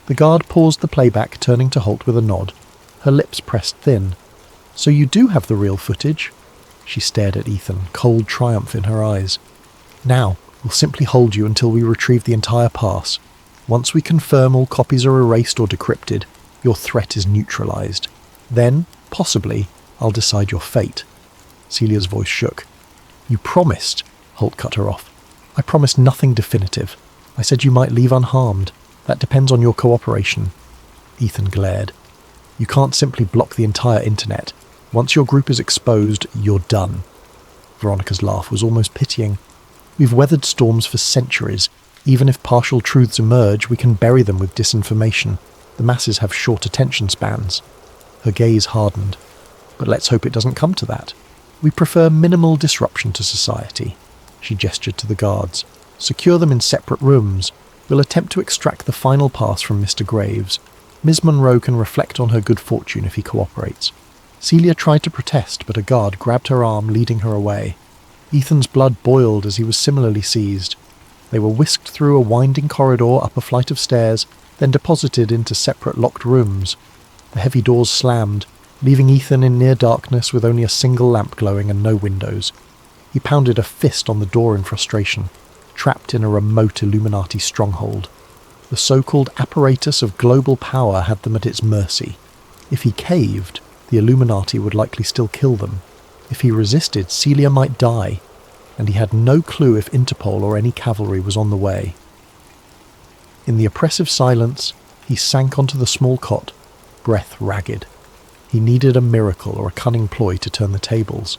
The guard paused the playback, turning to Holt with a nod. Her lips pressed thin. "So you do have the real footage?" She stared at Ethan, cold triumph in her eyes. "Now, we'll simply hold you until we retrieve the entire pass. Once we confirm all copies are erased or decrypted, your threat is neutralized. Then, possibly, I'll decide your fate." Celia's voice shook. "You promised," Holt cut her off. "I promised nothing definitive. I said you might leave unharmed. That depends on your cooperation." Ethan glared. "You can't simply block the entire internet. Once your group is exposed, you're done." Veronica's laugh was almost pitying. "We've weathered storms for centuries. Even if partial truths emerge, we can bury them with disinformation. The masses have short attention spans." Her gaze hardened. "But let's hope it doesn't come to that. We prefer minimal disruption to society." She gestured to the guards. "Secure them in separate rooms. We'll attempt to extract the final pass from Mr. Graves. Ms. Monroe can reflect on her good fortune if he cooperates." Celia tried to protest, but a guard grabbed her arm, leading her away. Ethan's blood boiled as he was similarly seized. They were whisked through a winding corridor up a flight of stairs, then deposited into separate locked rooms. The heavy doors slammed, leaving Ethan in near darkness with only a single lamp glowing and no windows. He pounded a fist on the door in frustration, trapped in a remote Illuminati stronghold. The so-called apparatus of global power had them at its mercy. If he caved, the Illuminati would likely still kill them. If he resisted, Celia might die, and he had no clue if Interpol or any cavalry was on the way. In the oppressive silence, he sank onto the small cot, breath ragged. He needed a miracle or a cunning ploy to turn the tables.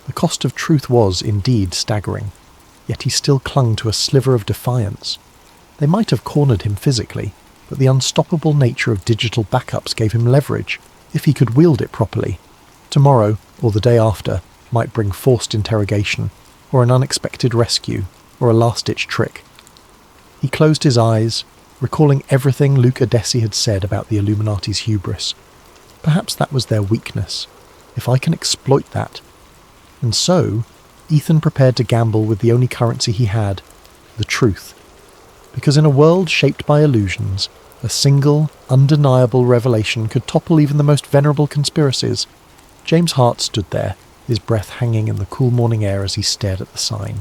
The cost of truth was, indeed, staggering, yet he still clung to a sliver of defiance. They might have cornered him physically, but the unstoppable nature of digital backups gave him leverage, if he could wield it properly. Tomorrow, or the day after, might bring forced interrogation, or an unexpected rescue, or a last-ditch trick. He closed his eyes, recalling everything Luca Desi had said about the Illuminati's hubris. Perhaps that was their weakness. If I can exploit that. And so, Ethan prepared to gamble with the only currency he had, the truth. Because in a world shaped by illusions, a single, undeniable revelation could topple even the most venerable conspiracies. James Hart stood there, his breath hanging in the cool morning air as he stared at the sign.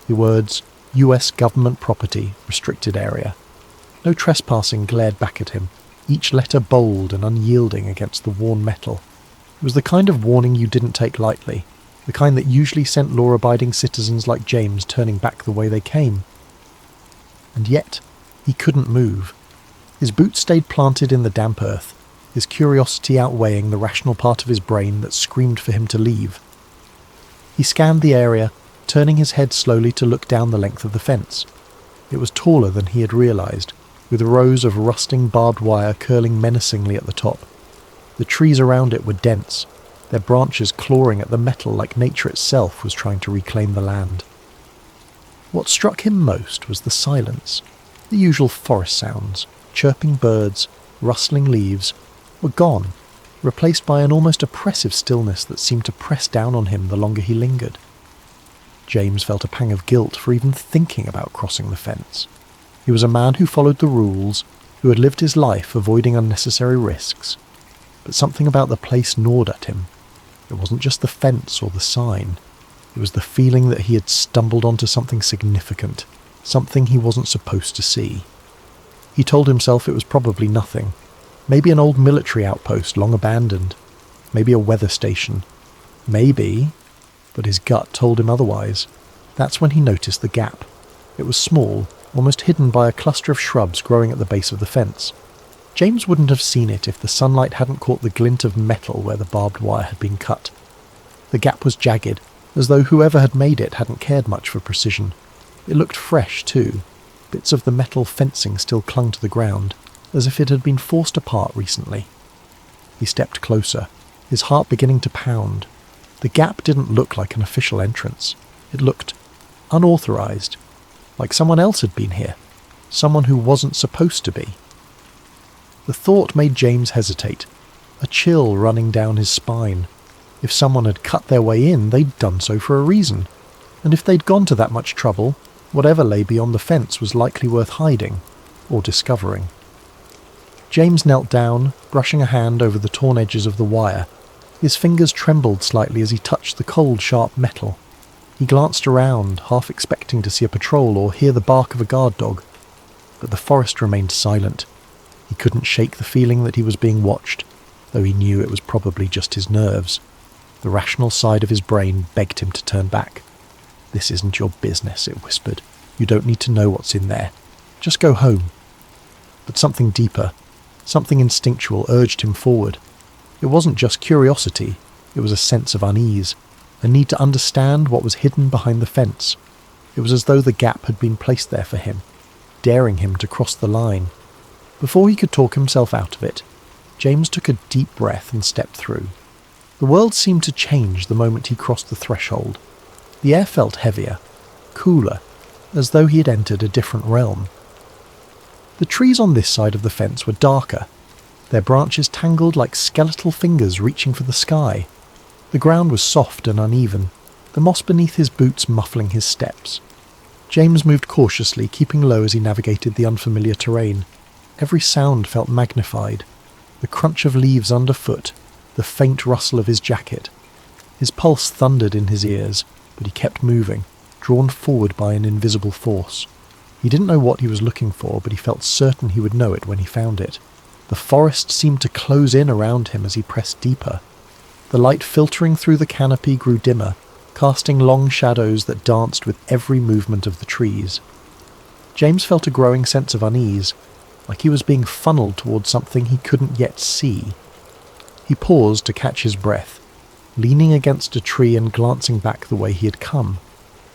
The words, U.S. Government Property, Restricted Area. No trespassing glared back at him, each letter bold and unyielding against the worn metal. It was the kind of warning you didn't take lightly, the kind that usually sent law-abiding citizens like James turning back the way they came. And yet, he couldn't move. His boots stayed planted in the damp earth, his curiosity outweighing the rational part of his brain that screamed for him to leave. He scanned the area, turning his head slowly to look down the length of the fence. It was taller than he had realized, with rows of rusting barbed wire curling menacingly at the top. The trees around it were dense, their branches clawing at the metal like nature itself was trying to reclaim the land. What struck him most was the silence. The usual forest sounds, chirping birds, rustling leaves, were gone, replaced by an almost oppressive stillness that seemed to press down on him the longer he lingered. James felt a pang of guilt for even thinking about crossing the fence. He was a man who followed the rules, who had lived his life avoiding unnecessary risks. But something about the place gnawed at him. It wasn't just the fence or the sign. It was the feeling that he had stumbled onto something significant, something he wasn't supposed to see. He told himself it was probably nothing. Maybe an old military outpost long abandoned. Maybe a weather station. Maybe, but his gut told him otherwise. That's when he noticed the gap. It was small, almost hidden by a cluster of shrubs growing at the base of the fence. James wouldn't have seen it if the sunlight hadn't caught the glint of metal where the barbed wire had been cut. The gap was jagged, as though whoever had made it hadn't cared much for precision. It looked fresh, too. Bits of the metal fencing still clung to the ground, as if it had been forced apart recently. He stepped closer, his heart beginning to pound. The gap didn't look like an official entrance. It looked unauthorized, like someone else had been here, someone who wasn't supposed to be. The thought made James hesitate, a chill running down his spine. If someone had cut their way in, they'd done so for a reason, and if they'd gone to that much trouble, whatever lay beyond the fence was likely worth hiding, or discovering. James knelt down, brushing a hand over the torn edges of the wire. His fingers trembled slightly as he touched the cold, sharp metal. He glanced around, half expecting to see a patrol or hear the bark of a guard dog. But the forest remained silent. He couldn't shake the feeling that he was being watched, though he knew it was probably just his nerves. The rational side of his brain begged him to turn back. "This isn't your business," it whispered. "You don't need to know what's in there. Just go home." But something deeper, something instinctual urged him forward. It wasn't just curiosity, it was a sense of unease. a need to understand what was hidden behind the fence. It was as though the gap had been placed there for him, daring him to cross the line. Before he could talk himself out of it, James took a deep breath and stepped through. The world seemed to change the moment he crossed the threshold. The air felt heavier, cooler, as though he had entered a different realm. The trees on this side of the fence were darker, their branches tangled like skeletal fingers reaching for the sky. The ground was soft and uneven, the moss beneath his boots muffling his steps. James moved cautiously, keeping low as he navigated the unfamiliar terrain. Every sound felt magnified. The crunch of leaves underfoot, the faint rustle of his jacket. His pulse thundered in his ears, but he kept moving, drawn forward by an invisible force. He didn't know what he was looking for, but he felt certain he would know it when he found it. The forest seemed to close in around him as he pressed deeper. The light filtering through the canopy grew dimmer, casting long shadows that danced with every movement of the trees. James felt a growing sense of unease, like he was being funneled towards something he couldn't yet see. He paused to catch his breath, leaning against a tree and glancing back the way he had come.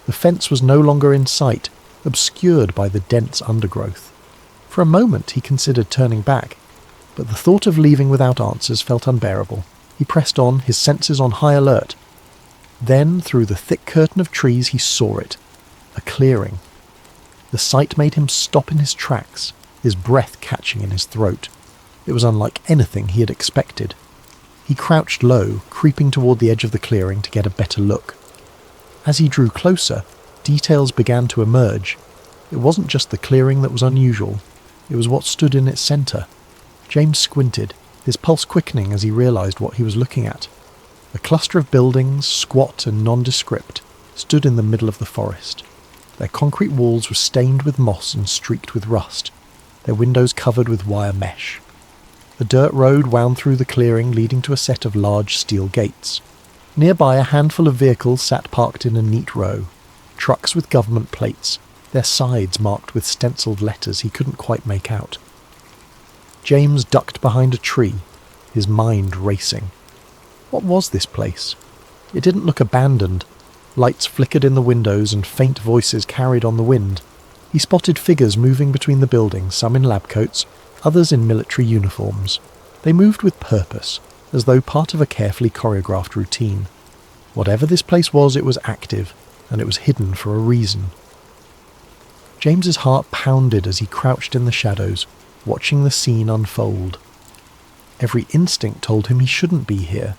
The fence was no longer in sight, obscured by the dense undergrowth. For a moment he considered turning back, but the thought of leaving without answers felt unbearable. He pressed on, his senses on high alert. Then, through the thick curtain of trees, he saw it. A clearing. The sight made him stop in his tracks, his breath catching in his throat. It was unlike anything he had expected. He crouched low, creeping toward the edge of the clearing to get a better look. As he drew closer, details began to emerge. It wasn't just the clearing that was unusual. It was what stood in its centre. James squinted, his pulse quickening as he realised what he was looking at. A cluster of buildings, squat and nondescript, stood in the middle of the forest. Their concrete walls were stained with moss and streaked with rust, their windows covered with wire mesh. The dirt road wound through the clearing, leading to a set of large steel gates. Nearby, a handful of vehicles sat parked in a neat row, trucks with government plates, their sides marked with stenciled letters he couldn't quite make out. James ducked behind a tree, his mind racing. What was this place? It didn't look abandoned. Lights flickered in the windows and faint voices carried on the wind. He spotted figures moving between the buildings, some in lab coats, others in military uniforms. They moved with purpose, as though part of a carefully choreographed routine. Whatever this place was, it was active, and it was hidden for a reason. James's heart pounded as he crouched in the shadows, watching the scene unfold. Every instinct told him he shouldn't be here,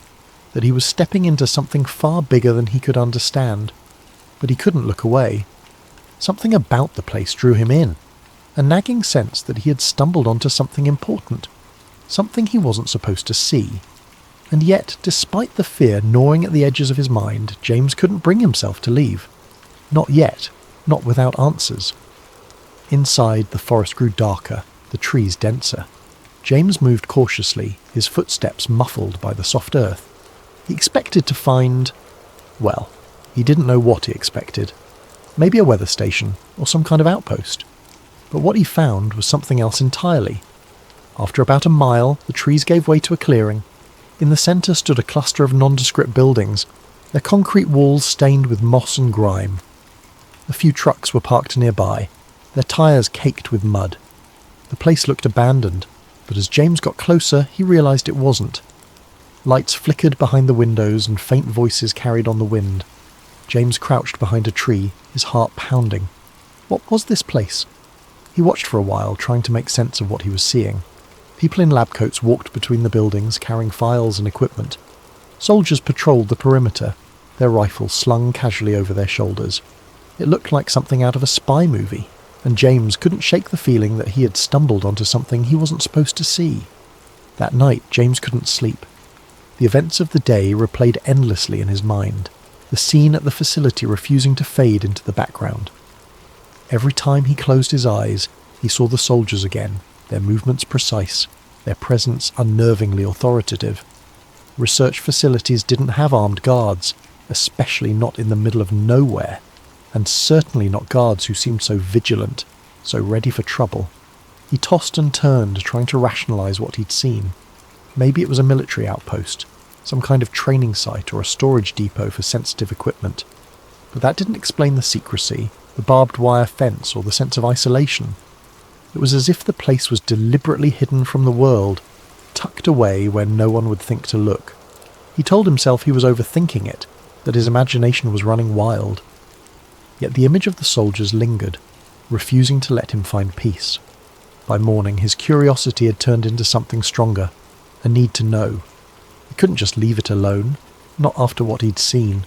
that he was stepping into something far bigger than he could understand. But he couldn't look away. Something about the place drew him in, a nagging sense that he had stumbled onto something important, something he wasn't supposed to see. And yet, despite the fear gnawing at the edges of his mind, James couldn't bring himself to leave. Not yet, not without answers. Inside, the forest grew darker, the trees denser. James moved cautiously, his footsteps muffled by the soft earth. He expected to find... well, he didn't know what he expected. Maybe a weather station, or some kind of outpost. But what he found was something else entirely. After about a mile, the trees gave way to a clearing. In the centre stood a cluster of nondescript buildings, their concrete walls stained with moss and grime. A few trucks were parked nearby, their tyres caked with mud. The place looked abandoned, but as James got closer, he realised it wasn't. Lights flickered behind the windows and faint voices carried on the wind. James crouched behind a tree, his heart pounding. What was this place? He watched for a while, trying to make sense of what he was seeing. People in lab coats walked between the buildings, carrying files and equipment. Soldiers patrolled the perimeter, their rifles slung casually over their shoulders. It looked like something out of a spy movie, and James couldn't shake the feeling that he had stumbled onto something he wasn't supposed to see. That night, James couldn't sleep. The events of the day replayed endlessly in his mind, the scene at the facility refusing to fade into the background. Every time he closed his eyes, he saw the soldiers again, their movements precise, their presence unnervingly authoritative. Research facilities didn't have armed guards, especially not in the middle of nowhere, and certainly not guards who seemed so vigilant, so ready for trouble. He tossed and turned, trying to rationalise what he'd seen. Maybe it was a military outpost. some kind of training site or a storage depot for sensitive equipment. But that didn't explain the secrecy, the barbed wire fence, or the sense of isolation. It was as if the place was deliberately hidden from the world, tucked away where no one would think to look. He told himself he was overthinking it, that his imagination was running wild. Yet the image of the soldiers lingered, refusing to let him find peace. By morning, his curiosity had turned into something stronger, a need to know. He couldn't just leave it alone, not after what he'd seen.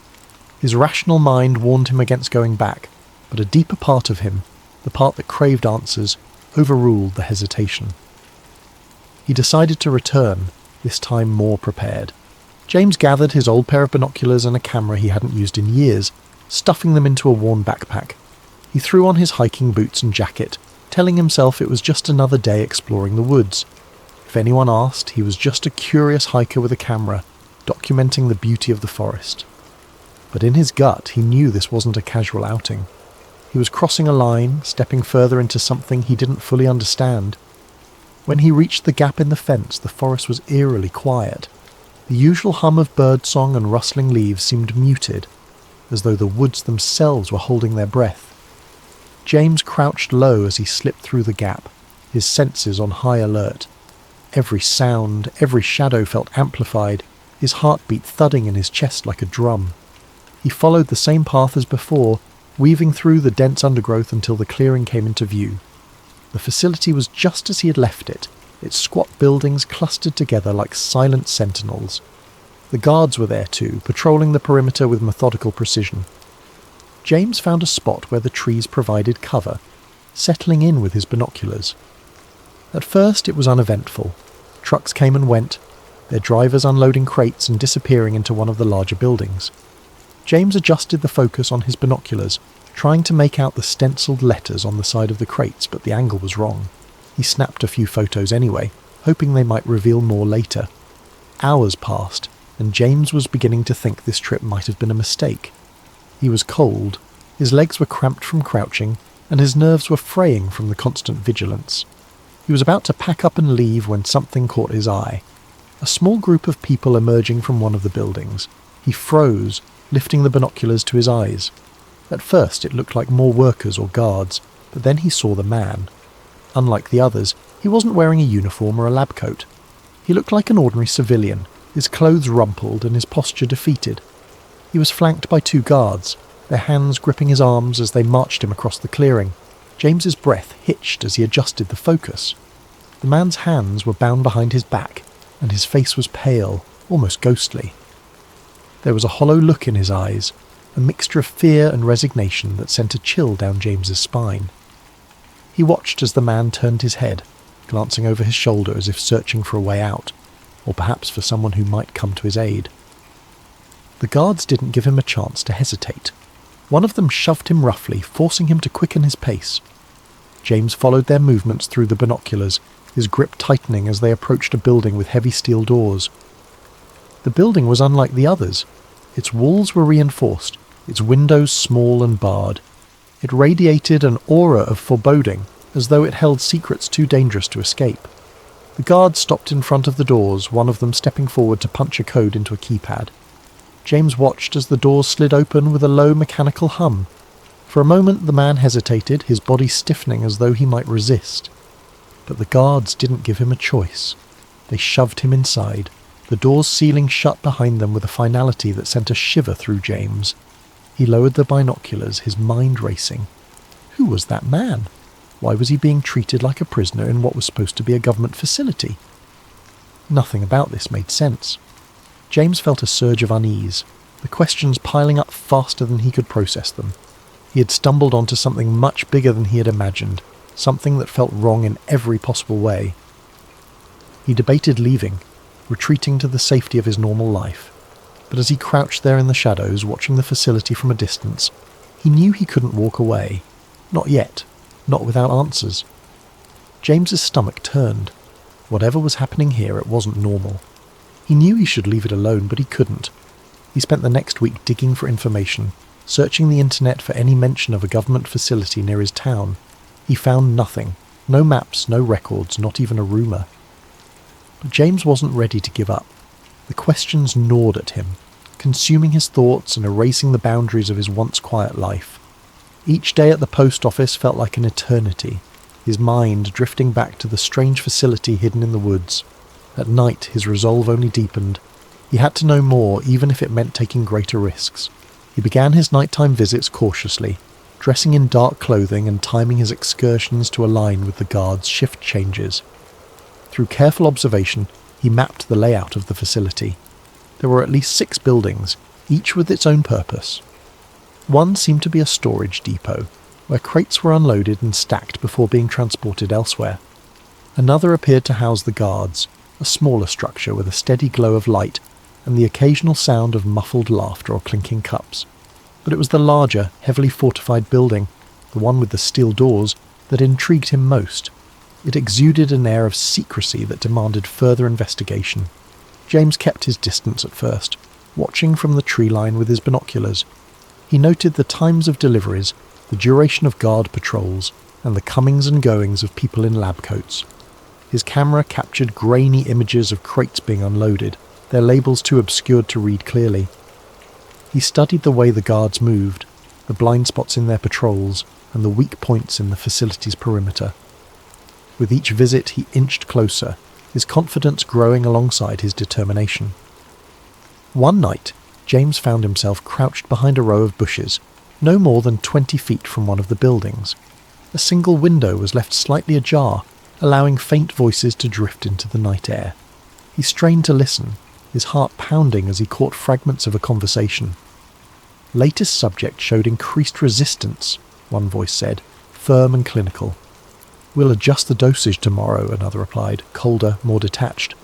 His rational mind warned him against going back, but a deeper part of him, the part that craved answers, overruled the hesitation. He decided to return, this time more prepared. James gathered his old pair of binoculars and a camera he hadn't used in years, stuffing them into a worn backpack. He threw on his hiking boots and jacket, telling himself it was just another day exploring the woods. If anyone asked, he was just a curious hiker with a camera, documenting the beauty of the forest. But in his gut, he knew this wasn't a casual outing. He was crossing a line, stepping further into something he didn't fully understand. When he reached the gap in the fence, the forest was eerily quiet. The usual hum of birdsong and rustling leaves seemed muted, as though the woods themselves were holding their breath. James crouched low as he slipped through the gap, his senses on high alert. Every sound, every shadow felt amplified, his heartbeat thudding in his chest like a drum. He followed the same path as before, weaving through the dense undergrowth until the clearing came into view. The facility was just as he had left it, its squat buildings clustered together like silent sentinels. The guards were there too, patrolling the perimeter with methodical precision. James found a spot where the trees provided cover, settling in with his binoculars. At first it was uneventful. Trucks came and went, their drivers unloading crates and disappearing into one of the larger buildings. James adjusted the focus on his binoculars, trying to make out the stenciled letters on the side of the crates, but the angle was wrong. He snapped a few photos anyway, hoping they might reveal more later. Hours passed, and James was beginning to think this trip might have been a mistake. He was cold, his legs were cramped from crouching, and his nerves were fraying from the constant vigilance. He was about to pack up and leave when something caught his eye. A small group of people emerging from one of the buildings. He froze, lifting the binoculars to his eyes. At first it looked like more workers or guards, but then he saw the man. Unlike the others, he wasn't wearing a uniform or a lab coat. He looked like an ordinary civilian, his clothes rumpled and his posture defeated. He was flanked by two guards, their hands gripping his arms as they marched him across the clearing. James's breath hitched as he adjusted the focus. The man's hands were bound behind his back, and his face was pale, almost ghostly. There was a hollow look in his eyes, a mixture of fear and resignation that sent a chill down James's spine. He watched as the man turned his head, glancing over his shoulder as if searching for a way out, or perhaps for someone who might come to his aid. The guards didn't give him a chance to hesitate. One of them shoved him roughly, forcing him to quicken his pace. James followed their movements through the binoculars, his grip tightening as they approached a building with heavy steel doors. The building was unlike the others. Its walls were reinforced, its windows small and barred. It radiated an aura of foreboding, as though it held secrets too dangerous to escape. The guards stopped in front of the doors, one of them stepping forward to punch a code into a keypad. James watched as the doors slid open with a low mechanical hum. For a moment the man hesitated, his body stiffening as though he might resist. But the guards didn't give him a choice. They shoved him inside, the doors sealing shut behind them with a finality that sent a shiver through James. He lowered the binoculars, his mind racing. Who was that man? Why was he being treated like a prisoner in what was supposed to be a government facility? Nothing about this made sense. James felt a surge of unease, the questions piling up faster than he could process them. He had stumbled onto something much bigger than he had imagined, something that felt wrong in every possible way. He debated leaving, retreating to the safety of his normal life. But as he crouched there in the shadows, watching the facility from a distance, he knew he couldn't walk away. Not yet. Not without answers. James's stomach turned. Whatever was happening here, it wasn't normal. He knew he should leave it alone, but he couldn't. He spent the next week digging for information, searching the internet for any mention of a government facility near his town. He found nothing. No maps, no records, not even a rumour. But James wasn't ready to give up. The questions gnawed at him, consuming his thoughts and erasing the boundaries of his once quiet life. Each day at the post office felt like an eternity, his mind drifting back to the strange facility hidden in the woods. At night, his resolve only deepened. He had to know more, even if it meant taking greater risks. He began his nighttime visits cautiously, dressing in dark clothing and timing his excursions to align with the guards' shift changes. Through careful observation, he mapped the layout of the facility. There were at least 6 buildings, each with its own purpose. One seemed to be a storage depot, where crates were unloaded and stacked before being transported elsewhere. Another appeared to house the guards, a smaller structure with a steady glow of light and the occasional sound of muffled laughter or clinking cups. But it was the larger, heavily fortified building, the one with the steel doors, that intrigued him most. It exuded an air of secrecy that demanded further investigation. James kept his distance at first, watching from the tree line with his binoculars. He noted the times of deliveries, the duration of guard patrols, and the comings and goings of people in lab coats. His camera captured grainy images of crates being unloaded, their labels too obscured to read clearly. He studied the way the guards moved, the blind spots in their patrols, and the weak points in the facility's perimeter. With each visit he inched closer, his confidence growing alongside his determination. One night, James found himself crouched behind a row of bushes, no more than 20 feet from one of the buildings. A single window was left slightly ajar, allowing faint voices to drift into the night air. He strained to listen, his heart pounding as he caught fragments of a conversation. Latest subject showed increased resistance, one voice said, firm and clinical. We'll adjust the dosage tomorrow, another replied, colder, more detached.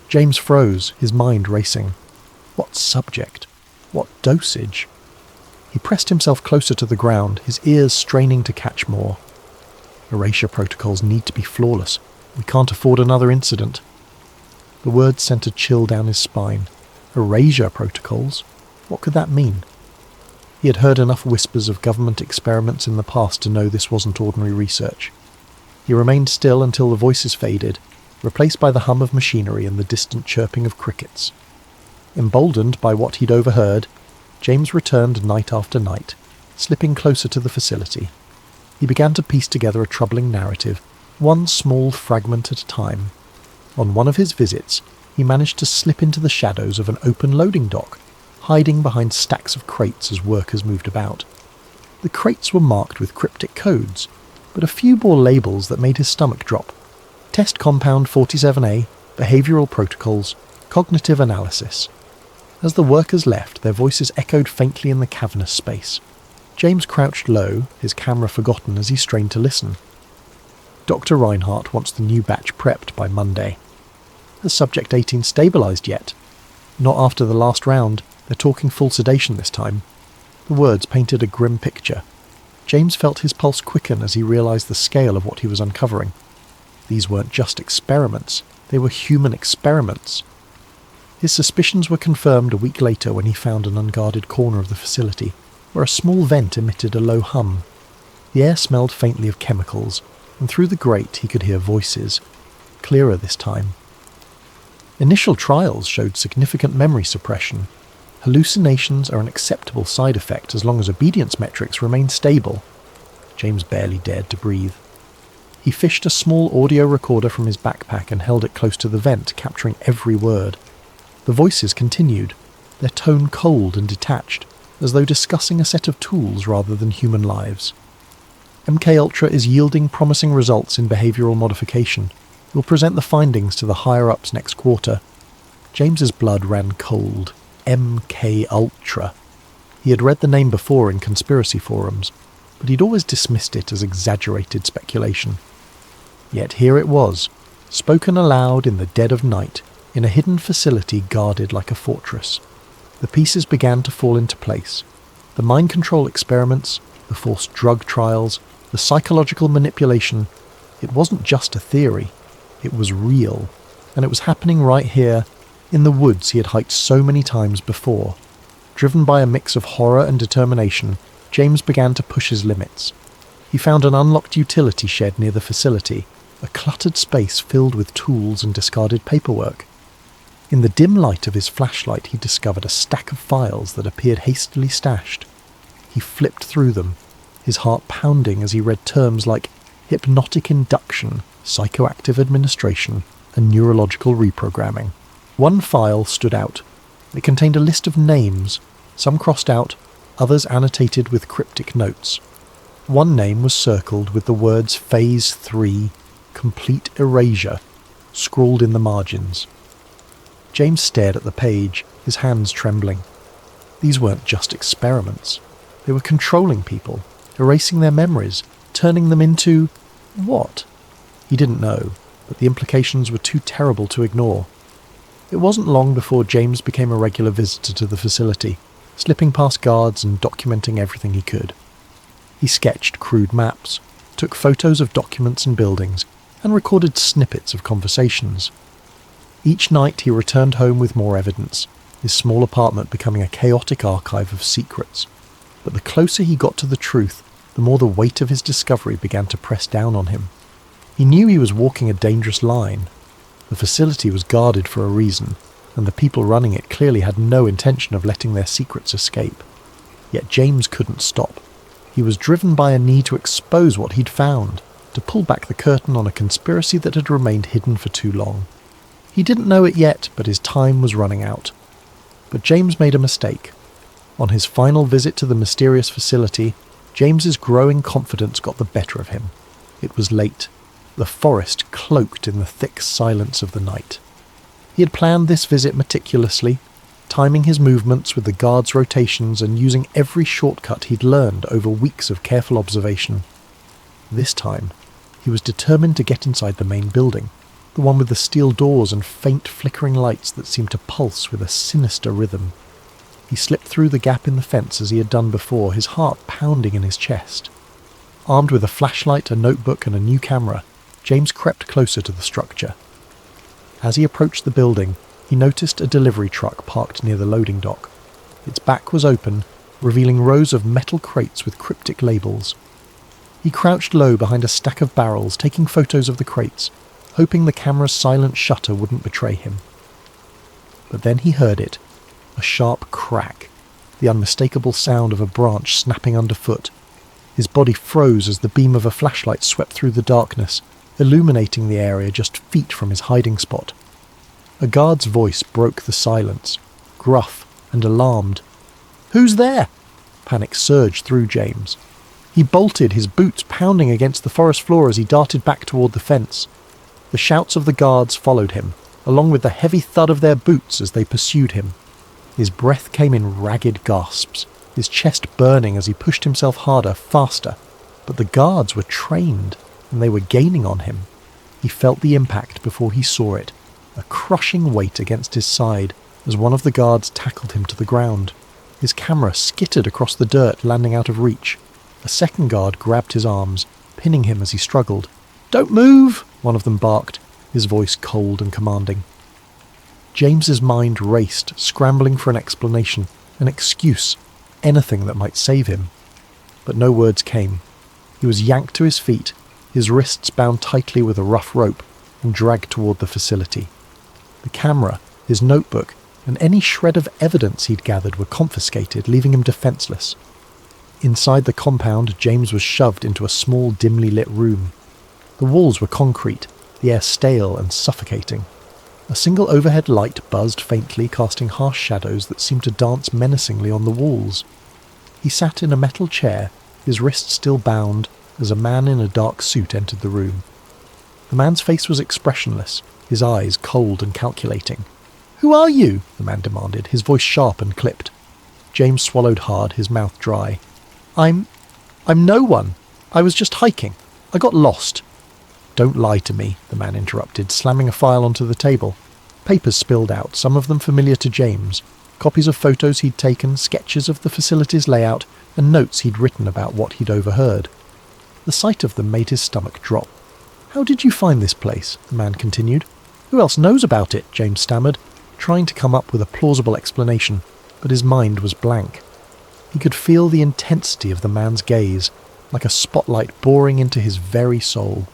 James froze, his mind racing. What subject? What dosage? He pressed himself closer to the ground, his ears straining to catch more. Erasure protocols need to be flawless. We can't afford another incident. The words sent a chill down his spine. Erasure protocols? What could that mean? He had heard enough whispers of government experiments in the past to know this wasn't ordinary research. He remained still until the voices faded, replaced by the hum of machinery and the distant chirping of crickets. Emboldened by what he'd overheard, James returned night after night, slipping closer to the facility. He began to piece together a troubling narrative, one small fragment at a time. On one of his visits, he managed to slip into the shadows of an open loading dock, hiding behind stacks of crates as workers moved about. The crates were marked with cryptic codes, but a few bore labels that made his stomach drop. Test Compound 47A, Behavioral Protocols, Cognitive Analysis. As the workers left, their voices echoed faintly in the cavernous space. James crouched low, his camera forgotten as he strained to listen. Dr. Reinhardt wants the new batch prepped by Monday. Has Subject 18 stabilised yet? Not after the last round. They're talking full sedation this time. The words painted a grim picture. James felt his pulse quicken as he realised the scale of what he was uncovering. These weren't just experiments. They were human experiments. His suspicions were confirmed a week later when he found an unguarded corner of the facility, where a small vent emitted a low hum. The air smelled faintly of chemicals, and through the grate he could hear voices, clearer this time. Initial trials showed significant memory suppression. Hallucinations are an acceptable side effect as long as obedience metrics remain stable. James barely dared to breathe. He fished a small audio recorder from his backpack and held it close to the vent, capturing every word. The voices continued, their tone cold and detached, as though discussing a set of tools rather than human lives. MK-Ultra is yielding promising results in behavioural modification. We'll present the findings to the higher-ups next quarter. James's blood ran cold. MK-Ultra. He had read the name before in conspiracy forums, but he'd always dismissed it as exaggerated speculation. Yet here it was, spoken aloud in the dead of night, in a hidden facility guarded like a fortress. The pieces began to fall into place. The mind control experiments, the forced drug trials, the psychological manipulation. It wasn't just a theory. It was real. And it was happening right here, in the woods he had hiked so many times before. Driven by a mix of horror and determination, James began to push his limits. He found an unlocked utility shed near the facility, a cluttered space filled with tools and discarded paperwork. In the dim light of his flashlight, he discovered a stack of files that appeared hastily stashed. He flipped through them, his heart pounding as he read terms like hypnotic induction, psychoactive administration, and neurological reprogramming. One file stood out. It contained a list of names, some crossed out, others annotated with cryptic notes. One name was circled with the words Phase 3, Complete Erasure, scrawled in the margins. James stared at the page, his hands trembling. These weren't just experiments. They were controlling people, erasing their memories, turning them into... what? He didn't know, but the implications were too terrible to ignore. It wasn't long before James became a regular visitor to the facility, slipping past guards and documenting everything he could. He sketched crude maps, took photos of documents and buildings, and recorded snippets of conversations. Each night he returned home with more evidence, his small apartment becoming a chaotic archive of secrets. But the closer he got to the truth, the more the weight of his discovery began to press down on him. He knew he was walking a dangerous line. The facility was guarded for a reason, and the people running it clearly had no intention of letting their secrets escape. Yet James couldn't stop. He was driven by a need to expose what he'd found, to pull back the curtain on a conspiracy that had remained hidden for too long. He didn't know it yet, but his time was running out. But James made a mistake. On his final visit to the mysterious facility, James's growing confidence got the better of him. It was late, the forest cloaked in the thick silence of the night. He had planned this visit meticulously, timing his movements with the guards' rotations and using every shortcut he'd learned over weeks of careful observation. This time, he was determined to get inside the main building, the one with the steel doors and faint flickering lights that seemed to pulse with a sinister rhythm. He slipped through the gap in the fence as he had done before, his heart pounding in his chest. Armed with a flashlight, a notebook and a new camera, James crept closer to the structure. As he approached the building, he noticed a delivery truck parked near the loading dock. Its back was open, revealing rows of metal crates with cryptic labels. He crouched low behind a stack of barrels, taking photos of the crates, hoping the camera's silent shutter wouldn't betray him. But then he heard it, a sharp crack, the unmistakable sound of a branch snapping underfoot. His body froze as the beam of a flashlight swept through the darkness, illuminating the area just feet from his hiding spot. A guard's voice broke the silence, gruff and alarmed. "Who's there?" Panic surged through James. He bolted, his boots pounding against the forest floor as he darted back toward the fence. The shouts of the guards followed him, along with the heavy thud of their boots as they pursued him. His breath came in ragged gasps, his chest burning as he pushed himself harder, faster. But the guards were trained, and they were gaining on him. He felt the impact before he saw it, a crushing weight against his side as one of the guards tackled him to the ground. His camera skittered across the dirt, landing out of reach. A second guard grabbed his arms, pinning him as he struggled. "Don't move!" one of them barked, his voice cold and commanding. James's mind raced, scrambling for an explanation, an excuse, anything that might save him. But no words came. He was yanked to his feet, his wrists bound tightly with a rough rope, and dragged toward the facility. The camera, his notebook, and any shred of evidence he'd gathered were confiscated, leaving him defenseless. Inside the compound, James was shoved into a small, dimly lit room. The walls were concrete, the air stale and suffocating. A single overhead light buzzed faintly, casting harsh shadows that seemed to dance menacingly on the walls. He sat in a metal chair, his wrists still bound, as a man in a dark suit entered the room. The man's face was expressionless, his eyes cold and calculating. "Who are you?" the man demanded, his voice sharp and clipped. James swallowed hard, his mouth dry. I'm no one. I was just hiking. I got lost." "Don't lie to me," the man interrupted, slamming a file onto the table. Papers spilled out, some of them familiar to James. Copies of photos he'd taken, sketches of the facility's layout, and notes he'd written about what he'd overheard. The sight of them made his stomach drop. "How did you find this place?" the man continued. "Who else knows about it?" James stammered, trying to come up with a plausible explanation, but his mind was blank. He could feel the intensity of the man's gaze, like a spotlight boring into his very soul.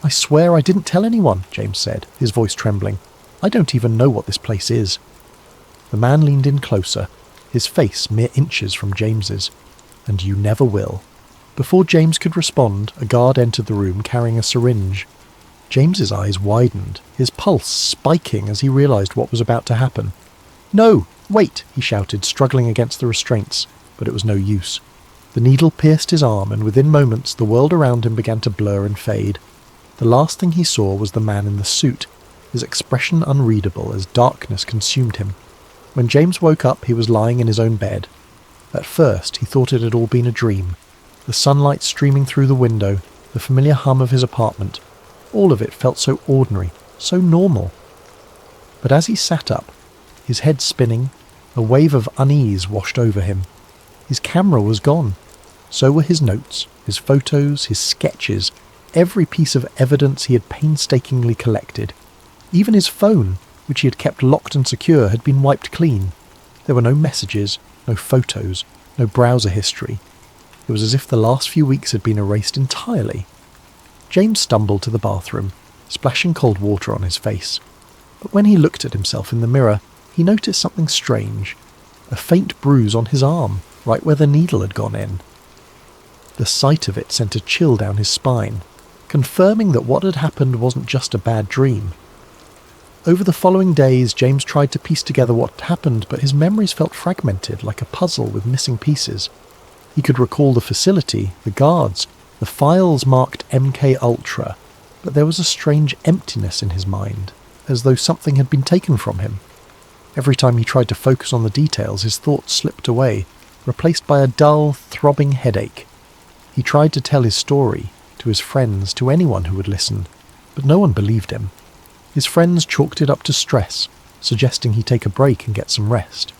"I swear I didn't tell anyone," James said, his voice trembling. I don't even know what this place is." The man leaned in closer, his face mere inches from James's. "And you never will." Before James could respond, a guard entered the room carrying a syringe. James's eyes widened, his pulse spiking as he realised what was about to happen. "No! Wait!" he shouted, struggling against the restraints, but it was no use. The needle pierced his arm, and within moments the world around him began to blur and fade. The last thing he saw was the man in the suit, his expression unreadable as darkness consumed him. When James woke up, he was lying in his own bed. At first, he thought it had all been a dream. The sunlight streaming through the window, the familiar hum of his apartment, all of it felt so ordinary, so normal. But as he sat up, his head spinning, a wave of unease washed over him. His camera was gone. So were his notes, his photos, his sketches, every piece of evidence he had painstakingly collected. Even his phone, which he had kept locked and secure, had been wiped clean. There were no messages, no photos, no browser history. It was as if the last few weeks had been erased entirely. James stumbled to the bathroom, splashing cold water on his face. But when he looked at himself in the mirror, he noticed something strange. A faint bruise on his arm, right where the needle had gone in. The sight of it sent a chill down his spine, confirming that what had happened wasn't just a bad dream. Over the following days, James tried to piece together what had happened, but his memories felt fragmented, like a puzzle with missing pieces. He could recall the facility, the guards, the files marked MK Ultra, but there was a strange emptiness in his mind, as though something had been taken from him. Every time he tried to focus on the details, his thoughts slipped away, replaced by a dull, throbbing headache. He tried to tell his story, to his friends, to anyone who would listen, but no one believed him. His friends chalked it up to stress, suggesting he take a break and get some rest.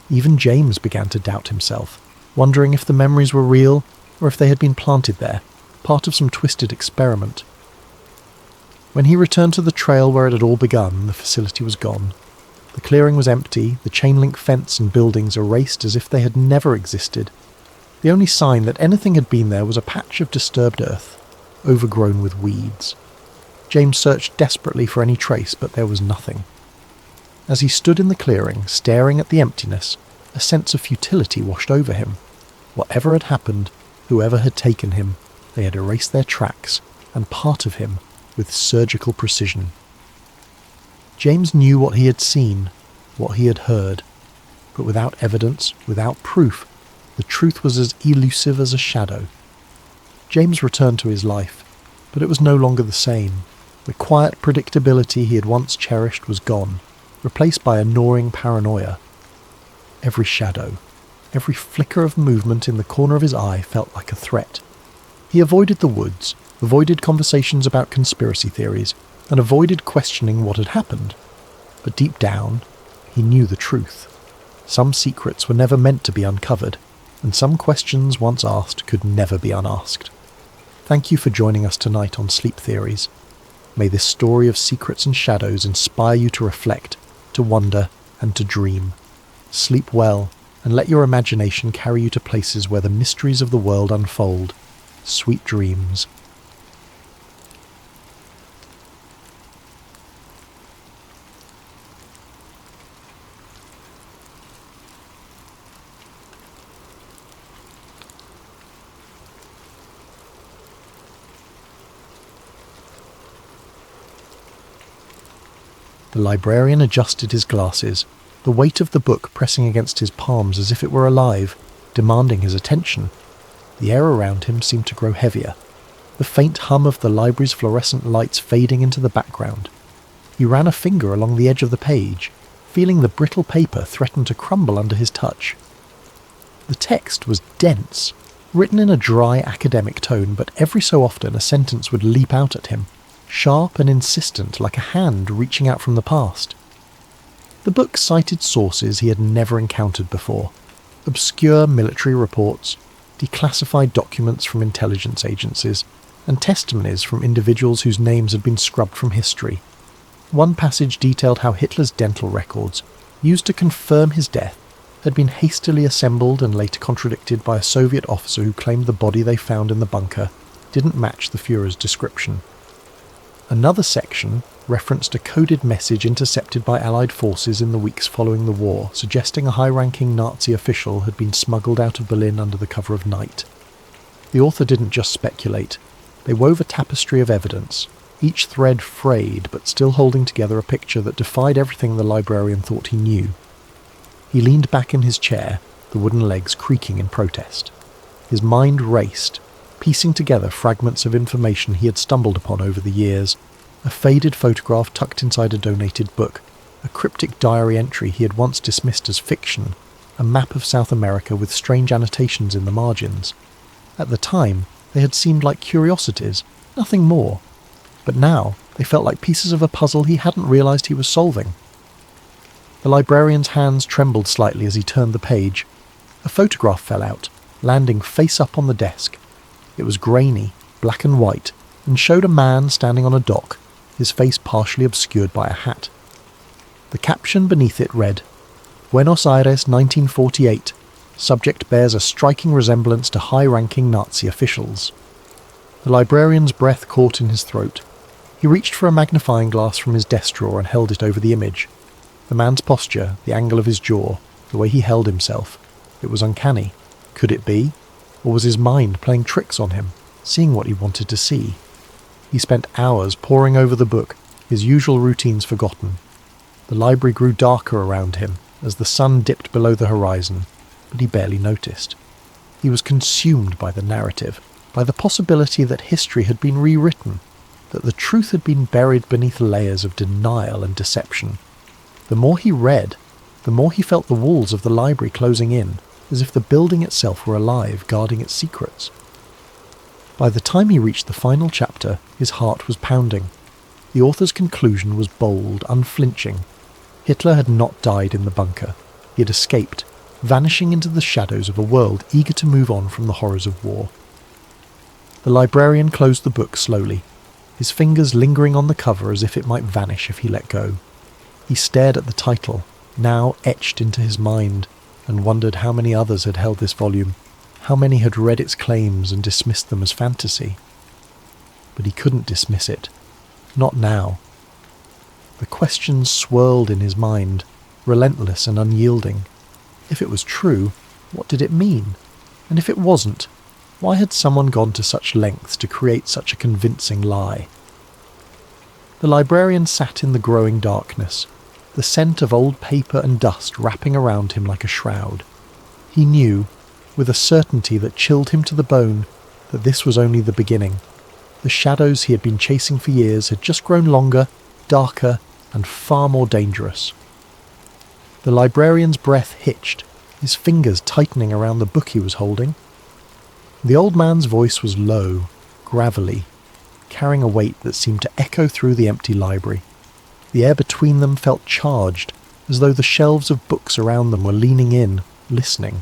Even James began to doubt himself, wondering if the memories were real or if they had been planted there, part of some twisted experiment. When he returned to the trail where it had all begun, the facility was gone. The clearing was empty, the chain-link fence and buildings erased as if they had never existed. The only sign that anything had been there was a patch of disturbed earth, overgrown with weeds. James searched desperately for any trace, but there was nothing. As he stood in the clearing, staring at the emptiness, a sense of futility washed over him. Whatever had happened, whoever had taken him, they had erased their tracks, and part of him, with surgical precision. James knew what he had seen, what he had heard, but without evidence, without proof, the truth was as elusive as a shadow. James returned to his life, but it was no longer the same. The quiet predictability he had once cherished was gone, replaced by a gnawing paranoia. Every shadow, every flicker of movement in the corner of his eye felt like a threat. He avoided the woods, avoided conversations about conspiracy theories, and avoided questioning what had happened. But deep down, he knew the truth. Some secrets were never meant to be uncovered, and some questions once asked could never be unasked. Thank you for joining us tonight on Sleep Theories. May this story of secrets and shadows inspire you to reflect, to wonder, and to dream. Sleep well, and let your imagination carry you to places where the mysteries of the world unfold. Sweet dreams. The librarian adjusted his glasses, the weight of the book pressing against his palms as if it were alive, demanding his attention. The air around him seemed to grow heavier, the faint hum of the library's fluorescent lights fading into the background. He ran a finger along the edge of the page, feeling the brittle paper threaten to crumble under his touch. The text was dense, written in a dry academic tone, but every so often a sentence would leap out at him, sharp and insistent like a hand reaching out from the past. The book cited sources he had never encountered before, obscure military reports, declassified documents from intelligence agencies, and testimonies from individuals whose names had been scrubbed from history. One passage detailed how Hitler's dental records, used to confirm his death, had been hastily assembled and later contradicted by a Soviet officer who claimed the body they found in the bunker didn't match the Führer's description. Another section, referenced a coded message intercepted by Allied forces in the weeks following the war, suggesting a high-ranking Nazi official had been smuggled out of Berlin under the cover of night. The author didn't just speculate. They wove a tapestry of evidence, each thread frayed but still holding together a picture that defied everything the librarian thought he knew. He leaned back in his chair, the wooden legs creaking in protest. His mind raced, piecing together fragments of information he had stumbled upon over the years. A faded photograph tucked inside a donated book, a cryptic diary entry he had once dismissed as fiction, a map of South America with strange annotations in the margins. At the time, they had seemed like curiosities, nothing more. But now, they felt like pieces of a puzzle he hadn't realised he was solving. The librarian's hands trembled slightly as he turned the page. A photograph fell out, landing face up on the desk. It was grainy, black and white, and showed a man standing on a dock, his face partially obscured by a hat. The caption beneath it read, "Buenos Aires, 1948. Subject bears a striking resemblance to high-ranking Nazi officials." The librarian's breath caught in his throat. He reached for a magnifying glass from his desk drawer and held it over the image. The man's posture, the angle of his jaw, the way he held himself, it was uncanny. Could it be? Or was his mind playing tricks on him, seeing what he wanted to see? He spent hours poring over the book, his usual routines forgotten. The library grew darker around him as the sun dipped below the horizon, but he barely noticed. He was consumed by the narrative, by the possibility that history had been rewritten, that the truth had been buried beneath layers of denial and deception. The more he read, the more he felt the walls of the library closing in, as if the building itself were alive, guarding its secrets. By the time he reached the final chapter, his heart was pounding. The author's conclusion was bold, unflinching. Hitler had not died in the bunker. He had escaped, vanishing into the shadows of a world eager to move on from the horrors of war. The librarian closed the book slowly, his fingers lingering on the cover as if it might vanish if he let go. He stared at the title, now etched into his mind, and wondered how many others had held this volume, how many had read its claims and dismissed them as fantasy. But he couldn't dismiss it. Not now. The questions swirled in his mind, relentless and unyielding. If it was true, what did it mean? And if it wasn't, why had someone gone to such lengths to create such a convincing lie? The librarian sat in the growing darkness, the scent of old paper and dust wrapping around him like a shroud. He knew, with a certainty that chilled him to the bone, that this was only the beginning. The shadows he had been chasing for years had just grown longer, darker, and far more dangerous. The librarian's breath hitched, his fingers tightening around the book he was holding. The old man's voice was low, gravelly, carrying a weight that seemed to echo through the empty library. The air between them felt charged, as though the shelves of books around them were leaning in, listening.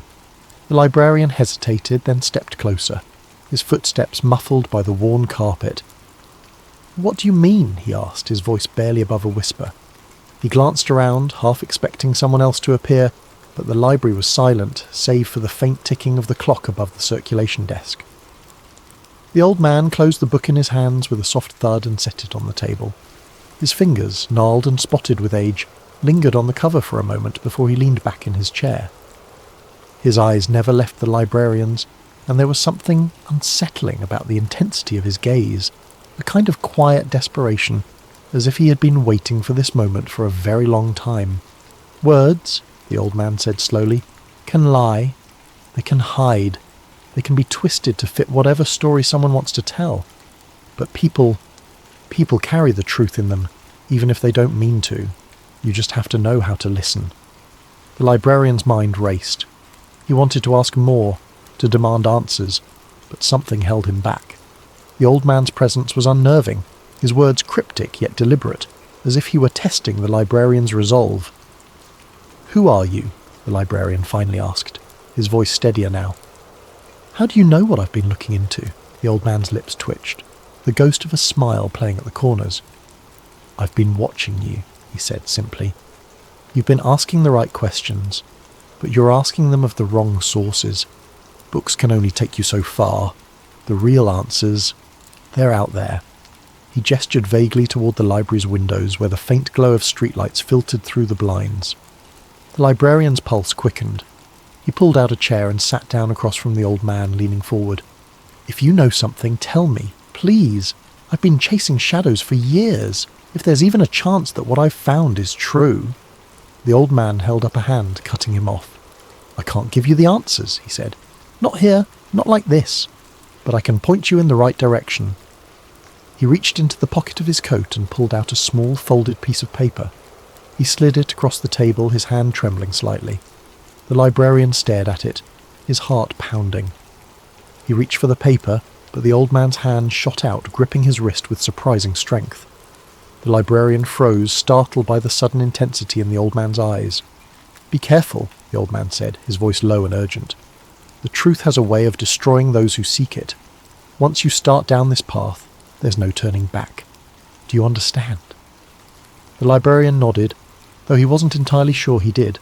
The librarian hesitated, then stepped closer, his footsteps muffled by the worn carpet. "What do you mean?" he asked, his voice barely above a whisper. He glanced around, half expecting someone else to appear, but the library was silent, save for the faint ticking of the clock above the circulation desk. The old man closed the book in his hands with a soft thud and set it on the table. His fingers, gnarled and spotted with age, lingered on the cover for a moment before he leaned back in his chair. His eyes never left the librarian's, and there was something unsettling about the intensity of his gaze, a kind of quiet desperation, as if he had been waiting for this moment for a very long time. "Words," the old man said slowly, "can lie. They can hide. They can be twisted to fit whatever story someone wants to tell. But people carry the truth in them, even if they don't mean to. You just have to know how to listen." The librarian's mind raced. He wanted to ask more, to demand answers, but something held him back. The old man's presence was unnerving, his words cryptic yet deliberate, as if he were testing the librarian's resolve. "Who are you?" the librarian finally asked, his voice steadier now. "How do you know what I've been looking into?" The old man's lips twitched, the ghost of a smile playing at the corners. "I've been watching you," he said simply. "You've been asking the right questions, but you're asking them of the wrong sources. Books can only take you so far. The real answers, they're out there." He gestured vaguely toward the library's windows where the faint glow of streetlights filtered through the blinds. The librarian's pulse quickened. He pulled out a chair and sat down across from the old man, leaning forward. "If you know something, tell me, please. I've been chasing shadows for years. If there's even a chance that what I've found is true." The old man held up a hand, cutting him off. "I can't give you the answers," he said. "Not here, not like this. But I can point you in the right direction." He reached into the pocket of his coat and pulled out a small folded piece of paper. He slid it across the table, his hand trembling slightly. The librarian stared at it, his heart pounding. He reached for the paper, but the old man's hand shot out, gripping his wrist with surprising strength. The librarian froze, startled by the sudden intensity in the old man's eyes. "Be careful," the old man said, his voice low and urgent. "The truth has a way of destroying those who seek it. Once you start down this path, there's no turning back. Do you understand?" The librarian nodded, though he wasn't entirely sure he did.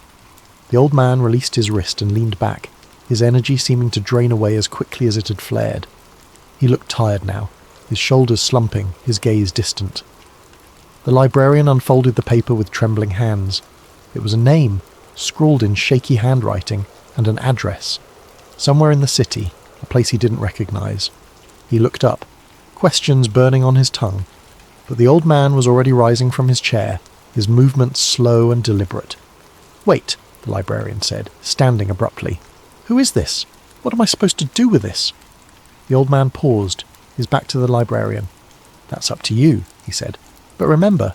The old man released his wrist and leaned back, his energy seeming to drain away as quickly as it had flared. He looked tired now, his shoulders slumping, his gaze distant. The librarian unfolded the paper with trembling hands. It was a name, scrawled in shaky handwriting, and an address. Somewhere in the city, a place he didn't recognize. He looked up, questions burning on his tongue, but the old man was already rising from his chair, his movements slow and deliberate. "Wait," the librarian said, standing abruptly. "Who is this? What am I supposed to do with this?" The old man paused, his back to the librarian. "That's up to you," he said. "But remember,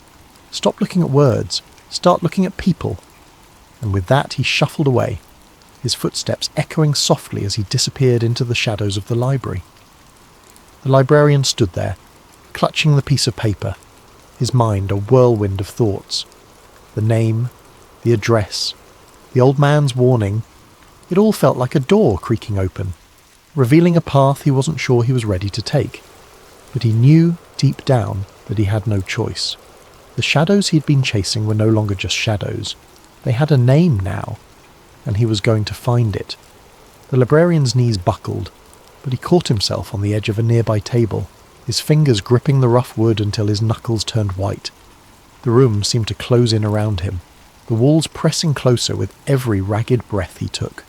stop looking at words, start looking at people." And with that he shuffled away, his footsteps echoing softly as he disappeared into the shadows of the library. The librarian stood there, clutching the piece of paper, his mind a whirlwind of thoughts. The name, the address, the old man's warning, it all felt like a door creaking open, revealing a path he wasn't sure he was ready to take. But he knew, deep down, that he had no choice. The shadows he'd been chasing were no longer just shadows. They had a name now, and he was going to find it. The librarian's knees buckled, but he caught himself on the edge of a nearby table, his fingers gripping the rough wood until his knuckles turned white. The room seemed to close in around him, the walls pressing closer with every ragged breath he took.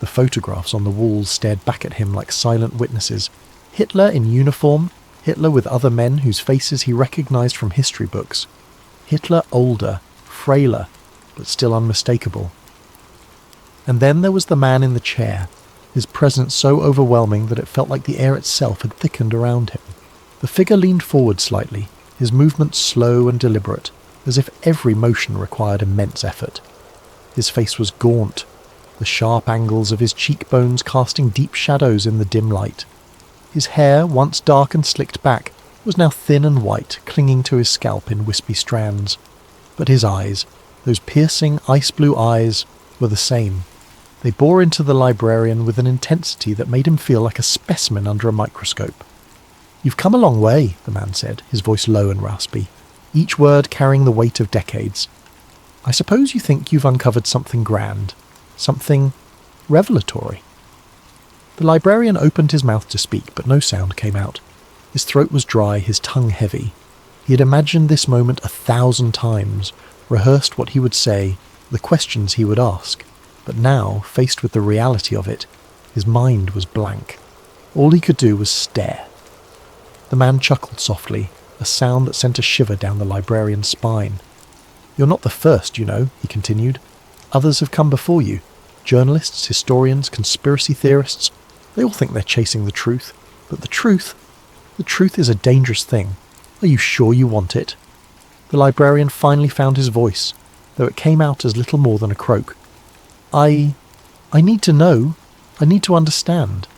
The photographs on the walls stared back at him like silent witnesses. Hitler in uniform, Hitler with other men whose faces he recognized from history books. Hitler older, frailer, but still unmistakable. And then there was the man in the chair, his presence so overwhelming that it felt like the air itself had thickened around him. The figure leaned forward slightly, his movements slow and deliberate, as if every motion required immense effort. His face was gaunt, the sharp angles of his cheekbones casting deep shadows in the dim light. His hair, once dark and slicked back, was now thin and white, clinging to his scalp in wispy strands. But his eyes, those piercing ice-blue eyes, were the same. They bore into the librarian with an intensity that made him feel like a specimen under a microscope. "You've come a long way," the man said, his voice low and raspy, each word carrying the weight of decades. "I suppose you think you've uncovered something grand, something revelatory." The librarian opened his mouth to speak, but no sound came out. His throat was dry, his tongue heavy. He had imagined this moment 1,000 times, rehearsed what he would say, the questions he would ask. But now, faced with the reality of it, his mind was blank. All he could do was stare. The man chuckled softly, a sound that sent a shiver down the librarian's spine. "You're not the first, you know," he continued. "Others have come before you. Journalists, historians, conspiracy theorists. They all think they're chasing the truth. But the truth is a dangerous thing. Are you sure you want it?" The librarian finally found his voice, though it came out as little more than a croak. I need to know. I need to understand."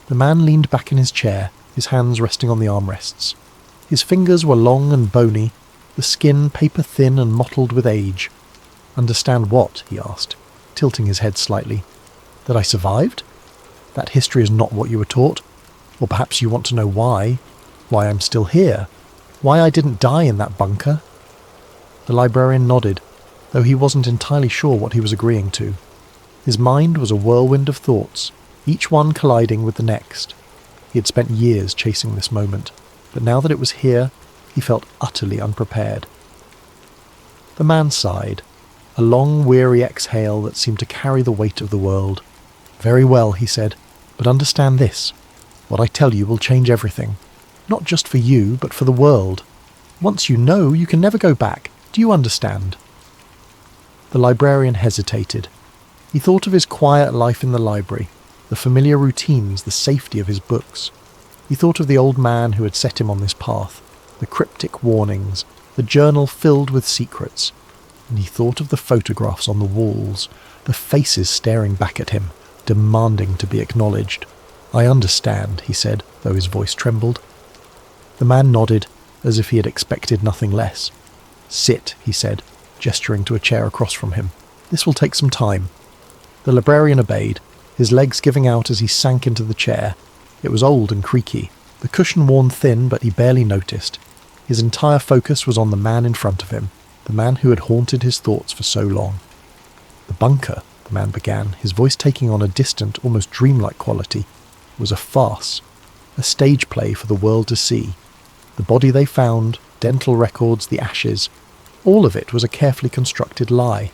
The man leaned back in his chair, his hands resting on the armrests. His fingers were long and bony, the skin paper-thin and mottled with age. "Understand what?" he asked, tilting his head slightly. "That I survived? That history is not what you were taught? Or perhaps you want to know why I'm still here? Why I didn't die in that bunker?" The librarian nodded, though he wasn't entirely sure what he was agreeing to. His mind was a whirlwind of thoughts, each one colliding with the next. He had spent years chasing this moment, but now that it was here, he felt utterly unprepared. The man sighed, a long, weary exhale that seemed to carry the weight of the world. "Very well," he said, "but understand this. What I tell you will change everything. Not just for you, but for the world. Once you know, you can never go back. Do you understand?" The librarian hesitated. He thought of his quiet life in the library, the familiar routines, the safety of his books. He thought of the old man who had set him on this path, the cryptic warnings, the journal filled with secrets, and he thought of the photographs on the walls, the faces staring back at him, demanding to be acknowledged. "I understand," he said, though his voice trembled. The man nodded, as if he had expected nothing less. "Sit," he said, gesturing to a chair across from him. "This will take some time." The librarian obeyed, his legs giving out as he sank into the chair. It was old and creaky, the cushion worn thin, but he barely noticed. His entire focus was on the man in front of him, the man who had haunted his thoughts for so long. "The bunker," the man began, his voice taking on a distant, almost dreamlike quality, was a farce, a stage play for the world to see. The body they found, dental records, the ashes, all of it was a carefully constructed lie.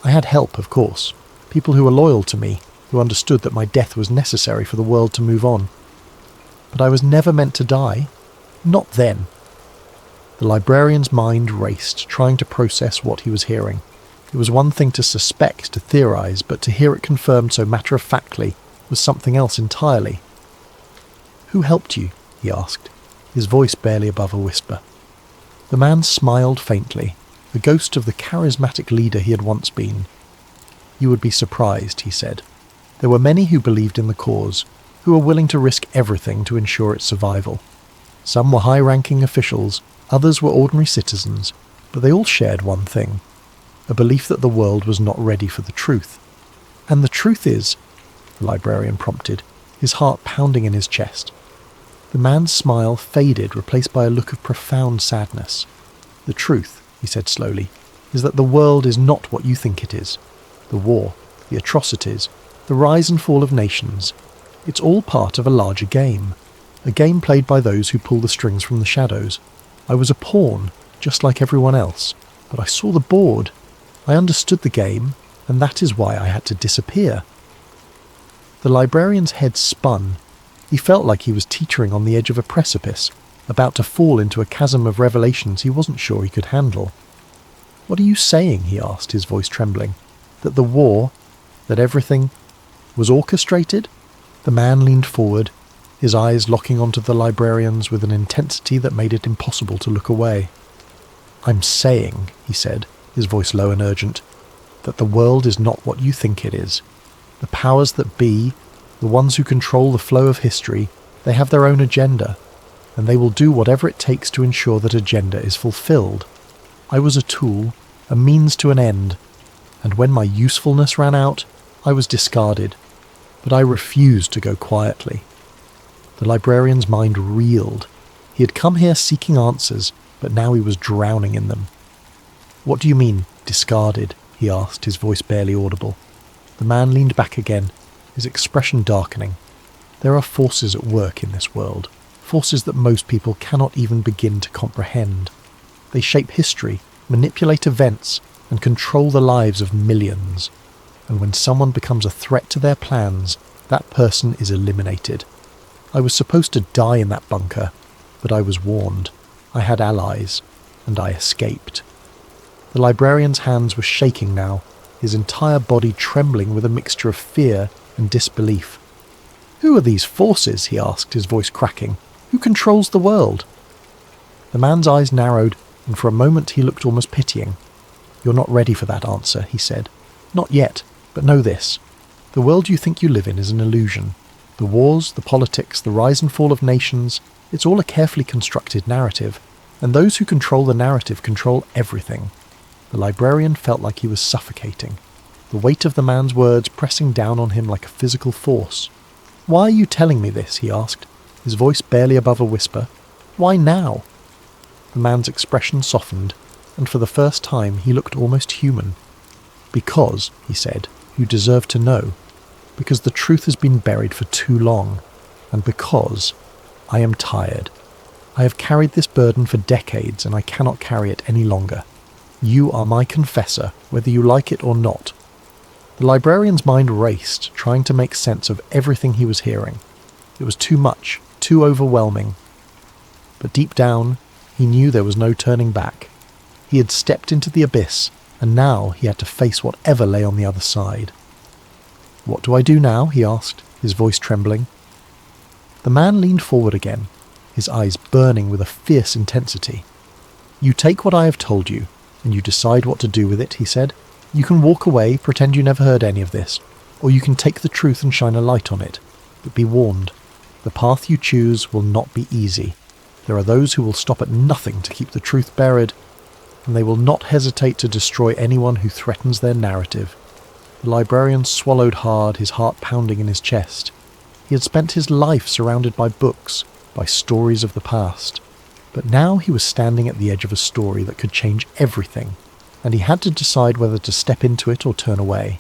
I had help, of course, people who were loyal to me, who understood that my death was necessary for the world to move on. But I was never meant to die. Not then. The librarian's mind raced, trying to process what he was hearing. It was one thing to suspect, to theorize, but to hear it confirmed so matter-of-factly was something else entirely. "Who helped you?" he asked, his voice barely above a whisper. The man smiled faintly, the ghost of the charismatic leader he had once been. "You would be surprised," he said. "There were many who believed in the cause, who were willing to risk everything to ensure its survival. Some were high-ranking officials, others were ordinary citizens, but they all shared one thing, a belief that the world was not ready for the truth. And the truth is," the librarian prompted, his heart pounding in his chest. The man's smile faded, replaced by a look of profound sadness. "The truth," he said slowly, "is that the world is not what you think it is. The war, the atrocities, the rise and fall of nations, it's all part of a larger game. A game played by those who pull the strings from the shadows. I was a pawn, just like everyone else, but I saw the board. I understood the game, and that is why I had to disappear." The librarian's head spun. He felt like he was teetering on the edge of a precipice, about to fall into a chasm of revelations he wasn't sure he could handle. "What are you saying?" he asked, his voice trembling. "That the war, that everything, was orchestrated?" The man leaned forward, his eyes locking onto the librarian's with an intensity that made it impossible to look away. "I'm saying," he said, his voice low and urgent, "that the world is not what you think it is. The powers that be, the ones who control the flow of history, they have their own agenda, and they will do whatever it takes to ensure that agenda is fulfilled. I was a tool, a means to an end, and when my usefulness ran out, I was discarded. But I refused to go quietly." The librarian's mind reeled. He had come here seeking answers, but now he was drowning in them. "What do you mean, discarded?" he asked, his voice barely audible. The man leaned back again, his expression darkening. "There are forces at work in this world, forces that most people cannot even begin to comprehend. They shape history, manipulate events, and control the lives of millions. And when someone becomes a threat to their plans, that person is eliminated. I was supposed to die in that bunker, but I was warned. I had allies, and I escaped." The librarian's hands were shaking now, his entire body trembling with a mixture of fear and disbelief. "Who are these forces?" he asked, his voice cracking. "Who controls the world?" The man's eyes narrowed, and for a moment he looked almost pitying. "You're not ready for that answer," he said. "Not yet, but know this. The world you think you live in is an illusion. The wars, the politics, the rise and fall of nations, it's all a carefully constructed narrative, and those who control the narrative control everything." The librarian felt like he was suffocating, the weight of the man's words pressing down on him like a physical force. "Why are you telling me this?" he asked, his voice barely above a whisper. "Why now?" The man's expression softened, and for the first time he looked almost human. "Because," he said, "you deserve to know. Because the truth has been buried for too long. And because I am tired. I have carried this burden for decades and I cannot carry it any longer. You are my confessor, whether you like it or not." The librarian's mind raced, trying to make sense of everything he was hearing. It was too much, too overwhelming. But deep down, he knew there was no turning back. He had stepped into the abyss, and now he had to face whatever lay on the other side. "What do I do now?" he asked, his voice trembling. The man leaned forward again, his eyes burning with a fierce intensity. "You take what I have told you, and you decide what to do with it," he said. "You can walk away, pretend you never heard any of this, or you can take the truth and shine a light on it. But be warned, the path you choose will not be easy. There are those who will stop at nothing to keep the truth buried, and they will not hesitate to destroy anyone who threatens their narrative." The librarian swallowed hard, his heart pounding in his chest. He had spent his life surrounded by books, by stories of the past. But now he was standing at the edge of a story that could change everything, and he had to decide whether to step into it or turn away.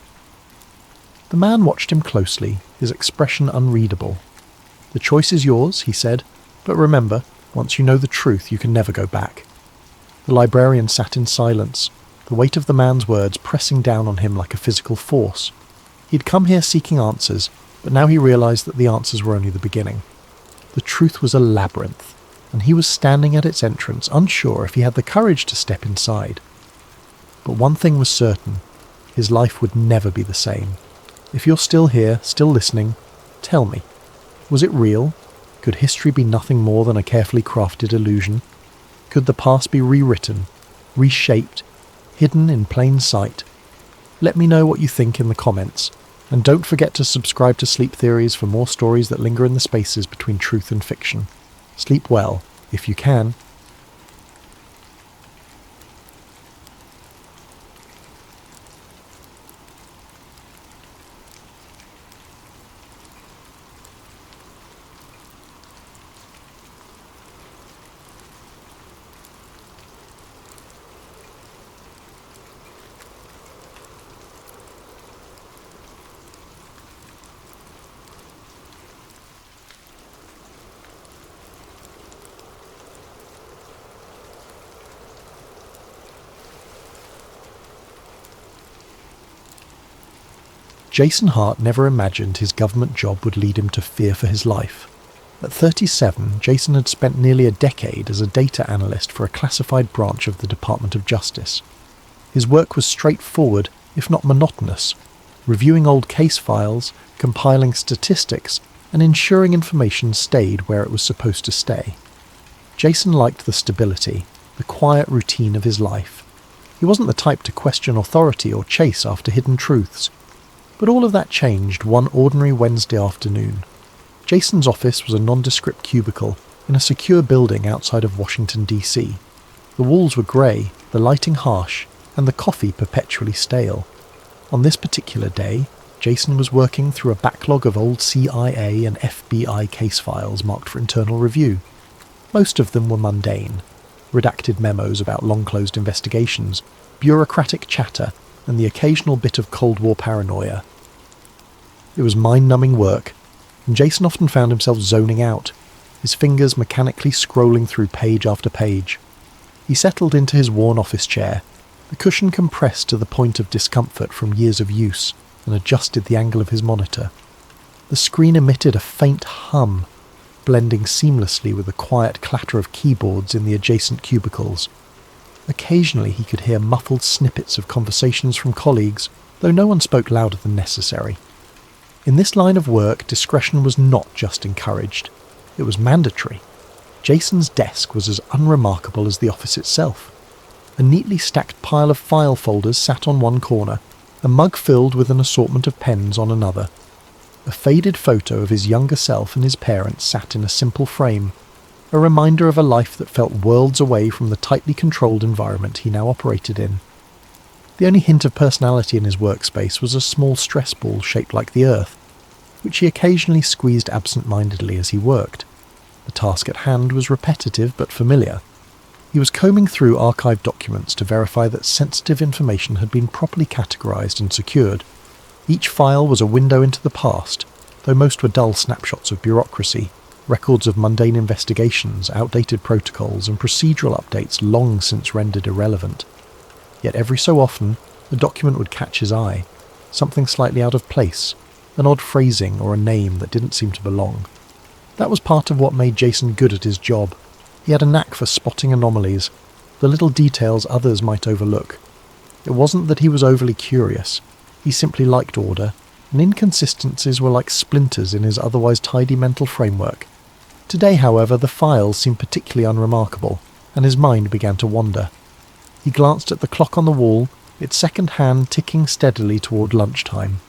The man watched him closely, his expression unreadable. "The choice is yours," he said, "but remember, once you know the truth, you can never go back." The librarian sat in silence, the weight of the man's words pressing down on him like a physical force. He'd come here seeking answers, but now he realized that the answers were only the beginning. The truth was a labyrinth, and he was standing at its entrance, unsure if he had the courage to step inside. But one thing was certain, his life would never be the same. If you're still here, still listening, tell me, was it real? Could history be nothing more than a carefully crafted illusion? Could the past be rewritten, reshaped, hidden in plain sight? Let me know what you think in the comments, and don't forget to subscribe to Sleep Theories for more stories that linger in the spaces between truth and fiction. Sleep well, if you can. Jason Hart never imagined his government job would lead him to fear for his life. At 37, Jason had spent nearly a decade as a data analyst for a classified branch of the Department of Justice. His work was straightforward, if not monotonous, reviewing old case files, compiling statistics, and ensuring information stayed where it was supposed to stay. Jason liked the stability, the quiet routine of his life. He wasn't the type to question authority or chase after hidden truths. But all of that changed one ordinary Wednesday afternoon. Jason's office was a nondescript cubicle in a secure building outside of Washington, D.C. The walls were grey, the lighting harsh, and the coffee perpetually stale. On this particular day, Jason was working through a backlog of old CIA and FBI case files marked for internal review. Most of them were mundane. Redacted memos about long-closed investigations, bureaucratic chatter, and the occasional bit of Cold War paranoia. It was mind-numbing work, and Jason often found himself zoning out, his fingers mechanically scrolling through page after page. He settled into his worn office chair, the cushion compressed to the point of discomfort from years of use, and adjusted the angle of his monitor. The screen emitted a faint hum, blending seamlessly with the quiet clatter of keyboards in the adjacent cubicles. Occasionally he could hear muffled snippets of conversations from colleagues, though no one spoke louder than necessary. In this line of work, discretion was not just encouraged, it was mandatory. Jason's desk was as unremarkable as the office itself. A neatly stacked pile of file folders sat on one corner, a mug filled with an assortment of pens on another. A faded photo of his younger self and his parents sat in a simple frame, a reminder of a life that felt worlds away from the tightly controlled environment he now operated in. The only hint of personality in his workspace was a small stress ball shaped like the Earth, which he occasionally squeezed absent-mindedly as he worked. The task at hand was repetitive but familiar. He was combing through archived documents to verify that sensitive information had been properly categorized and secured. Each file was a window into the past, though most were dull snapshots of bureaucracy, records of mundane investigations, outdated protocols, and procedural updates long since rendered irrelevant. Yet every so often, a document would catch his eye, something slightly out of place, an odd phrasing or a name that didn't seem to belong. That was part of what made Jason good at his job. He had a knack for spotting anomalies, the little details others might overlook. It wasn't that he was overly curious, he simply liked order, and inconsistencies were like splinters in his otherwise tidy mental framework. Today, however, the files seemed particularly unremarkable, and his mind began to wander. He glanced at the clock on the wall, its second hand ticking steadily toward lunchtime.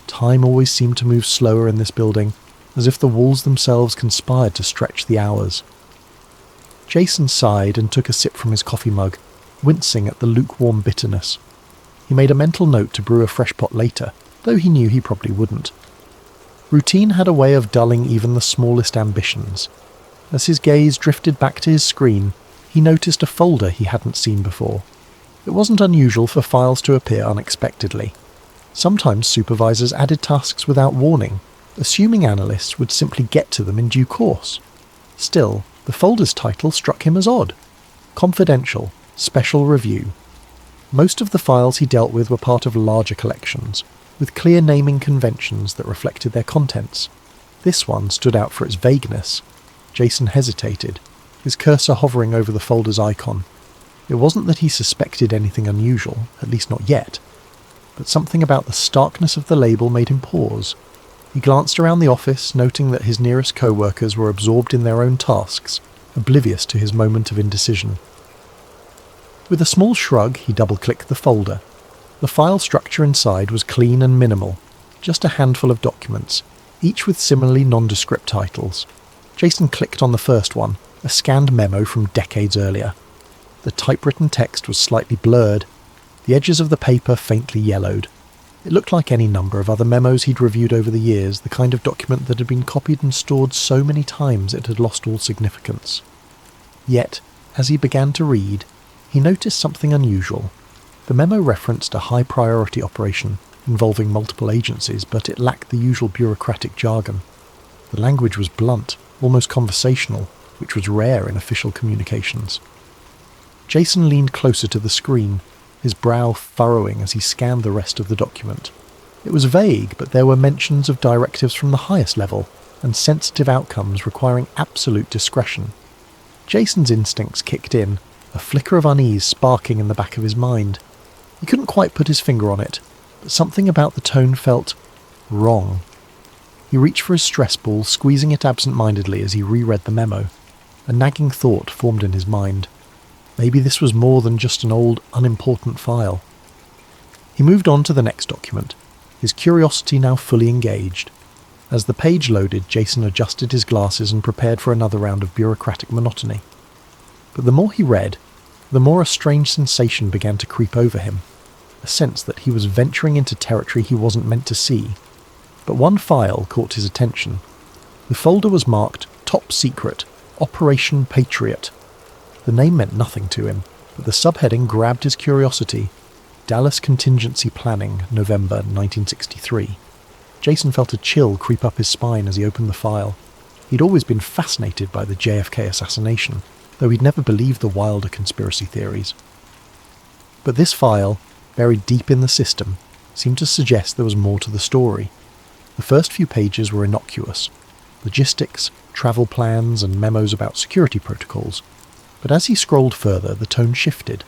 Time always seemed to move slower in this building, as if the walls themselves conspired to stretch the hours. Jason sighed and took a sip from his coffee mug, wincing at the lukewarm bitterness. He made a mental note to brew a fresh pot later, though he knew he probably wouldn't. Routine had a way of dulling even the smallest ambitions. As his gaze drifted back to his screen, he noticed a folder he hadn't seen before. It wasn't unusual for files to appear unexpectedly. Sometimes supervisors added tasks without warning, assuming analysts would simply get to them in due course. Still, the folder's title struck him as odd. Confidential, Special Review. Most of the files he dealt with were part of larger collections, with clear naming conventions that reflected their contents. This one stood out for its vagueness. Jason hesitated, his cursor hovering over the folder's icon. It wasn't that he suspected anything unusual, at least not yet, but something about the starkness of the label made him pause. He glanced around the office, noting that his nearest co-workers were absorbed in their own tasks, oblivious to his moment of indecision. With a small shrug, he double-clicked the folder. The file structure inside was clean and minimal, just a handful of documents, each with similarly nondescript titles. Jason clicked on the first one, a scanned memo from decades earlier. The typewritten text was slightly blurred, the edges of the paper faintly yellowed. It looked like any number of other memos he'd reviewed over the years, the kind of document that had been copied and stored so many times it had lost all significance. Yet, as he began to read, he noticed something unusual. The memo referenced a high-priority operation involving multiple agencies, but it lacked the usual bureaucratic jargon. The language was blunt, almost conversational, which was rare in official communications. Jason leaned closer to the screen, his brow furrowing as he scanned the rest of the document. It was vague, but there were mentions of directives from the highest level, and sensitive outcomes requiring absolute discretion. Jason's instincts kicked in, a flicker of unease sparking in the back of his mind. He couldn't quite put his finger on it, but something about the tone felt wrong. He reached for his stress ball, squeezing it absent-mindedly as he reread the memo. A nagging thought formed in his mind. Maybe this was more than just an old, unimportant file. He moved on to the next document, his curiosity now fully engaged. As the page loaded, Jason adjusted his glasses and prepared for another round of bureaucratic monotony. But the more he read, the more a strange sensation began to creep over him, a sense that he was venturing into territory he wasn't meant to see. But one file caught his attention. The folder was marked Top Secret, Operation Patriot. The name meant nothing to him, but the subheading grabbed his curiosity. Dallas Contingency Planning, November 1963. Jason felt a chill creep up his spine as he opened the file. He'd always been fascinated by the JFK assassination, though he'd never believed the wilder conspiracy theories. But this file, buried deep in the system, seemed to suggest there was more to the story. The first few pages were innocuous. Logistics, travel plans, and memos about security protocols. But as he scrolled further, the tone shifted.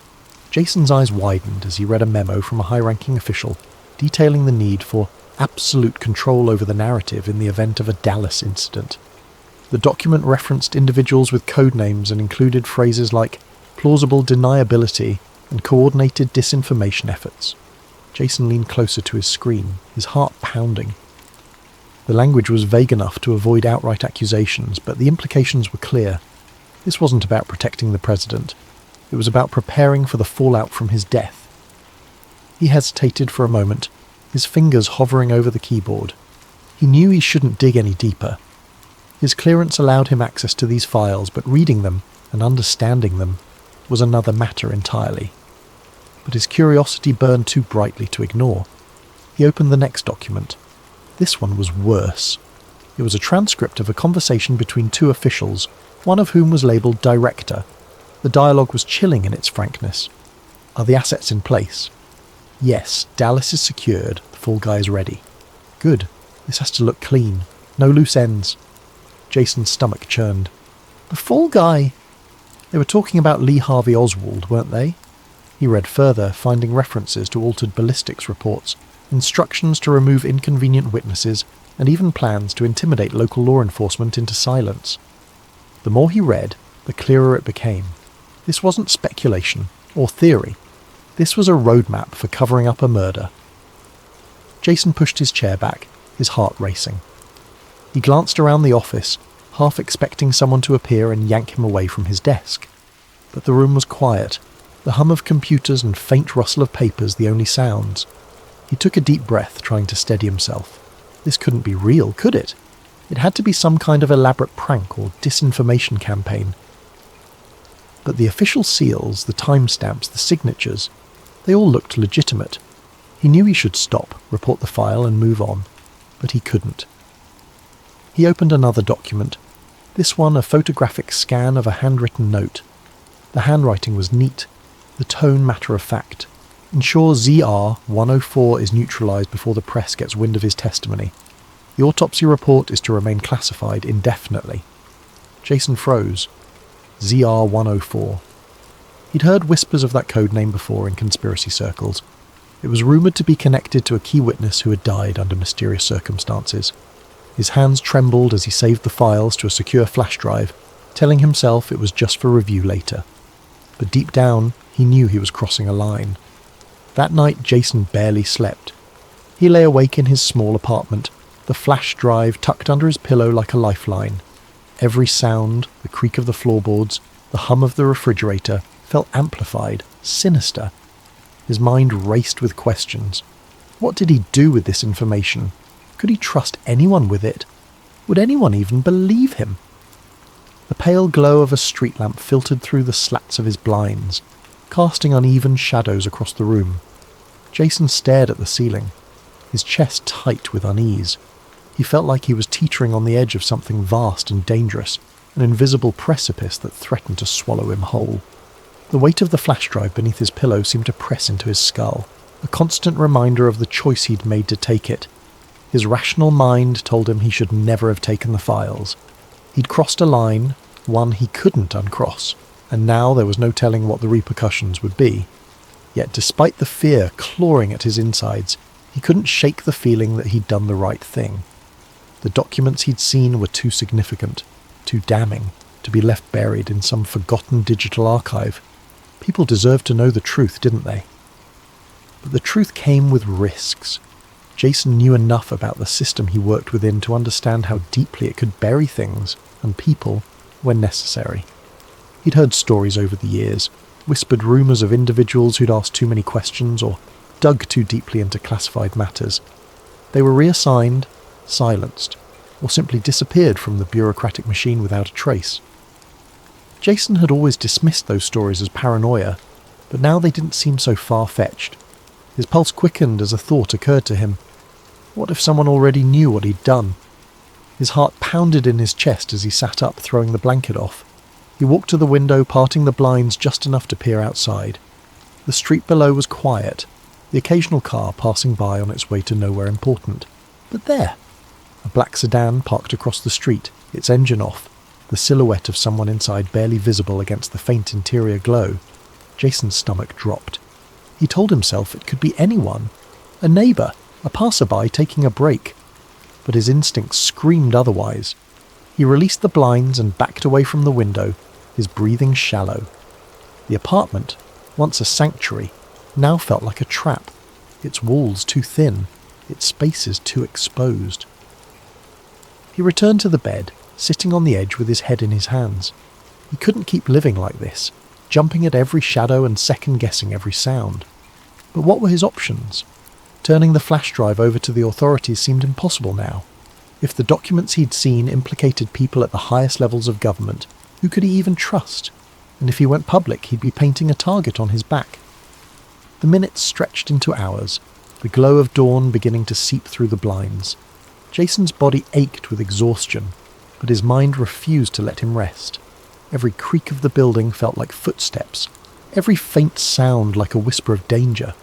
Jason's eyes widened as he read a memo from a high-ranking official detailing the need for absolute control over the narrative in the event of a Dallas incident. The document referenced individuals with code names and included phrases like plausible deniability and coordinated disinformation efforts. Jason leaned closer to his screen, his heart pounding. The language was vague enough to avoid outright accusations, but the implications were clear. This wasn't about protecting the president. It was about preparing for the fallout from his death. He hesitated for a moment, his fingers hovering over the keyboard. He knew he shouldn't dig any deeper. His clearance allowed him access to these files, but reading them and understanding them was another matter entirely. But his curiosity burned too brightly to ignore. He opened the next document. This one was worse. It was a transcript of a conversation between two officials, one of whom was labelled Director. The dialogue was chilling in its frankness. Are the assets in place? Yes, Dallas is secured. The fall guy is ready. Good. This has to look clean. No loose ends. Jason's stomach churned. The fall guy? They were talking about Lee Harvey Oswald, weren't they? He read further, finding references to altered ballistics reports, instructions to remove inconvenient witnesses, and even plans to intimidate local law enforcement into silence. The more he read, the clearer it became. This wasn't speculation or theory. This was a roadmap for covering up a murder. Jason pushed his chair back, his heart racing. He glanced around the office, half expecting someone to appear and yank him away from his desk. But the room was quiet, the hum of computers and faint rustle of papers the only sounds. He took a deep breath, trying to steady himself. This couldn't be real, could it? It had to be some kind of elaborate prank or disinformation campaign. But the official seals, the timestamps, the signatures, they all looked legitimate. He knew he should stop, report the file and move on, but he couldn't. He opened another document, this one a photographic scan of a handwritten note. The handwriting was neat, the tone matter-of-fact. Ensure ZR-104 is neutralised before the press gets wind of his testimony. The autopsy report is to remain classified indefinitely. Jason froze. ZR-104. He'd heard whispers of that code name before in conspiracy circles. It was rumoured to be connected to a key witness who had died under mysterious circumstances. His hands trembled as he saved the files to a secure flash drive, telling himself it was just for review later. But deep down, he knew he was crossing a line. That night, Jason barely slept. He lay awake in his small apartment, the flash drive tucked under his pillow like a lifeline. Every sound, the creak of the floorboards, the hum of the refrigerator, felt amplified, sinister. His mind raced with questions. What did he do with this information? Could he trust anyone with it? Would anyone even believe him? The pale glow of a street lamp filtered through the slats of his blinds, casting uneven shadows across the room. Jason stared at the ceiling, his chest tight with unease. He felt like he was teetering on the edge of something vast and dangerous, an invisible precipice that threatened to swallow him whole. The weight of the flash drive beneath his pillow seemed to press into his skull, a constant reminder of the choice he'd made to take it. His rational mind told him he should never have taken the files. He'd crossed a line, one he couldn't uncross, and now there was no telling what the repercussions would be. Yet despite the fear clawing at his insides, he couldn't shake the feeling that he'd done the right thing. The documents he'd seen were too significant, too damning, to be left buried in some forgotten digital archive. People deserved to know the truth, didn't they? But the truth came with risks. Jason knew enough about the system he worked within to understand how deeply it could bury things and people when necessary. He'd heard stories over the years, whispered rumours of individuals who'd asked too many questions or dug too deeply into classified matters. They were reassigned, silenced, or simply disappeared from the bureaucratic machine without a trace. Jason had always dismissed those stories as paranoia, but now they didn't seem so far-fetched. His pulse quickened as a thought occurred to him. What if someone already knew what he'd done? His heart pounded in his chest as he sat up, throwing the blanket off. He walked to the window, parting the blinds just enough to peer outside. The street below was quiet, the occasional car passing by on its way to nowhere important. But there! A black sedan parked across the street, its engine off, the silhouette of someone inside barely visible against the faint interior glow. Jason's stomach dropped. He told himself it could be anyone. A neighbour, a passerby taking a break. But his instincts screamed otherwise. He released the blinds and backed away from the window, his breathing shallow. The apartment, once a sanctuary, now felt like a trap, its walls too thin, its spaces too exposed. He returned to the bed, sitting on the edge with his head in his hands. He couldn't keep living like this, jumping at every shadow and second-guessing every sound. But what were his options? Turning the flash drive over to the authorities seemed impossible now. If the documents he'd seen implicated people at the highest levels of government, who could he even trust? And if he went public, he'd be painting a target on his back. The minutes stretched into hours, the glow of dawn beginning to seep through the blinds. Jason's body ached with exhaustion, but his mind refused to let him rest. Every creak of the building felt like footsteps, every faint sound like a whisper of danger.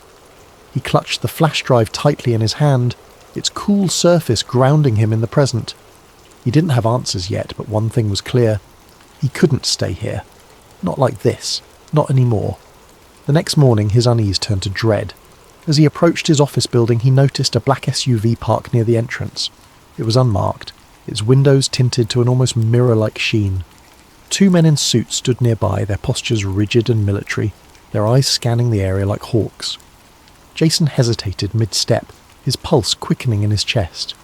He clutched the flash drive tightly in his hand, its cool surface grounding him in the present. He didn't have answers yet, but one thing was clear. He couldn't stay here. Not like this. Not anymore. The next morning, his unease turned to dread. As he approached his office building, he noticed a black SUV parked near the entrance. It was unmarked, its windows tinted to an almost mirror-like sheen. Two men in suits stood nearby, their postures rigid and military, their eyes scanning the area like hawks. Jason hesitated mid-step, his pulse quickening in his chest.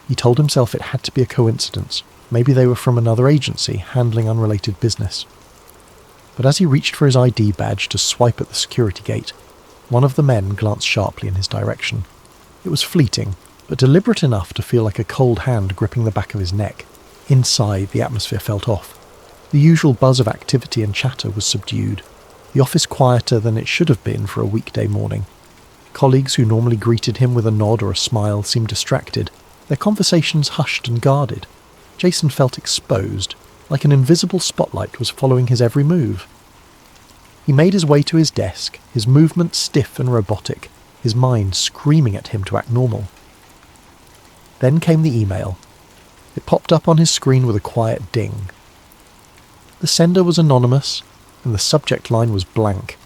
He told himself it had to be a coincidence. Maybe they were from another agency, handling unrelated business. But as he reached for his ID badge to swipe at the security gate, one of the men glanced sharply in his direction. It was fleeting, but deliberate enough to feel like a cold hand gripping the back of his neck. Inside, the atmosphere felt off. The usual buzz of activity and chatter was subdued, the office quieter than it should have been for a weekday morning. Colleagues who normally greeted him with a nod or a smile seemed distracted, their conversations hushed and guarded. Jason felt exposed, like an invisible spotlight was following his every move. He made his way to his desk, his movements stiff and robotic, his mind screaming at him to act normal. Then came the email. It popped up on his screen with a quiet ding. The sender was anonymous, and the subject line was blank.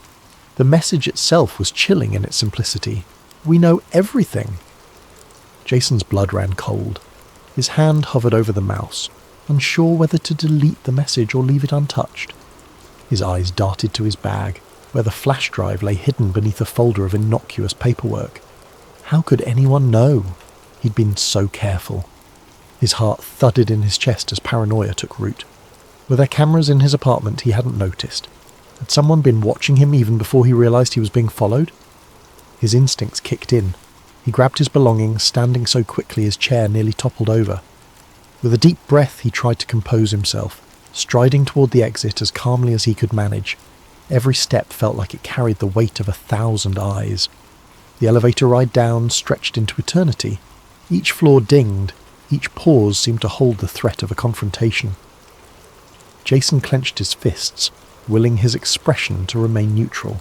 The message itself was chilling in its simplicity. We know everything. Jason's blood ran cold. His hand hovered over the mouse, unsure whether to delete the message or leave it untouched. His eyes darted to his bag, where the flash drive lay hidden beneath a folder of innocuous paperwork. How could anyone know? He'd been so careful. His heart thudded in his chest as paranoia took root. Were there cameras in his apartment he hadn't noticed? Had someone been watching him even before he realized he was being followed? His instincts kicked in. He grabbed his belongings, standing so quickly his chair nearly toppled over. With a deep breath, he tried to compose himself, striding toward the exit as calmly as he could manage. Every step felt like it carried the weight of 1,000 eyes. The elevator ride down stretched into eternity. Each floor dinged. Each pause seemed to hold the threat of a confrontation. Jason clenched his fists, willing his expression to remain neutral.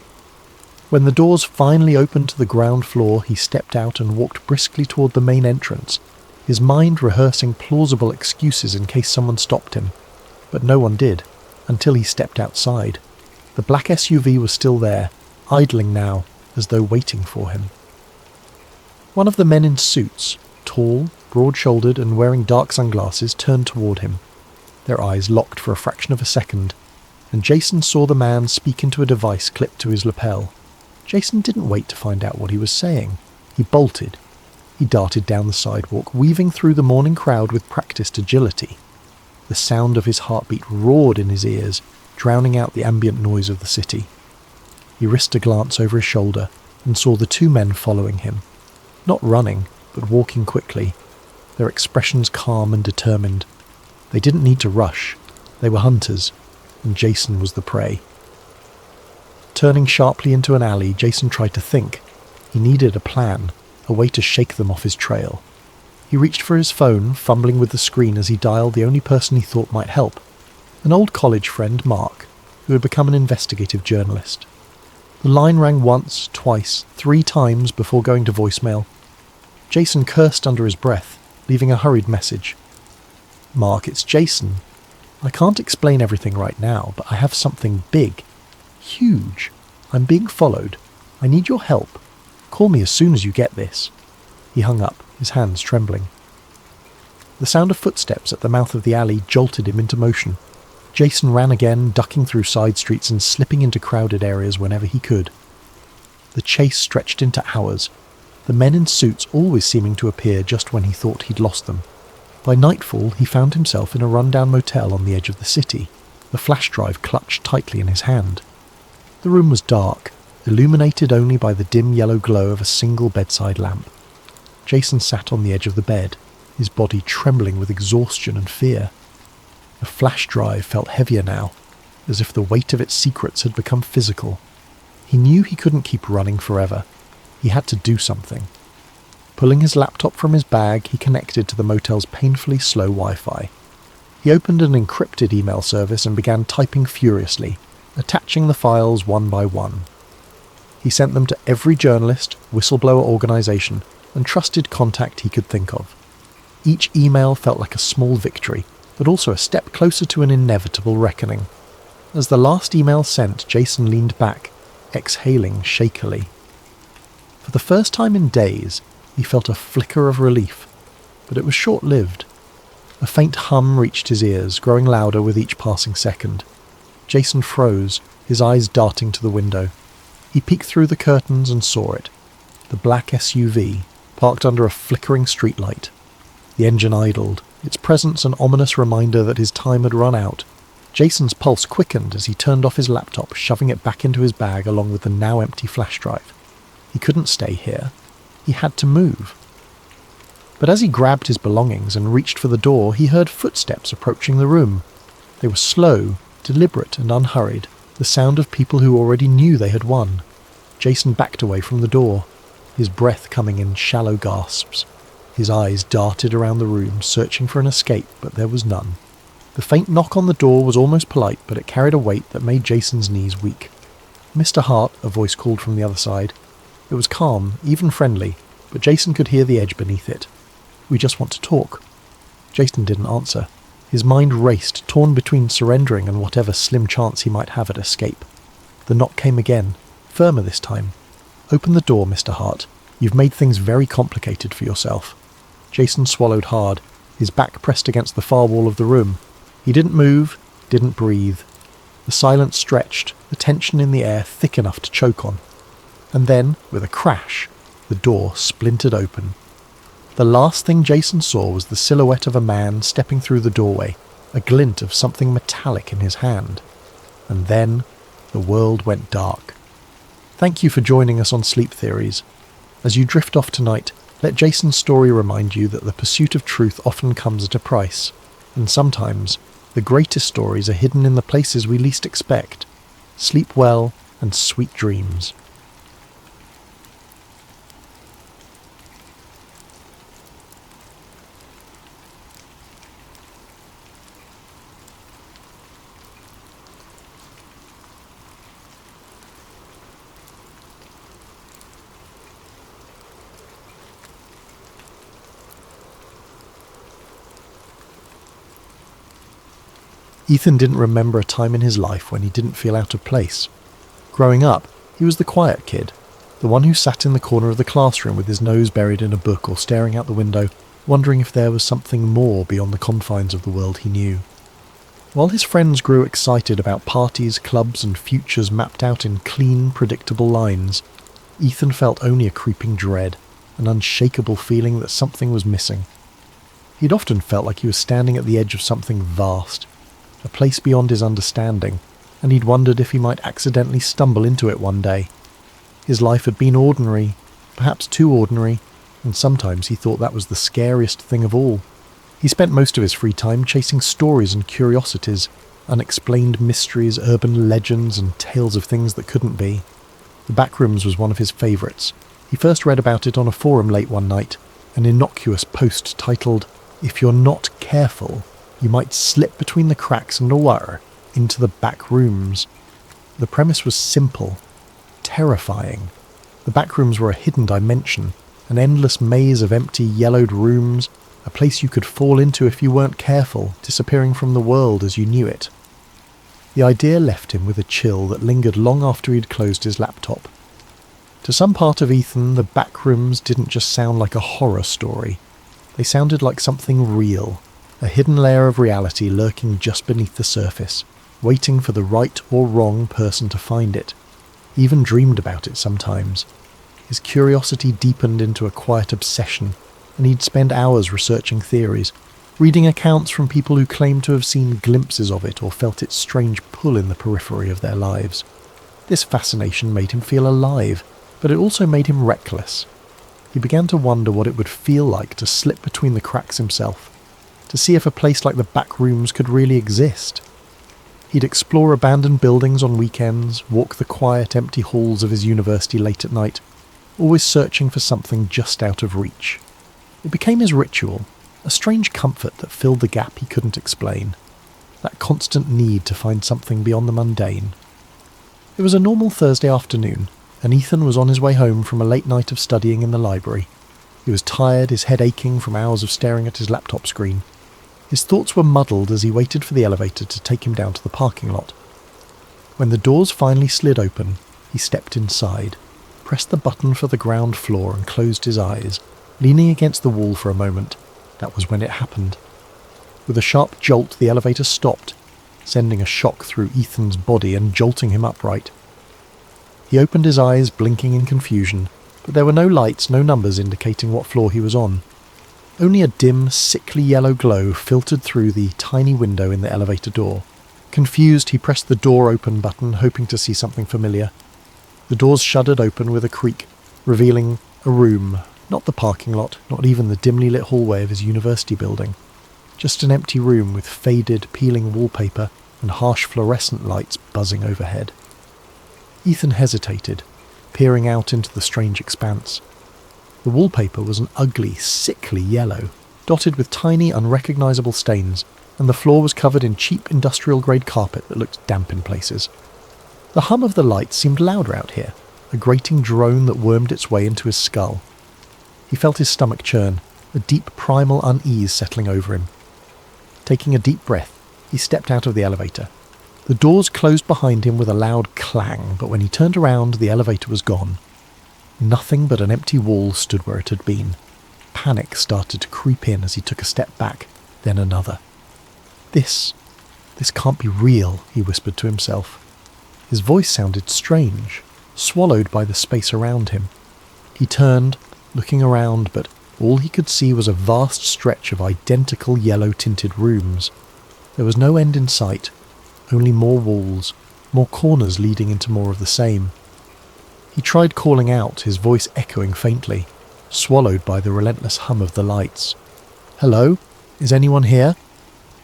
When the doors finally opened to the ground floor, he stepped out and walked briskly toward the main entrance, his mind rehearsing plausible excuses in case someone stopped him. But no one did, until he stepped outside. The black SUV was still there, idling now, as though waiting for him. One of the men in suits, tall, broad-shouldered and wearing dark sunglasses, turned toward him. Their eyes locked for a fraction of a second, and Jason saw the man speak into a device clipped to his lapel. Jason didn't wait to find out what he was saying. He bolted. He darted down the sidewalk, weaving through the morning crowd with practiced agility. The sound of his heartbeat roared in his ears, drowning out the ambient noise of the city. He risked a glance over his shoulder and saw the two men following him. Not running, but walking quickly, their expressions calm and determined. They didn't need to rush. They were hunters, and Jason was the prey. Turning sharply into an alley, Jason tried to think. He needed a plan, a way to shake them off his trail. He reached for his phone, fumbling with the screen as he dialed the only person he thought might help, an old college friend, Mark, who had become an investigative journalist. The line rang once, twice, 3 times before going to voicemail. Jason cursed under his breath, leaving a hurried message. "Mark, it's Jason. I can't explain everything right now, but I have something big. Huge. I'm being followed. I need your help. Call me as soon as you get this." He hung up, his hands trembling. The sound of footsteps at the mouth of the alley jolted him into motion. Jason ran again, ducking through side streets and slipping into crowded areas whenever he could. The chase stretched into hours, the men in suits always seeming to appear just when he thought he'd lost them. By nightfall, he found himself in a rundown motel on the edge of the city, the flash drive clutched tightly in his hand. The room was dark, illuminated only by the dim yellow glow of a single bedside lamp. Jason sat on the edge of the bed, his body trembling with exhaustion and fear. The flash drive felt heavier now, as if the weight of its secrets had become physical. He knew he couldn't keep running forever. He had to do something. Pulling his laptop from his bag, he connected to the motel's painfully slow Wi-Fi. He opened an encrypted email service and began typing furiously, attaching the files one by one. He sent them to every journalist, whistleblower organisation, and trusted contact he could think of. Each email felt like a small victory, but also a step closer to an inevitable reckoning. As the last email sent, Jason leaned back, exhaling shakily. For the first time in days, he felt a flicker of relief, but it was short-lived. A faint hum reached his ears, growing louder with each passing second. Jason froze, his eyes darting to the window. He peeked through the curtains and saw it. The black SUV, parked under a flickering streetlight. The engine idled, its presence an ominous reminder that his time had run out. Jason's pulse quickened as he turned off his laptop, shoving it back into his bag along with the now empty flash drive. He couldn't stay here. He had to move. But as he grabbed his belongings and reached for the door, he heard footsteps approaching the room. They were slow, deliberate and unhurried, the sound of people who already knew they had won. Jason backed away from the door, his breath coming in shallow gasps. His eyes darted around the room, searching for an escape, but there was none. The faint knock on the door was almost polite, but it carried a weight that made Jason's knees weak. "Mr. Hart," a voice called from the other side. It was calm, even friendly, but Jason could hear the edge beneath it. "We just want to talk." Jason didn't answer. His mind raced, torn between surrendering and whatever slim chance he might have at escape. The knock came again, firmer this time. "Open the door, Mr. Hart. You've made things very complicated for yourself." Jason swallowed hard, his back pressed against the far wall of the room. He didn't move, didn't breathe. The silence stretched, the tension in the air thick enough to choke on. And then, with a crash, the door splintered open. The last thing Jason saw was the silhouette of a man stepping through the doorway, a glint of something metallic in his hand. And then, the world went dark. Thank you for joining us on Sleep Theories. As you drift off tonight, let Jason's story remind you that the pursuit of truth often comes at a price, and sometimes the greatest stories are hidden in the places we least expect. Sleep well and sweet dreams. Ethan didn't remember a time in his life when he didn't feel out of place. Growing up, he was the quiet kid, the one who sat in the corner of the classroom with his nose buried in a book or staring out the window, wondering if there was something more beyond the confines of the world he knew. While his friends grew excited about parties, clubs and futures mapped out in clean, predictable lines, Ethan felt only a creeping dread, an unshakable feeling that something was missing. He'd often felt like he was standing at the edge of something vast, a place beyond his understanding, and he'd wondered if he might accidentally stumble into it one day. His life had been ordinary, perhaps too ordinary, and sometimes he thought that was the scariest thing of all. He spent most of his free time chasing stories and curiosities, unexplained mysteries, urban legends, and tales of things that couldn't be. The Backrooms was one of his favourites. He first read about it on a forum late one night, an innocuous post titled, "If you're not careful, you might slip between the cracks underwater into the back rooms." The premise was simple, terrifying. The back rooms were a hidden dimension, an endless maze of empty, yellowed rooms, a place you could fall into if you weren't careful, disappearing from the world as you knew it. The idea left him with a chill that lingered long after he'd closed his laptop. To some part of Ethan, the back rooms didn't just sound like a horror story. They sounded like something real, a hidden layer of reality lurking just beneath the surface, waiting for the right or wrong person to find it. He even dreamed about it sometimes. His curiosity deepened into a quiet obsession, and he'd spend hours researching theories, reading accounts from people who claimed to have seen glimpses of it or felt its strange pull in the periphery of their lives. This fascination made him feel alive, but it also made him reckless. He began to wonder what it would feel like to slip between the cracks himself, to see if a place like the back rooms could really exist. He'd explore abandoned buildings on weekends, walk the quiet, empty halls of his university late at night, always searching for something just out of reach. It became his ritual, a strange comfort that filled the gap he couldn't explain, that constant need to find something beyond the mundane. It was a normal Thursday afternoon, and Ethan was on his way home from a late night of studying in the library. He was tired, his head aching from hours of staring at his laptop screen. His thoughts were muddled as he waited for the elevator to take him down to the parking lot. When the doors finally slid open, he stepped inside, pressed the button for the ground floor and closed his eyes, leaning against the wall for a moment. That was when it happened. With a sharp jolt, the elevator stopped, sending a shock through Ethan's body and jolting him upright. He opened his eyes, blinking in confusion, but there were no lights, no numbers indicating what floor he was on. Only a dim, sickly yellow glow filtered through the tiny window in the elevator door. Confused, he pressed the door open button, hoping to see something familiar. The doors shuddered open with a creak, revealing a room, not the parking lot, not even the dimly lit hallway of his university building. Just an empty room with faded, peeling wallpaper and harsh fluorescent lights buzzing overhead. Ethan hesitated, peering out into the strange expanse. The wallpaper was an ugly, sickly yellow, dotted with tiny, unrecognisable stains, and the floor was covered in cheap industrial-grade carpet that looked damp in places. The hum of the lights seemed louder out here, a grating drone that wormed its way into his skull. He felt his stomach churn, a deep primal unease settling over him. Taking a deep breath, he stepped out of the elevator. The doors closed behind him with a loud clang, but when he turned around, the elevator was gone. Nothing but an empty wall stood where it had been. Panic started to creep in as he took a step back, then another. This can't be real, he whispered to himself. His voice sounded strange, swallowed by the space around him. He turned, looking around, but all he could see was a vast stretch of identical yellow-tinted rooms. There was no end in sight, only more walls, more corners leading into more of the same. He tried calling out, his voice echoing faintly, swallowed by the relentless hum of the lights. "Hello? Is anyone here?"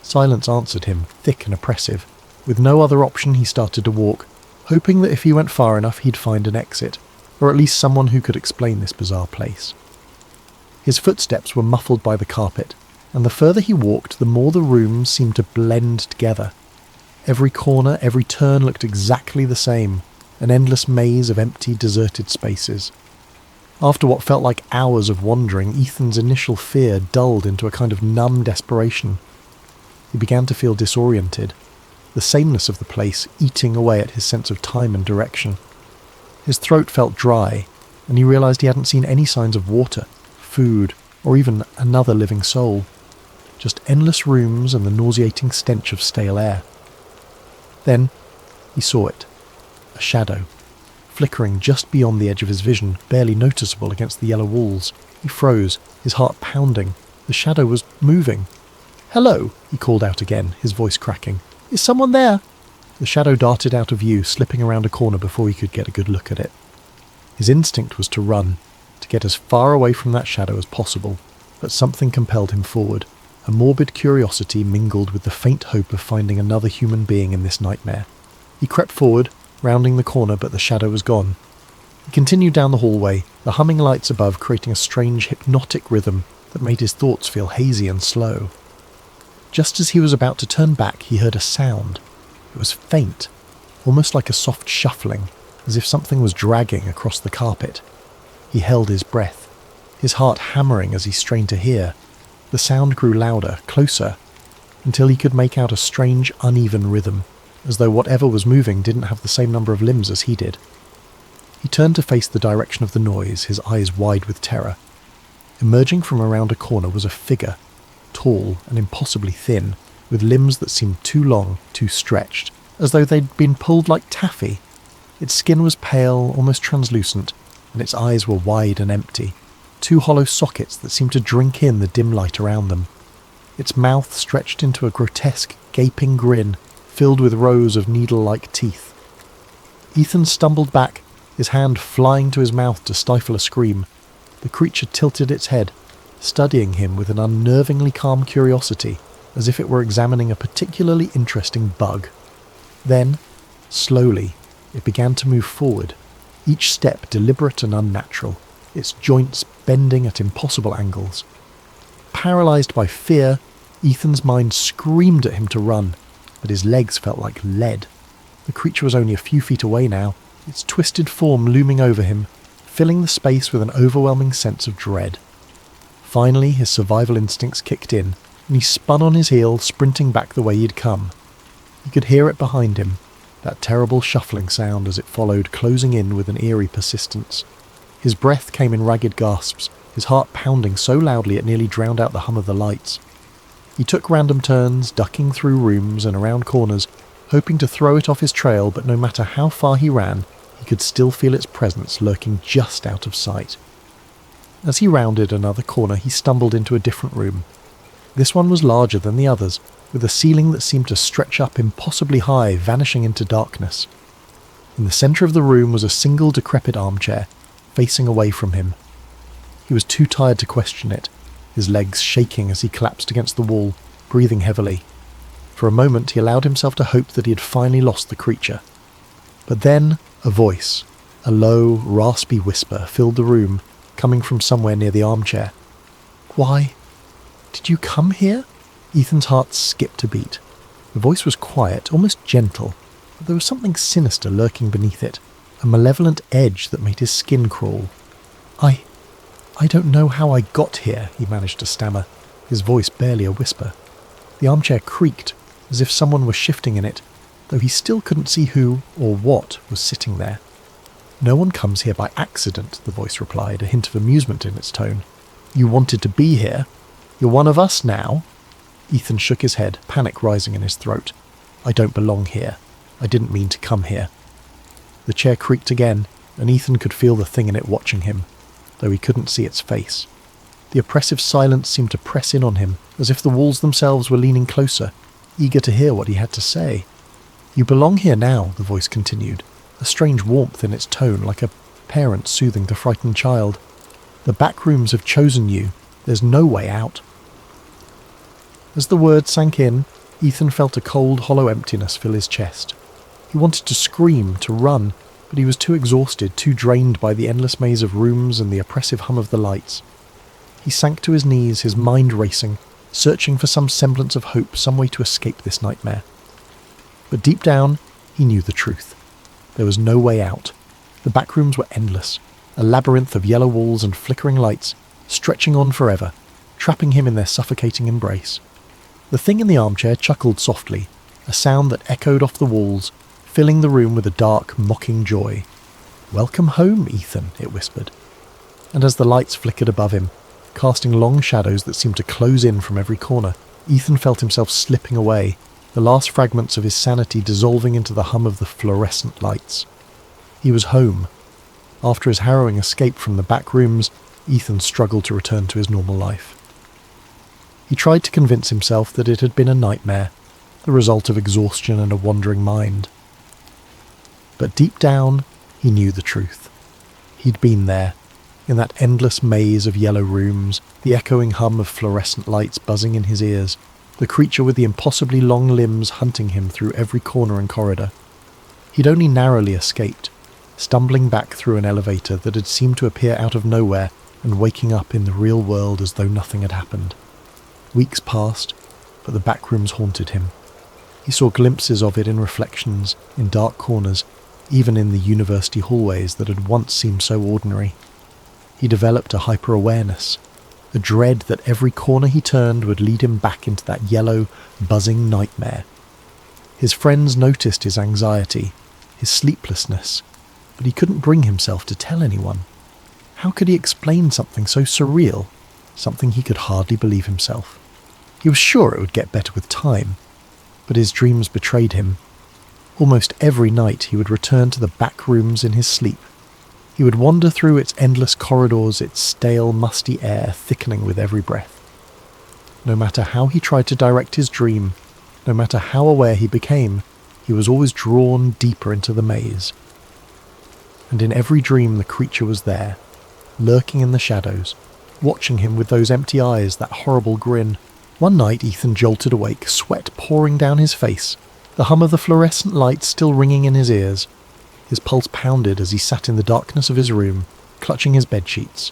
Silence answered him, thick and oppressive. With no other option, he started to walk, hoping that if he went far enough he'd find an exit, or at least someone who could explain this bizarre place. His footsteps were muffled by the carpet, and the further he walked, the more the rooms seemed to blend together. Every corner, every turn looked exactly the same, an endless maze of empty, deserted spaces. After what felt like hours of wandering, Ethan's initial fear dulled into a kind of numb desperation. He began to feel disoriented, the sameness of the place eating away at his sense of time and direction. His throat felt dry, and he realised he hadn't seen any signs of water, food, or even another living soul. Just endless rooms and the nauseating stench of stale air. Then he saw it. A shadow, flickering just beyond the edge of his vision, barely noticeable against the yellow walls. He froze, his heart pounding. The shadow was moving. "Hello," he called out again, his voice cracking. "Is someone there?" The shadow darted out of view, slipping around a corner before he could get a good look at it. His instinct was to run, to get as far away from that shadow as possible, but something compelled him forward. A morbid curiosity mingled with the faint hope of finding another human being in this nightmare. He crept forward, rounding the corner, but the shadow was gone. He continued down the hallway, the humming lights above creating a strange hypnotic rhythm that made his thoughts feel hazy and slow. Just as he was about to turn back, he heard a sound. It was faint, almost like a soft shuffling, as if something was dragging across the carpet. He held his breath, his heart hammering as he strained to hear. The sound grew louder, closer, until he could make out a strange, uneven rhythm, as though whatever was moving didn't have the same number of limbs as he did. He turned to face the direction of the noise, his eyes wide with terror. Emerging from around a corner was a figure, tall and impossibly thin, with limbs that seemed too long, too stretched, as though they'd been pulled like taffy. Its skin was pale, almost translucent, and its eyes were wide and empty, two hollow sockets that seemed to drink in the dim light around them. Its mouth stretched into a grotesque, gaping grin, filled with rows of needle-like teeth. Ethan stumbled back, his hand flying to his mouth to stifle a scream. The creature tilted its head, studying him with an unnervingly calm curiosity, as if it were examining a particularly interesting bug. Then, slowly, it began to move forward, each step deliberate and unnatural, its joints bending at impossible angles. Paralysed by fear, Ethan's mind screamed at him to run, but his legs felt like lead. The creature was only a few feet away now, its twisted form looming over him, filling the space with an overwhelming sense of dread. Finally, his survival instincts kicked in, and he spun on his heel, sprinting back the way he'd come. He could hear it behind him, that terrible shuffling sound as it followed, closing in with an eerie persistence. His breath came in ragged gasps, his heart pounding so loudly it nearly drowned out the hum of the lights. He took random turns, ducking through rooms and around corners, hoping to throw it off his trail, but no matter how far he ran, he could still feel its presence lurking just out of sight. As he rounded another corner, he stumbled into a different room. This one was larger than the others, with a ceiling that seemed to stretch up impossibly high, vanishing into darkness. In the centre of the room was a single decrepit armchair, facing away from him. He was too tired to question it, his legs shaking as he collapsed against the wall, breathing heavily. For a moment he allowed himself to hope that he had finally lost the creature. But then a voice, a low, raspy whisper, filled the room, coming from somewhere near the armchair. "Why? Did you come here?" Ethan's heart skipped a beat. The voice was quiet, almost gentle, but there was something sinister lurking beneath it, a malevolent edge that made his skin crawl. I don't know how I got here," he managed to stammer, his voice barely a whisper. The armchair creaked, as if someone was shifting in it, though he still couldn't see who or what was sitting there. "No one comes here by accident," the voice replied, a hint of amusement in its tone. "You wanted to be here. You're one of us now." Ethan shook his head, panic rising in his throat. "I don't belong here. I didn't mean to come here." The chair creaked again, and Ethan could feel the thing in it watching him, though he couldn't see its face. The oppressive silence seemed to press in on him, as if the walls themselves were leaning closer, eager to hear what he had to say. "You belong here now," the voice continued, a strange warmth in its tone, like a parent soothing the frightened child. "The back rooms have chosen you. There's no way out." As the words sank in, Ethan felt a cold, hollow emptiness fill his chest. He wanted to scream, to run, but he was too exhausted, too drained by the endless maze of rooms and the oppressive hum of the lights. He sank to his knees, his mind racing, searching for some semblance of hope, some way to escape this nightmare. But deep down, he knew the truth. There was no way out. The back rooms were endless, a labyrinth of yellow walls and flickering lights, stretching on forever, trapping him in their suffocating embrace. The thing in the armchair chuckled softly, a sound that echoed off the walls, filling the room with a dark, mocking joy. "Welcome home, Ethan," it whispered. And as the lights flickered above him, casting long shadows that seemed to close in from every corner, Ethan felt himself slipping away, the last fragments of his sanity dissolving into the hum of the fluorescent lights. He was home. After his harrowing escape from the back rooms, Ethan struggled to return to his normal life. He tried to convince himself that it had been a nightmare, the result of exhaustion and a wandering mind. But deep down, he knew the truth. He'd been there, in that endless maze of yellow rooms, the echoing hum of fluorescent lights buzzing in his ears, the creature with the impossibly long limbs hunting him through every corner and corridor. He'd only narrowly escaped, stumbling back through an elevator that had seemed to appear out of nowhere and waking up in the real world as though nothing had happened. Weeks passed, but the back rooms haunted him. He saw glimpses of it in reflections, in dark corners, even in the university hallways that had once seemed so ordinary. He developed a hyper-awareness, a dread that every corner he turned would lead him back into that yellow, buzzing nightmare. His friends noticed his anxiety, his sleeplessness, but he couldn't bring himself to tell anyone. How could he explain something so surreal, something he could hardly believe himself? He was sure it would get better with time, but his dreams betrayed him. Almost every night he would return to the back rooms in his sleep. He would wander through its endless corridors, its stale, musty air thickening with every breath. No matter how he tried to direct his dream, no matter how aware he became, he was always drawn deeper into the maze. And in every dream the creature was there, lurking in the shadows, watching him with those empty eyes, that horrible grin. One night Ethan jolted awake, sweat pouring down his face, the hum of the fluorescent lights still ringing in his ears. His pulse pounded as he sat in the darkness of his room, clutching his bedsheets.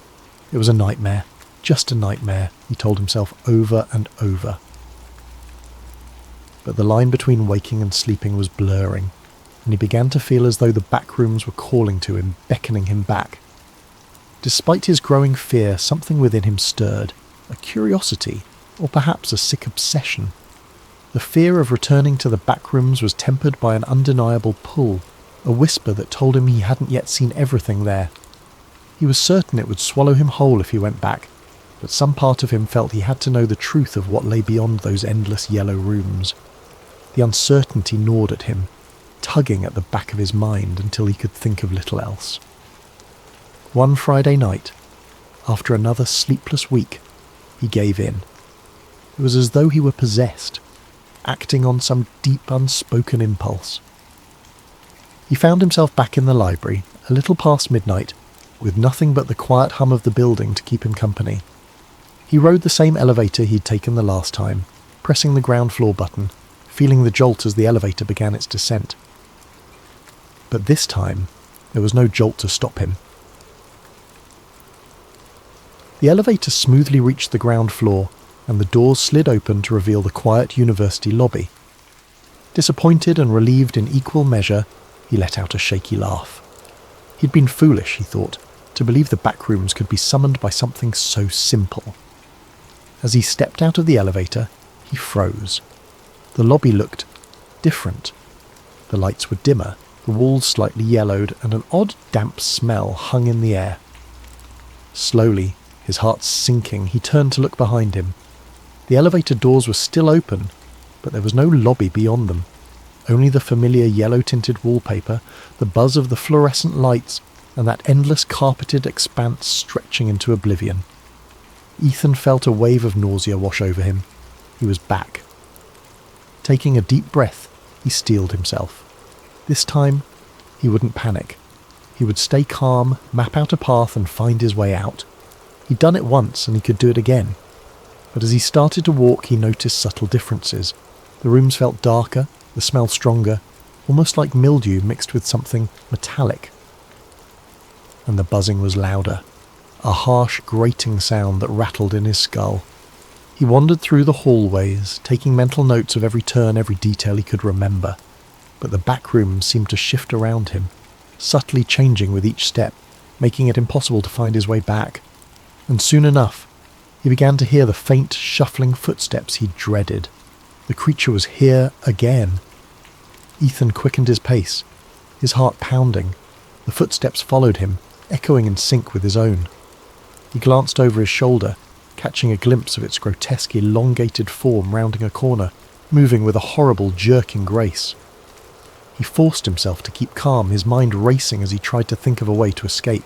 It was a nightmare, just a nightmare, he told himself over and over. But the line between waking and sleeping was blurring, and he began to feel as though the back rooms were calling to him, beckoning him back. Despite his growing fear, something within him stirred, a curiosity, or perhaps a sick obsession. The fear of returning to the back rooms was tempered by an undeniable pull, a whisper that told him he hadn't yet seen everything there. He was certain it would swallow him whole if he went back, but some part of him felt he had to know the truth of what lay beyond those endless yellow rooms. The uncertainty gnawed at him, tugging at the back of his mind until he could think of little else. One Friday night, after another sleepless week, he gave in. It was as though he were possessed, acting on some deep unspoken impulse. He found himself back in the library, a little past midnight, with nothing but the quiet hum of the building to keep him company. He rode the same elevator he'd taken the last time, pressing the ground floor button, feeling the jolt as the elevator began its descent. But this time, there was no jolt to stop him. The elevator smoothly reached the ground floor, and the doors slid open to reveal the quiet university lobby. Disappointed and relieved in equal measure, he let out a shaky laugh. He'd been foolish, he thought, to believe the back rooms could be summoned by something so simple. As he stepped out of the elevator, he froze. The lobby looked different. The lights were dimmer, the walls slightly yellowed, and an odd damp smell hung in the air. Slowly, his heart sinking, he turned to look behind him. The elevator doors were still open, but there was no lobby beyond them. Only the familiar yellow-tinted wallpaper, the buzz of the fluorescent lights, and that endless carpeted expanse stretching into oblivion. Ethan felt a wave of nausea wash over him. He was back. Taking a deep breath, he steeled himself. This time, he wouldn't panic. He would stay calm, map out a path, and find his way out. He'd done it once, and he could do it again. But as he started to walk, he noticed subtle differences. The rooms felt darker, the smell stronger, almost like mildew mixed with something metallic. And the buzzing was louder, a harsh, grating sound that rattled in his skull. He wandered through the hallways, taking mental notes of every turn, every detail he could remember. But the back rooms seemed to shift around him, subtly changing with each step, making it impossible to find his way back. And soon enough, he began to hear the faint, shuffling footsteps he dreaded. The creature was here again. Ethan quickened his pace, his heart pounding. The footsteps followed him, echoing in sync with his own. He glanced over his shoulder, catching a glimpse of its grotesque, elongated form rounding a corner, moving with a horrible, jerking grace. He forced himself to keep calm, his mind racing as he tried to think of a way to escape.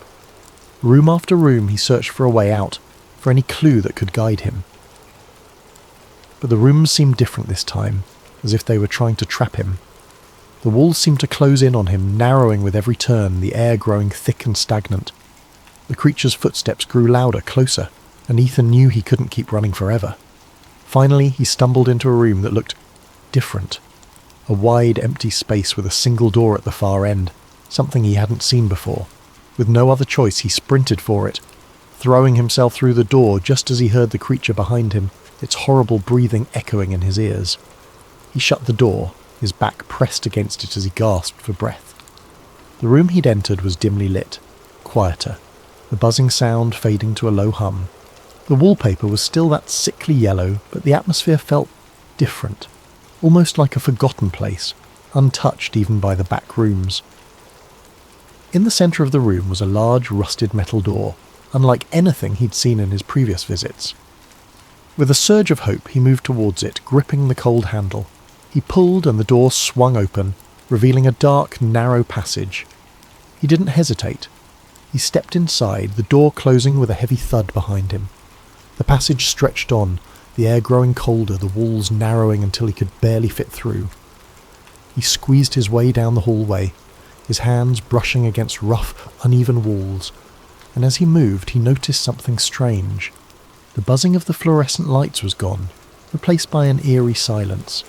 Room after room he searched for a way out, for any clue that could guide him. But the rooms seemed different this time, as if they were trying to trap him. The walls seemed to close in on him, narrowing with every turn, the air growing thick and stagnant. The creature's footsteps grew louder, closer, and Ethan knew he couldn't keep running forever. Finally, he stumbled into a room that looked different. A wide, empty space with a single door at the far end, something he hadn't seen before. With no other choice, he sprinted for it, throwing himself through the door just as he heard the creature behind him, its horrible breathing echoing in his ears. He shut the door, his back pressed against it as he gasped for breath. The room he'd entered was dimly lit, quieter, the buzzing sound fading to a low hum. The wallpaper was still that sickly yellow, but the atmosphere felt different, almost like a forgotten place, untouched even by the back rooms. In the centre of the room was a large rusted metal door, unlike anything he'd seen in his previous visits. With a surge of hope, he moved towards it, gripping the cold handle. He pulled and the door swung open, revealing a dark, narrow passage. He didn't hesitate. He stepped inside, the door closing with a heavy thud behind him. The passage stretched on, the air growing colder, the walls narrowing until he could barely fit through. He squeezed his way down the hallway, his hands brushing against rough, uneven walls, and as he moved he noticed something strange. The buzzing of the fluorescent lights was gone, replaced by an eerie silence,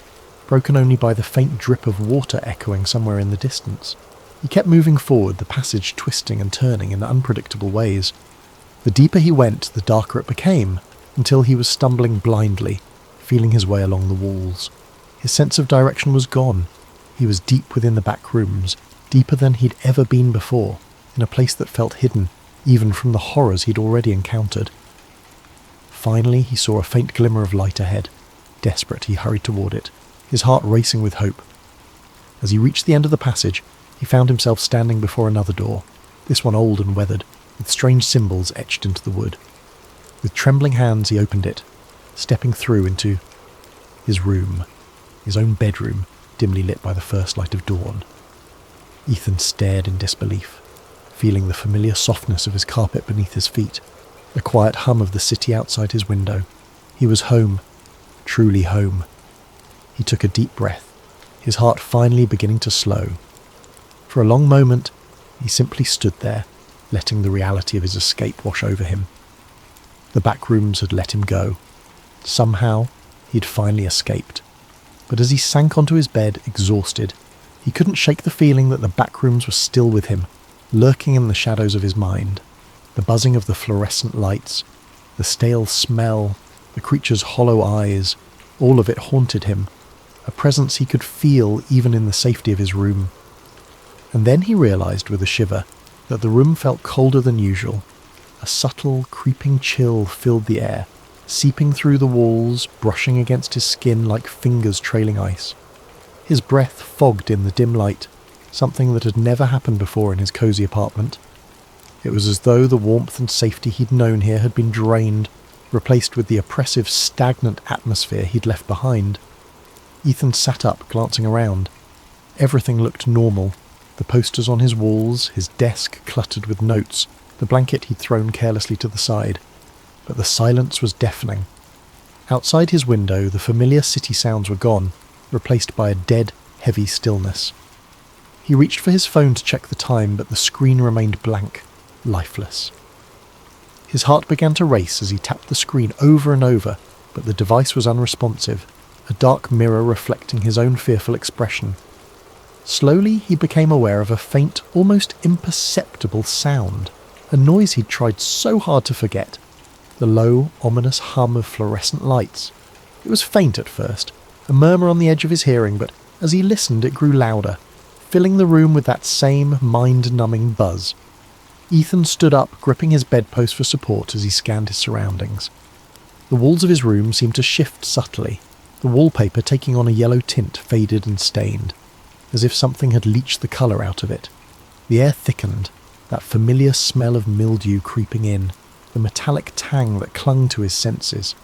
broken only by the faint drip of water echoing somewhere in the distance. He kept moving forward, the passage twisting and turning in unpredictable ways. The deeper he went, the darker it became, until he was stumbling blindly, feeling his way along the walls. His sense of direction was gone. He was deep within the back rooms, deeper than he'd ever been before, in a place that felt hidden, even from the horrors he'd already encountered. Finally, he saw a faint glimmer of light ahead. Desperate, he hurried toward it, his heart racing with hope. As he reached the end of the passage, he found himself standing before another door, this one old and weathered, with strange symbols etched into the wood. With trembling hands he opened it, stepping through into his room, his own bedroom, dimly lit by the first light of dawn. Ethan stared in disbelief, feeling the familiar softness of his carpet beneath his feet, the quiet hum of the city outside his window. He was home, truly home. He took a deep breath, his heart finally beginning to slow. For a long moment, he simply stood there, letting the reality of his escape wash over him. The back rooms had let him go. Somehow, he'd finally escaped. But as he sank onto his bed, exhausted, he couldn't shake the feeling that the back rooms were still with him, lurking in the shadows of his mind. The buzzing of the fluorescent lights, the stale smell, the creature's hollow eyes, all of it haunted him, a presence he could feel even in the safety of his room. And then he realized with a shiver that the room felt colder than usual. A subtle, creeping chill filled the air, seeping through the walls, brushing against his skin like fingers trailing ice. His breath fogged in the dim light, something that had never happened before in his cozy apartment. It was as though the warmth and safety he'd known here had been drained, replaced with the oppressive, stagnant atmosphere he'd left behind. Ethan sat up, glancing around. Everything looked normal. The posters on his walls, his desk cluttered with notes, the blanket he'd thrown carelessly to the side. But the silence was deafening. Outside his window, the familiar city sounds were gone, replaced by a dead, heavy stillness. He reached for his phone to check the time, but the screen remained blank, lifeless. His heart began to race as he tapped the screen over and over, but the device was unresponsive, a dark mirror reflecting his own fearful expression. Slowly, he became aware of a faint, almost imperceptible sound, a noise he'd tried so hard to forget. The low, ominous hum of fluorescent lights. It was faint at first, a murmur on the edge of his hearing, but as he listened it grew louder, filling the room with that same mind-numbing buzz. Ethan stood up, gripping his bedpost for support as he scanned his surroundings. The walls of his room seemed to shift subtly, the wallpaper taking on a yellow tint, faded and stained, as if something had leached the colour out of it. The air thickened, that familiar smell of mildew creeping in, the metallic tang that clung to his senses.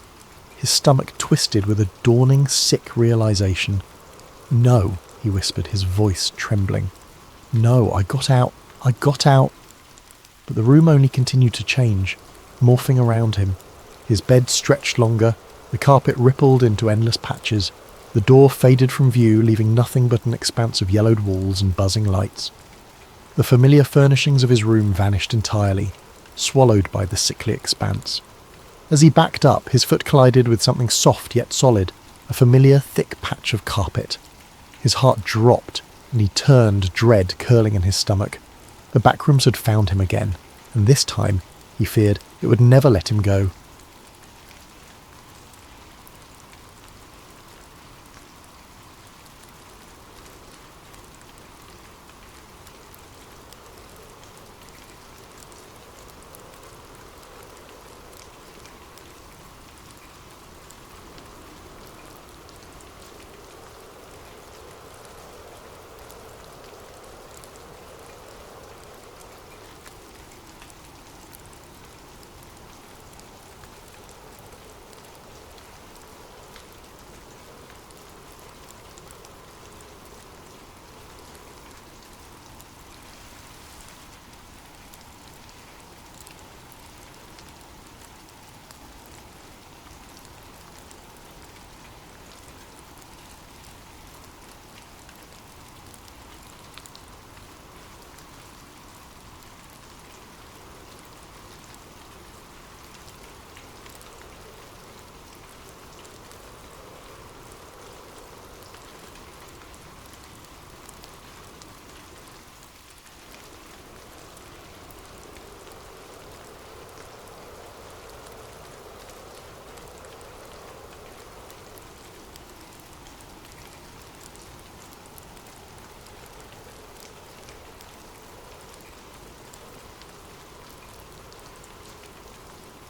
His stomach twisted with a dawning, sick realisation. "No," he whispered, his voice trembling. "No, I got out. But the room only continued to change, morphing around him. His bed stretched longer, the carpet rippled into endless patches, the door faded from view, leaving nothing but an expanse of yellowed walls and buzzing lights. The familiar furnishings of his room vanished entirely, swallowed by the sickly expanse. As he backed up, his foot collided with something soft yet solid, a familiar thick patch of carpet. His heart dropped, and he turned, dread curling in his stomach. The backrooms had found him again, and this time, he feared, it would never let him go.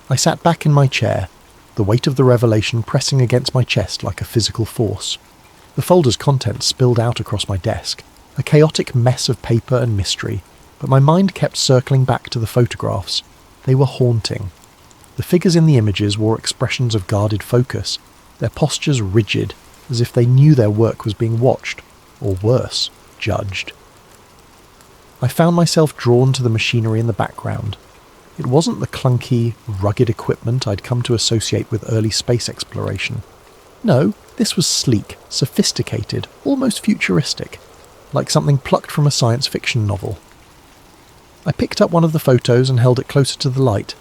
I sat back in my chair, the weight of the revelation pressing against my chest like a physical force. The folder's contents spilled out across my desk, a chaotic mess of paper and mystery, but my mind kept circling back to the photographs. They were haunting. The figures in the images wore expressions of guarded focus, their postures rigid, as if they knew their work was being watched, or worse, judged. I found myself drawn to the machinery in the background. It wasn't the clunky, rugged equipment I'd come to associate with early space exploration. No, this was sleek, sophisticated, almost futuristic, like something plucked from a science fiction novel. I picked up one of the photos and held it closer to the light.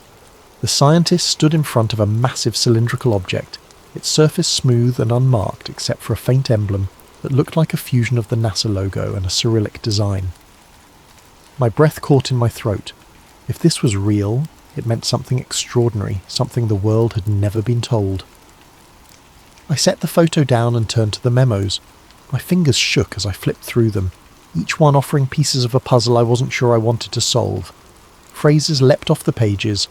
The scientist stood in front of a massive cylindrical object, its surface smooth and unmarked except for a faint emblem that looked like a fusion of the NASA logo and a Cyrillic design. My breath caught in my throat. If this was real, it meant something extraordinary, something the world had never been told. I set the photo down and turned to the memos. My fingers shook as I flipped through them, each one offering pieces of a puzzle I wasn't sure I wanted to solve. Phrases leapt off the pages: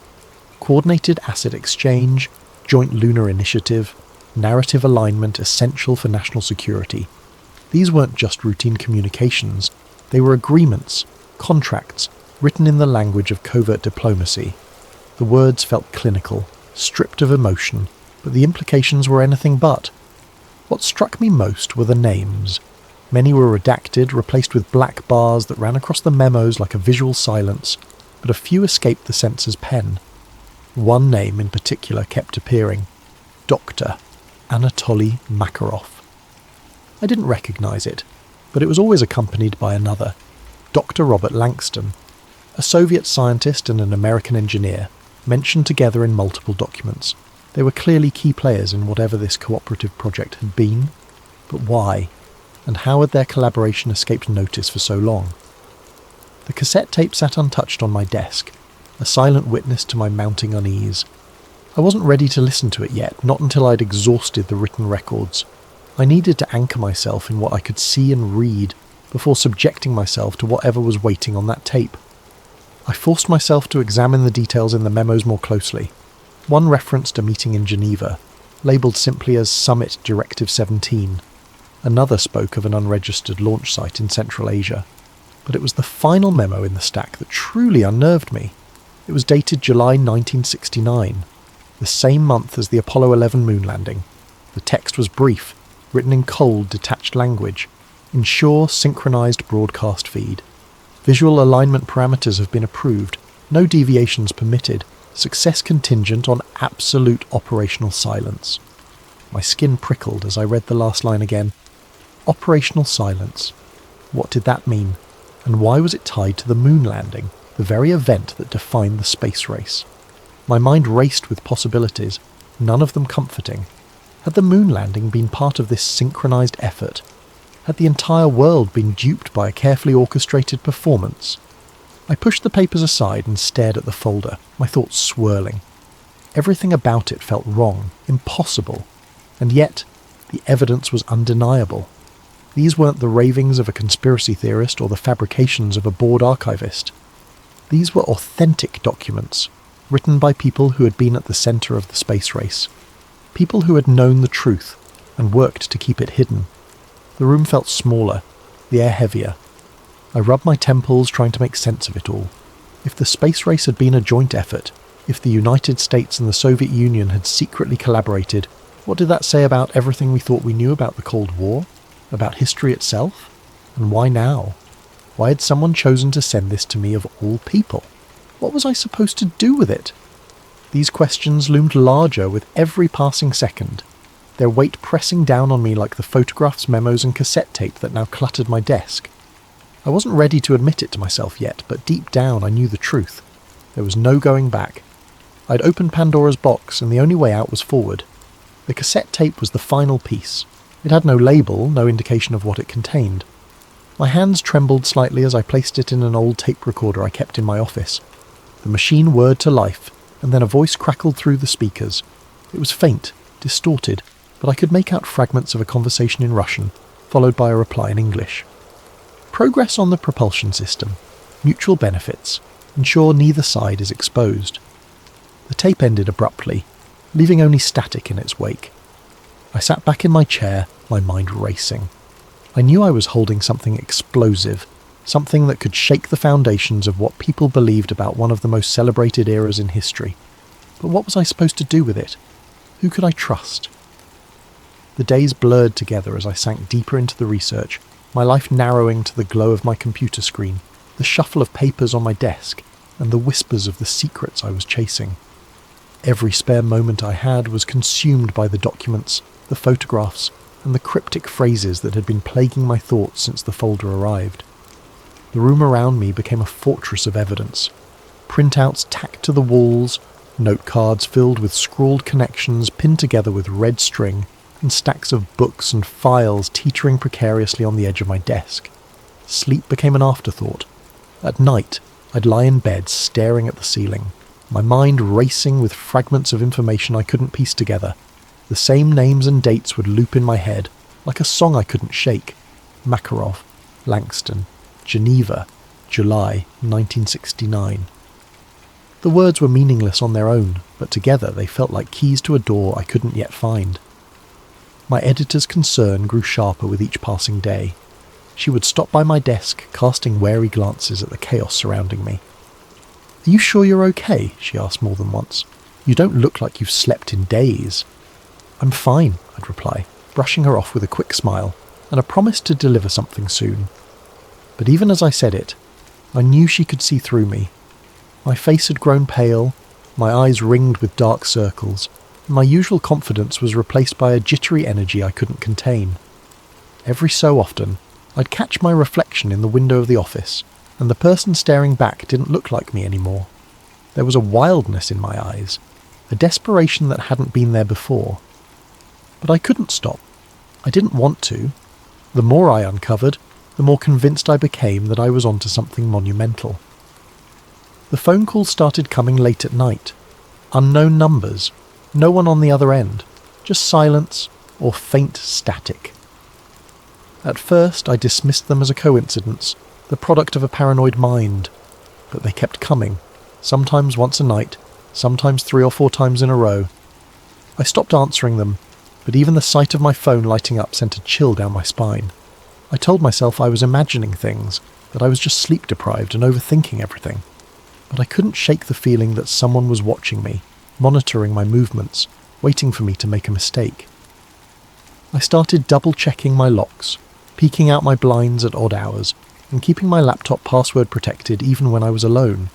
coordinated asset exchange, joint lunar initiative, narrative alignment essential for national security. These weren't just routine communications, they were agreements, contracts, written in the language of covert diplomacy. The words felt clinical, stripped of emotion, but the implications were anything but. What struck me most were the names. Many were redacted, replaced with black bars that ran across the memos like a visual silence, but a few escaped the censor's pen. One name in particular kept appearing: Dr. Anatoly Makarov. I didn't recognise it, but it was always accompanied by another: Dr. Robert Langston, a Soviet scientist and an American engineer, mentioned together in multiple documents. They were clearly key players in whatever this cooperative project had been. But why? And how had their collaboration escaped notice for so long? The cassette tape sat untouched on my desk, a silent witness to my mounting unease. I wasn't ready to listen to it yet, not until I'd exhausted the written records. I needed to anchor myself in what I could see and read before subjecting myself to whatever was waiting on that tape. I forced myself to examine the details in the memos more closely. One referenced a meeting in Geneva, labelled simply as Summit Directive 17. Another spoke of an unregistered launch site in Central Asia. But it was the final memo in the stack that truly unnerved me. It was dated July 1969, the same month as the Apollo 11 moon landing. The text was brief, written in cold, detached language. Ensure synchronized broadcast feed. Visual alignment parameters have been approved. No deviations permitted. Success contingent on absolute operational silence. My skin prickled as I read the last line again. Operational silence. What did that mean? And why was it tied to the moon landing, the very event that defined the space race? My mind raced with possibilities, none of them comforting. Had the moon landing been part of this synchronized effort? Had the entire world been duped by a carefully orchestrated performance? I pushed the papers aside and stared at the folder, my thoughts swirling. Everything about it felt wrong, impossible, and yet the evidence was undeniable. These weren't the ravings of a conspiracy theorist or the fabrications of a bored archivist. These were authentic documents, written by people who had been at the centre of the space race, people who had known the truth and worked to keep it hidden. The room felt smaller, the air heavier. I rubbed my temples trying to make sense of it all. If the space race had been a joint effort, if the United States and the Soviet Union had secretly collaborated, what did that say about everything we thought we knew about the Cold War? About history itself? And why now? Why had someone chosen to send this to me of all people? What was I supposed to do with it? These questions loomed larger with every passing second, their weight pressing down on me like the photographs, memos and cassette tape that now cluttered my desk. I wasn't ready to admit it to myself yet, but deep down I knew the truth. There was no going back. I'd opened Pandora's box and the only way out was forward. The cassette tape was the final piece. It had no label, no indication of what it contained. My hands trembled slightly as I placed it in an old tape recorder I kept in my office. The machine whirred to life, and then a voice crackled through the speakers. It was faint, distorted, but I could make out fragments of a conversation in Russian, followed by a reply in English. Progress on the propulsion system. Mutual benefits. Ensure neither side is exposed. The tape ended abruptly, leaving only static in its wake. I sat back in my chair, my mind racing. I knew I was holding something explosive, something that could shake the foundations of what people believed about one of the most celebrated eras in history. But what was I supposed to do with it? Who could I trust? The days blurred together as I sank deeper into the research, my life narrowing to the glow of my computer screen, the shuffle of papers on my desk, and the whispers of the secrets I was chasing. Every spare moment I had was consumed by the documents, the photographs, and the cryptic phrases that had been plaguing my thoughts since the folder arrived. The room around me became a fortress of evidence. Printouts tacked to the walls, note cards filled with scrawled connections pinned together with red string, and stacks of books and files teetering precariously on the edge of my desk. Sleep became an afterthought. At night, I'd lie in bed staring at the ceiling, my mind racing with fragments of information I couldn't piece together. The same names and dates would loop in my head, like a song I couldn't shake. Makarov, Langston, Geneva, July 1969. The words were meaningless on their own, but together they felt like keys to a door I couldn't yet find. My editor's concern grew sharper with each passing day. She would stop by my desk, casting wary glances at the chaos surrounding me. "Are you sure you're okay?" she asked more than once. "You don't look like you've slept in days." "I'm fine," I'd reply, brushing her off with a quick smile, and a promise to deliver something soon. But even as I said it, I knew she could see through me. My face had grown pale, my eyes ringed with dark circles, and my usual confidence was replaced by a jittery energy I couldn't contain. Every so often, I'd catch my reflection in the window of the office, and the person staring back didn't look like me anymore. There was a wildness in my eyes, a desperation that hadn't been there before. But I couldn't stop. I didn't want to. The more I uncovered, the more convinced I became that I was onto something monumental. The phone calls started coming late at night. Unknown numbers, no one on the other end, just silence or faint static. At first I dismissed them as a coincidence, the product of a paranoid mind, but they kept coming, sometimes once a night, sometimes 3 or 4 times in a row. I stopped answering them, but even the sight of my phone lighting up sent a chill down my spine. I told myself I was imagining things, that I was just sleep-deprived and overthinking everything. But I couldn't shake the feeling that someone was watching me, monitoring my movements, waiting for me to make a mistake. I started double-checking my locks, peeking out my blinds at odd hours, and keeping my laptop password protected even when I was alone.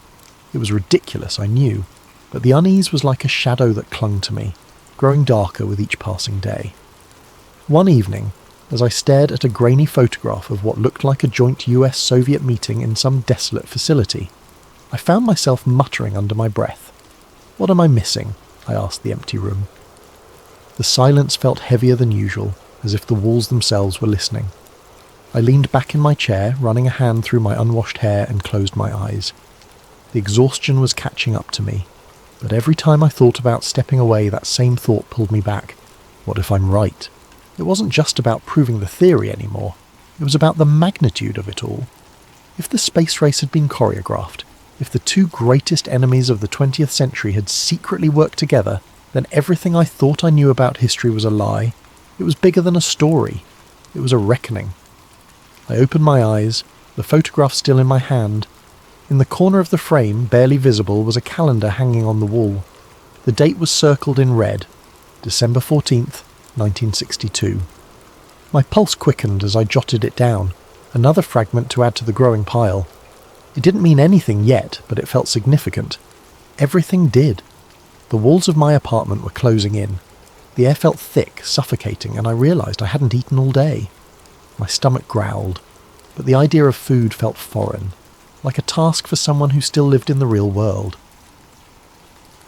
It was ridiculous, I knew, but the unease was like a shadow that clung to me, growing darker with each passing day. One evening, as I stared at a grainy photograph of what looked like a joint US-Soviet meeting in some desolate facility, I found myself muttering under my breath. "What am I missing?" I asked the empty room. The silence felt heavier than usual, as if the walls themselves were listening. I leaned back in my chair, running a hand through my unwashed hair, and closed my eyes. The exhaustion was catching up to me, but every time I thought about stepping away, that same thought pulled me back. What if I'm right? It wasn't just about proving the theory anymore. It was about the magnitude of it all. If the space race had been choreographed, if the 2 greatest enemies of the 20th century had secretly worked together, then everything I thought I knew about history was a lie. It was bigger than a story. It was a reckoning. I opened my eyes, the photograph still in my hand. In the corner of the frame, barely visible, was a calendar hanging on the wall. The date was circled in red, December 14th, 1962. My pulse quickened as I jotted it down, another fragment to add to the growing pile. It didn't mean anything yet, but it felt significant. Everything did. The walls of my apartment were closing in. The air felt thick, suffocating, and I realised I hadn't eaten all day. My stomach growled, but the idea of food felt foreign, like a task for someone who still lived in the real world.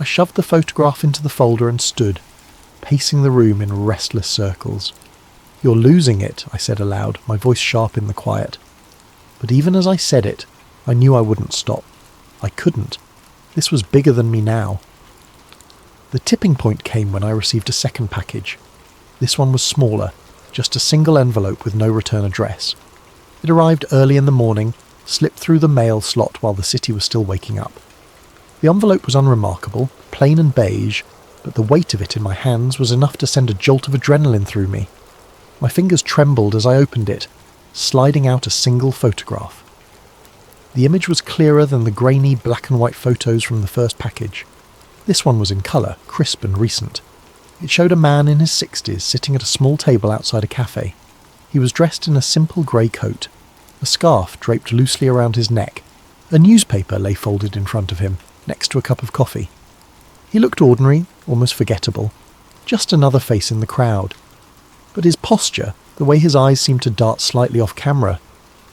I shoved the photograph into the folder and stood, pacing the room in restless circles. "You're losing it," I said aloud, my voice sharp in the quiet. But even as I said it, I knew I wouldn't stop. I couldn't. This was bigger than me now. The tipping point came when I received a second package. This one was smaller, just a single envelope with no return address. It arrived early in the morning, slipped through the mail slot while the city was still waking up. The envelope was unremarkable, plain and beige, but the weight of it in my hands was enough to send a jolt of adrenaline through me. My fingers trembled as I opened it, sliding out a single photograph. The image was clearer than the grainy black and white photos from the first package. This one was in colour, crisp and recent. It showed a man in his 60s sitting at a small table outside a cafe. He was dressed in a simple grey coat, a scarf draped loosely around his neck. A newspaper lay folded in front of him, next to a cup of coffee. He looked ordinary, almost forgettable, just another face in the crowd. But his posture, the way his eyes seemed to dart slightly off camera,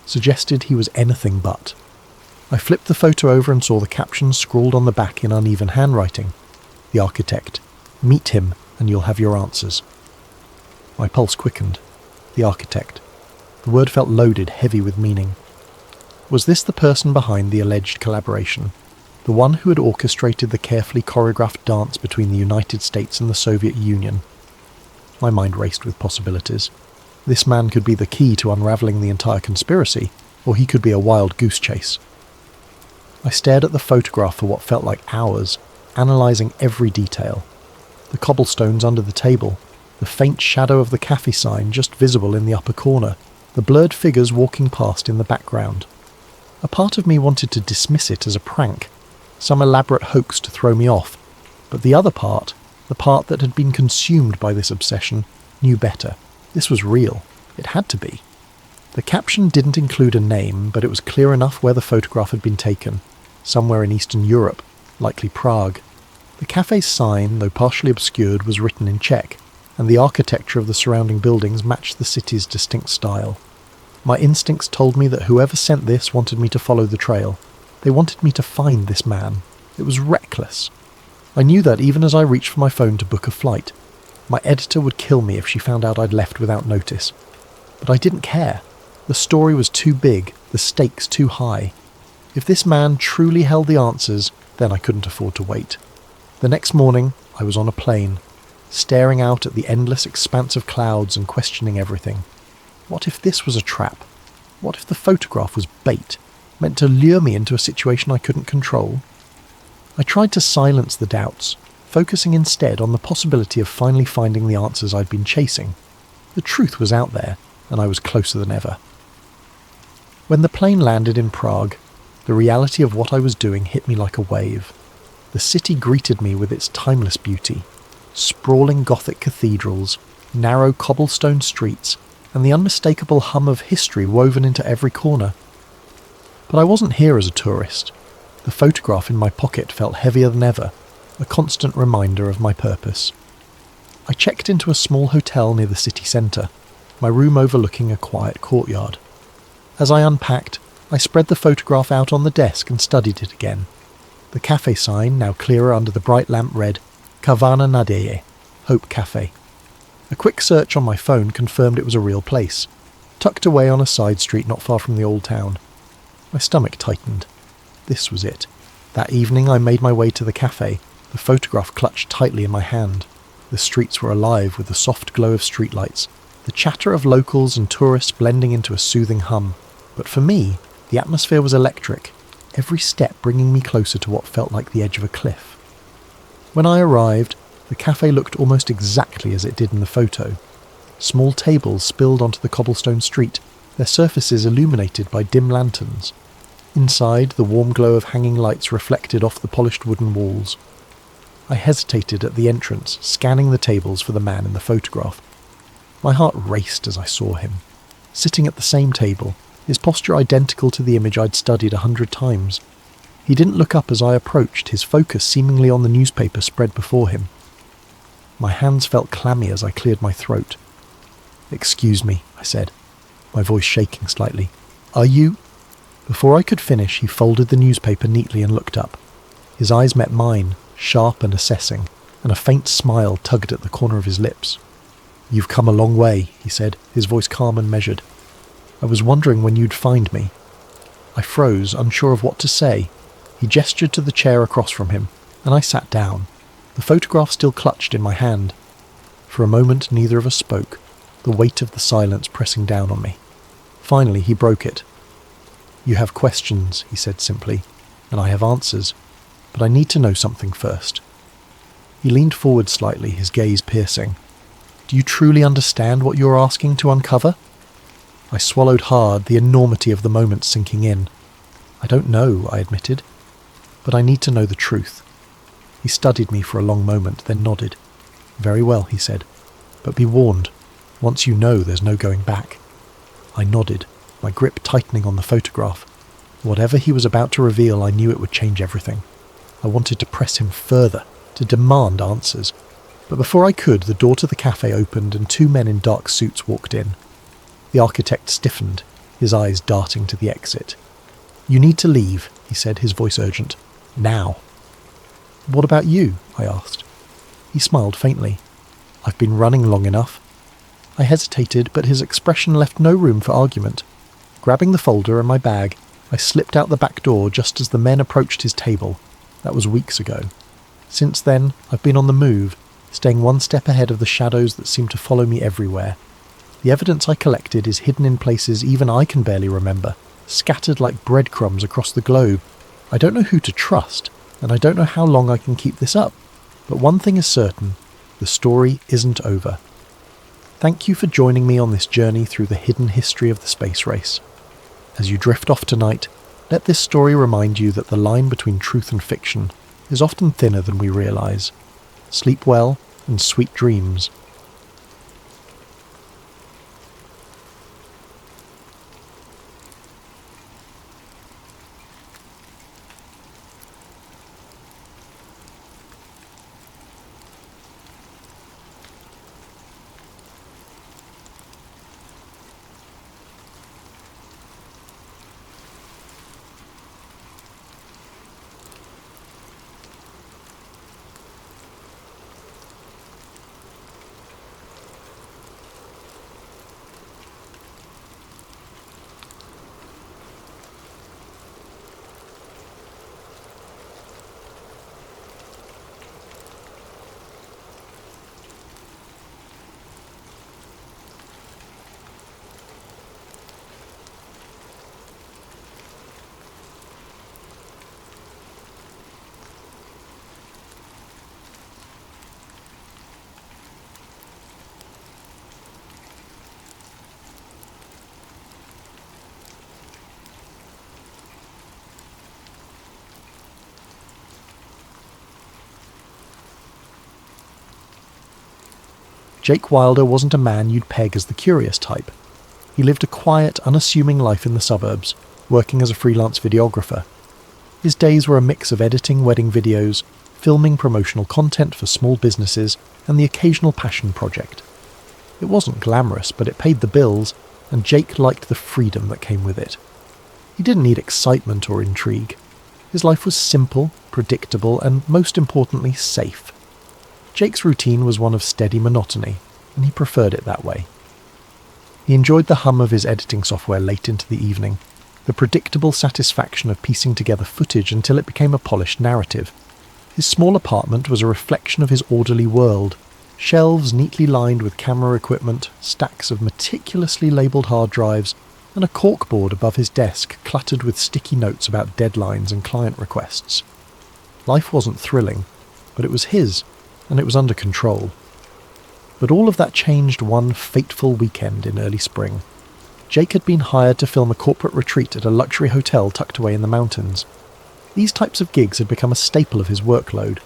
suggested he was anything but. I flipped the photo over and saw the caption scrawled on the back in uneven handwriting. The architect. Meet him and you'll have your answers. My pulse quickened. The architect. The word felt loaded, heavy with meaning. Was this the person behind the alleged collaboration? The one who had orchestrated the carefully choreographed dance between the United States and the Soviet Union? My mind raced with possibilities. This man could be the key to unravelling the entire conspiracy, or he could be a wild goose chase. I stared at the photograph for what felt like hours, analysing every detail. The cobblestones under the table, the faint shadow of the cafe sign just visible in the upper corner, the blurred figures walking past in the background. A part of me wanted to dismiss it as a prank, some elaborate hoax to throw me off, but the other part, the part that had been consumed by this obsession, knew better. This was real. It had to be. The caption didn't include a name, but it was clear enough where the photograph had been taken, somewhere in Eastern Europe, likely Prague. The cafe's sign, though partially obscured, was written in Czech, and the architecture of the surrounding buildings matched the city's distinct style. My instincts told me that whoever sent this wanted me to follow the trail. They wanted me to find this man. It was reckless. I knew that even as I reached for my phone to book a flight. My editor would kill me if she found out I'd left without notice. But I didn't care. The story was too big, the stakes too high. If this man truly held the answers, then I couldn't afford to wait. The next morning, I was on a plane, staring out at the endless expanse of clouds and questioning everything. What if this was a trap? What if the photograph was bait, meant to lure me into a situation I couldn't control? I tried to silence the doubts, focusing instead on the possibility of finally finding the answers I'd been chasing. The truth was out there, and I was closer than ever. When the plane landed in Prague, the reality of what I was doing hit me like a wave. The city greeted me with its timeless beauty, sprawling Gothic cathedrals, narrow cobblestone streets, and the unmistakable hum of history woven into every corner. But I wasn't here as a tourist. The photograph in my pocket felt heavier than ever, a constant reminder of my purpose. I checked into a small hotel near the city centre, my room overlooking a quiet courtyard. As I unpacked, I spread the photograph out on the desk and studied it again. The cafe sign, now clearer under the bright lamp, read, Kavana Nadeje, Hope Cafe. A quick search on my phone confirmed it was a real place, tucked away on a side street not far from the old town. My stomach tightened. This was it. That evening I made my way to the cafe, the photograph clutched tightly in my hand. The streets were alive with the soft glow of streetlights, the chatter of locals and tourists blending into a soothing hum. But for me, the atmosphere was electric, every step bringing me closer to what felt like the edge of a cliff. When I arrived, the cafe looked almost exactly as it did in the photo. Small tables spilled onto the cobblestone street, their surfaces illuminated by dim lanterns. Inside, the warm glow of hanging lights reflected off the polished wooden walls. I hesitated at the entrance, scanning the tables for the man in the photograph. My heart raced as I saw him. Sitting at the same table, his posture identical to the image I'd studied 100 times. He didn't look up as I approached, his focus seemingly on the newspaper spread before him. My hands felt clammy as I cleared my throat. "Excuse me," I said, my voice shaking slightly. "Are you—" Before I could finish, he folded the newspaper neatly and looked up. His eyes met mine, sharp and assessing, and a faint smile tugged at the corner of his lips. "You've come a long way," he said, his voice calm and measured. "I was wondering when you'd find me." I froze, unsure of what to say. He gestured to the chair across from him, and I sat down, the photograph still clutched in my hand. For a moment neither of us spoke, the weight of the silence pressing down on me. Finally he broke it. "You have questions," he said simply, "and I have answers. but I need to know something first." He leaned forward slightly, his gaze piercing. "Do you truly understand what you're asking to uncover?" I swallowed hard, the enormity of the moment sinking in. "I don't know," I admitted, "but I need to know the truth." He studied me for a long moment, then nodded. "Very well," he said, "but be warned, once you know there's no going back." I nodded, my grip tightening on the photograph. Whatever he was about to reveal, I knew it would change everything. I wanted to press him further, to demand answers. But before I could, the door to the cafe opened and 2 men in dark suits walked in. The architect stiffened, his eyes darting to the exit. "You need to leave," he said, his voice urgent. "Now." "What about you?" I asked. He smiled faintly. "I've been running long enough." I hesitated, but his expression left no room for argument. Grabbing the folder and my bag, I slipped out the back door just as the men approached his table. That was weeks ago. Since then, I've been on the move, staying one step ahead of the shadows that seem to follow me everywhere. The evidence I collected is hidden in places even I can barely remember, scattered like breadcrumbs across the globe. I don't know who to trust, and I don't know how long I can keep this up. But one thing is certain, the story isn't over. Thank you for joining me on this journey through the hidden history of the space race. As you drift off tonight, let this story remind you that the line between truth and fiction is often thinner than we realise. Sleep well and sweet dreams. Jake Wilder wasn't a man you'd peg as the curious type. He lived a quiet, unassuming life in the suburbs, working as a freelance videographer. His days were a mix of editing wedding videos, filming promotional content for small businesses, and the occasional passion project. It wasn't glamorous, but it paid the bills, and Jake liked the freedom that came with it. He didn't need excitement or intrigue. His life was simple, predictable, and most importantly, safe. Jake's routine was one of steady monotony, and he preferred it that way. He enjoyed the hum of his editing software late into the evening, the predictable satisfaction of piecing together footage until it became a polished narrative. His small apartment was a reflection of his orderly world, shelves neatly lined with camera equipment, stacks of meticulously labelled hard drives, and a corkboard above his desk cluttered with sticky notes about deadlines and client requests. Life wasn't thrilling, but it was his, and it was under control. But all of that changed one fateful weekend in early spring. Jake had been hired to film a corporate retreat at a luxury hotel tucked away in the mountains. These types of gigs had become a staple of his workload.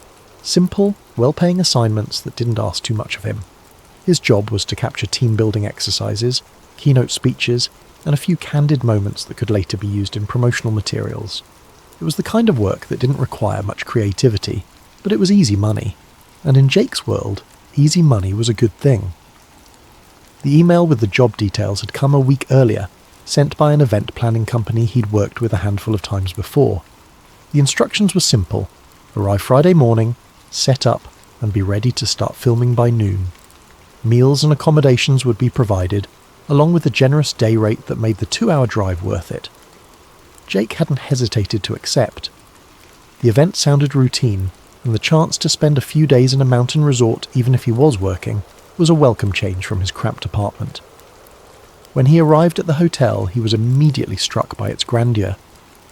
Simple, well-paying assignments that didn't ask too much of him. His job was to capture team-building exercises, keynote speeches, and a few candid moments that could later be used in promotional materials. It was the kind of work that didn't require much creativity, but it was easy money. And in Jake's world, easy money was a good thing. The email with the job details had come a week earlier, sent by an event planning company he'd worked with a handful of times before. The instructions were simple: arrive Friday morning, set up, and be ready to start filming by noon. Meals and accommodations would be provided, along with a generous day rate that made the 2-hour drive worth it. Jake hadn't hesitated to accept. The event sounded routine, and the chance to spend a few days in a mountain resort, even if he was working, was a welcome change from his cramped apartment. When he arrived at the hotel, he was immediately struck by its grandeur.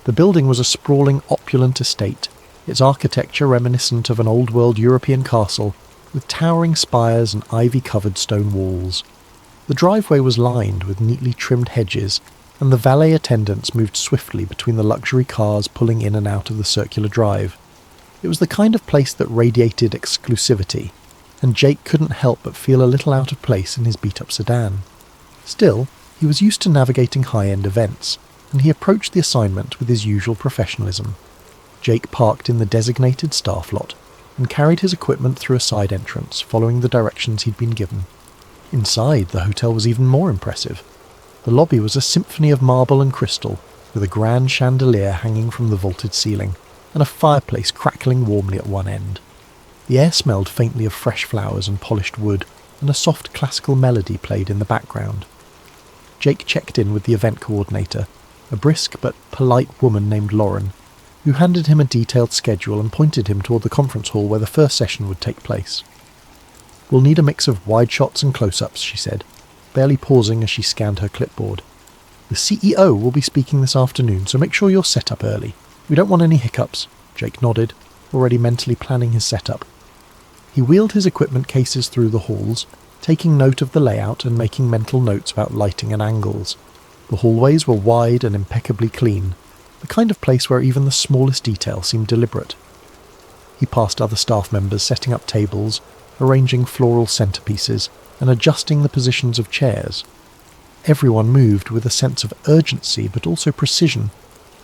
The building was a sprawling, opulent estate, its architecture reminiscent of an old-world European castle with towering spires and ivy-covered stone walls. The driveway was lined with neatly trimmed hedges, and the valet attendants moved swiftly between the luxury cars pulling in and out of the circular drive. It was the kind of place that radiated exclusivity, and Jake couldn't help but feel a little out of place in his beat-up sedan. Still, he was used to navigating high-end events, and he approached the assignment with his usual professionalism. Jake parked in the designated staff lot, and carried his equipment through a side entrance, following the directions he'd been given. Inside, the hotel was even more impressive. The lobby was a symphony of marble and crystal, with a grand chandelier hanging from the vaulted ceiling, and a fireplace crackling warmly at one end. The air smelled faintly of fresh flowers and polished wood, and a soft classical melody played in the background. Jake checked in with the event coordinator, a brisk but polite woman named Lauren, who handed him a detailed schedule and pointed him toward the conference hall where the first session would take place. "We'll need a mix of wide shots and close-ups," she said, barely pausing as she scanned her clipboard. "The CEO will be speaking this afternoon, so make sure you're set up early. We don't want any hiccups." Jake nodded, already mentally planning his setup. He wheeled his equipment cases through the halls, taking note of the layout and making mental notes about lighting and angles. The hallways were wide and impeccably clean, the kind of place where even the smallest detail seemed deliberate. He passed other staff members setting up tables, arranging floral centerpieces, and adjusting the positions of chairs. Everyone moved with a sense of urgency but also precision,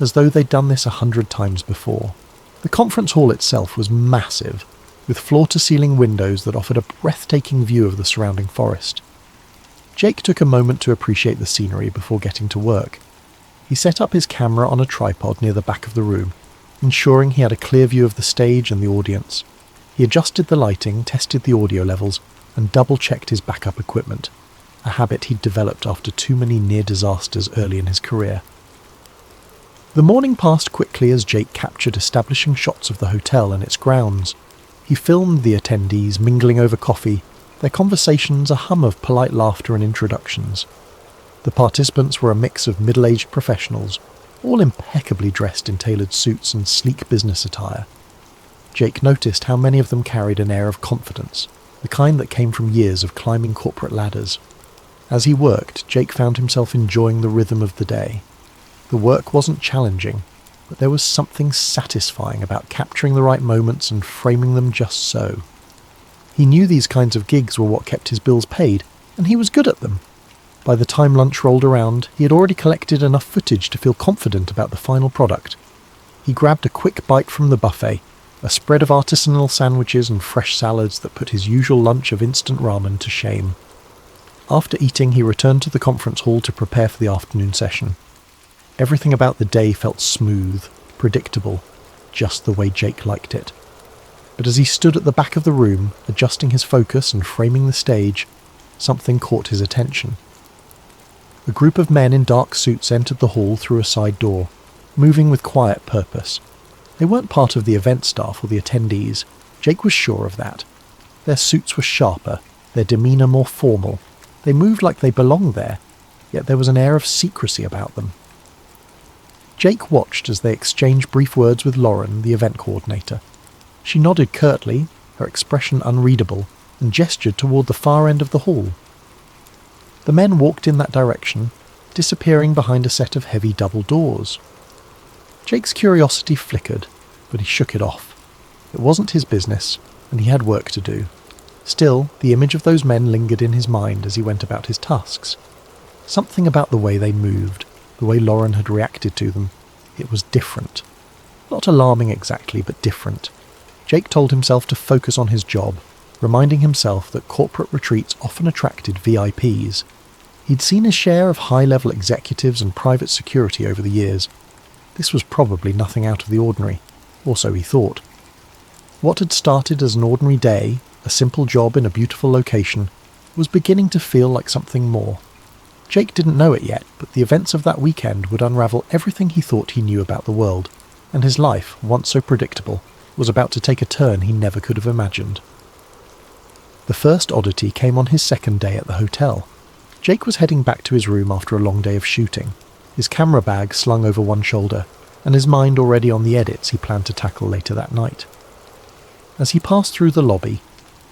as though they'd done this 100 times before. The conference hall itself was massive, with floor-to-ceiling windows that offered a breathtaking view of the surrounding forest. Jake took a moment to appreciate the scenery before getting to work. He set up his camera on a tripod near the back of the room, ensuring he had a clear view of the stage and the audience. He adjusted the lighting, tested the audio levels, and double-checked his backup equipment, a habit he'd developed after too many near disasters early in his career. The morning passed quickly as Jake captured establishing shots of the hotel and its grounds. He filmed the attendees mingling over coffee, their conversations a hum of polite laughter and introductions. The participants were a mix of middle-aged professionals, all impeccably dressed in tailored suits and sleek business attire. Jake noticed how many of them carried an air of confidence, the kind that came from years of climbing corporate ladders. As he worked, Jake found himself enjoying the rhythm of the day. The work wasn't challenging, but there was something satisfying about capturing the right moments and framing them just so. He knew these kinds of gigs were what kept his bills paid, and he was good at them. By the time lunch rolled around, he had already collected enough footage to feel confident about the final product. He grabbed a quick bite from the buffet, a spread of artisanal sandwiches and fresh salads that put his usual lunch of instant ramen to shame. After eating, he returned to the conference hall to prepare for the afternoon session. Everything about the day felt smooth, predictable, just the way Jake liked it. But as he stood at the back of the room, adjusting his focus and framing the stage, something caught his attention. A group of men in dark suits entered the hall through a side door, moving with quiet purpose. They weren't part of the event staff or the attendees. Jake was sure of that. Their suits were sharper, their demeanour more formal. They moved like they belonged there, yet there was an air of secrecy about them. Jake watched as they exchanged brief words with Lauren, the event coordinator. She nodded curtly, her expression unreadable, and gestured toward the far end of the hall. The men walked in that direction, disappearing behind a set of heavy double doors. Jake's curiosity flickered, but he shook it off. It wasn't his business, and he had work to do. Still, the image of those men lingered in his mind as he went about his tasks. Something about the way they moved, the way Lauren had reacted to them, it was different. Not alarming exactly, but different. Jake told himself to focus on his job, reminding himself that corporate retreats often attracted VIPs. He'd seen his share of high-level executives and private security over the years. This was probably nothing out of the ordinary, or so he thought. What had started as an ordinary day, a simple job in a beautiful location, was beginning to feel like something more. Jake didn't know it yet, but the events of that weekend would unravel everything he thought he knew about the world, and his life, once so predictable, was about to take a turn he never could have imagined. The first oddity came on his second day at the hotel. Jake was heading back to his room after a long day of shooting, his camera bag slung over one shoulder. and his mind already on the edits he planned to tackle later that night. As he passed through the lobby,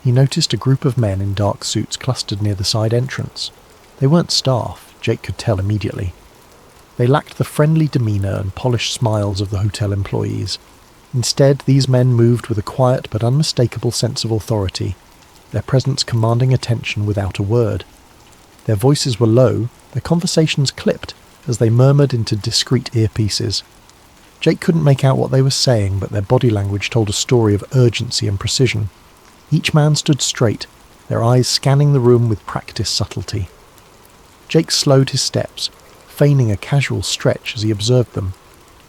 he noticed a group of men in dark suits clustered near the side entrance. They weren't staff, Jake could tell immediately. They lacked the friendly demeanour and polished smiles of the hotel employees. Instead, these men moved with a quiet but unmistakable sense of authority, their presence commanding attention without a word. Their voices were low, their conversations clipped, as they murmured into discreet earpieces. Jake couldn't make out what they were saying, but their body language told a story of urgency and precision. Each man stood straight, their eyes scanning the room with practiced subtlety. Jake slowed his steps, feigning a casual stretch as he observed them.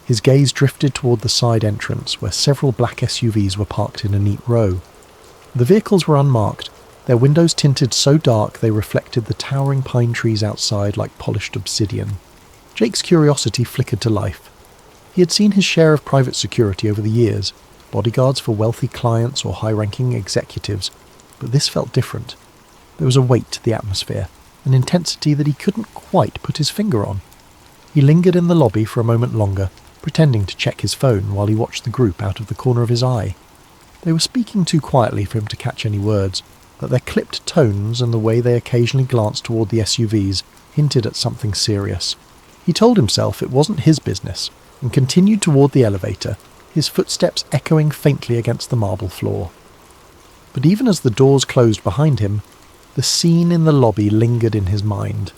His gaze drifted toward the side entrance, where several black SUVs were parked in a neat row. The vehicles were unmarked, their windows tinted so dark they reflected the towering pine trees outside like polished obsidian. Jake's curiosity flickered to life. He had seen his share of private security over the years, bodyguards for wealthy clients or high-ranking executives, but this felt different. There was a weight to the atmosphere, an intensity that he couldn't quite put his finger on. He lingered in the lobby for a moment longer, pretending to check his phone while he watched the group out of the corner of his eye. They were speaking too quietly for him to catch any words, but their clipped tones and the way they occasionally glanced toward the SUVs hinted at something serious. He told himself it wasn't his business, and continued toward the elevator, his footsteps echoing faintly against the marble floor. But even as the doors closed behind him, the scene in the lobby lingered in his mind.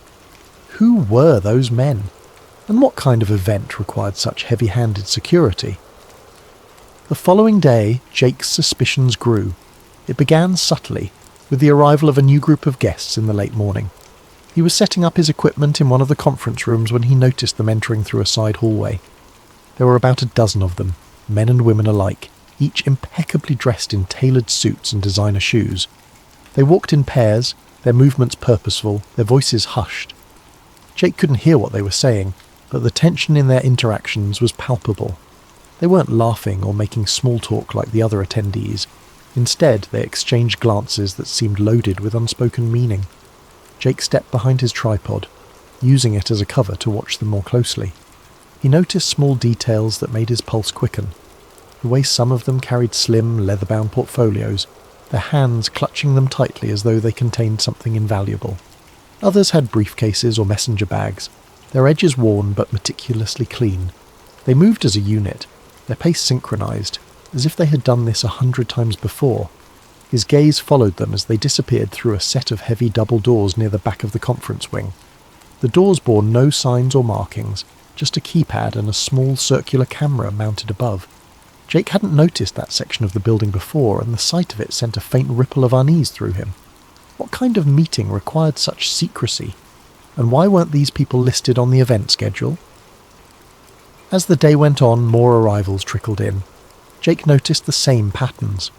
Who were those men? And what kind of event required such heavy-handed security? The following day, Jake's suspicions grew. It began subtly, with the arrival of a new group of guests in the late morning. He was setting up his equipment in one of the conference rooms when he noticed them entering through a side hallway. There were about a dozen of them, men and women alike, each impeccably dressed in tailored suits and designer shoes. They walked in pairs, their movements purposeful, their voices hushed. Jake couldn't hear what they were saying, but the tension in their interactions was palpable. They weren't laughing or making small talk like the other attendees. Instead, they exchanged glances that seemed loaded with unspoken meaning. Jake stepped behind his tripod, using it as a cover to watch them more closely. He noticed small details that made his pulse quicken. The way some of them carried slim, leather-bound portfolios, their hands clutching them tightly as though they contained something invaluable. Others had briefcases or messenger bags, their edges worn but meticulously clean. They moved as a unit, their pace synchronized, as if they had done this 100 times before. His gaze followed them as they disappeared through a set of heavy double doors near the back of the conference wing. The doors bore no signs or markings, just a keypad and a small circular camera mounted above. Jake hadn't noticed that section of the building before, and the sight of it sent a faint ripple of unease through him. What kind of meeting required such secrecy? And why weren't these people listed on the event schedule? As the day went on, more arrivals trickled in. Jake noticed the same patterns.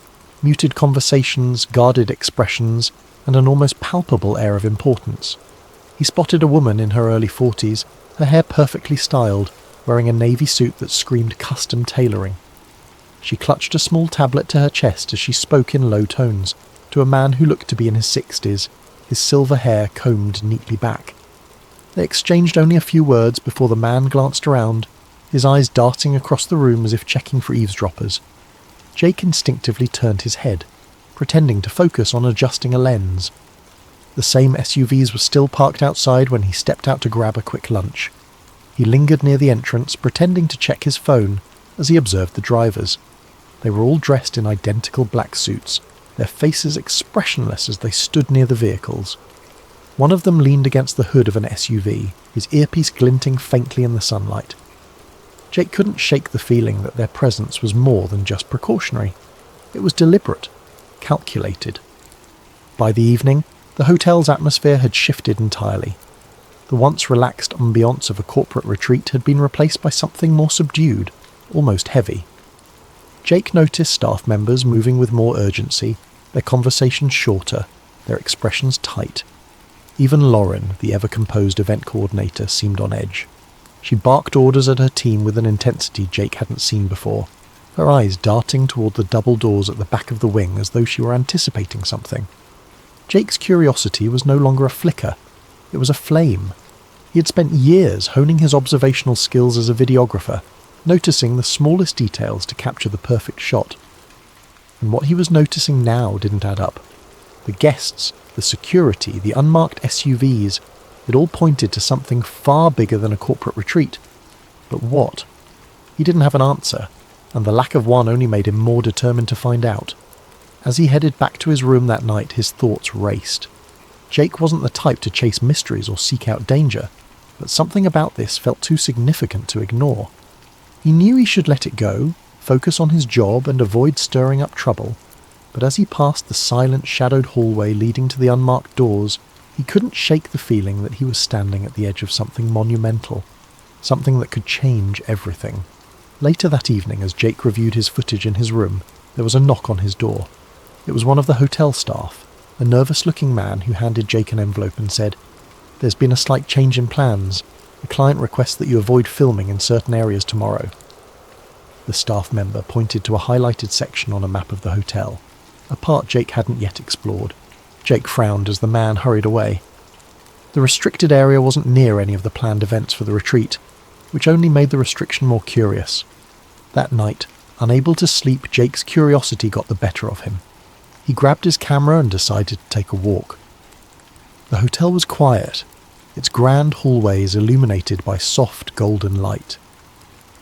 Muted conversations, guarded expressions, and an almost palpable air of importance. He spotted a woman in her early 40s, her hair perfectly styled, wearing a navy suit that screamed custom tailoring. She clutched a small tablet to her chest as she spoke in low tones, to a man who looked to be in his 60s, his silver hair combed neatly back. They exchanged only a few words before the man glanced around, his eyes darting across the room as if checking for eavesdroppers. Jake instinctively turned his head, pretending to focus on adjusting a lens. The same SUVs were still parked outside when he stepped out to grab a quick lunch. He lingered near the entrance, pretending to check his phone as he observed the drivers. They were all dressed in identical black suits, their faces expressionless as they stood near the vehicles. One of them leaned against the hood of an SUV, his earpiece glinting faintly in the sunlight. Jake couldn't shake the feeling that their presence was more than just precautionary. It was deliberate, calculated. By the evening, the hotel's atmosphere had shifted entirely. The once relaxed ambiance of a corporate retreat had been replaced by something more subdued, almost heavy. Jake noticed staff members moving with more urgency, their conversations shorter, their expressions tight. Even Lauren, the ever-composed event coordinator, seemed on edge. She barked orders at her team with an intensity Jake hadn't seen before, her eyes darting toward the double doors at the back of the wing as though she were anticipating something. Jake's curiosity was no longer a flicker, it was a flame. He had spent years honing his observational skills as a videographer, noticing the smallest details to capture the perfect shot. And what he was noticing now didn't add up. The guests, the security, the unmarked SUVs, it all pointed to something far bigger than a corporate retreat. But what? He didn't have an answer, and the lack of one only made him more determined to find out. As he headed back to his room that night, his thoughts raced. Jake wasn't the type to chase mysteries or seek out danger, but something about this felt too significant to ignore. He knew he should let it go, focus on his job and avoid stirring up trouble, but as he passed the silent, shadowed hallway leading to the unmarked doors, he couldn't shake the feeling that he was standing at the edge of something monumental, something that could change everything. Later that evening, as Jake reviewed his footage in his room, there was a knock on his door. It was one of the hotel staff, a nervous-looking man who handed Jake an envelope and said, "There's been a slight change in plans. The client requests that you avoid filming in certain areas tomorrow." The staff member pointed to a highlighted section on a map of the hotel, a part Jake hadn't yet explored. Jake frowned as the man hurried away. The restricted area wasn't near any of the planned events for the retreat, which only made the restriction more curious. That night, unable to sleep, Jake's curiosity got the better of him. He grabbed his camera and decided to take a walk. The hotel was quiet, its grand hallways illuminated by soft golden light.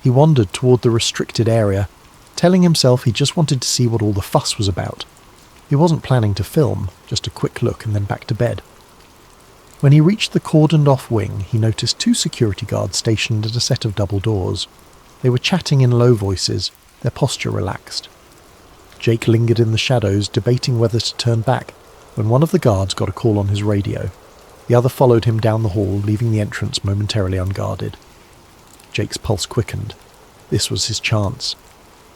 He wandered toward the restricted area, telling himself he just wanted to see what all the fuss was about. He wasn't planning to film, just a quick look and then back to bed. When he reached the cordoned-off wing, he noticed 2 security guards stationed at a set of double doors. They were chatting in low voices, their posture relaxed. Jake lingered in the shadows, debating whether to turn back, when one of the guards got a call on his radio. The other followed him down the hall, leaving the entrance momentarily unguarded. Jake's pulse quickened. This was his chance.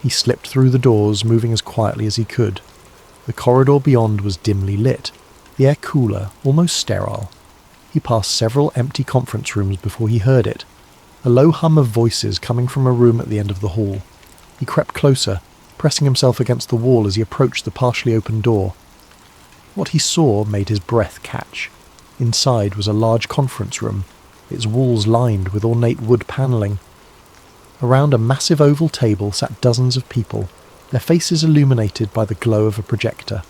He slipped through the doors, moving as quietly as he could. The corridor beyond was dimly lit, the air cooler, almost sterile. He passed several empty conference rooms before he heard it, a low hum of voices coming from a room at the end of the hall. He crept closer, pressing himself against the wall as he approached the partially open door. What he saw made his breath catch. Inside was a large conference room, its walls lined with ornate wood panelling. Around a massive oval table sat dozens of people, their faces illuminated by the glow of a projector.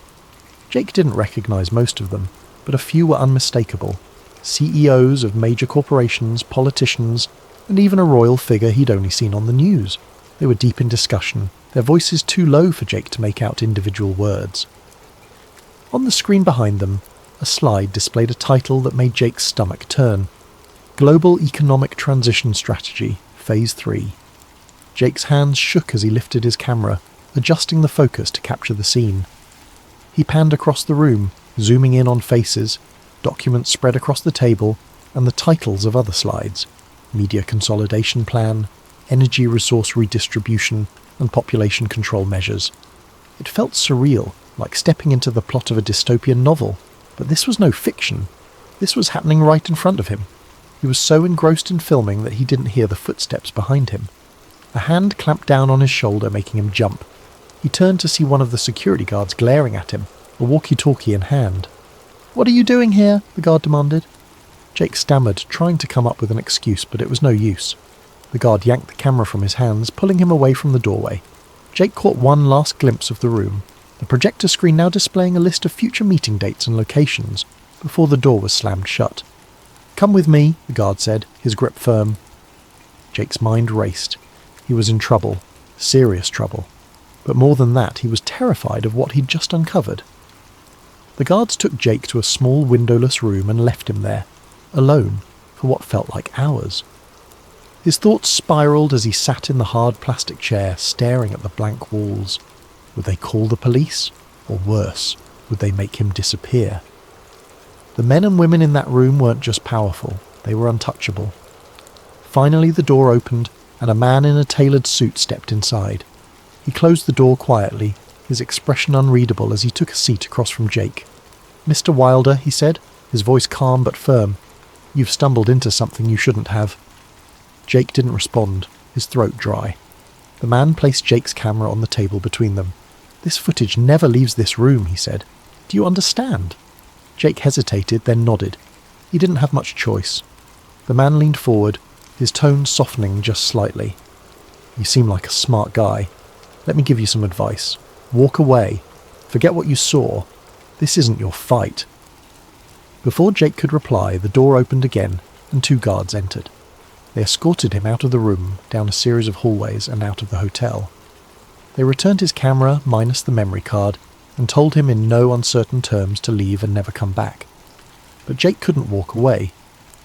Jake didn't recognize most of them, but a few were unmistakable. CEOs of major corporations, politicians, and even a royal figure he'd only seen on the news. They were deep in discussion, their voices too low for Jake to make out individual words. On the screen behind them, a slide displayed a title that made Jake's stomach turn. Global Economic Transition Strategy, Phase 3. Jake's hands shook as he lifted his camera, adjusting the focus to capture the scene. He panned across the room, zooming in on faces, documents spread across the table, and the titles of other slides: Media Consolidation Plan, Energy Resource Redistribution, and Population Control Measures. It felt surreal, like stepping into the plot of a dystopian novel, but this was no fiction. This was happening right in front of him. He was so engrossed in filming that he didn't hear the footsteps behind him. A hand clamped down on his shoulder, making him jump. He turned to see one of the security guards glaring at him, a walkie-talkie in hand. "What are you doing here?" the guard demanded. Jake stammered, trying to come up with an excuse, but it was no use. The guard yanked the camera from his hands, pulling him away from the doorway. Jake caught one last glimpse of the room, the projector screen now displaying a list of future meeting dates and locations, before the door was slammed shut. "Come with me," the guard said, his grip firm. Jake's mind raced. He was in trouble, serious trouble. But more than that, he was terrified of what he'd just uncovered. The guards took Jake to a small windowless room and left him there, alone, for what felt like hours. His thoughts spiraled as he sat in the hard plastic chair, staring at the blank walls. Would they call the police? Or worse, would they make him disappear? The men and women in that room weren't just powerful, they were untouchable. Finally the door opened, and a man in a tailored suit stepped inside. He closed the door quietly, his expression unreadable as he took a seat across from Jake. "Mr. Wilder," he said, his voice calm but firm, "you've stumbled into something you shouldn't have." Jake didn't respond, his throat dry. The man placed Jake's camera on the table between them. "This footage never leaves this room," he said. "Do you understand?" Jake hesitated, then nodded. He didn't have much choice. The man leaned forward, his tone softening just slightly. "You seem like a smart guy. Let me give you some advice. Walk away. Forget what you saw. This isn't your fight." Before Jake could reply, the door opened again and 2 guards entered. They escorted him out of the room, down a series of hallways and out of the hotel. They returned his camera minus the memory card and told him in no uncertain terms to leave and never come back. But Jake couldn't walk away.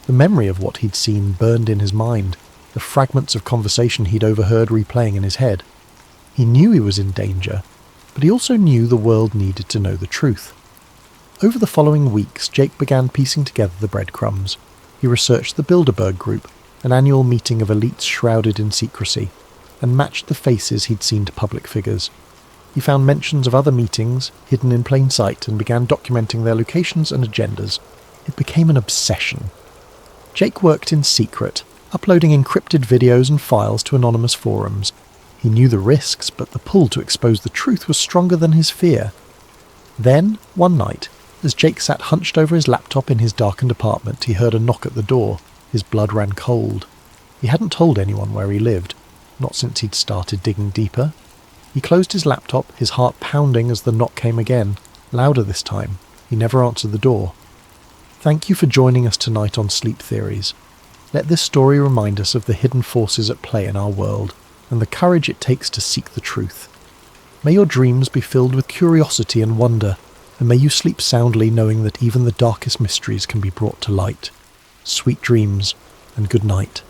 The memory of what he'd seen burned in his mind, the fragments of conversation he'd overheard replaying in his head. He knew he was in danger, but he also knew the world needed to know the truth. Over the following weeks, Jake began piecing together the breadcrumbs. He researched the Bilderberg Group, an annual meeting of elites shrouded in secrecy, and matched the faces he'd seen to public figures. He found mentions of other meetings, hidden in plain sight, and began documenting their locations and agendas. It became an obsession. Jake worked in secret, uploading encrypted videos and files to anonymous forums. He knew the risks, but the pull to expose the truth was stronger than his fear. Then, one night, as Jake sat hunched over his laptop in his darkened apartment, he heard a knock at the door. His blood ran cold. He hadn't told anyone where he lived, not since he'd started digging deeper. He closed his laptop, his heart pounding as the knock came again, louder this time. He never answered the door. Thank you for joining us tonight on Sleep Theories. Let this story remind us of the hidden forces at play in our world, and the courage it takes to seek the truth. May your dreams be filled with curiosity and wonder, and may you sleep soundly knowing that even the darkest mysteries can be brought to light. Sweet dreams, and good night.